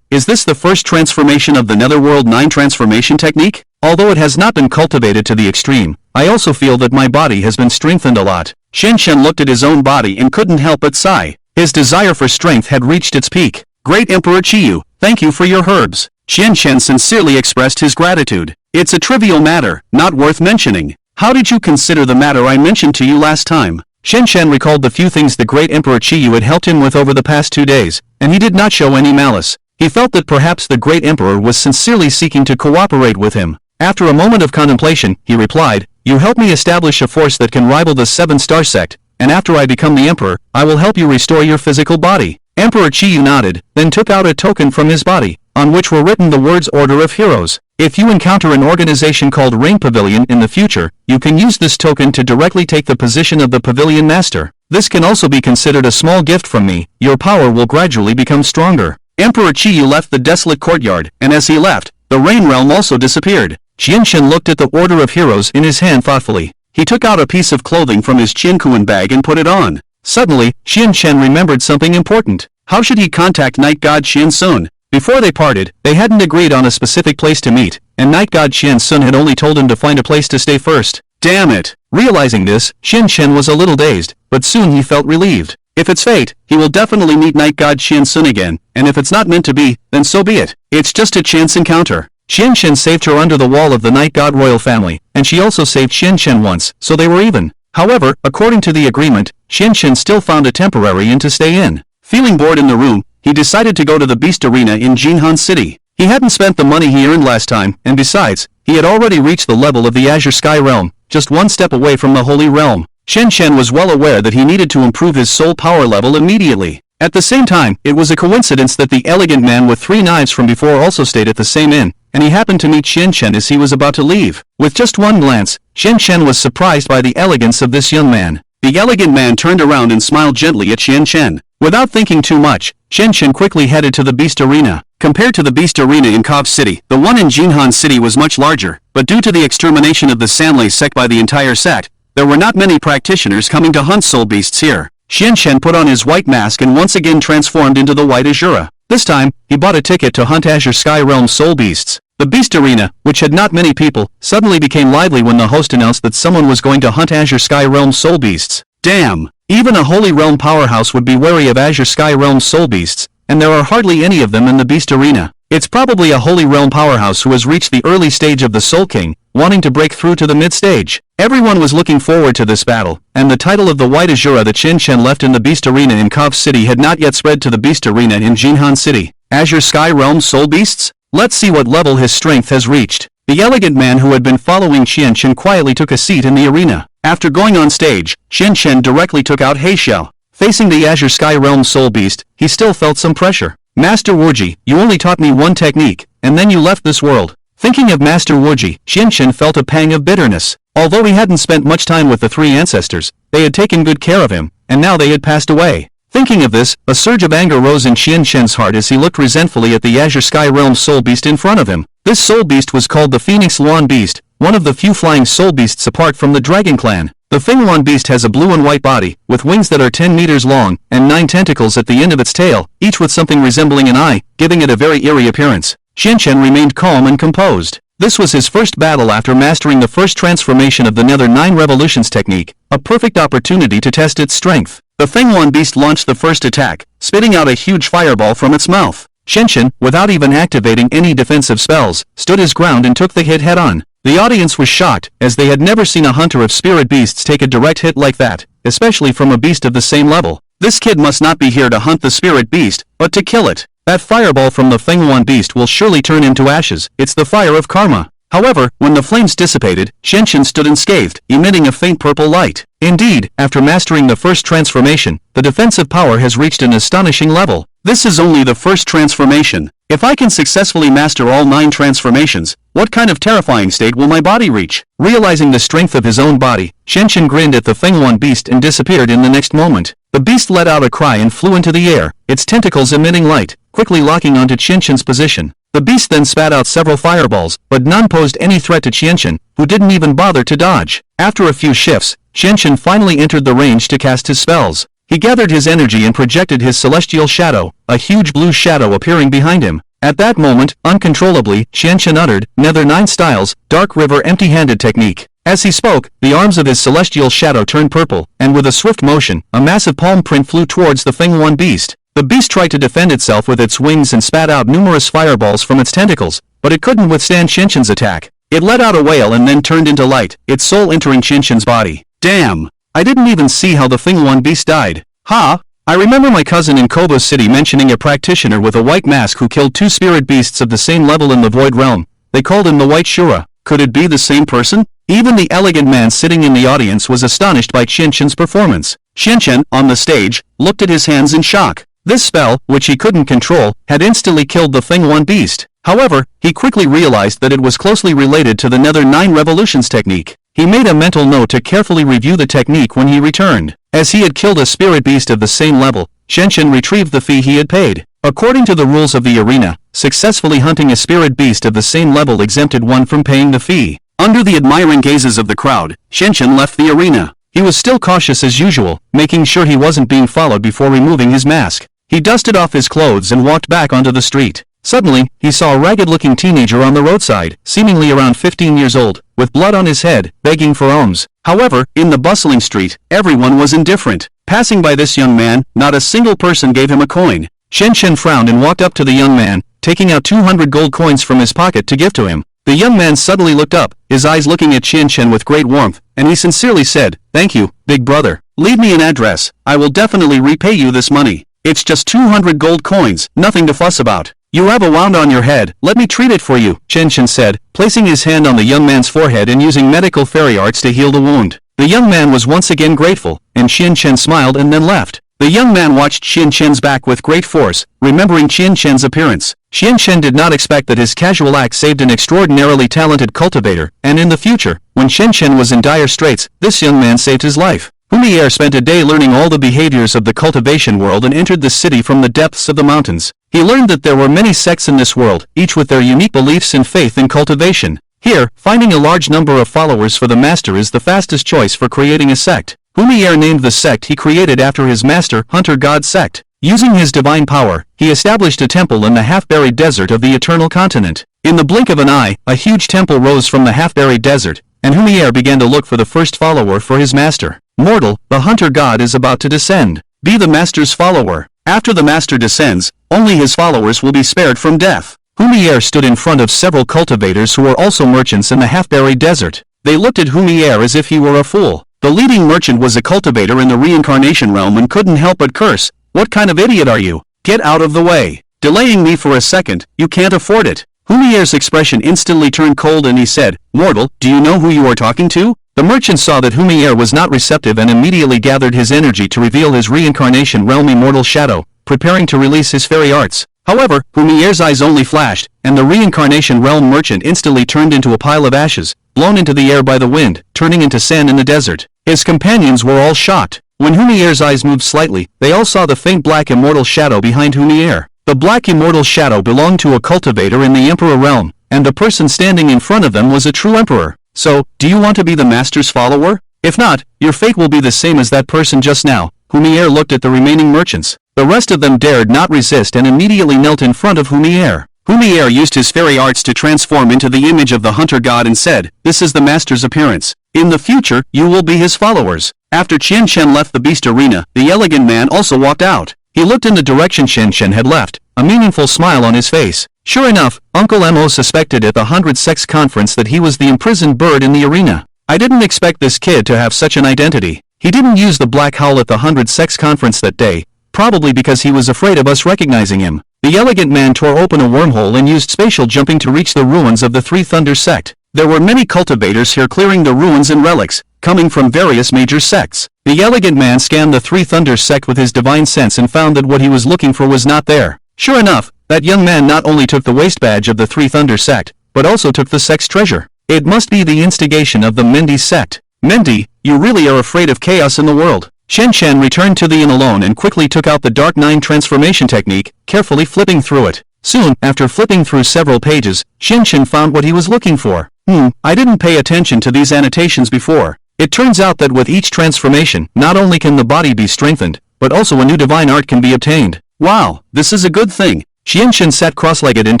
Is this the first transformation of the Netherworld 9 transformation technique? Although it has not been cultivated to the extreme, I also feel that my body has been strengthened a lot. Qianchen looked at his own body and couldn't help but sigh. His desire for strength had reached its peak. Great Emperor Qiyu, thank you for your herbs. Qianchen sincerely expressed his gratitude. It's a trivial matter, not worth mentioning. How did you consider the matter I mentioned to you last time? Qianchen recalled the few things the great Emperor Qiyu had helped him with over the past 2 days, and he did not show any malice. He felt that perhaps the great emperor was sincerely seeking to cooperate with him. After a moment of contemplation, he replied, "You help me establish a force that can rival the 7-star sect, and after I become the emperor, I will help you restore your physical body." Emperor Qiyu nodded, then took out a token from his body, on which were written the words Order of Heroes. If you encounter an organization called Rain Pavilion in the future, you can use this token to directly take the position of the Pavilion Master. This can also be considered a small gift from me. Your power will gradually become stronger. Emperor Qiyu left the desolate courtyard, and as he left, the Rain Realm also disappeared. Qianchen looked at the Order of Heroes in his hand thoughtfully. He took out a piece of clothing from his Qiankuan bag and put it on. Suddenly, Qianchen remembered something important. How should he contact Night God Qiansun? Before they parted, they hadn't agreed on a specific place to meet, and Night God Qiansun had only told him to find a place to stay first. Damn it! Realizing this, Qianchen was a little dazed, but soon he felt relieved. If it's fate, he will definitely meet Night God Qiansun again, and if it's not meant to be, then so be it. It's just a chance encounter. Qianchen saved her under the wall of the Night God royal family, and she also saved Qianchen once, so they were even. However, according to the agreement, Qianchen still found a temporary inn to stay in. Feeling bored in the room, he decided to go to the Beast Arena in Jinhan City. He hadn't spent the money he earned last time, and besides, he had already reached the level of the Azure Sky Realm, just one step away from the Holy Realm. Qianchen was well aware that he needed to improve his soul power level immediately. At the same time, it was a coincidence that the elegant man with 3 knives from before also stayed at the same inn, and he happened to meet Qianchen as he was about to leave. With just one glance, Qianchen was surprised by the elegance of this young man. The elegant man turned around and smiled gently at Qianchen. Without thinking too much, Qianchen quickly headed to the Beast Arena. Compared to the Beast Arena in Kov City, the one in Jinhan City was much larger, but due to the extermination of the Sanlei sect by the entire sect, there were not many practitioners coming to hunt soul beasts here. Qianchen put on his white mask and once again transformed into the White Azura. This time, he bought a ticket to hunt Azure Sky Realm soul beasts. The Beast Arena, which had not many people, suddenly became lively when the host announced that someone was going to hunt Azure Sky Realm soul beasts. Damn! Even a Holy Realm powerhouse would be wary of Azure Sky Realm soul beasts, and there are hardly any of them in the Beast Arena. It's probably a Holy Realm powerhouse who has reached the early stage of the Soul King, wanting to break through to the mid-stage. Everyone was looking forward to this battle, and the title of the White Azura that Qianchen left in the Beast Arena in Kov City had not yet spread to the Beast Arena in Jinhan City. Azure Sky Realm soul beasts? Let's see what level his strength has reached. The elegant man who had been following Qianchen quietly took a seat in the arena. After going on stage, Qianchen directly took out Heixiao. Facing the Azure Sky Realm soul beast, he still felt some pressure. Master Wuji, you only taught me one technique, and then you left this world. Thinking of Master Wuji, Qianchen felt a pang of bitterness. Although he hadn't spent much time with the 3 ancestors, they had taken good care of him, and now they had passed away. Thinking of this, a surge of anger rose in Qianchen's heart as he looked resentfully at the Azure Sky Realm soul beast in front of him. This soul beast was called the Phoenix Luan Beast, one of the few flying soul beasts apart from the Dragon Clan. The Fengluan beast has a blue and white body, with wings that are 10 meters long, and 9 tentacles at the end of its tail, each with something resembling an eye, giving it a very eerie appearance. Qianchen remained calm and composed. This was his first battle after mastering the first transformation of the Nether 9 Revolutions technique, a perfect opportunity to test its strength. The Fengluan beast launched the first attack, spitting out a huge fireball from its mouth. Qianchen, without even activating any defensive spells, stood his ground and took the hit head-on. The audience was shocked, as they had never seen a hunter of spirit beasts take a direct hit like that, especially from a beast of the same level. This kid must not be here to hunt the spirit beast, but to kill it. That fireball from the Fengluan beast will surely turn into ashes. It's the fire of karma. However, when the flames dissipated, Qianchen stood unscathed, emitting a faint purple light. Indeed, after mastering the first transformation, the defensive power has reached an astonishing level. This is only the first transformation. If I can successfully master all 9 transformations, what kind of terrifying state will my body reach? Realizing the strength of his own body, Qianchen grinned at the Fengluan beast and disappeared in the next moment. The beast let out a cry and flew into the air, its tentacles emitting light, quickly locking onto Qianchen's position. The beast then spat out several fireballs, but none posed any threat to Qianchen, who didn't even bother to dodge. After a few shifts, Qianqian finally entered the range to cast his spells. He gathered his energy and projected his celestial shadow, a huge blue shadow appearing behind him. At that moment, uncontrollably, Qianqian uttered, Nether 9 Styles, Dark River Empty-Handed Technique. As he spoke, the arms of his celestial shadow turned purple, and with a swift motion, a massive palm print flew towards the Feng One beast. The beast tried to defend itself with its wings and spat out numerous fireballs from its tentacles, but it couldn't withstand Qianqian's attack. It let out a wail and then turned into light, its soul entering Qianqian's body. Damn! I didn't even see how the Feng One beast died. Ha! I remember my cousin in Kobo City mentioning a practitioner with a white mask who killed 2 spirit beasts of the same level in the Void Realm. They called him the White Shura. Could it be the same person? Even the elegant man sitting in the audience was astonished by Qianqian's performance. Qianqian, on the stage, looked at his hands in shock. This spell, which he couldn't control, had instantly killed the Feng One beast. However, he quickly realized that it was closely related to the Nether 9 Revolutions technique. He made a mental note to carefully review the technique when he returned. As he had killed a spirit beast of the same level, Qianqian retrieved the fee he had paid. According to the rules of the arena, successfully hunting a spirit beast of the same level exempted one from paying the fee. Under the admiring gazes of the crowd, Qianqian left the arena. He was still cautious as usual, making sure he wasn't being followed before removing his mask. He dusted off his clothes and walked back onto the street. Suddenly, he saw a ragged-looking teenager on the roadside, seemingly around 15 years old, with blood on his head, begging for alms. However, in the bustling street, everyone was indifferent. Passing by this young man, not a single person gave him a coin. Qianqian frowned and walked up to the young man, taking out 200 gold coins from his pocket to give to him. The young man suddenly looked up, his eyes looking at Qianqian with great warmth, and he sincerely said, "Thank you, big brother. Leave me an address. I will definitely repay you this money. It's just 200 gold coins, nothing to fuss about. You have a wound on your head, let me treat it for you," Qianqian said, placing his hand on the young man's forehead and using medical fairy arts to heal the wound. The young man was once again grateful, and Qianqian smiled and then left. The young man watched Qianqian's back with great force, remembering Qianqian's appearance. Qianqian did not expect that his casual act saved an extraordinarily talented cultivator, and in the future, when Qianqian was in dire straits, this young man saved his life. Humier spent a day learning all the behaviors of the cultivation world and entered the city from the depths of the mountains. He learned that there were many sects in this world, each with their unique beliefs and faith in cultivation. Here, finding a large number of followers for the master is the fastest choice for creating a sect. Humier named the sect he created after his master, Hunter God Sect. Using his divine power, he established a temple in the half-buried desert of the Eternal Continent. In the blink of an eye, a huge temple rose from the half-buried desert, and Humier began to look for the first follower for his master. Mortal, the hunter god is about to descend. Be the master's follower. After the master descends, only his followers will be spared from death. Humier stood in front of several cultivators who were also merchants in the half-buried desert. They looked at Humier as if he were a fool. The leading merchant was a cultivator in the reincarnation realm and couldn't help but curse. "What kind of idiot are you? Get out of the way. Delaying me for a second, you can't afford it." Humier's expression instantly turned cold and he said, "Mortal, do you know who you are talking to?" The merchant saw that Humier was not receptive and immediately gathered his energy to reveal his reincarnation realm immortal shadow, preparing to release his fairy arts. However, Humier's eyes only flashed, and the reincarnation realm merchant instantly turned into a pile of ashes, blown into the air by the wind, turning into sand in the desert. His companions were all shocked. When Humier's eyes moved slightly, they all saw the faint black immortal shadow behind Humier. The black immortal shadow belonged to a cultivator in the Emperor realm, and the person standing in front of them was a true emperor. So, do you want to be the master's follower? If not, your fate will be the same as that person just now. Humier looked at the remaining merchants. The rest of them dared not resist and immediately knelt in front of Humier. Humier used his fairy arts to transform into the image of the hunter god and said, "This is the master's appearance. In the future, you will be his followers." After Qianqian left the beast arena, the elegant man also walked out. He looked in the direction Qianqian had left, a meaningful smile on his face. Sure enough, Uncle Mo suspected at the 100 Sects conference that he was the imprisoned bird in the arena. "I didn't expect this kid to have such an identity. He didn't use the black howl at the 100 Sects conference that day, probably because he was afraid of us recognizing him." The elegant man tore open a wormhole and used spatial jumping to reach the ruins of the Three Thunder sect. There were many cultivators here clearing the ruins and relics, coming from various major sects. The elegant man scanned the Three Thunder sect with his divine sense and found that what he was looking for was not there. Sure enough, that young man not only took the waist badge of the Three Thunder sect, but also took the sect's treasure. It must be the instigation of the Mendi sect. "Mendi, you really are afraid of chaos in the world." Qianqian returned to the inn alone and quickly took out the Dark Nine transformation technique, carefully flipping through it. Soon, after flipping through several pages, Qianqian found what he was looking for. I didn't pay attention to these annotations before. It turns out that with each transformation, not only can the body be strengthened, but also a new divine art can be obtained. Wow, this is a good thing. Qianshen sat cross-legged and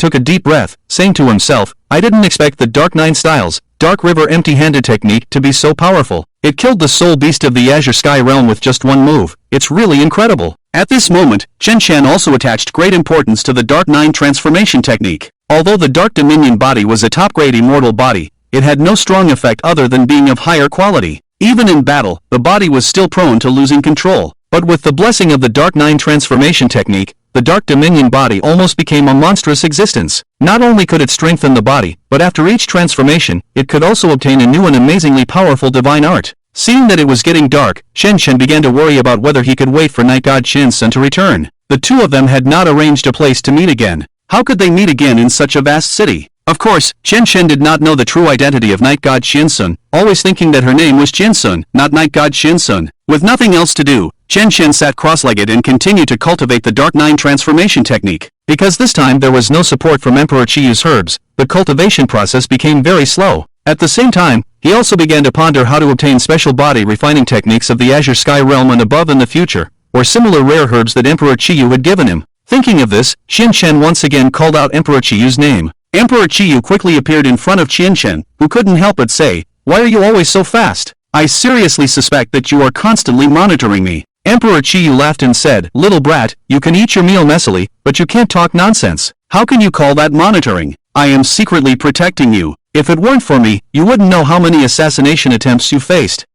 took a deep breath, saying to himself, I didn't expect the Dark Nine Styles, Dark River empty-handed technique to be so powerful. It killed the soul beast of the Azure Sky Realm with just one move. It's really incredible. At this moment, Chen Shan also attached great importance to the Dark Nine transformation technique. Although the Dark Dominion body was a top-grade immortal body, it had no strong effect other than being of higher quality. Even in battle, the body was still prone to losing control. But with the blessing of the Dark Nine transformation technique, the Dark Dominion body almost became a monstrous existence. Not only could it strengthen the body, but after each transformation, it could also obtain a new and amazingly powerful divine art. Seeing that it was getting dark, Shen Shen began to worry about whether he could wait for Night God Shinsun to return. The two of them had not arranged a place to meet again. How could they meet again in such a vast city? Of course, Chen Shen did not know the true identity of Night God Shinsun, always thinking that her name was Jinsun, not Night God Shinsun. With nothing else to do, Chen Shen sat cross-legged and continued to cultivate the Dark Nine transformation technique. Because this time there was no support from Emperor Qiyu's herbs, the cultivation process became very slow. At the same time, he also began to ponder how to obtain special body refining techniques of the Azure Sky Realm and above in the future, or similar rare herbs that Emperor Qiyu had given him. Thinking of this, Chen Shen once again called out Emperor Qiyu's name. Emperor Qiyu quickly appeared in front of Chen Shen, who couldn't help but say, Why are you always so fast? I seriously suspect that you are constantly monitoring me. Emperor Qiyu laughed and said, Little brat, you can eat your meal messily, but you can't talk nonsense. How can you call that monitoring? I am secretly protecting you. If it weren't for me, you wouldn't know how many assassination attempts you faced.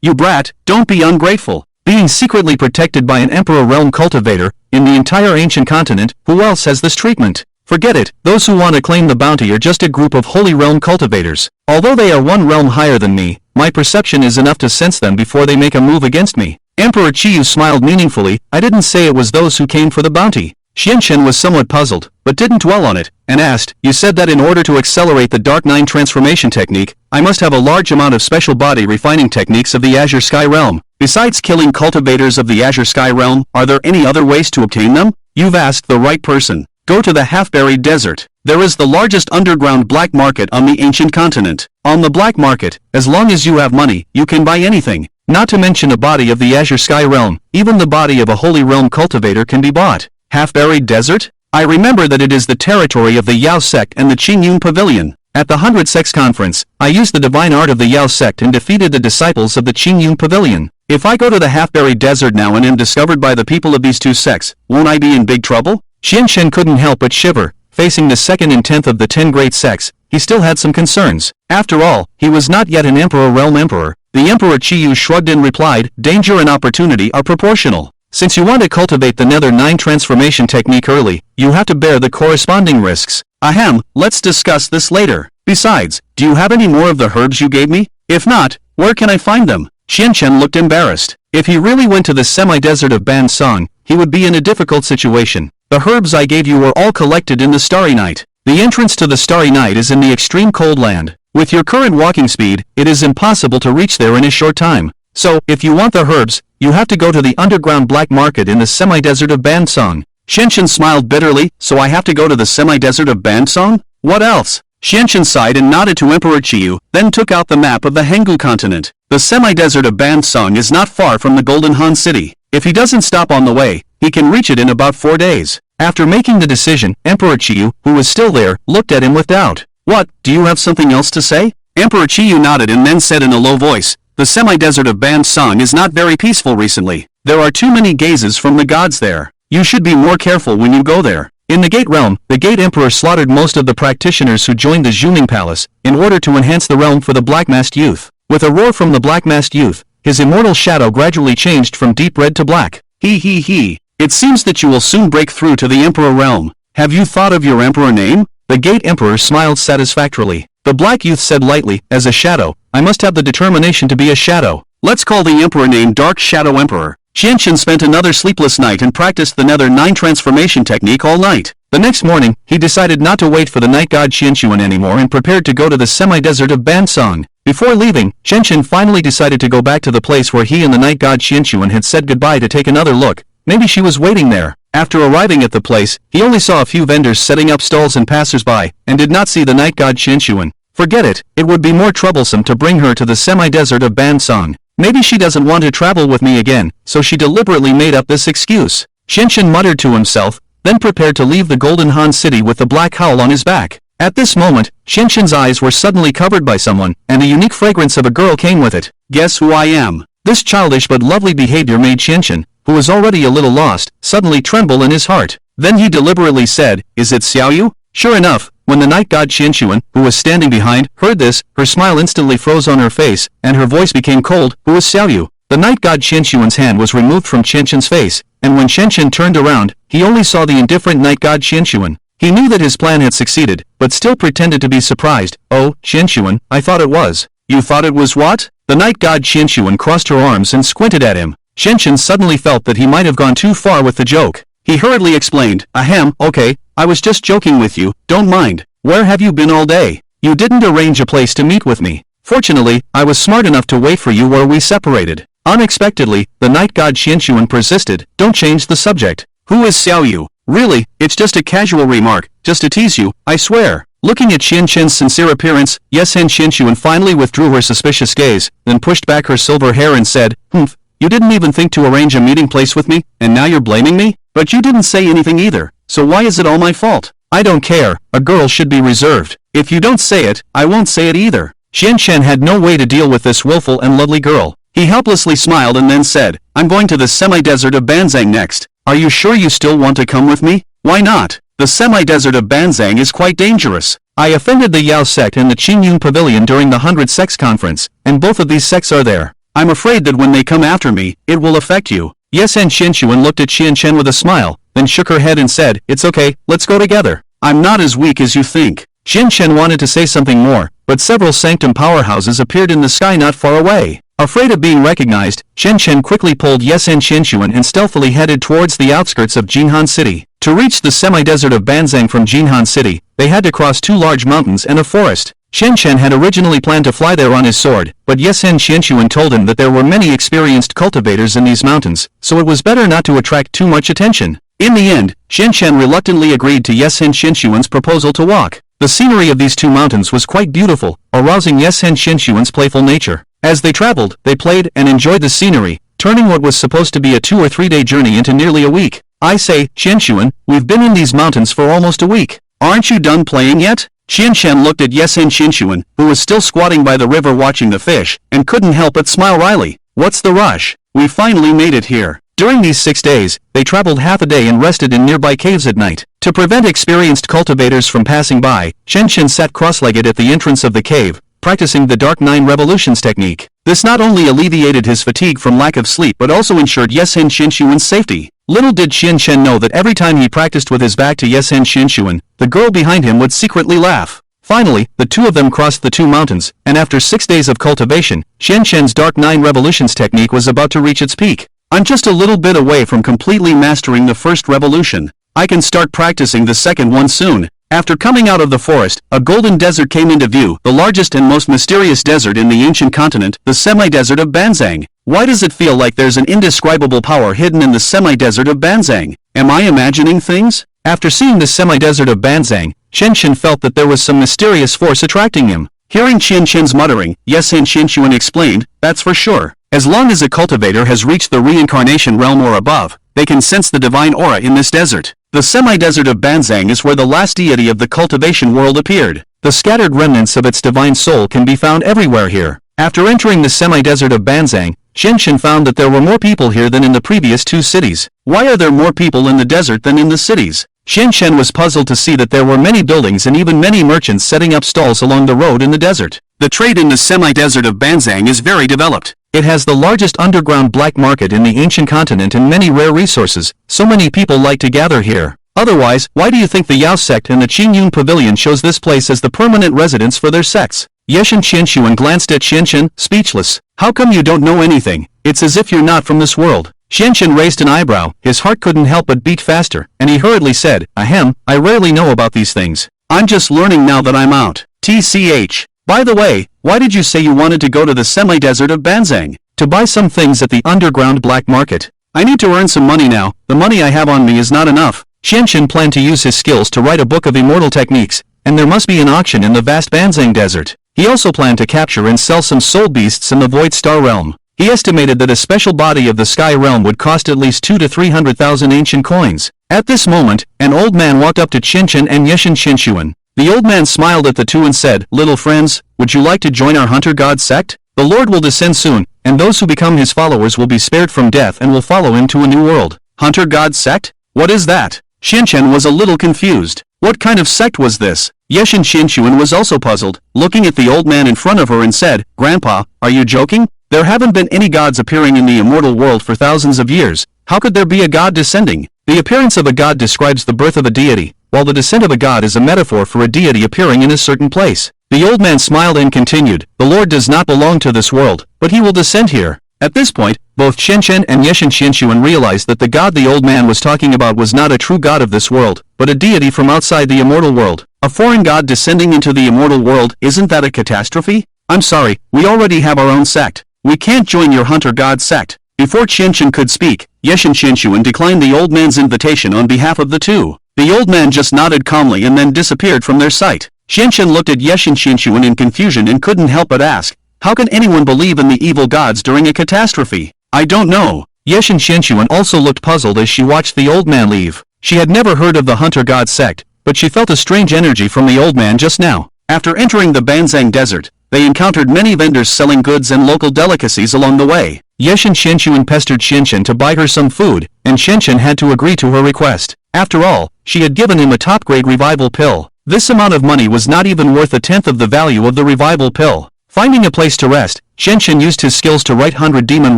You brat, don't be ungrateful. Being secretly protected by an Emperor Realm cultivator, in the entire ancient continent, who else has this treatment? Forget it, those who want to claim the bounty are just a group of Holy Realm cultivators. Although they are one realm higher than me, my perception is enough to sense them before they make a move against me. Emperor Qiyu smiled meaningfully. I didn't say it was those who came for the bounty. Chen Shen was somewhat puzzled, but didn't dwell on it, and asked, You said that in order to accelerate the Dark Nine transformation technique, I must have a large amount of special body refining techniques of the Azure Sky Realm. Besides killing cultivators of the Azure Sky Realm, are there any other ways to obtain them? You've asked the right person. Go to the half-buried desert. There is the largest underground black market on the ancient continent. On the black market, as long as you have money, you can buy anything. Not to mention a body of the Azure Sky Realm, even the body of a Holy Realm cultivator can be bought. Half-buried desert? I remember that it is the territory of the Yao sect and the Qingyun Pavilion. At the 100 Sects Conference, I used the divine art of the Yao sect and defeated the disciples of the Qingyun Pavilion. If I go to the half-buried desert now and am discovered by the people of these two sects, won't I be in big trouble? Chen Shen couldn't help but shiver. Facing the second and 10th of the 10 great sects, he still had some concerns. After all, he was not yet an Emperor Realm Emperor. The Emperor Qiyu shrugged and replied, Danger and opportunity are proportional. Since you want to cultivate the Nether 9 transformation technique early, you have to bear the corresponding risks. Ahem, let's discuss this later. Besides, do you have any more of the herbs you gave me? If not, where can I find them? Chen Shen looked embarrassed. If he really went to the semi-desert of Ban Song, he would be in a difficult situation. The herbs I gave you were all collected in the Starry Night. The entrance to the Starry Night is in the extreme cold land. With your current walking speed, it is impossible to reach there in a short time. So, if you want the herbs, you have to go to the underground black market in the semi-desert of Ban Song. Chen Shen smiled bitterly, so I have to go to the semi-desert of Ban Song? What else? Chen Shen sighed and nodded to Emperor Qiyu, then took out the map of the Henggu continent. The semi-desert of Ban Song is not far from the Golden Han City. If he doesn't stop on the way, he can reach it in about 4 days. After making the decision, Emperor Qiyu, who was still there, looked at him with doubt. What, do you have something else to say? Emperor Qiyu nodded and then said in a low voice, The semi-desert of Ban Song is not very peaceful recently. There are too many gazes from the gods there. You should be more careful when you go there. In the Gate Realm, the Gate Emperor slaughtered most of the practitioners who joined the Zhuning Palace, in order to enhance the realm for the Black-Masked Youth. With a roar from the Black-Masked Youth, his immortal shadow gradually changed from deep red to black. He. It seems that you will soon break through to the Emperor realm. Have you thought of your Emperor name? The Gate Emperor smiled satisfactorily. The Black Youth said lightly, As a shadow, I must have the determination to be a shadow. Let's call the Emperor name Dark Shadow Emperor. Chen Shen spent another sleepless night and practiced the Nether 9 transformation technique all night. The next morning, he decided not to wait for the night god Qianshuan anymore and prepared to go to the semi-desert of Ban Song. Before leaving, Chen Shen finally decided to go back to the place where he and the night god Qianshuan had said goodbye to take another look. Maybe she was waiting there. After arriving at the place, he only saw a few vendors setting up stalls and passers-by, and did not see the night god Qianshuan. Forget it, it would be more troublesome to bring her to the semi-desert of Bansang. Maybe she doesn't want to travel with me again, so she deliberately made up this excuse. Qianchen muttered to himself, then prepared to leave the Golden Han city with the black howl on his back. At this moment, Qianchen's eyes were suddenly covered by someone, and a unique fragrance of a girl came with it. Guess who I am? This childish but lovely behavior made Qianchen, who was already a little lost, suddenly tremble in his heart. Then he deliberately said, "Is it Xiaoyu?" Sure enough, when the night god Qianchuan, who was standing behind, heard this, her smile instantly froze on her face, and her voice became cold. Who is Xiaoyu? The night god Qianchuan's hand was removed from Qianchen's face, and when Qianchen turned around, he only saw the indifferent night god Qianchuan. He knew that his plan had succeeded, but still pretended to be surprised. "Oh, Qianchuan, I thought it was." "You thought it was what?" The night god Qianchuan crossed her arms and squinted at him. Qianchen suddenly felt that he might have gone too far with the joke. He hurriedly explained, "Ahem, okay, I was just joking with you, don't mind. Where have you been all day? You didn't arrange a place to meet with me. Fortunately, I was smart enough to wait for you where we separated." Unexpectedly, the night god Qianchuan persisted, "Don't change the subject. Who is Xiaoyu? Really, it's just a casual remark, just to tease you, I swear." Looking at Qianchen's sincere appearance, Yesen Qianchuan finally withdrew her suspicious gaze, then pushed back her silver hair and said, "Humph, you didn't even think to arrange a meeting place with me, and now you're blaming me? But you didn't say anything either, so why is it all my fault?" "I don't care, a girl should be reserved. If you don't say it, I won't say it either." Qianchen had no way to deal with this willful and lovely girl. He helplessly smiled and then said, "I'm going to the semi-desert of Banzang next. Are you sure you still want to come with me?" "Why not? The semi-desert of Banzang is quite dangerous. I offended the Yao sect in the Qingyun Pavilion during the 100 Sects conference, and both of these sects are there. I'm afraid that when they come after me, it will affect you." Yesen Qianchuan looked at Qianchen with a smile, then shook her head and said, "It's okay, let's go together. I'm not as weak as you think." Qianchen wanted to say something more, but several sanctum powerhouses appeared in the sky not far away. Afraid of being recognized, Qianchen quickly pulled Yesen Qianchuan and stealthily headed towards the outskirts of Jinhan City. To reach the semi-desert of Banzang from Jinhan City, they had to cross two large mountains and a forest. Qianchen had originally planned to fly there on his sword, but Yesen Qianchuan told him that there were many experienced cultivators in these mountains, so it was better not to attract too much attention. In the end, Qianchen reluctantly agreed to Yesen Qianchuan's proposal to walk. The scenery of these two mountains was quite beautiful, arousing Yesen Qianchuan's playful nature. As they traveled, they played and enjoyed the scenery, turning what was supposed to be a 2 or 3 day journey into nearly a week. "I say, Qianchuan, we've been in these mountains for almost a week. Aren't you done playing yet?" Qianchen looked at Yesen Qianchuan, who was still squatting by the river watching the fish, and couldn't help but smile wryly. "What's the rush? We finally made it here." During these 6 days, they traveled half a day and rested in nearby caves at night. To prevent experienced cultivators from passing by, Qianchen sat cross-legged at the entrance of the cave, practicing the Dark 9 Revolutions technique. This not only alleviated his fatigue from lack of sleep but also ensured Yesen Qianchuan's safety. Little did Qianchen know that every time he practiced with his back to Yesen Qianchuan, the girl behind him would secretly laugh. Finally, the two of them crossed the two mountains, and after 6 days of cultivation, Qianchen's Dark 9 Revolutions technique was about to reach its peak. "I'm just a little bit away from completely mastering the first revolution. I can start practicing the second one soon." After coming out of the forest, a golden desert came into view, the largest and most mysterious desert in the ancient continent, the semi-desert of Banzang. Why does it feel like there's an indescribable power hidden in the semi-desert of Banzang? Am I imagining things? After seeing the semi-desert of Banzang, Qianchen felt that there was some mysterious force attracting him. Hearing Qianchen's muttering, Yesen Qianchuan explained, "That's for sure. As long as a cultivator has reached the reincarnation realm or above, they can sense the divine aura in this desert. The semi-desert of Banzang is where the last deity of the cultivation world appeared. The scattered remnants of its divine soul can be found everywhere here." After entering the semi-desert of Banzang, Qianchen found that there were more people here than in the previous 2 cities. Why are there more people in the desert than in the cities? Qianchen was puzzled to see that there were many buildings and even many merchants setting up stalls along the road in the desert. The trade in the semi-desert of Banzang is very developed. It has the largest underground black market in the ancient continent and many rare resources, so many people like to gather here. Otherwise, why do you think the Yao sect and the Qingyun Pavilion chose this place as the permanent residence for their sects? Yesen Qianchuan glanced at Qianchen, speechless. "How come you don't know anything? It's as if you're not from this world." Qianchen raised an eyebrow, his heart couldn't help but beat faster, and he hurriedly said, "Ahem, I rarely know about these things. I'm just learning now that I'm out. TCH. By the way, why did you say you wanted to go to the semi-desert of Banzang?" "To buy some things at the underground black market. I need to earn some money now, the money I have on me is not enough." Qianchen planned to use his skills to write a book of immortal techniques, and there must be an auction in the vast Banzang Desert. He also planned to capture and sell some soul beasts in the Void Star Realm. He estimated that a special body of the Sky Realm would cost at least 2 to 300,000 ancient coins. At this moment, an old man walked up to Qianqian and Yeshan Qinshuan. The old man smiled at the two and said, "Little friends, would you like to join our hunter god sect? The Lord will descend soon, and those who become his followers will be spared from death and will follow him to a new world." Hunter god sect? What is that? Qianqian was a little confused. What kind of sect was this? Yeshan Qinshuan was also puzzled, looking at the old man in front of her and said, "Grandpa, are you joking? There haven't been any gods appearing in the immortal world for thousands of years. How could there be a god descending? The appearance of a god describes the birth of a deity, while the descent of a god is a metaphor for a deity appearing in a certain place." The old man smiled and continued, "The Lord does not belong to this world, but he will descend here." At this point, both Qianqian and Yeshan Qinshuan realized that the god the old man was talking about was not a true god of this world, but a deity from outside the immortal world. A foreign god descending into the immortal world, isn't that a catastrophe? "I'm sorry, we already have our own sect. We can't join your hunter god sect." Before Qianqian could speak, Yeshan Qinshuan declined the old man's invitation on behalf of the two. The old man just nodded calmly and then disappeared from their sight. Qianqian looked at Yeshan Qinshuan in confusion and couldn't help but ask, "How can anyone believe in the evil gods during a catastrophe?" "I don't know." Yeshan Qinshuan also looked puzzled as she watched the old man leave. She had never heard of the hunter god sect, but she felt a strange energy from the old man just now. After entering the Banzang Desert, they encountered many vendors selling goods and local delicacies along the way. Yeshan Qinshuan pestered Qianqian to buy her some food, and Qianqian had to agree to her request. After all, she had given him a top-grade revival pill. This amount of money was not even worth a tenth of the value of the revival pill. Finding a place to rest, Qianqian used his skills to write 100 Demon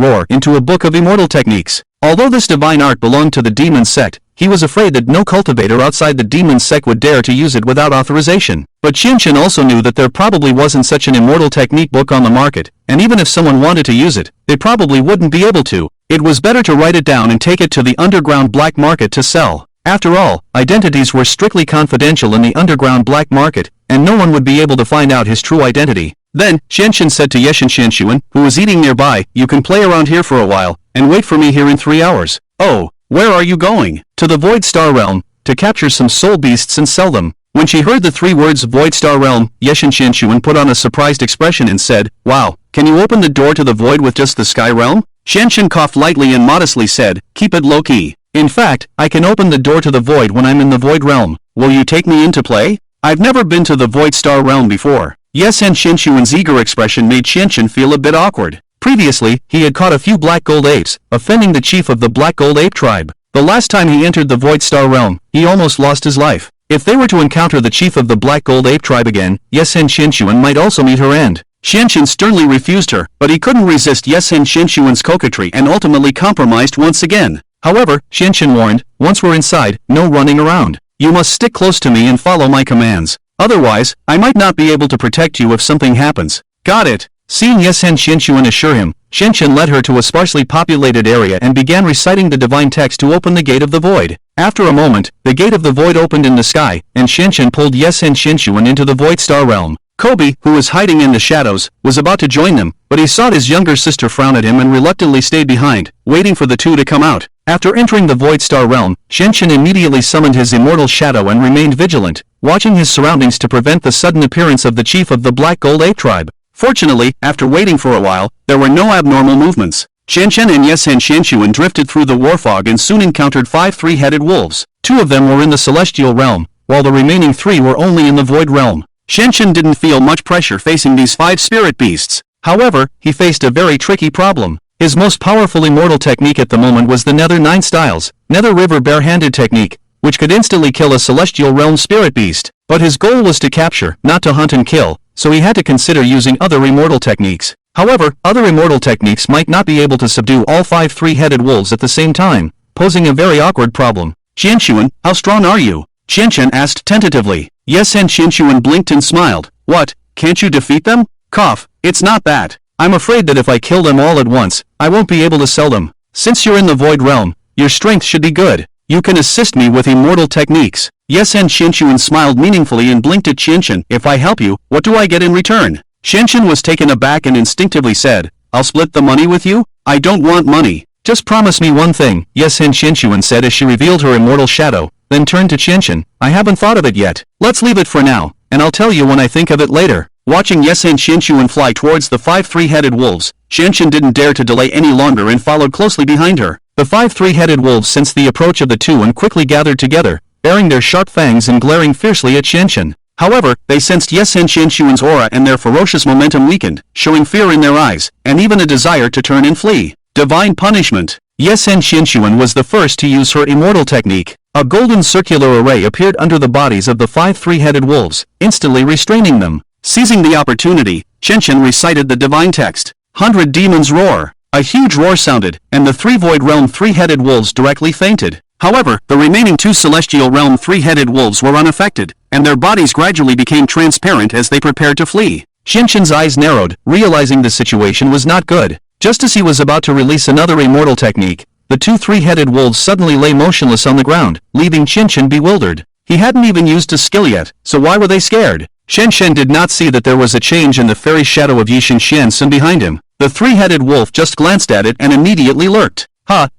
Roar into a book of immortal techniques. Although this divine art belonged to the demon sect, he was afraid that no cultivator outside the demon sect would dare to use it without authorization. But Qianqian also knew that there probably wasn't such an immortal technique book on the market, and even if someone wanted to use it, they probably wouldn't be able to. It was better to write it down and take it to the underground black market to sell. After all, identities were strictly confidential in the underground black market, and no one would be able to find out his true identity. Then, Qianqian said to Yeshan Qinshuan, who was eating nearby, "You can play around here for a while, and wait for me here in 3 hours. "Oh, where are you going?" "To the Void Star Realm, to capture some soul beasts and sell them." When she heard the 3 words Void Star Realm, Yeshan Qinshuan put on a surprised expression and said, "Wow, can you open the door to the void with just the Sky Realm?" Qianqian coughed lightly and modestly said, "Keep it low-key. In fact, I can open the door to the void when I'm in the Void Realm. Will you take me in to play? I've never been to the Void Star Realm before." Yeshan Qinshuan's eager expression made Qianqian feel a bit awkward. Previously, he had caught a few black gold apes, offending the chief of the black gold ape tribe. The last time he entered the Void Star Realm, he almost lost his life. If they were to encounter the chief of the black gold ape tribe again, Yeshan Qinshuan might also meet her end. Qianqian sternly refused her, but he couldn't resist Yeshan Qinshuan's coquetry and ultimately compromised once again. However, Qianqian warned, "Once we're inside, no running around. You must stick close to me and follow my commands. Otherwise, I might not be able to protect you if something happens." "Got it." Seeing Yeshan Qinshuan assure him, Qianqian led her to a sparsely populated area and began reciting the divine text to open the gate of the void. After a moment, the gate of the void opened in the sky, and Qianqian pulled Yeshan Qinshuan into the Void Star Realm. Kobe, who was hiding in the shadows, was about to join them, but he saw his younger sister frown at him and reluctantly stayed behind, waiting for the two to come out. After entering the Void Star Realm, Qianqian immediately summoned his immortal shadow and remained vigilant, watching his surroundings to prevent the sudden appearance of the chief of the Black Gold Ape tribe. Fortunately, after waiting for a while, there were no abnormal movements. Qianqian and Yeshan Qinshuan drifted through the war fog and soon encountered 5 three-headed wolves. 2 of them were in the Celestial Realm, while the remaining 3 were only in the Void Realm. Qianqian didn't feel much pressure facing these 5 spirit beasts. However, he faced a very tricky problem. His most powerful immortal technique at the moment was the Nether 9 Styles, Nether River Barehanded Technique, which could instantly kill a Celestial Realm spirit beast. But his goal was to capture, not to hunt and kill, so he had to consider using other immortal techniques. However, other immortal techniques might not be able to subdue all 5 three-headed wolves at the same time, posing a very awkward problem. "Qinshuan, how strong are you?" Qianqian asked tentatively. Yeshan Qinshuan blinked and smiled. "What, can't you defeat them?" Cough, "It's not that. I'm afraid that if I kill them all at once, I won't be able to sell them. Since you're in the Void Realm, your strength should be good. You can assist me with immortal techniques." Yeshan Qinshuan smiled meaningfully and blinked at Qianqian. "If I help you, what do I get in return?" Qianqian was taken aback and instinctively said, "I'll split the money with you? I don't want money. Just promise me one thing," Yeshan Qinshuan said as she revealed her immortal shadow, then turned to Qianqian. I haven't thought of it yet. Let's leave it for now, and I'll tell you when I think of it later. Watching Yes and Qianqian fly towards the 5 three-headed wolves, Qianqian didn't dare to delay any longer and followed closely behind her. The 5 three-headed wolves sensed the approach of the two and quickly gathered together, baring their sharp fangs and glaring fiercely at Qianqian. However, they sensed Yes and Qianqian's aura and their ferocious momentum weakened, showing fear in their eyes, and even a desire to turn and flee. Divine punishment. Yes and Qianqian was the first to use her immortal technique. A golden circular array appeared under the bodies of the 5 three-headed wolves, instantly restraining them. Seizing the opportunity, Qianqian recited the divine text. 100 demons roar. A huge roar sounded, and the 3 void realm 3-headed wolves directly fainted. However, the remaining 2 celestial realm 3-headed wolves were unaffected, and their bodies gradually became transparent as they prepared to flee. Qianqian's eyes narrowed, realizing the situation was not good. Just as he was about to release another immortal technique, the 2 3-headed wolves suddenly lay motionless on the ground, leaving Qianqian bewildered. He hadn't even used his skill yet, so why were they scared? Qianqian did not see that there was a change in the fairy shadow of Yishan Qiansun behind him. The 3-headed wolf just glanced at it and immediately lurked.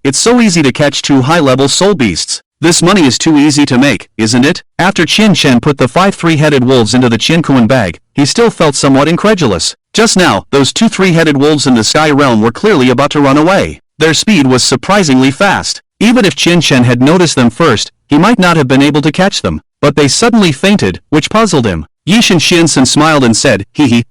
It's so easy to catch 2 high-level soul beasts. This money is too easy to make, isn't it? After Qianqian put the 5 three-headed wolves into the Qiankuan bag, he still felt somewhat incredulous. Just now, those 2 three-headed wolves in the sky realm were clearly about to run away. Their speed was surprisingly fast. Even if Qianqian had noticed them first, he might not have been able to catch them. But they suddenly fainted, which puzzled him. Yishan Qiansun smiled and said,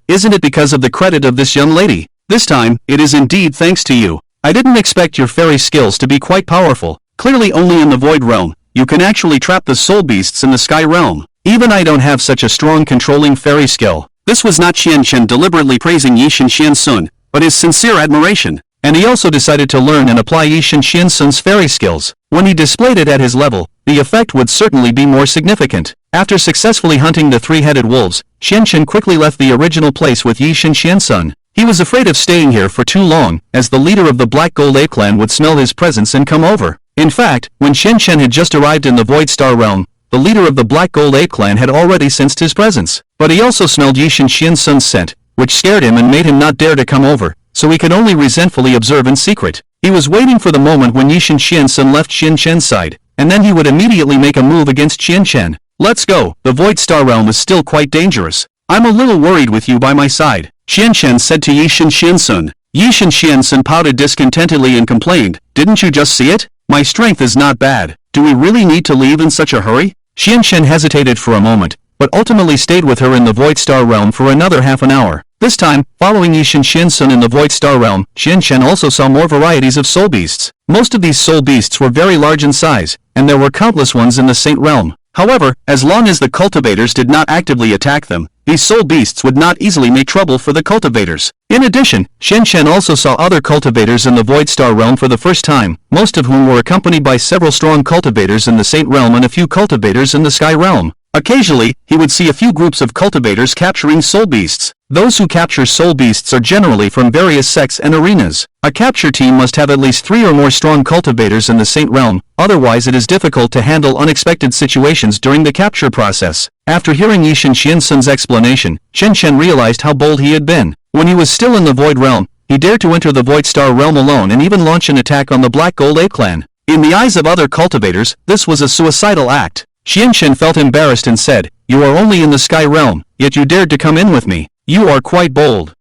isn't it because of the credit of this young lady? This time, it is indeed thanks to you. I didn't expect your fairy skills to be quite powerful. Clearly only in the void realm, you can actually trap the soul beasts in the sky realm. Even I don't have such a strong controlling fairy skill. This was not Qianqian deliberately praising Yishan Qiansun, but his sincere admiration. And he also decided to learn and apply Yishan Qiansun's fairy skills. When he displayed it at his level, the effect would certainly be more significant. After successfully hunting the 3-headed wolves, Qianqian quickly left the original place with Yishan Qiansun. He was afraid of staying here for too long, as the leader of the Black Gold Ape clan would smell his presence and come over. In fact, when Qianqian had just arrived in the Void Star realm, the leader of the Black Gold Ape clan had already sensed his presence. But he also smelled Yishan Qiansun's scent, which scared him and made him not dare to come over, so he could only resentfully observe in secret. He was waiting for the moment when Yishan Qiansun left Qianqian's side, and then he would immediately make a move against Qianqian. Let's go, the Void Star realm is still quite dangerous. I'm a little worried with you by my side, Qianqian said to Yishan Qiansun. Yishan Qiansun pouted discontentedly and complained, didn't you just see it? My strength is not bad. Do we really need to leave in such a hurry? Qianqian hesitated for a moment, but ultimately stayed with her in the Void Star realm for another half an hour. This time, following Yishan Qiansun in the Void Star realm, Qianqian also saw more varieties of soul beasts. Most of these soul beasts were very large in size, and there were countless ones in the Saint realm. However, as long as the cultivators did not actively attack them, these soul beasts would not easily make trouble for the cultivators. In addition, Qianqian also saw other cultivators in the Void Star realm for the first time, most of whom were accompanied by several strong cultivators in the Saint realm and a few cultivators in the Sky realm. Occasionally, he would see a few groups of cultivators capturing soul beasts. Those who capture soul beasts are generally from various sects and arenas. A capture team must have at least 3 or more strong cultivators in the Saint realm, otherwise it is difficult to handle unexpected situations during the capture process. After hearing Yishan Qiansun's explanation, Qianqian realized how bold he had been. When he was still in the Void realm, he dared to enter the Void Star realm alone and even launch an attack on the Black Gold Ape clan. In the eyes of other cultivators, this was a suicidal act. Qianqian felt embarrassed and said, you are only in the Sky realm, yet you dared to come in with me. You are quite bold.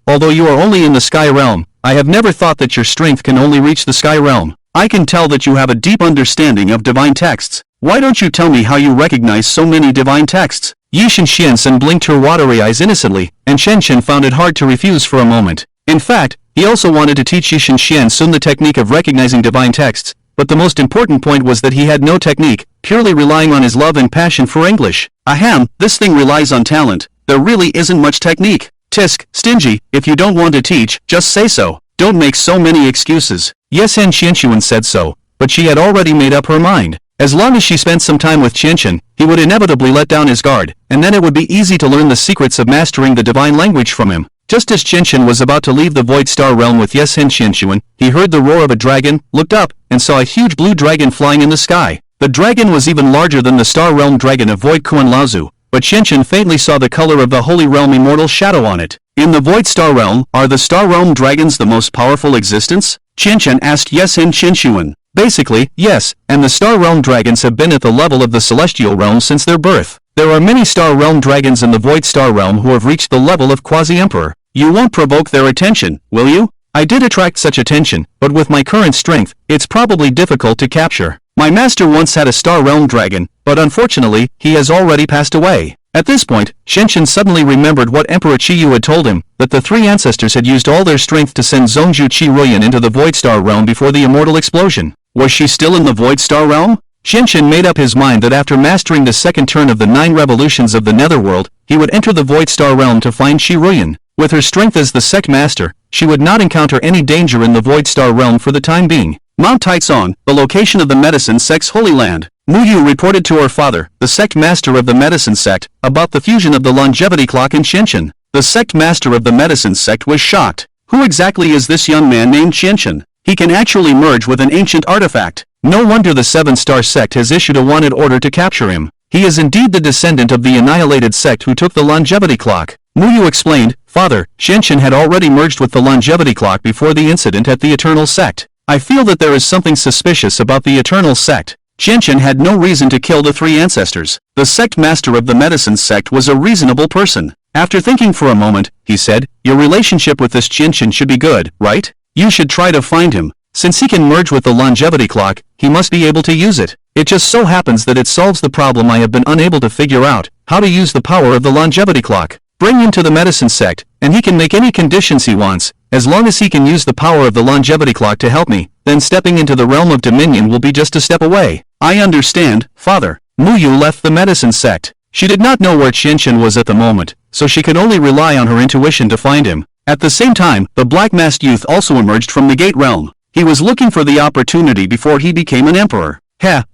Although you are only in the Sky realm, I have never thought that your strength can only reach the Sky realm. I can tell that you have a deep understanding of divine texts. Why don't you tell me how you recognize so many divine texts? Yishan Qiansun blinked her watery eyes innocently, and Qianqian found it hard to refuse for a moment. In fact, he also wanted to teach Yishan Qiansun the technique of recognizing divine texts, but the most important point was that he had no technique, purely relying on his love and passion for English. Ahem, this thing relies on talent. There really isn't much technique. Tisk, stingy, if you don't want to teach, just say so. Don't make so many excuses. Yes, and Qianqian said so, but she had already made up her mind. As long as she spent some time with Qianqian, he would inevitably let down his guard, and then it would be easy to learn the secrets of mastering the divine language from him. Just as Qianqian was about to leave the Void Star realm with Yes and Qianqian, he heard the roar of a dragon, looked up, and saw a huge blue dragon flying in the sky. The dragon was even larger than the Star Realm dragon of Void Kuan Laozu, but Qianqian faintly saw the color of the Holy Realm immortal shadow on it. In the Void Star Realm, are the Star Realm dragons the most powerful existence? Qianqian asked Yes and Qianqian. Basically, yes, and the Star Realm dragons have been at the level of the Celestial Realm since their birth. There are many Star Realm dragons in the Void Star Realm who have reached the level of Quasi-Emperor. You won't provoke their attention, will you? I did attract such attention, but with my current strength, it's probably difficult to capture. My master once had a Star Realm dragon, but unfortunately, he has already passed away. At this point, Xianxian suddenly remembered what Emperor Qiyu had told him, that the three ancestors had used all their strength to send Zhongzhu Qiruyan into the Void Star Realm before the immortal explosion. Was she still in the Void Star Realm? Xianxian made up his mind that after mastering the second turn of the 9 revolutions of the Netherworld, he would enter the Void Star Realm to find Qiruyan. With her strength as the sect master, she would not encounter any danger in the Void Star Realm for the time being. Mount Taizong, the location of the Medicine Sect's Holy Land. Muyu reported to her father, the sect master of the Medicine Sect, about the fusion of the longevity clock in Xianxian. The sect master of the Medicine Sect was shocked. Who exactly is this young man named Xianxian? He can actually merge with an ancient artifact. No wonder the 7-star sect has issued a wanted order to capture him. He is indeed the descendant of the annihilated sect who took the longevity clock. Muyu explained, Father, Xianxian had already merged with the longevity clock before the incident at the Eternal Sect. I feel that there is something suspicious about the Eternal Sect. Xianxian had no reason to kill the three ancestors. The sect master of the Medicine Sect was a reasonable person. After thinking for a moment, he said, Your relationship with this Xianxian should be good, right? You should try to find him. Since he can merge with the longevity clock, he must be able to use it. It just so happens that it solves the problem I have been unable to figure out, how to use the power of the longevity clock. Bring him to the Medicine Sect, and he can make any conditions he wants. As long as he can use the power of the longevity clock to help me, then stepping into the realm of dominion will be just a step away. I understand, Father. Muyu left the Medicine Sect. She did not know where Xianxian was at the moment, so she could only rely on her intuition to find him. At the same time, the black-masked youth also emerged from the Gate Realm. He was looking for the opportunity before he became an emperor.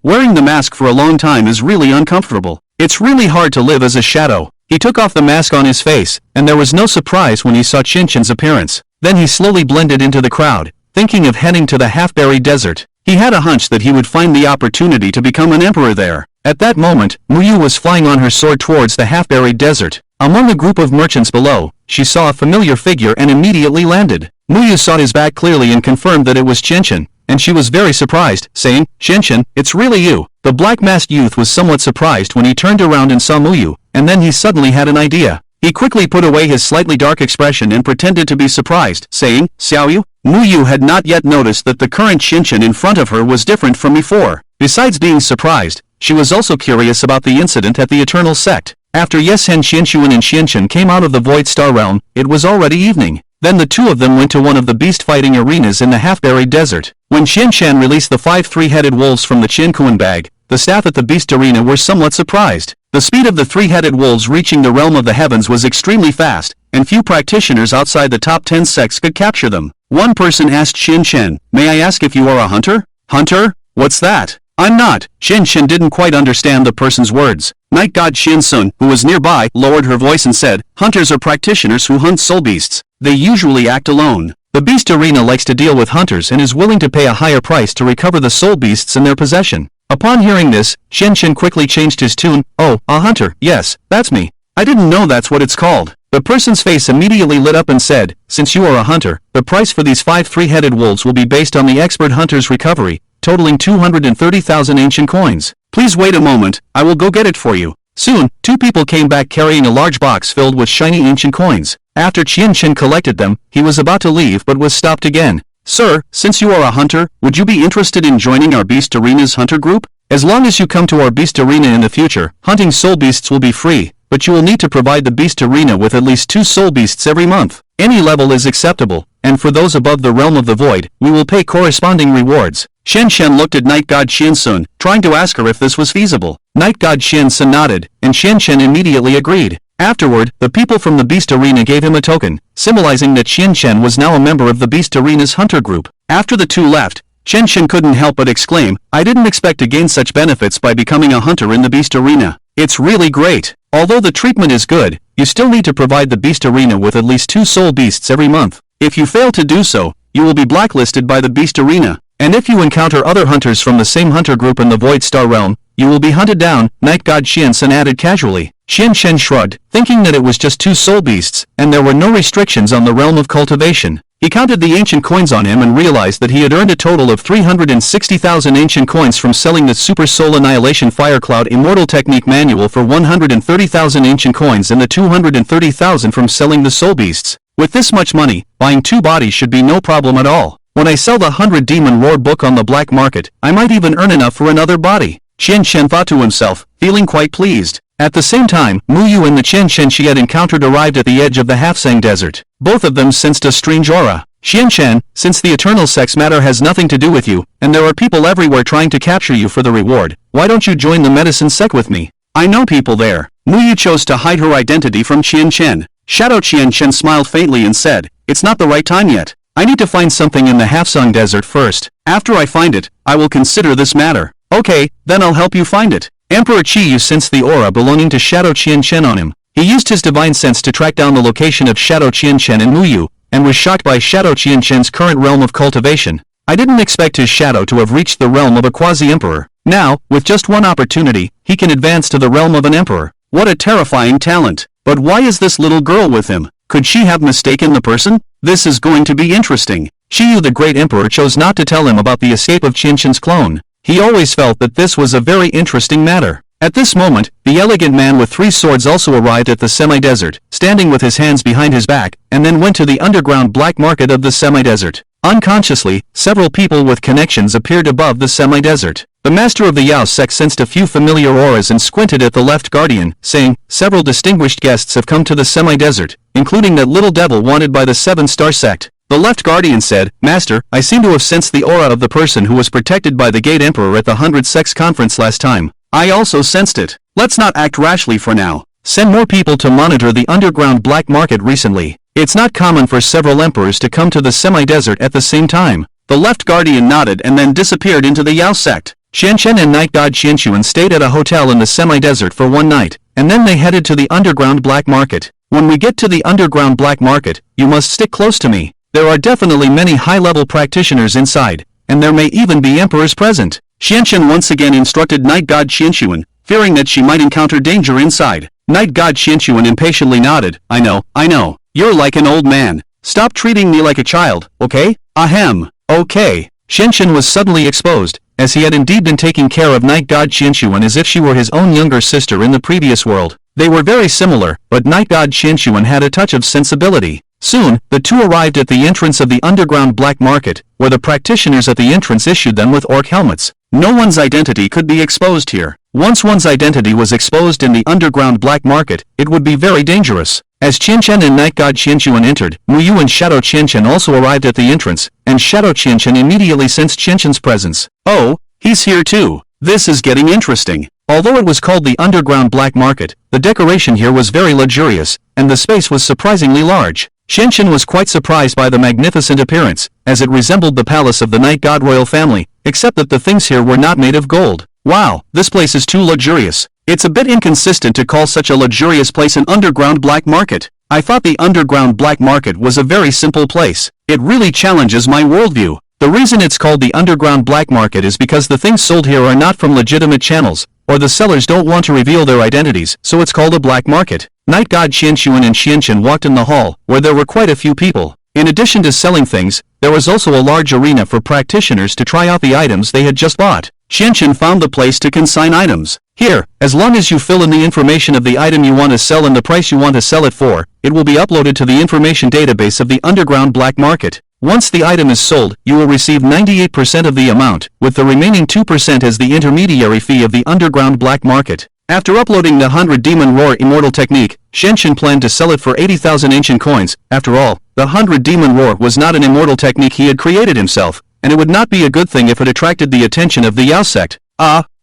Wearing the mask for a long time is really uncomfortable. It's really hard to live as a shadow. He took off the mask on his face, and there was no surprise when he saw Xianxian's appearance. Then he slowly blended into the crowd, thinking of heading to the half-buried desert. He had a hunch that he would find the opportunity to become an emperor there. At that moment, Muyu was flying on her sword towards the half-buried desert. Among a group of merchants below, she saw a familiar figure and immediately landed. Muyu saw his back clearly and confirmed that it was Xianxian, and she was very surprised, saying, Xianxian, it's really you. The black-masked youth was somewhat surprised when he turned around and saw Muyu, and then he suddenly had an idea. He quickly put away his slightly dark expression and pretended to be surprised, saying, Xiaoyu? Muyu had not yet noticed that the current Xianxian in front of her was different from before. Besides being surprised, she was also curious about the incident at the Eternal Sect. After Yeshen Xianxuan and Xianxian came out of the Void Star Realm, it was already evening. Then the two of them went to one of the beast-fighting arenas in the half-buried desert. When Xianxian released the 5 three-headed wolves from the Qiankuan bag, the staff at the beast arena were somewhat surprised. The speed of the 3-headed wolves reaching the realm of the heavens was extremely fast, and few practitioners outside the top 10 sects could capture them. One person asked Xianxian, May I ask if you are a hunter? Hunter? What's that? I'm not. Xianxian didn't quite understand the person's words. Night God Xiansun, who was nearby, lowered her voice and said, Hunters are practitioners who hunt soul beasts. They usually act alone. The beast arena likes to deal with hunters and is willing to pay a higher price to recover the soul beasts in their possession. Upon hearing this, Xianxian quickly changed his tune. Oh, a hunter, yes, that's me. I didn't know that's what it's called. The person's face immediately lit up and said, Since you are a hunter, the price for these 5 three-headed wolves will be based on the expert hunter's recovery, totaling 230,000 ancient coins. Please wait a moment, I will go get it for you. Soon, 2 people came back carrying a large box filled with shiny ancient coins. After Xianxian collected them, he was about to leave but was stopped again. Sir, since you are a hunter, would you be interested in joining our Beast Arena's hunter group? As long as you come to our Beast Arena in the future, hunting soul beasts will be free, but you will need to provide the Beast Arena with at least 2 soul beasts every month. Any level is acceptable, and for those above the realm of the void, we will pay corresponding rewards. Xianxian looked at Night God Xiansun, trying to ask her if this was feasible. Night God Xiansun nodded, and Xianxian immediately agreed. Afterward, the people from the Beast Arena gave him a token, symbolizing that Xianxian was now a member of the Beast Arena's hunter group. After the two left, Xianxian couldn't help but exclaim, I didn't expect to gain such benefits by becoming a hunter in the Beast Arena. It's really great. Although the treatment is good, you still need to provide the Beast Arena with at least 2 soul beasts every month. If you fail to do so, you will be blacklisted by the Beast Arena. And if you encounter other hunters from the same hunter group in the Void Star Realm, you will be hunted down, Night God Xiansun added casually. Qian Shen shrugged, thinking that it was just 2 soul beasts, and there were no restrictions on the realm of cultivation. He counted the ancient coins on him and realized that he had earned a total of 360,000 ancient coins from selling the Super Soul Annihilation Firecloud Immortal Technique Manual for 130,000 ancient coins and the 230,000 from selling the soul beasts. With this much money, buying 2 bodies should be no problem at all. When I sell the 100 Demon Roar book on the black market, I might even earn enough for another body. Qian Shen thought to himself, feeling quite pleased. At the same time, Mu Yu and the Qian Shen she had encountered arrived at the edge of the Halfsang Desert. Both of them sensed a strange aura. Qian Shen, since the eternal sex matter has nothing to do with you, and there are people everywhere trying to capture you for the reward, why don't you join the medicine sect with me? I know people there. Mu Yu chose to hide her identity from Qian Shen. Shadow Qian Shen smiled faintly and said, it's not the right time yet. I need to find something in the Halfsang Desert first. After I find it, I will consider this matter. Okay, then I'll help you find it. Emperor Qi Yu sensed the aura belonging to Shadow Qian Shen on him. He used his divine sense to track down the location of Shadow Qian Shen and Mu Yu, and was shocked by Shadow Qian Shen's current realm of cultivation. I didn't expect his shadow to have reached the realm of a quasi-emperor. Now, with just one opportunity, he can advance to the realm of an emperor. What a terrifying talent. But why is this little girl with him? Could she have mistaken the person? This is going to be interesting. Qi Yu the Great Emperor chose not to tell him about the escape of Qian Shen's clone. He always felt that this was a very interesting matter. At this moment, the elegant man with 3 swords also arrived at the semi-desert, standing with his hands behind his back, and then went to the underground black market of the semi-desert. Unconsciously, several people with connections appeared above the semi-desert. The master of the Yao sect sensed a few familiar auras and squinted at the left guardian, saying, several distinguished guests have come to the semi-desert, including that little devil wanted by the 7-star sect. The left guardian said, Master, I seem to have sensed the aura of the person who was protected by the Gate Emperor at the 100 Sects conference last time. I also sensed it. Let's not act rashly for now. Send more people to monitor the underground black market recently. It's not common for several emperors to come to the semi-desert at the same time. The left guardian nodded and then disappeared into the Yao sect. Qian Shen and Night God Qianshuan stayed at a hotel in the semi-desert for one night, and then they headed to the underground black market. When we get to the underground black market, you must stick close to me. There are definitely many high-level practitioners inside, and there may even be emperors present. Qian Shen once again instructed Night God Qianshuan, fearing that she might encounter danger inside. Night God Qianshuan impatiently nodded, I know. You're like an old man. Stop treating me like a child, okay? Ahem. Okay. Qian Shen was suddenly exposed, as he had indeed been taking care of Night God Qianshuan as if she were his own younger sister in the previous world. They were very similar, but Night God Qianshuan had a touch of sensibility. Soon, the two arrived at the entrance of the underground black market, where the practitioners at the entrance issued them with orc helmets. No one's identity could be exposed here. Once one's identity was exposed in the underground black market, it would be very dangerous. As Qian Shen and Night God Qianshuan entered, Mu Yu and Shadow Qian Shen also arrived at the entrance, and Shadow Qian Shen immediately sensed Qian Shen's presence. Oh, he's here too. This is getting interesting. Although it was called the underground black market, the decoration here was very luxurious, and the space was surprisingly large. Qian Shen was quite surprised by the magnificent appearance, as it resembled the palace of the Night God royal family, except that the things here were not made of gold. Wow, this place is too luxurious. It's a bit inconsistent to call such a luxurious place an underground black market. I thought the underground black market was a very simple place. It really challenges my worldview. The reason it's called the underground black market is because the things sold here are not from legitimate channels, or the sellers don't want to reveal their identities, so it's called a black market. Night God Qianshuan and Qian Shen walked in the hall, where there were quite a few people. In addition to selling things, there was also a large arena for practitioners to try out the items they had just bought. Qian Shen found the place to consign items. Here, as long as you fill in the information of the item you want to sell and the price you want to sell it for, it will be uploaded to the information database of the underground black market. Once the item is sold, you will receive 98% of the amount, with the remaining 2% as the intermediary fee of the underground black market. After uploading the 100 Demon Roar Immortal Technique, Qian Shen planned to sell it for 80,000 ancient coins. After all, the 100 Demon Roar was not an immortal technique he had created himself, and it would not be a good thing if it attracted the attention of the Yao sect.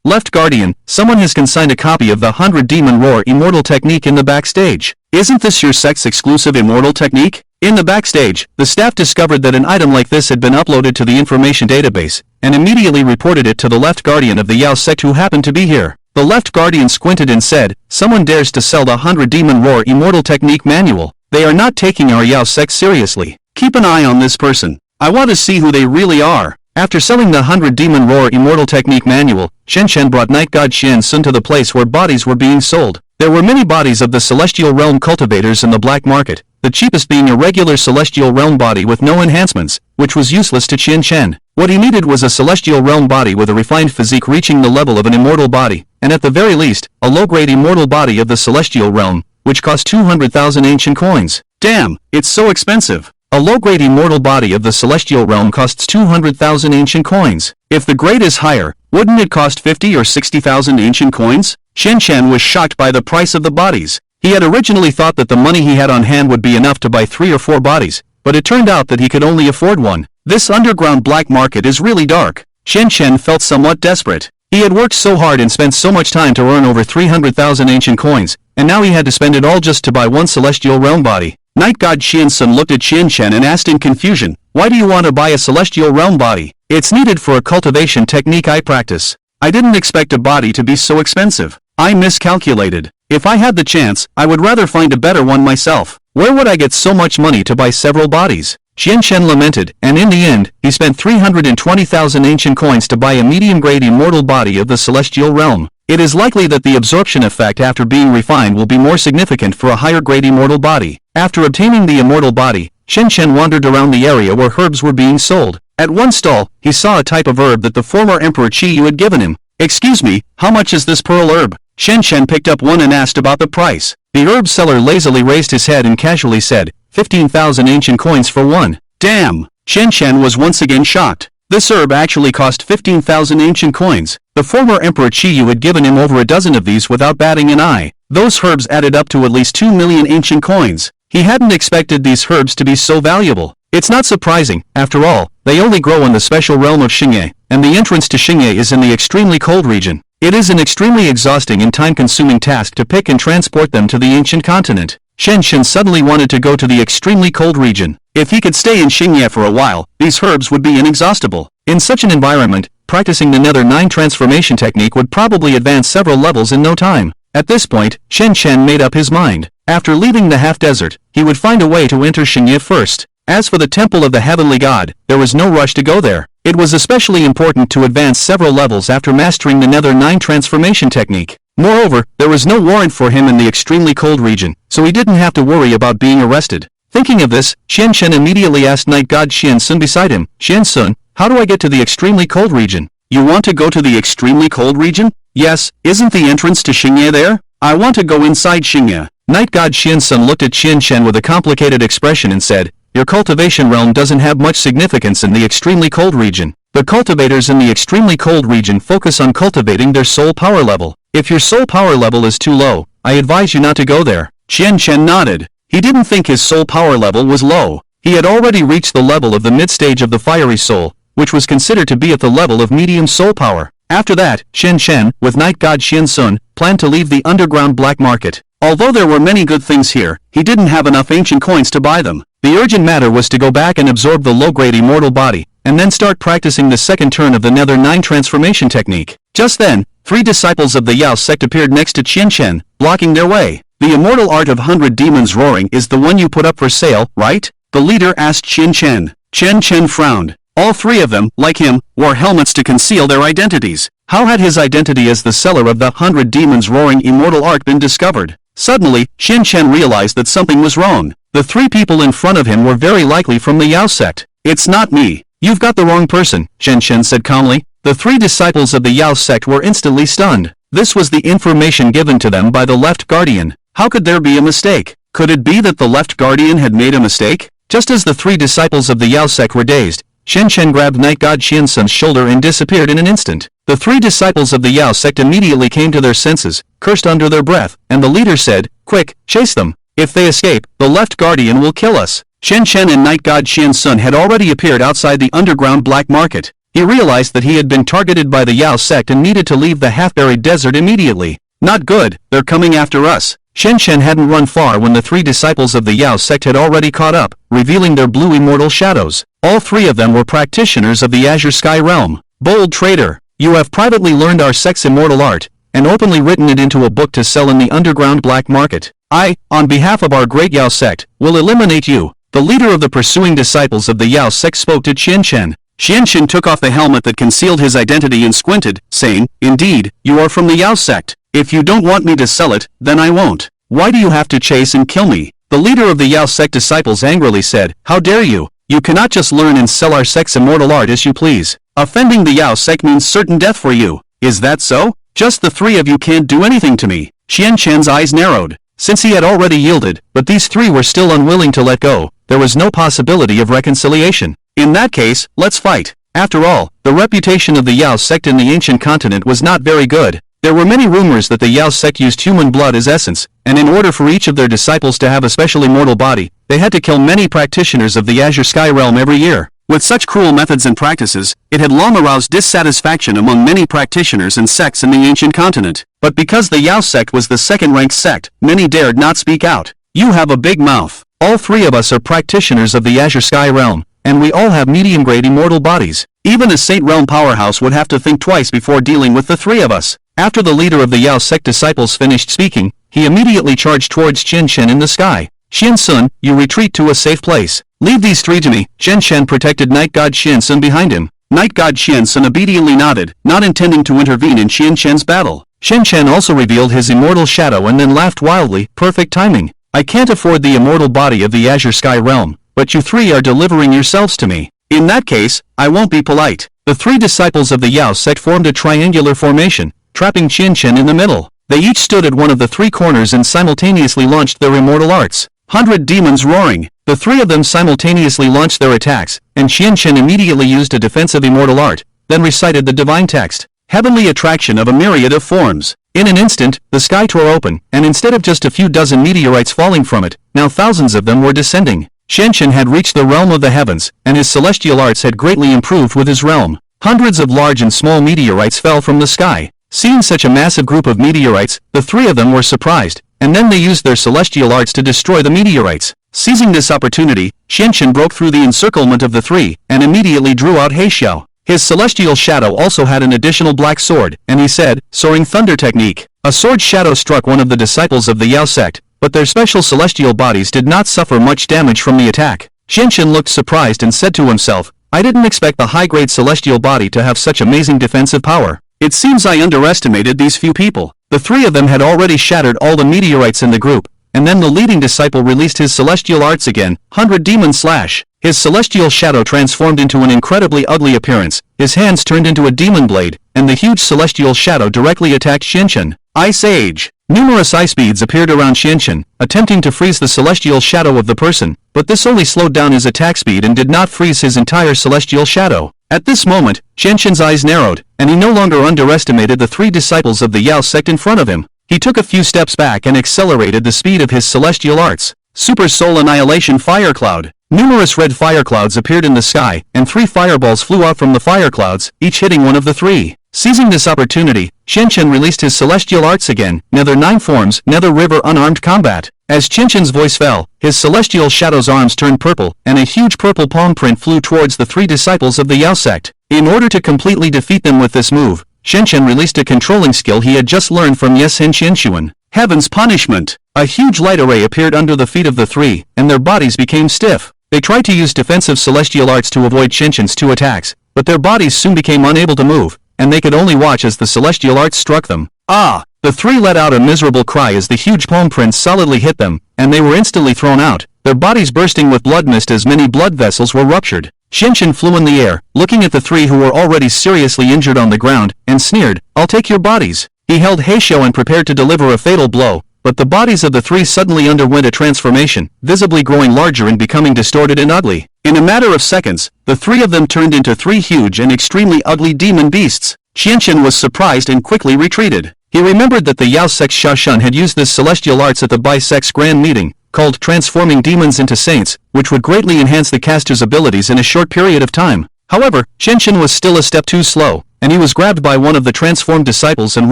Left Guardian, someone has consigned a copy of the 100 Demon Roar Immortal Technique in the backstage. Isn't this your sect's exclusive immortal technique? In the backstage, the staff discovered that an item like this had been uploaded to the information database, and immediately reported it to the Left Guardian of the Yao sect who happened to be here. The Left Guardian squinted and said, someone dares to sell the 100 Demon Roar Immortal Technique manual. They are not taking our Yao sect seriously. Keep an eye on this person. I want to see who they really are. After selling the 100 Demon Roar Immortal Technique Manual, Shen Shen brought Night God Qian Sun to the place where bodies were being sold. There were many bodies of the Celestial Realm cultivators in the black market, the cheapest being a regular Celestial Realm body with no enhancements, which was useless to Qian Shen. What he needed was a Celestial Realm body with a refined physique reaching the level of an immortal body, and at the very least, a low-grade immortal body of the Celestial Realm, which cost 200,000 ancient coins. Damn, it's so expensive. A low-grade immortal body of the Celestial Realm costs 200,000 ancient coins. If the grade is higher, wouldn't it cost 50 or 60,000 ancient coins? Shen Shen was shocked by the price of the bodies. He had originally thought that the money he had on hand would be enough to buy 3 or 4 bodies, but it turned out that he could only afford one. This underground black market is really dark. Shen Shen felt somewhat desperate. He had worked so hard and spent so much time to earn over 300,000 ancient coins, and now he had to spend it all just to buy one Celestial Realm body. Night God Qian Sun looked at Qian Shen and asked in confusion, "Why do you want to buy a Celestial Realm body? It's needed for a cultivation technique I practice. I didn't expect a body to be so expensive. I miscalculated. If I had the chance, I would rather find a better one myself. Where would I get so much money to buy several bodies?" Qian Shen lamented, and in the end, he spent 320,000 ancient coins to buy a medium-grade immortal body of the Celestial Realm. It is likely that the absorption effect after being refined will be more significant for a higher-grade immortal body. After obtaining the immortal body, Shen Shen wandered around the area where herbs were being sold. At one stall, he saw a type of herb that the former Emperor Qi Yu had given him. "Excuse me, how much is this pearl herb?" Shen Shen picked up one and asked about the price. The herb seller lazily raised his head and casually said, 15,000 ancient coins for one. Damn! Shen Shen was once again shocked. This herb actually cost 15,000 ancient coins. The former Emperor Qi Yu had given him over a dozen of these without batting an eye. Those herbs added up to at least 2 million ancient coins. He hadn't expected these herbs to be so valuable. It's not surprising, after all, they only grow in the special realm of Xingye, and the entrance to Xingye is in the extremely cold region. It is an extremely exhausting and time-consuming task to pick and transport them to the ancient continent. Shen Shen suddenly wanted to go to the extremely cold region. If he could stay in Xingye for a while, these herbs would be inexhaustible. In such an environment, practicing the Nether 9 transformation technique would probably advance several levels in no time. At this point, Shen Shen made up his mind. After leaving the half-desert, he would find a way to enter Xingye first. As for the Temple of the Heavenly God, there was no rush to go there. It was especially important to advance several levels after mastering the Nether 9 transformation technique. Moreover, there was no warrant for him in the extremely cold region, so he didn't have to worry about being arrested. Thinking of this, Shen Shen immediately asked Night God Qian Sun beside him, "Qian Sun, how do I get to the extremely cold region?" "You want to go to the extremely cold region?" "Yes, isn't the entrance to Xingye there?" "I want to go inside Xingye." Night God Qian Sun looked at Qian Shen with a complicated expression and said, "Your cultivation realm doesn't have much significance in the extremely cold region. The cultivators in the extremely cold region focus on cultivating their soul power level. If your soul power level is too low, I advise you not to go there." Qian Shen nodded. He didn't think his soul power level was low. He had already reached the level of the mid-stage of the fiery soul, which was considered to be at the level of medium soul power. After that, Shen Shen, with Night God Qian Sun, planned to leave the underground black market. Although there were many good things here, he didn't have enough ancient coins to buy them. The urgent matter was to go back and absorb the low-grade immortal body, and then start practicing the second turn of the Nether 9 transformation technique. Just then, 3 disciples of the Yao sect appeared next to Qian Shen, blocking their way. "The immortal art of 100 demons roaring is the one you put up for sale, right?" the leader asked Qian Shen. Qian Shen frowned. All 3 of them, like him, wore helmets to conceal their identities. How had his identity as the seller of the 100 demons roaring immortal art been discovered? Suddenly, Qian Shen realized that something was wrong. The 3 people in front of him were very likely from the Yao sect. "It's not me. You've got the wrong person," Qian Shen said calmly. The 3 disciples of the Yao sect were instantly stunned. This was the information given to them by the Left Guardian. How could there be a mistake? Could it be that the Left Guardian had made a mistake? Just as the 3 disciples of the Yao sect were dazed, Shen Shen grabbed Night God Qian Sun's shoulder and disappeared in an instant. The 3 disciples of the Yao sect immediately came to their senses, cursed under their breath, and the leader said, "Quick, chase them. If they escape, the Left Guardian will kill us." Shen Shen and Night God Qian Sun had already appeared outside the underground black market. He realized that he had been targeted by the Yao sect and needed to leave the half-buried desert immediately. "Not good, they're coming after us." Shen Shen hadn't run far when the 3 disciples of the Yao sect had already caught up, revealing their blue immortal shadows. All 3 of them were practitioners of the Azure Sky realm. "Bold traitor, you have privately learned our sect's immortal art, and openly written it into a book to sell in the underground black market. I, on behalf of our great Yao sect, will eliminate you." The leader of the pursuing disciples of the Yao sect spoke to Qian Shen. Xianxin took off the helmet that concealed his identity and squinted, saying, "Indeed, you are from the Yao sect. If you don't want me to sell it, then I won't. Why do you have to chase and kill me?" The leader of the Yao sect disciples angrily said, "How dare you? You cannot just learn and sell our sect's immortal art as you please. Offending the Yao sect means certain death for you. Is that so? Just the three of you can't do anything to me." Xianxin's eyes narrowed. Since he had already yielded, but these three were still unwilling to let go, there was no possibility of reconciliation. In that case, let's fight. After all, the reputation of the Yao sect in the ancient continent was not very good. There were many rumors that the Yao sect used human blood as essence, and in order for each of their disciples to have a special immortal body, they had to kill many practitioners of the Azure Sky realm every year. With such cruel methods and practices, it had long aroused dissatisfaction among many practitioners and sects in the ancient continent. But because the Yao sect was the second-ranked sect, many dared not speak out. "You have a big mouth. All three of us are practitioners of the Azure Sky realm, and we all have medium-grade immortal bodies. Even a Saint Realm powerhouse would have to think twice before dealing with the three of us." After the leader of the Yao sect disciples finished speaking, he immediately charged towards Qianchen in the sky. "Qiansun, you retreat to a safe place. Leave these three to me." Qianchen protected Night God Qiansun behind him. Night God Qiansun obediently nodded, not intending to intervene in Qianchen's battle. Qianchen also revealed his immortal shadow and then laughed wildly, "Perfect timing. I can't afford the immortal body of the Azure Sky realm, but you three are delivering yourselves to me. In that case, I won't be polite." The three disciples of the Yao sect formed a triangular formation, trapping Qianchen in the middle. They each stood at one of the three corners and simultaneously launched their immortal arts. 100 demons roaring. The three of them simultaneously launched their attacks, and Qianchen immediately used a defensive immortal art, then recited the divine text, "Heavenly attraction of a myriad of forms." In an instant, the sky tore open, and instead of just a few dozen meteorites falling from it, now thousands of them were descending. Qianchen had reached the realm of the heavens, and his celestial arts had greatly improved with his realm. Hundreds of large and small meteorites fell from the sky. Seeing such a massive group of meteorites, the three of them were surprised, and then they used their celestial arts to destroy the meteorites. Seizing this opportunity, Qianchen broke through the encirclement of the three, and immediately drew out Heixiao. His celestial shadow also had an additional black sword, and he said, "Soaring Thunder Technique." A sword shadow struck one of the disciples of the Yao sect, but their special celestial bodies did not suffer much damage from the attack. Qianchen looked surprised and said to himself, "I didn't expect the high-grade celestial body to have such amazing defensive power. It seems I underestimated these few people." The three of them had already shattered all the meteorites in the group, and then the leading disciple released his celestial arts again, 100 Demon Slash. His celestial shadow transformed into an incredibly ugly appearance, his hands turned into a demon blade, and the huge celestial shadow directly attacked Qianchen. Ice Age. Numerous ice beads appeared around Qianchen, attempting to freeze the celestial shadow of the person, but this only slowed down his attack speed and did not freeze his entire celestial shadow. At this moment, Qianchen's eyes narrowed, and he no longer underestimated the three disciples of the Yao sect in front of him. He took a few steps back and accelerated the speed of his celestial arts. Super Soul Annihilation Fire Cloud. Numerous red fire clouds appeared in the sky, and three fireballs flew out from the fire clouds, each hitting one of the three. Seizing this opportunity, Qianchen released his celestial arts again, Nether 9 Forms, Nether River Unarmed Combat. As Qianchen's voice fell, his celestial shadow's arms turned purple, and a huge purple palm print flew towards the three disciples of the Yao sect. In order to completely defeat them with this move, Qianchen released a controlling skill he had just learned from Yeshen Qianxuan. Heaven's Punishment. A huge light array appeared under the feet of the three, and their bodies became stiff. They tried to use defensive celestial arts to avoid Qianchen's two attacks, but their bodies soon became unable to move, and they could only watch as the celestial arts struck them. Ah! The three let out a miserable cry as the huge palm prints solidly hit them, and they were instantly thrown out, their bodies bursting with blood mist as many blood vessels were ruptured. Qianchen flew in the air, looking at the three who were already seriously injured on the ground, and sneered, "I'll take your bodies." He held Heixiao and prepared to deliver a fatal blow, but the bodies of the three suddenly underwent a transformation, visibly growing larger and becoming distorted and ugly. In a matter of seconds, the three of them turned into three huge and extremely ugly demon beasts. Qianchen was surprised and quickly retreated. He remembered that the Yao sect Shashan had used this celestial arts at the Bai sect's grand meeting, called Transforming Demons into Saints, which would greatly enhance the caster's abilities in a short period of time. However, Qianchen was still a step too slow, and he was grabbed by one of the transformed disciples and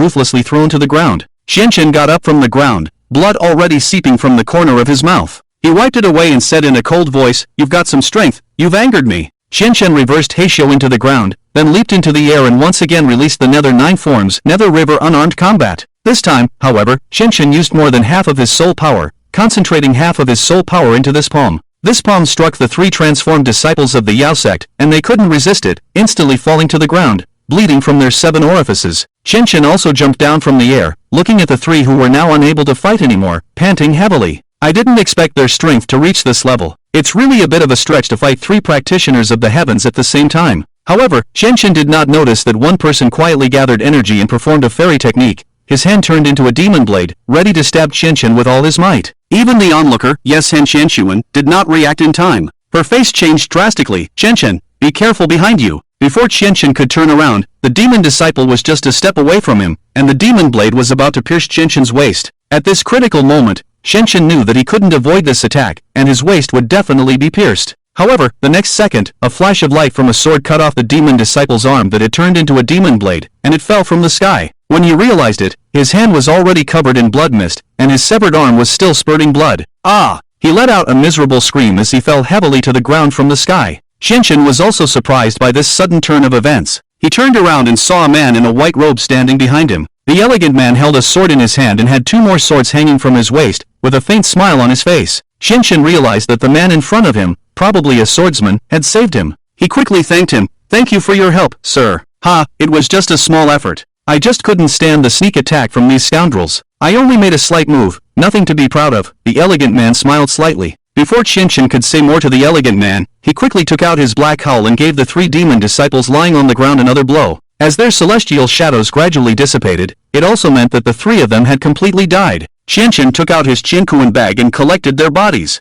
ruthlessly thrown to the ground. Qianchen got up from the ground, blood already seeping from the corner of his mouth. He wiped it away and said in a cold voice, "You've got some strength, you've angered me." Qianchen reversed Heixiao into the ground, then leaped into the air and once again released the Nether 9 Forms, Nether River Unarmed Combat. This time, however, Qianchen used more than half of his soul power, concentrating half of his soul power into this palm. This palm struck the 3 transformed disciples of the Yao sect, and they couldn't resist it, instantly falling to the ground, bleeding from their 7 orifices. Qianqian also jumped down from the air, looking at the 3 who were now unable to fight anymore, panting heavily. I didn't expect their strength to reach this level. It's really a bit of a stretch to fight 3 practitioners of the heavens at the same time. However, Qianqian did not notice that one person quietly gathered energy and performed a fairy technique. His hand turned into a demon blade, ready to stab Qianqian with all his might. Even the onlooker, Yeshen Qianqian, did not react in time. Her face changed drastically. Qianqian, be careful behind you. Before Qianqian could turn around, the demon disciple was just a step away from him, and the demon blade was about to pierce Qianqian's waist. At this critical moment, Qianqian knew that he couldn't avoid this attack, and his waist would definitely be pierced. However, the next second, a flash of light from a sword cut off the demon disciple's arm that had turned into a demon blade, and it fell from the sky. When he realized it, his hand was already covered in blood mist, and his severed arm was still spurting blood. Ah! He let out a miserable scream as he fell heavily to the ground from the sky. Qianqian was also surprised by this sudden turn of events. He turned around and saw a man in a white robe standing behind him. The elegant man held a sword in his hand and had 2 more swords hanging from his waist, with a faint smile on his face. Qianqian realized that the man in front of him, probably a swordsman, had saved him. He quickly thanked him. Thank you for your help, sir. Ha, it was just a small effort. I just couldn't stand the sneak attack from these scoundrels. I only made a slight move, nothing to be proud of. The elegant man smiled slightly. Before Qianqian could say more to the elegant man, he quickly took out his black hull and gave the 3 demon disciples lying on the ground another blow. As their celestial shadows gradually dissipated, it also meant that the 3 of them had completely died. Qianqian took out his Qiankuan bag and collected their bodies.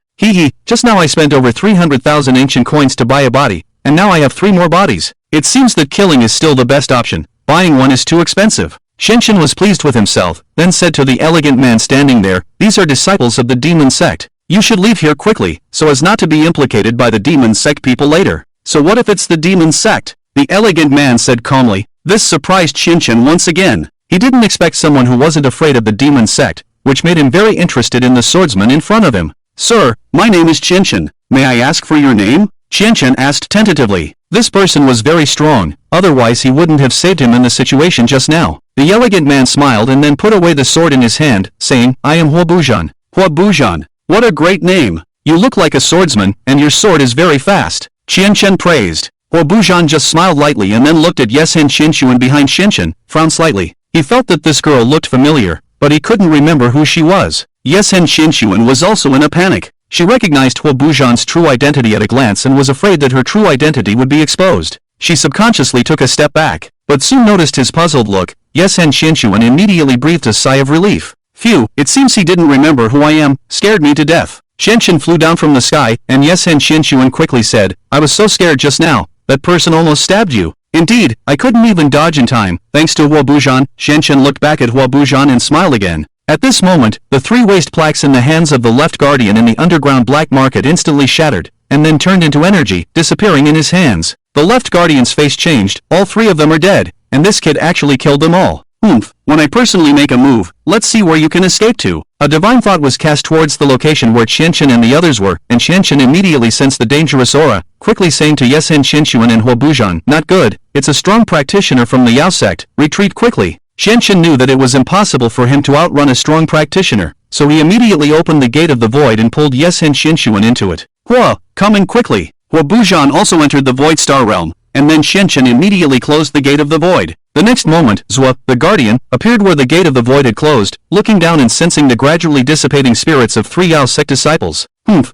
Just now I spent over 300,000 ancient coins to buy a body, and now I have 3 more bodies. It seems that killing is still the best option. Buying one is too expensive. Qianqian was pleased with himself, then said to the elegant man standing there, these are disciples of the demon sect. You should leave here quickly, so as not to be implicated by the demon sect people later. So what if it's the demon sect? The elegant man said calmly. This surprised Qianqian once again. He didn't expect someone who wasn't afraid of the demon sect, which made him very interested in the swordsman in front of him. Sir, my name is Qianqian. May I ask for your name? Qianqian asked tentatively. This person was very strong, otherwise he wouldn't have saved him in the situation just now. The elegant man smiled and then put away the sword in his hand, saying, I am Hua Buzhan. Hua Buzhan. What a great name. You look like a swordsman, and your sword is very fast. Qianqian praised. Hua Buzhan just smiled lightly and then looked at Yeshen Qianqian behind Qianqian, frowned slightly. He felt that this girl looked familiar, but he couldn't remember who she was. Yeshen Qianqian was also in a panic. She recognized Hua Buzhan's true identity at a glance and was afraid that her true identity would be exposed. She subconsciously took a step back, but soon noticed his puzzled look. Yeshen Qianqian immediately breathed a sigh of relief. Phew, it seems he didn't remember who I am, scared me to death. Qianqian flew down from the sky, and Yeshen Qianqian quickly said, I was so scared just now, that person almost stabbed you. Indeed, I couldn't even dodge in time, thanks to Hua Buzhan. Qianqian looked back at Hua Buzhan and smiled again. At this moment, the 3 waist plaques in the hands of the left guardian in the underground black market instantly shattered, and then turned into energy, disappearing in his hands. The left guardian's face changed, all 3 of them are dead, and this kid actually killed them all. Oomph, when I personally make a move, let's see where you can escape to. A divine thought was cast towards the location where Qianqian and the others were, and Qianqian immediately sensed the dangerous aura, quickly saying to Yeshen Qianqian and Hua Buzhan, not good, it's a strong practitioner from the Yao sect, retreat quickly. Qianqian knew that it was impossible for him to outrun a strong practitioner, so he immediately opened the gate of the void and pulled Yeshen Qianqian into it. Hua, come in quickly. Hua Buzhan also entered the void star realm, and then Qianqian immediately closed the gate of the void. The next moment, Zhua, the guardian, appeared where the gate of the void had closed, looking down and sensing the gradually dissipating spirits of 3 Yao sect disciples.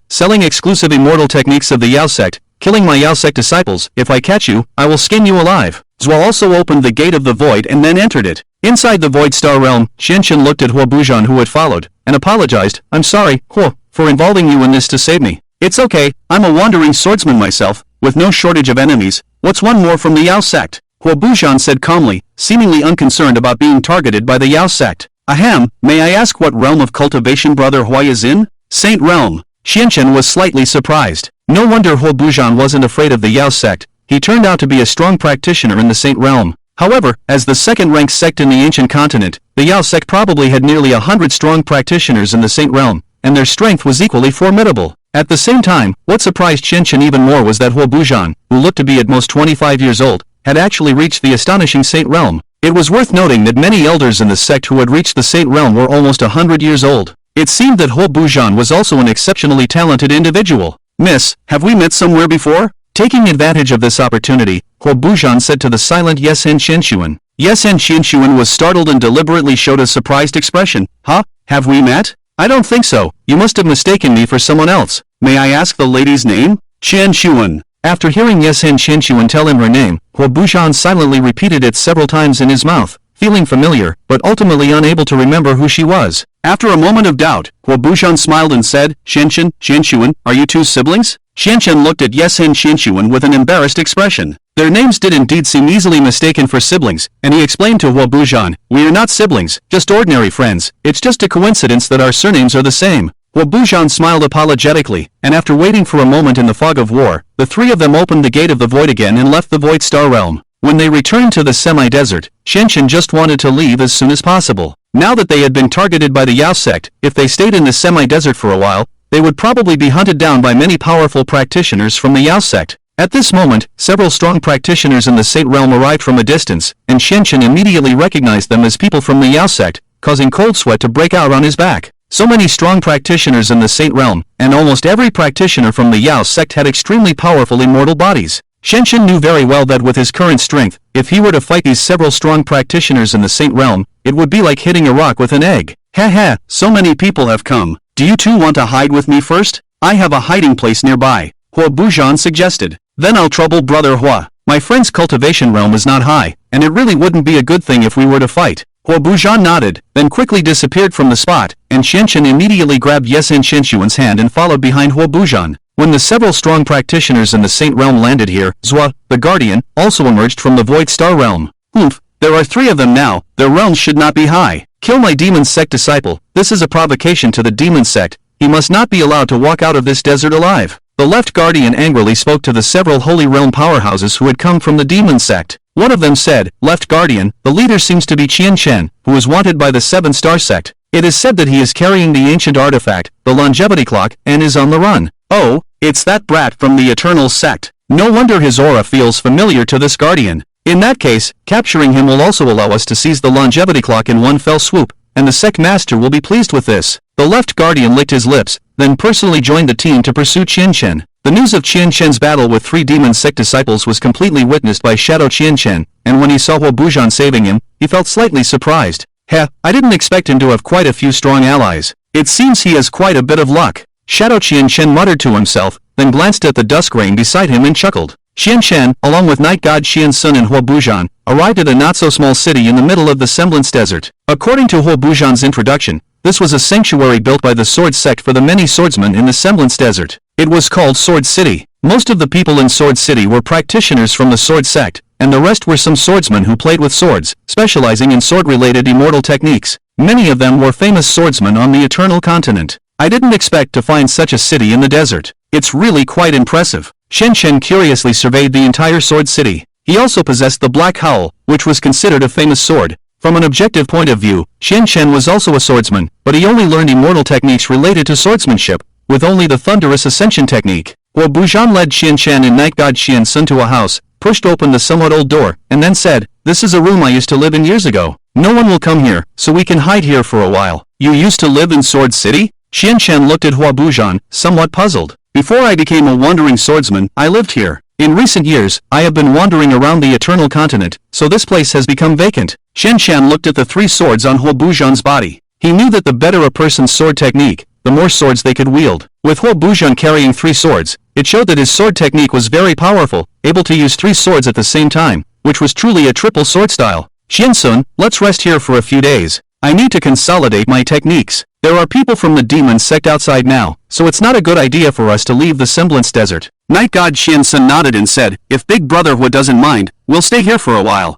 Selling exclusive immortal techniques of the Yao sect, killing my Yao sect disciples, if I catch you, I will skin you alive. Zhua also opened the gate of the void and then entered it. Inside the void star realm, Qianqian looked at Hua Buzhan who had followed, and apologized, I'm sorry, Hua, for involving you in this to save me. It's okay, I'm a wandering swordsman myself, with no shortage of enemies. What's one more from the Yao sect? Hua Buzhan said calmly, seemingly unconcerned about being targeted by the Yao sect. Ahem, may I ask what realm of cultivation Brother Hua is in? Saint realm. Qianqian was slightly surprised. No wonder Hua Buzhan wasn't afraid of the Yao sect. He turned out to be a strong practitioner in the Saint realm. However, as the second-ranked sect in the ancient continent, the Yao sect probably had nearly 100 strong practitioners in the Saint realm, and their strength was equally formidable. At the same time, what surprised Qianqian even more was that Hua Buzhan, who looked to be at most 25 years old, had actually reached the astonishing Saint realm. It was worth noting that many elders in the sect who had reached the Saint realm were almost 100 years old. It seemed that Hua Buzhan was also an exceptionally talented individual. Miss, have we met somewhere before? Taking advantage of this opportunity, Huo Buzhan said to the silent Yesen Qinshuan. Yesen Qinshuan was startled and deliberately showed a surprised expression. Huh? Have we met? I don't think so. You must have mistaken me for someone else. May I ask the lady's name? Qinshuan. After hearing Yesen Qinshuan tell him her name, Huo Buzhan silently repeated it several times in his mouth, feeling familiar, but ultimately unable to remember who she was. After a moment of doubt, Huo Buzhan smiled and said, Qinshuan, are you two siblings? Qinshuan looked at Yesen Qinshuan with an embarrassed expression. Their names did indeed seem easily mistaken for siblings, and he explained to Huo Buzhan, we are not siblings, just ordinary friends. It's just a coincidence that our surnames are the same. Huo Buzhan smiled apologetically, and after waiting for a moment in the fog of war, the three of them opened the gate of the void again and left the void star realm. When they returned to the semi-desert, Qinshuan just wanted to leave as soon as possible. Now that they had been targeted by the Yao sect, if they stayed in the semi-desert for a while, they would probably be hunted down by many powerful practitioners from the Yao sect. At this moment, several strong practitioners in the Sate realm arrived from a distance, and Qinshuan immediately recognized them as people from the Yao sect, causing cold sweat to break out on his back. So many strong practitioners in the Sate realm, and almost every practitioner from the Yao sect had extremely powerful immortal bodies. Qinshuan knew very well that with his current strength, if he were to fight these several strong practitioners in the Sate realm, it would be like hitting a rock with an egg. Ha, so many people have come. Do you two want to hide with me first? I have a hiding place nearby, Huo Buzhan suggested. Then I'll trouble Brother Hua. My friend's cultivation realm is not high, and it really wouldn't be a good thing if we were to fight. Huo Buzhan nodded, then quickly disappeared from the spot, and Qinshuan immediately grabbed Yesen Qinshuan's hand and followed behind Huo Buzhan. When the several strong practitioners in the Saint realm landed here, Zhua, the Guardian, also emerged from the Void Star realm. Oomph, there are three of them now, their realms should not be high. Kill my demon sect disciple, this is a provocation to the demon sect, he must not be allowed to walk out of this desert alive. The left Guardian angrily spoke to the several holy realm powerhouses who had come from the demon sect. One of them said, Left Guardian, the leader seems to be Qinshuan, who is wanted by the 7-star sect. It is said that he is carrying the ancient artifact, the longevity clock, and is on the run. Oh, it's that brat from the eternal sect. No wonder his aura feels familiar to this Guardian. In that case, capturing him will also allow us to seize the longevity clock in one fell swoop, and the sect master will be pleased with this. The left Guardian licked his lips, then personally joined the team to pursue Qinshuan. The news of Qinshuan's battle with 3 demon sect disciples was completely witnessed by Shadow Qinshuan, and when he saw Huo Buzhan saving him, he felt slightly surprised. I didn't expect him to have quite a few strong allies. It seems he has quite a bit of luck. Shadow Qinshuan muttered to himself, then glanced at the dusk rain beside him and chuckled. Qinshuan, along with Night God Qiansun and Huo Buzhan, arrived at a not-so-small city in the middle of the Semblance Desert. According to Huo Buzhan's introduction, this was a sanctuary built by the Sword Sect for the many swordsmen in the Semblance Desert. It was called Sword City. Most of the people in Sword City were practitioners from the Sword Sect, and the rest were some swordsmen who played with swords, specializing in sword-related immortal techniques. Many of them were famous swordsmen on the Eternal Continent. I didn't expect to find such a city in the desert. It's really quite impressive. Qinshuan curiously surveyed the entire Sword City. He also possessed the Black Howl, which was considered a famous sword. From an objective point of view, Qinshuan was also a swordsman, but he only learned immortal techniques related to swordsmanship, with only the Thunderous Ascension technique. Huo Buzhan led Qinshuan and Night God Qiansun to a house, pushed open the somewhat old door, and then said, This is a room I used to live in years ago. No one will come here, so we can hide here for a while. You used to live in Sword City? Qinshuan looked at Huo Buzhan, somewhat puzzled. Before I became a wandering swordsman, I lived here. In recent years, I have been wandering around the Eternal Continent, so this place has become vacant. Qinshuan looked at the 3 swords on Huo Buzhan's body. He knew that the better a person's sword technique, the more swords they could wield. With Huo Buzhan carrying 3 swords, it showed that his sword technique was very powerful, able to use 3 swords at the same time, which was truly a triple sword style. Qiansun, let's rest here for a few days. I need to consolidate my techniques. There are people from the demon sect outside now, so it's not a good idea for us to leave the Semblance Desert. Night God Qiansun nodded and said, If Big Brother Hua doesn't mind, we'll stay here for a while.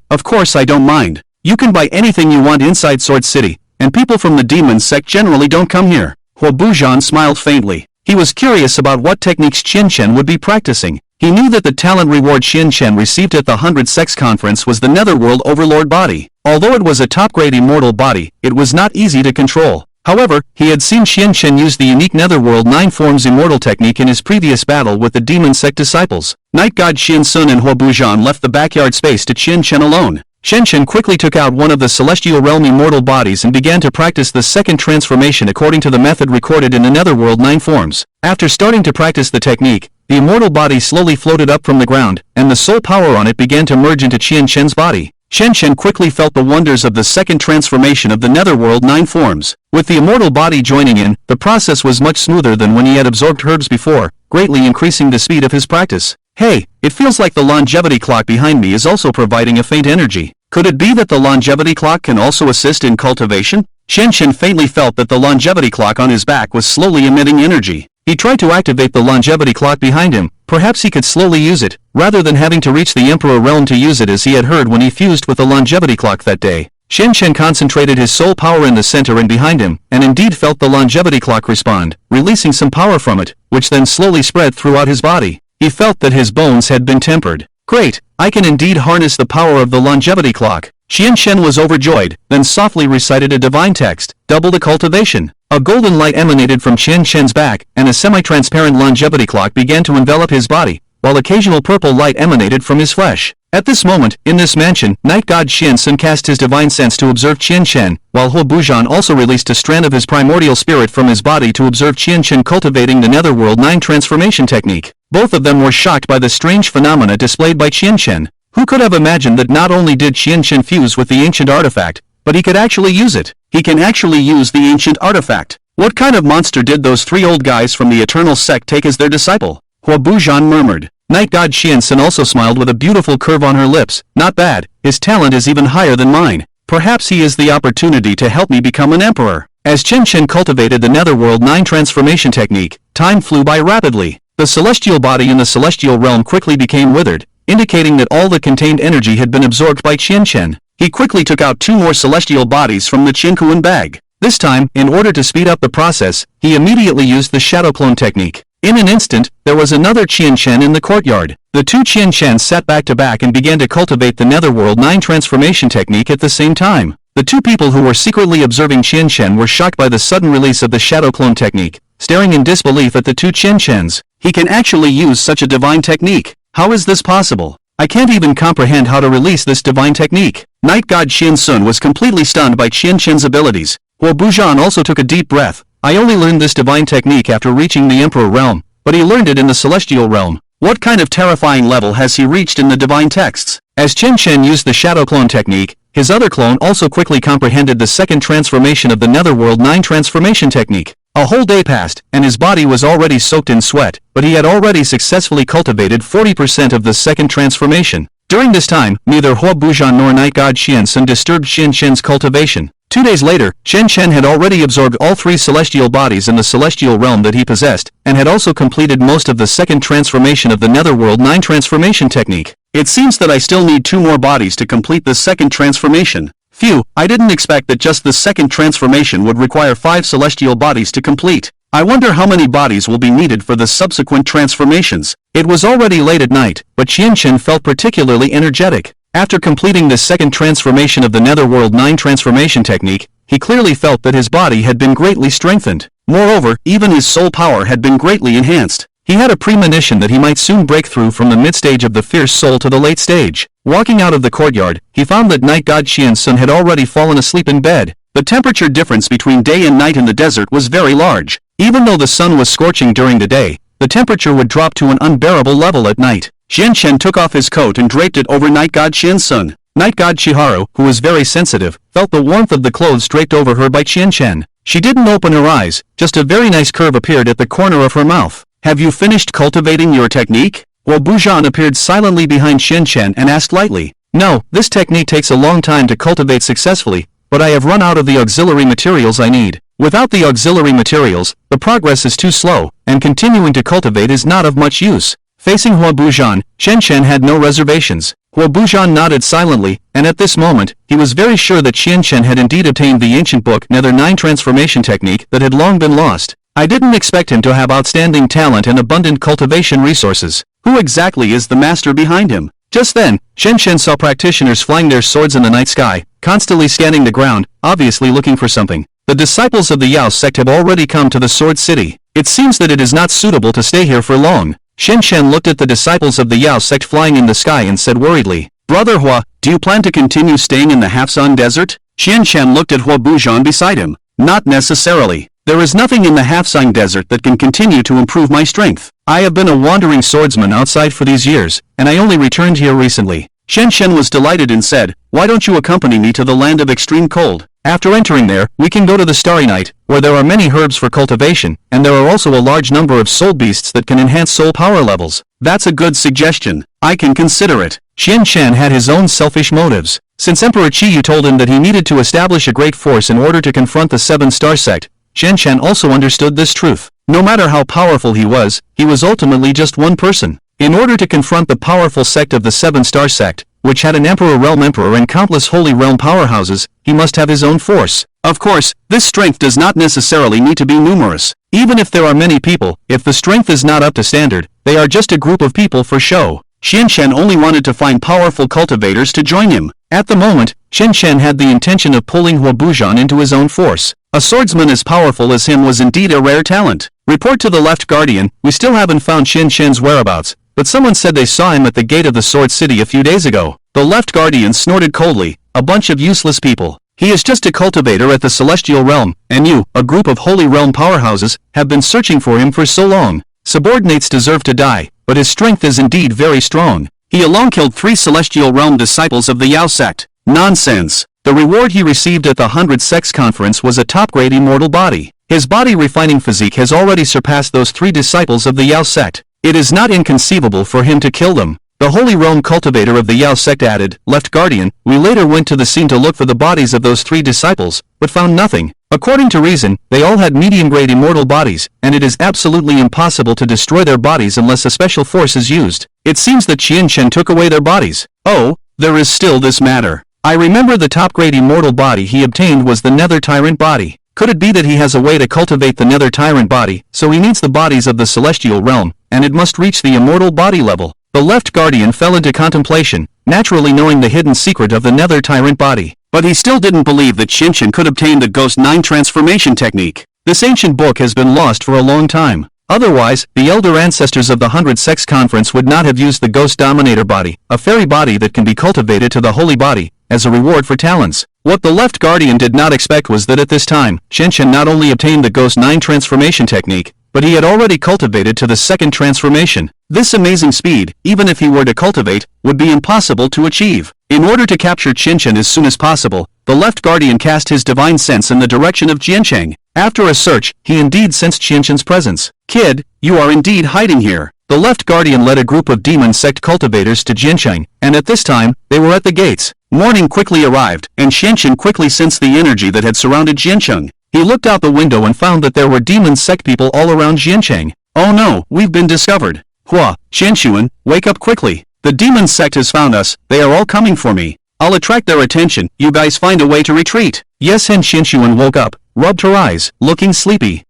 Of course I don't mind. You can buy anything you want inside Sword City, and people from the demon sect generally don't come here. Huo Buzhan smiled faintly. He was curious about what techniques Qinshuan would be practicing. He knew that the talent reward Qinshuan received at the 100 Sects Conference was the Netherworld Overlord body. Although it was a top-grade immortal body, it was not easy to control. However, he had seen Qinshuan use the unique Netherworld 9 Forms immortal technique in his previous battle with the demon sect disciples. Night God Qiansun and Huo Buzhan left the backyard space to Qinshuan alone. Shen Shen quickly took out one of the celestial realm immortal bodies and began to practice the second transformation according to the method recorded in the Netherworld 9 forms. After starting to practice the technique, the immortal body slowly floated up from the ground, and the soul power on it began to merge into Qian Shen's body. Shen Shen quickly felt the wonders of the second transformation of the Netherworld 9 forms. With the immortal body joining in, the process was much smoother than when he had absorbed herbs before, greatly increasing the speed of his practice. Hey, it feels like the longevity clock behind me is also providing a faint energy. Could it be that the longevity clock can also assist in cultivation? Shen Shen faintly felt that the longevity clock on his back was slowly emitting energy. He tried to activate the longevity clock behind him. Perhaps he could slowly use it, rather than having to reach the Emperor realm to use it as he had heard when he fused with the longevity clock that day. Shen Shen concentrated his soul power in the center and behind him, and indeed felt the longevity clock respond, releasing some power from it, which then slowly spread throughout his body. He felt that his bones had been tempered. Great, I can indeed harness the power of the longevity clock. Shen Shen was overjoyed, then softly recited a divine text, double the cultivation. A golden light emanated from Shen Shen's back, and a semi-transparent longevity clock began to envelop his body, while occasional purple light emanated from his flesh. At this moment, in this mansion, Night God Qian Sun cast his divine sense to observe Qian Shen, while Huo Bujan also released a strand of his primordial spirit from his body to observe Qian Shen cultivating the Netherworld 9 transformation technique. Both of them were shocked by the strange phenomena displayed by Qian Shen. Who could have imagined that not only did Qian Shen fuse with the ancient artifact, but he could actually use it. He can actually use the ancient artifact. What kind of monster did those 3 old guys from the Eternal Sect take as their disciple? Huo Bujan murmured. Night God Qian Sun also smiled with a beautiful curve on her lips. Not bad, his talent is even higher than mine. Perhaps he is the opportunity to help me become an emperor. As Qian Shen cultivated the Netherworld 9 transformation technique, time flew by rapidly. The celestial body in the celestial realm quickly became withered, indicating that all the contained energy had been absorbed by Qian Shen. He quickly took out 2 more celestial bodies from the Qiankuan bag. This time, in order to speed up the process, he immediately used the shadow clone technique. In an instant, there was another Qian Shen in the courtyard. The 2 Qian Shens sat back to back and began to cultivate the Netherworld 9 transformation technique at the same time. The 2 people who were secretly observing Qian Shen were shocked by the sudden release of the shadow clone technique, staring in disbelief at the 2 Qian Shens. He can actually use such a divine technique. How is this possible? I can't even comprehend how to release this divine technique. Night God Qian Sun was completely stunned by Qian Shen's abilities. Huo Bujan also took a deep breath. I only learned this divine technique after reaching the Emperor realm, but he learned it in the celestial realm. What kind of terrifying level has he reached in the divine texts? As Qian Shen used the shadow clone technique, his other clone also quickly comprehended the second transformation of the Netherworld 9 transformation technique. A whole day passed, and his body was already soaked in sweat, but he had already successfully cultivated 40% of the second transformation. During this time, neither Huo Bujan nor Night God Qian Sun disturbed Qian Shen's cultivation. 2 days later, Qian Shen had already absorbed all 3 celestial bodies in the celestial realm that he possessed, and had also completed most of the second transformation of the Netherworld 9 transformation technique. It seems that I still need 2 more bodies to complete the second transformation. Phew, I didn't expect that just the second transformation would require 5 celestial bodies to complete. I wonder how many bodies will be needed for the subsequent transformations. It was already late at night, but Qian Shen felt particularly energetic. After completing the second transformation of the Netherworld 9 transformation technique, he clearly felt that his body had been greatly strengthened. Moreover, even his soul power had been greatly enhanced. He had a premonition that he might soon break through from the mid-stage of the fierce soul to the late stage. Walking out of the courtyard, he found that Night God Qian Sun had already fallen asleep in bed. The temperature difference between day and night in the desert was very large. Even though the sun was scorching during the day, the temperature would drop to an unbearable level at night. Qian Shen took off his coat and draped it over Night God Qian Sun. Night God Chiharu, who was very sensitive, felt the warmth of the clothes draped over her by Qian Shen. She didn't open her eyes, just a very nice curve appeared at the corner of her mouth. Have you finished cultivating your technique? Huo Bujan appeared silently behind Qian Shen and asked lightly. No, this technique takes a long time to cultivate successfully, but I have run out of the auxiliary materials I need. Without the auxiliary materials, the progress is too slow, and continuing to cultivate is not of much use. Facing Huo Bujan, Qian Shen had no reservations. Huo Bujan nodded silently, and at this moment, he was very sure that Qian Shen had indeed obtained the ancient book Nether 9 transformation technique that had long been lost. I didn't expect him to have outstanding talent and abundant cultivation resources. Who exactly is the master behind him? Just then, Qian Shen saw practitioners flying their swords in the night sky, constantly scanning the ground, obviously looking for something. The disciples of the Yao sect have already come to the Sword City. It seems that it is not suitable to stay here for long. Qian Shen looked at the disciples of the Yao sect flying in the sky and said worriedly. Brother Hua, do you plan to continue staying in the Half-Sun Desert? Qian Shan looked at Hua Bujan beside him. Not necessarily. There is nothing in the Half-Sun Desert that can continue to improve my strength. I have been a wandering swordsman outside for these years, and I only returned here recently. Qian Shan was delighted and said, why don't you accompany me to the land of extreme cold? After entering there, we can go to the Starry Night, where there are many herbs for cultivation, and there are also a large number of soul beasts that can enhance soul power levels. That's a good suggestion. I can consider it. Qian Shan had his own selfish motives. Since Emperor Qiyu told him that he needed to establish a great force in order to confront the Seven-Star Sect, Qian Shan also understood this truth. No matter how powerful he was ultimately just one person. In order to confront the powerful sect of the Seven-Star Sect, which had an Emperor Realm Emperor and countless Holy Realm powerhouses, he must have his own force. Of course, this strength does not necessarily need to be numerous. Even if there are many people, if the strength is not up to standard, they are just a group of people for show. Qian Shan only wanted to find powerful cultivators to join him. At the moment, Qian Shan had the intention of pulling Hua Bujan into his own force. A swordsman as powerful as him was indeed a rare talent. Report to the Left Guardian, we still haven't found Qian Shan's whereabouts, but someone said they saw him at the gate of the Sword City a few days ago. The Left Guardian snorted coldly, a bunch of useless people. He is just a cultivator at the Celestial Realm, and you, a group of Holy Realm powerhouses, have been searching for him for so long. Subordinates deserve to die, but his strength is indeed very strong. He alone killed 3 Celestial Realm disciples of the Yao sect. Nonsense. The reward he received at the 100 Sects Conference was a top-grade immortal body. His body-refining physique has already surpassed those 3 disciples of the Yao sect. It is not inconceivable for him to kill them. The Holy Realm cultivator of the Yao sect added, Left Guardian, we later went to the scene to look for the bodies of those 3 disciples, but found nothing. According to reason, they all had medium-grade immortal bodies, and it is absolutely impossible to destroy their bodies unless a special force is used. It seems that Qian Shan took away their bodies. Oh, there is still this matter. I remember the top-grade immortal body he obtained was the Nether Tyrant body. Could it be that he has a way to cultivate the Nether Tyrant body, so he needs the bodies of the Celestial Realm, and it must reach the immortal body level? The Left Guardian fell into contemplation, naturally knowing the hidden secret of the Nether Tyrant body. But he still didn't believe that Qian Shan could obtain the Ghost 9 transformation technique. This ancient book has been lost for a long time. Otherwise, the elder ancestors of the 100 Sects Conference would not have used the Ghost Dominator body, a fairy body that can be cultivated to the holy body, as a reward for talents. What the Left Guardian did not expect was that at this time, Qian Shan not only obtained the Ghost 9 transformation technique, but he had already cultivated to the second transformation. This amazing speed, even if he were to cultivate, would be impossible to achieve. In order to capture Qian Shan as soon as possible, the Left Guardian cast his divine sense in the direction of Jiancheng. After a search, he indeed sensed Qian Shan's presence. Kid, you are indeed hiding here. The Left Guardian led a group of demon sect cultivators to Jiancheng, and at this time, they were at the gates. Morning quickly arrived, and Qian Shan quickly sensed the energy that had surrounded Jiancheng. He looked out the window and found that there were demon sect people all around Jiancheng. Oh no, we've been discovered. Hua, Qianshuan, wake up quickly. The demon sect has found us, they are all coming for me. I'll attract their attention, you guys find a way to retreat. Yes, and Qianshuan woke up, rubbed her eyes, looking sleepy.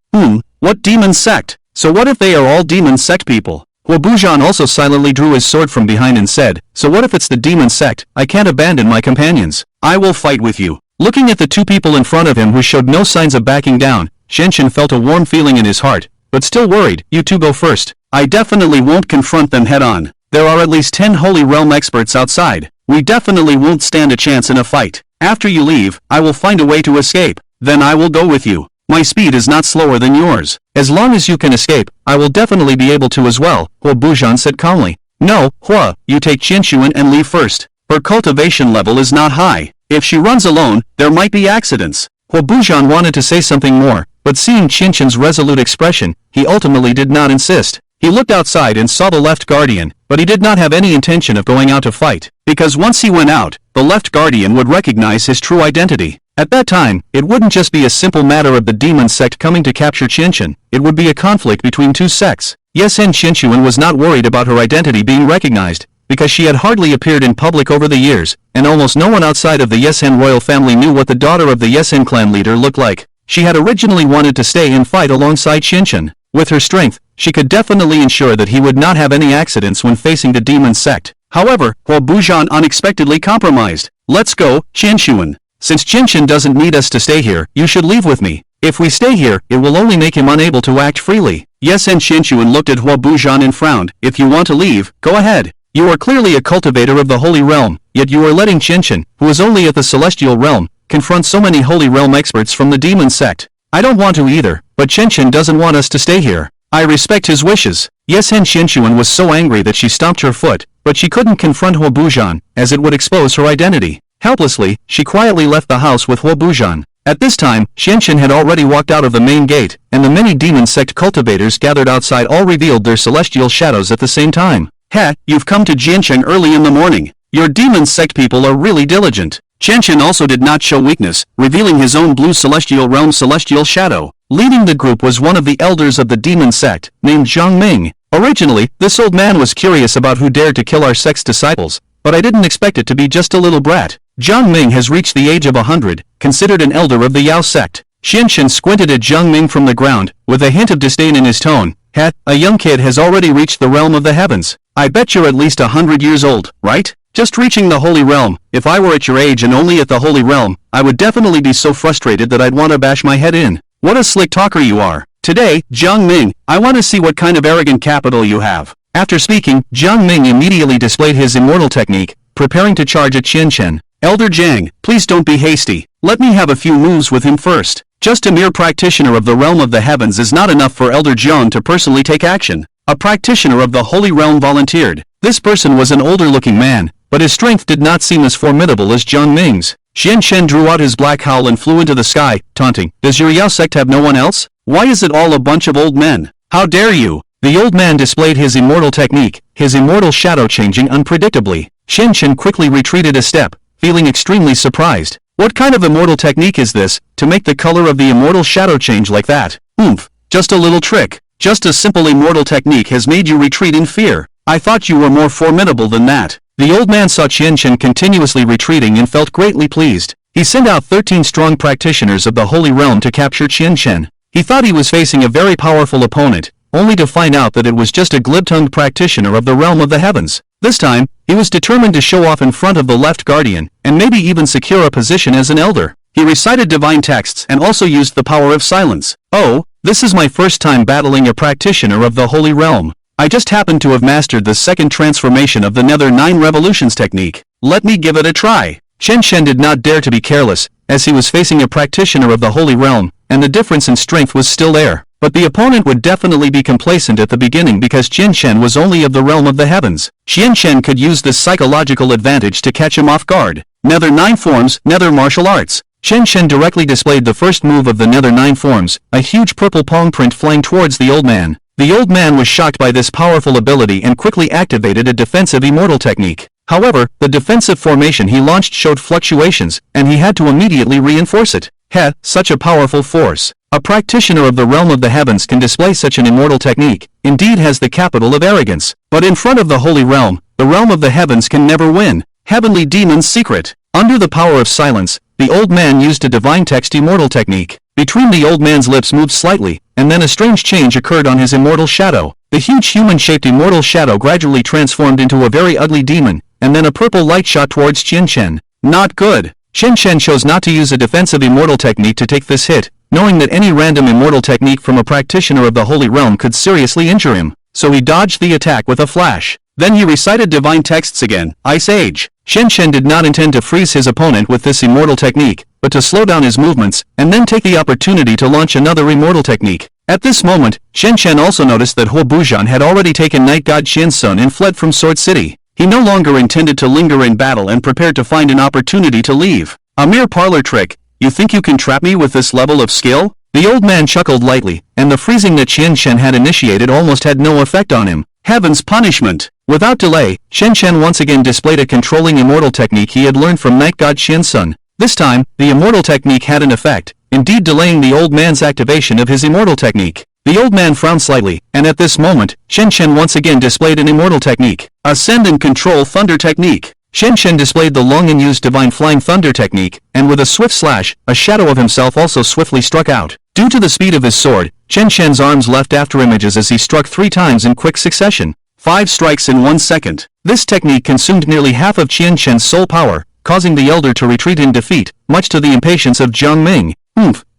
What demon sect? So what if they are all demon sect people? Hua Bujan also silently drew his sword from behind and said, so what if it's the demon sect? I can't abandon my companions. I will fight with you. Looking at the 2 people in front of him who showed no signs of backing down, Qian Shan felt a warm feeling in his heart, but still worried. You 2 go first. I definitely won't confront them head-on. There are at least 10 Holy Realm experts outside. We definitely won't stand a chance in a fight. After you leave, I will find a way to escape. Then I will go with you. My speed is not slower than yours. As long as you can escape, I will definitely be able to as well, Hua Bujan said calmly. No, Hua, you take Qianshuan and leave first. Her cultivation level is not high. If she runs alone, there might be accidents. Hua Bujan wanted to say something more, but seeing Qian Shan's resolute expression, he ultimately did not insist. He looked outside and saw the Left Guardian, but he did not have any intention of going out to fight, because once he went out, the Left Guardian would recognize his true identity. At that time, it wouldn't just be a simple matter of the demon sect coming to capture Qian Shan, it would be a conflict between 2 sects. Yes, and Qianshuan was not worried about her identity being recognized, because she had hardly appeared in public over the years, and almost no one outside of the Yesen royal family knew what the daughter of the Yesen clan leader looked like. She had originally wanted to stay and fight alongside Qian Shan. With her strength, she could definitely ensure that he would not have any accidents when facing the demon sect. However, Hua Bujan unexpectedly compromised. Let's go, Qianshuan. Since Qian Shan doesn't need us to stay here, you should leave with me. If we stay here, it will only make him unable to act freely. Yes, and Qianshuan looked at Hua Bujan and frowned. If you want to leave, go ahead. You are clearly a cultivator of the Holy Realm, yet you are letting Qianchen, who is only at the Celestial Realm, confront so many Holy Realm experts from the demon sect. I don't want to either, but Qianchen doesn't want us to stay here. I respect his wishes. Yes, Hen Qianchuan was so angry that she stomped her foot, but she couldn't confront Huo Buzhan, as it would expose her identity. Helplessly, she quietly left the house with Huo Buzhan. At this time, Qianchen had already walked out of the main gate, and the many demon sect cultivators gathered outside all revealed their celestial shadows at the same time. "Heh, you've come to Jiancheng early in the morning. Your demon sect people are really diligent." Qianchen also did not show weakness, revealing his own blue celestial realm celestial shadow. Leading the group was one of the elders of the demon sect, named Zhang Ming. Originally, this old man was curious about who dared to kill our sect's disciples, but I didn't expect it to be just a little brat. Zhang Ming has reached the age of 100, considered an elder of the Yao sect. Qianchen squinted at Zhang Ming from the ground, with a hint of disdain in his tone. "Heh, a young kid has already reached the realm of the heavens. I bet you're at least 100 years old, right? Just reaching the Holy Realm. If I were at your age and only at the Holy Realm, I would definitely be so frustrated that I'd want to bash my head in. What a slick talker you are. Today, Zhang Ming, I want to see what kind of arrogant capital you have." After speaking, Zhang Ming immediately displayed his immortal technique, preparing to charge at Qianchen. "Elder Zhang, please don't be hasty. Let me have a few moves with him first. Just a mere practitioner of the realm of the heavens is not enough for Elder Zhang to personally take action." A practitioner of the Holy Realm volunteered. This person was an older-looking man, but his strength did not seem as formidable as Zhang Ming's. Qianchen drew out his black howl and flew into the sky, taunting, "Does your Yao sect have no one else? Why is it all a bunch of old men? How dare you?" The old man displayed his immortal technique, his immortal shadow changing unpredictably. Qianchen quickly retreated a step, feeling extremely surprised. What kind of immortal technique is this, to make the color of the immortal shadow change like that? Oomph, just a little trick. Just a simple immortal technique has made you retreat in fear. I thought you were more formidable than that. The old man saw Qianchen continuously retreating and felt greatly pleased. He sent out 13 strong practitioners of the Holy Realm to capture Qianchen. He thought he was facing a very powerful opponent, only to find out that it was just a glib-tongued practitioner of the realm of the heavens. This time, he was determined to show off in front of the left guardian, and maybe even secure a position as an elder. He recited divine texts and also used the power of silence. "Oh, this is my first time battling a practitioner of the Holy Realm. I just happen to have mastered the second transformation of the Nether 9 Revolutions technique. Let me give it a try." Qianchen did not dare to be careless, as he was facing a practitioner of the Holy Realm, and the difference in strength was still there. But the opponent would definitely be complacent at the beginning because Qianchen was only of the realm of the heavens. Qianchen could use this psychological advantage to catch him off guard. Nether 9 forms, Nether martial arts. Qianchen directly displayed the first move of the Nether 9 forms, a huge purple palm print flying towards the old man. The old man was shocked by this powerful ability and quickly activated a defensive immortal technique. However, the defensive formation he launched showed fluctuations, and he had to immediately reinforce it. Heh, such a powerful force. A practitioner of the realm of the heavens can display such an immortal technique, indeed has the capital of arrogance. But in front of the Holy Realm, the realm of the heavens can never win. Heavenly Demon's secret. Under the power of silence, the old man used a divine text immortal technique. Between the old man's lips moved slightly, and then a strange change occurred on his immortal shadow. The huge human-shaped immortal shadow gradually transformed into a very ugly demon, and then a purple light shot towards Qianchen. Not good. Qianchen chose not to use a defensive immortal technique to take this hit, knowing that any random immortal technique from a practitioner of the Holy Realm could seriously injure him, so he dodged the attack with a flash. Then he recited divine texts again, Ice Age. Qianchen did not intend to freeze his opponent with this immortal technique, but to slow down his movements, and then take the opportunity to launch another immortal technique. At this moment, Qianchen also noticed that Huo Buzhan had already taken Night God Qiansun and fled from Sword City. He no longer intended to linger in battle and prepared to find an opportunity to leave. A mere parlor trick. You think you can trap me with this level of skill? The old man chuckled lightly, and the freezing that Qianchen had initiated almost had no effect on him. Heaven's punishment! Without delay, Qianchen once again displayed a controlling immortal technique he had learned from Night God Qiansun. This time, the immortal technique had an effect, indeed delaying the old man's activation of his immortal technique. The old man frowned slightly, and at this moment, Qianchen once again displayed an immortal technique. Ascend and Control Thunder Technique. Qianchen displayed the long and used Divine Flying Thunder technique, and with a swift slash, a shadow of himself also swiftly struck out. Due to the speed of his sword, Qianchen's arms left after images as he struck 3 times in quick succession. 5 strikes in 1 second. This technique consumed nearly half of Qianchen's soul power, causing the elder to retreat in defeat, much to the impatience of Zhang Ming.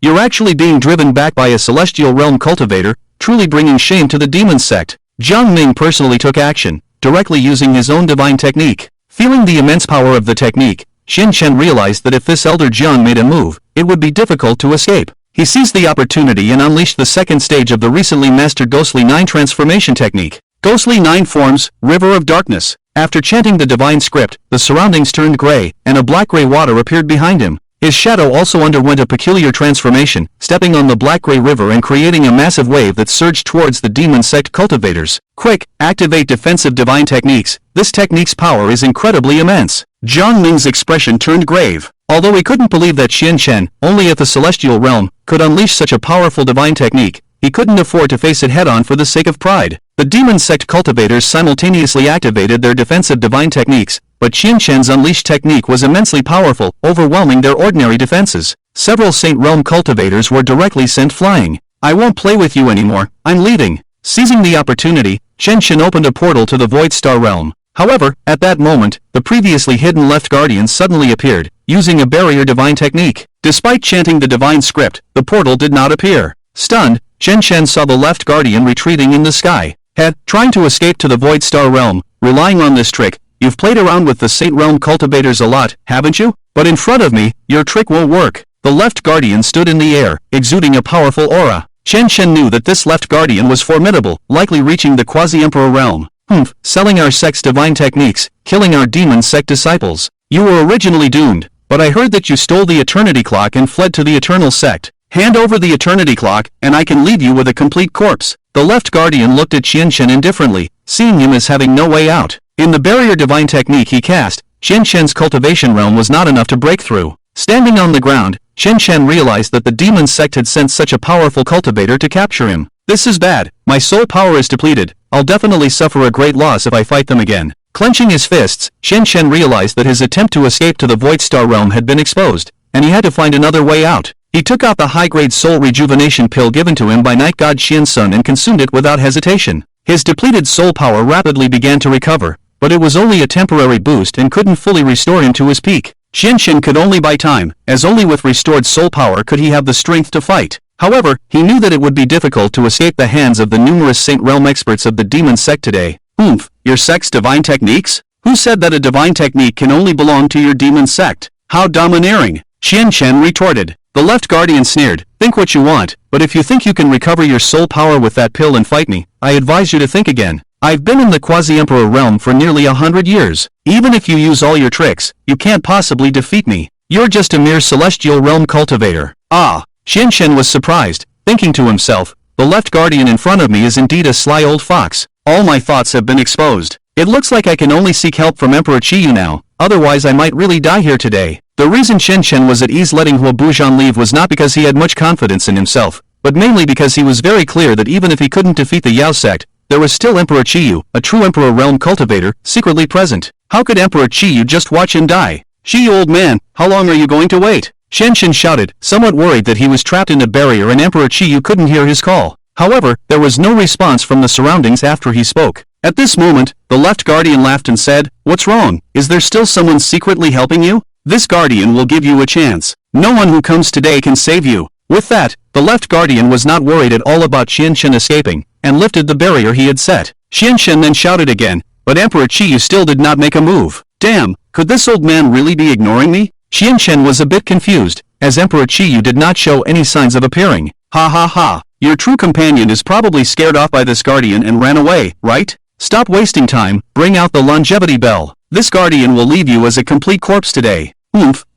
You're actually being driven back by a celestial realm cultivator, truly bringing shame to the demon sect. Zhang Ming personally took action, directly using his own divine technique. Feeling the immense power of the technique, Xin Chen realized that if this elder Jiang made a move, it would be difficult to escape. He seized the opportunity and unleashed the second stage of the recently mastered Ghostly 9 transformation technique. Ghostly 9 forms, River of Darkness. After chanting the divine script, the surroundings turned gray, and a black-gray water appeared behind him. His shadow also underwent a peculiar transformation, stepping on the black-gray river and creating a massive wave that surged towards the demon sect cultivators. Quick, activate defensive divine techniques. This technique's power is incredibly immense. Jiang Ming's expression turned grave. Although he couldn't believe that Xin Chen, only at the celestial realm, could unleash such a powerful divine technique, he couldn't afford to face it head-on for the sake of pride. The demon sect cultivators simultaneously activated their defensive divine techniques, but Xin Chen's unleashed technique was immensely powerful, overwhelming their ordinary defenses. Several Saint Realm cultivators were directly sent flying. I won't play with you anymore, I'm leaving. Seizing the opportunity, Xin Chen opened a portal to the Void Star Realm. However, at that moment, the previously hidden Left Guardian suddenly appeared, using a barrier divine technique. Despite chanting the divine script, the portal did not appear. Stunned, Xin Chen saw the Left Guardian retreating in the sky. Trying to escape to the Void Star Realm, relying on this trick. You've played around with the Saint Realm cultivators a lot, haven't you? But in front of me, your trick won't work. The Left Guardian stood in the air, exuding a powerful aura. Xin Chen knew that this Left Guardian was formidable, likely reaching the Quasi-Emperor realm. Selling our sect's divine techniques, killing our demon sect disciples. You were originally doomed, but I heard that you stole the Eternity Clock and fled to the Eternal Sect. Hand over the Eternity Clock, and I can leave you with a complete corpse. The Left Guardian looked at Xin Chen indifferently, seeing him as having no way out. In the barrier divine technique he cast, Xin Chen's cultivation realm was not enough to break through. Standing on the ground, Xin Chen realized that the demon sect had sent such a powerful cultivator to capture him. This is bad, my soul power is depleted, I'll definitely suffer a great loss if I fight them again. Clenching his fists, Xin Chen realized that his attempt to escape to the Void Star Realm had been exposed, and he had to find another way out. He took out the high-grade soul rejuvenation pill given to him by Night God Xian Sun and consumed it without hesitation. His depleted soul power rapidly began to recover, but it was only a temporary boost and couldn't fully restore him to his peak. Xin Chen could only buy time, as only with restored soul power could he have the strength to fight. However, he knew that it would be difficult to escape the hands of the numerous Saint Realm experts of the demon sect today. Your sect's divine techniques? Who said that a divine technique can only belong to your demon sect? How domineering! Xin Chen retorted. The Left Guardian sneered, think what you want, but if you think you can recover your soul power with that pill and fight me, I advise you to think again. I've been in the Quasi-Emperor realm for nearly 100 years. Even if you use all your tricks, you can't possibly defeat me. You're just a mere celestial realm cultivator. Xin Chen was surprised, thinking to himself, the Left Guardian in front of me is indeed a sly old fox. All my thoughts have been exposed. It looks like I can only seek help from Emperor Qiyu now, otherwise I might really die here today. The reason Xin Chen was at ease letting Huo Buzhan leave was not because he had much confidence in himself, but mainly because he was very clear that even if he couldn't defeat the Yao sect, there was still Emperor Qiyu, a true Emperor realm cultivator, secretly present. How could Emperor Qiyu just watch him die? Qiyu, old man, how long are you going to wait? Xin Chen shouted, somewhat worried that he was trapped in a barrier and Emperor Qiyu couldn't hear his call. However, there was no response from the surroundings after he spoke. At this moment, the Left Guardian laughed and said, what's wrong? Is there still someone secretly helping you? This Guardian will give you a chance. No one who comes today can save you. With that, the Left Guardian was not worried at all about Xin Chen escaping, and lifted the barrier he had set. Xin Chen then shouted again, but Emperor Qiyu still did not make a move. Damn, could this old man really be ignoring me? Xin Chen was a bit confused, as Emperor Qiyu did not show any signs of appearing. Ha ha ha, your true companion is probably scared off by this Guardian and ran away, right? Stop wasting time, bring out the longevity bell. This Guardian will leave you as a complete corpse today.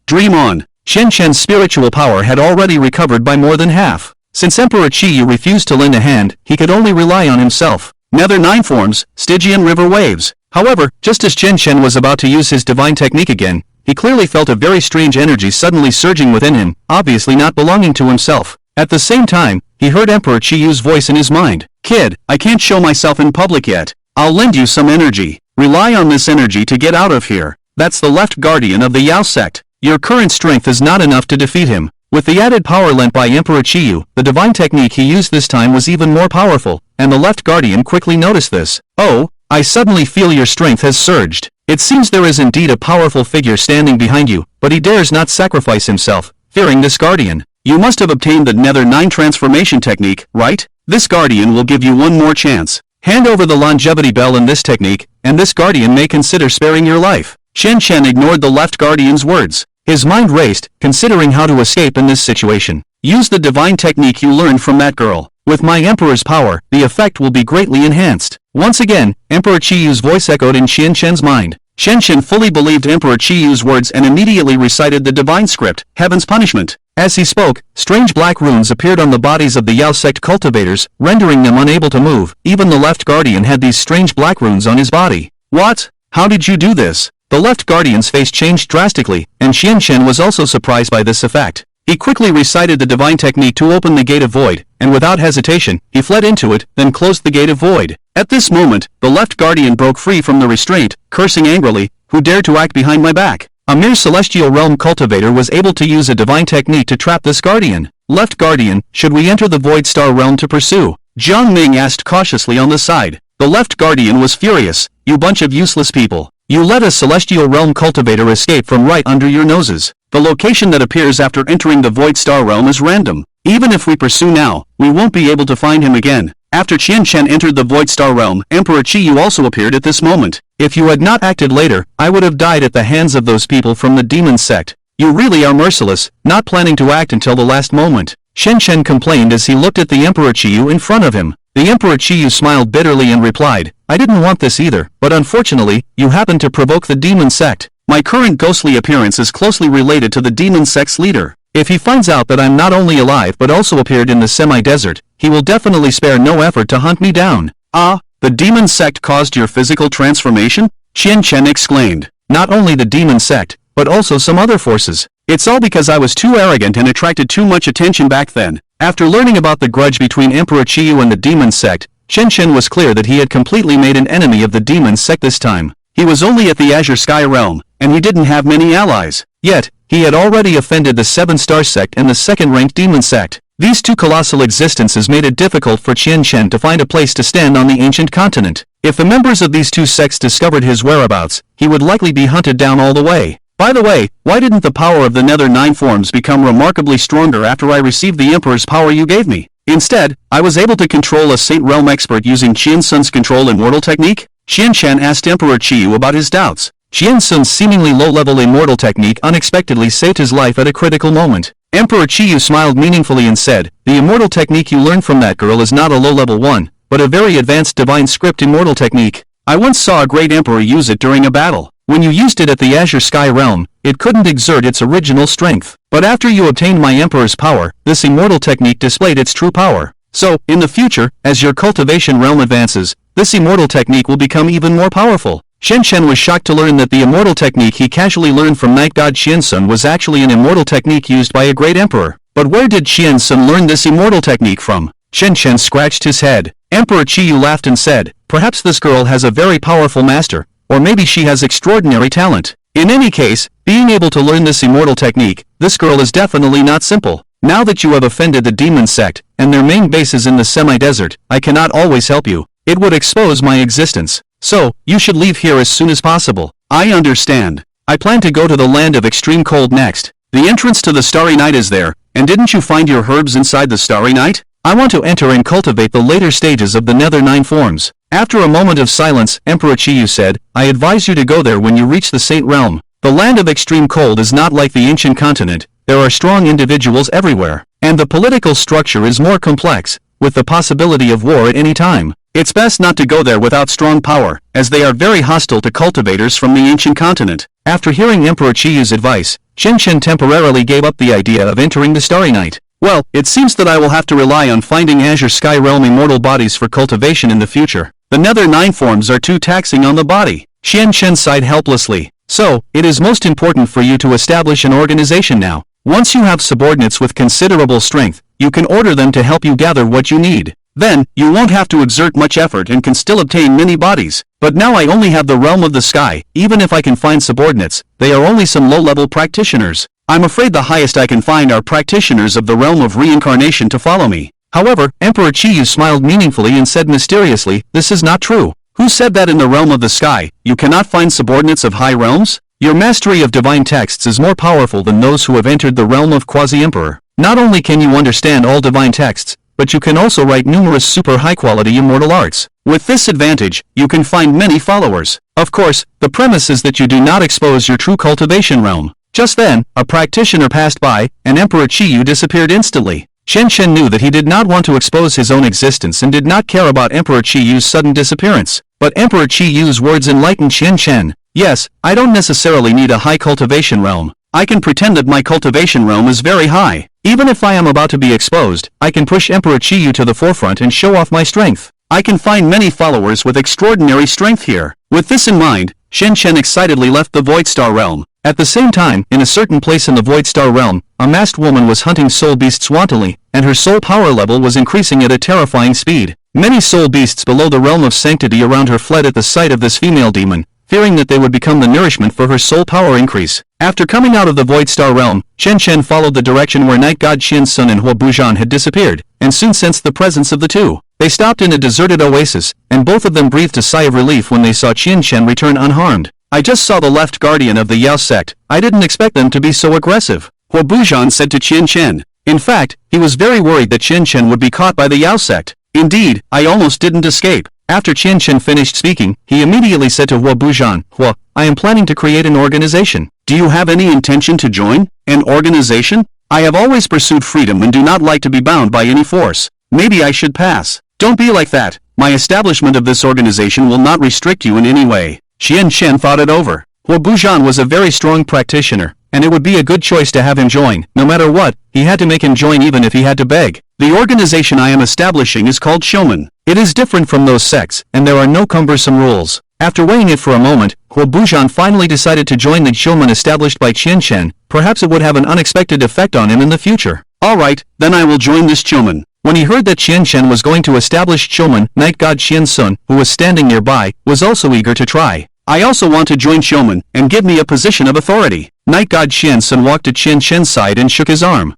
Dream on. Xin Chen's spiritual power had already recovered by more than half. Since Emperor Qiyu refused to lend a hand, he could only rely on himself. Nether 9 forms, Stygian river waves. However, just as Xin Chen was about to use his divine technique again, he clearly felt a very strange energy suddenly surging within him, obviously not belonging to himself. At the same time, he heard Emperor Qiyu's voice in his mind. Kid, I can't show myself in public yet. I'll lend you some energy. Rely on this energy to get out of here. That's the Left Guardian of the Yao sect. Your current strength is not enough to defeat him. With the added power lent by Emperor Qiyu, the divine technique he used this time was even more powerful, and the Left Guardian quickly noticed this. Oh, I suddenly feel your strength has surged. It seems there is indeed a powerful figure standing behind you, but he dares not sacrifice himself, fearing this Guardian. You must have obtained the Nether 9 transformation technique, right? This Guardian will give you one more chance. Hand over the longevity bell in this technique, and this guardian may consider sparing your life. Chen Chen ignored the left guardian's words. His mind raced, considering how to escape in this situation. Use the divine technique you learned from that girl. With my Emperor's power, the effect will be greatly enhanced. Once again, Emperor Qiyu's voice echoed in Chen Chen's mind. Chen Chen fully believed Emperor Qiyu's words and immediately recited the divine script, Heaven's Punishment. As he spoke, strange black runes appeared on the bodies of the Yao sect cultivators, rendering them unable to move. Even the left guardian had these strange black runes on his body. What? How did you do this? The left guardian's face changed drastically, and Chen Chen was also surprised by this effect. He quickly recited the divine technique to open the gate of void, and without hesitation, he fled into it, then closed the gate of void. At this moment, the left guardian broke free from the restraint, cursing angrily, "Who dared to act behind my back?" A mere celestial realm cultivator was able to use a divine technique to trap this guardian. Left guardian, should we enter the void star realm to pursue? Jiang Ming asked cautiously on the side. The left guardian was furious. "You bunch of useless people. You let a celestial realm cultivator escape from right under your noses. The location that appears after entering the void star realm is random. Even if we pursue now, we won't be able to find him again." After Chen Chen entered the void star realm, Emperor Qiyu also appeared at this moment. "If you had not acted later, I would have died at the hands of those people from the demon sect. You really are merciless, not planning to act until the last moment." Chen Chen complained as he looked at the Emperor Qiyu in front of him. The Emperor Qiyu smiled bitterly and replied, "I didn't want this either, but unfortunately, you happened to provoke the demon sect. My current ghostly appearance is closely related to the demon sect's leader. If he finds out that I'm not only alive but also appeared in the semi-desert, he will definitely spare no effort to hunt me down." "Ah, the demon sect caused your physical transformation?" Chen Chen exclaimed. "Not only the demon sect, but also some other forces. It's all because I was too arrogant and attracted too much attention back then." After learning about the grudge between Emperor Qiyu and the demon sect, Chen Chen was clear that he had completely made an enemy of the demon sect this time. He was only at the Azure Sky realm, and he didn't have many allies. Yet, he had already offended the 7-star sect and the second-ranked demon sect. These two colossal existences made it difficult for Chen Chen to find a place to stand on the ancient continent. If the members of these two sects discovered his whereabouts, he would likely be hunted down all the way. By the way, why didn't the power of the Nether 9 forms become remarkably stronger after I received the Emperor's power you gave me? Instead, I was able to control a Saint Realm expert using Qian Sun's control immortal technique? Chen Chen asked Emperor Qiyu about his doubts. Qian Sun's seemingly low-level immortal technique unexpectedly saved his life at a critical moment. Emperor Qiyu smiled meaningfully and said, "The immortal technique you learned from that girl is not a low-level one, but a very advanced divine script immortal technique. I once saw a great emperor use it during a battle. When you used it at the Azure Sky realm, it couldn't exert its original strength. But after you obtained my emperor's power, this immortal technique displayed its true power. So, in the future, as your cultivation realm advances, this immortal technique will become even more powerful." Chen Chen was shocked to learn that the immortal technique he casually learned from Night God Qian Sun was actually an immortal technique used by a great emperor. But where did Qian Sun learn this immortal technique from? Chen Chen scratched his head. Emperor Qiyu laughed and said, "Perhaps this girl has a very powerful master, or maybe she has extraordinary talent. In any case, being able to learn this immortal technique, this girl is definitely not simple. Now that you have offended the demon sect, and their main base is in the semi-desert, I cannot always help you. It would expose my existence. So, you should leave here as soon as possible." "I understand. I plan to go to the land of extreme cold next. The entrance to the Starry Night is there, and didn't you find your herbs inside the Starry Night? I want to enter and cultivate the later stages of the Nether 9 forms." After a moment of silence, Emperor Qiyu said, "I advise you to go there when you reach the Saint Realm. The land of extreme cold is not like the ancient continent. There are strong individuals everywhere, and the political structure is more complex, with the possibility of war at any time. It's best not to go there without strong power, as they are very hostile to cultivators from the ancient continent." After hearing Emperor Qiyu's advice, Chen Chen temporarily gave up the idea of entering the Starry Night. "Well, it seems that I will have to rely on finding Azure Sky Realm immortal bodies for cultivation in the future. The Nether 9 forms are too taxing on the body." Chen Chen sighed helplessly. "So, it is most important for you to establish an organization now. Once you have subordinates with considerable strength, you can order them to help you gather what you need. Then, you won't have to exert much effort and can still obtain many bodies. But now I only have the realm of the sky. Even if I can find subordinates, they are only some low-level practitioners. I'm afraid the highest I can find are practitioners of the realm of reincarnation to follow me." However, Emperor Qiyu smiled meaningfully and said mysteriously, "This is not true. Who said that in the realm of the sky, you cannot find subordinates of high realms? Your mastery of divine texts is more powerful than those who have entered the realm of Quasi-Emperor. Not only can you understand all divine texts, but you can also write numerous super high-quality immortal arts. With this advantage, you can find many followers. Of course, the premise is that you do not expose your true cultivation realm. Just then, a practitioner passed by, and Emperor Qiyu disappeared instantly. Shen Shen knew that he did not want to expose his own existence and did not care about Emperor Qiyu's sudden disappearance. But Emperor Qiyu's words enlightened Shen Shen. Yes, I don't necessarily need a high cultivation realm. I can pretend that my cultivation realm is very high. Even if I am about to be exposed, I can push Emperor Qiyu to the forefront and show off my strength. I can find many followers with extraordinary strength here. With this in mind, Shen Shen excitedly left the Void Star realm. At the same time, in a certain place in the Void Star realm, a masked woman was hunting soul beasts wantonly, and her soul power level was increasing at a terrifying speed. Many soul beasts below the realm of sanctity around her fled at the sight of this female demon, fearing that they would become the nourishment for her soul power increase. After coming out of the Void Star realm, Shen Shen followed the direction where Night God Qian Sun and Hua Buzhan had disappeared, and soon sensed the presence of the two. They stopped in a deserted oasis, and both of them breathed a sigh of relief when they saw Qian Shen return unharmed. I just saw the left guardian of the Yao sect. I didn't expect them to be so aggressive, Hua Buzhan said to Qian Shen. In fact, he was very worried that Qian Shen would be caught by the Yao sect. Indeed, I almost didn't escape. After Qian Shen finished speaking, he immediately said to Hua Buzhan, Hua, I am planning to create an organization. Do you have any intention to join an organization? I have always pursued freedom and do not like to be bound by any force. Maybe I should pass. Don't be like that. My establishment of this organization will not restrict you in any way. Qian Shen thought it over. Hua Buzhan was a very strong practitioner, and it would be a good choice to have him join. No matter what, he had to make him join even if he had to beg. The organization I am establishing is called Showman. It is different from those sects, and there are no cumbersome rules. After weighing it for a moment, Hua Buzhan finally decided to join the Showman established by Qian Shen. Perhaps it would have an unexpected effect on him in the future. Alright, then I will join this Showman. When he heard that Qian Shen was going to establish Showman, Night God Qian Sun, who was standing nearby, was also eager to try. I also want to join Showman, and give me a position of authority. Night God Qian Sun walked to Qian Shen's side and shook his arm.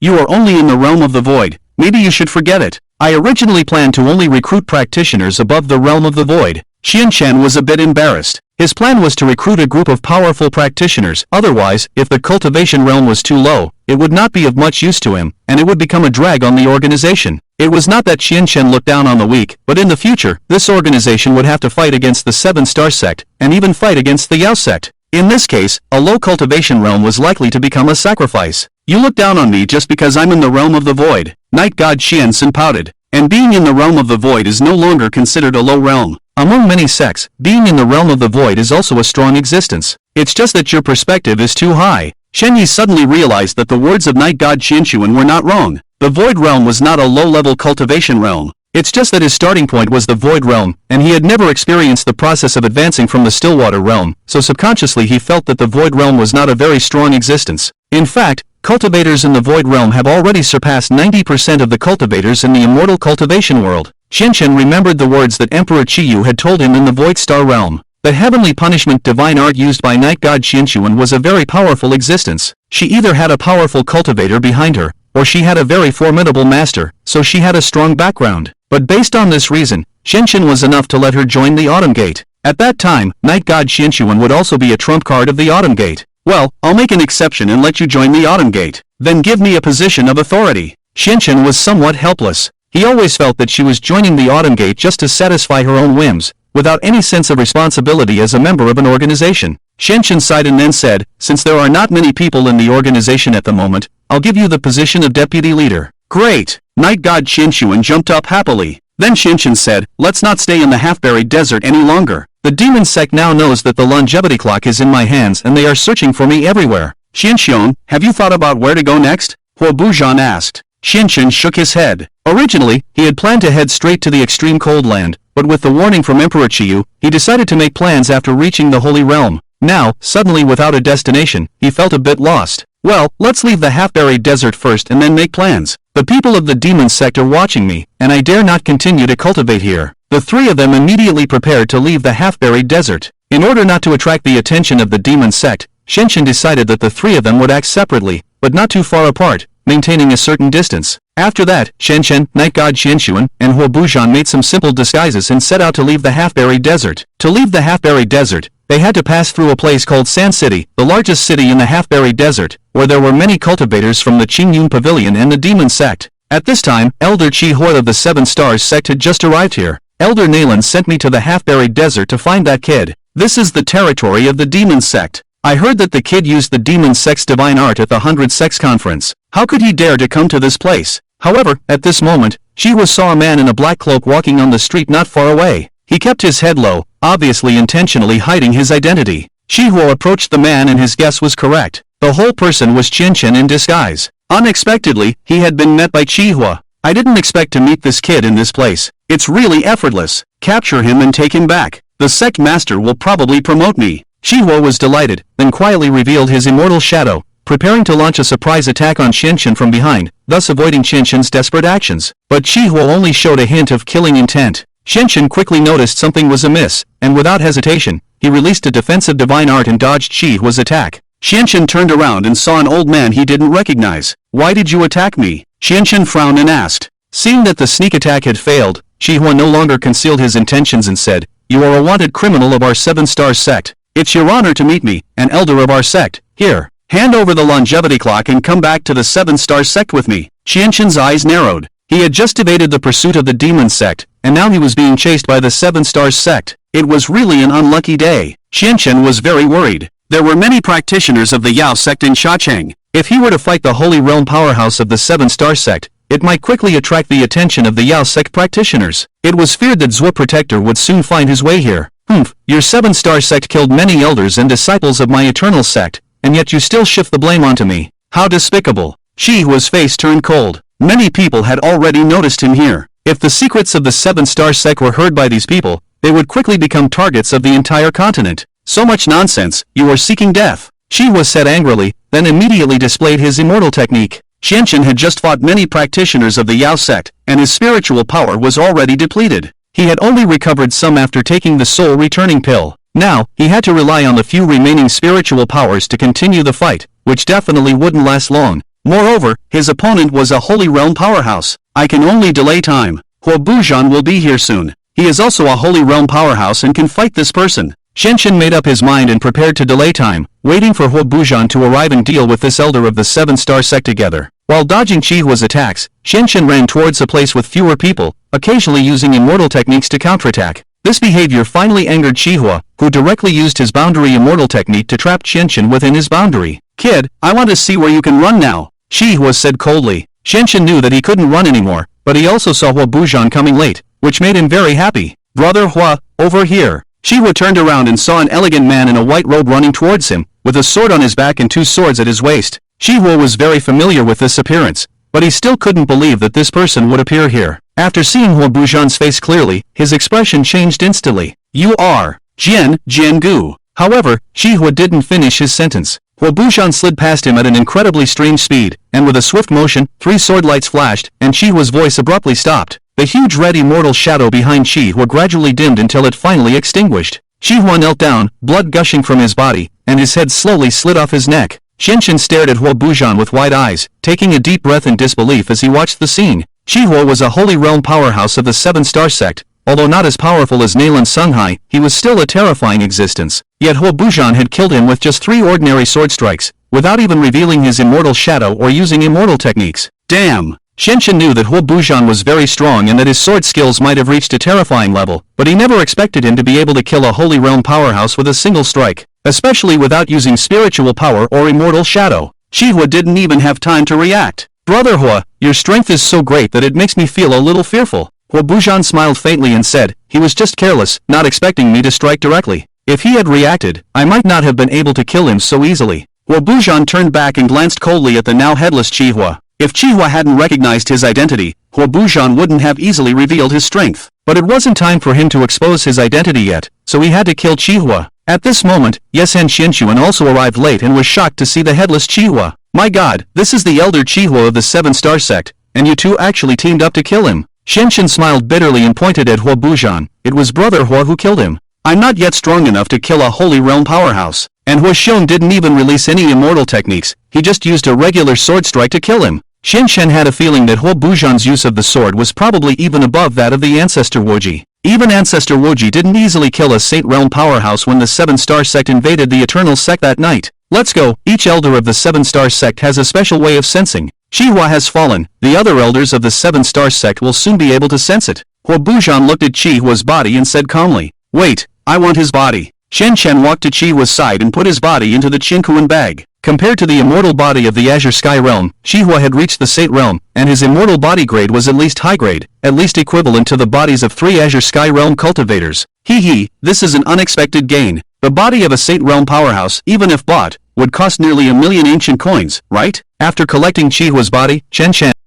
You are only in the realm of the void. Maybe you should forget it. I originally planned to only recruit practitioners above the realm of the void. Qian Shen was a bit embarrassed. His plan was to recruit a group of powerful practitioners. Otherwise, if the cultivation realm was too low, it would not be of much use to him, and it would become a drag on the organization. It was not that Qian Shen looked down on the weak, but in the future, this organization would have to fight against the 7-star sect, and even fight against the Yao sect. In this case, a low cultivation realm was likely to become a sacrifice. You look down on me just because I'm in the realm of the void. Night God Qian Sun pouted. And being in the realm of the void is no longer considered a low realm. Among many sects, being in the realm of the void is also a strong existence. It's just that your perspective is too high. Shen Yi suddenly realized that the words of Night God Qianshuan were not wrong. The void realm was not a low-level cultivation realm. It's just that his starting point was the void realm, and he had never experienced the process of advancing from the Stillwater realm, so subconsciously he felt that the void realm was not a very strong existence. In fact, cultivators in the void realm have already surpassed 90% of the cultivators in the immortal cultivation world. Qian remembered the words that Emperor Qiyu had told him in the Void Star realm. The heavenly punishment divine art used by Night God Qianshuan was a very powerful existence. She either had a powerful cultivator behind her, or she had a very formidable master, so she had a strong background. But based on this reason, Qian was enough to let her join the Autumn Gate. At that time, Night God Qianshuan would also be a trump card of the Autumn Gate. Well, I'll make an exception and let you join the Autumn Gate. Then give me a position of authority. Qian was somewhat helpless. He always felt that she was joining the Autumn Gate just to satisfy her own whims, without any sense of responsibility as a member of an organization. Qian sighed and then said, since there are not many people in the organization at the moment, I'll give you the position of deputy leader. Great! Night God Qianshuan jumped up happily. Then Qian said, let's not stay in the half-buried desert any longer. The demon sect now knows that the longevity clock is in my hands and they are searching for me everywhere. Qianshuan, have you thought about where to go next? Hua Buzhan asked. Qian shook his head. Originally, he had planned to head straight to the extreme cold land, but with the warning from Emperor Qiyu, he decided to make plans after reaching the Holy Realm. Now, suddenly without a destination, he felt a bit lost. Well, let's leave the half-buried desert first and then make plans. The people of the demon sect are watching me, and I dare not continue to cultivate here. The three of them immediately prepared to leave the half-buried desert. In order not to attract the attention of the demon sect, Qian decided that the three of them would act separately, but not too far apart, maintaining a certain distance. After that, Qian, Night God Qianshuan, and Hua Buzhan made some simple disguises and set out to leave the half-buried desert. To leave the half-buried desert, they had to pass through a place called Sand City, the largest city in the half-buried desert, where there were many cultivators from the Qingyun Pavilion and the demon sect. At this time, Elder Qi Hoi of the 7 Stars sect had just arrived here. Elder Nalan sent me to the half-buried desert to find that kid. This is the territory of the demon sect. I heard that the kid used the demon sect's divine art at the 100 Sects conference. How could he dare to come to this place? However, at this moment, Chihua saw a man in a black cloak walking on the street not far away. He kept his head low, obviously intentionally hiding his identity. Chihua approached the man and his guess was correct. The whole person was Qianchen in disguise. Unexpectedly, he had been met by Chihua. I didn't expect to meet this kid in this place. It's really effortless. Capture him and take him back. The sect master will probably promote me. Chihua was delighted, then quietly revealed his immortal shadow, preparing to launch a surprise attack on Qianchen from behind, thus avoiding Qianchen's desperate actions. But Chihua only showed a hint of killing intent. Qianchen quickly noticed something was amiss, and without hesitation, he released a defensive divine art and dodged Chihua's attack. Qianchen turned around and saw an old man he didn't recognize. "Why did you attack me?" Qianchen frowned and asked. Seeing that the sneak attack had failed, Chihua no longer concealed his intentions and said, "You are a wanted criminal of our 7-star sect. It's your honor to meet me, an elder of our sect. Here, hand over the longevity clock and come back to the 7-star sect with me." Qianchen's eyes narrowed. He had just evaded the pursuit of the demon sect, and now he was being chased by the 7-star sect. It was really an unlucky day. Qianchen was very worried. There were many practitioners of the Yao sect in Shacheng. If he were to fight the Holy Realm powerhouse of the 7-star sect, it might quickly attract the attention of the Yao sect practitioners. It was feared that Zhuo Protector would soon find his way here. Your 7-star sect killed many elders and disciples of my eternal sect, and yet you still shift the blame onto me. How despicable. Chihua's face turned cold. Many people had already noticed him here. If the secrets of the 7-star sect were heard by these people, they would quickly become targets of the entire continent. So much nonsense, you are seeking death. Chihua said angrily, then immediately displayed his immortal technique. Qianchen had just fought many practitioners of the Yao sect, and his spiritual power was already depleted. He had only recovered some after taking the soul returning pill. Now, he had to rely on the few remaining spiritual powers to continue the fight, which definitely wouldn't last long. Moreover, his opponent was a Holy Realm powerhouse. I can only delay time. Huo Bujan will be here soon. He is also a Holy Realm powerhouse and can fight this person. Qianchen made up his mind and prepared to delay time, waiting for Huo Bujan to arrive and deal with this elder of the 7-star sect together. While dodging Chihua's attacks, Qianchen ran towards a place with fewer people, occasionally using immortal techniques to counterattack. This behavior finally angered Chihua, who directly used his boundary immortal technique to trap Qianchen within his boundary. "Kid, I want to see where you can run now," Chihua said coldly. Qianchen knew that he couldn't run anymore, but he also saw Huo Bujan coming late, which made him very happy. "Brother Hua, over here." Chihua turned around and saw an elegant man in a white robe running towards him, with a sword on his back and 2 swords at his waist. Chihua was very familiar with this appearance, but he still couldn't believe that this person would appear here. After seeing Huo Bujan's face clearly, his expression changed instantly. "You are Jiangu." However, Chihua didn't finish his sentence. Huo Bujan slid past him at an incredibly strange speed, and with a swift motion, 3 sword lights flashed, and Chihua's voice abruptly stopped. The huge red immortal shadow behind Chihua gradually dimmed until it finally extinguished. Chihua knelt down, blood gushing from his body, and his head slowly slid off his neck. Qianchen stared at Huo Bujan with wide eyes, taking a deep breath in disbelief as he watched the scene. Chihua was a Holy Realm powerhouse of the 7-star sect. Although not as powerful as Nalan Sunghai, he was still a terrifying existence. Yet Huo Bujan had killed him with just 3 ordinary sword strikes, without even revealing his immortal shadow or using immortal techniques. Damn! Qianchen knew that Huo Bujan was very strong and that his sword skills might have reached a terrifying level, but he never expected him to be able to kill a Holy Realm powerhouse with a single strike, especially without using spiritual power or immortal shadow. Chihua didn't even have time to react. "Brother Hua, your strength is so great that it makes me feel a little fearful." Huo Bujan smiled faintly and said, "He was just careless, not expecting me to strike directly. If he had reacted, I might not have been able to kill him so easily." Huo Bujan turned back and glanced coldly at the now headless Chihua. If Chihua hadn't recognized his identity, Huo Bujan wouldn't have easily revealed his strength. But it wasn't time for him to expose his identity yet, so he had to kill Chihua. At this moment, Yesen Xianchuan also arrived late and was shocked to see the headless Chihua. "My god, this is the elder Chihua of the 7-star sect, and you two actually teamed up to kill him." Qianchen smiled bitterly and pointed at Huo Bujan. "It was Brother Hua who killed him. I'm not yet strong enough to kill a Holy Realm powerhouse." And Huo Xiong didn't even release any immortal techniques, he just used a regular sword strike to kill him. Qianchen had a feeling that Huo Bujan's use of the sword was probably even above that of the Ancestor Woji. Even Ancestor Woji didn't easily kill a Saint Realm powerhouse when the 7-star sect invaded the Eternal Sect that night. Let's go, each elder of the 7-star sect has a special way of sensing. Chihua has fallen, the other elders of the 7-star sect will soon be able to sense it. Hua Bujan looked at Qi Hua's body and said calmly, "Wait, I want his body." Shen Chen walked to Qi Hua's side and put his body into the Qingkuan bag. Compared to the immortal body of the Azure Sky Realm, Qi Hua had reached the Sate Realm, and his immortal body grade was at least high grade, at least equivalent to the bodies of 3 Azure Sky Realm cultivators. This is an unexpected gain. The body of a Sate Realm powerhouse, even if bought, would cost nearly 1 million ancient coins, right? After collecting Qi Hua's body, Shen Chen